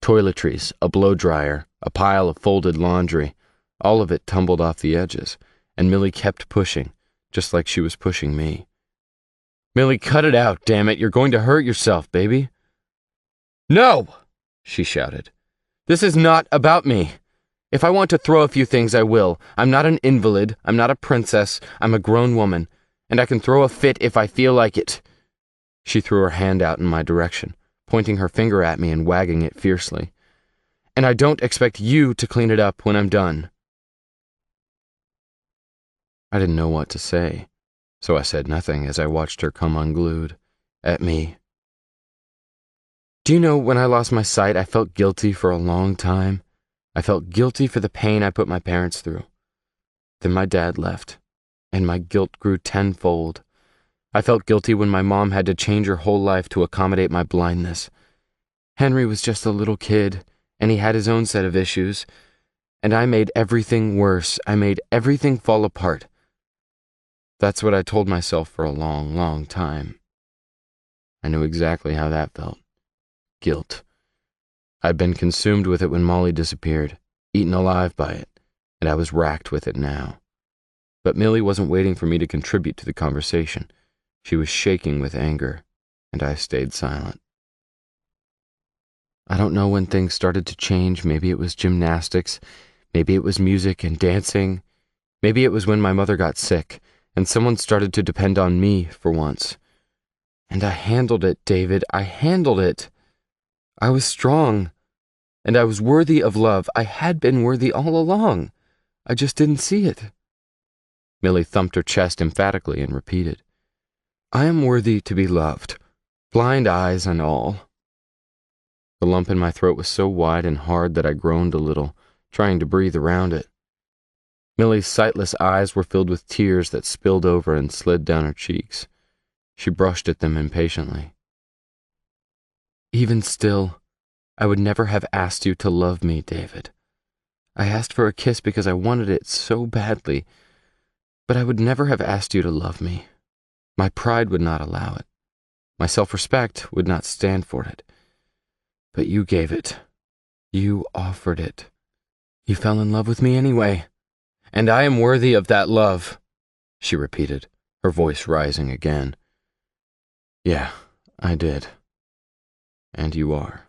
Toiletries, a blow-dryer, a pile of folded laundry, all of it tumbled off the edges, and Millie kept pushing, just like she was pushing me. Millie, cut it out, damn it, you're going to hurt yourself, baby. No, she shouted. This is not about me. If I want to throw a few things, I will. I'm not an invalid, I'm not a princess, I'm a grown woman, and I can throw a fit if I feel like it. She threw her hand out in my direction, pointing her finger at me and wagging it fiercely. And I don't expect you to clean it up when I'm done. I didn't know what to say, so I said nothing as I watched her come unglued at me. Do you know, when I lost my sight, I felt guilty for a long time. I felt guilty for the pain I put my parents through. Then my dad left, and my guilt grew tenfold. I felt guilty when my mom had to change her whole life to accommodate my blindness. Henry was just a little kid, and he had his own set of issues, and I made everything worse. I made everything fall apart. That's what I told myself for a long, long time. I knew exactly how that felt. Guilt. I'd been consumed with it when Molly disappeared, eaten alive by it, and I was racked with it now. But Millie wasn't waiting for me to contribute to the conversation. She was shaking with anger, and I stayed silent. I don't know when things started to change. Maybe it was gymnastics. Maybe it was music and dancing. Maybe it was when my mother got sick, and someone started to depend on me for once. And I handled it, David. I handled it. I was strong, and I was worthy of love. I had been worthy all along. I just didn't see it. Millie thumped her chest emphatically and repeated, I am worthy to be loved, blind eyes and all. The lump in my throat was so wide and hard that I groaned a little, trying to breathe around it. Millie's sightless eyes were filled with tears that spilled over and slid down her cheeks. She brushed at them impatiently. Even still, I would never have asked you to love me, David. I asked for a kiss because I wanted it so badly, but I would never have asked you to love me. My pride would not allow it. My self-respect would not stand for it. But you gave it. You offered it. You fell in love with me anyway. And I am worthy of that love, she repeated, her voice rising again. Yeah, I did. And you are.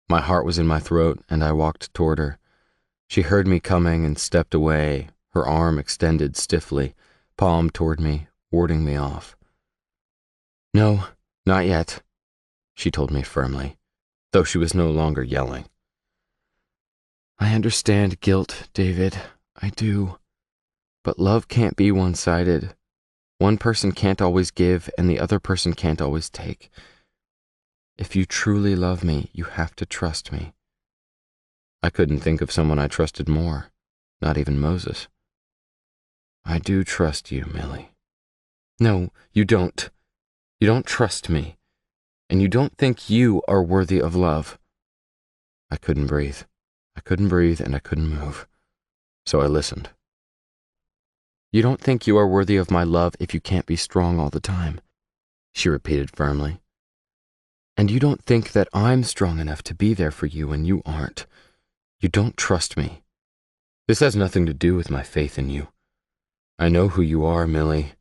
My heart was in my throat, and I walked toward her. She heard me coming and stepped away, her arm extended stiffly, palm toward me, warding me off. No, not yet, she told me firmly, though she was no longer yelling. I understand guilt, David, I do. But love can't be one-sided. One person can't always give, and the other person can't always take. If you truly love me, you have to trust me. I couldn't think of someone I trusted more, not even Moses. I do trust you, Millie. No, you don't. You don't trust me, and you don't think you are worthy of love. I couldn't breathe. I couldn't breathe, and I couldn't move. So I listened. You don't think you are worthy of my love if you can't be strong all the time, she repeated firmly. And you don't think that I'm strong enough to be there for you when you aren't. You don't trust me. This has nothing to do with my faith in you. I know who you are, Millie.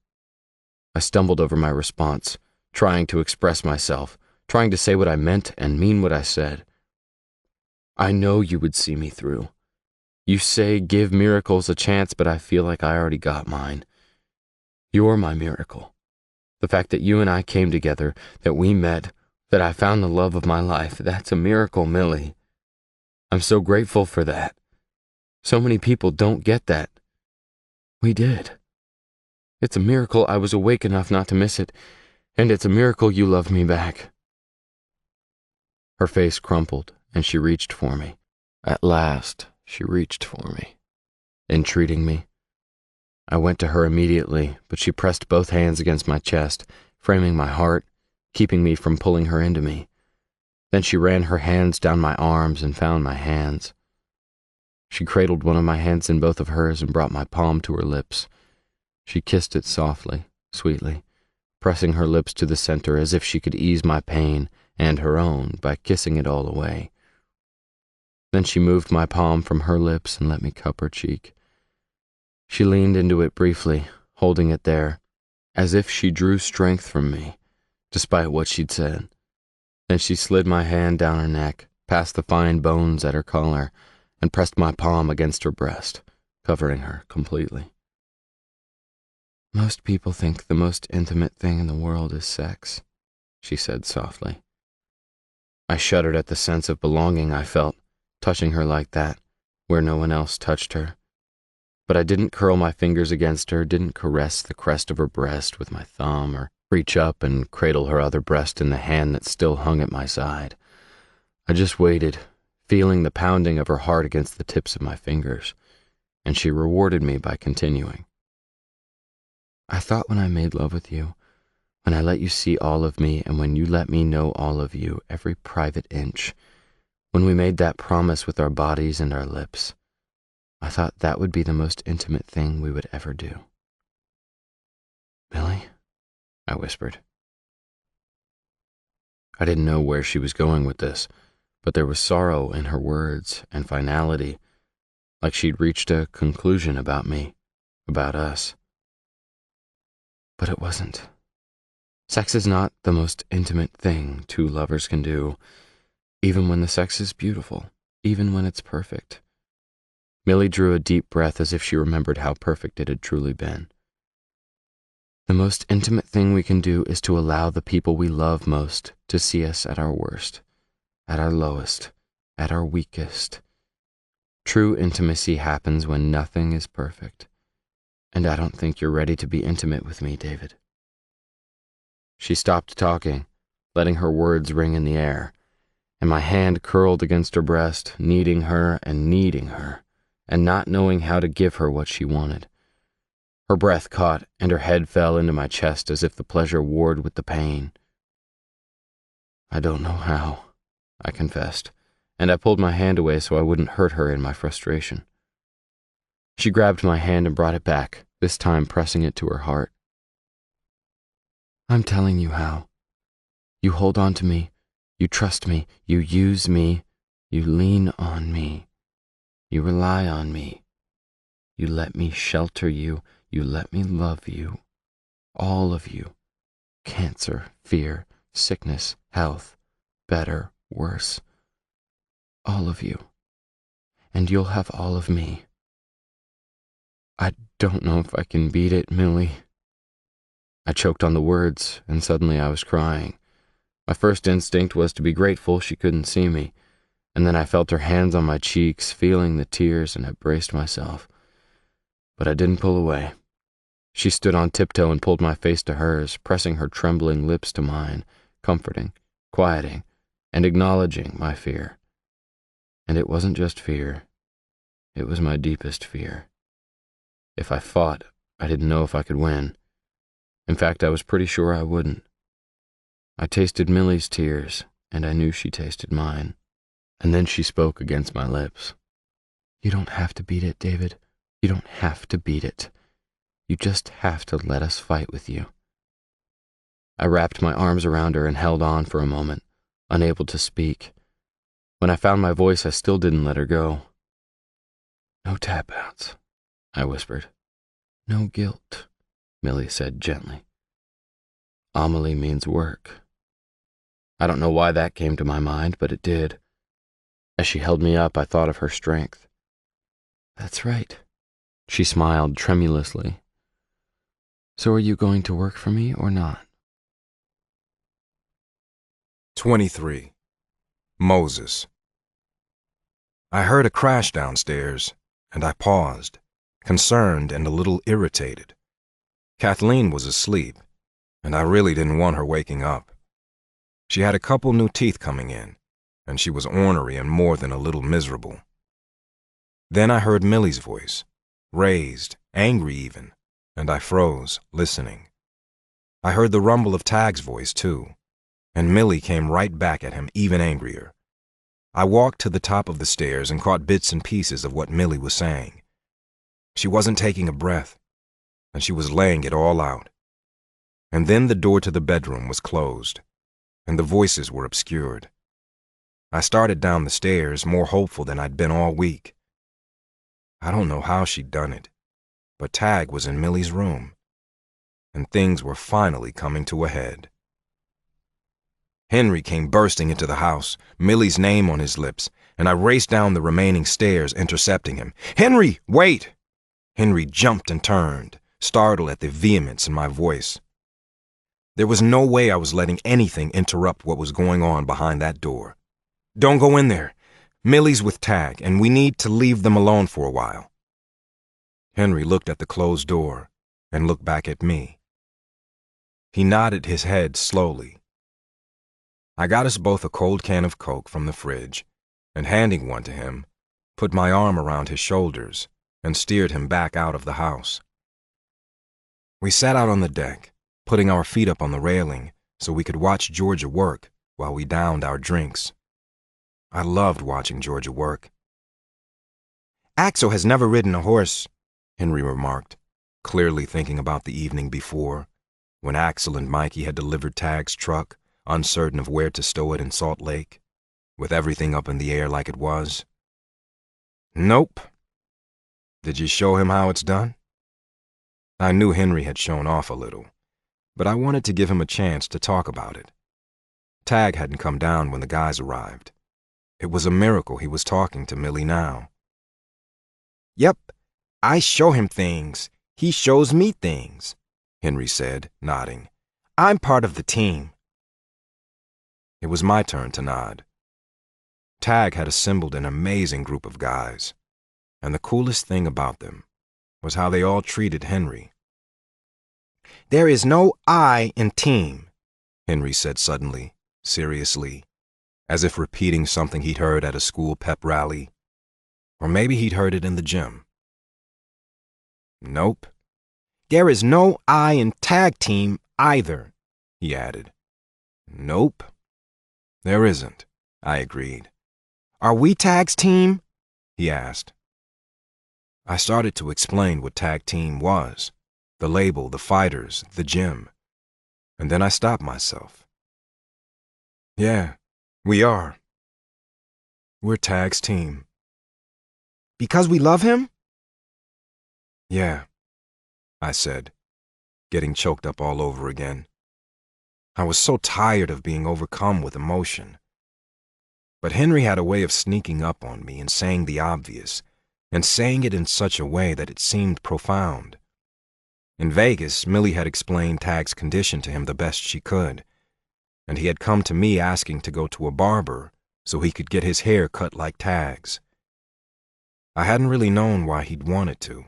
I stumbled over my response, trying to express myself, trying to say what I meant and mean what I said. I know you would see me through. You say give miracles a chance, but I feel like I already got mine. You're my miracle. The fact that you and I came together, that we met, that I found the love of my life, that's a miracle, Millie. I'm so grateful for that. So many people don't get that. We did. It's a miracle I was awake enough not to miss it, and it's a miracle you loved me back. Her face crumpled, and she reached for me. At last, she reached for me, entreating me. I went to her immediately, but she pressed both hands against my chest, framing my heart, keeping me from pulling her into me. Then she ran her hands down my arms and found my hands. She cradled one of my hands in both of hers and brought my palm to her lips. She kissed it softly, sweetly, pressing her lips to the center as if she could ease my pain and her own by kissing it all away. Then she moved my palm from her lips and let me cup her cheek. She leaned into it briefly, holding it there, as if she drew strength from me, despite what she'd said. Then she slid my hand down her neck, past the fine bones at her collar, and pressed my palm against her breast, covering her completely. Most people think the most intimate thing in the world is sex, she said softly. I shuddered at the sense of belonging I felt, touching her like that, where no one else touched her. But I didn't curl my fingers against her, didn't caress the crest of her breast with my thumb, or reach up and cradle her other breast in the hand that still hung at my side. I just waited, feeling the pounding of her heart against the tips of my fingers, and she rewarded me by continuing. I thought when I made love with you, when I let you see all of me, and when you let me know all of you, every private inch, when we made that promise with our bodies and our lips, I thought that would be the most intimate thing we would ever do. Millie? I whispered. I didn't know where she was going with this, but there was sorrow in her words and finality, like she'd reached a conclusion about me, about us. But it wasn't. Sex is not the most intimate thing two lovers can do, even when the sex is beautiful, even when it's perfect. Millie drew a deep breath as if she remembered how perfect it had truly been. The most intimate thing we can do is to allow the people we love most to see us at our worst, at our lowest, at our weakest. True intimacy happens when nothing is perfect, and I don't think you're ready to be intimate with me, David. She stopped talking, letting her words ring in the air, and my hand curled against her breast, needing her, and not knowing how to give her what she wanted. Her breath caught, and her head fell into my chest as if the pleasure warred with the pain. I don't know how, I confessed, and I pulled my hand away so I wouldn't hurt her in my frustration. She grabbed my hand and brought it back, this time pressing it to her heart. I'm telling you how. You hold on to me, you trust me, you use me, you lean on me, you rely on me, you let me shelter you, you let me love you, all of you, cancer, fear, sickness, health, better, worse, all of you, and you'll have all of me. I don't know if I can beat it, Millie. I choked on the words, and suddenly I was crying. My first instinct was to be grateful she couldn't see me, and then I felt her hands on my cheeks, feeling the tears, and I braced myself. But I didn't pull away. She stood on tiptoe and pulled my face to hers, pressing her trembling lips to mine, comforting, quieting, and acknowledging my fear. And it wasn't just fear. It was my deepest fear. If I fought, I didn't know if I could win. In fact, I was pretty sure I wouldn't. I tasted Millie's tears, and I knew she tasted mine. And then she spoke against my lips. "You don't have to beat it, David. You don't have to beat it. You just have to let us fight with you." I wrapped my arms around her and held on for a moment, unable to speak. When I found my voice, I still didn't let her go. "No tap-outs," I whispered. "No guilt," Millie said gently. Amelie means work. I don't know why that came to my mind, but it did. As she held me up, I thought of her strength. "That's right." She smiled tremulously. "So are you going to work for me or not?" 23. Moses. I heard a crash downstairs, and I paused, concerned and a little irritated. Kathleen was asleep, and I really didn't want her waking up. She had a couple new teeth coming in, and she was ornery and more than a little miserable. Then I heard Millie's voice, raised, angry even, and I froze, listening. I heard the rumble of Tag's voice, too, and Millie came right back at him, even angrier. I walked to the top of the stairs and caught bits and pieces of what Millie was saying. She wasn't taking a breath, and she was laying it all out. And then the door to the bedroom was closed, and the voices were obscured. I started down the stairs, more hopeful than I'd been all week. I don't know how she'd done it, but Tag was in Millie's room, and things were finally coming to a head. Henry came bursting into the house, Millie's name on his lips, and I raced down the remaining stairs, intercepting him. "Henry, wait!" Henry jumped and turned, startled at the vehemence in my voice. There was no way I was letting anything interrupt what was going on behind that door. "Don't go in there. Millie's with Tag, and we need to leave them alone for a while." Henry looked at the closed door and looked back at me. He nodded his head slowly. I got us both a cold can of Coke from the fridge, and handing one to him, put my arm around his shoulders and steered him back out of the house. We sat out on the deck, putting our feet up on the railing so we could watch Georgia work while we downed our drinks. I loved watching Georgia work. "Axel has never ridden a horse," Henry remarked, clearly thinking about the evening before, when Axel and Mikey had delivered Tag's truck, uncertain of where to stow it in Salt Lake, with everything up in the air like it was. "Nope." "Did you show him how it's done?" I knew Henry had shown off a little, but I wanted to give him a chance to talk about it. Tag hadn't come down when the guys arrived. It was a miracle he was talking to Millie now. "Yep, I show him things. He shows me things," Henry said, nodding. "I'm part of the team." It was my turn to nod. Tag had assembled an amazing group of guys, and the coolest thing about them was how they all treated Henry. "There is no I in team," Henry said suddenly, seriously, as if repeating something he'd heard at a school pep rally. Or maybe he'd heard it in the gym. "Nope. There is no I in tag team either," he added. "Nope. There isn't," I agreed. "Are we Tag's team?" he asked. I started to explain what tag team was, the label, the fighters, the gym, and then I stopped myself. "Yeah, we are. We're Tag's team." "Because we love him?" "Yeah," I said, getting choked up all over again. I was so tired of being overcome with emotion. But Henry had a way of sneaking up on me and saying the obvious, and saying it in such a way that it seemed profound. In Vegas, Millie had explained Tag's condition to him the best she could, and he had come to me asking to go to a barber so he could get his hair cut like Tag's. I hadn't really known why he'd wanted to.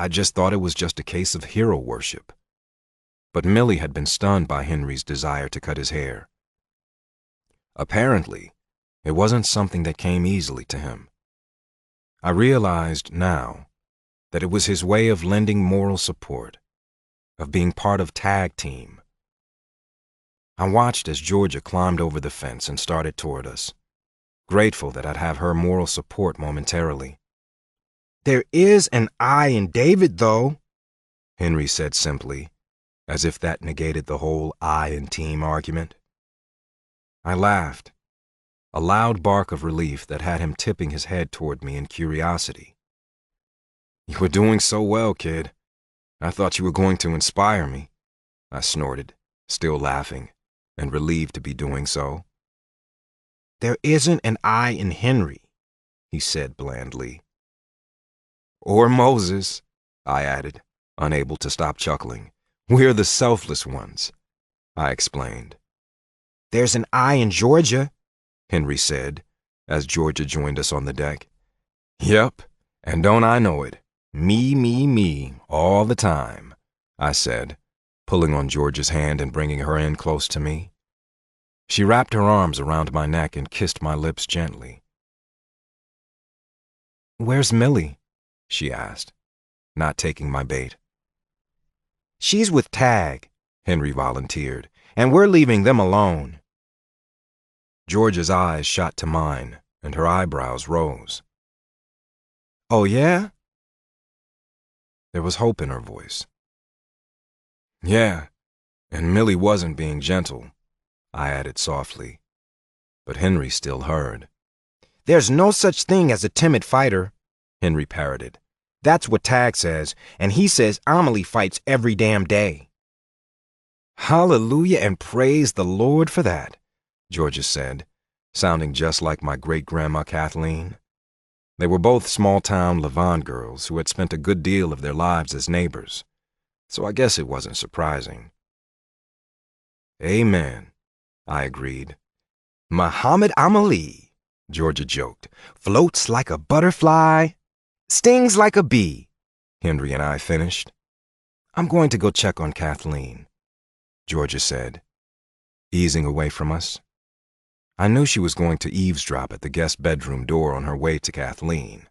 I just thought it was just a case of hero worship. But Millie had been stunned by Henry's desire to cut his hair. Apparently, it wasn't something that came easily to him. I realized now that it was his way of lending moral support, of being part of tag team. I watched as Georgia climbed over the fence and started toward us, grateful that I'd have her moral support momentarily. There is an I in David, though, Henry said simply, as if that negated the whole I and team argument. I laughed, a loud bark of relief that had him tipping his head toward me in curiosity. You were doing so well, kid. I thought you were going to inspire me, I snorted, still laughing, and relieved to be doing so. There isn't an I in Henry, he said blandly. Or Moses, I added, unable to stop chuckling. We're the selfless ones, I explained. There's an I in Georgia, Henry said, as Georgia joined us on the deck. Yep, and don't I know it? Me, all the time, I said, pulling on Georgia's hand and bringing her in close to me. She wrapped her arms around my neck and kissed my lips gently. Where's Millie? She asked, not taking my bait. She's with Tag, Henry volunteered, and we're leaving them alone. Georgia's eyes shot to mine, and her eyebrows rose. Oh, yeah? There was hope in her voice. Yeah, and Millie wasn't being gentle, I added softly, but Henry still heard. There's no such thing as a timid fighter, Henry parroted. That's what Tag says, and he says Amelie fights every damn day. Hallelujah and praise the Lord for that, Georgia said, sounding just like my great-grandma Kathleen. They were both small-town Levant girls who had spent a good deal of their lives as neighbors, so I guess it wasn't surprising. Amen, I agreed. Muhammad Ali, Georgia joked, floats like a butterfly, stings like a bee, Henry and I finished. I'm going to go check on Kathleen, Georgia said, easing away from us. I knew she was going to eavesdrop at the guest bedroom door on her way to Kathleen,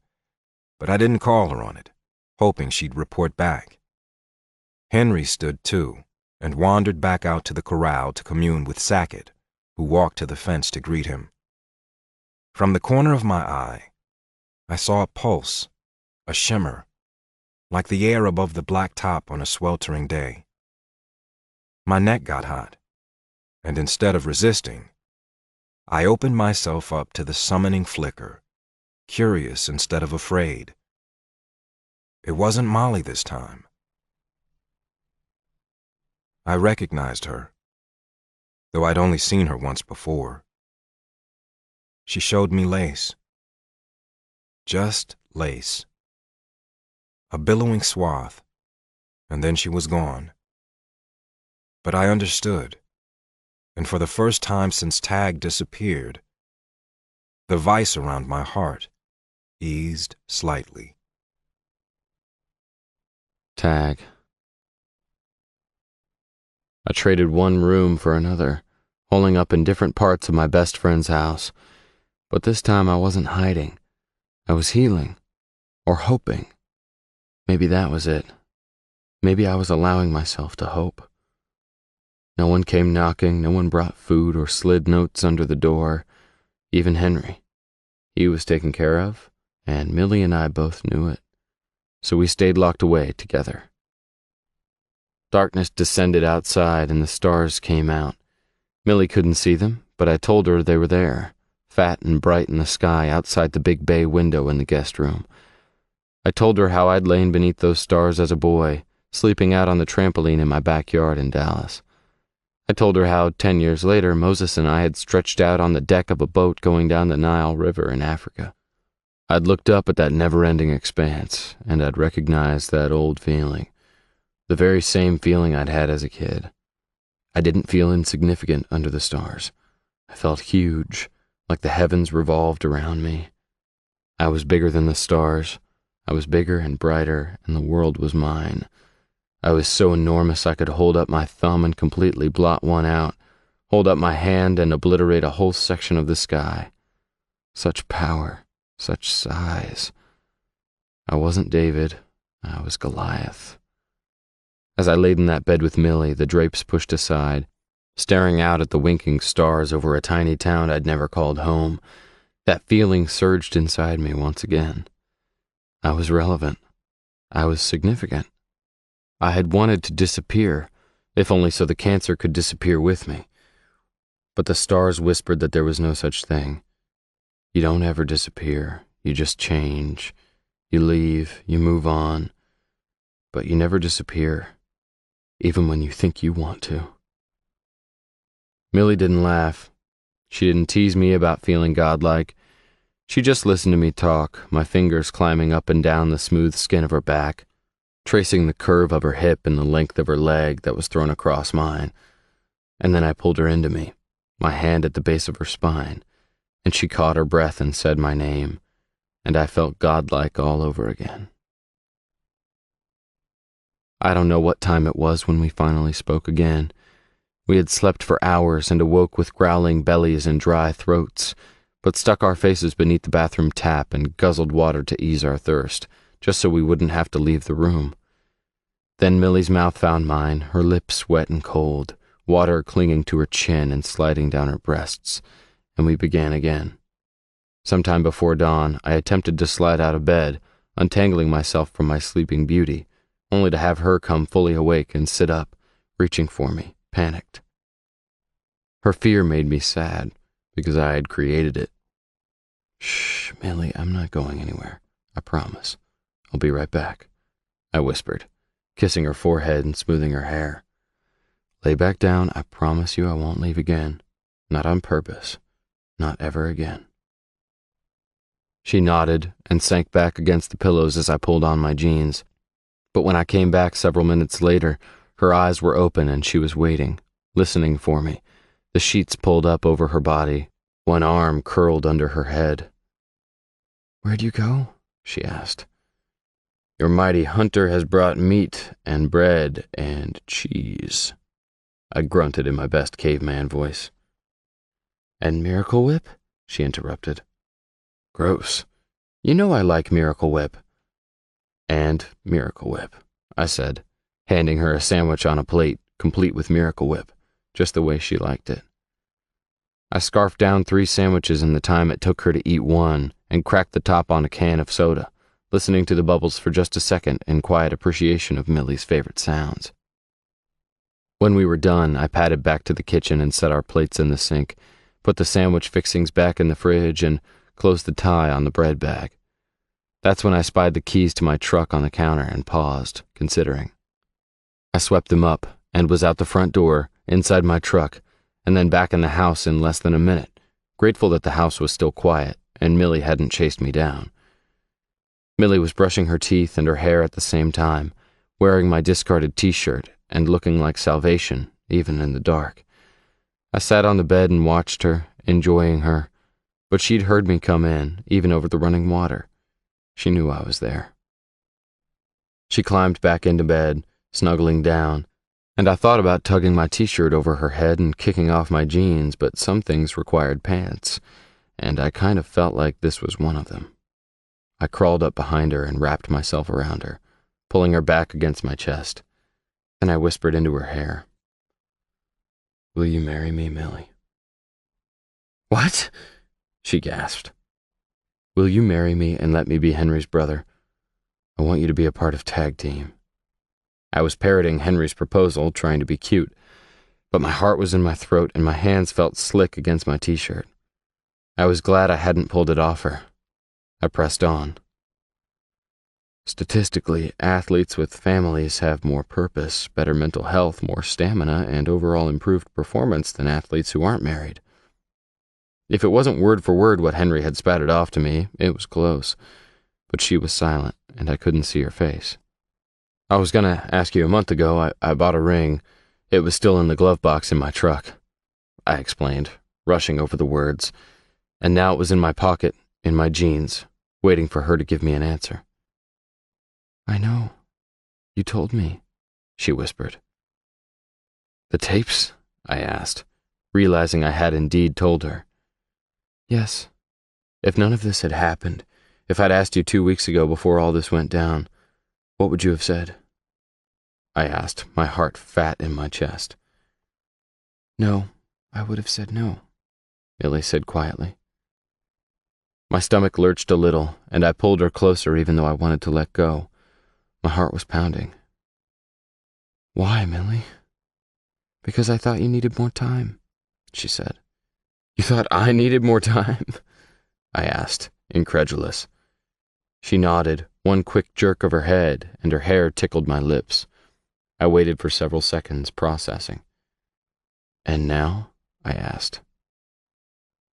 but I didn't call her on it, hoping she'd report back. Henry stood too, and wandered back out to the corral to commune with Sackett, who walked to the fence to greet him. From the corner of my eye, I saw a pulse, a shimmer, like the air above the black top on a sweltering day. My neck got hot, and instead of resisting, I opened myself up to the summoning flicker, curious instead of afraid. It wasn't Molly this time. I recognized her, though I'd only seen her once before. She showed me lace. Just lace. A billowing swath, and then she was gone. But I understood, and for the first time since Tag disappeared, the vice around my heart eased slightly. Tag. I traded one room for another, holing up in different parts of my best friend's house. But this time I wasn't hiding. I was healing, or hoping. Maybe that was it. Maybe I was allowing myself to hope. No one came knocking, no one brought food or slid notes under the door, even Henry. He was taken care of, and Millie and I both knew it. So we stayed locked away together. Darkness descended outside and the stars came out. Millie couldn't see them, but I told her they were there, fat and bright in the sky outside the big bay window in the guest room. I told her how I'd lain beneath those stars as a boy, sleeping out on the trampoline in my backyard in Dallas. I told her how 10 years later Moses and I had stretched out on the deck of a boat going down the Nile River in Africa. I'd looked up at that never-ending expanse, and I'd recognized that old feeling, the very same feeling I'd had as a kid. I didn't feel insignificant under the stars. I felt huge, like the heavens revolved around me. I was bigger than the stars. I was bigger and brighter, and the world was mine. I was so enormous I could hold up my thumb and completely blot one out, hold up my hand and obliterate a whole section of the sky. Such power, such size. I wasn't David, I was Goliath. As I laid in that bed with Millie, the drapes pushed aside, staring out at the winking stars over a tiny town I'd never called home, that feeling surged inside me once again. I was relevant. I was significant. I had wanted to disappear, if only so the cancer could disappear with me. But the stars whispered that there was no such thing. You don't ever disappear. You just change. You leave. You move on. But you never disappear, even when you think you want to. Millie didn't laugh. She didn't tease me about feeling godlike. She just listened to me talk, my fingers climbing up and down the smooth skin of her back, tracing the curve of her hip and the length of her leg that was thrown across mine. And then I pulled her into me, my hand at the base of her spine, and she caught her breath and said my name, and I felt godlike all over again. I don't know what time it was when we finally spoke again. We had slept for hours and awoke with growling bellies and dry throats, but stuck our faces beneath the bathroom tap and guzzled water to ease our thirst, just so we wouldn't have to leave the room. Then Millie's mouth found mine, her lips wet and cold, water clinging to her chin and sliding down her breasts, and we began again. Sometime before dawn, I attempted to slide out of bed, untangling myself from my sleeping beauty, only to have her come fully awake and sit up, reaching for me, panicked. Her fear made me sad, because I had created it. "Shh, Millie, I'm not going anywhere. I promise. I'll be right back," I whispered, kissing her forehead and smoothing her hair. "Lay back down. I promise you I won't leave again. Not on purpose. Not ever again." She nodded and sank back against the pillows as I pulled on my jeans. But when I came back several minutes later, her eyes were open and she was waiting, listening for me, the sheets pulled up over her body, one arm curled under her head. "Where'd you go?" she asked. "Your mighty hunter has brought meat and bread and cheese," I grunted in my best caveman voice. "And Miracle Whip?" she interrupted. "Gross. You know I like Miracle Whip." "And Miracle Whip," I said, handing her a sandwich on a plate, complete with Miracle Whip, just the way she liked it. I scarfed down 3 sandwiches in the time it took her to eat one and cracked the top on a can of soda, listening to the bubbles for just a second in quiet appreciation of Millie's favorite sounds. When we were done, I padded back to the kitchen and set our plates in the sink, put the sandwich fixings back in the fridge, and closed the tie on the bread bag. That's when I spied the keys to my truck on the counter and paused, considering. I swept them up and was out the front door, inside my truck, and then back in the house in less than a minute, grateful that the house was still quiet and Millie hadn't chased me down. Millie was brushing her teeth and her hair at the same time, wearing my discarded t-shirt and looking like salvation, even in the dark. I sat on the bed and watched her, enjoying her, but she'd heard me come in, even over the running water. She knew I was there. She climbed back into bed, snuggling down, and I thought about tugging my t-shirt over her head and kicking off my jeans, but some things required pants, and I kind of felt like this was one of them. I crawled up behind her and wrapped myself around her, pulling her back against my chest. Then I whispered into her hair, "Will you marry me, Millie?" "What?" she gasped. "Will you marry me and let me be Henry's brother? I want you to be a part of tag team." I was parroting Henry's proposal, trying to be cute, but my heart was in my throat and my hands felt slick against my t-shirt. I was glad I hadn't pulled it off her. I pressed on. "Statistically, athletes with families have more purpose, better mental health, more stamina, and overall improved performance than athletes who aren't married." If it wasn't word for word what Henry had spattered off to me, it was close. But she was silent, and I couldn't see her face. "I was gonna ask you a month ago. I bought a ring. It was still in the glove box in my truck," I explained, rushing over the words. And now it was in my pocket, in my jeans, waiting for her to give me an answer. I know. You told me, she whispered. The tapes? I asked, realizing I had indeed told her. Yes. If none of this had happened, if I'd asked you 2 weeks ago before all this went down, what would you have said? I asked, my heart fat in my chest. No, I would have said no, Millie said quietly. My stomach lurched a little, and I pulled her closer even though I wanted to let go. My heart was pounding. Why, Millie? Because I thought you needed more time, she said. You thought I needed more time? I asked, incredulous. She nodded, one quick jerk of her head, and her hair tickled my lips. I waited for several seconds, processing. And now? I asked.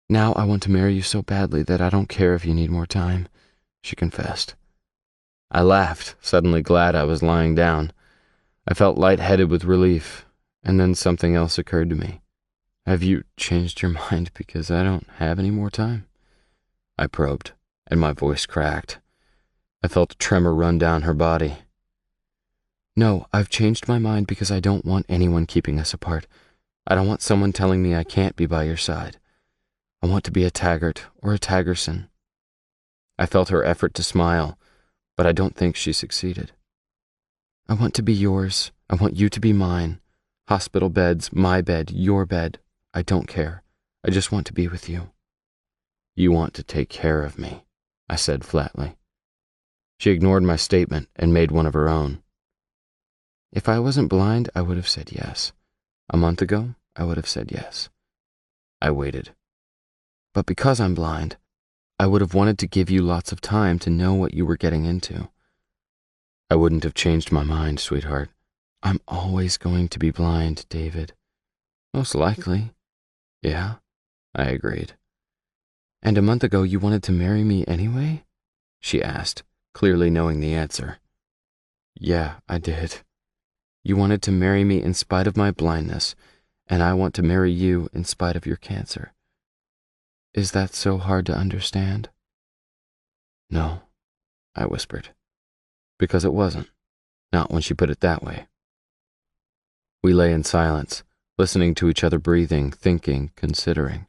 Now I want to marry you so badly that I don't care if you need more time, she confessed. I laughed, suddenly glad I was lying down. I felt lightheaded with relief, and then something else occurred to me. Have you changed your mind because I don't have any more time? I probed, and my voice cracked. I felt a tremor run down her body. No, I've changed my mind because I don't want anyone keeping us apart. I don't want someone telling me I can't be by your side. I want to be a Taggart or a Taggerson. I felt her effort to smile, but I don't think she succeeded. I want to be yours. I want you to be mine. Hospital beds, my bed, your bed. I don't care. I just want to be with you. You want to take care of me, I said flatly. She ignored my statement and made one of her own. If I wasn't blind, I would have said yes. A month ago, I would have said yes. I waited. But because I'm blind, I would have wanted to give you lots of time to know what you were getting into. I wouldn't have changed my mind, sweetheart. I'm always going to be blind, David. Most likely. Yeah, I agreed. And a month ago you wanted to marry me anyway? She asked, clearly knowing the answer. Yeah, I did. You wanted to marry me in spite of my blindness, and I want to marry you in spite of your cancer. Is that so hard to understand? No, I whispered. Because it wasn't. Not when she put it that way. We lay in silence, listening to each other breathing, thinking, considering.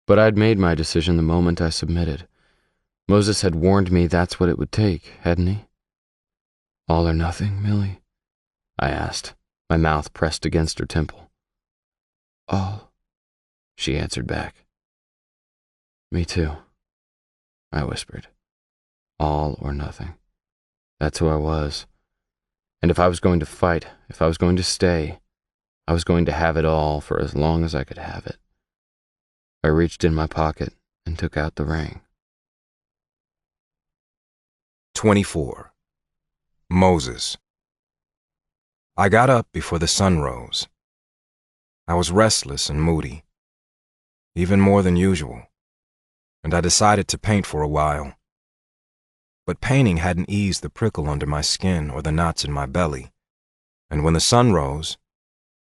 But I'd made my decision the moment I submitted. Moses had warned me that's what it would take, hadn't he? All or nothing, Millie? I asked, my mouth pressed against her temple. All, she answered back. Me too, I whispered. All or nothing. That's who I was. And if I was going to fight, if I was going to stay, I was going to have it all for as long as I could have it. I reached in my pocket and took out the ring. 24. Moses. I got up before the sun rose. I was restless and moody, even more than usual, and I decided to paint for a while. But painting hadn't eased the prickle under my skin or the knots in my belly, and when the sun rose,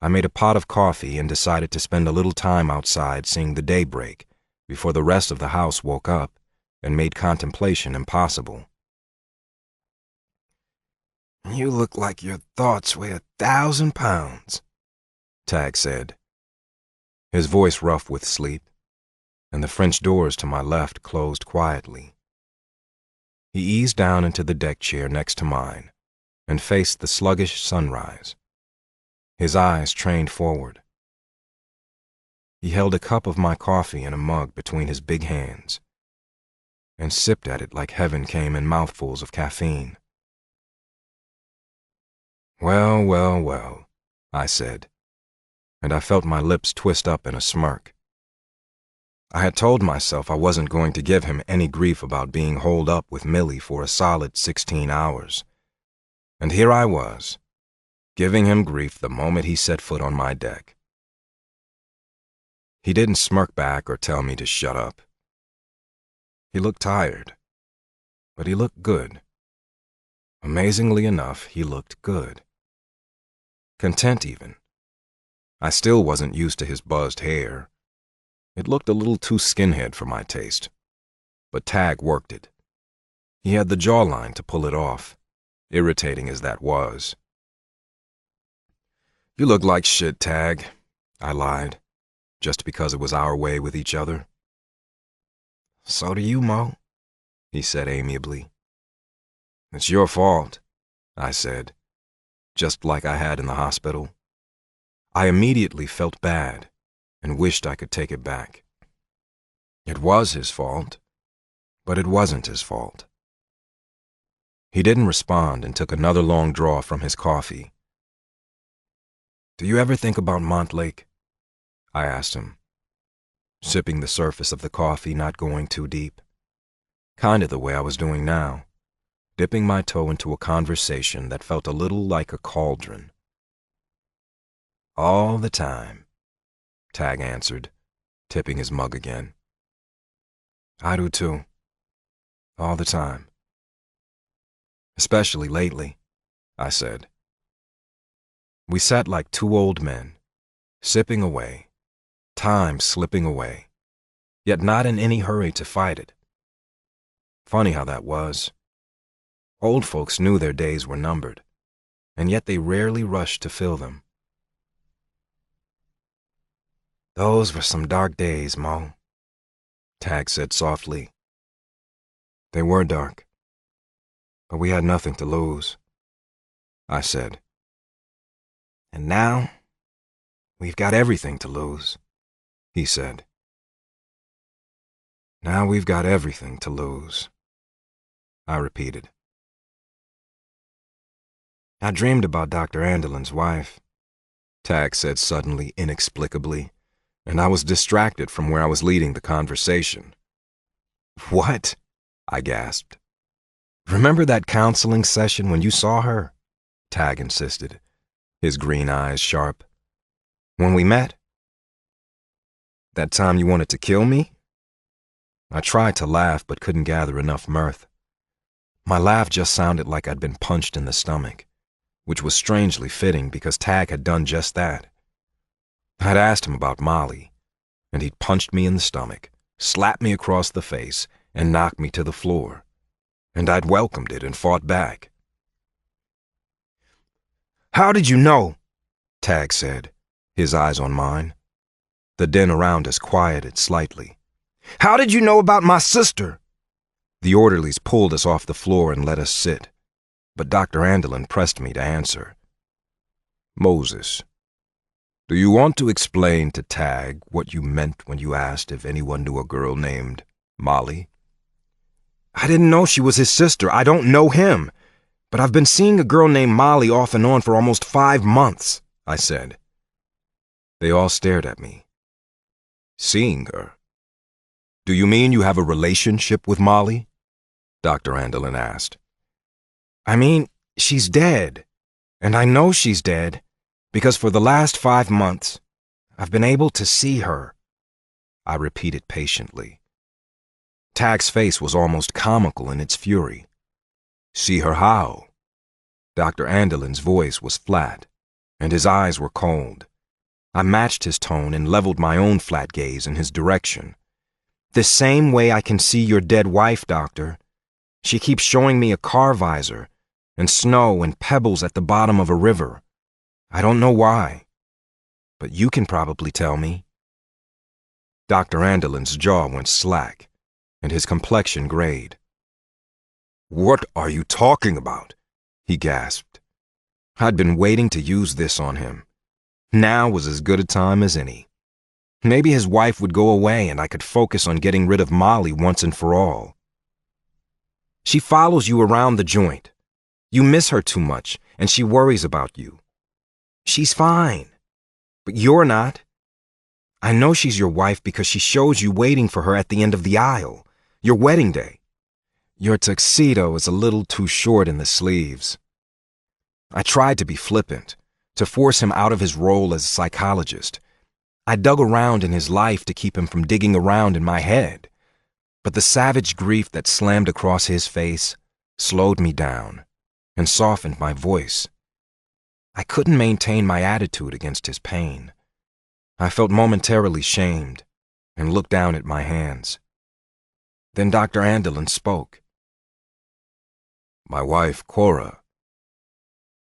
I made a pot of coffee and decided to spend a little time outside seeing the day break before the rest of the house woke up and made contemplation impossible. You look like your thoughts weigh 1,000 pounds, Tag said, his voice rough with sleep, and the French doors to my left closed quietly. He eased down into the deck chair next to mine and faced the sluggish sunrise, his eyes trained forward. He held a cup of my coffee in a mug between his big hands and sipped at it like heaven came in mouthfuls of caffeine. Well, well, well, I said, and I felt my lips twist up in a smirk. I had told myself I wasn't going to give him any grief about being holed up with Millie for a solid 16 hours. And here I was, giving him grief the moment he set foot on my deck. He didn't smirk back or tell me to shut up. He looked tired, but he looked good. Amazingly enough, he looked good. Content even. I still wasn't used to his buzzed hair. It looked a little too skinhead for my taste, but Tag worked it. He had the jawline to pull it off, irritating as that was. "You look like shit, Tag," I lied, just because it was our way with each other. "So do you, Mo," he said amiably. "It's your fault," I said, just like I had in the hospital. I immediately felt bad and wished I could take it back. It was his fault, but it wasn't his fault. He didn't respond and took another long draw from his coffee. "Do you ever think about Montlake?" I asked him, sipping the surface of the coffee, not going too deep. Kind of the way I was doing now, dipping my toe into a conversation that felt a little like a cauldron. "All the time," Tag answered, tipping his mug again. "I do too. All the time. Especially lately," I said. We sat like two old men, sipping away, time slipping away, yet not in any hurry to fight it. Funny how that was. Old folks knew their days were numbered, and yet they rarely rushed to fill them. "Those were some dark days, Mo," Tag said softly. "They were dark, but we had nothing to lose," I said. "And now, we've got everything to lose," he said. "Now we've got everything to lose," I repeated. "I dreamed about Dr. Andelin's wife," Tag said suddenly, inexplicably, and I was distracted from where I was leading the conversation. "What?" I gasped. "Remember that counseling session when you saw her?" Tag insisted, his green eyes sharp. "When we met? That time you wanted to kill me?" I tried to laugh but couldn't gather enough mirth. My laugh just sounded like I'd been punched in the stomach, which was strangely fitting because Tag had done just that. I'd asked him about Molly, and he'd punched me in the stomach, slapped me across the face, and knocked me to the floor. And I'd welcomed it and fought back. "How did you know?" Tag said, his eyes on mine. The din around us quieted slightly. "How did you know about my sister?" The orderlies pulled us off the floor and let us sit, but Dr. Andelin pressed me to answer. "Moses, do you want to explain to Tag what you meant when you asked if anyone knew a girl named Molly?" "I didn't know she was his sister. I don't know him. But I've been seeing a girl named Molly off and on for almost 5 months, I said. They all stared at me. "Seeing her? Do you mean you have a relationship with Molly?" Dr. Andelin asked. "I mean, she's dead. And I know she's dead, because for the last 5 months, I've been able to see her," I repeated patiently. Tag's face was almost comical in its fury. "See her how?" Dr. Andelin's voice was flat, and his eyes were cold. I matched his tone and leveled my own flat gaze in his direction. "The same way I can see your dead wife, Doctor. She keeps showing me a car visor and snow and pebbles at the bottom of a river. I don't know why, but you can probably tell me." Dr. Andelin's jaw went slack, and his complexion grayed. "What are you talking about?" he gasped. I'd been waiting to use this on him. Now was as good a time as any. Maybe his wife would go away and I could focus on getting rid of Molly once and for all. "She follows you around the joint. You miss her too much, and she worries about you. She's fine, but you're not. I know she's your wife because she shows you waiting for her at the end of the aisle, your wedding day. Your tuxedo is a little too short in the sleeves." I tried to be flippant, to force him out of his role as a psychologist. I dug around in his life to keep him from digging around in my head, but the savage grief that slammed across his face slowed me down and softened my voice. I couldn't maintain my attitude against his pain. I felt momentarily shamed and looked down at my hands. Then Dr. Andelin spoke. "My wife, Cora,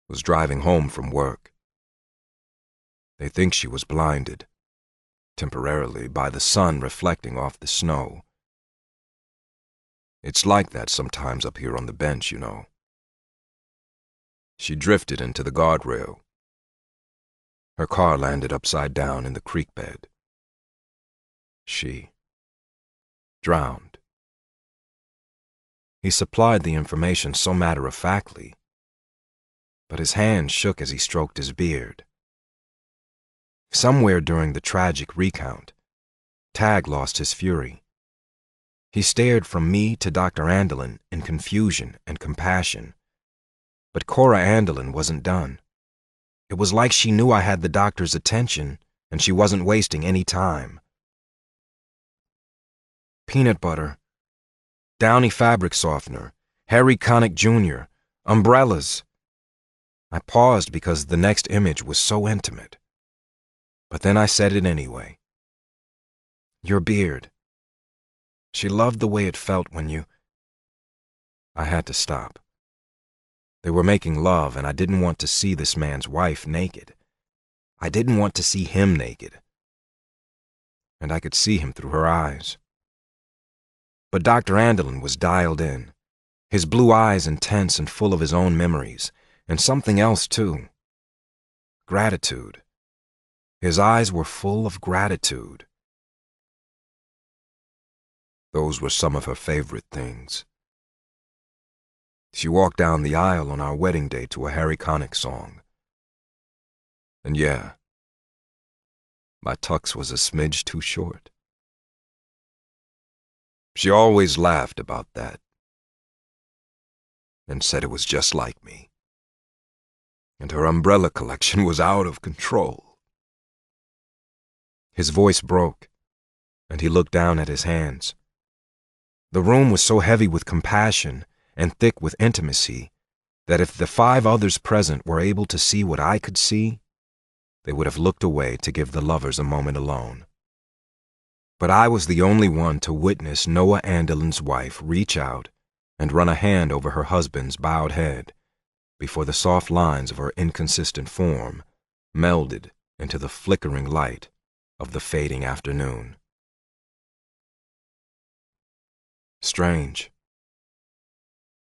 was driving home from work. They think she was blinded, temporarily, by the sun reflecting off the snow. It's like that sometimes up here on the bench, you know. She drifted into the guardrail. Her car landed upside down in the creek bed. She drowned. He supplied the information so matter-of-factly, but his hand shook as he stroked his beard. Somewhere during the tragic recount, Tag lost his fury. He stared from me to Dr. Andelin in confusion and compassion. But Cora Andelin wasn't done. It was like she knew I had the doctor's attention and she wasn't wasting any time. Peanut butter, Downy fabric softener, Harry Connick Jr., umbrellas. I paused because the next image was so intimate. But then I said it anyway. Your beard. She loved the way it felt when you... I had to stop. They were making love, and I didn't want to see this man's wife naked. I didn't want to see him naked. And I could see him through her eyes. But Dr. Andelin was dialed in, his blue eyes intense and full of his own memories, and something else too. Gratitude. His eyes were full of gratitude. Those were some of her favorite things. She walked down the aisle on our wedding day to a Harry Connick song. And yeah, my tux was a smidge too short. She always laughed about that and said it was just like me. And her umbrella collection was out of control. His voice broke, and he looked down at his hands. The room was so heavy with compassion and thick with intimacy that if the 5 others present were able to see what I could see, they would have looked away to give the lovers a moment alone. But I was the only one to witness Noah Andelin's wife reach out and run a hand over her husband's bowed head before the soft lines of her inconsistent form melded into the flickering light of the fading afternoon. Strange.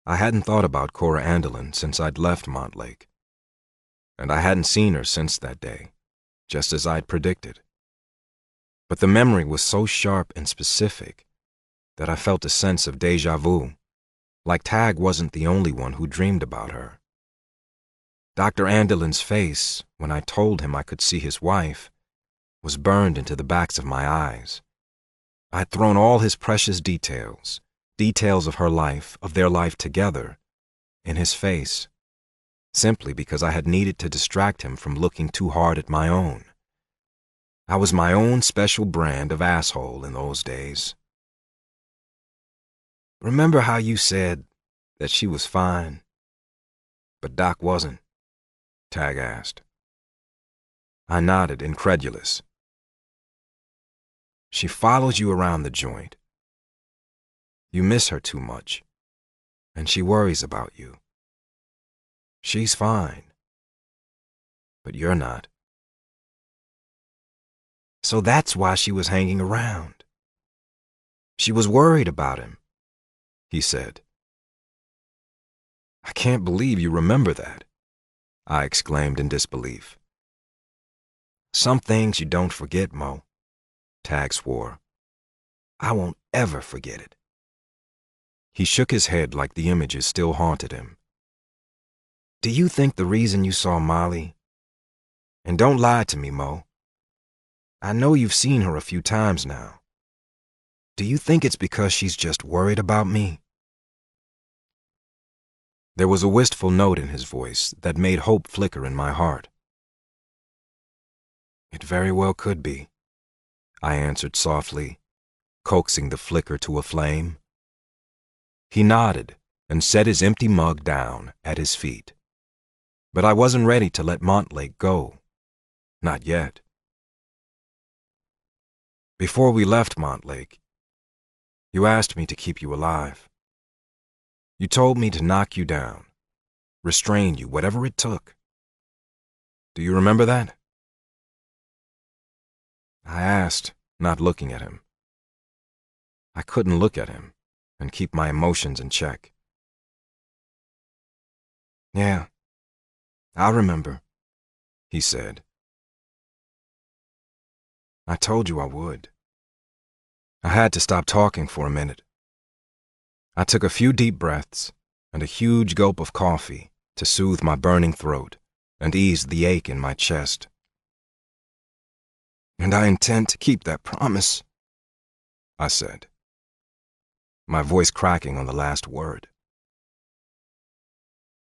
I hadn't thought about Cora Andelin since I'd left Montlake, and I hadn't seen her since that day, just as I'd predicted. But the memory was so sharp and specific that I felt a sense of déjà vu, like Tag wasn't the only one who dreamed about her. Dr. Andelin's face, when I told him I could see his wife, was burned into the backs of my eyes. I'd thrown all his precious details of her life, of their life together, in his face, simply because I had needed to distract him from looking too hard at my own. I was my own special brand of asshole in those days. Remember how you said that she was fine, but Doc wasn't? Tag asked. I nodded, incredulous. She follows you around the joint. You miss her too much, and she worries about you. She's fine, but you're not. So that's why she was hanging around. She was worried about him, he said. I can't believe you remember that, I exclaimed in disbelief. Some things you don't forget, Mo, Tag swore. I won't ever forget it. He shook his head like the images still haunted him. Do you think the reason you saw Molly... And don't lie to me, Mo. I know you've seen her a few times now. Do you think it's because she's just worried about me? There was a wistful note in his voice that made hope flicker in my heart. It very well could be, I answered softly, coaxing the flicker to a flame. He nodded and set his empty mug down at his feet. But I wasn't ready to let Montlake go. Not yet. Before we left Montlake, you asked me to keep you alive. You told me to knock you down, restrain you, whatever it took. Do you remember that? I asked, not looking at him. I couldn't look at him and keep my emotions in check. Yeah, I remember, he said. I told you I would. I had to stop talking for a minute. I took a few deep breaths and a huge gulp of coffee to soothe my burning throat and ease the ache in my chest. And I intend to keep that promise, I said, my voice cracking on the last word.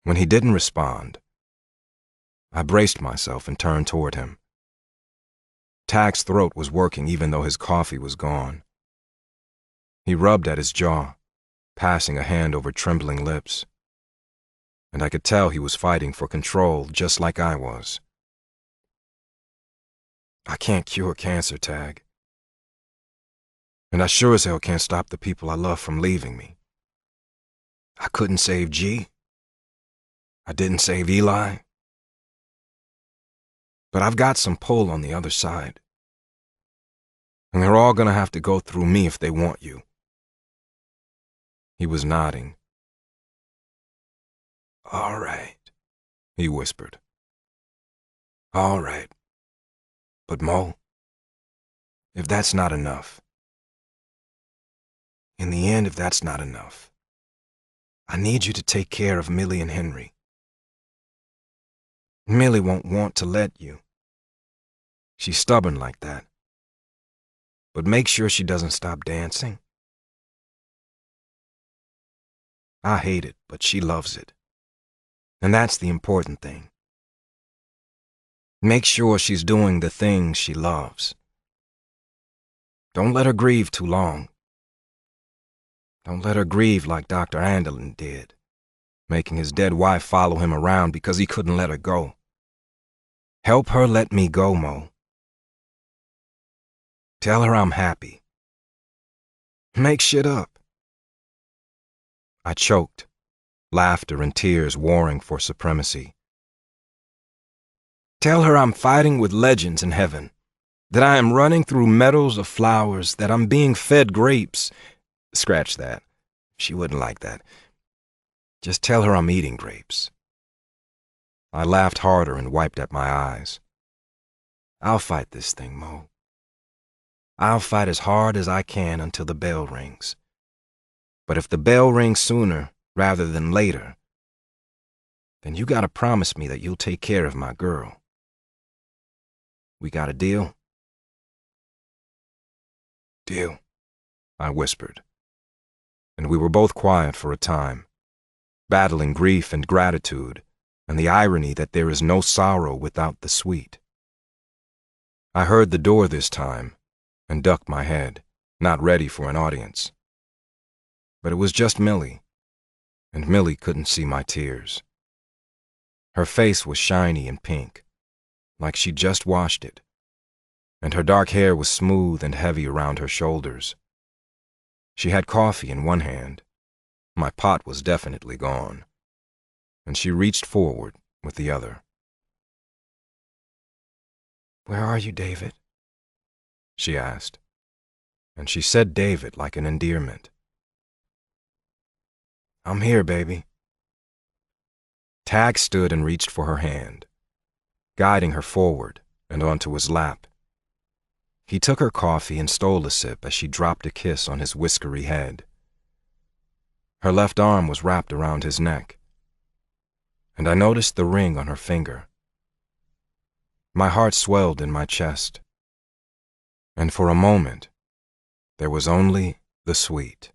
When he didn't respond, I braced myself and turned toward him. Tag's throat was working even though his coffee was gone. He rubbed at his jaw, passing a hand over trembling lips, and I could tell he was fighting for control just like I was. I can't cure cancer, Tag. And I sure as hell can't stop the people I love from leaving me. I couldn't save G. I didn't save Eli. But I've got some pull on the other side. And they're all gonna have to go through me if they want you. He was nodding. All right, he whispered. All right. But Mo, if that's not enough, in the end, if that's not enough, I need you to take care of Millie and Henry. Millie won't want to let you. She's stubborn like that. But make sure she doesn't stop dancing. I hate it, but she loves it. And that's the important thing. Make sure she's doing the things she loves. Don't let her grieve too long. Don't let her grieve like Dr. Anderlin did, making his dead wife follow him around because he couldn't let her go. Help her let me go, Mo. Tell her I'm happy. Make shit up. I choked, laughter and tears warring for supremacy. Tell her I'm fighting with legends in heaven, that I am running through meadows of flowers, that I'm being fed grapes. Scratch that. She wouldn't like that. Just tell her I'm eating grapes. I laughed harder and wiped at my eyes. I'll fight this thing, Mo. I'll fight as hard as I can until the bell rings. But if the bell rings sooner rather than later, then you gotta promise me that you'll take care of my girl. We got a deal? Deal, I whispered. And we were both quiet for a time, battling grief and gratitude and the irony that there is no sorrow without the sweet. I heard the door this time and ducked my head, not ready for an audience. But it was just Millie, and Millie couldn't see my tears. Her face was shiny and pink, like she'd just washed it, and her dark hair was smooth and heavy around her shoulders. She had coffee in one hand. My pot was definitely gone, and she reached forward with the other. Where are you, David? She asked, and she said David like an endearment. I'm here, baby. Tag stood and reached for her hand, guiding her forward and onto his lap. He took her coffee and stole a sip as she dropped a kiss on his whiskery head. Her left arm was wrapped around his neck, and I noticed the ring on her finger. My heart swelled in my chest, and for a moment, there was only the sweet,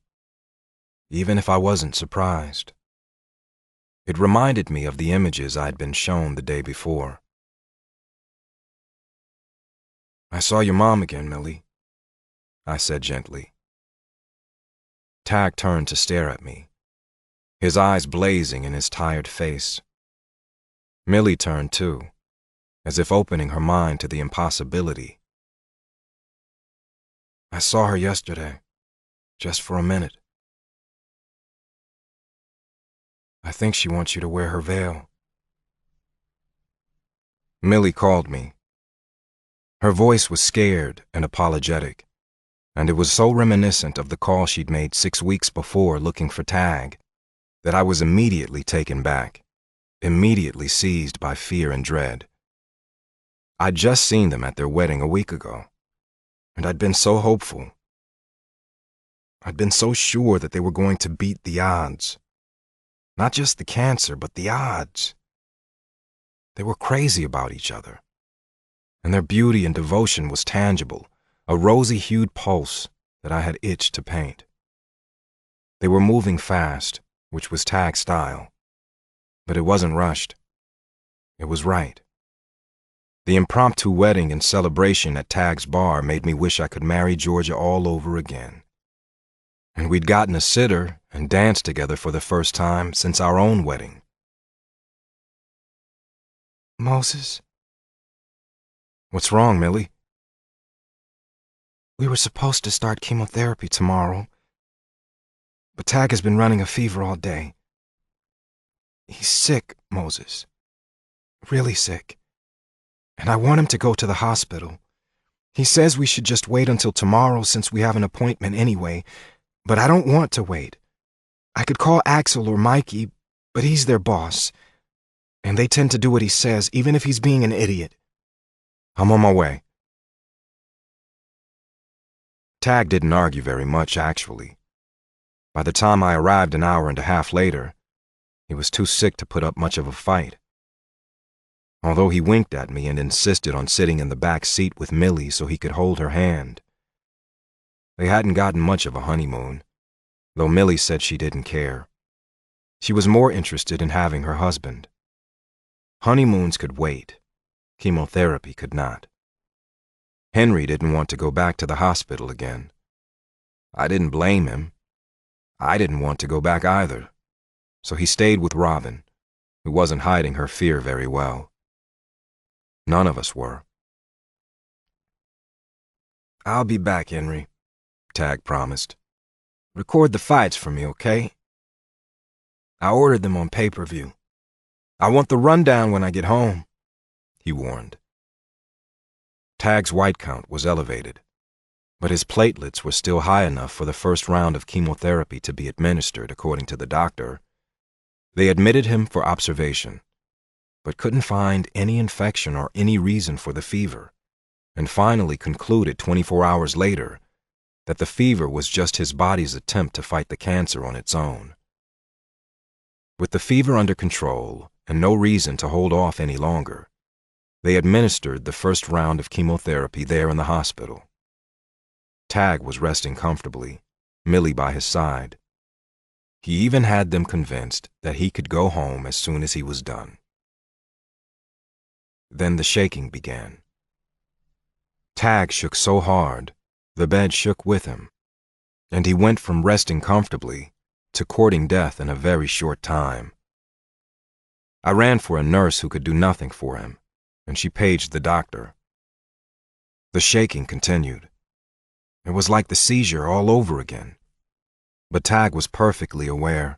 even if I wasn't surprised. It reminded me of the images I'd been shown the day before. I saw your mom again, Millie, I said gently. Tag turned to stare at me, his eyes blazing in his tired face. Millie turned too, as if opening her mind to the impossibility. I saw her yesterday, just for a minute. I think she wants you to wear her veil. Millie called me. Her voice was scared and apologetic, and it was so reminiscent of the call she'd made 6 weeks before looking for Tag that I was immediately taken back, immediately seized by fear and dread. I'd just seen them at their wedding a week ago, and I'd been so hopeful. I'd been so sure that they were going to beat the odds. Not just the cancer, but the odds. They were crazy about each other, and their beauty and devotion was tangible, a rosy-hued pulse that I had itched to paint. They were moving fast, which was Tag's style, but it wasn't rushed. It was right. The impromptu wedding and celebration at Tag's bar made me wish I could marry Georgia all over again. And we'd gotten a sitter and danced together for the first time since our own wedding. Moses, What's wrong, Millie? we were supposed to start chemotherapy tomorrow, but Tag has been running a fever all day. He's sick, Moses. Really sick. And I want him to go to the hospital. He says we should just wait until tomorrow since we have an appointment anyway, but I don't want to wait. I could call Axel or Mikey, but he's their boss, and they tend to do what he says, even if he's being an idiot. I'm on my way. Tag didn't argue very much, actually. By the time I arrived an hour and a half later, he was too sick to put up much of a fight. Although he winked at me and insisted on sitting in the back seat with Millie so he could hold her hand. They hadn't gotten much of a honeymoon, though Millie said she didn't care. She was more interested in having her husband. Honeymoons could wait. Chemotherapy could not. Henry didn't want to go back to the hospital again. I didn't blame him. I didn't want to go back either, so he stayed with Robin, who wasn't hiding her fear very well. None of us were. I'll be back, Henry, Tag promised. Record the fights for me, okay? I ordered them on pay-per-view. I want the rundown when I get home, he warned. Tag's white count was elevated, but his platelets were still high enough for the first round of chemotherapy to be administered, according to the doctor. They admitted him for observation, but couldn't find any infection or any reason for the fever, and finally concluded 24 hours later that the fever was just his body's attempt to fight the cancer on its own. With the fever under control and no reason to hold off any longer, they administered the first round of chemotherapy there in the hospital. Tag was resting comfortably, Millie by his side. He even had them convinced that he could go home as soon as he was done. Then the shaking began. Tag shook so hard, the bed shook with him, and he went from resting comfortably to courting death in a very short time. I ran for a nurse who could do nothing for him, and she paged the doctor. The shaking continued. It was like the seizure all over again. But Tag was perfectly aware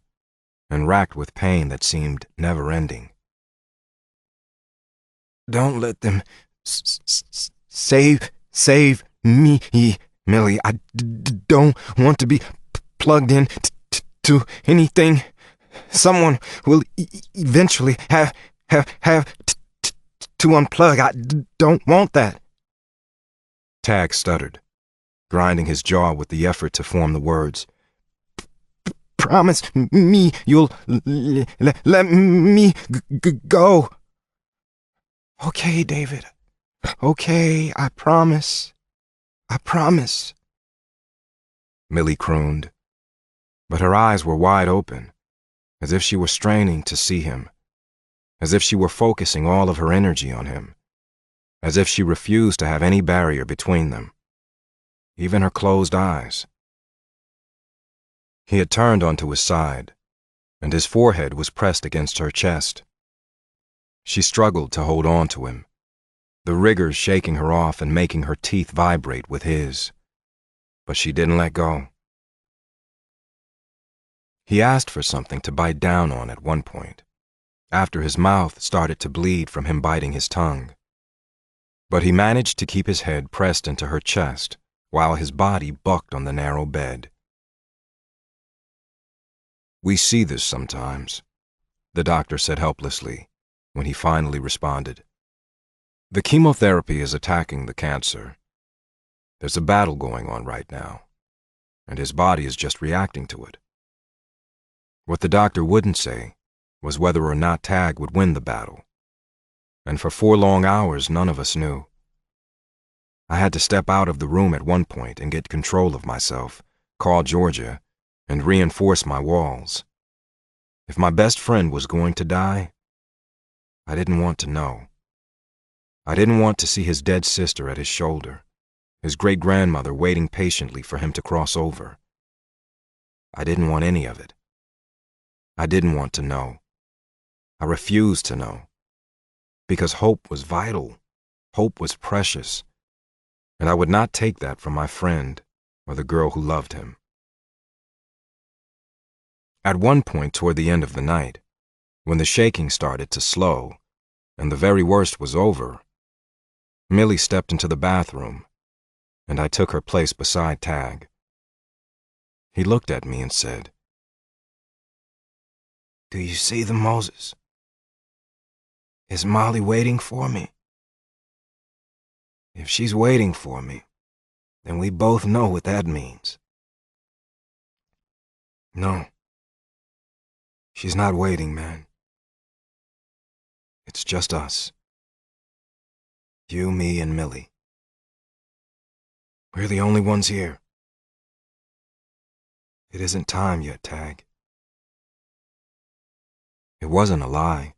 and racked with pain that seemed never-ending. Don't let them save me, Millie. I don't want to be plugged in to anything. Someone will eventually have to unplug. I don't want that. Tag stuttered, grinding his jaw with the effort to form the words. Promise me you'll let me go. Okay, David. Okay, I promise. I promise. Millie crooned, but her eyes were wide open, as if she were straining to see him, as if she were focusing all of her energy on him, as if she refused to have any barrier between them, even her closed eyes. He had turned onto his side, and his forehead was pressed against her chest. She struggled to hold on to him, the rigors shaking her off and making her teeth vibrate with his, but she didn't let go. He asked for something to bite down on at one point, after his mouth started to bleed from him biting his tongue. But he managed to keep his head pressed into her chest while his body bucked on the narrow bed. "We see this sometimes," the doctor said helplessly when he finally responded. "The chemotherapy is attacking the cancer. There's a battle going on right now, and his body is just reacting to it." What the doctor wouldn't say was whether or not Tag would win the battle, and for 4 long hours none of us knew. I had to step out of the room at one point and get control of myself, call Georgia, and reinforce my walls. If my best friend was going to die, I didn't want to know. I didn't want to see his dead sister at his shoulder, his great-grandmother waiting patiently for him to cross over. I didn't want any of it. I didn't want to know. I refused to know. Because hope was vital. Hope was precious. And I would not take that from my friend or the girl who loved him. At one point toward the end of the night, when the shaking started to slow and the very worst was over, Millie stepped into the bathroom, and I took her place beside Tag. He looked at me and said, "Do you see them, Moses? Is Molly waiting for me? If she's waiting for me, then we both know what that means." "No, she's not waiting, man. It's just us. You, me, and Millie. We're the only ones here. It isn't time yet, Tag." It wasn't a lie.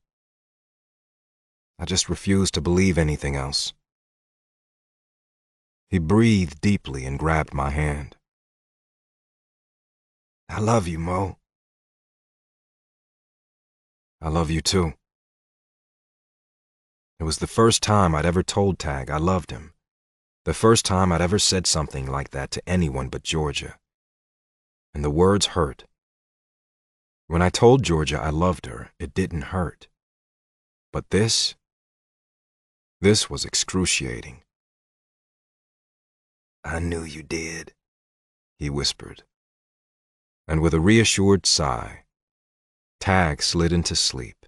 I just refused to believe anything else. He breathed deeply and grabbed my hand. "I love you, Mo." "I love you too." It was the first time I'd ever told Tag I loved him. The first time I'd ever said something like that to anyone but Georgia. And the words hurt. When I told Georgia I loved her, it didn't hurt. But this was excruciating. "I knew you did," he whispered. And with a reassured sigh, Tag slid into sleep,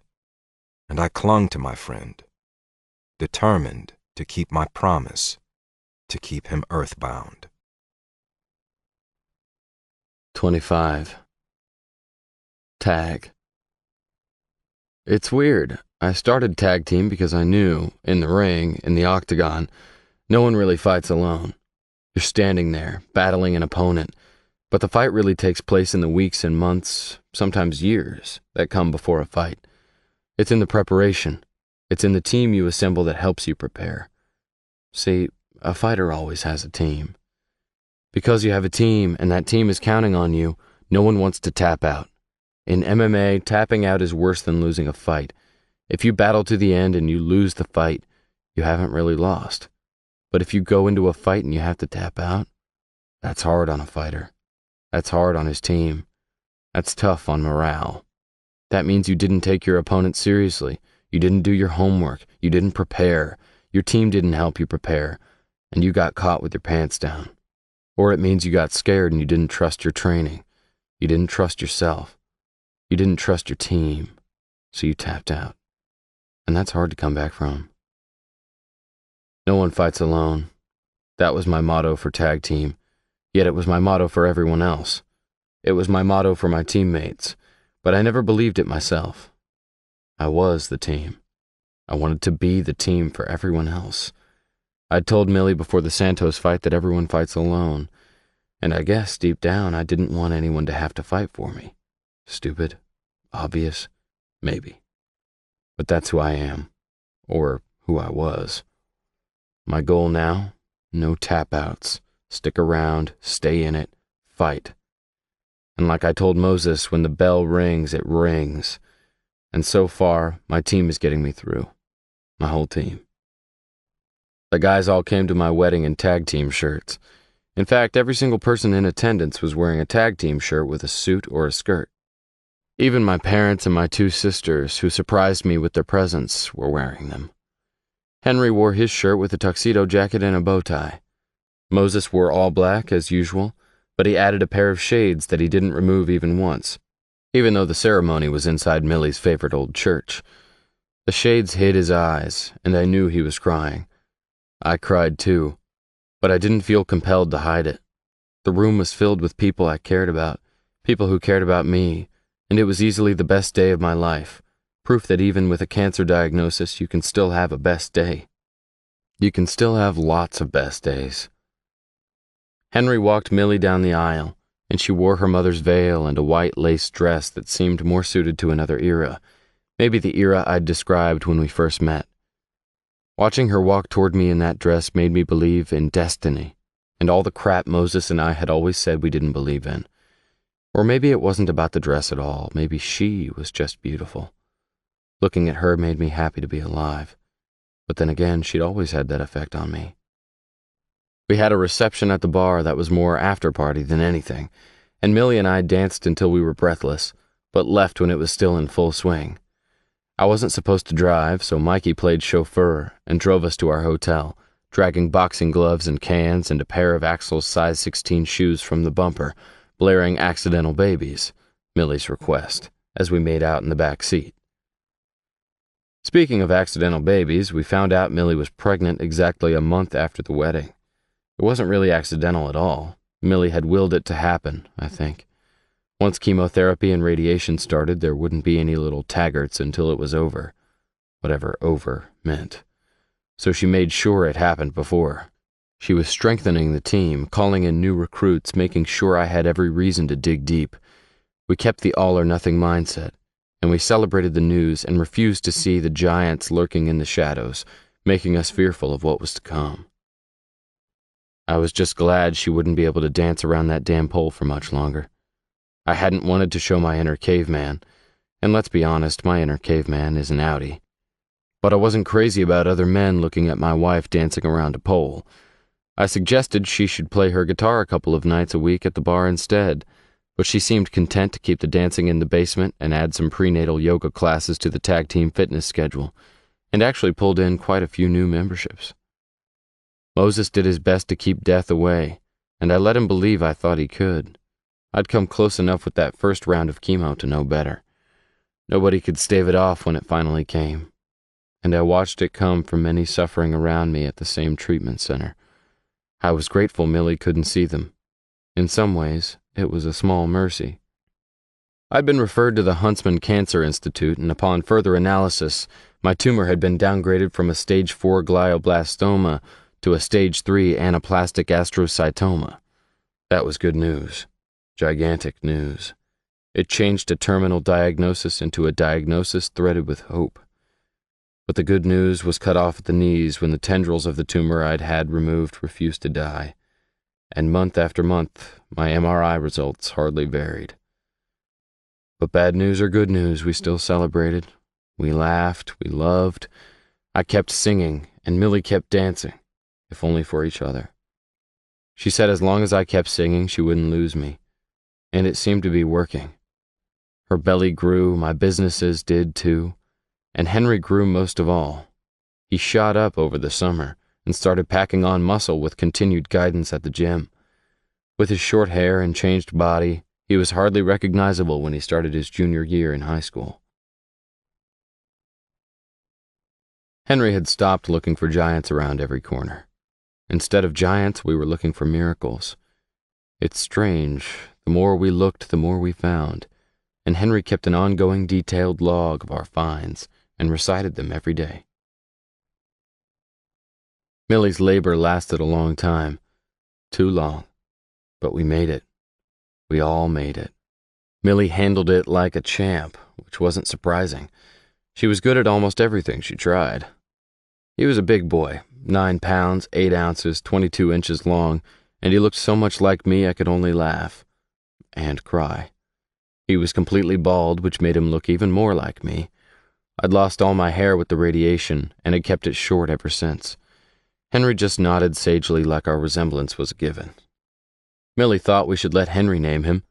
and I clung to my friend, determined to keep my promise to keep him earthbound. 25. Tag. It's weird. I started tag team because I knew, in the ring, in the octagon, no one really fights alone. You're standing there, battling an opponent, but the fight really takes place in the weeks and months, sometimes years, that come before a fight. It's in the preparation. It's in the team you assemble that helps you prepare. See, a fighter always has a team. Because you have a team and that team is counting on you, no one wants to tap out. In MMA, tapping out is worse than losing a fight. If you battle to the end and you lose the fight, you haven't really lost. But if you go into a fight and you have to tap out, that's hard on a fighter. That's hard on his team. That's tough on morale. That means you didn't take your opponent seriously. You didn't do your homework. You didn't prepare. Your team didn't help you prepare, and you got caught with your pants down. Or it means you got scared and you didn't trust your training. You didn't trust yourself. You didn't trust your team, so you tapped out. And that's hard to come back from. No one fights alone. That was my motto for tag team, yet it was my motto for everyone else. It was my motto for my teammates, but I never believed it myself. I was the team. I wanted to be the team for everyone else. I'd told Millie before the Santos fight that everyone fights alone, and I guess deep down I didn't want anyone to have to fight for me. Stupid, obvious, maybe. But that's who I am, or who I was. My goal now? No tap-outs. Stick around, stay in it, fight. And like I told Moses, when the bell rings, it rings. And so far, my team is getting me through. My whole team. The guys all came to my wedding in tag team shirts. In fact, every single person in attendance was wearing a tag team shirt with a suit or a skirt. Even my parents and my two sisters, who surprised me with their presents, were wearing them. Henry wore his shirt with a tuxedo jacket and a bow tie. Moses wore all black, as usual, but he added a pair of shades that he didn't remove even once, even though the ceremony was inside Millie's favorite old church. The shades hid his eyes, and I knew he was crying. I cried too, but I didn't feel compelled to hide it. The room was filled with people I cared about, people who cared about me, and it was easily the best day of my life, proof that even with a cancer diagnosis, you can still have a best day. You can still have lots of best days. Henry walked Millie down the aisle, and she wore her mother's veil and a white lace dress that seemed more suited to another era, maybe the era I'd described when we first met. Watching her walk toward me in that dress made me believe in destiny, and all the crap Moses and I had always said we didn't believe in. Or maybe it wasn't about the dress at all, maybe she was just beautiful. Looking at her made me happy to be alive, but then again, she'd always had that effect on me. We had a reception at the bar that was more after-party than anything, and Millie and I danced until we were breathless, but left when it was still in full swing. I wasn't supposed to drive, so Mikey played chauffeur and drove us to our hotel, dragging boxing gloves and cans and a pair of Axel's size 16 shoes from the bumper, blaring Accidental Babies, Millie's request, as we made out in the back seat. Speaking of accidental babies, we found out Millie was pregnant exactly a month after the wedding. It wasn't really accidental at all. Millie had willed it to happen, I think. Once chemotherapy and radiation started, there wouldn't be any little taggarts until it was over, whatever over meant. So she made sure it happened before. She was strengthening the team, calling in new recruits, making sure I had every reason to dig deep. We kept the all-or-nothing mindset, and we celebrated the news and refused to see the giants lurking in the shadows, making us fearful of what was to come. I was just glad she wouldn't be able to dance around that damn pole for much longer. I hadn't wanted to show my inner caveman, and let's be honest, my inner caveman is an outie. But I wasn't crazy about other men looking at my wife dancing around a pole. I suggested she should play her guitar a couple of nights a week at the bar instead, but she seemed content to keep the dancing in the basement and add some prenatal yoga classes to the tag team fitness schedule, and actually pulled in quite a few new memberships. Moses did his best to keep death away, and I let him believe I thought he could. I'd come close enough with that first round of chemo to know better. Nobody could stave it off when it finally came, and I watched it come from many suffering around me at the same treatment center. I was grateful Millie couldn't see them. In some ways, it was a small mercy. I'd been referred to the Huntsman Cancer Institute, and upon further analysis, my tumor had been downgraded from a stage 4 glioblastoma to a stage 3 anaplastic astrocytoma. That was good news. Gigantic news. It changed a terminal diagnosis into a diagnosis threaded with hope. But the good news was cut off at the knees when the tendrils of the tumor I'd had removed refused to die. And month after month, my MRI results hardly varied. But bad news or good news, we still celebrated. We laughed, we loved. I kept singing, and Millie kept dancing, if only for each other. She said as long as I kept singing, she wouldn't lose me. And it seemed to be working. Her belly grew, my businesses did too, and Henry grew most of all. He shot up over the summer and started packing on muscle with continued guidance at the gym. With his short hair and changed body, he was hardly recognizable when he started his junior year in high school. Henry had stopped looking for giants around every corner. Instead of giants, we were looking for miracles. It's strange. The more we looked, the more we found, and Henry kept an ongoing detailed log of our finds and recited them every day. Millie's labor lasted a long time, too long, but we made it. We all made it. Millie handled it like a champ, which wasn't surprising. She was good at almost everything she tried. He was a big boy, 9 pounds, 8 ounces, 22 inches long, and he looked so much like me I could only laugh. And cry. He was completely bald, which made him look even more like me. I'd lost all my hair with the radiation, and had kept it short ever since. Henry just nodded sagely like our resemblance was a given. Millie thought we should let Henry name him,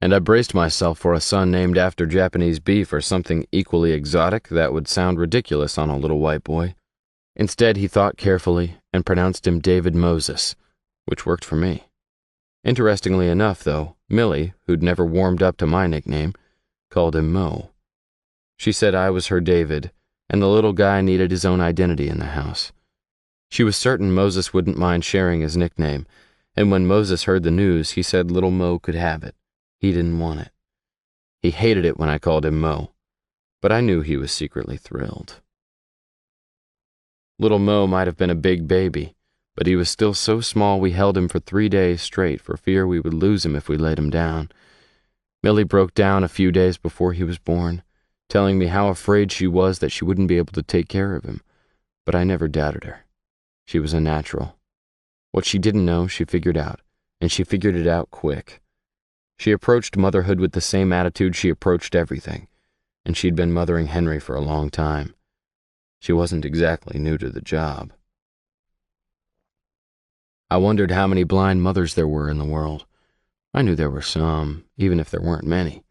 and I braced myself for a son named after Japanese beef or something equally exotic that would sound ridiculous on a little white boy. Instead, he thought carefully and pronounced him David Moses, which worked for me. Interestingly enough, though, Millie, who'd never warmed up to my nickname, called him Mo. She said I was her David, and the little guy needed his own identity in the house. She was certain Moses wouldn't mind sharing his nickname, and when Moses heard the news, he said little Mo could have it. He didn't want it. He hated it when I called him Mo, but I knew he was secretly thrilled. Little Mo might have been a big baby, but he was still so small we held him for 3 days straight for fear we would lose him if we laid him down. Millie broke down a few days before he was born, telling me how afraid she was that she wouldn't be able to take care of him, but I never doubted her. She was a natural. What she didn't know, she figured out, and she figured it out quick. She approached motherhood with the same attitude she approached everything, and she'd been mothering Henry for a long time. She wasn't exactly new to the job. I wondered how many blind mothers there were in the world. I knew there were some, even if there weren't many.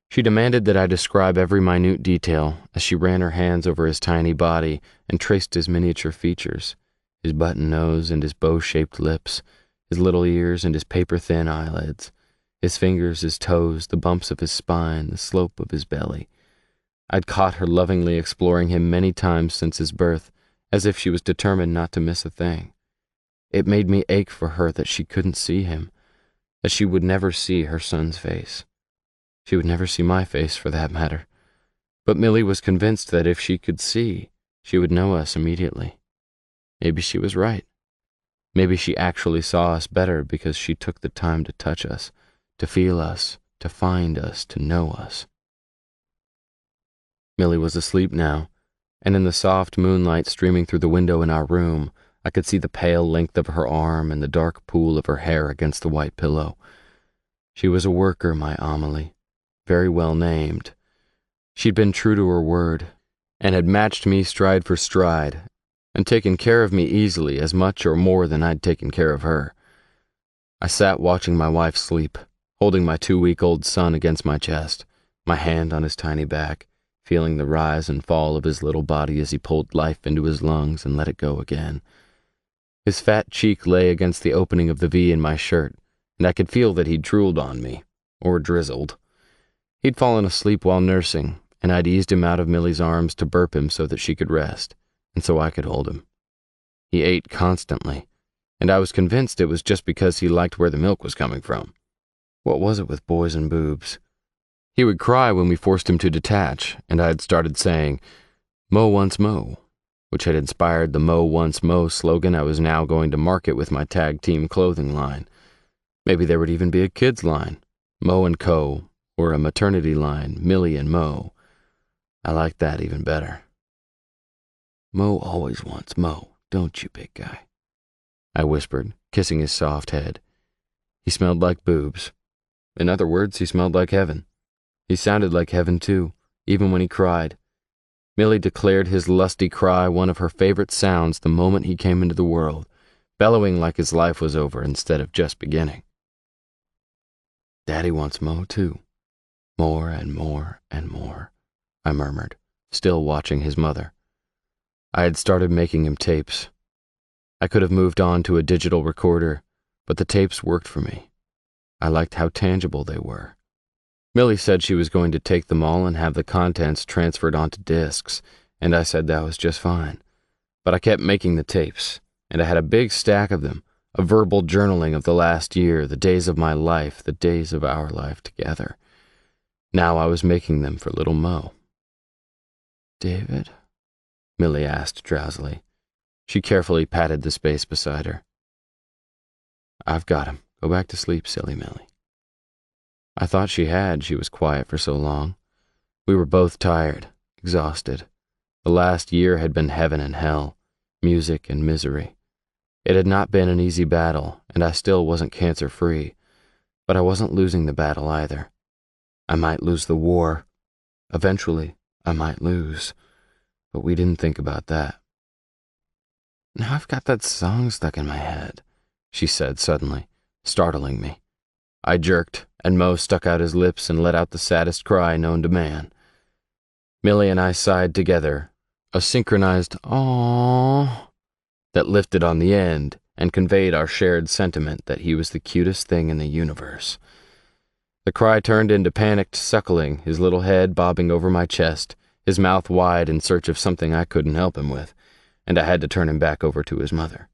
She demanded that I describe every minute detail as she ran her hands over his tiny body and traced his miniature features, his button nose and his bow-shaped lips, his little ears and his paper-thin eyelids, his fingers, his toes, the bumps of his spine, the slope of his belly. I'd caught her lovingly exploring him many times since his birth, as if she was determined not to miss a thing. It made me ache for her that she couldn't see him, that she would never see her son's face. She would never see my face, for that matter. But Millie was convinced that if she could see, she would know us immediately. Maybe she was right. Maybe she actually saw us better because she took the time to touch us, to feel us, to find us, to know us. Millie was asleep now, and in the soft moonlight streaming through the window in our room, I could see the pale length of her arm and the dark pool of her hair against the white pillow. She was a worker, my Amelie, very well named. She'd been true to her word, and had matched me stride for stride, and taken care of me easily, as much or more than I'd taken care of her. I sat watching my wife sleep, holding my 2-week-old son against my chest, my hand on his tiny back, feeling the rise and fall of his little body as he pulled life into his lungs and let it go again. His fat cheek lay against the opening of the V in my shirt, and I could feel that he'd drooled on me, or drizzled. He'd fallen asleep while nursing, and I'd eased him out of Millie's arms to burp him so that she could rest, and so I could hold him. He ate constantly, and I was convinced it was just because he liked where the milk was coming from. What was it with boys and boobs? He would cry when we forced him to detach, and I had started saying, "Mo wants Mo," which had inspired the Mo wants Mo slogan I was now going to market with my tag team clothing line. Maybe there would even be a kids line, Mo and Co., or a maternity line, Millie and Mo. I liked that even better. "Mo always wants Mo, don't you, big guy?" I whispered, kissing his soft head. He smelled like boobs. In other words, he smelled like heaven. He sounded like heaven, too, even when he cried. Millie declared his lusty cry one of her favorite sounds the moment he came into the world, bellowing like his life was over instead of just beginning. "Daddy wants Mo, too. More and more and more," I murmured, still watching his mother. I had started making him tapes. I could have moved on to a digital recorder, but the tapes worked for me. I liked how tangible they were. Millie said she was going to take them all and have the contents transferred onto discs, and I said that was just fine. But I kept making the tapes, and I had a big stack of them, a verbal journaling of the last year, the days of my life, the days of our life together. Now I was making them for little Mo. "David?" Millie asked drowsily. She carefully patted the space beside her. "I've got him. Go back to sleep, silly Millie." I thought she was quiet for so long. We were both tired, exhausted. The last year had been heaven and hell, music and misery. It had not been an easy battle, and I still wasn't cancer-free, but I wasn't losing the battle either. I might lose the war. Eventually, I might lose, but we didn't think about that. "Now I've got that song stuck in my head," she said suddenly, startling me. I jerked, and Mo stuck out his lips and let out the saddest cry known to man. Millie and I sighed together, a synchronized "aww" that lifted on the end and conveyed our shared sentiment that he was the cutest thing in the universe. The cry turned into panicked suckling, his little head bobbing over my chest, his mouth wide in search of something I couldn't help him with, and I had to turn him back over to his mother.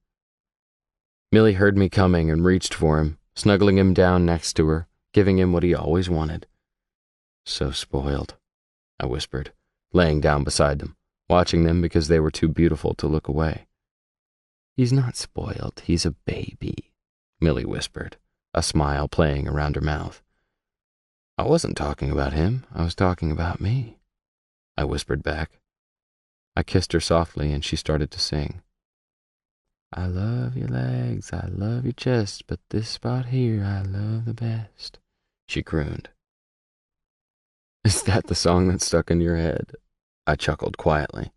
Millie heard me coming and reached for him, snuggling him down next to her, giving him what he always wanted. "So spoiled," I whispered, laying down beside them, watching them because they were too beautiful to look away. "He's not spoiled, he's a baby," Millie whispered, a smile playing around her mouth. "I wasn't talking about him, I was talking about me," I whispered back. I kissed her softly and she started to sing. "I love your legs, I love your chest, but this spot here I love the best," she crooned. "Is that the song that stuck in your head?" I chuckled quietly.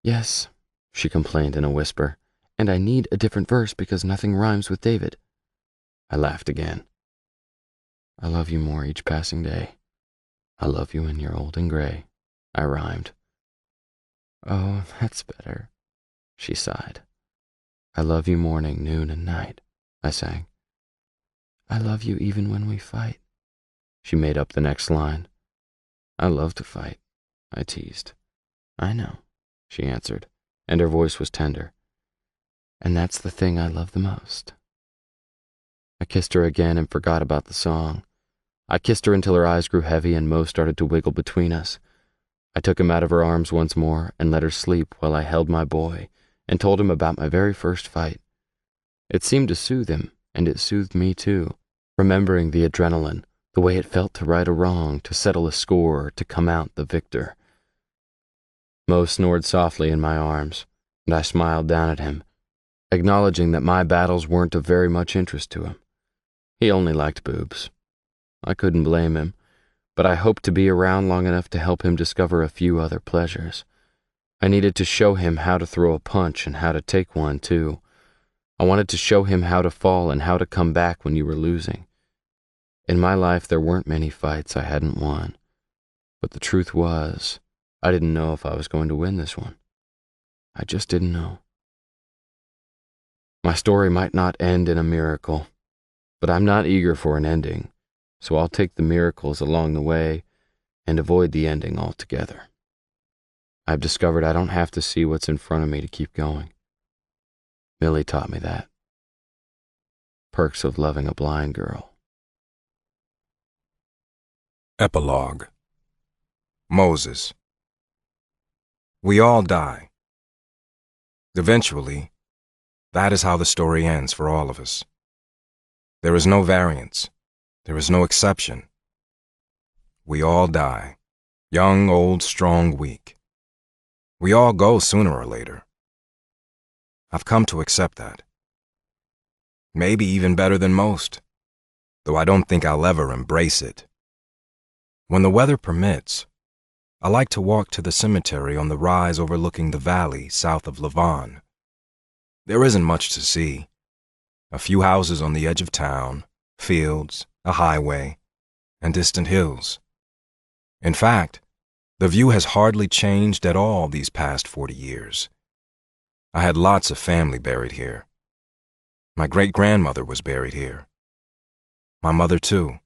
"Yes," she complained in a whisper, "and I need a different verse because nothing rhymes with David." I laughed again. "I love you more each passing day. I love you when you're old and gray," I rhymed. "Oh, that's better," she sighed. "I love you morning, noon, and night," I sang. "I love you even when we fight," she made up the next line. "I love to fight," I teased. "I know," she answered, and her voice was tender. "And that's the thing I love the most." I kissed her again and forgot about the song. I kissed her until her eyes grew heavy and Mo started to wiggle between us. I took him out of her arms once more and let her sleep while I held my boy and told him about my very first fight. It seemed to soothe him, and it soothed me too, remembering the adrenaline, the way it felt to right a wrong, to settle a score, to come out the victor. Mo snored softly in my arms, and I smiled down at him, acknowledging that my battles weren't of very much interest to him. He only liked boobs. I couldn't blame him, but I hoped to be around long enough to help him discover a few other pleasures. I needed to show him how to throw a punch and how to take one, too. I wanted to show him how to fall and how to come back when you were losing. In my life, there weren't many fights I hadn't won, but the truth was, I didn't know if I was going to win this one. I just didn't know. My story might not end in a miracle, but I'm not eager for an ending, so I'll take the miracles along the way and avoid the ending altogether. I've discovered I don't have to see what's in front of me to keep going. Millie taught me that. Perks of loving a blind girl. Epilogue. Moses. We all die. Eventually, that is how the story ends for all of us. There is no variance. There is no exception. We all die. Young, old, strong, weak. We all go sooner or later. I've come to accept that. Maybe even better than most, though I don't think I'll ever embrace it. When the weather permits, I like to walk to the cemetery on the rise overlooking the valley south of Lavon. There isn't much to see. A few houses on the edge of town, fields, a highway, and distant hills. In fact, the view has hardly changed at all these past 40 years. I had lots of family buried here. My great-grandmother was buried here. My mother, too.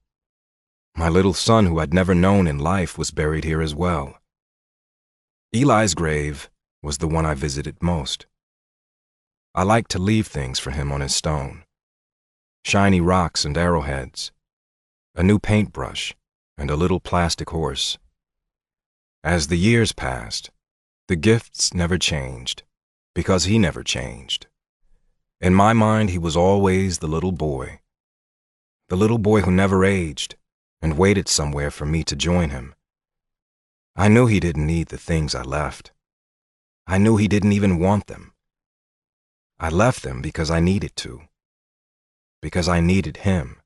My little son, who I'd never known in life, was buried here as well. Eli's grave was the one I visited most. I liked to leave things for him on his stone. Shiny rocks and arrowheads, a new paintbrush, and a little plastic horse. As the years passed, the gifts never changed, because he never changed. In my mind, he was always the little boy who never aged and waited somewhere for me to join him. I knew he didn't need the things I left. I knew he didn't even want them. I left them because I needed to. Because I needed him,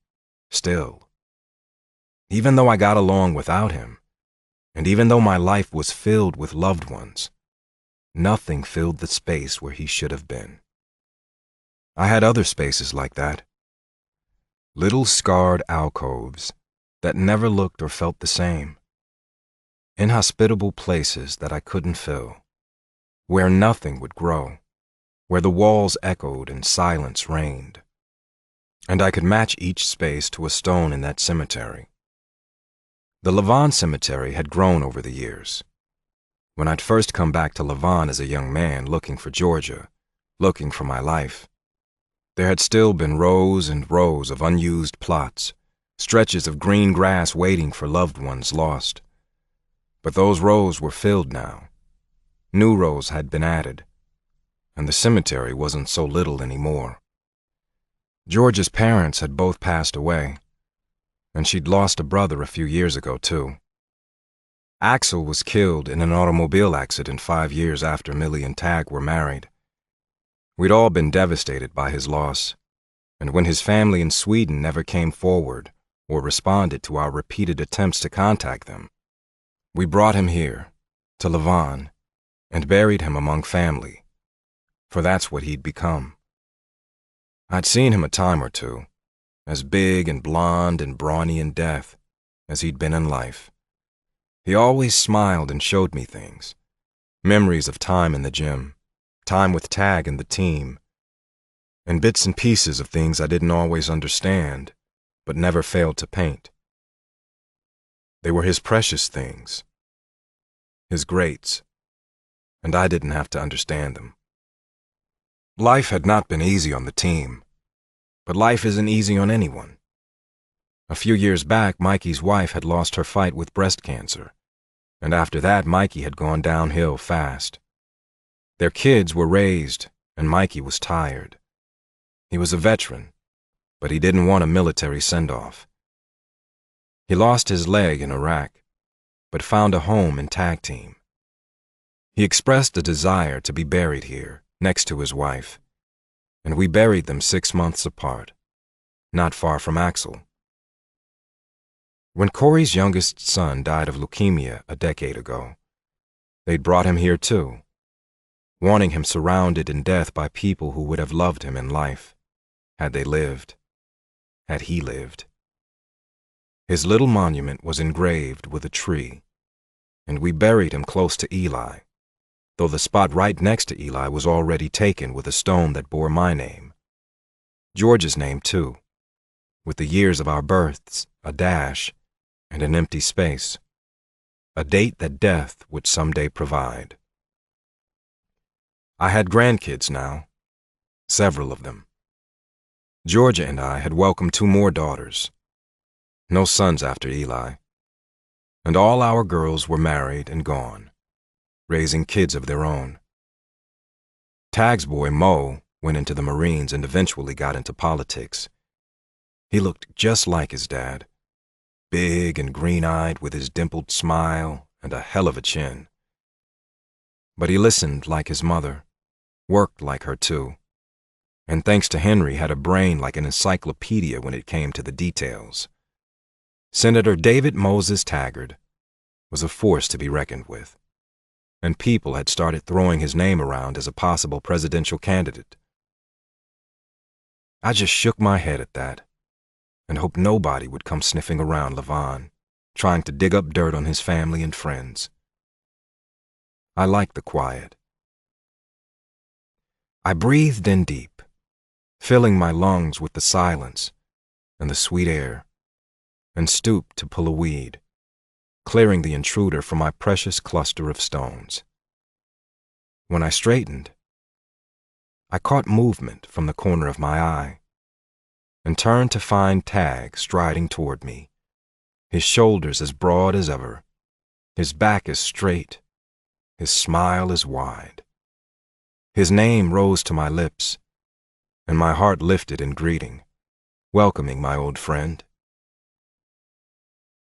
still. Even though I got along without him, and even though my life was filled with loved ones, nothing filled the space where he should have been. I had other spaces like that. Little scarred alcoves that never looked or felt the same. Inhospitable places that I couldn't fill, where nothing would grow, where the walls echoed and silence reigned. And I could match each space to a stone in that cemetery. The Lavon Cemetery had grown over the years. When I'd first come back to Lavon as a young man looking for Georgia, looking for my life, there had still been rows and rows of unused plots, stretches of green grass waiting for loved ones lost. But those rows were filled now. New rows had been added, and the cemetery wasn't so little anymore. Georgia's parents had both passed away, and she'd lost a brother a few years ago, too. Axel was killed in an automobile accident 5 years after Millie and Tag were married. We'd all been devastated by his loss, and when his family in Sweden never came forward or responded to our repeated attempts to contact them, we brought him here, to Lavon, and buried him among family, for that's what he'd become. I'd seen him a time or two, as big and blond and brawny in death as he'd been in life. He always smiled and showed me things, memories of time in the gym, time with Tag and the team, and bits and pieces of things I didn't always understand, but never failed to paint. They were his precious things, his greats, and I didn't have to understand them. Life had not been easy on the team, but life isn't easy on anyone. A few years back, Mikey's wife had lost her fight with breast cancer, and after that, Mikey had gone downhill fast. Their kids were raised, and Mikey was tired. He was a veteran, but he didn't want a military send-off. He lost his leg in Iraq, but found a home in Tag Team. He expressed a desire to be buried here, next to his wife, and we buried them 6 months apart, not far from Axel. When Corey's youngest son died of leukemia a decade ago, they'd brought him here too, wanting him surrounded in death by people who would have loved him in life, had they lived, had he lived. His little monument was engraved with a tree, and we buried him close to Eli, though the spot right next to Eli was already taken with a stone that bore my name. George's name, too, with the years of our births, a dash, and an empty space, a date that death would someday provide. I had grandkids now, several of them. Georgia and I had welcomed 2 more daughters. No sons after Eli. And all our girls were married and gone, raising kids of their own. Tag's boy, Mo, went into the Marines and eventually got into politics. He looked just like his dad, big and green-eyed with his dimpled smile and a hell of a chin. But he listened like his mother, worked like her too, and thanks to Henry had a brain like an encyclopedia when it came to the details. Senator David Moses Taggart was a force to be reckoned with, and people had started throwing his name around as a possible presidential candidate. I just shook my head at that and hoped nobody would come sniffing around Lavon, trying to dig up dirt on his family and friends. I liked the quiet. I breathed in deep, filling my lungs with the silence and the sweet air, and stooped to pull a weed, clearing the intruder from my precious cluster of stones. When I straightened, I caught movement from the corner of my eye and turned to find Tag striding toward me, his shoulders as broad as ever, his back as straight, his smile as wide. His name rose to my lips, and my heart lifted in greeting, welcoming my old friend.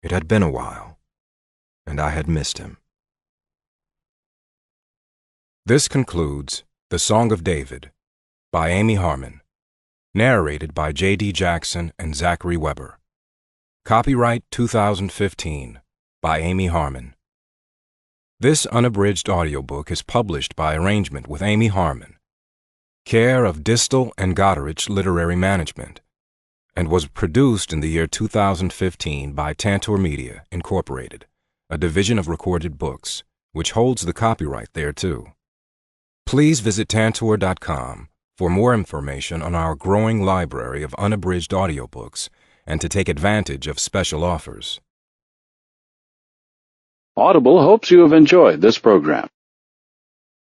It had been a while, and I had missed him. This concludes The Song of David by Amy Harmon, narrated by J.D. Jackson and Zachary Weber. Copyright 2015 by Amy Harmon. This unabridged audiobook is published by arrangement with Amy Harmon, care of Distal and Goderich Literary Management, and was produced in the year 2015 by Tantor Media, Incorporated, a division of Recorded Books, which holds the copyright thereto. Please visit Tantor.com for more information on our growing library of unabridged audiobooks and to take advantage of special offers. Audible hopes you have enjoyed this program.